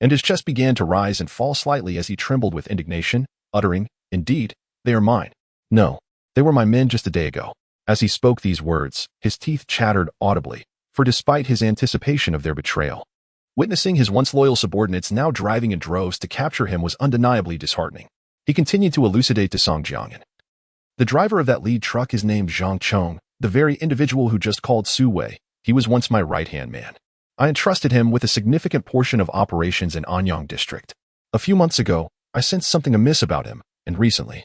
and his chest began to rise and fall slightly as he trembled with indignation, uttering, "Indeed, they are mine. No, they were my men just a day ago." As he spoke these words, his teeth chattered audibly, for despite his anticipation of their betrayal, witnessing his once loyal subordinates now driving in droves to capture him was undeniably disheartening. He continued to elucidate to Song Jiangyan. The driver of that lead truck is named Zhang Chong, the very individual who just called Su Wei. He was once my right-hand man. I entrusted him with a significant portion of operations in Anyang district. A few months ago, I sensed something amiss about him, and recently,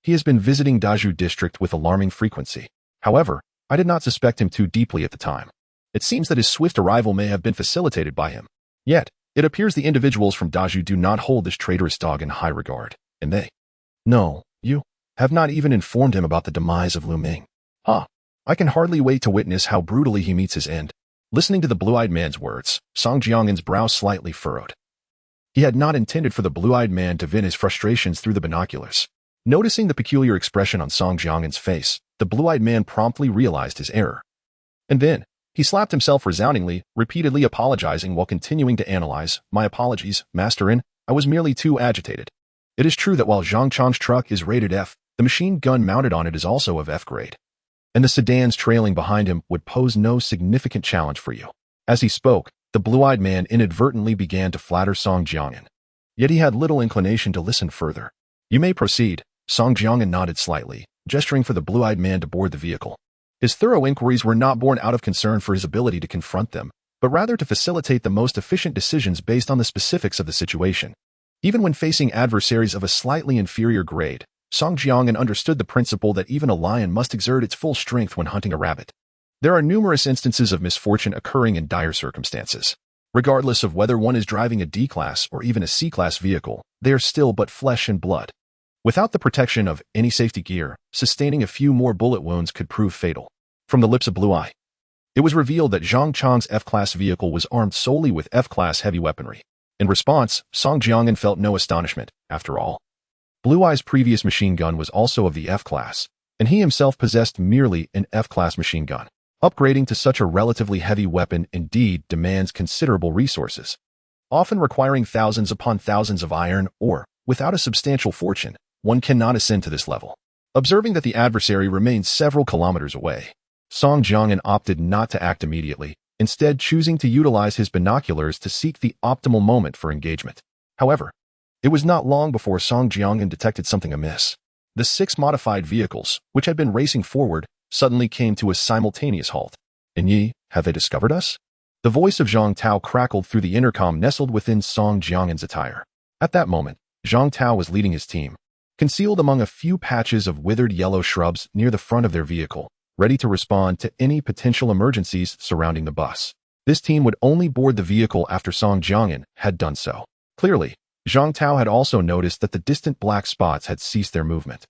he has been visiting Daju district with alarming frequency. However, I did not suspect him too deeply at the time. It seems that his swift arrival may have been facilitated by him. Yet, it appears the individuals from Daju do not hold this traitorous dog in high regard, and they... No, you have not even informed him about the demise of Lu Ming. I can hardly wait to witness how brutally he meets his end. Listening to the blue-eyed man's words, Song Jiangyan's brow slightly furrowed. He had not intended for the blue-eyed man to vent his frustrations through the binoculars. Noticing the peculiar expression on Song Jiangyan's face, the blue-eyed man promptly realized his error. And then, he slapped himself resoundingly, repeatedly apologizing while continuing to analyze. "My apologies, Master In, I was merely too agitated. It is true that while Zhang Chong's truck is rated F, the machine gun mounted on it is also of F grade, and the sedans trailing behind him would pose no significant challenge for you." As he spoke, the blue-eyed man inadvertently began to flatter Song Jiangyan. Yet he had little inclination to listen further. "You may proceed." Song Jiangyan nodded slightly, gesturing for the blue-eyed man to board the vehicle. His thorough inquiries were not born out of concern for his ability to confront them, but rather to facilitate the most efficient decisions based on the specifics of the situation. Even when facing adversaries of a slightly inferior grade, Song Jiangyan understood the principle that even a lion must exert its full strength when hunting a rabbit. There are numerous instances of misfortune occurring in dire circumstances. Regardless of whether one is driving a D-class or even a C-class vehicle, they are still but flesh and blood. Without the protection of any safety gear, sustaining a few more bullet wounds could prove fatal. From the lips of Blue Eye, it was revealed that Zhang Chong's F-class vehicle was armed solely with F-class heavy weaponry. In response, Song Jiangyan felt no astonishment. After all, Blue Eye's previous machine gun was also of the F-class, and he himself possessed merely an F-class machine gun. Upgrading to such a relatively heavy weapon indeed demands considerable resources, often requiring thousands upon thousands of iron ore. Without a substantial fortune, one cannot ascend to this level. Observing that the adversary remained several kilometers away, Song Jiangyan opted not to act immediately, instead choosing to utilize his binoculars to seek the optimal moment for engagement. However, it was not long before Song Jiangyan detected something amiss. The 6 modified vehicles, which had been racing forward, suddenly came to a simultaneous halt. "And ye, have they discovered us?" The voice of Zhang Tao crackled through the intercom nestled within Song Jiangyan's attire. At that moment, Zhang Tao was leading his team, concealed among a few patches of withered yellow shrubs near the front of their vehicle, ready to respond to any potential emergencies surrounding the bus. This team would only board the vehicle after Song Jiangyan had done so. Clearly, Zhang Tao had also noticed that the distant black spots had ceased their movement,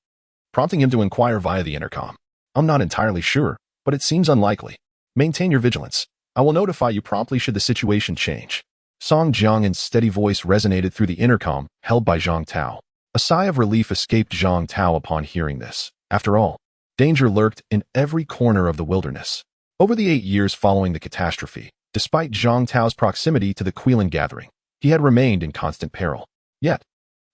prompting him to inquire via the intercom. "I'm not entirely sure, but it seems unlikely. Maintain your vigilance. I will notify you promptly should the situation change." Song Jiangyan's steady voice resonated through the intercom held by Zhang Tao. A sigh of relief escaped Zhang Tao upon hearing this. After all, danger lurked in every corner of the wilderness. Over the 8 years following the catastrophe, despite Zhang Tao's proximity to the Quilin gathering, he had remained in constant peril. Yet,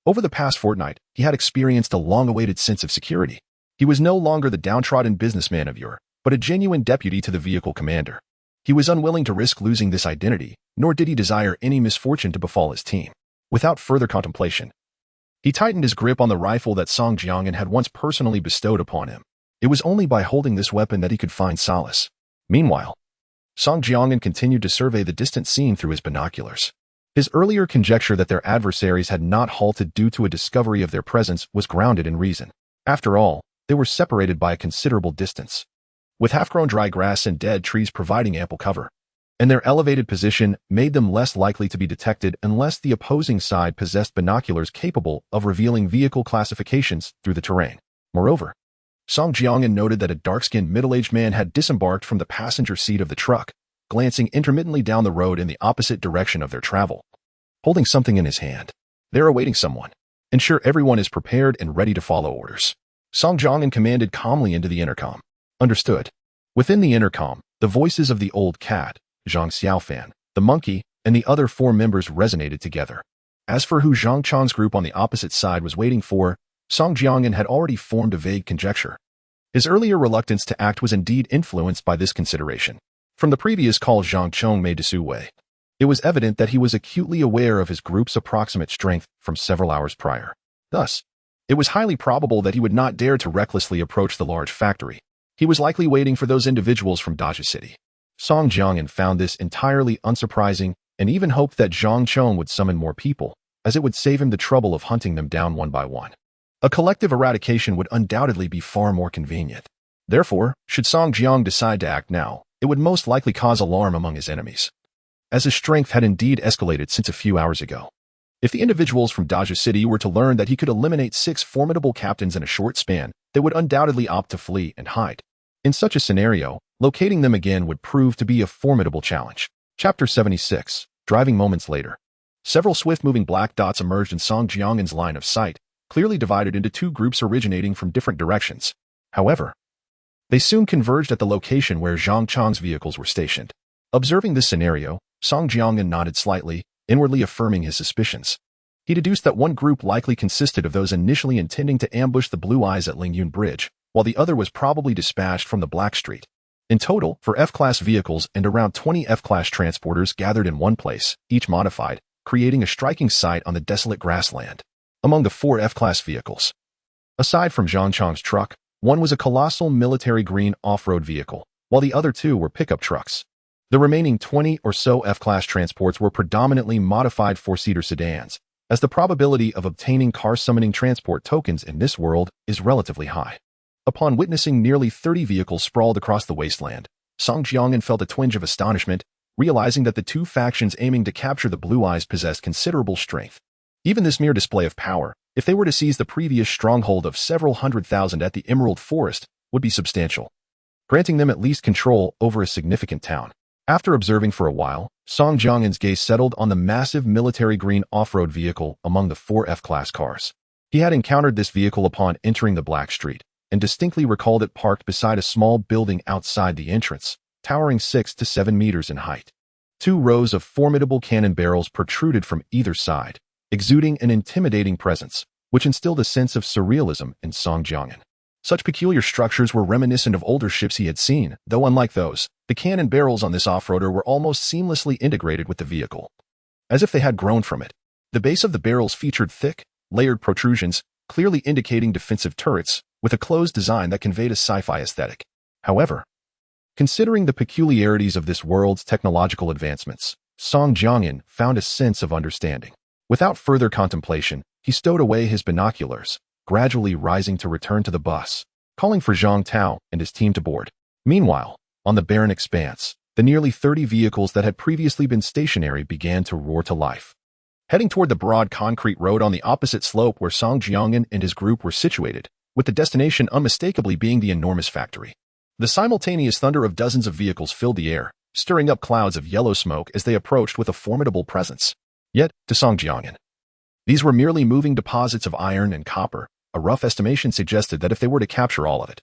over the past fortnight, he had experienced a long-awaited sense of security. He was no longer the downtrodden businessman of yore, but a genuine deputy to the vehicle commander. He was unwilling to risk losing this identity, nor did he desire any misfortune to befall his team. Without further contemplation, he tightened his grip on the rifle that Song Jiangyan had once personally bestowed upon him. It was only by holding this weapon that he could find solace. Meanwhile, Song Jiangyan continued to survey the distant scene through his binoculars. His earlier conjecture that their adversaries had not halted due to a discovery of their presence was grounded in reason. After all, they were separated by a considerable distance, with half-grown dry grass and dead trees providing ample cover, and their elevated position made them less likely to be detected unless the opposing side possessed binoculars capable of revealing vehicle classifications through the terrain. Moreover, Song Jiangyan noted that a dark-skinned middle-aged man had disembarked from the passenger seat of the truck, glancing intermittently down the road in the opposite direction of their travel, holding something in his hand. They're awaiting someone. Ensure everyone is prepared and ready to follow orders. Song Jiangyan commanded calmly into the intercom. Understood. Within the intercom, the voices of the old cat, Zhang Xiaofan, the monkey, and the other 4 members resonated together. As for who Zhang Chang's group on the opposite side was waiting for, Song Jiangyan had already formed a vague conjecture. His earlier reluctance to act was indeed influenced by this consideration. From the previous call Zhang Chong made to Su Wei, it was evident that he was acutely aware of his group's approximate strength from several hours prior. Thus, it was highly probable that he would not dare to recklessly approach the large factory. He was likely waiting for those individuals from Daji City. Song Jiangyan found this entirely unsurprising and even hoped that Zhang Chong would summon more people, as it would save him the trouble of hunting them down one by one. A collective eradication would undoubtedly be far more convenient. Therefore, should Song Jiang decide to act now, it would most likely cause alarm among his enemies, as his strength had indeed escalated since a few hours ago. If the individuals from Daji City were to learn that he could eliminate 6 formidable captains in a short span, they would undoubtedly opt to flee and hide. In such a scenario, locating them again would prove to be a formidable challenge. Chapter 76. Driving moments later. Several swift-moving black dots emerged in Song Jiangyan's line of sight, clearly divided into 2 groups originating from different directions. However, they soon converged at the location where Zhang Chang's vehicles were stationed. Observing this scenario, Song Jiangyan nodded slightly, inwardly affirming his suspicions. He deduced that one group likely consisted of those initially intending to ambush the Blue Eyes at Lingyun Bridge, while the other was probably dispatched from the Black Street. In total, for F-class vehicles and around 20 F-class transporters gathered in one place, each modified, creating a striking sight on the desolate grassland. Among the 4 F-class vehicles, aside from Zhang Chang's truck, one was a colossal military green off-road vehicle, while the other 2 were pickup trucks. The remaining 20 or so F-class transports were predominantly modified 4-seater sedans, as the probability of obtaining car-summoning transport tokens in this world is relatively high. Upon witnessing nearly 30 vehicles sprawled across the wasteland, Song Jiangyan felt a twinge of astonishment, realizing that the 2 factions aiming to capture the Blue Eyes possessed considerable strength. Even this mere display of power, if they were to seize the previous stronghold of several 100,000 at the Emerald Forest, would be substantial, granting them at least control over a significant town. After observing for a while, Song Jiangyan's gaze settled on the massive military green off-road vehicle among the 4 F-class cars. He had encountered this vehicle upon entering the Black Street, and distinctly recalled it parked beside a small building outside the entrance, towering 6 to 7 meters in height. 2 rows of formidable cannon barrels protruded from either side, exuding an intimidating presence, which instilled a sense of surrealism in Song Jiangyan. Such peculiar structures were reminiscent of older ships he had seen, though unlike those, the cannon barrels on this off-roader were almost seamlessly integrated with the vehicle, as if they had grown from it. The base of the barrels featured thick, layered protrusions, clearly indicating defensive turrets, with a closed design that conveyed a sci-fi aesthetic. However, considering the peculiarities of this world's technological advancements, Song Jiangyan found a sense of understanding. Without further contemplation, he stowed away his binoculars, gradually rising to return to the bus, calling for Zhang Tao and his team to board. Meanwhile, on the barren expanse, the nearly 30 vehicles that had previously been stationary began to roar to life. Heading toward the broad concrete road on the opposite slope where Song Jiangyan and his group were situated, with the destination unmistakably being the enormous factory. The simultaneous thunder of dozens of vehicles filled the air, stirring up clouds of yellow smoke as they approached with a formidable presence. Yet, to Song Jiangyan, these were merely moving deposits of iron and copper. A rough estimation suggested that if they were to capture all of it,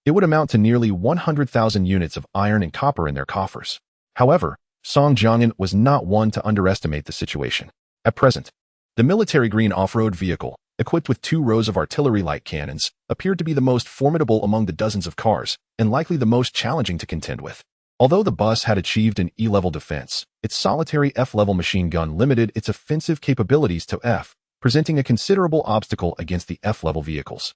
it would amount to nearly 100,000 units of iron and copper in their coffers. However, Song Jiangyan was not one to underestimate the situation. At present, the military green off-road vehicle, equipped with 2 rows of artillery-light cannons, appeared to be the most formidable among the dozens of cars, and likely the most challenging to contend with. Although the bus had achieved an E-level defense, its solitary F-level machine gun limited its offensive capabilities to F, presenting a considerable obstacle against the F-level vehicles.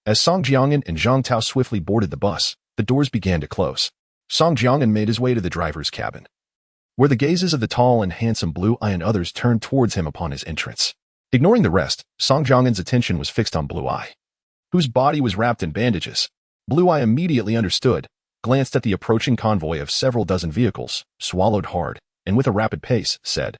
As Song Jiang'an and Zhang Tao swiftly boarded the bus, the doors began to close. Song Jiang'an made his way to the driver's cabin, where the gazes of the tall and handsome Blue Eye and others turned towards him upon his entrance. Ignoring the rest, Song Jiang'an's attention was fixed on Blue Eye, whose body was wrapped in bandages. Blue Eye immediately understood, glanced at the approaching convoy of several dozen vehicles, swallowed hard, and with a rapid pace, said,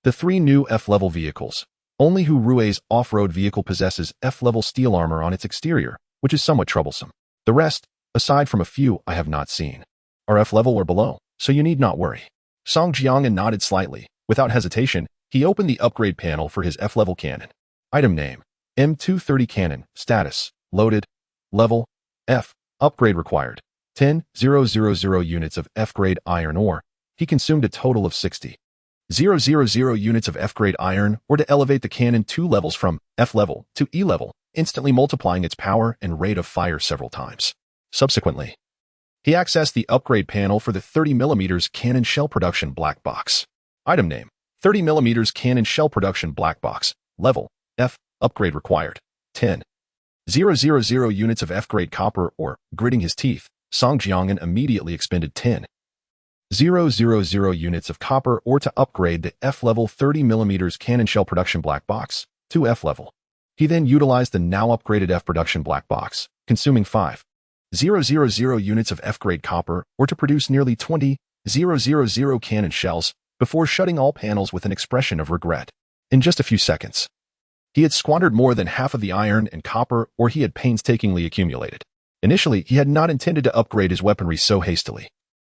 "The 3 new F-level vehicles. Only Hu Rui's off-road vehicle possesses F-level steel armor on its exterior, which is somewhat troublesome. The rest, aside from a few I have not seen, are F-level or below, so you need not worry." Song Jiang'an nodded slightly. Without hesitation, he opened the upgrade panel for his F-level cannon. Item name: M230 cannon. Status: loaded. Level: F. Upgrade required: 10,000 units of F-grade iron ore. He consumed a total of 60,000 units of F-grade iron ore to elevate the cannon 2 levels from F-level to E-level, instantly multiplying its power and rate of fire several times. Subsequently, he accessed the upgrade panel for the 30mm cannon shell production black box. Item name: 30mm cannon shell production black box. Level: F. Upgrade required: 10,000 units of F-grade copper ore. Gritting his teeth, Song Jiang'an immediately expended 10,000 units of copper ore to upgrade the F-level 30mm cannon shell production black box to F-level. He then utilized the now upgraded F production black box, consuming 5,000 units of F-grade copper ore to produce nearly 20,000 cannon shells before shutting all panels with an expression of regret. In just a few seconds, he had squandered more than half of the iron and copper ore he had painstakingly accumulated. Initially, he had not intended to upgrade his weaponry so hastily.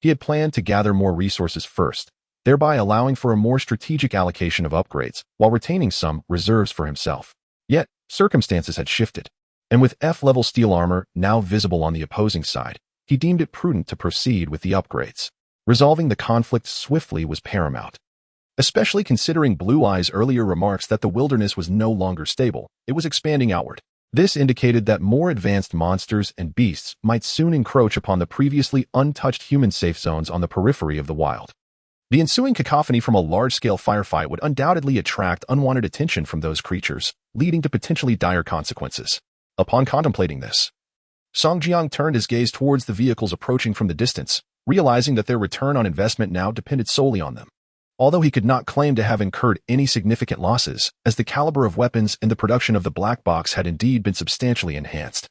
He had planned to gather more resources first, thereby allowing for a more strategic allocation of upgrades while retaining some reserves for himself. Yet, circumstances had shifted, and with F-level steel armor now visible on the opposing side, he deemed it prudent to proceed with the upgrades. Resolving the conflict swiftly was paramount. Especially considering Blue Eye's earlier remarks that the wilderness was no longer stable, it was expanding outward. This indicated that more advanced monsters and beasts might soon encroach upon the previously untouched human safe zones on the periphery of the wild. The ensuing cacophony from a large-scale firefight would undoubtedly attract unwanted attention from those creatures, leading to potentially dire consequences. Upon contemplating this, Song Jiang turned his gaze towards the vehicles approaching from the distance, realizing that their return on investment now depended solely on them. Although he could not claim to have incurred any significant losses, as the caliber of weapons and the production of the black box had indeed been substantially enhanced,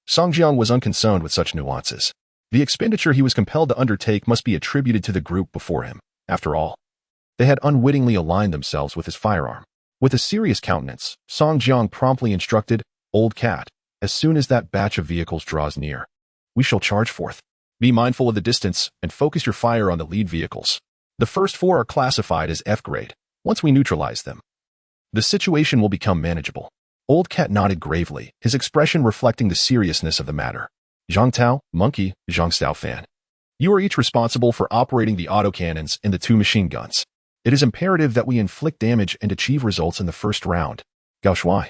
Song Jiang was unconcerned with such nuances. The expenditure he was compelled to undertake must be attributed to the group before him. After all, they had unwittingly aligned themselves with his firearm. With a serious countenance, Song Jiang promptly instructed, "Old Cat, as soon as that batch of vehicles draws near, we shall charge forth. Be mindful of the distance and focus your fire on the lead vehicles. The first 4 are classified as F-grade. Once we neutralize them, the situation will become manageable." Old Cat nodded gravely, his expression reflecting the seriousness of the matter. "Zhang Tao, Monkey, Zhang Xiao Fan. You are each responsible for operating the autocannons and the 2 machine guns. It is imperative that we inflict damage and achieve results in the first round. Gao Shuai,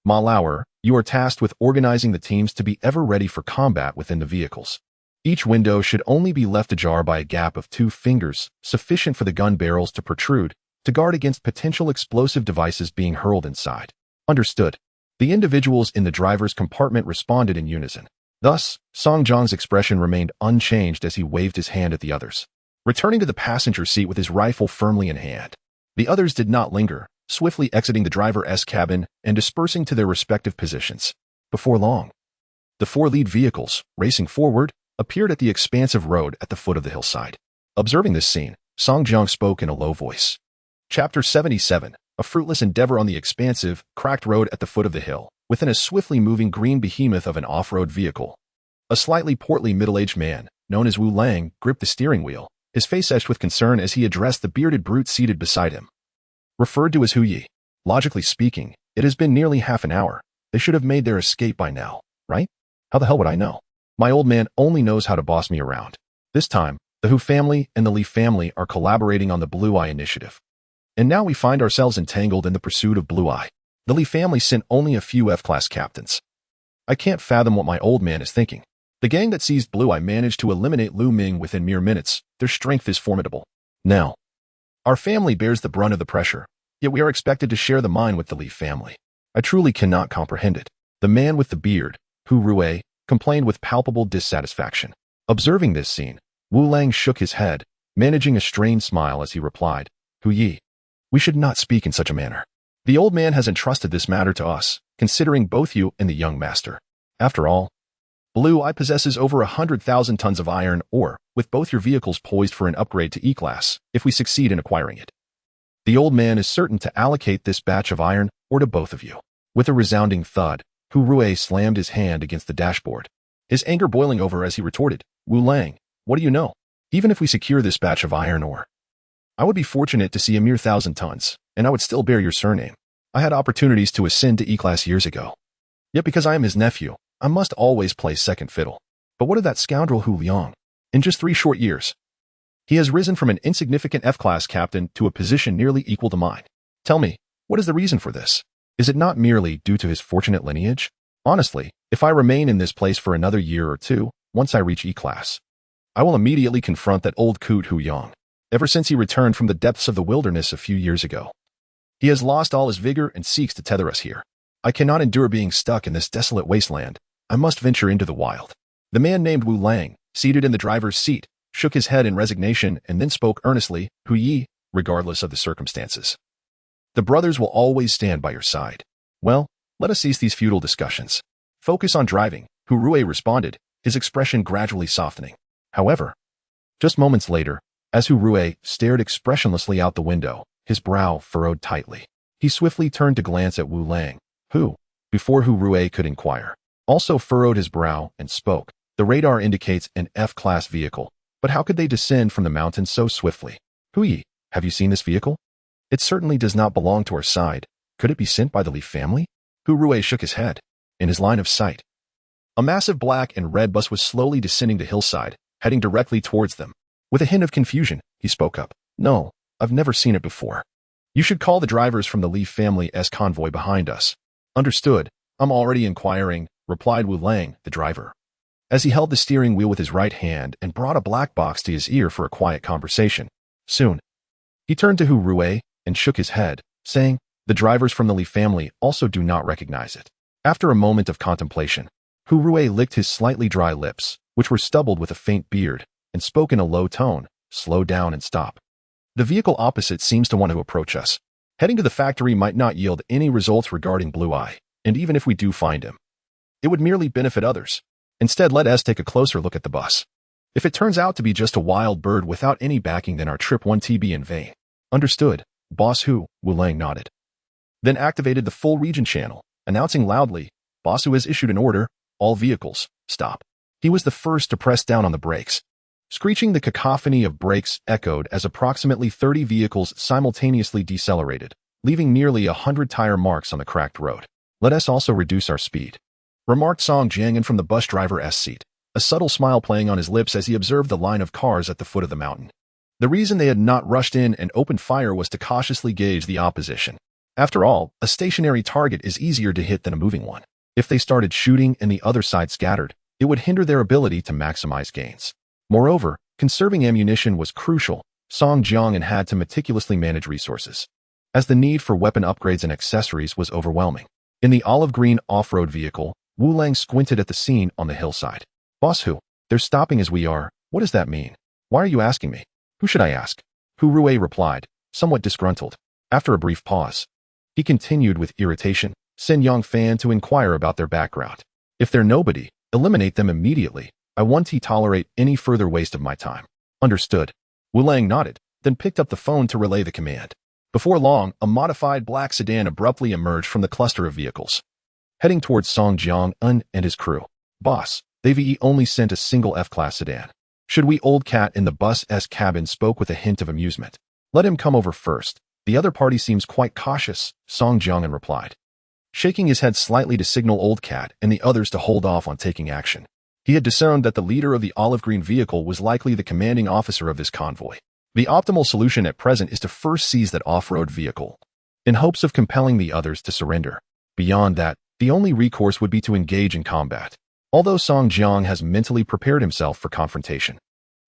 Ma Lauer, you are tasked with organizing the teams to be ever ready for combat within the vehicles. Each window should only be left ajar by a gap of 2 fingers, sufficient for the gun barrels to protrude, to guard against potential explosive devices being hurled inside." Understood. The individuals in the driver's compartment responded in unison. Thus, Song Jiang's expression remained unchanged as he waved his hand at the others, returning to the passenger seat with his rifle firmly in hand. The others did not linger, swiftly exiting the driver's cabin and dispersing to their respective positions. Before long, the 4 lead vehicles, racing forward, appeared at the expansive road at the foot of the hillside. Observing this scene, Song Jiang spoke in a low voice. Chapter 77, a fruitless endeavor on the expansive, cracked road at the foot of the hill, within a swiftly moving green behemoth of an off-road vehicle. A slightly portly middle-aged man, known as Wu Lang, gripped the steering wheel, his face etched with concern as he addressed the bearded brute seated beside him. Referred to as Hu Yi. Logically speaking, it has been nearly half an hour. They should have made their escape by now, right? How the hell would I know? My old man only knows how to boss me around. This time, the Hu family and the Li family are collaborating on the Blue Eye initiative. And now we find ourselves entangled in the pursuit of Blue Eye. The Lee family sent only a few F-class captains. I can't fathom what my old man is thinking. The gang that seized Blue Eye managed to eliminate Lu Ming within mere minutes. Their strength is formidable. Now, our family bears the brunt of the pressure, yet we are expected to share the mine with the Lee family. I truly cannot comprehend it. The man with the beard, Hu Rui, complained with palpable dissatisfaction. Observing this scene, Wu Lang shook his head, managing a strained smile as he replied, Hu Yi, we should not speak in such a manner. The old man has entrusted this matter to us, considering both you and the young master. After all, Blue Eye possesses over 100,000 tons of iron ore, with both your vehicles poised for an upgrade to E-class, if we succeed in acquiring it. The old man is certain to allocate this batch of iron ore to both of you. With a resounding thud, Hu Rui slammed his hand against the dashboard, his anger boiling over as he retorted, Wu Lang, what do you know? Even if we secure this batch of iron ore, I would be fortunate to see a mere 1,000 tons, and I would still bear your surname. I had opportunities to ascend to E-class years ago. Yet because I am his nephew, I must always play second fiddle. But what of that scoundrel Hu Liang? In just 3 short years, he has risen from an insignificant F-class captain to a position nearly equal to mine. Tell me, what is the reason for this? Is it not merely due to his fortunate lineage? Honestly, if I remain in this place for another year or two, once I reach E-class, I will immediately confront that old coot Hu Yang. Ever since he returned from the depths of the wilderness a few years ago, he has lost all his vigor and seeks to tether us here. I cannot endure being stuck in this desolate wasteland. I must venture into the wild. The man named Wu Lang, seated in the driver's seat, shook his head in resignation and then spoke earnestly, Hu Yi, regardless of the circumstances. The brothers will always stand by your side. Well, let us cease these futile discussions. Focus on driving, Hu Rui responded, his expression gradually softening. However, just moments later, as Hu Rui stared expressionlessly out the window, his brow furrowed tightly. He swiftly turned to glance at Wu Lang, who, before Hu Rui could inquire, also furrowed his brow and spoke. The radar indicates an F-class vehicle, but how could they descend from the mountains so swiftly? Hu Yi, have you seen this vehicle? It certainly does not belong to our side. Could it be sent by the Li family? Hu Rui shook his head. In his line of sight, a massive black and red bus was slowly descending the hillside, heading directly towards them. With a hint of confusion, he spoke up. No, I've never seen it before. You should call the drivers from the Li family's convoy behind us. Understood. I'm already inquiring, replied Wu Lang, the driver, as he held the steering wheel with his right hand and brought a black box to his ear for a quiet conversation. Soon, he turned to Hu Rui and shook his head, saying, the drivers from the Li family also do not recognize it. After a moment of contemplation, Hu Rui licked his slightly dry lips, which were stubbled with a faint beard, and spoke in a low tone, slow down and stop. The vehicle opposite seems to want to approach us. Heading to the factory might not yield any results regarding Blue Eye, and even if we do find him, it would merely benefit others. Instead, let us take a closer look at the bus. If it turns out to be just a wild bird without any backing, then our trip won't be in vain. Understood, Boss Hu, Wu Lang nodded. Then activated the full region channel, announcing loudly, Boss Hu has issued an order, all vehicles, stop. He was the first to press down on the brakes. Screeching, the cacophony of brakes echoed as approximately 30 vehicles simultaneously decelerated, leaving nearly 100 tire marks on the cracked road. Let us also reduce our speed, remarked Song Jiang'an from the bus driver's seat, a subtle smile playing on his lips as he observed the line of cars at the foot of the mountain. The reason they had not rushed in and opened fire was to cautiously gauge the opposition. After all, a stationary target is easier to hit than a moving one. If they started shooting and the other side scattered, it would hinder their ability to maximize gains. Moreover, conserving ammunition was crucial. Song Jiang'an had to meticulously manage resources, as the need for weapon upgrades and accessories was overwhelming. In the olive-green off-road vehicle, Wu Lang squinted at the scene on the hillside. Boss Hu, they're stopping as we are. What does that mean? Why are you asking me? Who should I ask? Hu Rui replied, somewhat disgruntled. After a brief pause, he continued with irritation, send Yang Fan to inquire about their background. If they're nobody, eliminate them immediately. I won't tolerate any further waste of my time. Understood. Wu Lang nodded, then picked up the phone to relay the command. Before long, a modified black sedan abruptly emerged from the cluster of vehicles, heading towards Song Jiang'an and his crew. Boss, they've only sent a single F-class sedan. Should we? Old cat in the bus's cabin spoke with a hint of amusement. Let him come over first. The other party seems quite cautious, Song Jiang'an replied, shaking his head slightly to signal Old Cat and the others to hold off on taking action. He had discerned that the leader of the olive-green vehicle was likely the commanding officer of this convoy. The optimal solution at present is to first seize that off-road vehicle, in hopes of compelling the others to surrender. Beyond that, the only recourse would be to engage in combat. Although Song Jiang has mentally prepared himself for confrontation,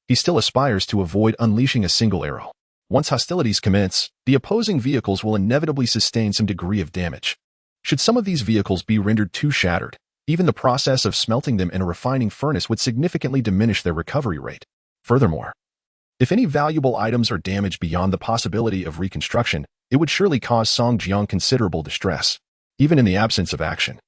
he still aspires to avoid unleashing a single arrow. Once hostilities commence, the opposing vehicles will inevitably sustain some degree of damage. Should some of these vehicles be rendered too shattered, even the process of smelting them in a refining furnace would significantly diminish their recovery rate. Furthermore, if any valuable items are damaged beyond the possibility of reconstruction, it would surely cause Song Jiang considerable distress, even in the absence of action.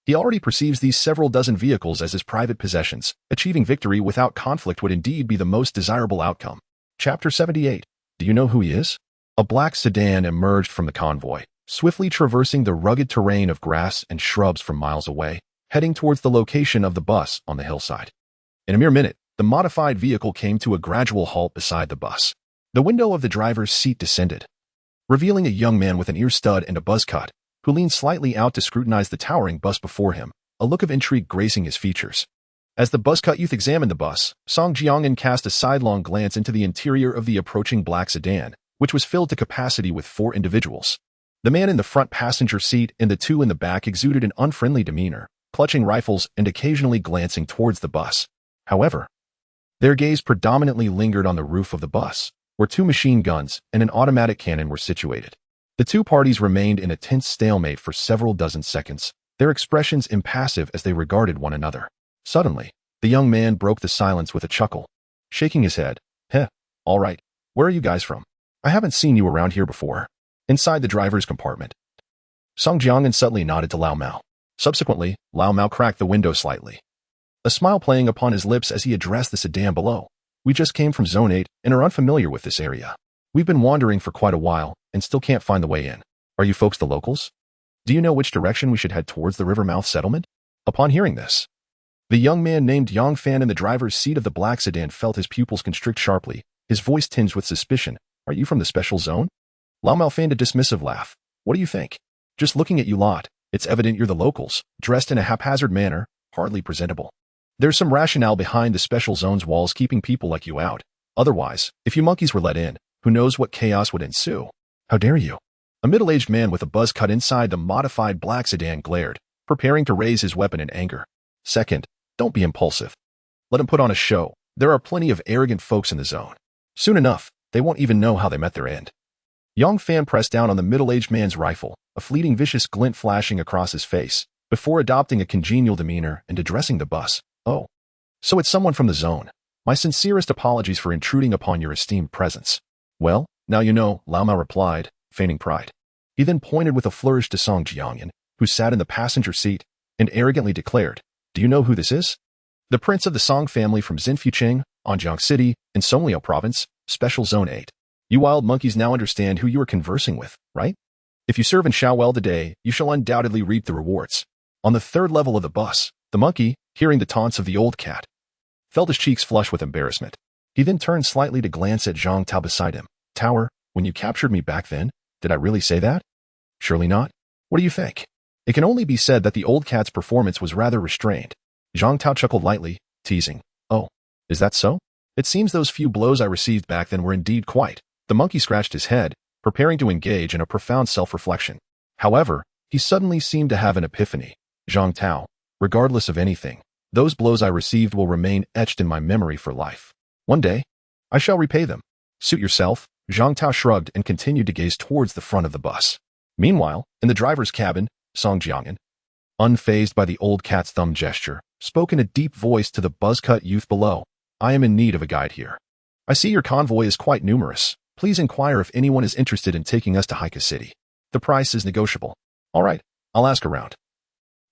He already perceives these several dozen vehicles as his private possessions. Achieving victory without conflict would indeed be the most desirable outcome. Chapter 78. Do you know who he is? A black sedan emerged from the convoy, swiftly traversing the rugged terrain of grass and shrubs from miles away, heading towards the location of the bus on the hillside. In a mere minute, the modified vehicle came to a gradual halt beside the bus. The window of the driver's seat descended, revealing a young man with an ear stud and a buzz cut, who leaned slightly out to scrutinize the towering bus before him, a look of intrigue gracing his features. As the buzz-cut youth examined the bus, Song Jiang cast a sidelong glance into the interior of the approaching black sedan, which was filled to capacity with 4 individuals. The man in the front passenger seat and the 2 in the back exuded an unfriendly demeanor, clutching rifles and occasionally glancing towards the bus. However, their gaze predominantly lingered on the roof of the bus, where 2 machine guns and an automatic cannon were situated. The 2 parties remained in a tense stalemate for several dozen seconds, their expressions impassive as they regarded one another. Suddenly, the young man broke the silence with a chuckle, shaking his head. All right, where are you guys from? I haven't seen you around here before. Inside the driver's compartment. Song Jiang subtly nodded to Lao Mao. Subsequently, Lao Mao cracked the window slightly, a smile playing upon his lips as he addressed the sedan below. We just came from Zone 8 and are unfamiliar with this area. We've been wandering for quite a while and still can't find the way in. Are you folks the locals? Do you know which direction we should head towards the Rivermouth settlement? Upon hearing this, the young man named Yang Fan in the driver's seat of the black sedan felt his pupils constrict sharply, his voice tinged with suspicion. Are you from the special zone? Lao Mao feigned a dismissive laugh. What do you think? Just looking at you lot, it's evident you're the locals, dressed in a haphazard manner, hardly presentable. There's some rationale behind the special zone's walls keeping people like you out. Otherwise, if you monkeys were let in, who knows what chaos would ensue? How dare you? A middle-aged man with a buzz cut inside the modified black sedan glared, preparing to raise his weapon in anger. Second, don't be impulsive. Let him put on a show. There are plenty of arrogant folks in the zone. Soon enough, they won't even know how they met their end. Yang Fan pressed down on the middle-aged man's rifle, a fleeting vicious glint flashing across his face, before adopting a congenial demeanor and addressing the bus. Oh, so it's someone from the zone. My sincerest apologies for intruding upon your esteemed presence. Well, now you know, Lao Mao replied, feigning pride. He then pointed with a flourish to Song Jiang, who sat in the passenger seat, and arrogantly declared, Do you know who this is? The prince of the Song family from Xinfucheng, Anjiang City, in Songliao Province, Special Zone 8. You wild monkeys now understand who you are conversing with, right? If you serve in Shaowell today, you shall undoubtedly reap the rewards. On the 3rd level of the bus, the monkey, hearing the taunts of the old cat, felt his cheeks flush with embarrassment. He then turned slightly to glance at Zhang Tao beside him. Tower, when you captured me back then, did I really say that? Surely not. What do you think? It can only be said that the old cat's performance was rather restrained. Zhang Tao chuckled lightly, teasing. Oh, is that so? It seems those few blows I received back then were indeed quite. The monkey scratched his head, preparing to engage in a profound self-reflection. However, he suddenly seemed to have an epiphany. Zhang Tao, regardless of anything, those blows I received will remain etched in my memory for life. One day, I shall repay them. Suit yourself. Zhang Tao shrugged and continued to gaze towards the front of the bus. Meanwhile, in the driver's cabin, Song Jiang, unfazed by the old cat's thumb gesture, spoke in a deep voice to the buzz-cut youth below. I am in need of a guide here. I see your convoy is quite numerous. Please inquire if anyone is interested in taking us to Haika City. The price is negotiable. All right, I'll ask around,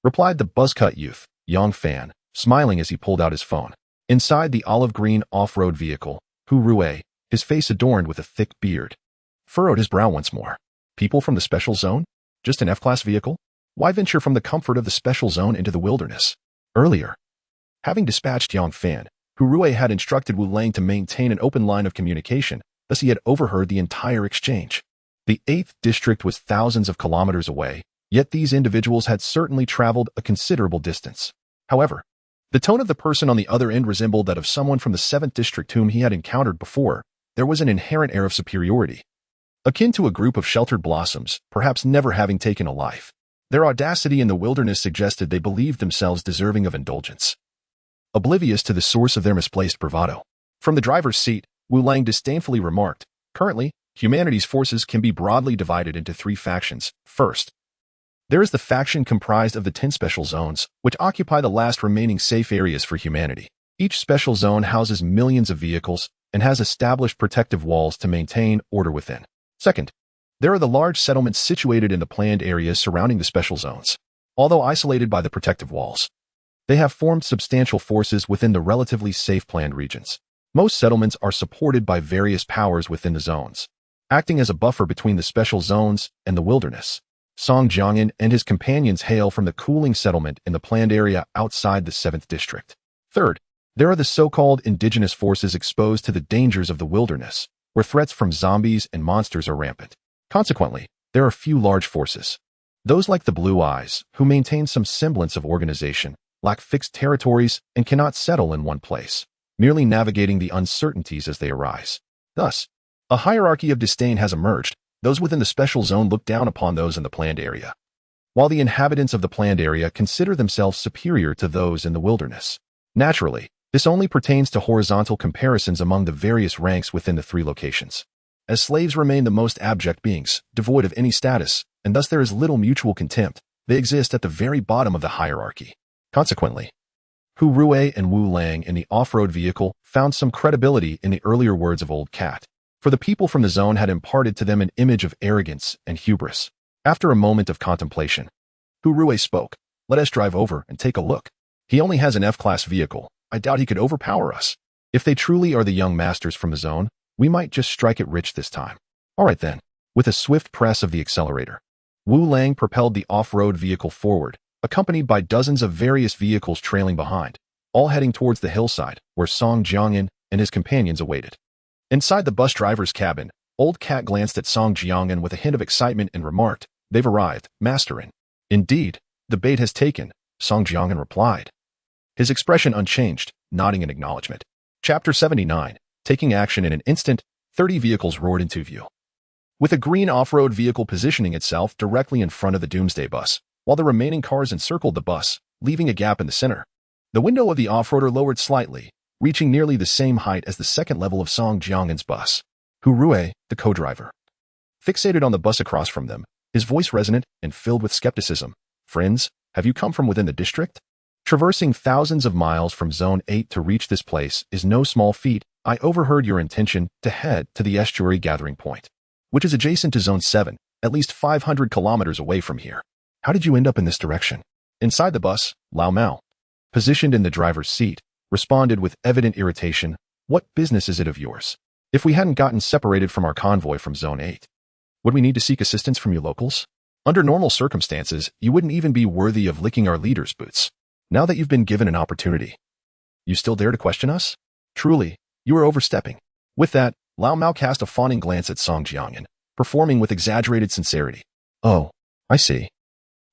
replied the buzz-cut youth, Yang Fan, smiling as he pulled out his phone. Inside the olive-green off-road vehicle, Hu Rui, his face adorned with a thick beard, furrowed his brow once more. People from the special zone? Just an F-class vehicle? Why venture from the comfort of the special zone into the wilderness? Earlier, having dispatched Yang Fan, Hu Rui had instructed Wu Lang to maintain an open line of communication, thus he had overheard the entire exchange. The 8th district was thousands of kilometers away, yet these individuals had certainly traveled a considerable distance. However, the tone of the person on the other end resembled that of someone from the 7th district whom he had encountered before. There was an inherent air of superiority, akin to a group of sheltered blossoms, perhaps never having taken a life. Their audacity in the wilderness suggested they believed themselves deserving of indulgence, oblivious to the source of their misplaced bravado. From the driver's seat, Wu Lang disdainfully remarked, "Currently, humanity's forces can be broadly divided into three factions. First, there is the faction comprised of the 10 special zones, which occupy the last remaining safe areas for humanity. Each special zone houses millions of vehicles and has established protective walls to maintain order within. Second, there are the large settlements situated in the planned areas surrounding the special zones. Although isolated by the protective walls, they have formed substantial forces within the relatively safe planned regions. Most settlements are supported by various powers within the zones, acting as a buffer between the special zones and the wilderness. Song Jiangyan and his companions hail from the cooling settlement in the planned area outside the 7th district. Third, there are the so-called indigenous forces exposed to the dangers of the wilderness, where threats from zombies and monsters are rampant. Consequently, there are few large forces. Those like the Blue Eyes, who maintain some semblance of organization, lack fixed territories and cannot settle in one place, merely navigating the uncertainties as they arise. Thus, a hierarchy of disdain has emerged. Those within the special zone look down upon those in the planned area, while the inhabitants of the planned area consider themselves superior to those in the wilderness. Naturally, this only pertains to horizontal comparisons among the various ranks within the three locations, as slaves remain the most abject beings, devoid of any status, and thus there is little mutual contempt. They exist at the very bottom of the hierarchy. Consequently, Hu Rui and Wu Lang in the off-road vehicle found some credibility in the earlier words of Old Cat, for the people from the zone had imparted to them an image of arrogance and hubris. After a moment of contemplation, Hu Rui spoke, "Let us drive over and take a look. He only has an F-class vehicle. I doubt he could overpower us. If they truly are the young masters from the zone, we might just strike it rich this time." All right then. With a swift press of the accelerator, Wu Lang propelled the off-road vehicle forward, accompanied by dozens of various vehicles trailing behind, all heading towards the hillside, where Song Jiangyan and his companions awaited. Inside the bus driver's cabin, Old Cat glanced at Song Jiangyan with a hint of excitement and remarked, "They've arrived, Masterin." "Indeed, the bait has taken," Song Jiangyan replied, his expression unchanged, nodding in acknowledgement. Chapter 79. Taking action in an instant, 30 vehicles roared into view, with a green off-road vehicle positioning itself directly in front of the Doomsday bus, while the remaining cars encircled the bus, leaving a gap in the center. The window of the off-roader lowered slightly, reaching nearly the same height as the second level of Song Jiangyan's bus. Hu Rui, the co-driver, fixated on the bus across from them, his voice resonant and filled with skepticism. "Friends, have you come from within the district? Traversing thousands of miles from Zone 8 to reach this place is no small feat. I overheard your intention to head to the estuary gathering point, which is adjacent to Zone 7, at least 500 kilometers away from here. How did you end up in this direction?" Inside the bus, Lao Mao, positioned in the driver's seat, responded with evident irritation, "What business is it of yours? If we hadn't gotten separated from our convoy from Zone 8, would we need to seek assistance from you locals? Under normal circumstances, you wouldn't even be worthy of licking our leader's boots. Now that you've been given an opportunity, you still dare to question us? Truly, you are overstepping." With that, Lao Mao cast a fawning glance at Song Jiangyan, performing with exaggerated sincerity. "Oh, I see.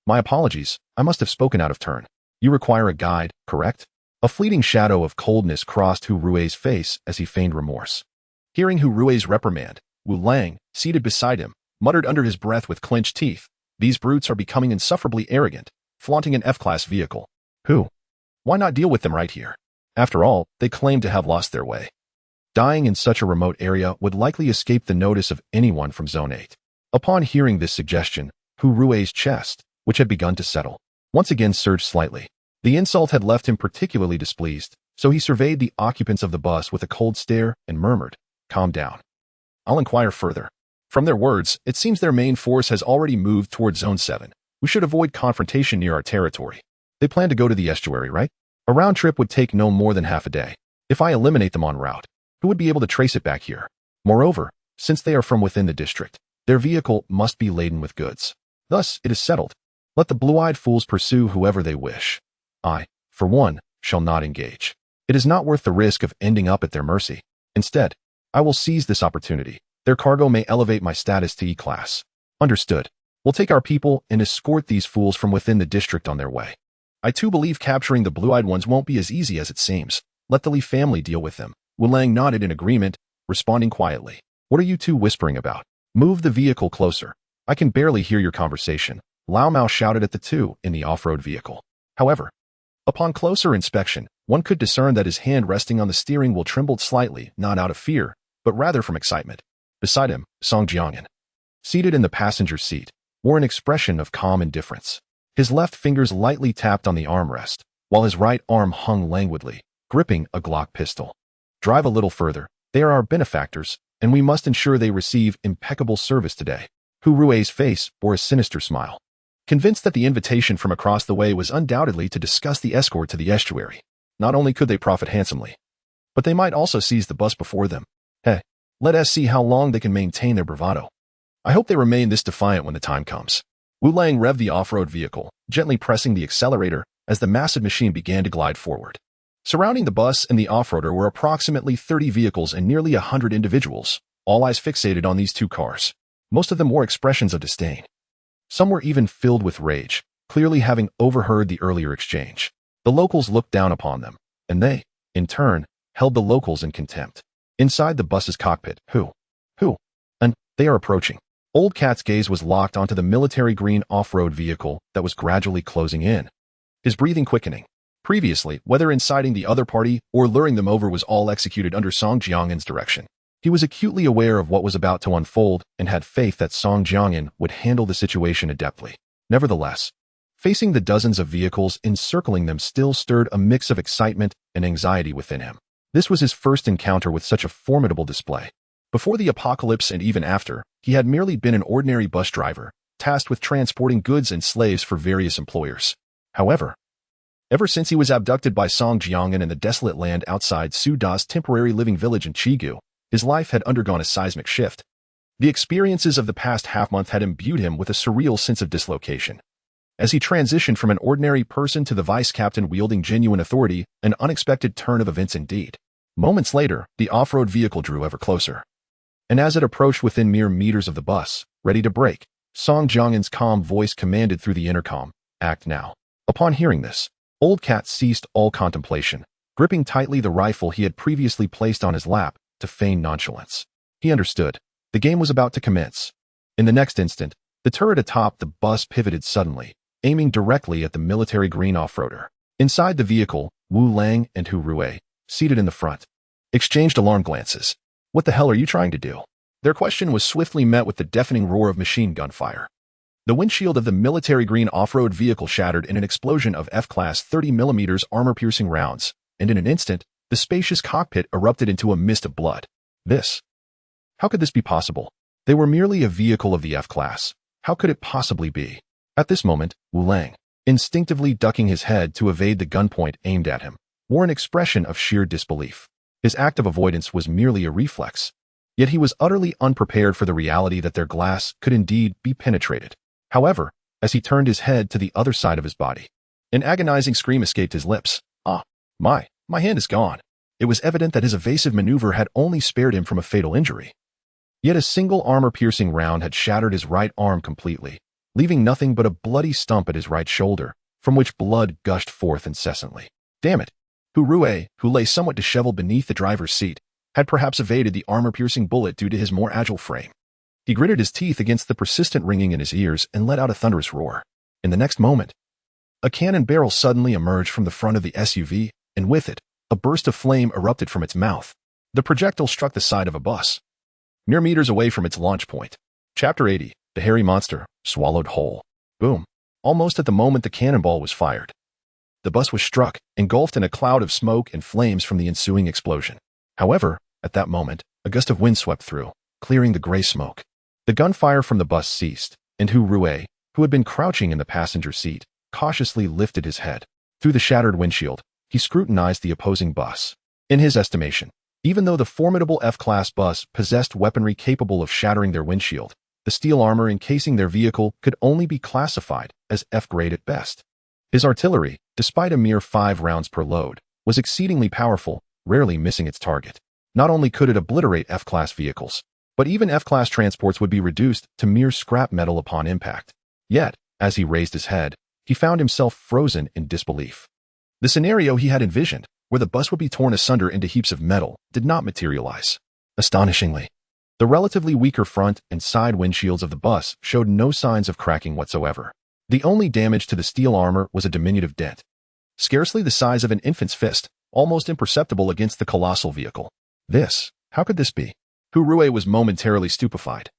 My apologies, I must have spoken out of turn. You require a guide, correct?" A fleeting shadow of coldness crossed Hu Rui's face as he feigned remorse. Hearing Hu Rui's reprimand, Wu Lang, seated beside him, muttered under his breath with clenched teeth, "These brutes are becoming insufferably arrogant, flaunting an F-class vehicle. Why not deal with them right here? After all, they claim to have lost their way. Dying in such a remote area would likely escape the notice of anyone from Zone 8. Upon hearing this suggestion, Hu Rui's chest, which had begun to settle, once again surged slightly. The insult had left him particularly displeased, so he surveyed the occupants of the bus with a cold stare and murmured, "Calm down. I'll inquire further. From their words, it seems their main force has already moved towards Zone 7. We should avoid confrontation near our territory. They plan to go to the estuary, right? A round trip would take no more than half a day. If I eliminate them en route, who would be able to trace it back here? Moreover, since they are from within the district, their vehicle must be laden with goods. Thus, it is settled. Let the blue-eyed fools pursue whoever they wish. I, for one, shall not engage. It is not worth the risk of ending up at their mercy. Instead, I will seize this opportunity. Their cargo may elevate my status to E-class. Understood. We'll take our people and escort these fools from within the district on their way. I too believe capturing the blue-eyed ones won't be as easy as it seems. Let the Li family deal with them." Wu Lang nodded in agreement, responding quietly, "What are you two whispering about? Move the vehicle closer. I can barely hear your conversation, Lao Mao shouted at the two in the off-road vehicle. However, upon closer inspection, one could discern that his hand resting on the steering wheel trembled slightly, not out of fear, but rather from excitement. Beside him, Song Jiangyan, seated in the passenger seat, wore an expression of calm indifference. His left fingers lightly tapped on the armrest, while his right arm hung languidly, gripping a Glock pistol. Drive a little further. They are our benefactors, and we must ensure they receive impeccable service today. Hu Rui's face bore a sinister smile. Convinced that the invitation from across the way was undoubtedly to discuss the escort to the estuary, not only could they profit handsomely, but they might also seize the bus before them. Hey, let us see how long they can maintain their bravado. I hope they remain this defiant when the time comes. Wu Lang revved the off-road vehicle, gently pressing the accelerator as the massive machine began to glide forward. Surrounding the bus and the off-roader were approximately 30 vehicles and nearly 100 individuals, all eyes fixated on these two cars. Most of them wore expressions of disdain. Some were even filled with rage, clearly having overheard the earlier exchange. The locals looked down upon them, and they, in turn, held the locals in contempt. Inside the bus's cockpit, and they are approaching. Old Cat's gaze was locked onto the military green off-road vehicle that was gradually closing in. His breathing quickening. Previously, whether inciting the other party or luring them over was all executed under Song Jiangyan's direction. He was acutely aware of what was about to unfold and had faith that Song Jiangyan would handle the situation adeptly. Nevertheless, facing the dozens of vehicles encircling them still stirred a mix of excitement and anxiety within him. This was his first encounter with such a formidable display. Before the apocalypse and even after, he had merely been an ordinary bus driver, tasked with transporting goods and slaves for various employers. However, ever since he was abducted by Song Jiangyan in the desolate land outside Su Da's temporary living village in Chigu, his life had undergone a seismic shift. The experiences of the past half-month had imbued him with a surreal sense of dislocation. As he transitioned from an ordinary person to the vice-captain wielding genuine authority, an unexpected turn of events indeed. Moments later, the off-road vehicle drew ever closer. And as it approached within mere meters of the bus, ready to brake, Song Jiangyan's calm voice commanded through the intercom, "Act now." Upon hearing this, Old Cat ceased all contemplation, gripping tightly the rifle he had previously placed on his lap to feign nonchalance. He understood. The game was about to commence. In the next instant, the turret atop the bus pivoted suddenly, aiming directly at the military green off-roader. Inside the vehicle, Wu Lang and Hu Rui, seated in the front, exchanged alarm glances. "What the hell are you trying to do?" Their question was swiftly met with the deafening roar of machine gun fire. The windshield of the military green off-road vehicle shattered in an explosion of F-class 30mm armor-piercing rounds, and in an instant, the spacious cockpit erupted into a mist of blood. How could this be possible? They were merely a vehicle of the F-class. How could it possibly be? At this moment, Wu Lang, instinctively ducking his head to evade the gunpoint aimed at him, wore an expression of sheer disbelief. His act of avoidance was merely a reflex. Yet he was utterly unprepared for the reality that their glass could indeed be penetrated. However, as he turned his head to the other side of his body, an agonizing scream escaped his lips. My hand is gone. It was evident that his evasive maneuver had only spared him from a fatal injury. Yet a single armor-piercing round had shattered his right arm completely, leaving nothing but a bloody stump at his right shoulder, from which blood gushed forth incessantly. Damn it! Hu Rui, who lay somewhat disheveled beneath the driver's seat, had perhaps evaded the armor-piercing bullet due to his more agile frame. He gritted his teeth against the persistent ringing in his ears and let out a thunderous roar. In the next moment, a cannon barrel suddenly emerged from the front of the SUV, and with it, a burst of flame erupted from its mouth. The projectile struck the side of a bus, mere meters away from its launch point. Chapter 80, The Hairy Monster, Swallowed Whole. Boom. Almost at the moment the cannonball was fired, the bus was struck, engulfed in a cloud of smoke and flames from the ensuing explosion. However, at that moment, a gust of wind swept through, clearing the gray smoke. The gunfire from the bus ceased, and Hu Rui, who had been crouching in the passenger seat, cautiously lifted his head. Through the shattered windshield, he scrutinized the opposing bus. In his estimation, even though the formidable F-class bus possessed weaponry capable of shattering their windshield, the steel armor encasing their vehicle could only be classified as F-grade at best. His artillery, despite a mere 5 rounds per load, was exceedingly powerful, rarely missing its target. Not only could it obliterate F-class vehicles, but even F-class transports would be reduced to mere scrap metal upon impact. Yet, as he raised his head, he found himself frozen in disbelief. The scenario he had envisioned, where the bus would be torn asunder into heaps of metal, did not materialize. Astonishingly, The relatively weaker front and side windshields of the bus showed no signs of cracking whatsoever. The only damage to the steel armor was a diminutive dent, scarcely the size of an infant's fist, almost imperceptible against the colossal vehicle. How could this be? Hurue was momentarily stupefied,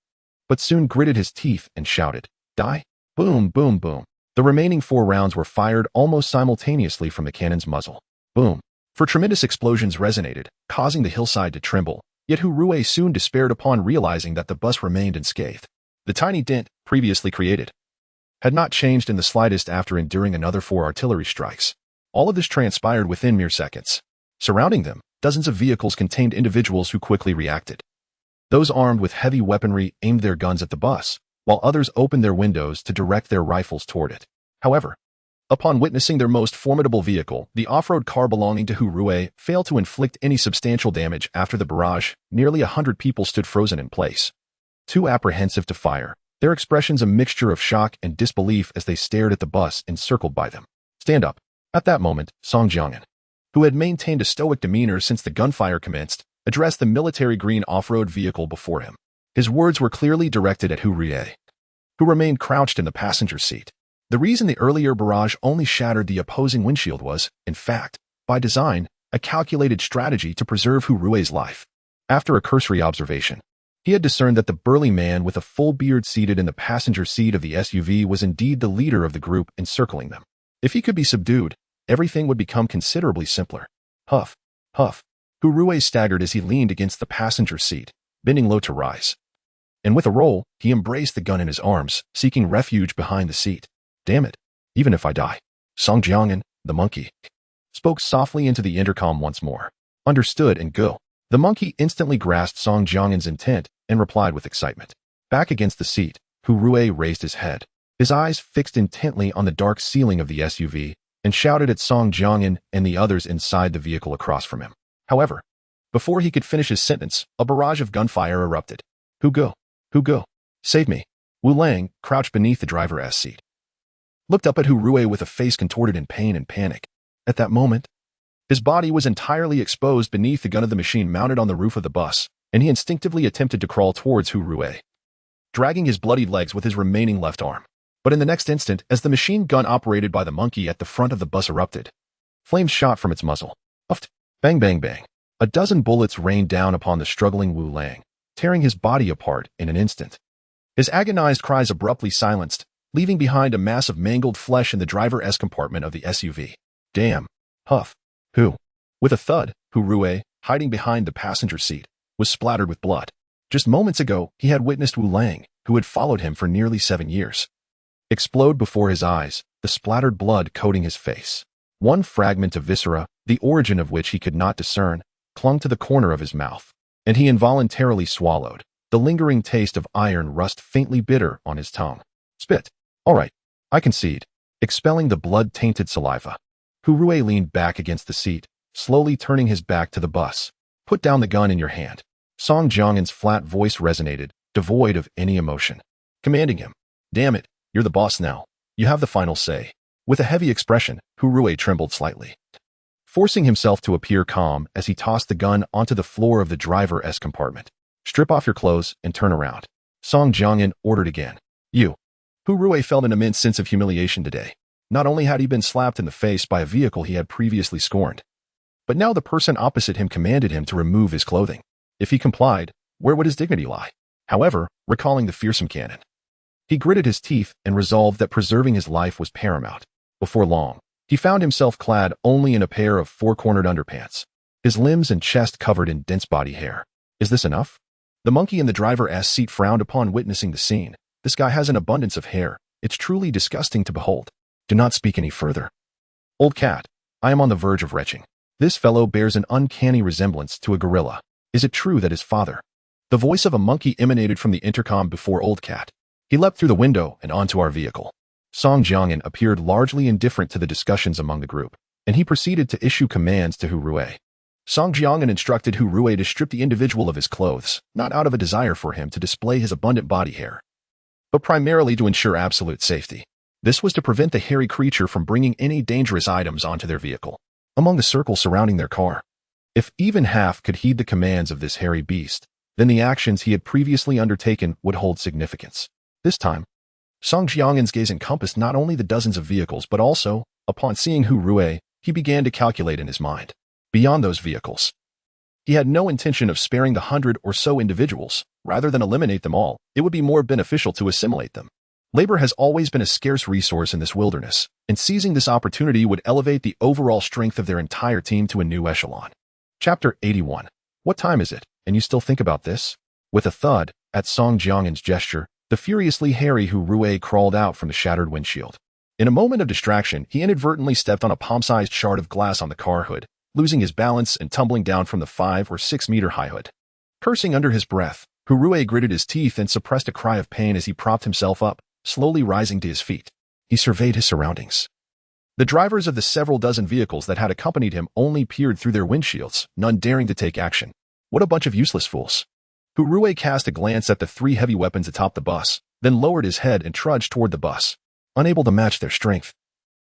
but soon gritted his teeth and shouted, "Die!" Boom, boom, boom. The remaining 4 rounds were fired almost simultaneously from the cannon's muzzle. Boom. For tremendous explosions resonated, causing the hillside to tremble, yet Hurue soon despaired upon realizing that the bus remained unscathed. The tiny dent, previously created, had not changed in the slightest after enduring another 4 artillery strikes. All of this transpired within mere seconds. Surrounding them, dozens of vehicles contained individuals who quickly reacted. Those armed with heavy weaponry aimed their guns at the bus, while others opened their windows to direct their rifles toward it. However, upon witnessing their most formidable vehicle, the off-road car belonging to Hurue failed to inflict any substantial damage after the barrage. Nearly 100 people stood frozen in place, too apprehensive to fire, their expressions a mixture of shock and disbelief as they stared at the bus encircled by them. "Stand up." At that moment, Song Jiangyan, who had maintained a stoic demeanor since the gunfire commenced, addressed the military green off-road vehicle before him. His words were clearly directed at Hurue, who remained crouched in the passenger seat. The reason the earlier barrage only shattered the opposing windshield was, in fact, by design, a calculated strategy to preserve Hurue's life. After a cursory observation, he had discerned that the burly man with a full beard seated in the passenger seat of the SUV was indeed the leader of the group encircling them. If he could be subdued, everything would become considerably simpler. Huff, huff. Hurue staggered as he leaned against the passenger seat, bending low to rise. And with a roll, he embraced the gun in his arms, seeking refuge behind the seat. "Damn it, even if I die." Song Jiangyan, the monkey, spoke softly into the intercom once more. "Understood, and go." The monkey instantly grasped Song Jiangyan's intent and replied with excitement. Back against the seat, Hurue raised his head, his eyes fixed intently on the dark ceiling of the SUV, and shouted at Song Jiangyan and the others inside the vehicle across from him. However, before he could finish his sentence, a barrage of gunfire erupted. "Who go? Who go? Save me." Wu Lang, crouched beneath the driver's seat, looked up at Hurue with a face contorted in pain and panic. At that moment, his body was entirely exposed beneath the gun of the machine mounted on the roof of the bus, and he instinctively attempted to crawl towards Hurue, dragging his bloodied legs with his remaining left arm. But in the next instant, as the machine gun operated by the monkey at the front of the bus erupted, flames shot from its muzzle. Uffed. Bang, bang, bang. A dozen bullets rained down upon the struggling Wu Lang, tearing his body apart in an instant. His agonized cries abruptly silenced, leaving behind a mass of mangled flesh in the driver's compartment of the SUV. "Damn." Huff. Who? With a thud, Hurue, hiding behind the passenger seat, was splattered with blood. Just moments ago, he had witnessed Wu Lang, who had followed him for nearly 7 years, explode before his eyes, the splattered blood coating his face. One fragment of viscera, the origin of which he could not discern, clung to the corner of his mouth, and he involuntarily swallowed, the lingering taste of iron rust faintly bitter on his tongue. "Spit." "All right, I concede." Expelling the blood-tainted saliva, Hurue leaned back against the seat, slowly turning his back to the bus. "Put down the gun in your hand." Song Jiangyan's flat voice resonated, devoid of any emotion, commanding him. "Damn it, you're the boss now. You have the final say." With a heavy expression, Hurue trembled slightly, forcing himself to appear calm as he tossed the gun onto the floor of the driver's compartment. "Strip off your clothes and turn around." Song Jiangyan ordered again. "You." Hurue felt an immense sense of humiliation today. Not only had he been slapped in the face by a vehicle he had previously scorned, but now the person opposite him commanded him to remove his clothing. If he complied, where would his dignity lie? However, recalling the fearsome cannon, he gritted his teeth and resolved that preserving his life was paramount. Before long, he found himself clad only in a pair of four-cornered underpants, his limbs and chest covered in dense body hair. "Is this enough?" The monkey in the driver's seat frowned upon witnessing the scene. "This guy has an abundance of hair. It's truly disgusting to behold." "Do not speak any further. Old cat, I am on the verge of retching. This fellow bears an uncanny resemblance to a gorilla. Is it true that his father?" The voice of a monkey emanated from the intercom before Old Cat. He leapt through the window and onto our vehicle. Song Jiangyan appeared largely indifferent to the discussions among the group, and he proceeded to issue commands to Hurue. Song Jiangyan instructed Hurue to strip the individual of his clothes, not out of a desire for him to display his abundant body hair, but primarily to ensure absolute safety. This was to prevent the hairy creature from bringing any dangerous items onto their vehicle. Among the circle surrounding their car, if even half could heed the commands of this hairy beast, then the actions he had previously undertaken would hold significance. This time, Song Jiangan's gaze encompassed not only the dozens of vehicles but also, upon seeing Hu Rui, he began to calculate in his mind. Beyond those vehicles, he had no intention of sparing the 100 or so individuals. Rather than eliminate them all, it would be more beneficial to assimilate them. Labor has always been a scarce resource in this wilderness, and seizing this opportunity would elevate the overall strength of their entire team to a new echelon. Chapter 81. What time is it, and you still think about this? With a thud, at Song Jiangan's gesture, the furiously hairy Hu Rui crawled out from the shattered windshield. In a moment of distraction, he inadvertently stepped on a palm-sized shard of glass on the car hood, losing his balance and tumbling down from the 5 or 6 meter high hood. Cursing under his breath, Hu Rui gritted his teeth and suppressed a cry of pain as he propped himself up, slowly rising to his feet. He surveyed his surroundings. The drivers of the several dozen vehicles that had accompanied him only peered through their windshields, none daring to take action. What a bunch of useless fools. Hu Rui cast a glance at the 3 heavy weapons atop the bus, then lowered his head and trudged toward the bus, unable to match their strength.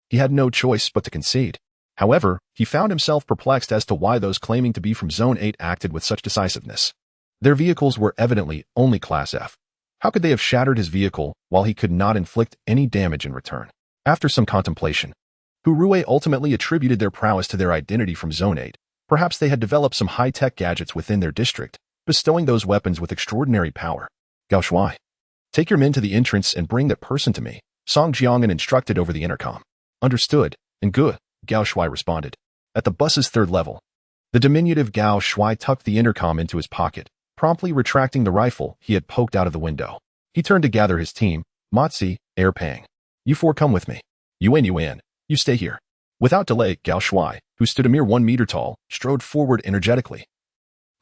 He had no choice but to concede. However, he found himself perplexed as to why those claiming to be from Zone 8 acted with such decisiveness. Their vehicles were evidently only Class F. How could they have shattered his vehicle while he could not inflict any damage in return? After some contemplation, Hu Rui ultimately attributed their prowess to their identity from Zone 8. Perhaps they had developed some high-tech gadgets within their district, bestowing those weapons with extraordinary power. Gao Shuai, take your men to the entrance and bring that person to me, Song Jiangan instructed over the intercom. Understood, and good, Gao Shuai responded. At the bus's 3rd level, the diminutive Gao Shuai tucked the intercom into his pocket, promptly retracting the rifle he had poked out of the window. He turned to gather his team. Motzi, Air Pang. You 4 come with me. Yuan, you stay here. Without delay, Gao Shuai, who stood a mere 1 meter tall, strode forward energetically,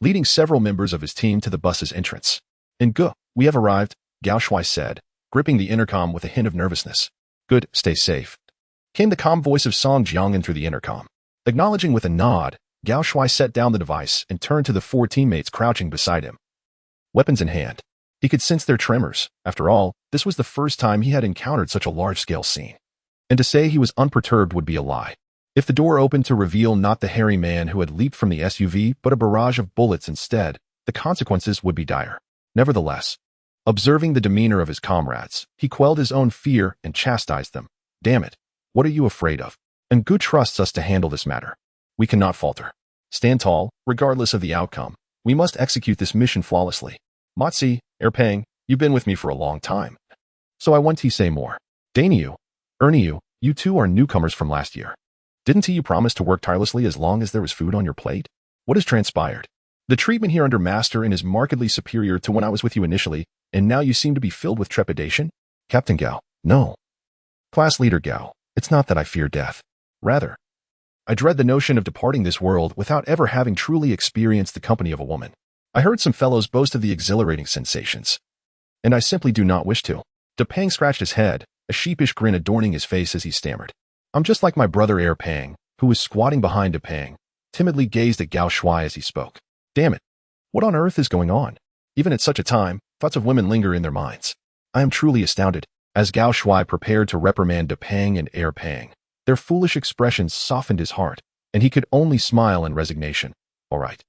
leading several members of his team to the bus's entrance. Gu, we have arrived, Gao Shuai said, gripping the intercom with a hint of nervousness. Good, stay safe, came the calm voice of Song Jiangan through the intercom. Acknowledging with a nod, Gao Shuai set down the device and turned to the 4 teammates crouching beside him. Weapons in hand. He could sense their tremors. After all, this was the first time he had encountered such a large-scale scene. And to say he was unperturbed would be a lie. If the door opened to reveal not the hairy man who had leaped from the SUV but a barrage of bullets instead, the consequences would be dire. Nevertheless, observing the demeanor of his comrades, he quelled his own fear and chastised them. Damn it, what are you afraid of? Gu trusts us to handle this matter. We cannot falter. Stand tall, regardless of the outcome. We must execute this mission flawlessly. Motzi, Erpang, you've been with me for a long time, so I want to say more. Dainiu, Erniu, you 2 are newcomers from last year. Didn't you promise to work tirelessly as long as there was food on your plate? What has transpired? The treatment here under Master is markedly superior to when I was with you initially, and now you seem to be filled with trepidation? Captain Gao, no. Class Leader Gao, it's not that I fear death. Rather, I dread the notion of departing this world without ever having truly experienced the company of a woman. I heard some fellows boast of the exhilarating sensations, and I simply do not wish to. Pang scratched his head, a sheepish grin adorning his face as he stammered. I'm just like my brother Air Pang, who was squatting behind Pang, timidly gazed at Gao Shuai as he spoke. Damn it, what on earth is going on? Even at such a time, thoughts of women linger in their minds. I am truly astounded. As Gao Shuai prepared to reprimand Pang and Air Pang, their foolish expressions softened his heart, and he could only smile in resignation. All right.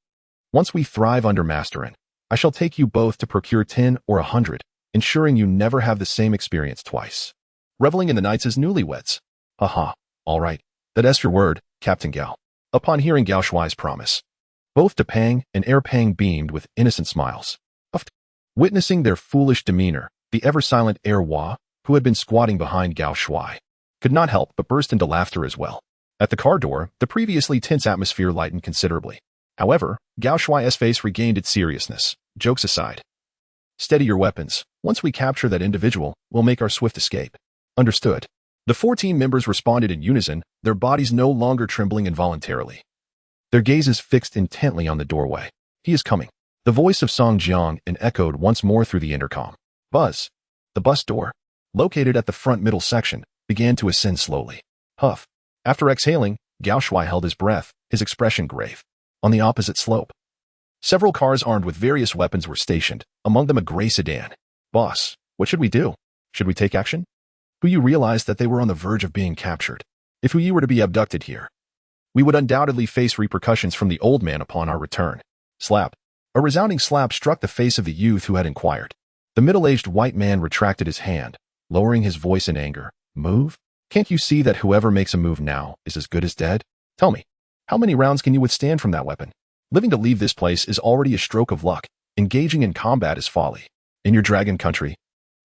Once we thrive under Masterin, I shall take you both to procure 10 or 100, ensuring you never have the same experience twice. Reveling in the nights as newlyweds. Haha, all right. That's your word, Captain Gao. Upon hearing Gao Shuai's promise, both Pang and Air Pang beamed with innocent smiles. Witnessing their foolish demeanor, the ever-silent Air Hua, who had been squatting behind Gao Shuai, could not help but burst into laughter as well. At the car door, the previously tense atmosphere lightened considerably. However, Gao Shuai's face regained its seriousness. Jokes aside. Steady your weapons. Once we capture that individual, we'll make our swift escape. Understood. The 14 members responded in unison, their bodies no longer trembling involuntarily. Their gazes fixed intently on the doorway. He is coming. The voice of Song Jiang echoed once more through the intercom. Buzz. The bus door, located at the front middle section, began to ascend slowly. Huff. After exhaling, Gao Shuai held his breath, his expression grave. On the opposite slope, several cars armed with various weapons were stationed, among them a gray sedan. Boss, what should we do? Should we take action? Huyi realized that they were on the verge of being captured. If Huyi were to be abducted here, we would undoubtedly face repercussions from the old man upon our return. Slap. A resounding slap struck the face of the youth who had inquired. The middle-aged white man retracted his hand, lowering his voice in anger. Move? Can't you see that whoever makes a move now is as good as dead? Tell me, how many rounds can you withstand from that weapon? Living to leave this place is already a stroke of luck. Engaging in combat is folly. In your dragon country,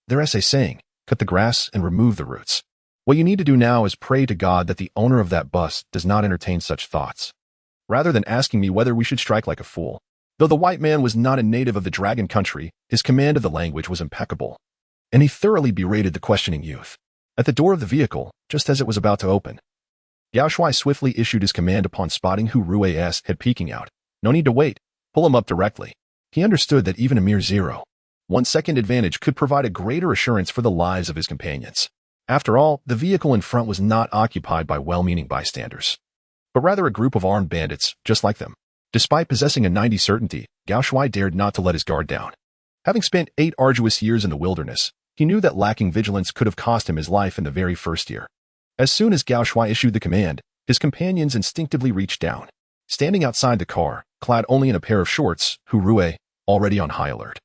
there's a saying, cut the grass and remove the roots. What you need to do now is pray to God that the owner of that bus does not entertain such thoughts, rather than asking me whether we should strike like a fool. Though the white man was not a native of the dragon country, his command of the language was impeccable, and he thoroughly berated the questioning youth. At the door of the vehicle, just as it was about to open, Gao Shui swiftly issued his command upon spotting who Rui's head peeking out. No need to wait. Pull him up directly. He understood that even a mere 0.1 second advantage could provide a greater assurance for the lives of his companions. After all, the vehicle in front was not occupied by well-meaning bystanders, but rather a group of armed bandits, just like them. Despite possessing a 90 certainty, Gao Shui dared not to let his guard down. Having spent 8 arduous years in the wilderness, he knew that lacking vigilance could have cost him his life in the very first year. As soon as Gao Shui issued the command, his companions instinctively reached down. Standing outside the car, clad only in a pair of shorts, Hu Rui, already on high alert,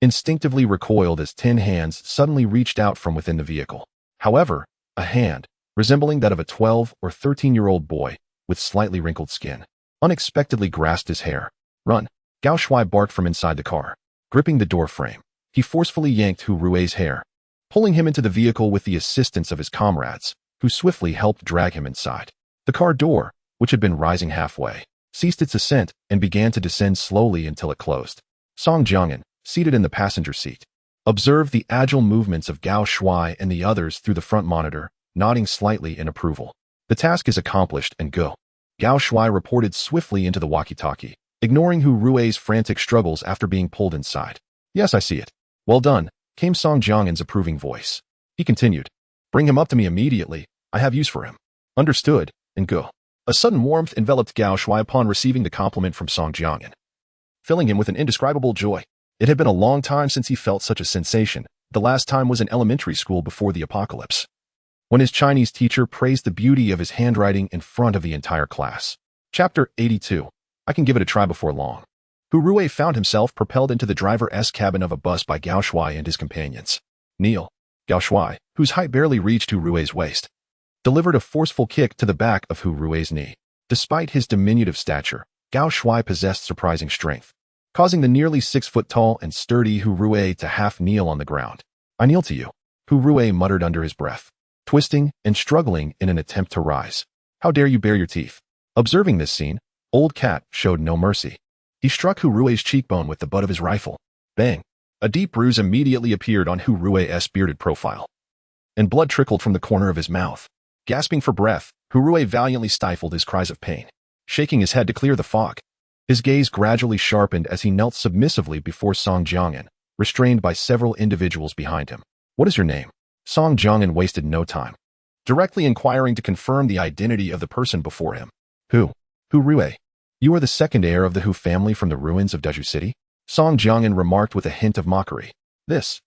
instinctively recoiled as 10 hands suddenly reached out from within the vehicle. However, a hand, resembling that of a 12 or 13-year-old boy with slightly wrinkled skin, unexpectedly grasped his hair. Run! Gao Shui barked from inside the car. Gripping the door frame, he forcefully yanked Hu Rui's hair, pulling him into the vehicle with the assistance of his comrades, who swiftly helped drag him inside. The car door, which had been rising halfway, ceased its ascent and began to descend slowly until it closed. Song Jiangyan, seated in the passenger seat, observed the agile movements of Gao Shui and the others through the front monitor, nodding slightly in approval. The task is accomplished and go. Gao Shui reported swiftly into the walkie-talkie, ignoring Hu Rui's frantic struggles after being pulled inside. Yes, I see it. Well done, came Song Jiangyan's approving voice. He continued. Bring him up to me immediately. I have use for him. Understood, and go. A sudden warmth enveloped Gao Shui upon receiving the compliment from Song Jiangyan, filling him with an indescribable joy. It had been a long time since he felt such a sensation. The last time was in elementary school before the apocalypse, when his Chinese teacher praised the beauty of his handwriting in front of the entire class. Chapter 82. I can give it a try before long. Hu Rui found himself propelled into the driver's cabin of a bus by Gao Shui and his companions. Kneel. Gao Shui, whose height barely reached Hu Rui's waist, delivered a forceful kick to the back of Hu Rui's knee. Despite his diminutive stature, Gao Shui possessed surprising strength, causing the nearly 6-foot-tall and sturdy Hu Rui to half kneel on the ground. I kneel to you, Hu Rui muttered under his breath, twisting and struggling in an attempt to rise. How dare you bare your teeth? Observing this scene, Old Cat showed no mercy. He struck Hu Rui's cheekbone with the butt of his rifle. Bang! A deep bruise immediately appeared on Hu Rui's bearded profile, and blood trickled from the corner of his mouth. Gasping for breath, Hu Rui valiantly stifled his cries of pain, shaking his head to clear the fog. His gaze gradually sharpened as he knelt submissively before Song Jiangyan, restrained by several individuals behind him. What is your name? Song Jiangyan wasted no time, directly inquiring to confirm the identity of the person before him. Hu Rui. You are the second heir of the Hu family from the ruins of Deju City? Song Jiangyan remarked with a hint of mockery. This.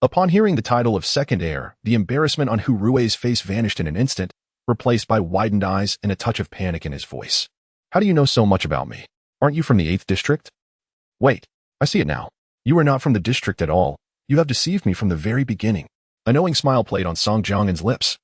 Upon hearing the title of second heir, the embarrassment on Hu Rui's face vanished in an instant, replaced by widened eyes and a touch of panic in his voice. How do you know so much about me? Aren't you from the 8th district? Wait, I see it now. You are not from the district at all. You have deceived me from the very beginning. A knowing smile played on Song Jiangyan's lips,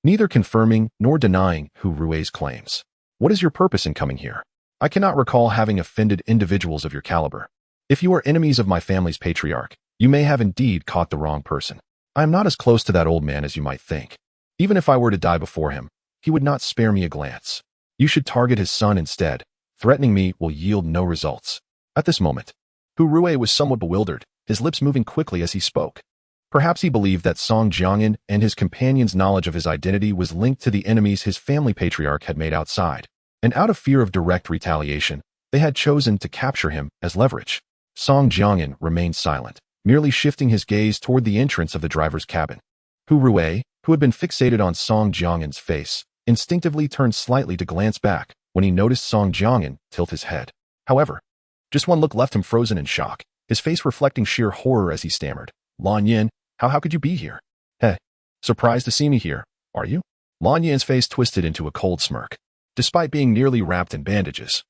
neither confirming nor denying Hu Rui's claims. What is your purpose in coming here? I cannot recall having offended individuals of your caliber. If you are enemies of my family's patriarch, you may have indeed caught the wrong person. I am not as close to that old man as you might think. Even if I were to die before him, he would not spare me a glance. You should target his son instead. Threatening me will yield no results. At this moment, Hu Rui was somewhat bewildered, his lips moving quickly as he spoke. Perhaps he believed that Song Jiangyan and his companion's knowledge of his identity was linked to the enemies his family patriarch had made outside, and out of fear of direct retaliation, they had chosen to capture him as leverage. Song Jiangyan remained silent, merely shifting his gaze toward the entrance of the driver's cabin. Hu Rui, who had been fixated on Song Jiangyan's face, instinctively turned slightly to glance back when he noticed Song Jiangyan tilt his head. However, just one look left him frozen in shock, his face reflecting sheer horror as he stammered. Lan Yin, how could you be here? Hey, surprised to see me here, are you? Lan Yin's face twisted into a cold smirk, despite being nearly wrapped in bandages.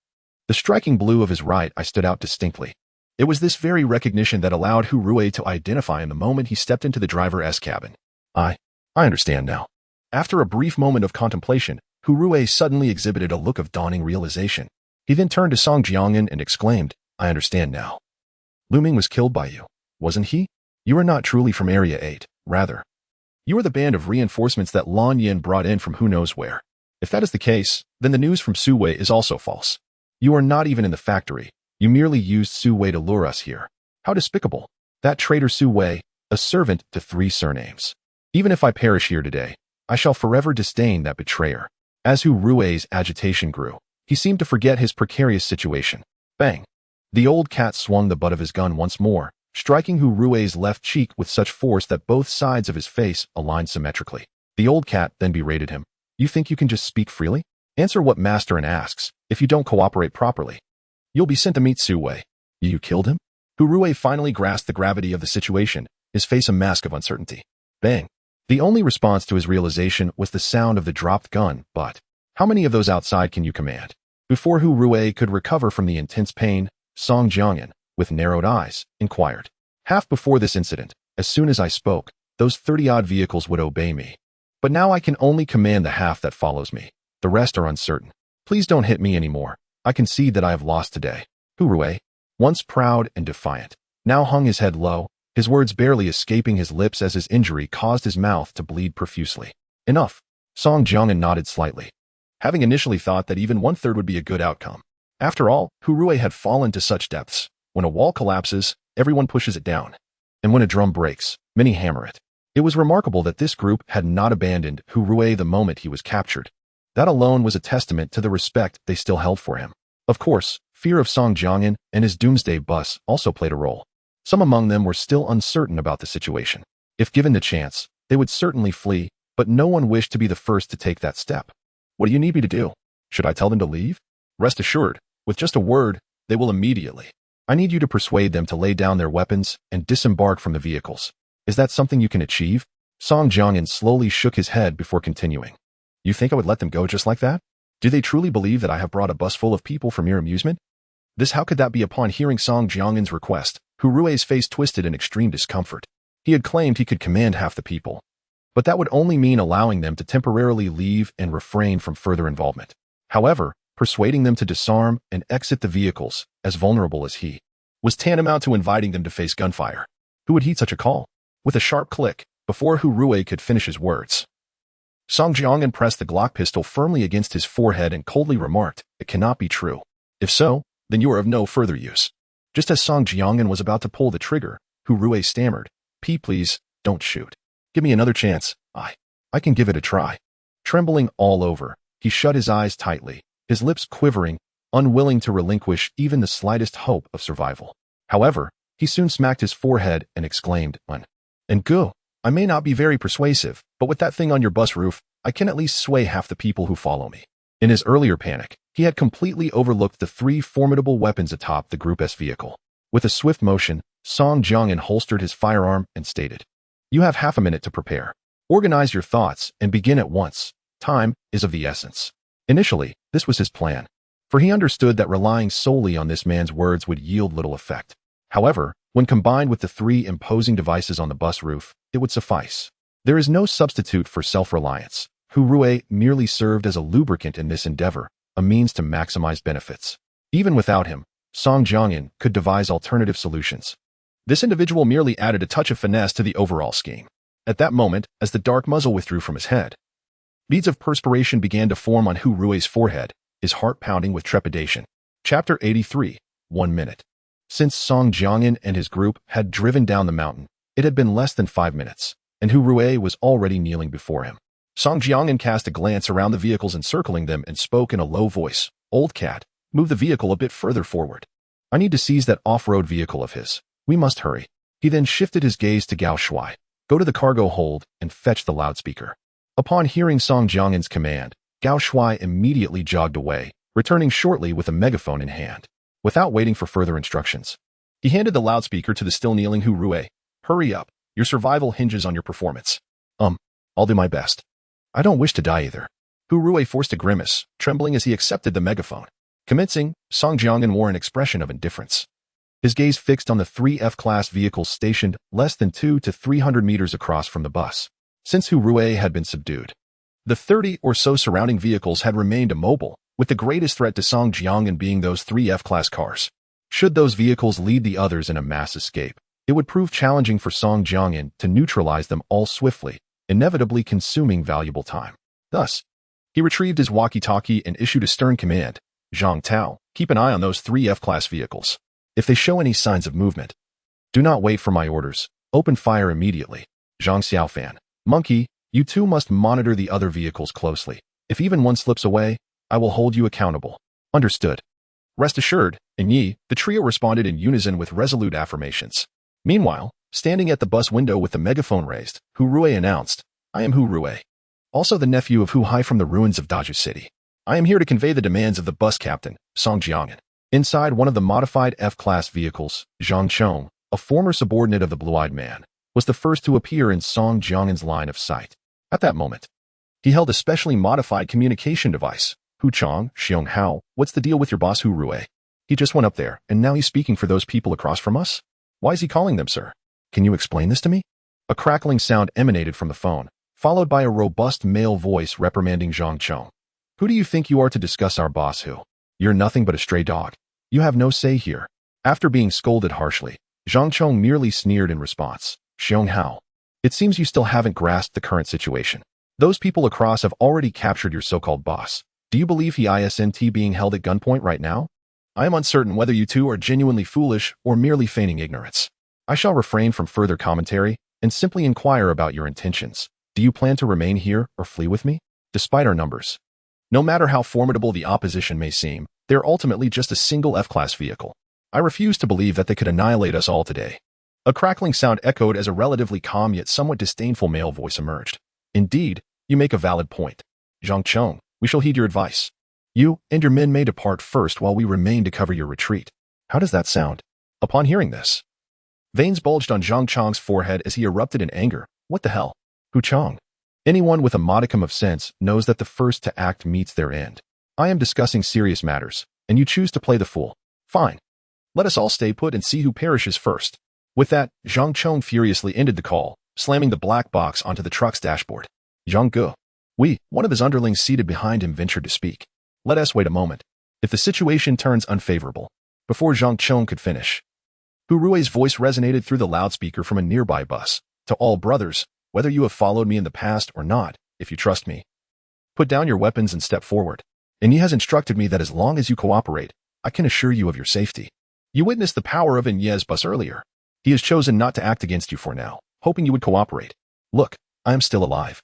The striking blue of his right eye stood out distinctly. It was this very recognition that allowed Hu Rui to identify him the moment he stepped into the driver's cabin. I understand now. After a brief moment of contemplation, Hu Rui suddenly exhibited a look of dawning realization. He then turned to Song Jiangyan and exclaimed, I understand now. Lu Ming was killed by you, wasn't he? You are not truly from Area 8, rather. You are the band of reinforcements that Lan Yin brought in from who knows where. If that is the case, then the news from Su Wei is also false. You are not even in the factory. You merely used Su Wei to lure us here. How despicable. That traitor Su Wei, a servant to 3 surnames. Even if I perish here today, I shall forever disdain that betrayer. As Hu Rui's agitation grew, he seemed to forget his precarious situation. Bang! The old cat swung the butt of his gun once more, striking Hu Rui's left cheek with such force that both sides of his face aligned symmetrically. The old cat then berated him. You think you can just speak freely? Answer what Master asks. If you don't cooperate properly, you'll be sent to meet Su Wei. You killed him? Hu Rui finally grasped the gravity of the situation, his face a mask of uncertainty. Bang! The only response to his realization was the sound of the dropped gun, but how many of those outside can you command? Before Hu Rui could recover from the intense pain, Song Jiangyan, with narrowed eyes, inquired. Half before this incident, as soon as I spoke, those 30-odd vehicles would obey me. But now I can only command the half that follows me. The rest are uncertain. Please don't hit me anymore. I concede that I have lost today. Hu Rui, once proud and defiant, now hung his head low, his words barely escaping his lips as his injury caused his mouth to bleed profusely. Enough. Song Jiangyan nodded slightly, having initially thought that even 1/3 would be a good outcome. After all, Hu Rui had fallen to such depths. When a wall collapses, everyone pushes it down. And when a drum breaks, many hammer it. It was remarkable that this group had not abandoned Hu Rui the moment he was captured. That alone was a testament to the respect they still held for him. Of course, fear of Song Jiangyan and his doomsday bus also played a role. Some among them were still uncertain about the situation. If given the chance, they would certainly flee, but no one wished to be the first to take that step. What do you need me to do? Should I tell them to leave? Rest assured, with just a word, they will immediately. I need you to persuade them to lay down their weapons and disembark from the vehicles. Is that something you can achieve? Song Jiangyan slowly shook his head before continuing. You think I would let them go just like that? Do they truly believe that I have brought a bus full of people for mere amusement? How could that be? Upon hearing Song Jiangyan's request, Hu Rui's face twisted in extreme discomfort. He had claimed he could command half the people. But that would only mean allowing them to temporarily leave and refrain from further involvement. However, persuading them to disarm and exit the vehicles, as vulnerable as he, was tantamount to inviting them to face gunfire. Who would heed such a call? With a sharp click, before Hu Rui could finish his words, Song Jiangyan pressed the Glock pistol firmly against his forehead and coldly remarked, "It cannot be true. If so, then you are of no further use." Just as Song Jiangyan was about to pull the trigger, Hu Rui stammered, Please, don't shoot. Give me another chance. I can give it a try." Trembling all over, he shut his eyes tightly, his lips quivering, unwilling to relinquish even the slightest hope of survival. However, he soon smacked his forehead and exclaimed, "And go. I may not be very persuasive, but with that thing on your bus roof, I can at least sway half the people who follow me." In his earlier panic, he had completely overlooked the 3 formidable weapons atop the Group S vehicle. With a swift motion, Song Jiangyan holstered his firearm and stated, "You have half a minute to prepare. Organize your thoughts and begin at once. Time is of the essence." Initially, this was his plan, for he understood that relying solely on this man's words would yield little effect. However, when combined with the 3 imposing devices on the bus roof, it would suffice. There is no substitute for self-reliance. Hu Rui merely served as a lubricant in this endeavor, a means to maximize benefits. Even without him, Song Jiangyan could devise alternative solutions. This individual merely added a touch of finesse to the overall scheme. At that moment, as the dark muzzle withdrew from his head, beads of perspiration began to form on Hu Rui's forehead, his heart pounding with trepidation. Chapter 83, 1 minute. Since Song Jiangyan and his group had driven down the mountain, it had been less than 5 minutes, and Hu Rui was already kneeling before him. Song Jiangyan cast a glance around the vehicles encircling them and spoke in a low voice, "Old cat, move the vehicle a bit further forward. I need to seize that off-road vehicle of his. We must hurry." He then shifted his gaze to Gao Shuai. "Go to the cargo hold and fetch the loudspeaker." Upon hearing Song Jiangyan's command, Gao Shuai immediately jogged away, returning shortly with a megaphone in hand. Without waiting for further instructions, he handed the loudspeaker to the still kneeling Hu Rui. "Hurry up. Your survival hinges on your performance." I'll do my best. I don't wish to die either." Hu Rui forced a grimace, trembling as he accepted the megaphone. Commencing, Song Jiangyan wore an expression of indifference. his gaze fixed on the three F-class vehicles stationed less than 200 to 300 meters across from the bus. Since Hu Rui had been subdued, the 30 or so surrounding vehicles had remained immobile, with the greatest threat to Song Jiangyan being those three F-class cars. Should those vehicles lead the others in a mass escape, it would prove challenging for Song Jiangyan to neutralize them all swiftly, inevitably consuming valuable time. Thus, he retrieved his walkie-talkie and issued a stern command. Zhang Tao, keep an eye on those three F-class vehicles. If they show any signs of movement, do not wait for my orders. Open fire immediately. Zhang Xiaofan, Monkey, you two must monitor the other vehicles closely. If even one slips away, I will hold you accountable. Understood. Rest assured, and Yi, the trio responded in unison with resolute affirmations. Meanwhile, standing at the bus window with the megaphone raised, Hu Rui announced, I am Hu Rui, also the nephew of Hu Hai from the ruins of Daju City. I am here to convey the demands of the bus captain, Song Jiangyan. Inside one of the modified F-class vehicles, Zhang Chong, a former subordinate of the blue-eyed man, was the first to appear in Song Jiangyan's line of sight. At that moment, he held a specially modified communication device. Hu Chong, Xiong Hao, what's the deal with your boss Hu Rui? He just went up there, and now he's speaking for those people across from us? Why is he calling them, sir? Can you explain this to me? A crackling sound emanated from the phone, followed by a robust male voice reprimanding Zhang Chong. Who do you think you are to discuss our boss Hu? You're nothing but a stray dog. You have no say here. After being scolded harshly, Zhang Chong merely sneered in response. Xiong Hao, it seems you still haven't grasped the current situation. Those people across have already captured your so-called boss. Do you believe he isn't being held at gunpoint right now? I am uncertain whether you two are genuinely foolish or merely feigning ignorance. I shall refrain from further commentary and simply inquire about your intentions. Do you plan to remain here or flee with me? Despite our numbers, no matter how formidable the opposition may seem, they're ultimately just a single F-class vehicle. I refuse to believe that they could annihilate us all today. A crackling sound echoed as a relatively calm yet somewhat disdainful male voice emerged. Indeed, you make a valid point. Zhang Chong, we shall heed your advice. You and your men may depart first while we remain to cover your retreat. How does that sound? Upon hearing this, veins bulged on Zhang Chong's forehead as he erupted in anger. What the hell? Hu Chong. Anyone with a modicum of sense knows that the first to act meets their end. I am discussing serious matters, and you choose to play the fool. Fine. Let us all stay put and see who perishes first. With that, Zhang Chong furiously ended the call, slamming the black box onto the truck's dashboard. Zhang Ge. One of his underlings seated behind him ventured to speak. Let us wait a moment. If the situation turns unfavorable, before Zhang Chong could finish, Hu Rui's voice resonated through the loudspeaker from a nearby bus. To all brothers, whether you have followed me in the past or not, if you trust me, put down your weapons and step forward. And he has instructed me that as long as you cooperate, I can assure you of your safety. You witnessed the power of Enye's bus earlier. He has chosen not to act against you for now, hoping you would cooperate. Look, I am still alive.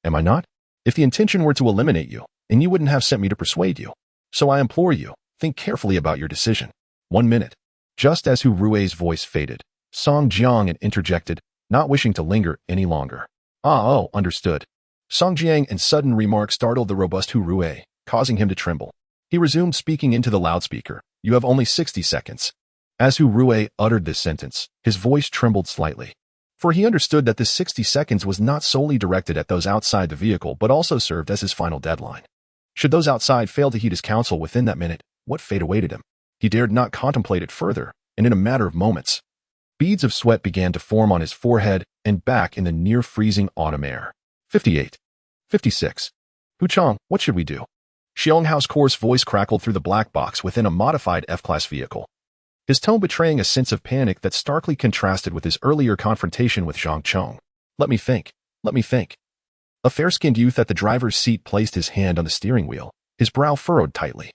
Am I not? If the intention were to eliminate you, and you wouldn't have sent me to persuade you. So I implore you, think carefully about your decision. 1 minute. Just as Hu Rui's voice faded, Song Jiang interjected, not wishing to linger any longer. Understood. Song Jiang's sudden remark startled the robust Hu Rui, causing him to tremble. He resumed speaking into the loudspeaker. You have only 60 seconds. As Hu Rui uttered this sentence, his voice trembled slightly. For he understood that this 60 seconds was not solely directed at those outside the vehicle but also served as his final deadline. Should those outside fail to heed his counsel within that minute, what fate awaited him? He dared not contemplate it further, and in a matter of moments, beads of sweat began to form on his forehead and back in the near-freezing autumn air. 58. 56. Hu Chong, what should we do? Xiong Hao's coarse voice crackled through the black box within a modified F-class vehicle, his tone betraying a sense of panic that starkly contrasted with his earlier confrontation with Zhang Chong. Let me think. A fair-skinned youth at the driver's seat placed his hand on the steering wheel, his brow furrowed tightly.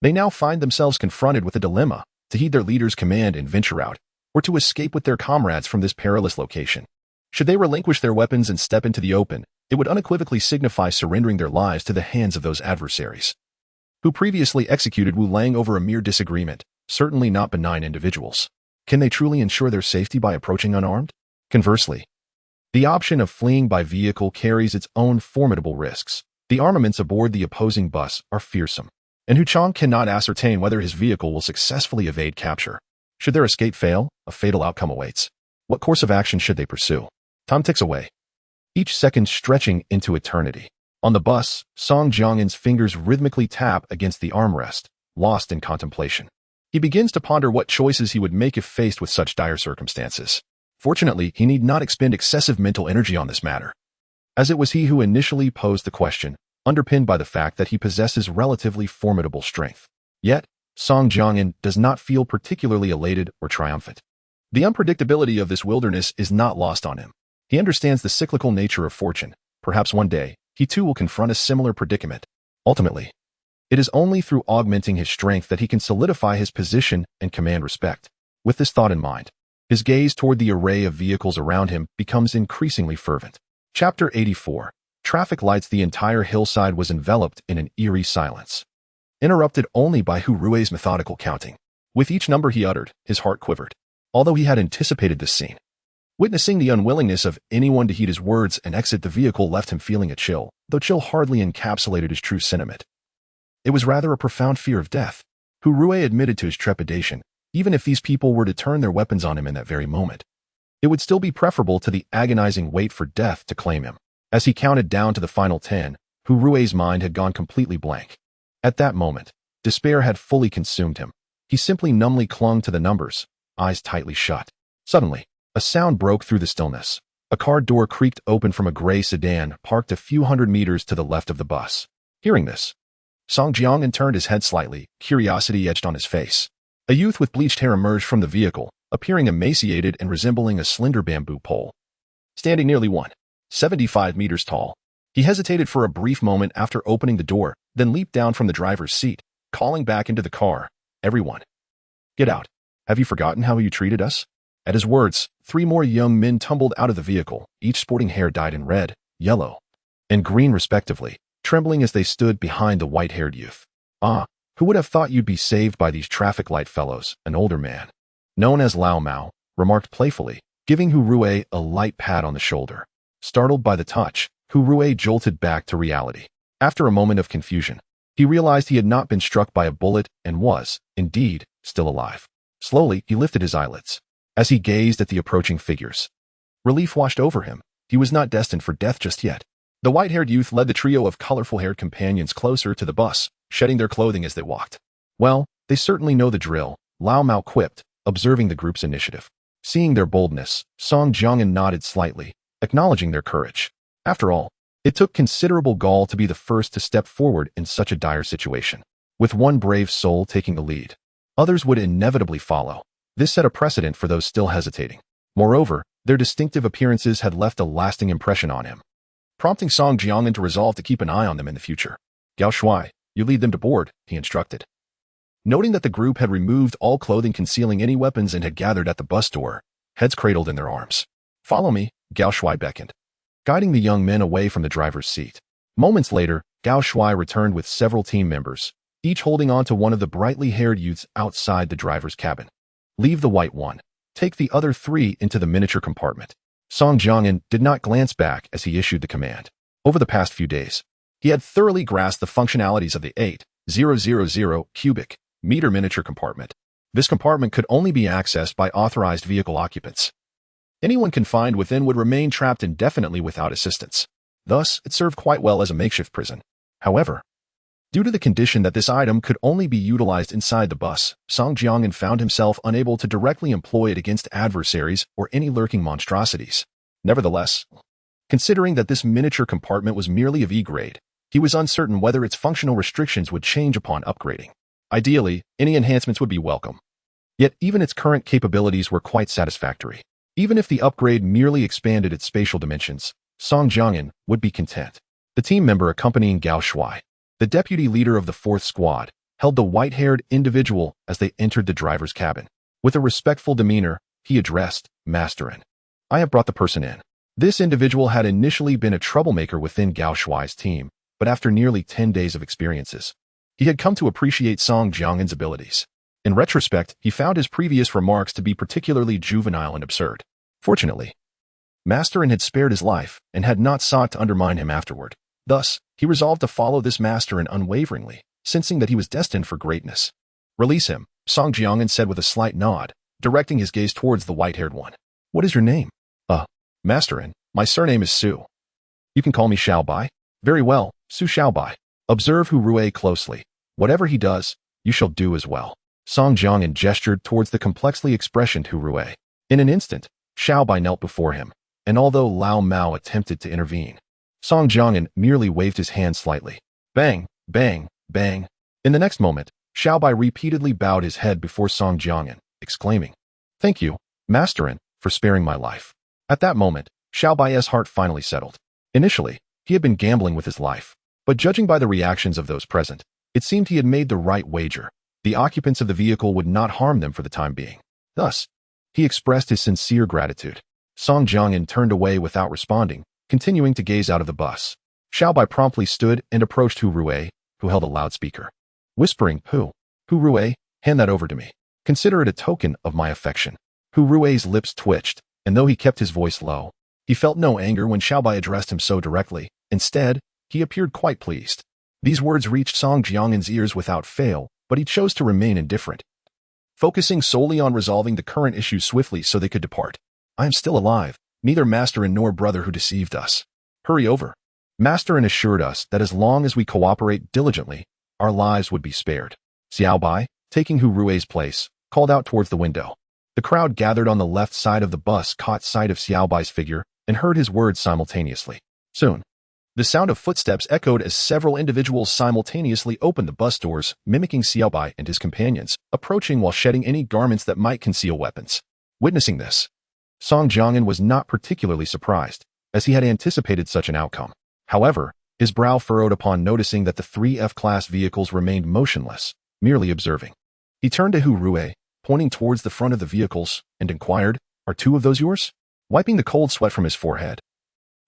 They now find themselves confronted with a dilemma, to heed their leader's command and venture out, or to escape with their comrades from this perilous location. Should they relinquish their weapons and step into the open, it would unequivocally signify surrendering their lives to the hands of those adversaries, who previously executed Wu Lang over a mere disagreement, certainly not benign individuals. Can they truly ensure their safety by approaching unarmed? Conversely, the option of fleeing by vehicle carries its own formidable risks. The armaments aboard the opposing bus are fearsome, and Hu Chong cannot ascertain whether his vehicle will successfully evade capture. Should their escape fail, a fatal outcome awaits. What course of action should they pursue? Time ticks away, each second stretching into eternity. On the bus, Song Jiang's fingers rhythmically tap against the armrest, lost in contemplation. He begins to ponder what choices he would make if faced with such dire circumstances. Fortunately, he need not expend excessive mental energy on this matter, as it was he who initially posed the question, underpinned by the fact that he possesses relatively formidable strength. Yet, Song Jiangyan does not feel particularly elated or triumphant. The unpredictability of this wilderness is not lost on him. He understands the cyclical nature of fortune. Perhaps one day, he too will confront a similar predicament. Ultimately, it is only through augmenting his strength that he can solidify his position and command respect. With this thought in mind, his gaze toward the array of vehicles around him becomes increasingly fervent. Chapter 84. Traffic lights. The entire hillside was enveloped in an eerie silence, interrupted only by Hu Rui's methodical counting. With each number he uttered, his heart quivered. Although he had anticipated this scene, witnessing the unwillingness of anyone to heed his words and exit the vehicle left him feeling a chill, though chill hardly encapsulated his true sentiment. It was rather a profound fear of death. Hu Rui admitted to his trepidation. Even if these people were to turn their weapons on him in that very moment, it would still be preferable to the agonizing wait for death to claim him. As he counted down to the final 10, Hu Rui's mind had gone completely blank. At that moment, despair had fully consumed him. He simply numbly clung to the numbers, eyes tightly shut. Suddenly, a sound broke through the stillness. A car door creaked open from a gray sedan parked a few hundred meters to the left of the bus. Hearing this, Song Jiangyan turned his head slightly, curiosity etched on his face. A youth with bleached hair emerged from the vehicle, appearing emaciated and resembling a slender bamboo pole. Standing nearly 175 meters tall, he hesitated for a brief moment after opening the door, then leaped down from the driver's seat, calling back into the car, "Everyone, get out. Have you forgotten how you treated us?" At his words, 3 more young men tumbled out of the vehicle, each sporting hair dyed in red, yellow, and green respectively, trembling as they stood behind the white-haired youth. "Ah, who would have thought you'd be saved by these traffic light fellows?" An older man, known as Lao Mao, remarked playfully, giving Hu Rui a light pat on the shoulder. Startled by the touch, Hu Rui jolted back to reality. After a moment of confusion, he realized he had not been struck by a bullet and was, indeed, still alive. Slowly, he lifted his eyelids. As he gazed at the approaching figures, relief washed over him. He was not destined for death just yet. The white-haired youth led the trio of colorful-haired companions closer to the bus, shedding their clothing as they walked. "Well, they certainly know the drill," Lao Mao quipped, observing the group's initiative. Seeing their boldness, Song Jiangyan nodded slightly, acknowledging their courage. After all, it took considerable gall to be the first to step forward in such a dire situation. With one brave soul taking the lead, others would inevitably follow. This set a precedent for those still hesitating. Moreover, their distinctive appearances had left a lasting impression on him, prompting Song Jiangyan to resolve to keep an eye on them in the future. "Gao Shuai, you lead them to board," he instructed. Noting that the group had removed all clothing concealing any weapons and had gathered at the bus door, heads cradled in their arms. "Follow me," Gao Shuai beckoned, guiding the young men away from the driver's seat. Moments later, Gao Shuai returned with several team members, each holding on to one of the brightly haired youths outside the driver's cabin. "Leave the white one. Take the other 3 into the miniature compartment." Song Jiangyan did not glance back as he issued the command. Over the past few days, he had thoroughly grasped the functionalities of the 8,000 cubic meter miniature compartment. This compartment could only be accessed by authorized vehicle occupants. Anyone confined within would remain trapped indefinitely without assistance. Thus, it served quite well as a makeshift prison. However, due to the condition that this item could only be utilized inside the bus, Song Jiangyan found himself unable to directly employ it against adversaries or any lurking monstrosities. Nevertheless, considering that this miniature compartment was merely of E grade, he was uncertain whether its functional restrictions would change upon upgrading. Ideally, any enhancements would be welcome. Yet even its current capabilities were quite satisfactory. Even if the upgrade merely expanded its spatial dimensions, Song Jiangyan would be content. The team member accompanying Gao Shuai, the deputy leader of the 4th squad, held the white-haired individual as they entered the driver's cabin. With a respectful demeanor, he addressed, "Masterin, I have brought the person in." This individual had initially been a troublemaker within Gao Shuai's team, but after nearly 10 days of experiences, he had come to appreciate Song Jiangyan's abilities. In retrospect, he found his previous remarks to be particularly juvenile and absurd. Fortunately, Masterin had spared his life and had not sought to undermine him afterward. Thus, he resolved to follow this Masterin unwaveringly, sensing that he was destined for greatness. "Release him," Song Jiangyan said with a slight nod, directing his gaze towards the white-haired one. "What is your name?" Masterin, my surname is Su. You can call me Xiaobai." "Very well, Su Xiaobai. Observe Hu Rui closely. Whatever he does, you shall do as well." Song Jiangyan gestured towards the complexly expressioned Hu Rui. In an instant, Xiao Bai knelt before him, and although Lao Mao attempted to intervene, Song Jiangyan merely waved his hand slightly. Bang, bang, bang. In the next moment, Xiao Bai repeatedly bowed his head before Song Jiangyan, exclaiming, "Thank you, Masterin, for sparing my life." At that moment, Xiao Bai's heart finally settled. Initially, he had been gambling with his life, but judging by the reactions of those present, it seemed he had made the right wager. The occupants of the vehicle would not harm them for the time being. Thus, he expressed his sincere gratitude. Song Jiangyan turned away without responding, continuing to gaze out of the bus. Xiao Bai promptly stood and approached Hu Rui, who held a loudspeaker. Whispering, Hu Rui, hand that over to me. Consider it a token of my affection." Hu Rui's lips twitched, and though he kept his voice low, he felt no anger when Xiao Bai addressed him so directly. Instead, he appeared quite pleased. These words reached Song Jiangyan's ears without fail, but he chose to remain indifferent, focusing solely on resolving the current issues swiftly so they could depart. "I am still alive, neither Masterin nor brother who deceived us. Hurry over." Masterin assured us that as long as we cooperate diligently, our lives would be spared. Xiao Bai, taking Hu Rui's place, called out towards the window. The crowd gathered on the left side of the bus caught sight of Xiao Bai's figure and heard his words simultaneously. Soon, the sound of footsteps echoed as several individuals simultaneously opened the bus doors, mimicking Xiao Bai and his companions, approaching while shedding any garments that might conceal weapons. Witnessing this, Song Jiangyan was not particularly surprised, as he had anticipated such an outcome. However, his brow furrowed upon noticing that the three F-class vehicles remained motionless, merely observing. He turned to Hu Rui, pointing towards the front of the vehicles, and inquired, "Are two of those yours?" Wiping the cold sweat from his forehead,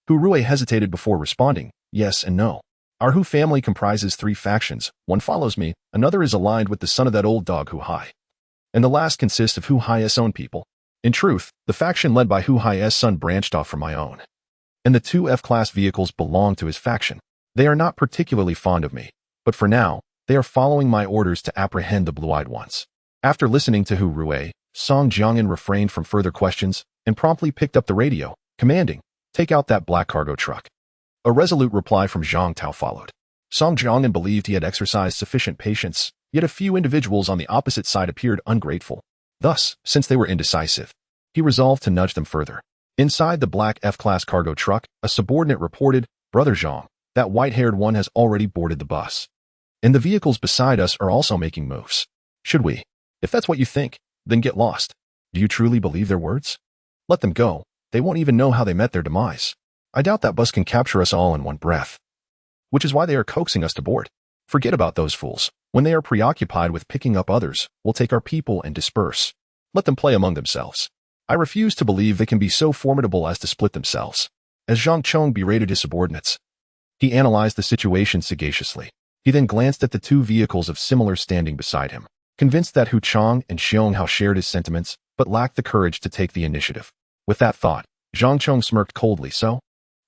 Hu Rui hesitated before responding, "Yes and no. Our Hu family comprises three factions. One follows me, another is aligned with the son of that old dog Hu Hai, and the last consists of Hu Hai's own people. In truth, the faction led by Hu Hai's son branched off from my own, and the two F-class vehicles belong to his faction. They are not particularly fond of me, but for now, they are following my orders to apprehend the blue-eyed ones." After listening to Hu Rui, Song Jiangyan refrained from further questions and promptly picked up the radio, commanding, "Take out that black cargo truck." A resolute reply from Zhang Tao followed. Song Jiangyan believed he had exercised sufficient patience, yet a few individuals on the opposite side appeared ungrateful. Thus, since they were indecisive, he resolved to nudge them further. Inside the black F-class cargo truck, a subordinate reported, "Brother Zhang, that white-haired one has already boarded the bus. And the vehicles beside us are also making moves. Should we? If that's what you think, then get lost. Do you truly believe their words? Let them go. They won't even know how they met their demise. I doubt that bus can capture us all in one breath. Which is why they are coaxing us to board. Forget about those fools. When they are preoccupied with picking up others, we'll take our people and disperse. Let them play among themselves. I refuse to believe they can be so formidable as to split themselves." As Zhang Chong berated his subordinates, he analyzed the situation sagaciously. He then glanced at the two vehicles of similar standing beside him, convinced that Hu Chong and Xiong Hao shared his sentiments, but lacked the courage to take the initiative. With that thought, Zhang Chong smirked coldly. "So?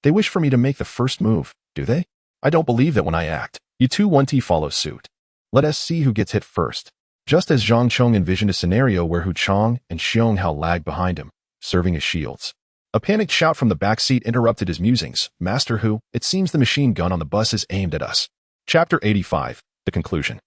They wish for me to make the first move, do they? I don't believe that when I act, you two want to follow suit. Let us see who gets hit first." Just as Zhang Chong envisioned a scenario where Hu Chong and Xiong Hao lagged behind him, serving as shields, a panicked shout from the back seat interrupted his musings. "Master Hu, it seems the machine gun on the bus is aimed at us." Chapter 85, The Conclusion.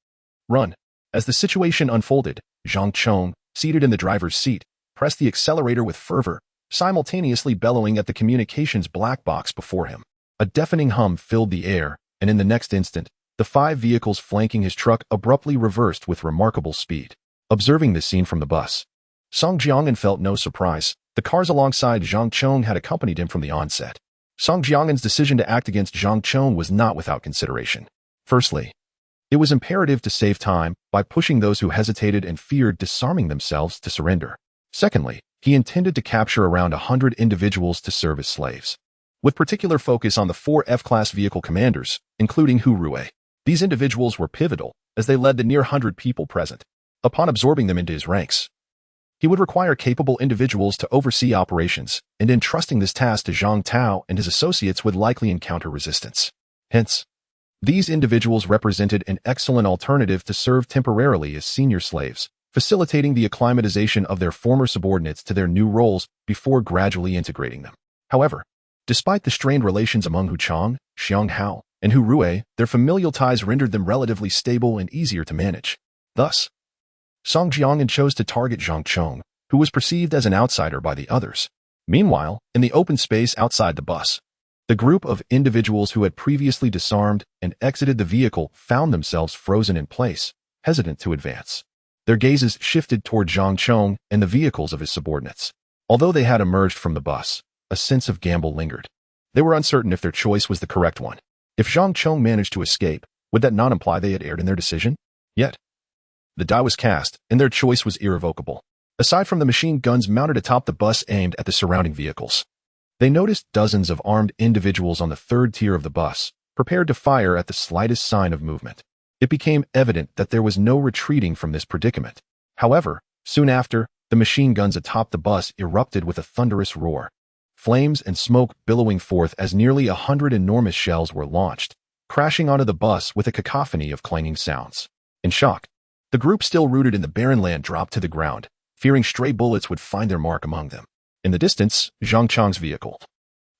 Run. As the situation unfolded, Zhang Chong, seated in the driver's seat, pressed the accelerator with fervor, simultaneously bellowing at the communications black box before him. A deafening hum filled the air, and in the next instant, the five vehicles flanking his truck abruptly reversed with remarkable speed. Observing this scene from the bus, Song Jiangyan felt no surprise. The cars alongside Zhang Chong had accompanied him from the onset. Song Jiangyan's decision to act against Zhang Chong was not without consideration. Firstly, it was imperative to save time by pushing those who hesitated and feared disarming themselves to surrender. Secondly, he intended to capture around 100 individuals to serve as slaves, with particular focus on the four F-class vehicle commanders, including Hu Rui. These individuals were pivotal, as they led the near 100 people present. Upon absorbing them into his ranks, he would require capable individuals to oversee operations, and entrusting this task to Zhang Tao and his associates would likely encounter resistance. Hence, these individuals represented an excellent alternative to serve temporarily as senior slaves, facilitating the acclimatization of their former subordinates to their new roles before gradually integrating them. However, despite the strained relations among Hu Chong, Xiong Hao, and Hu Rui, their familial ties rendered them relatively stable and easier to manage. Thus, Song Jiangyan chose to target Zhang Chong, who was perceived as an outsider by the others. Meanwhile, in the open space outside the bus, the group of individuals who had previously disarmed and exited the vehicle found themselves frozen in place, hesitant to advance. Their gazes shifted toward Zhang Chong and the vehicles of his subordinates. Although they had emerged from the bus, a sense of gamble lingered. They were uncertain if their choice was the correct one. If Zhang Chong managed to escape, would that not imply they had erred in their decision? Yet, the die was cast, and their choice was irrevocable. Aside from the machine guns mounted atop the bus aimed at the surrounding vehicles, they noticed dozens of armed individuals on the third tier of the bus, prepared to fire at the slightest sign of movement. It became evident that there was no retreating from this predicament. However, soon after, the machine guns atop the bus erupted with a thunderous roar. Flames and smoke billowing forth as nearly 100 enormous shells were launched, crashing onto the bus with a cacophony of clanging sounds. In shock, the group still rooted in the barren land dropped to the ground, fearing stray bullets would find their mark among them. In the distance, Zhang Chong's vehicle,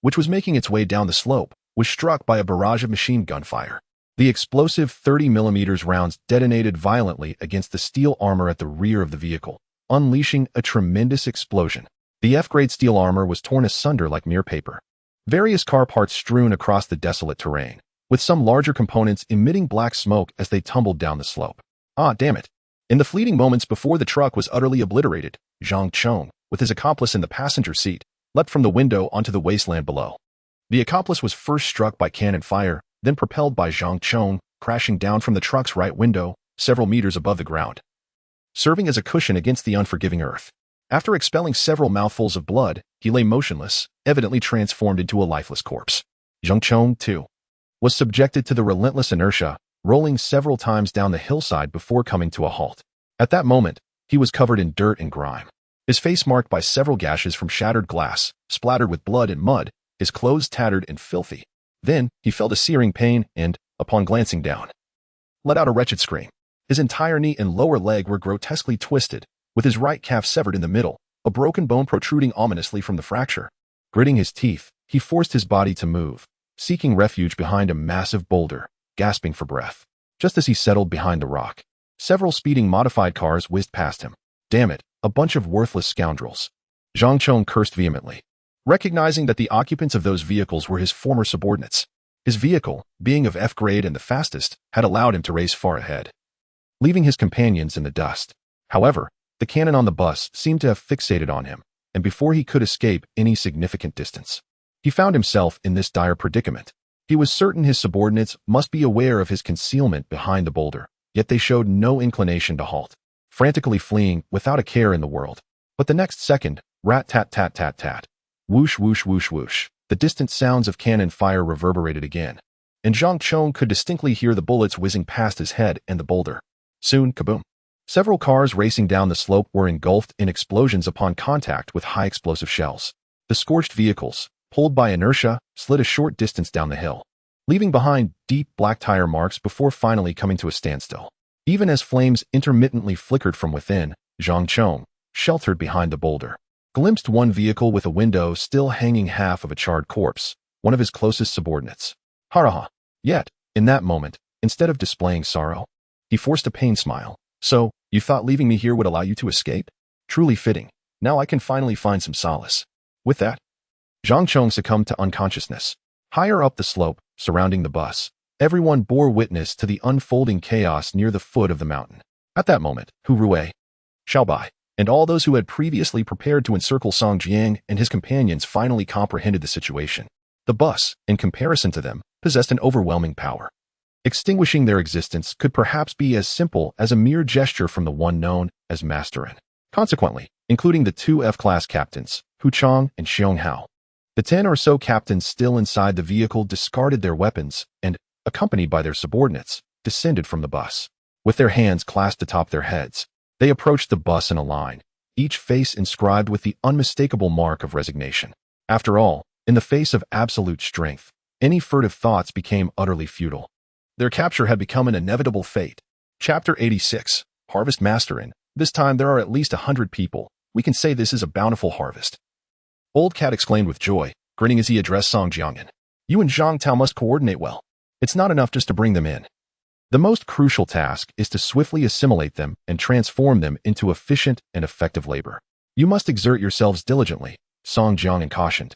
which was making its way down the slope, was struck by a barrage of machine gun fire. The explosive 30mm rounds detonated violently against the steel armor at the rear of the vehicle, unleashing a tremendous explosion. The F-grade steel armor was torn asunder like mere paper. Various car parts strewn across the desolate terrain, with some larger components emitting black smoke as they tumbled down the slope. Ah, damn it. In the fleeting moments before the truck was utterly obliterated, Zhang Chong, with his accomplice in the passenger seat, leapt from the window onto the wasteland below. The accomplice was first struck by cannon fire, then propelled by Zhang Chong, crashing down from the truck's right window, several meters above the ground, serving as a cushion against the unforgiving earth. After expelling several mouthfuls of blood, he lay motionless, evidently transformed into a lifeless corpse. Zhang Chong, too, was subjected to the relentless inertia, rolling several times down the hillside before coming to a halt. At that moment, he was covered in dirt and grime, his face marked by several gashes from shattered glass, splattered with blood and mud, his clothes tattered and filthy. Then, he felt a searing pain and, upon glancing down, let out a wretched scream. His entire knee and lower leg were grotesquely twisted, with his right calf severed in the middle, a broken bone protruding ominously from the fracture. Gritting his teeth, he forced his body to move, seeking refuge behind a massive boulder, gasping for breath. Just as he settled behind the rock, several speeding modified cars whizzed past him. Damn it, a bunch of worthless scoundrels. Zhang Chong cursed vehemently, recognizing that the occupants of those vehicles were his former subordinates. His vehicle, being of F-grade and the fastest, had allowed him to race far ahead, leaving his companions in the dust. However, the cannon on the bus seemed to have fixated on him, and before he could escape any significant distance, he found himself in this dire predicament. He was certain his subordinates must be aware of his concealment behind the boulder, yet they showed no inclination to halt, frantically fleeing without a care in the world. But the next second, rat-tat-tat-tat-tat, whoosh whoosh whoosh whoosh, the distant sounds of cannon fire reverberated again, and Zhang Chong could distinctly hear the bullets whizzing past his head and the boulder. Soon, kaboom. Several cars racing down the slope were engulfed in explosions upon contact with high explosive shells. The scorched vehicles, pulled by inertia, slid a short distance down the hill, leaving behind deep black tire marks before finally coming to a standstill. Even as flames intermittently flickered from within, Zhang Chong, sheltered behind the boulder, glimpsed one vehicle with a window still hanging half of a charred corpse, one of his closest subordinates. Haraha. Yet, in that moment, instead of displaying sorrow, he forced a pained smile. So, you thought leaving me here would allow you to escape? Truly fitting. Now I can finally find some solace. With that, Zhang Chong succumbed to unconsciousness. Higher up the slope, surrounding the bus, everyone bore witness to the unfolding chaos near the foot of the mountain. At that moment, Hu Rui, Xiaobai, and all those who had previously prepared to encircle Song Jiang and his companions finally comprehended the situation. The bus, in comparison to them, possessed an overwhelming power. Extinguishing their existence could perhaps be as simple as a mere gesture from the one known as Masterin. Consequently, including the two F-class captains, Hu Chong and Xiong Hao, the 10 or so captains still inside the vehicle discarded their weapons and, accompanied by their subordinates, descended from the bus. With their hands clasped atop their heads, they approached the bus in a line, each face inscribed with the unmistakable mark of resignation. After all, in the face of absolute strength, any furtive thoughts became utterly futile. Their capture had become an inevitable fate. Chapter 86, Harvest Masterin. This time there are at least 100 people. We can say this is a bountiful harvest. Old Cat exclaimed with joy, grinning as he addressed Song Jiangyan. You and Zhang Tao must coordinate well. It's not enough just to bring them in. The most crucial task is to swiftly assimilate them and transform them into efficient and effective labor. You must exert yourselves diligently, Song Jiang cautioned,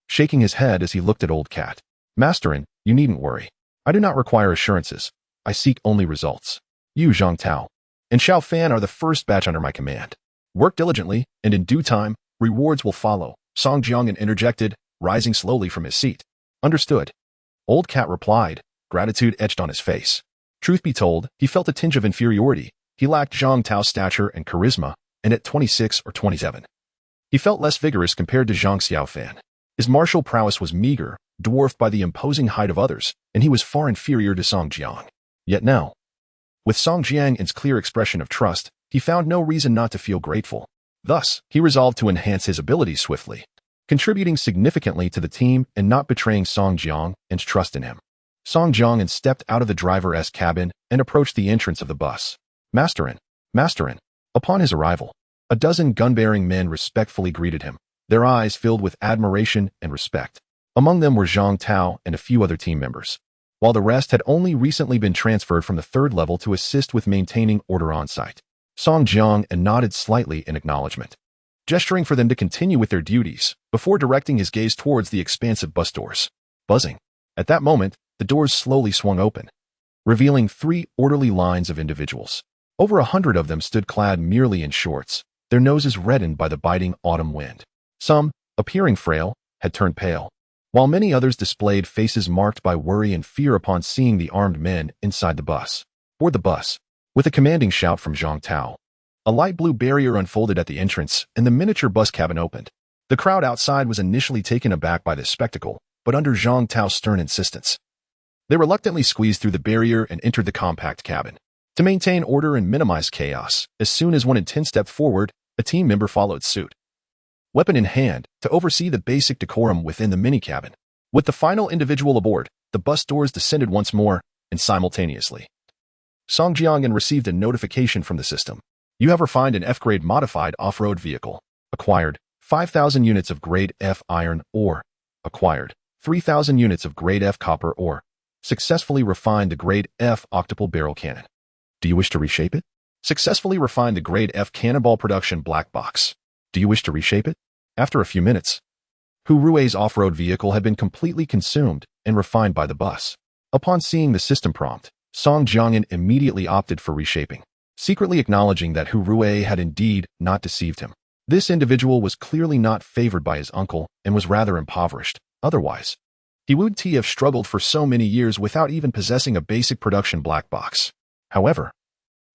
shaking his head as he looked at Old Cat. Masterin, you needn't worry. I do not require assurances. I seek only results. You, Zhang Tao, and Xiao Fan are the first batch under my command. Work diligently, and in due time, rewards will follow, Song Jiang interjected, rising slowly from his seat. Understood. Old Cat replied, gratitude etched on his face. Truth be told, he felt a tinge of inferiority. He lacked Zhang Tao's stature and charisma, and at 26 or 27, he felt less vigorous compared to Zhang Xiaofan. His martial prowess was meager, dwarfed by the imposing height of others, and he was far inferior to Song Jiang. Yet now, with Song Jiang's clear expression of trust, he found no reason not to feel grateful. Thus, he resolved to enhance his abilities swiftly, contributing significantly to the team and not betraying Song Jiang's trust in him. Song Jiang stepped out of the driver's cabin and approached the entrance of the bus. Masterin. Upon his arrival, a dozen gun-bearing men respectfully greeted him, their eyes filled with admiration and respect. Among them were Zhang Tao and a few other team members, while the rest had only recently been transferred from the third level to assist with maintaining order on site. Song Jiang nodded slightly in acknowledgement, gesturing for them to continue with their duties before directing his gaze towards the expansive bus doors. Buzzing. At that moment, the doors slowly swung open, revealing 3 orderly lines of individuals. Over 100 of them stood clad merely in shorts, their noses reddened by the biting autumn wind. Some, appearing frail, had turned pale, while many others displayed faces marked by worry and fear upon seeing the armed men inside the bus. Board the bus. With a commanding shout from Zhang Tao, a light blue barrier unfolded at the entrance and the miniature bus cabin opened. The crowd outside was initially taken aback by this spectacle, but under Zhang Tao's stern insistence, they reluctantly squeezed through the barrier and entered the compact cabin. To maintain order and minimize chaos, as soon as one in 10 stepped forward, a team member followed suit, weapon in hand, to oversee the basic decorum within the mini-cabin. With the final individual aboard, the bus doors descended once more, and simultaneously, Song Jiang received a notification from the system. You have refined an F-grade modified off-road vehicle. Acquired 5,000 units of grade F iron ore. Acquired 3,000 units of grade F copper ore. Successfully refined the grade F octuple barrel cannon. Do you wish to reshape it? Successfully refined the grade F cannonball production black box. Do you wish to reshape it? After a few minutes, Hu Rui's off-road vehicle had been completely consumed and refined by the bus. Upon seeing the system prompt, Song Jiang immediately opted for reshaping, secretly acknowledging that Hu Rui had indeed not deceived him. This individual was clearly not favored by his uncle and was rather impoverished. Otherwise, he would have struggled for so many years without even possessing a basic production black box. However,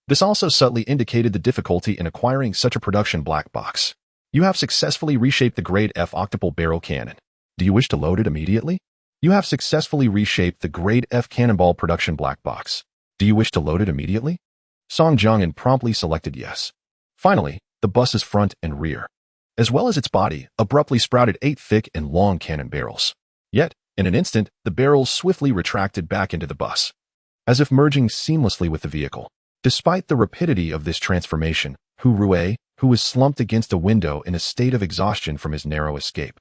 this also subtly indicated the difficulty in acquiring such a production black box. You have successfully reshaped the grade F octuple barrel cannon. Do you wish to load it immediately? You have successfully reshaped the grade F cannonball production black box. Do you wish to load it immediately? Song Jiang promptly selected yes. Finally, the bus's front and rear, as well as its body, abruptly sprouted 8 thick and long cannon barrels. Yet, in an instant, the barrels swiftly retracted back into the bus, as if merging seamlessly with the vehicle. Despite the rapidity of this transformation, Hu Rui, who was slumped against a window in a state of exhaustion from his narrow escape,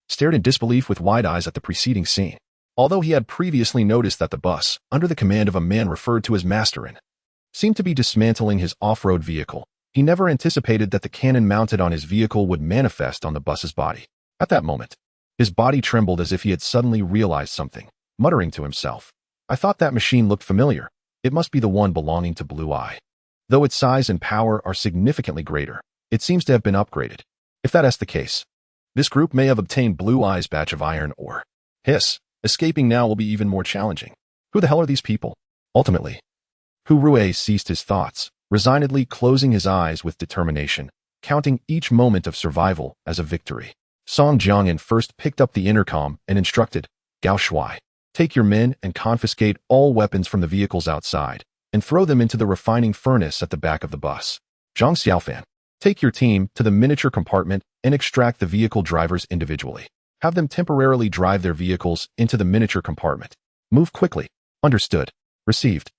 stared in disbelief with wide eyes at the preceding scene. Although he had previously noticed that the bus, under the command of a man referred to as Masterin, seemed to be dismantling his off-road vehicle, he never anticipated that the cannon mounted on his vehicle would manifest on the bus's body. At that moment, his body trembled as if he had suddenly realized something, muttering to himself, I thought that machine looked familiar. It must be the one belonging to Blue Eye. Though its size and power are significantly greater, it seems to have been upgraded. If that is the case, this group may have obtained Blue Eye's batch of iron ore. Hiss, escaping now will be even more challenging. Who the hell are these people? Ultimately, Hu Rui ceased his thoughts, resignedly closing his eyes with determination, counting each moment of survival as a victory. Song Jiang first picked up the intercom and instructed, Gao Shuai, take your men and confiscate all weapons from the vehicles outside, and throw them into the refining furnace at the back of the bus. Zhang Xiaofan, take your team to the miniature compartment and extract the vehicle drivers individually. Have them temporarily drive their vehicles into the miniature compartment. Move quickly. Understood. Received.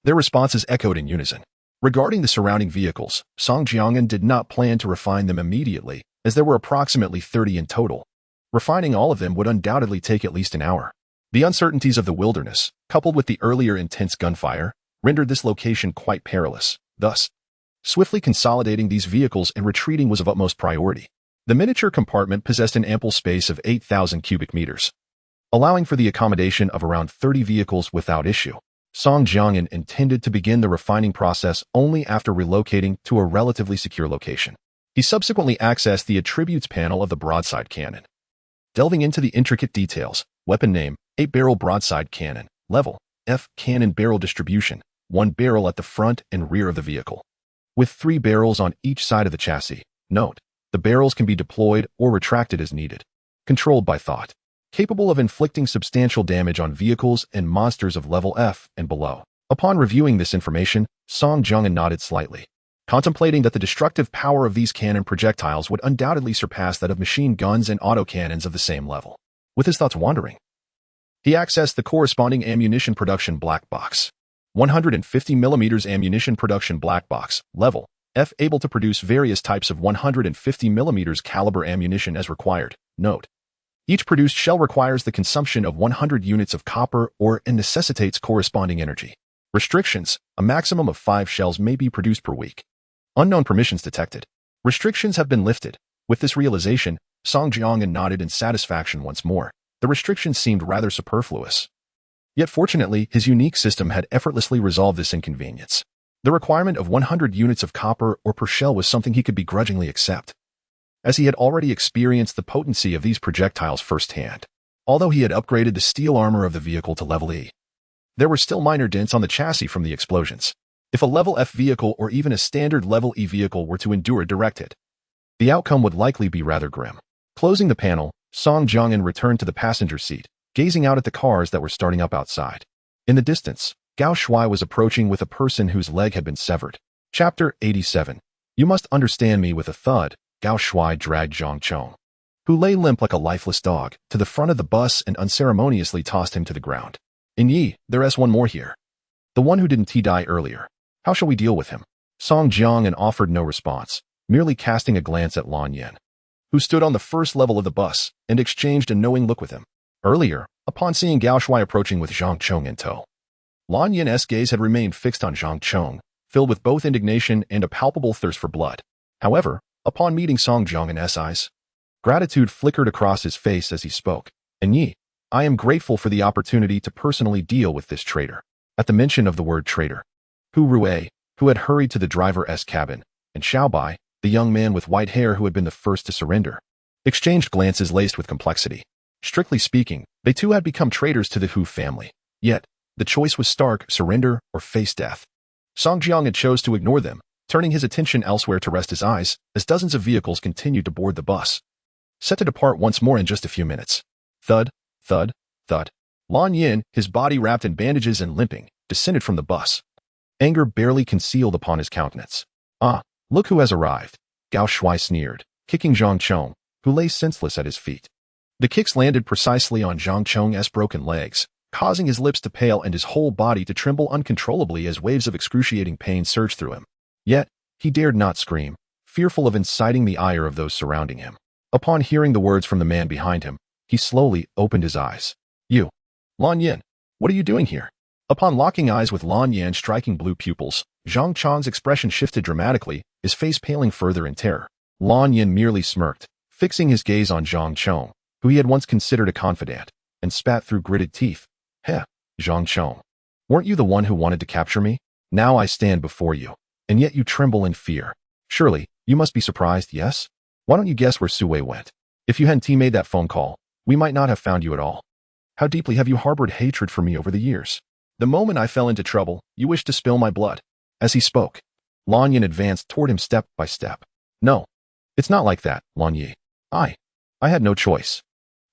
Their responses echoed in unison. Regarding the surrounding vehicles, Song Jiang did not plan to refine them immediately, as there were approximately 30 in total. Refining all of them would undoubtedly take at least an hour. The uncertainties of the wilderness, coupled with the earlier intense gunfire, rendered this location quite perilous. Thus, swiftly consolidating these vehicles and retreating was of utmost priority. The miniature compartment possessed an ample space of 8,000 cubic meters, allowing for the accommodation of around 30 vehicles without issue. Song Jiangyan intended to begin the refining process only after relocating to a relatively secure location. He subsequently accessed the attributes panel of the broadside cannon. Delving into the intricate details, weapon name, 8-barrel broadside cannon, level, F, cannon barrel distribution, 1 barrel at the front and rear of the vehicle, with 3 barrels on each side of the chassis. Note, the barrels can be deployed or retracted as needed. Controlled by thought. Capable of inflicting substantial damage on vehicles and monsters of level F and below. Upon reviewing this information, Song Jiangyan nodded slightly, contemplating that the destructive power of these cannon projectiles would undoubtedly surpass that of machine guns and autocannons of the same level. With his thoughts wandering, he accessed the corresponding ammunition production black box. 150mm ammunition production black box, level, F, able to produce various types of 150mm caliber ammunition as required. Note, each produced shell requires the consumption of 100 units of copper ore and necessitates corresponding energy. Restrictions, a maximum of 5 shells may be produced per week. Unknown permissions detected. Restrictions have been lifted. With this realization, Song Jiangyan nodded in satisfaction once more. The restrictions seemed rather superfluous. Yet fortunately, his unique system had effortlessly resolved this inconvenience. The requirement of 100 units of copper ore per shell was something he could begrudgingly accept, as he had already experienced the potency of these projectiles firsthand. Although he had upgraded the steel armor of the vehicle to level E, there were still minor dents on the chassis from the explosions. If a level F vehicle or even a standard level E vehicle were to endure a direct hit, the outcome would likely be rather grim. Closing the panel, Song Jiangyan returned to the passenger seat, gazing out at the cars that were starting up outside. In the distance, Gao Shui was approaching with a person whose leg had been severed. Chapter 87. You must understand me. With a thud, Gao Shui dragged Zhang Chong, who lay limp like a lifeless dog, to the front of the bus and unceremoniously tossed him to the ground. Yi, there's one more here. The one who didn't die earlier. How shall we deal with him? Song Jiangyan offered no response, merely casting a glance at Lan Yin, who stood on the first level of the bus, and exchanged a knowing look with him. Earlier, upon seeing Gao Shui approaching with Zhang Chong in tow, Lan Yin's gaze had remained fixed on Zhang Chong, filled with both indignation and a palpable thirst for blood. However, upon meeting Song Jiangyan's eyes, gratitude flickered across his face as he spoke. Yi, I am grateful for the opportunity to personally deal with this traitor. At the mention of the word traitor, Hu Rui, who had hurried to the driver's cabin, and Xiaobai, the young man with white hair who had been the first to surrender, exchanged glances laced with complexity. Strictly speaking, they too had become traitors to the Hu family. Yet, the choice was stark: surrender or face death. Song Jiangyan chose to ignore them, turning his attention elsewhere to rest his eyes as dozens of vehicles continued to board the bus, set to depart once more in just a few minutes. Thud, thud, thud. Lan Yin, his body wrapped in bandages and limping, descended from the bus, anger barely concealed upon his countenance. Ah, look who has arrived, Gao Shui sneered, kicking Zhang Chong, who lay senseless at his feet. The kicks landed precisely on Zhang Chong's broken legs, causing his lips to pale and his whole body to tremble uncontrollably as waves of excruciating pain surged through him. Yet, he dared not scream, fearful of inciting the ire of those surrounding him. Upon hearing the words from the man behind him, he slowly opened his eyes. You, Lan Yin, what are you doing here? Upon locking eyes with Lan Yan's striking blue pupils, Zhang Chong's expression shifted dramatically, his face paling further in terror. Lan Yin merely smirked, fixing his gaze on Zhang Chong, who he had once considered a confidant, and spat through gritted teeth. Heh, Zhang Chong. Weren't you the one who wanted to capture me? Now I stand before you, and yet you tremble in fear. Surely, you must be surprised, yes? Why don't you guess where Sui went? If you hadn't made that phone call, we might not have found you at all. How deeply have you harbored hatred for me over the years? The moment I fell into trouble, you wished to spill my blood. As he spoke, Lan Yin advanced toward him step by step. No, it's not like that, Lan Yi. I had no choice.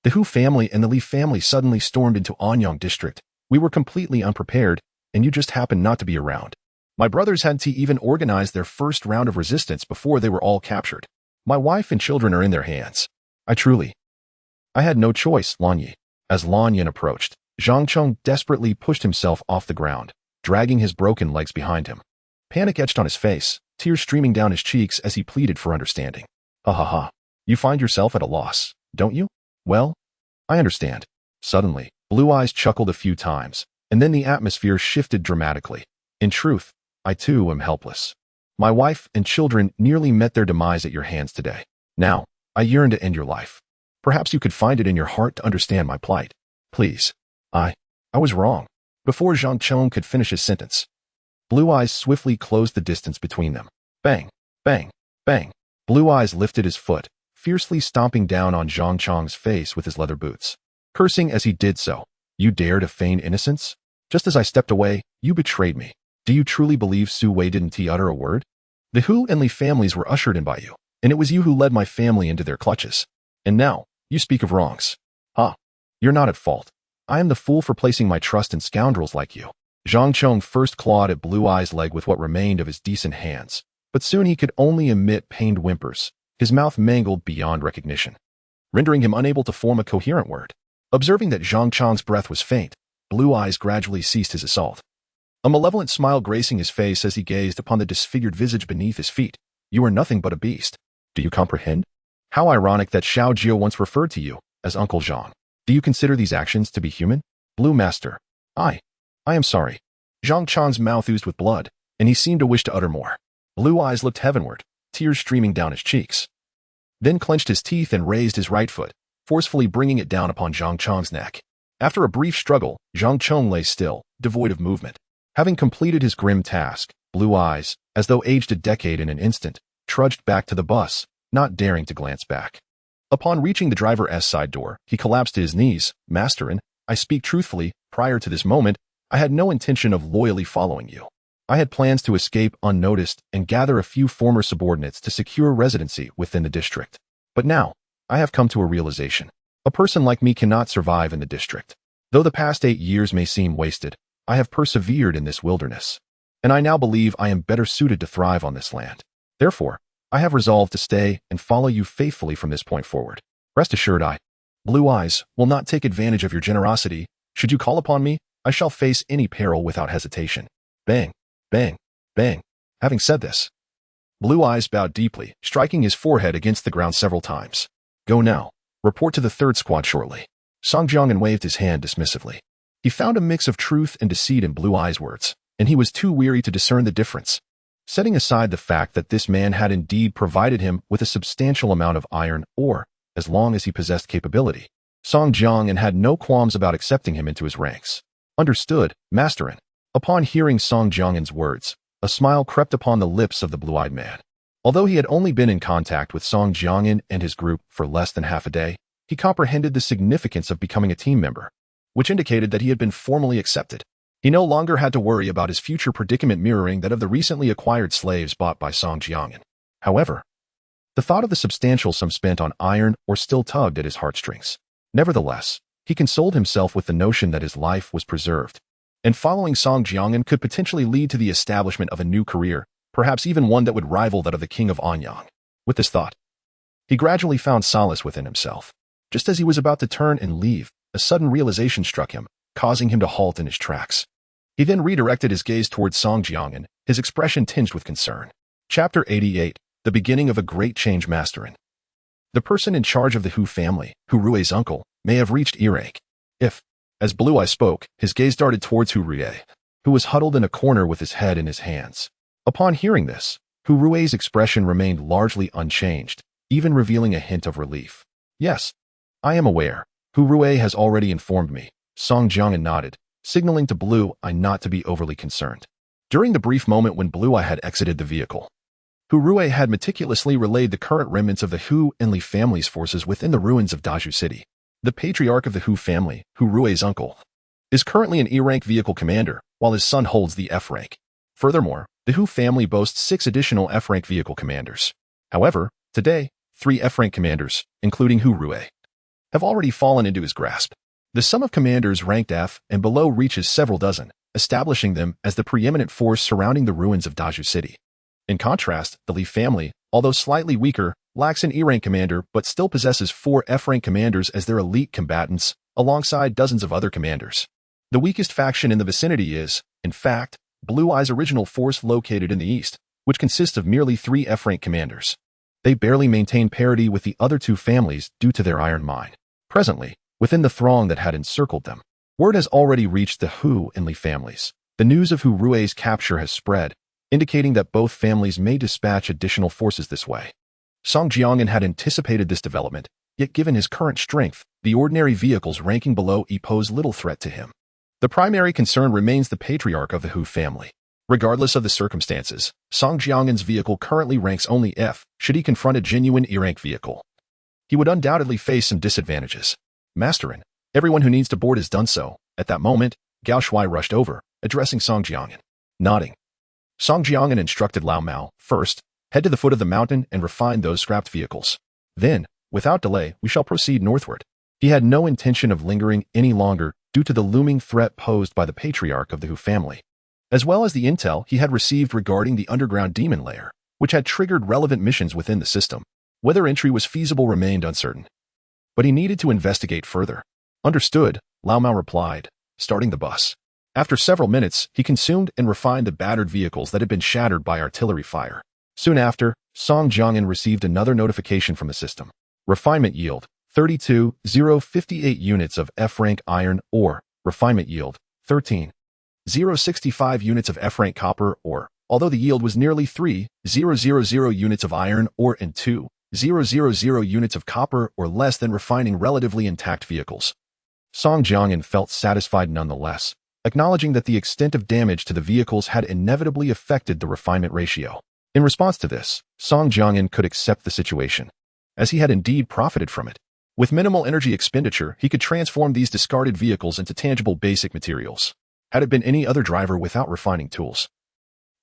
The Hu family and the Li family suddenly stormed into Anyang district. We were completely unprepared, and you just happened not to be around. My brothers hadn't even organized their first round of resistance before they were all captured. My wife and children are in their hands. I had no choice, Lan Yi. As Lan Yin approached, Zhang Chong desperately pushed himself off the ground, dragging his broken legs behind him. Panic etched on his face, tears streaming down his cheeks as he pleaded for understanding. Ha ha ha. You find yourself at a loss, don't you? Well, I understand. Suddenly, Blue Eyes chuckled a few times, and then the atmosphere shifted dramatically. In truth, I too am helpless. My wife and children nearly met their demise at your hands today. Now, I yearn to end your life. Perhaps you could find it in your heart to understand my plight. Please. I was wrong. Before Zhang Chong could finish his sentence, Blue Eyes swiftly closed the distance between them. Bang, bang, bang. Blue Eyes lifted his foot, fiercely stomping down on Zhang Chong's face with his leather boots, cursing as he did so. You dare to feign innocence? Just as I stepped away, you betrayed me. Do you truly believe Su Wei didn't utter a word? The Hu and Li families were ushered in by you, and it was you who led my family into their clutches. And now, you speak of wrongs. You're not at fault. I am the fool for placing my trust in scoundrels like you. Zhang Chong first clawed at Blue Eye's leg with what remained of his decent hands, but soon he could only emit pained whimpers, his mouth mangled beyond recognition, rendering him unable to form a coherent word. Observing that Zhang Chong's breath was faint, Blue Eyes gradually ceased his assault, a malevolent smile gracing his face as he gazed upon the disfigured visage beneath his feet. You are nothing but a beast. Do you comprehend? How ironic that Xiao Jio once referred to you as Uncle Zhang. Do you consider these actions to be human? Blue Master. I am sorry. Zhang Chong's mouth oozed with blood, and he seemed to wish to utter more. Blue Eyes looked heavenward, tears streaming down his cheeks, then clenched his teeth and raised his right foot, forcefully bringing it down upon Zhang Chong's neck. After a brief struggle, Zhang Chong lay still, devoid of movement. Having completed his grim task, Blue Eyes, as though aged a decade in an instant, trudged back to the bus, not daring to glance back. Upon reaching the driver's side door, he collapsed to his knees. Masterin, I speak truthfully, prior to this moment, I had no intention of loyally following you. I had plans to escape unnoticed and gather a few former subordinates to secure residency within the district. But now, I have come to a realization. A person like me cannot survive in the district. Though the past 8 years may seem wasted, I have persevered in this wilderness, and I now believe I am better suited to thrive on this land. Therefore, I have resolved to stay and follow you faithfully from this point forward. Rest assured Blue Eyes, will not take advantage of your generosity. Should you call upon me, I shall face any peril without hesitation. Bang, bang, bang. Having said this, Blue Eyes bowed deeply, striking his forehead against the ground several times. Go now. Report to the 3rd squad shortly. Song Jiangyan waved his hand dismissively. He found a mix of truth and deceit in Blue Eyes' words, and he was too weary to discern the difference. Setting aside the fact that this man had indeed provided him with a substantial amount of iron ore, as long as he possessed capability, Song Jiangyan had no qualms about accepting him into his ranks. Understood, Masterin. Upon hearing Song Jiangyan's words, a smile crept upon the lips of the blue-eyed man. Although he had only been in contact with Song Jiangyan and his group for less than half a day, he comprehended the significance of becoming a team member, which indicated that he had been formally accepted. He no longer had to worry about his future predicament mirroring that of the recently acquired slaves bought by Song Jiangyan. However, the thought of the substantial sum spent on iron ore still tugged at his heartstrings. Nevertheless, he consoled himself with the notion that his life was preserved, and following Song Jiangyan could potentially lead to the establishment of a new career, perhaps even one that would rival that of the king of Anyang. With this thought, he gradually found solace within himself. Just as he was about to turn and leave, a sudden realization struck him, causing him to halt in his tracks. He then redirected his gaze towards Song Jiangyan, his expression tinged with concern. Chapter 88, The Beginning of a Great Change. Masterin. The person in charge of the Hu family, Hu Rui's uncle, may have reached E rank. If, as Blue Eye spoke, his gaze darted towards Hu Rui, who was huddled in a corner with his head in his hands. Upon hearing this, Hu Rui's expression remained largely unchanged, even revealing a hint of relief. Yes, I am aware. Hu Rui has already informed me. Song Jiangyan nodded, signaling to Blue Eye not to be overly concerned. During the brief moment when Blue Eye had exited the vehicle, Hu Rui had meticulously relayed the current remnants of the Hu and Li family's forces within the ruins of Daju City. The patriarch of the Hu family, Hu Rui's uncle, is currently an E-rank vehicle commander, while his son holds the F rank. Furthermore, the Hu family boasts 6 additional F-rank vehicle commanders. However, today, 3 F-rank commanders, including Hu Rui, have already fallen into his grasp. The sum of commanders ranked F and below reaches several dozen, establishing them as the preeminent force surrounding the ruins of Daju City. In contrast, the Li family, although slightly weaker, lacks an E-rank commander but still possesses 4 F-rank commanders as their elite combatants, alongside dozens of other commanders. The weakest faction in the vicinity is, in fact, Blue Eye's original force located in the east, which consists of merely 3 F-rank commanders. They barely maintain parity with the other 2 families due to their iron mine. Presently, within the throng that had encircled them, word has already reached the Hu and Li families. The news of Hu Rui's capture has spread, indicating that both families may dispatch additional forces this way. Song Jiangyan had anticipated this development, yet given his current strength, the ordinary vehicles ranking below E pose little threat to him. The primary concern remains the patriarch of the Hu family. Regardless of the circumstances, Song Jiangyan's vehicle currently ranks only F should he confront a genuine E-rank vehicle. He would undoubtedly face some disadvantages. Masterin, everyone who needs to board has done so. At that moment, Gao Shui rushed over, addressing Song Jiangyan. Nodding. Song Jiangyan instructed Lao Mao, first, head to the foot of the mountain and refine those scrapped vehicles. Then, without delay, we shall proceed northward. He had no intention of lingering any longer due to the looming threat posed by the patriarch of the Hu family, as well as the intel he had received regarding the underground demon lair, which had triggered relevant missions within the system. Whether entry was feasible remained uncertain. But he needed to investigate further. Understood, Lao Mao replied, starting the bus. After several minutes, he consumed and refined the battered vehicles that had been shattered by artillery fire. Soon after, Song Jiangyan received another notification from the system. Refinement yield, 32,058 units of F-rank iron ore. Refinement yield, 13,065 units of F-rank copper ore. Although the yield was nearly 3,000 units of iron ore and 2,000 units of copper or less than refining relatively intact vehicles. Song Jiangyan felt satisfied nonetheless, acknowledging that the extent of damage to the vehicles had inevitably affected the refinement ratio. In response to this, Song Jiangyan could accept the situation, as he had indeed profited from it. With minimal energy expenditure, he could transform these discarded vehicles into tangible basic materials. Had it been any other driver without refining tools,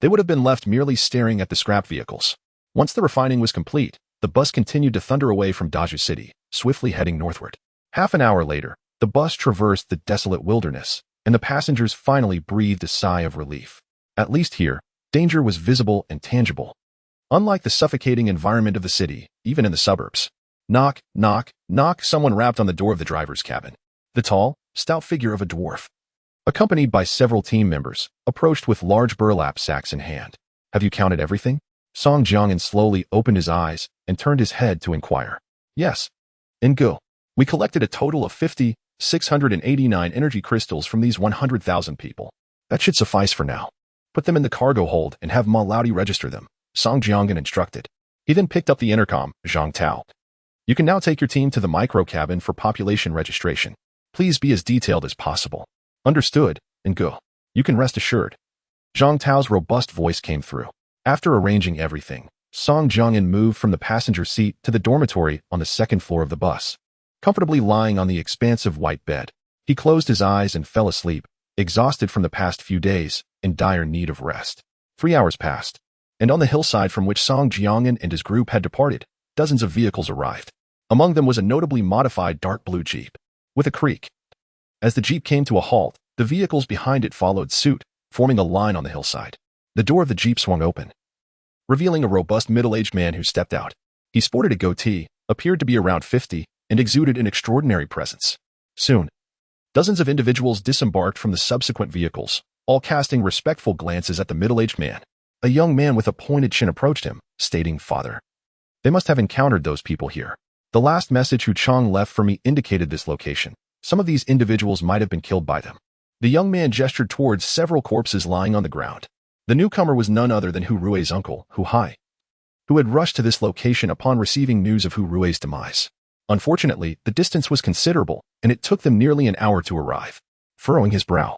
they would have been left merely staring at the scrap vehicles. Once the refining was complete, the bus continued to thunder away from Daju City, swiftly heading northward. Half an hour later, the bus traversed the desolate wilderness, and the passengers finally breathed a sigh of relief. At least here, danger was visible and tangible. Unlike the suffocating environment of the city, even in the suburbs. Knock, knock, knock, someone rapped on the door of the driver's cabin. The tall, stout figure of a dwarf, accompanied by several team members, approached with large burlap sacks in hand. Have you counted everything? Song Jiangyan slowly opened his eyes and turned his head to inquire. Yes. Go. We collected a total of 50,689 energy crystals from these 100,000 people. That should suffice for now. Put them in the cargo hold and have Ma Laodi register them, Song Jiangyan instructed. He then picked up the intercom, Zhang Tao. You can now take your team to the micro cabin for population registration. Please be as detailed as possible. Understood, Go. You can rest assured. Zhang Tao's robust voice came through. After arranging everything, Song Jiangyan moved from the passenger seat to the dormitory on the second floor of the bus. Comfortably lying on the expansive white bed, he closed his eyes and fell asleep, exhausted from the past few days, in dire need of rest. 3 hours passed, and on the hillside from which Song Jiangyan and his group had departed, dozens of vehicles arrived. Among them was a notably modified dark blue Jeep, with a creak. As the Jeep came to a halt, the vehicles behind it followed suit, forming a line on the hillside. The door of the Jeep swung open, revealing a robust middle-aged man who stepped out. He sported a goatee, appeared to be around 50, and exuded an extraordinary presence. Soon, dozens of individuals disembarked from the subsequent vehicles, all casting respectful glances at the middle-aged man. A young man with a pointed chin approached him, stating, "Father, they must have encountered those people here. The last message Hu Chong left for me indicated this location. Some of these individuals might have been killed by them." The young man gestured towards several corpses lying on the ground. The newcomer was none other than Hu Rui's uncle, Hu Hai, who had rushed to this location upon receiving news of Hu Rui's demise. Unfortunately, the distance was considerable, and it took them nearly an hour to arrive. Furrowing his brow,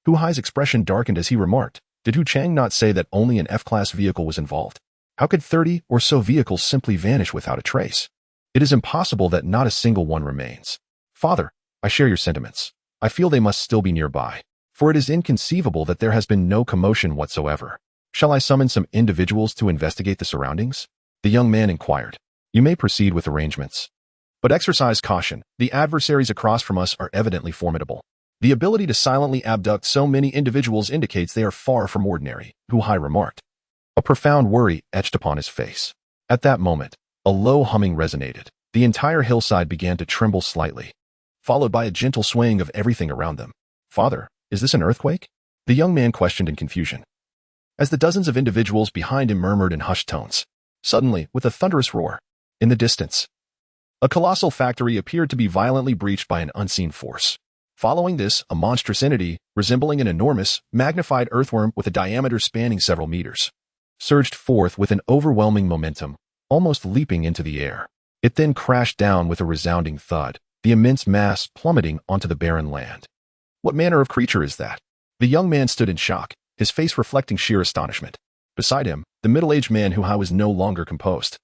Hu Hai's expression darkened as he remarked, "Did Hu Chang not say that only an F-class vehicle was involved? How could 30 or so vehicles simply vanish without a trace? It is impossible that not a single one remains. Father, I share your sentiments. I feel they must still be nearby, for it is inconceivable that there has been no commotion whatsoever. Shall I summon some individuals to investigate the surroundings?" The young man inquired. "You may proceed with arrangements, but exercise caution. The adversaries across from us are evidently formidable. The ability to silently abduct so many individuals indicates they are far from ordinary," Hu Hai remarked. A profound worry etched upon his face. At that moment, a low humming resonated. The entire hillside began to tremble slightly, followed by a gentle swaying of everything around them. "Father, is this an earthquake?" the young man questioned in confusion, as the dozens of individuals behind him murmured in hushed tones. Suddenly, with a thunderous roar, in the distance, a colossal factory appeared to be violently breached by an unseen force. Following this, a monstrous entity, resembling an enormous, magnified earthworm with a diameter spanning several meters, surged forth with an overwhelming momentum, almost leaping into the air. It then crashed down with a resounding thud, the immense mass plummeting onto the barren land. What manner of creature is that? The young man stood in shock, his face reflecting sheer astonishment. Beside him, the middle-aged man who was no longer composed,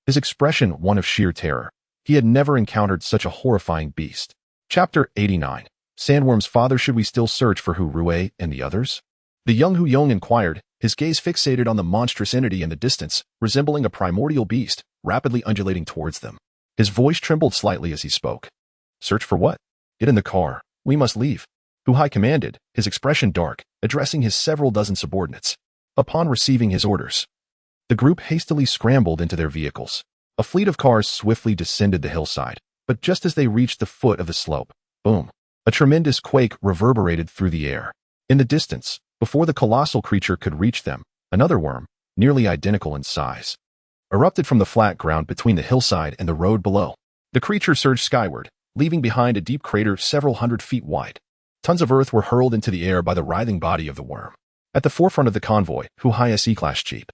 his expression one of sheer terror. He had never encountered such a horrifying beast. Chapter 89. Sandworm's father. Should we still search for Hu Rui and the others? The young Hu Yong inquired, his gaze fixated on the monstrous entity in the distance, resembling a primordial beast, rapidly undulating towards them. His voice trembled slightly as he spoke. Search for what? Get in the car. We must leave. Hu Hai commanded, his expression dark, addressing his several dozen subordinates. Upon receiving his orders, the group hastily scrambled into their vehicles. A fleet of cars swiftly descended the hillside, but just as they reached the foot of the slope, boom! A tremendous quake reverberated through the air. In the distance, before the colossal creature could reach them, another worm, nearly identical in size, erupted from the flat ground between the hillside and the road below. The creature surged skyward, leaving behind a deep crater several hundred feet wide. Tons of earth were hurled into the air by the writhing body of the worm. At the forefront of the convoy, Hu Hai's E-Class Jeep,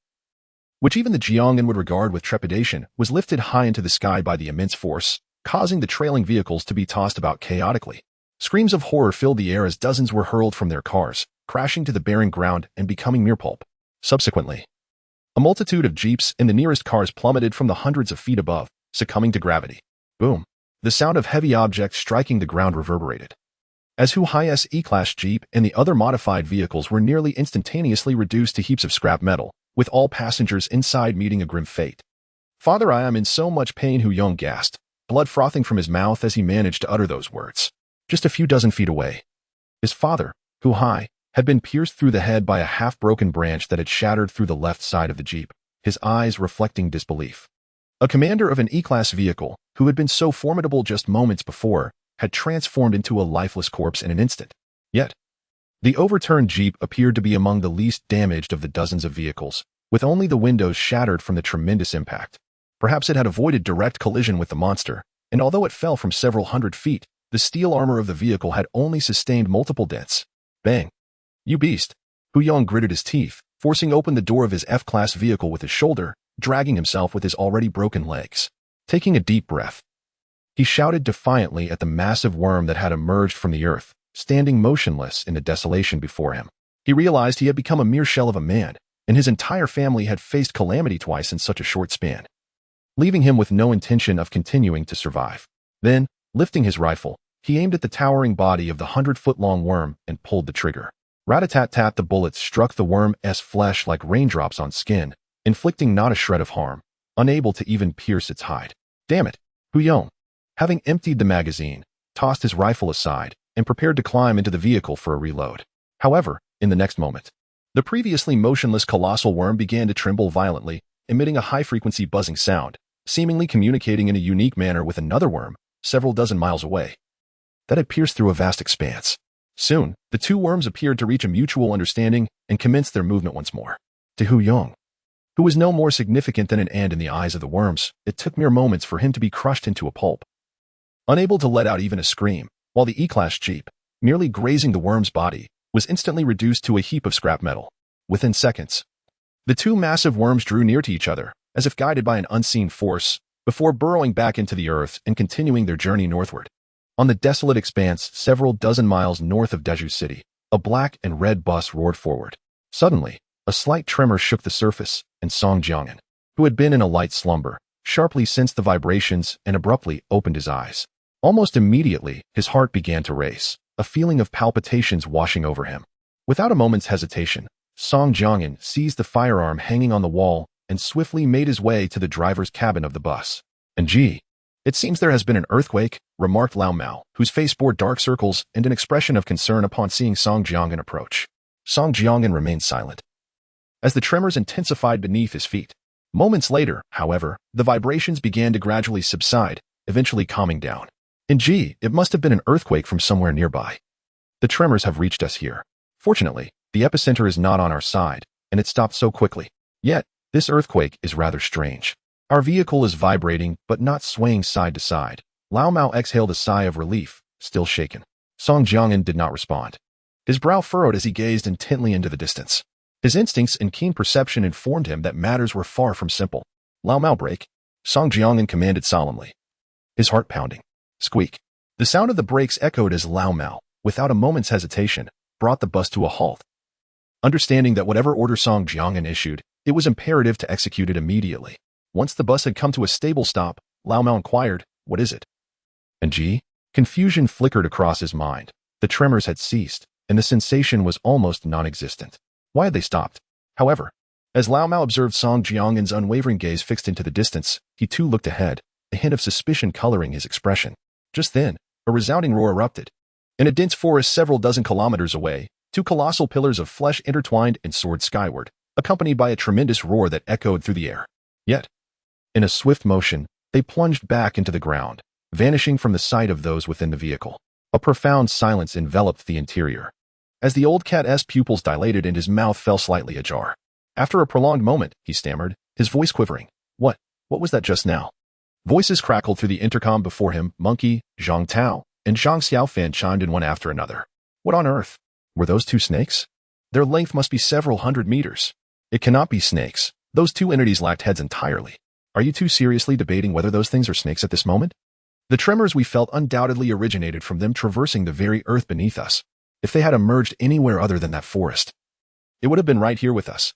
which even the Jiangnan would regard with trepidation, was lifted high into the sky by the immense force, causing the trailing vehicles to be tossed about chaotically. Screams of horror filled the air as dozens were hurled from their cars, crashing to the barren ground and becoming mere pulp. Subsequently, a multitude of jeeps in the nearest cars plummeted from the hundreds of feet above, succumbing to gravity. Boom! The sound of heavy objects striking the ground reverberated, as Hu Hai's E-Class Jeep and the other modified vehicles were nearly instantaneously reduced to heaps of scrap metal, with all passengers inside meeting a grim fate. Father, I am in so much pain, Hu Yong gasped, blood frothing from his mouth as he managed to utter those words. Just a few dozen feet away, his father, Hu Hai, had been pierced through the head by a half-broken branch that had shattered through the left side of the Jeep, his eyes reflecting disbelief. A commander of an E-Class vehicle, who had been so formidable just moments before, had transformed into a lifeless corpse in an instant. Yet, the overturned Jeep appeared to be among the least damaged of the dozens of vehicles, with only the windows shattered from the tremendous impact. Perhaps it had avoided direct collision with the monster, and although it fell from several hundred feet, the steel armor of the vehicle had only sustained multiple dents. Bang! You beast! Hu Yong gritted his teeth, forcing open the door of his F-Class vehicle with his shoulder, dragging himself with his already broken legs. Taking a deep breath, he shouted defiantly at the massive worm that had emerged from the earth, standing motionless in the desolation before him. He realized he had become a mere shell of a man, and his entire family had faced calamity twice in such a short span, leaving him with no intention of continuing to survive. Then, lifting his rifle, he aimed at the towering body of the 100-foot-long worm and pulled the trigger. Rat-a-tat-tat, the bullets struck the worm's flesh like raindrops on skin, inflicting not a shred of harm, unable to even pierce its hide. Damn it! Hu Yong, having emptied the magazine, tossed his rifle aside and prepared to climb into the vehicle for a reload. However, in the next moment, the previously motionless colossal worm began to tremble violently, emitting a high-frequency buzzing sound, seemingly communicating in a unique manner with another worm, several dozen miles away, that had pierced through a vast expanse. Soon, the two worms appeared to reach a mutual understanding and commenced their movement once more. To Hu Yong, who was no more significant than an ant in the eyes of the worms, it took mere moments for him to be crushed into a pulp. Unable to let out even a scream, while the E-Class Jeep, merely grazing the worm's body, was instantly reduced to a heap of scrap metal. Within seconds, the two massive worms drew near to each other, as if guided by an unseen force, before burrowing back into the earth and continuing their journey northward. On the desolate expanse several dozen miles north of Deju City, a black and red bus roared forward. Suddenly, a slight tremor shook the surface, and Song Jiangnan, who had been in a light slumber, sharply sensed the vibrations and abruptly opened his eyes. Almost immediately, his heart began to race, a feeling of palpitations washing over him. Without a moment's hesitation, Song Jiangnan seized the firearm hanging on the wall and swiftly made his way to the driver's cabin of the bus. And gee, it seems there has been an earthquake, remarked Lao Mao, whose face bore dark circles and an expression of concern upon seeing Song Jiangnan approach. Song Jiangnan remained silent, as the tremors intensified beneath his feet. Moments later, however, the vibrations began to gradually subside, eventually calming down. And gee, it must have been an earthquake from somewhere nearby. The tremors have reached us here. Fortunately, the epicenter is not on our side, and it stopped so quickly. Yet, this earthquake is rather strange. Our vehicle is vibrating, but not swaying side to side. Lao Mao exhaled a sigh of relief, still shaken. Song Jiangyan did not respond. His brow furrowed as he gazed intently into the distance. His instincts and keen perception informed him that matters were far from simple. Lao Mao break, Song Jiangyan commanded solemnly. His heart pounding. Squeak. The sound of the brakes echoed as Lao Mao, without a moment's hesitation, brought the bus to a halt. Understanding that whatever order Song Jiangyan issued, it was imperative to execute it immediately. Once the bus had come to a stable stop, Lao Mao inquired, "What is it?" And Ji? Confusion flickered across his mind. The tremors had ceased, and the sensation was almost non-existent. Why had they stopped? However, as Lao Mao observed Song Jiangyan's unwavering gaze fixed into the distance, he too looked ahead, a hint of suspicion coloring his expression. Just then, a resounding roar erupted. In a dense forest several dozen kilometers away, two colossal pillars of flesh intertwined and soared skyward, accompanied by a tremendous roar that echoed through the air. Yet, in a swift motion, they plunged back into the ground, vanishing from the sight of those within the vehicle. A profound silence enveloped the interior. As the old cat's pupils dilated and his mouth fell slightly ajar. After a prolonged moment, he stammered, his voice quivering. What was that just now? Voices crackled through the intercom before him. Monkey, Zhang Tao, and Zhang Xiaofan chimed in one after another. What on earth? Were those two snakes? Their length must be several hundred meters. It cannot be snakes. Those two entities lacked heads entirely. Are you two seriously debating whether those things are snakes at this moment? The tremors we felt undoubtedly originated from them traversing the very earth beneath us. If they had emerged anywhere other than that forest, it would have been right here with us.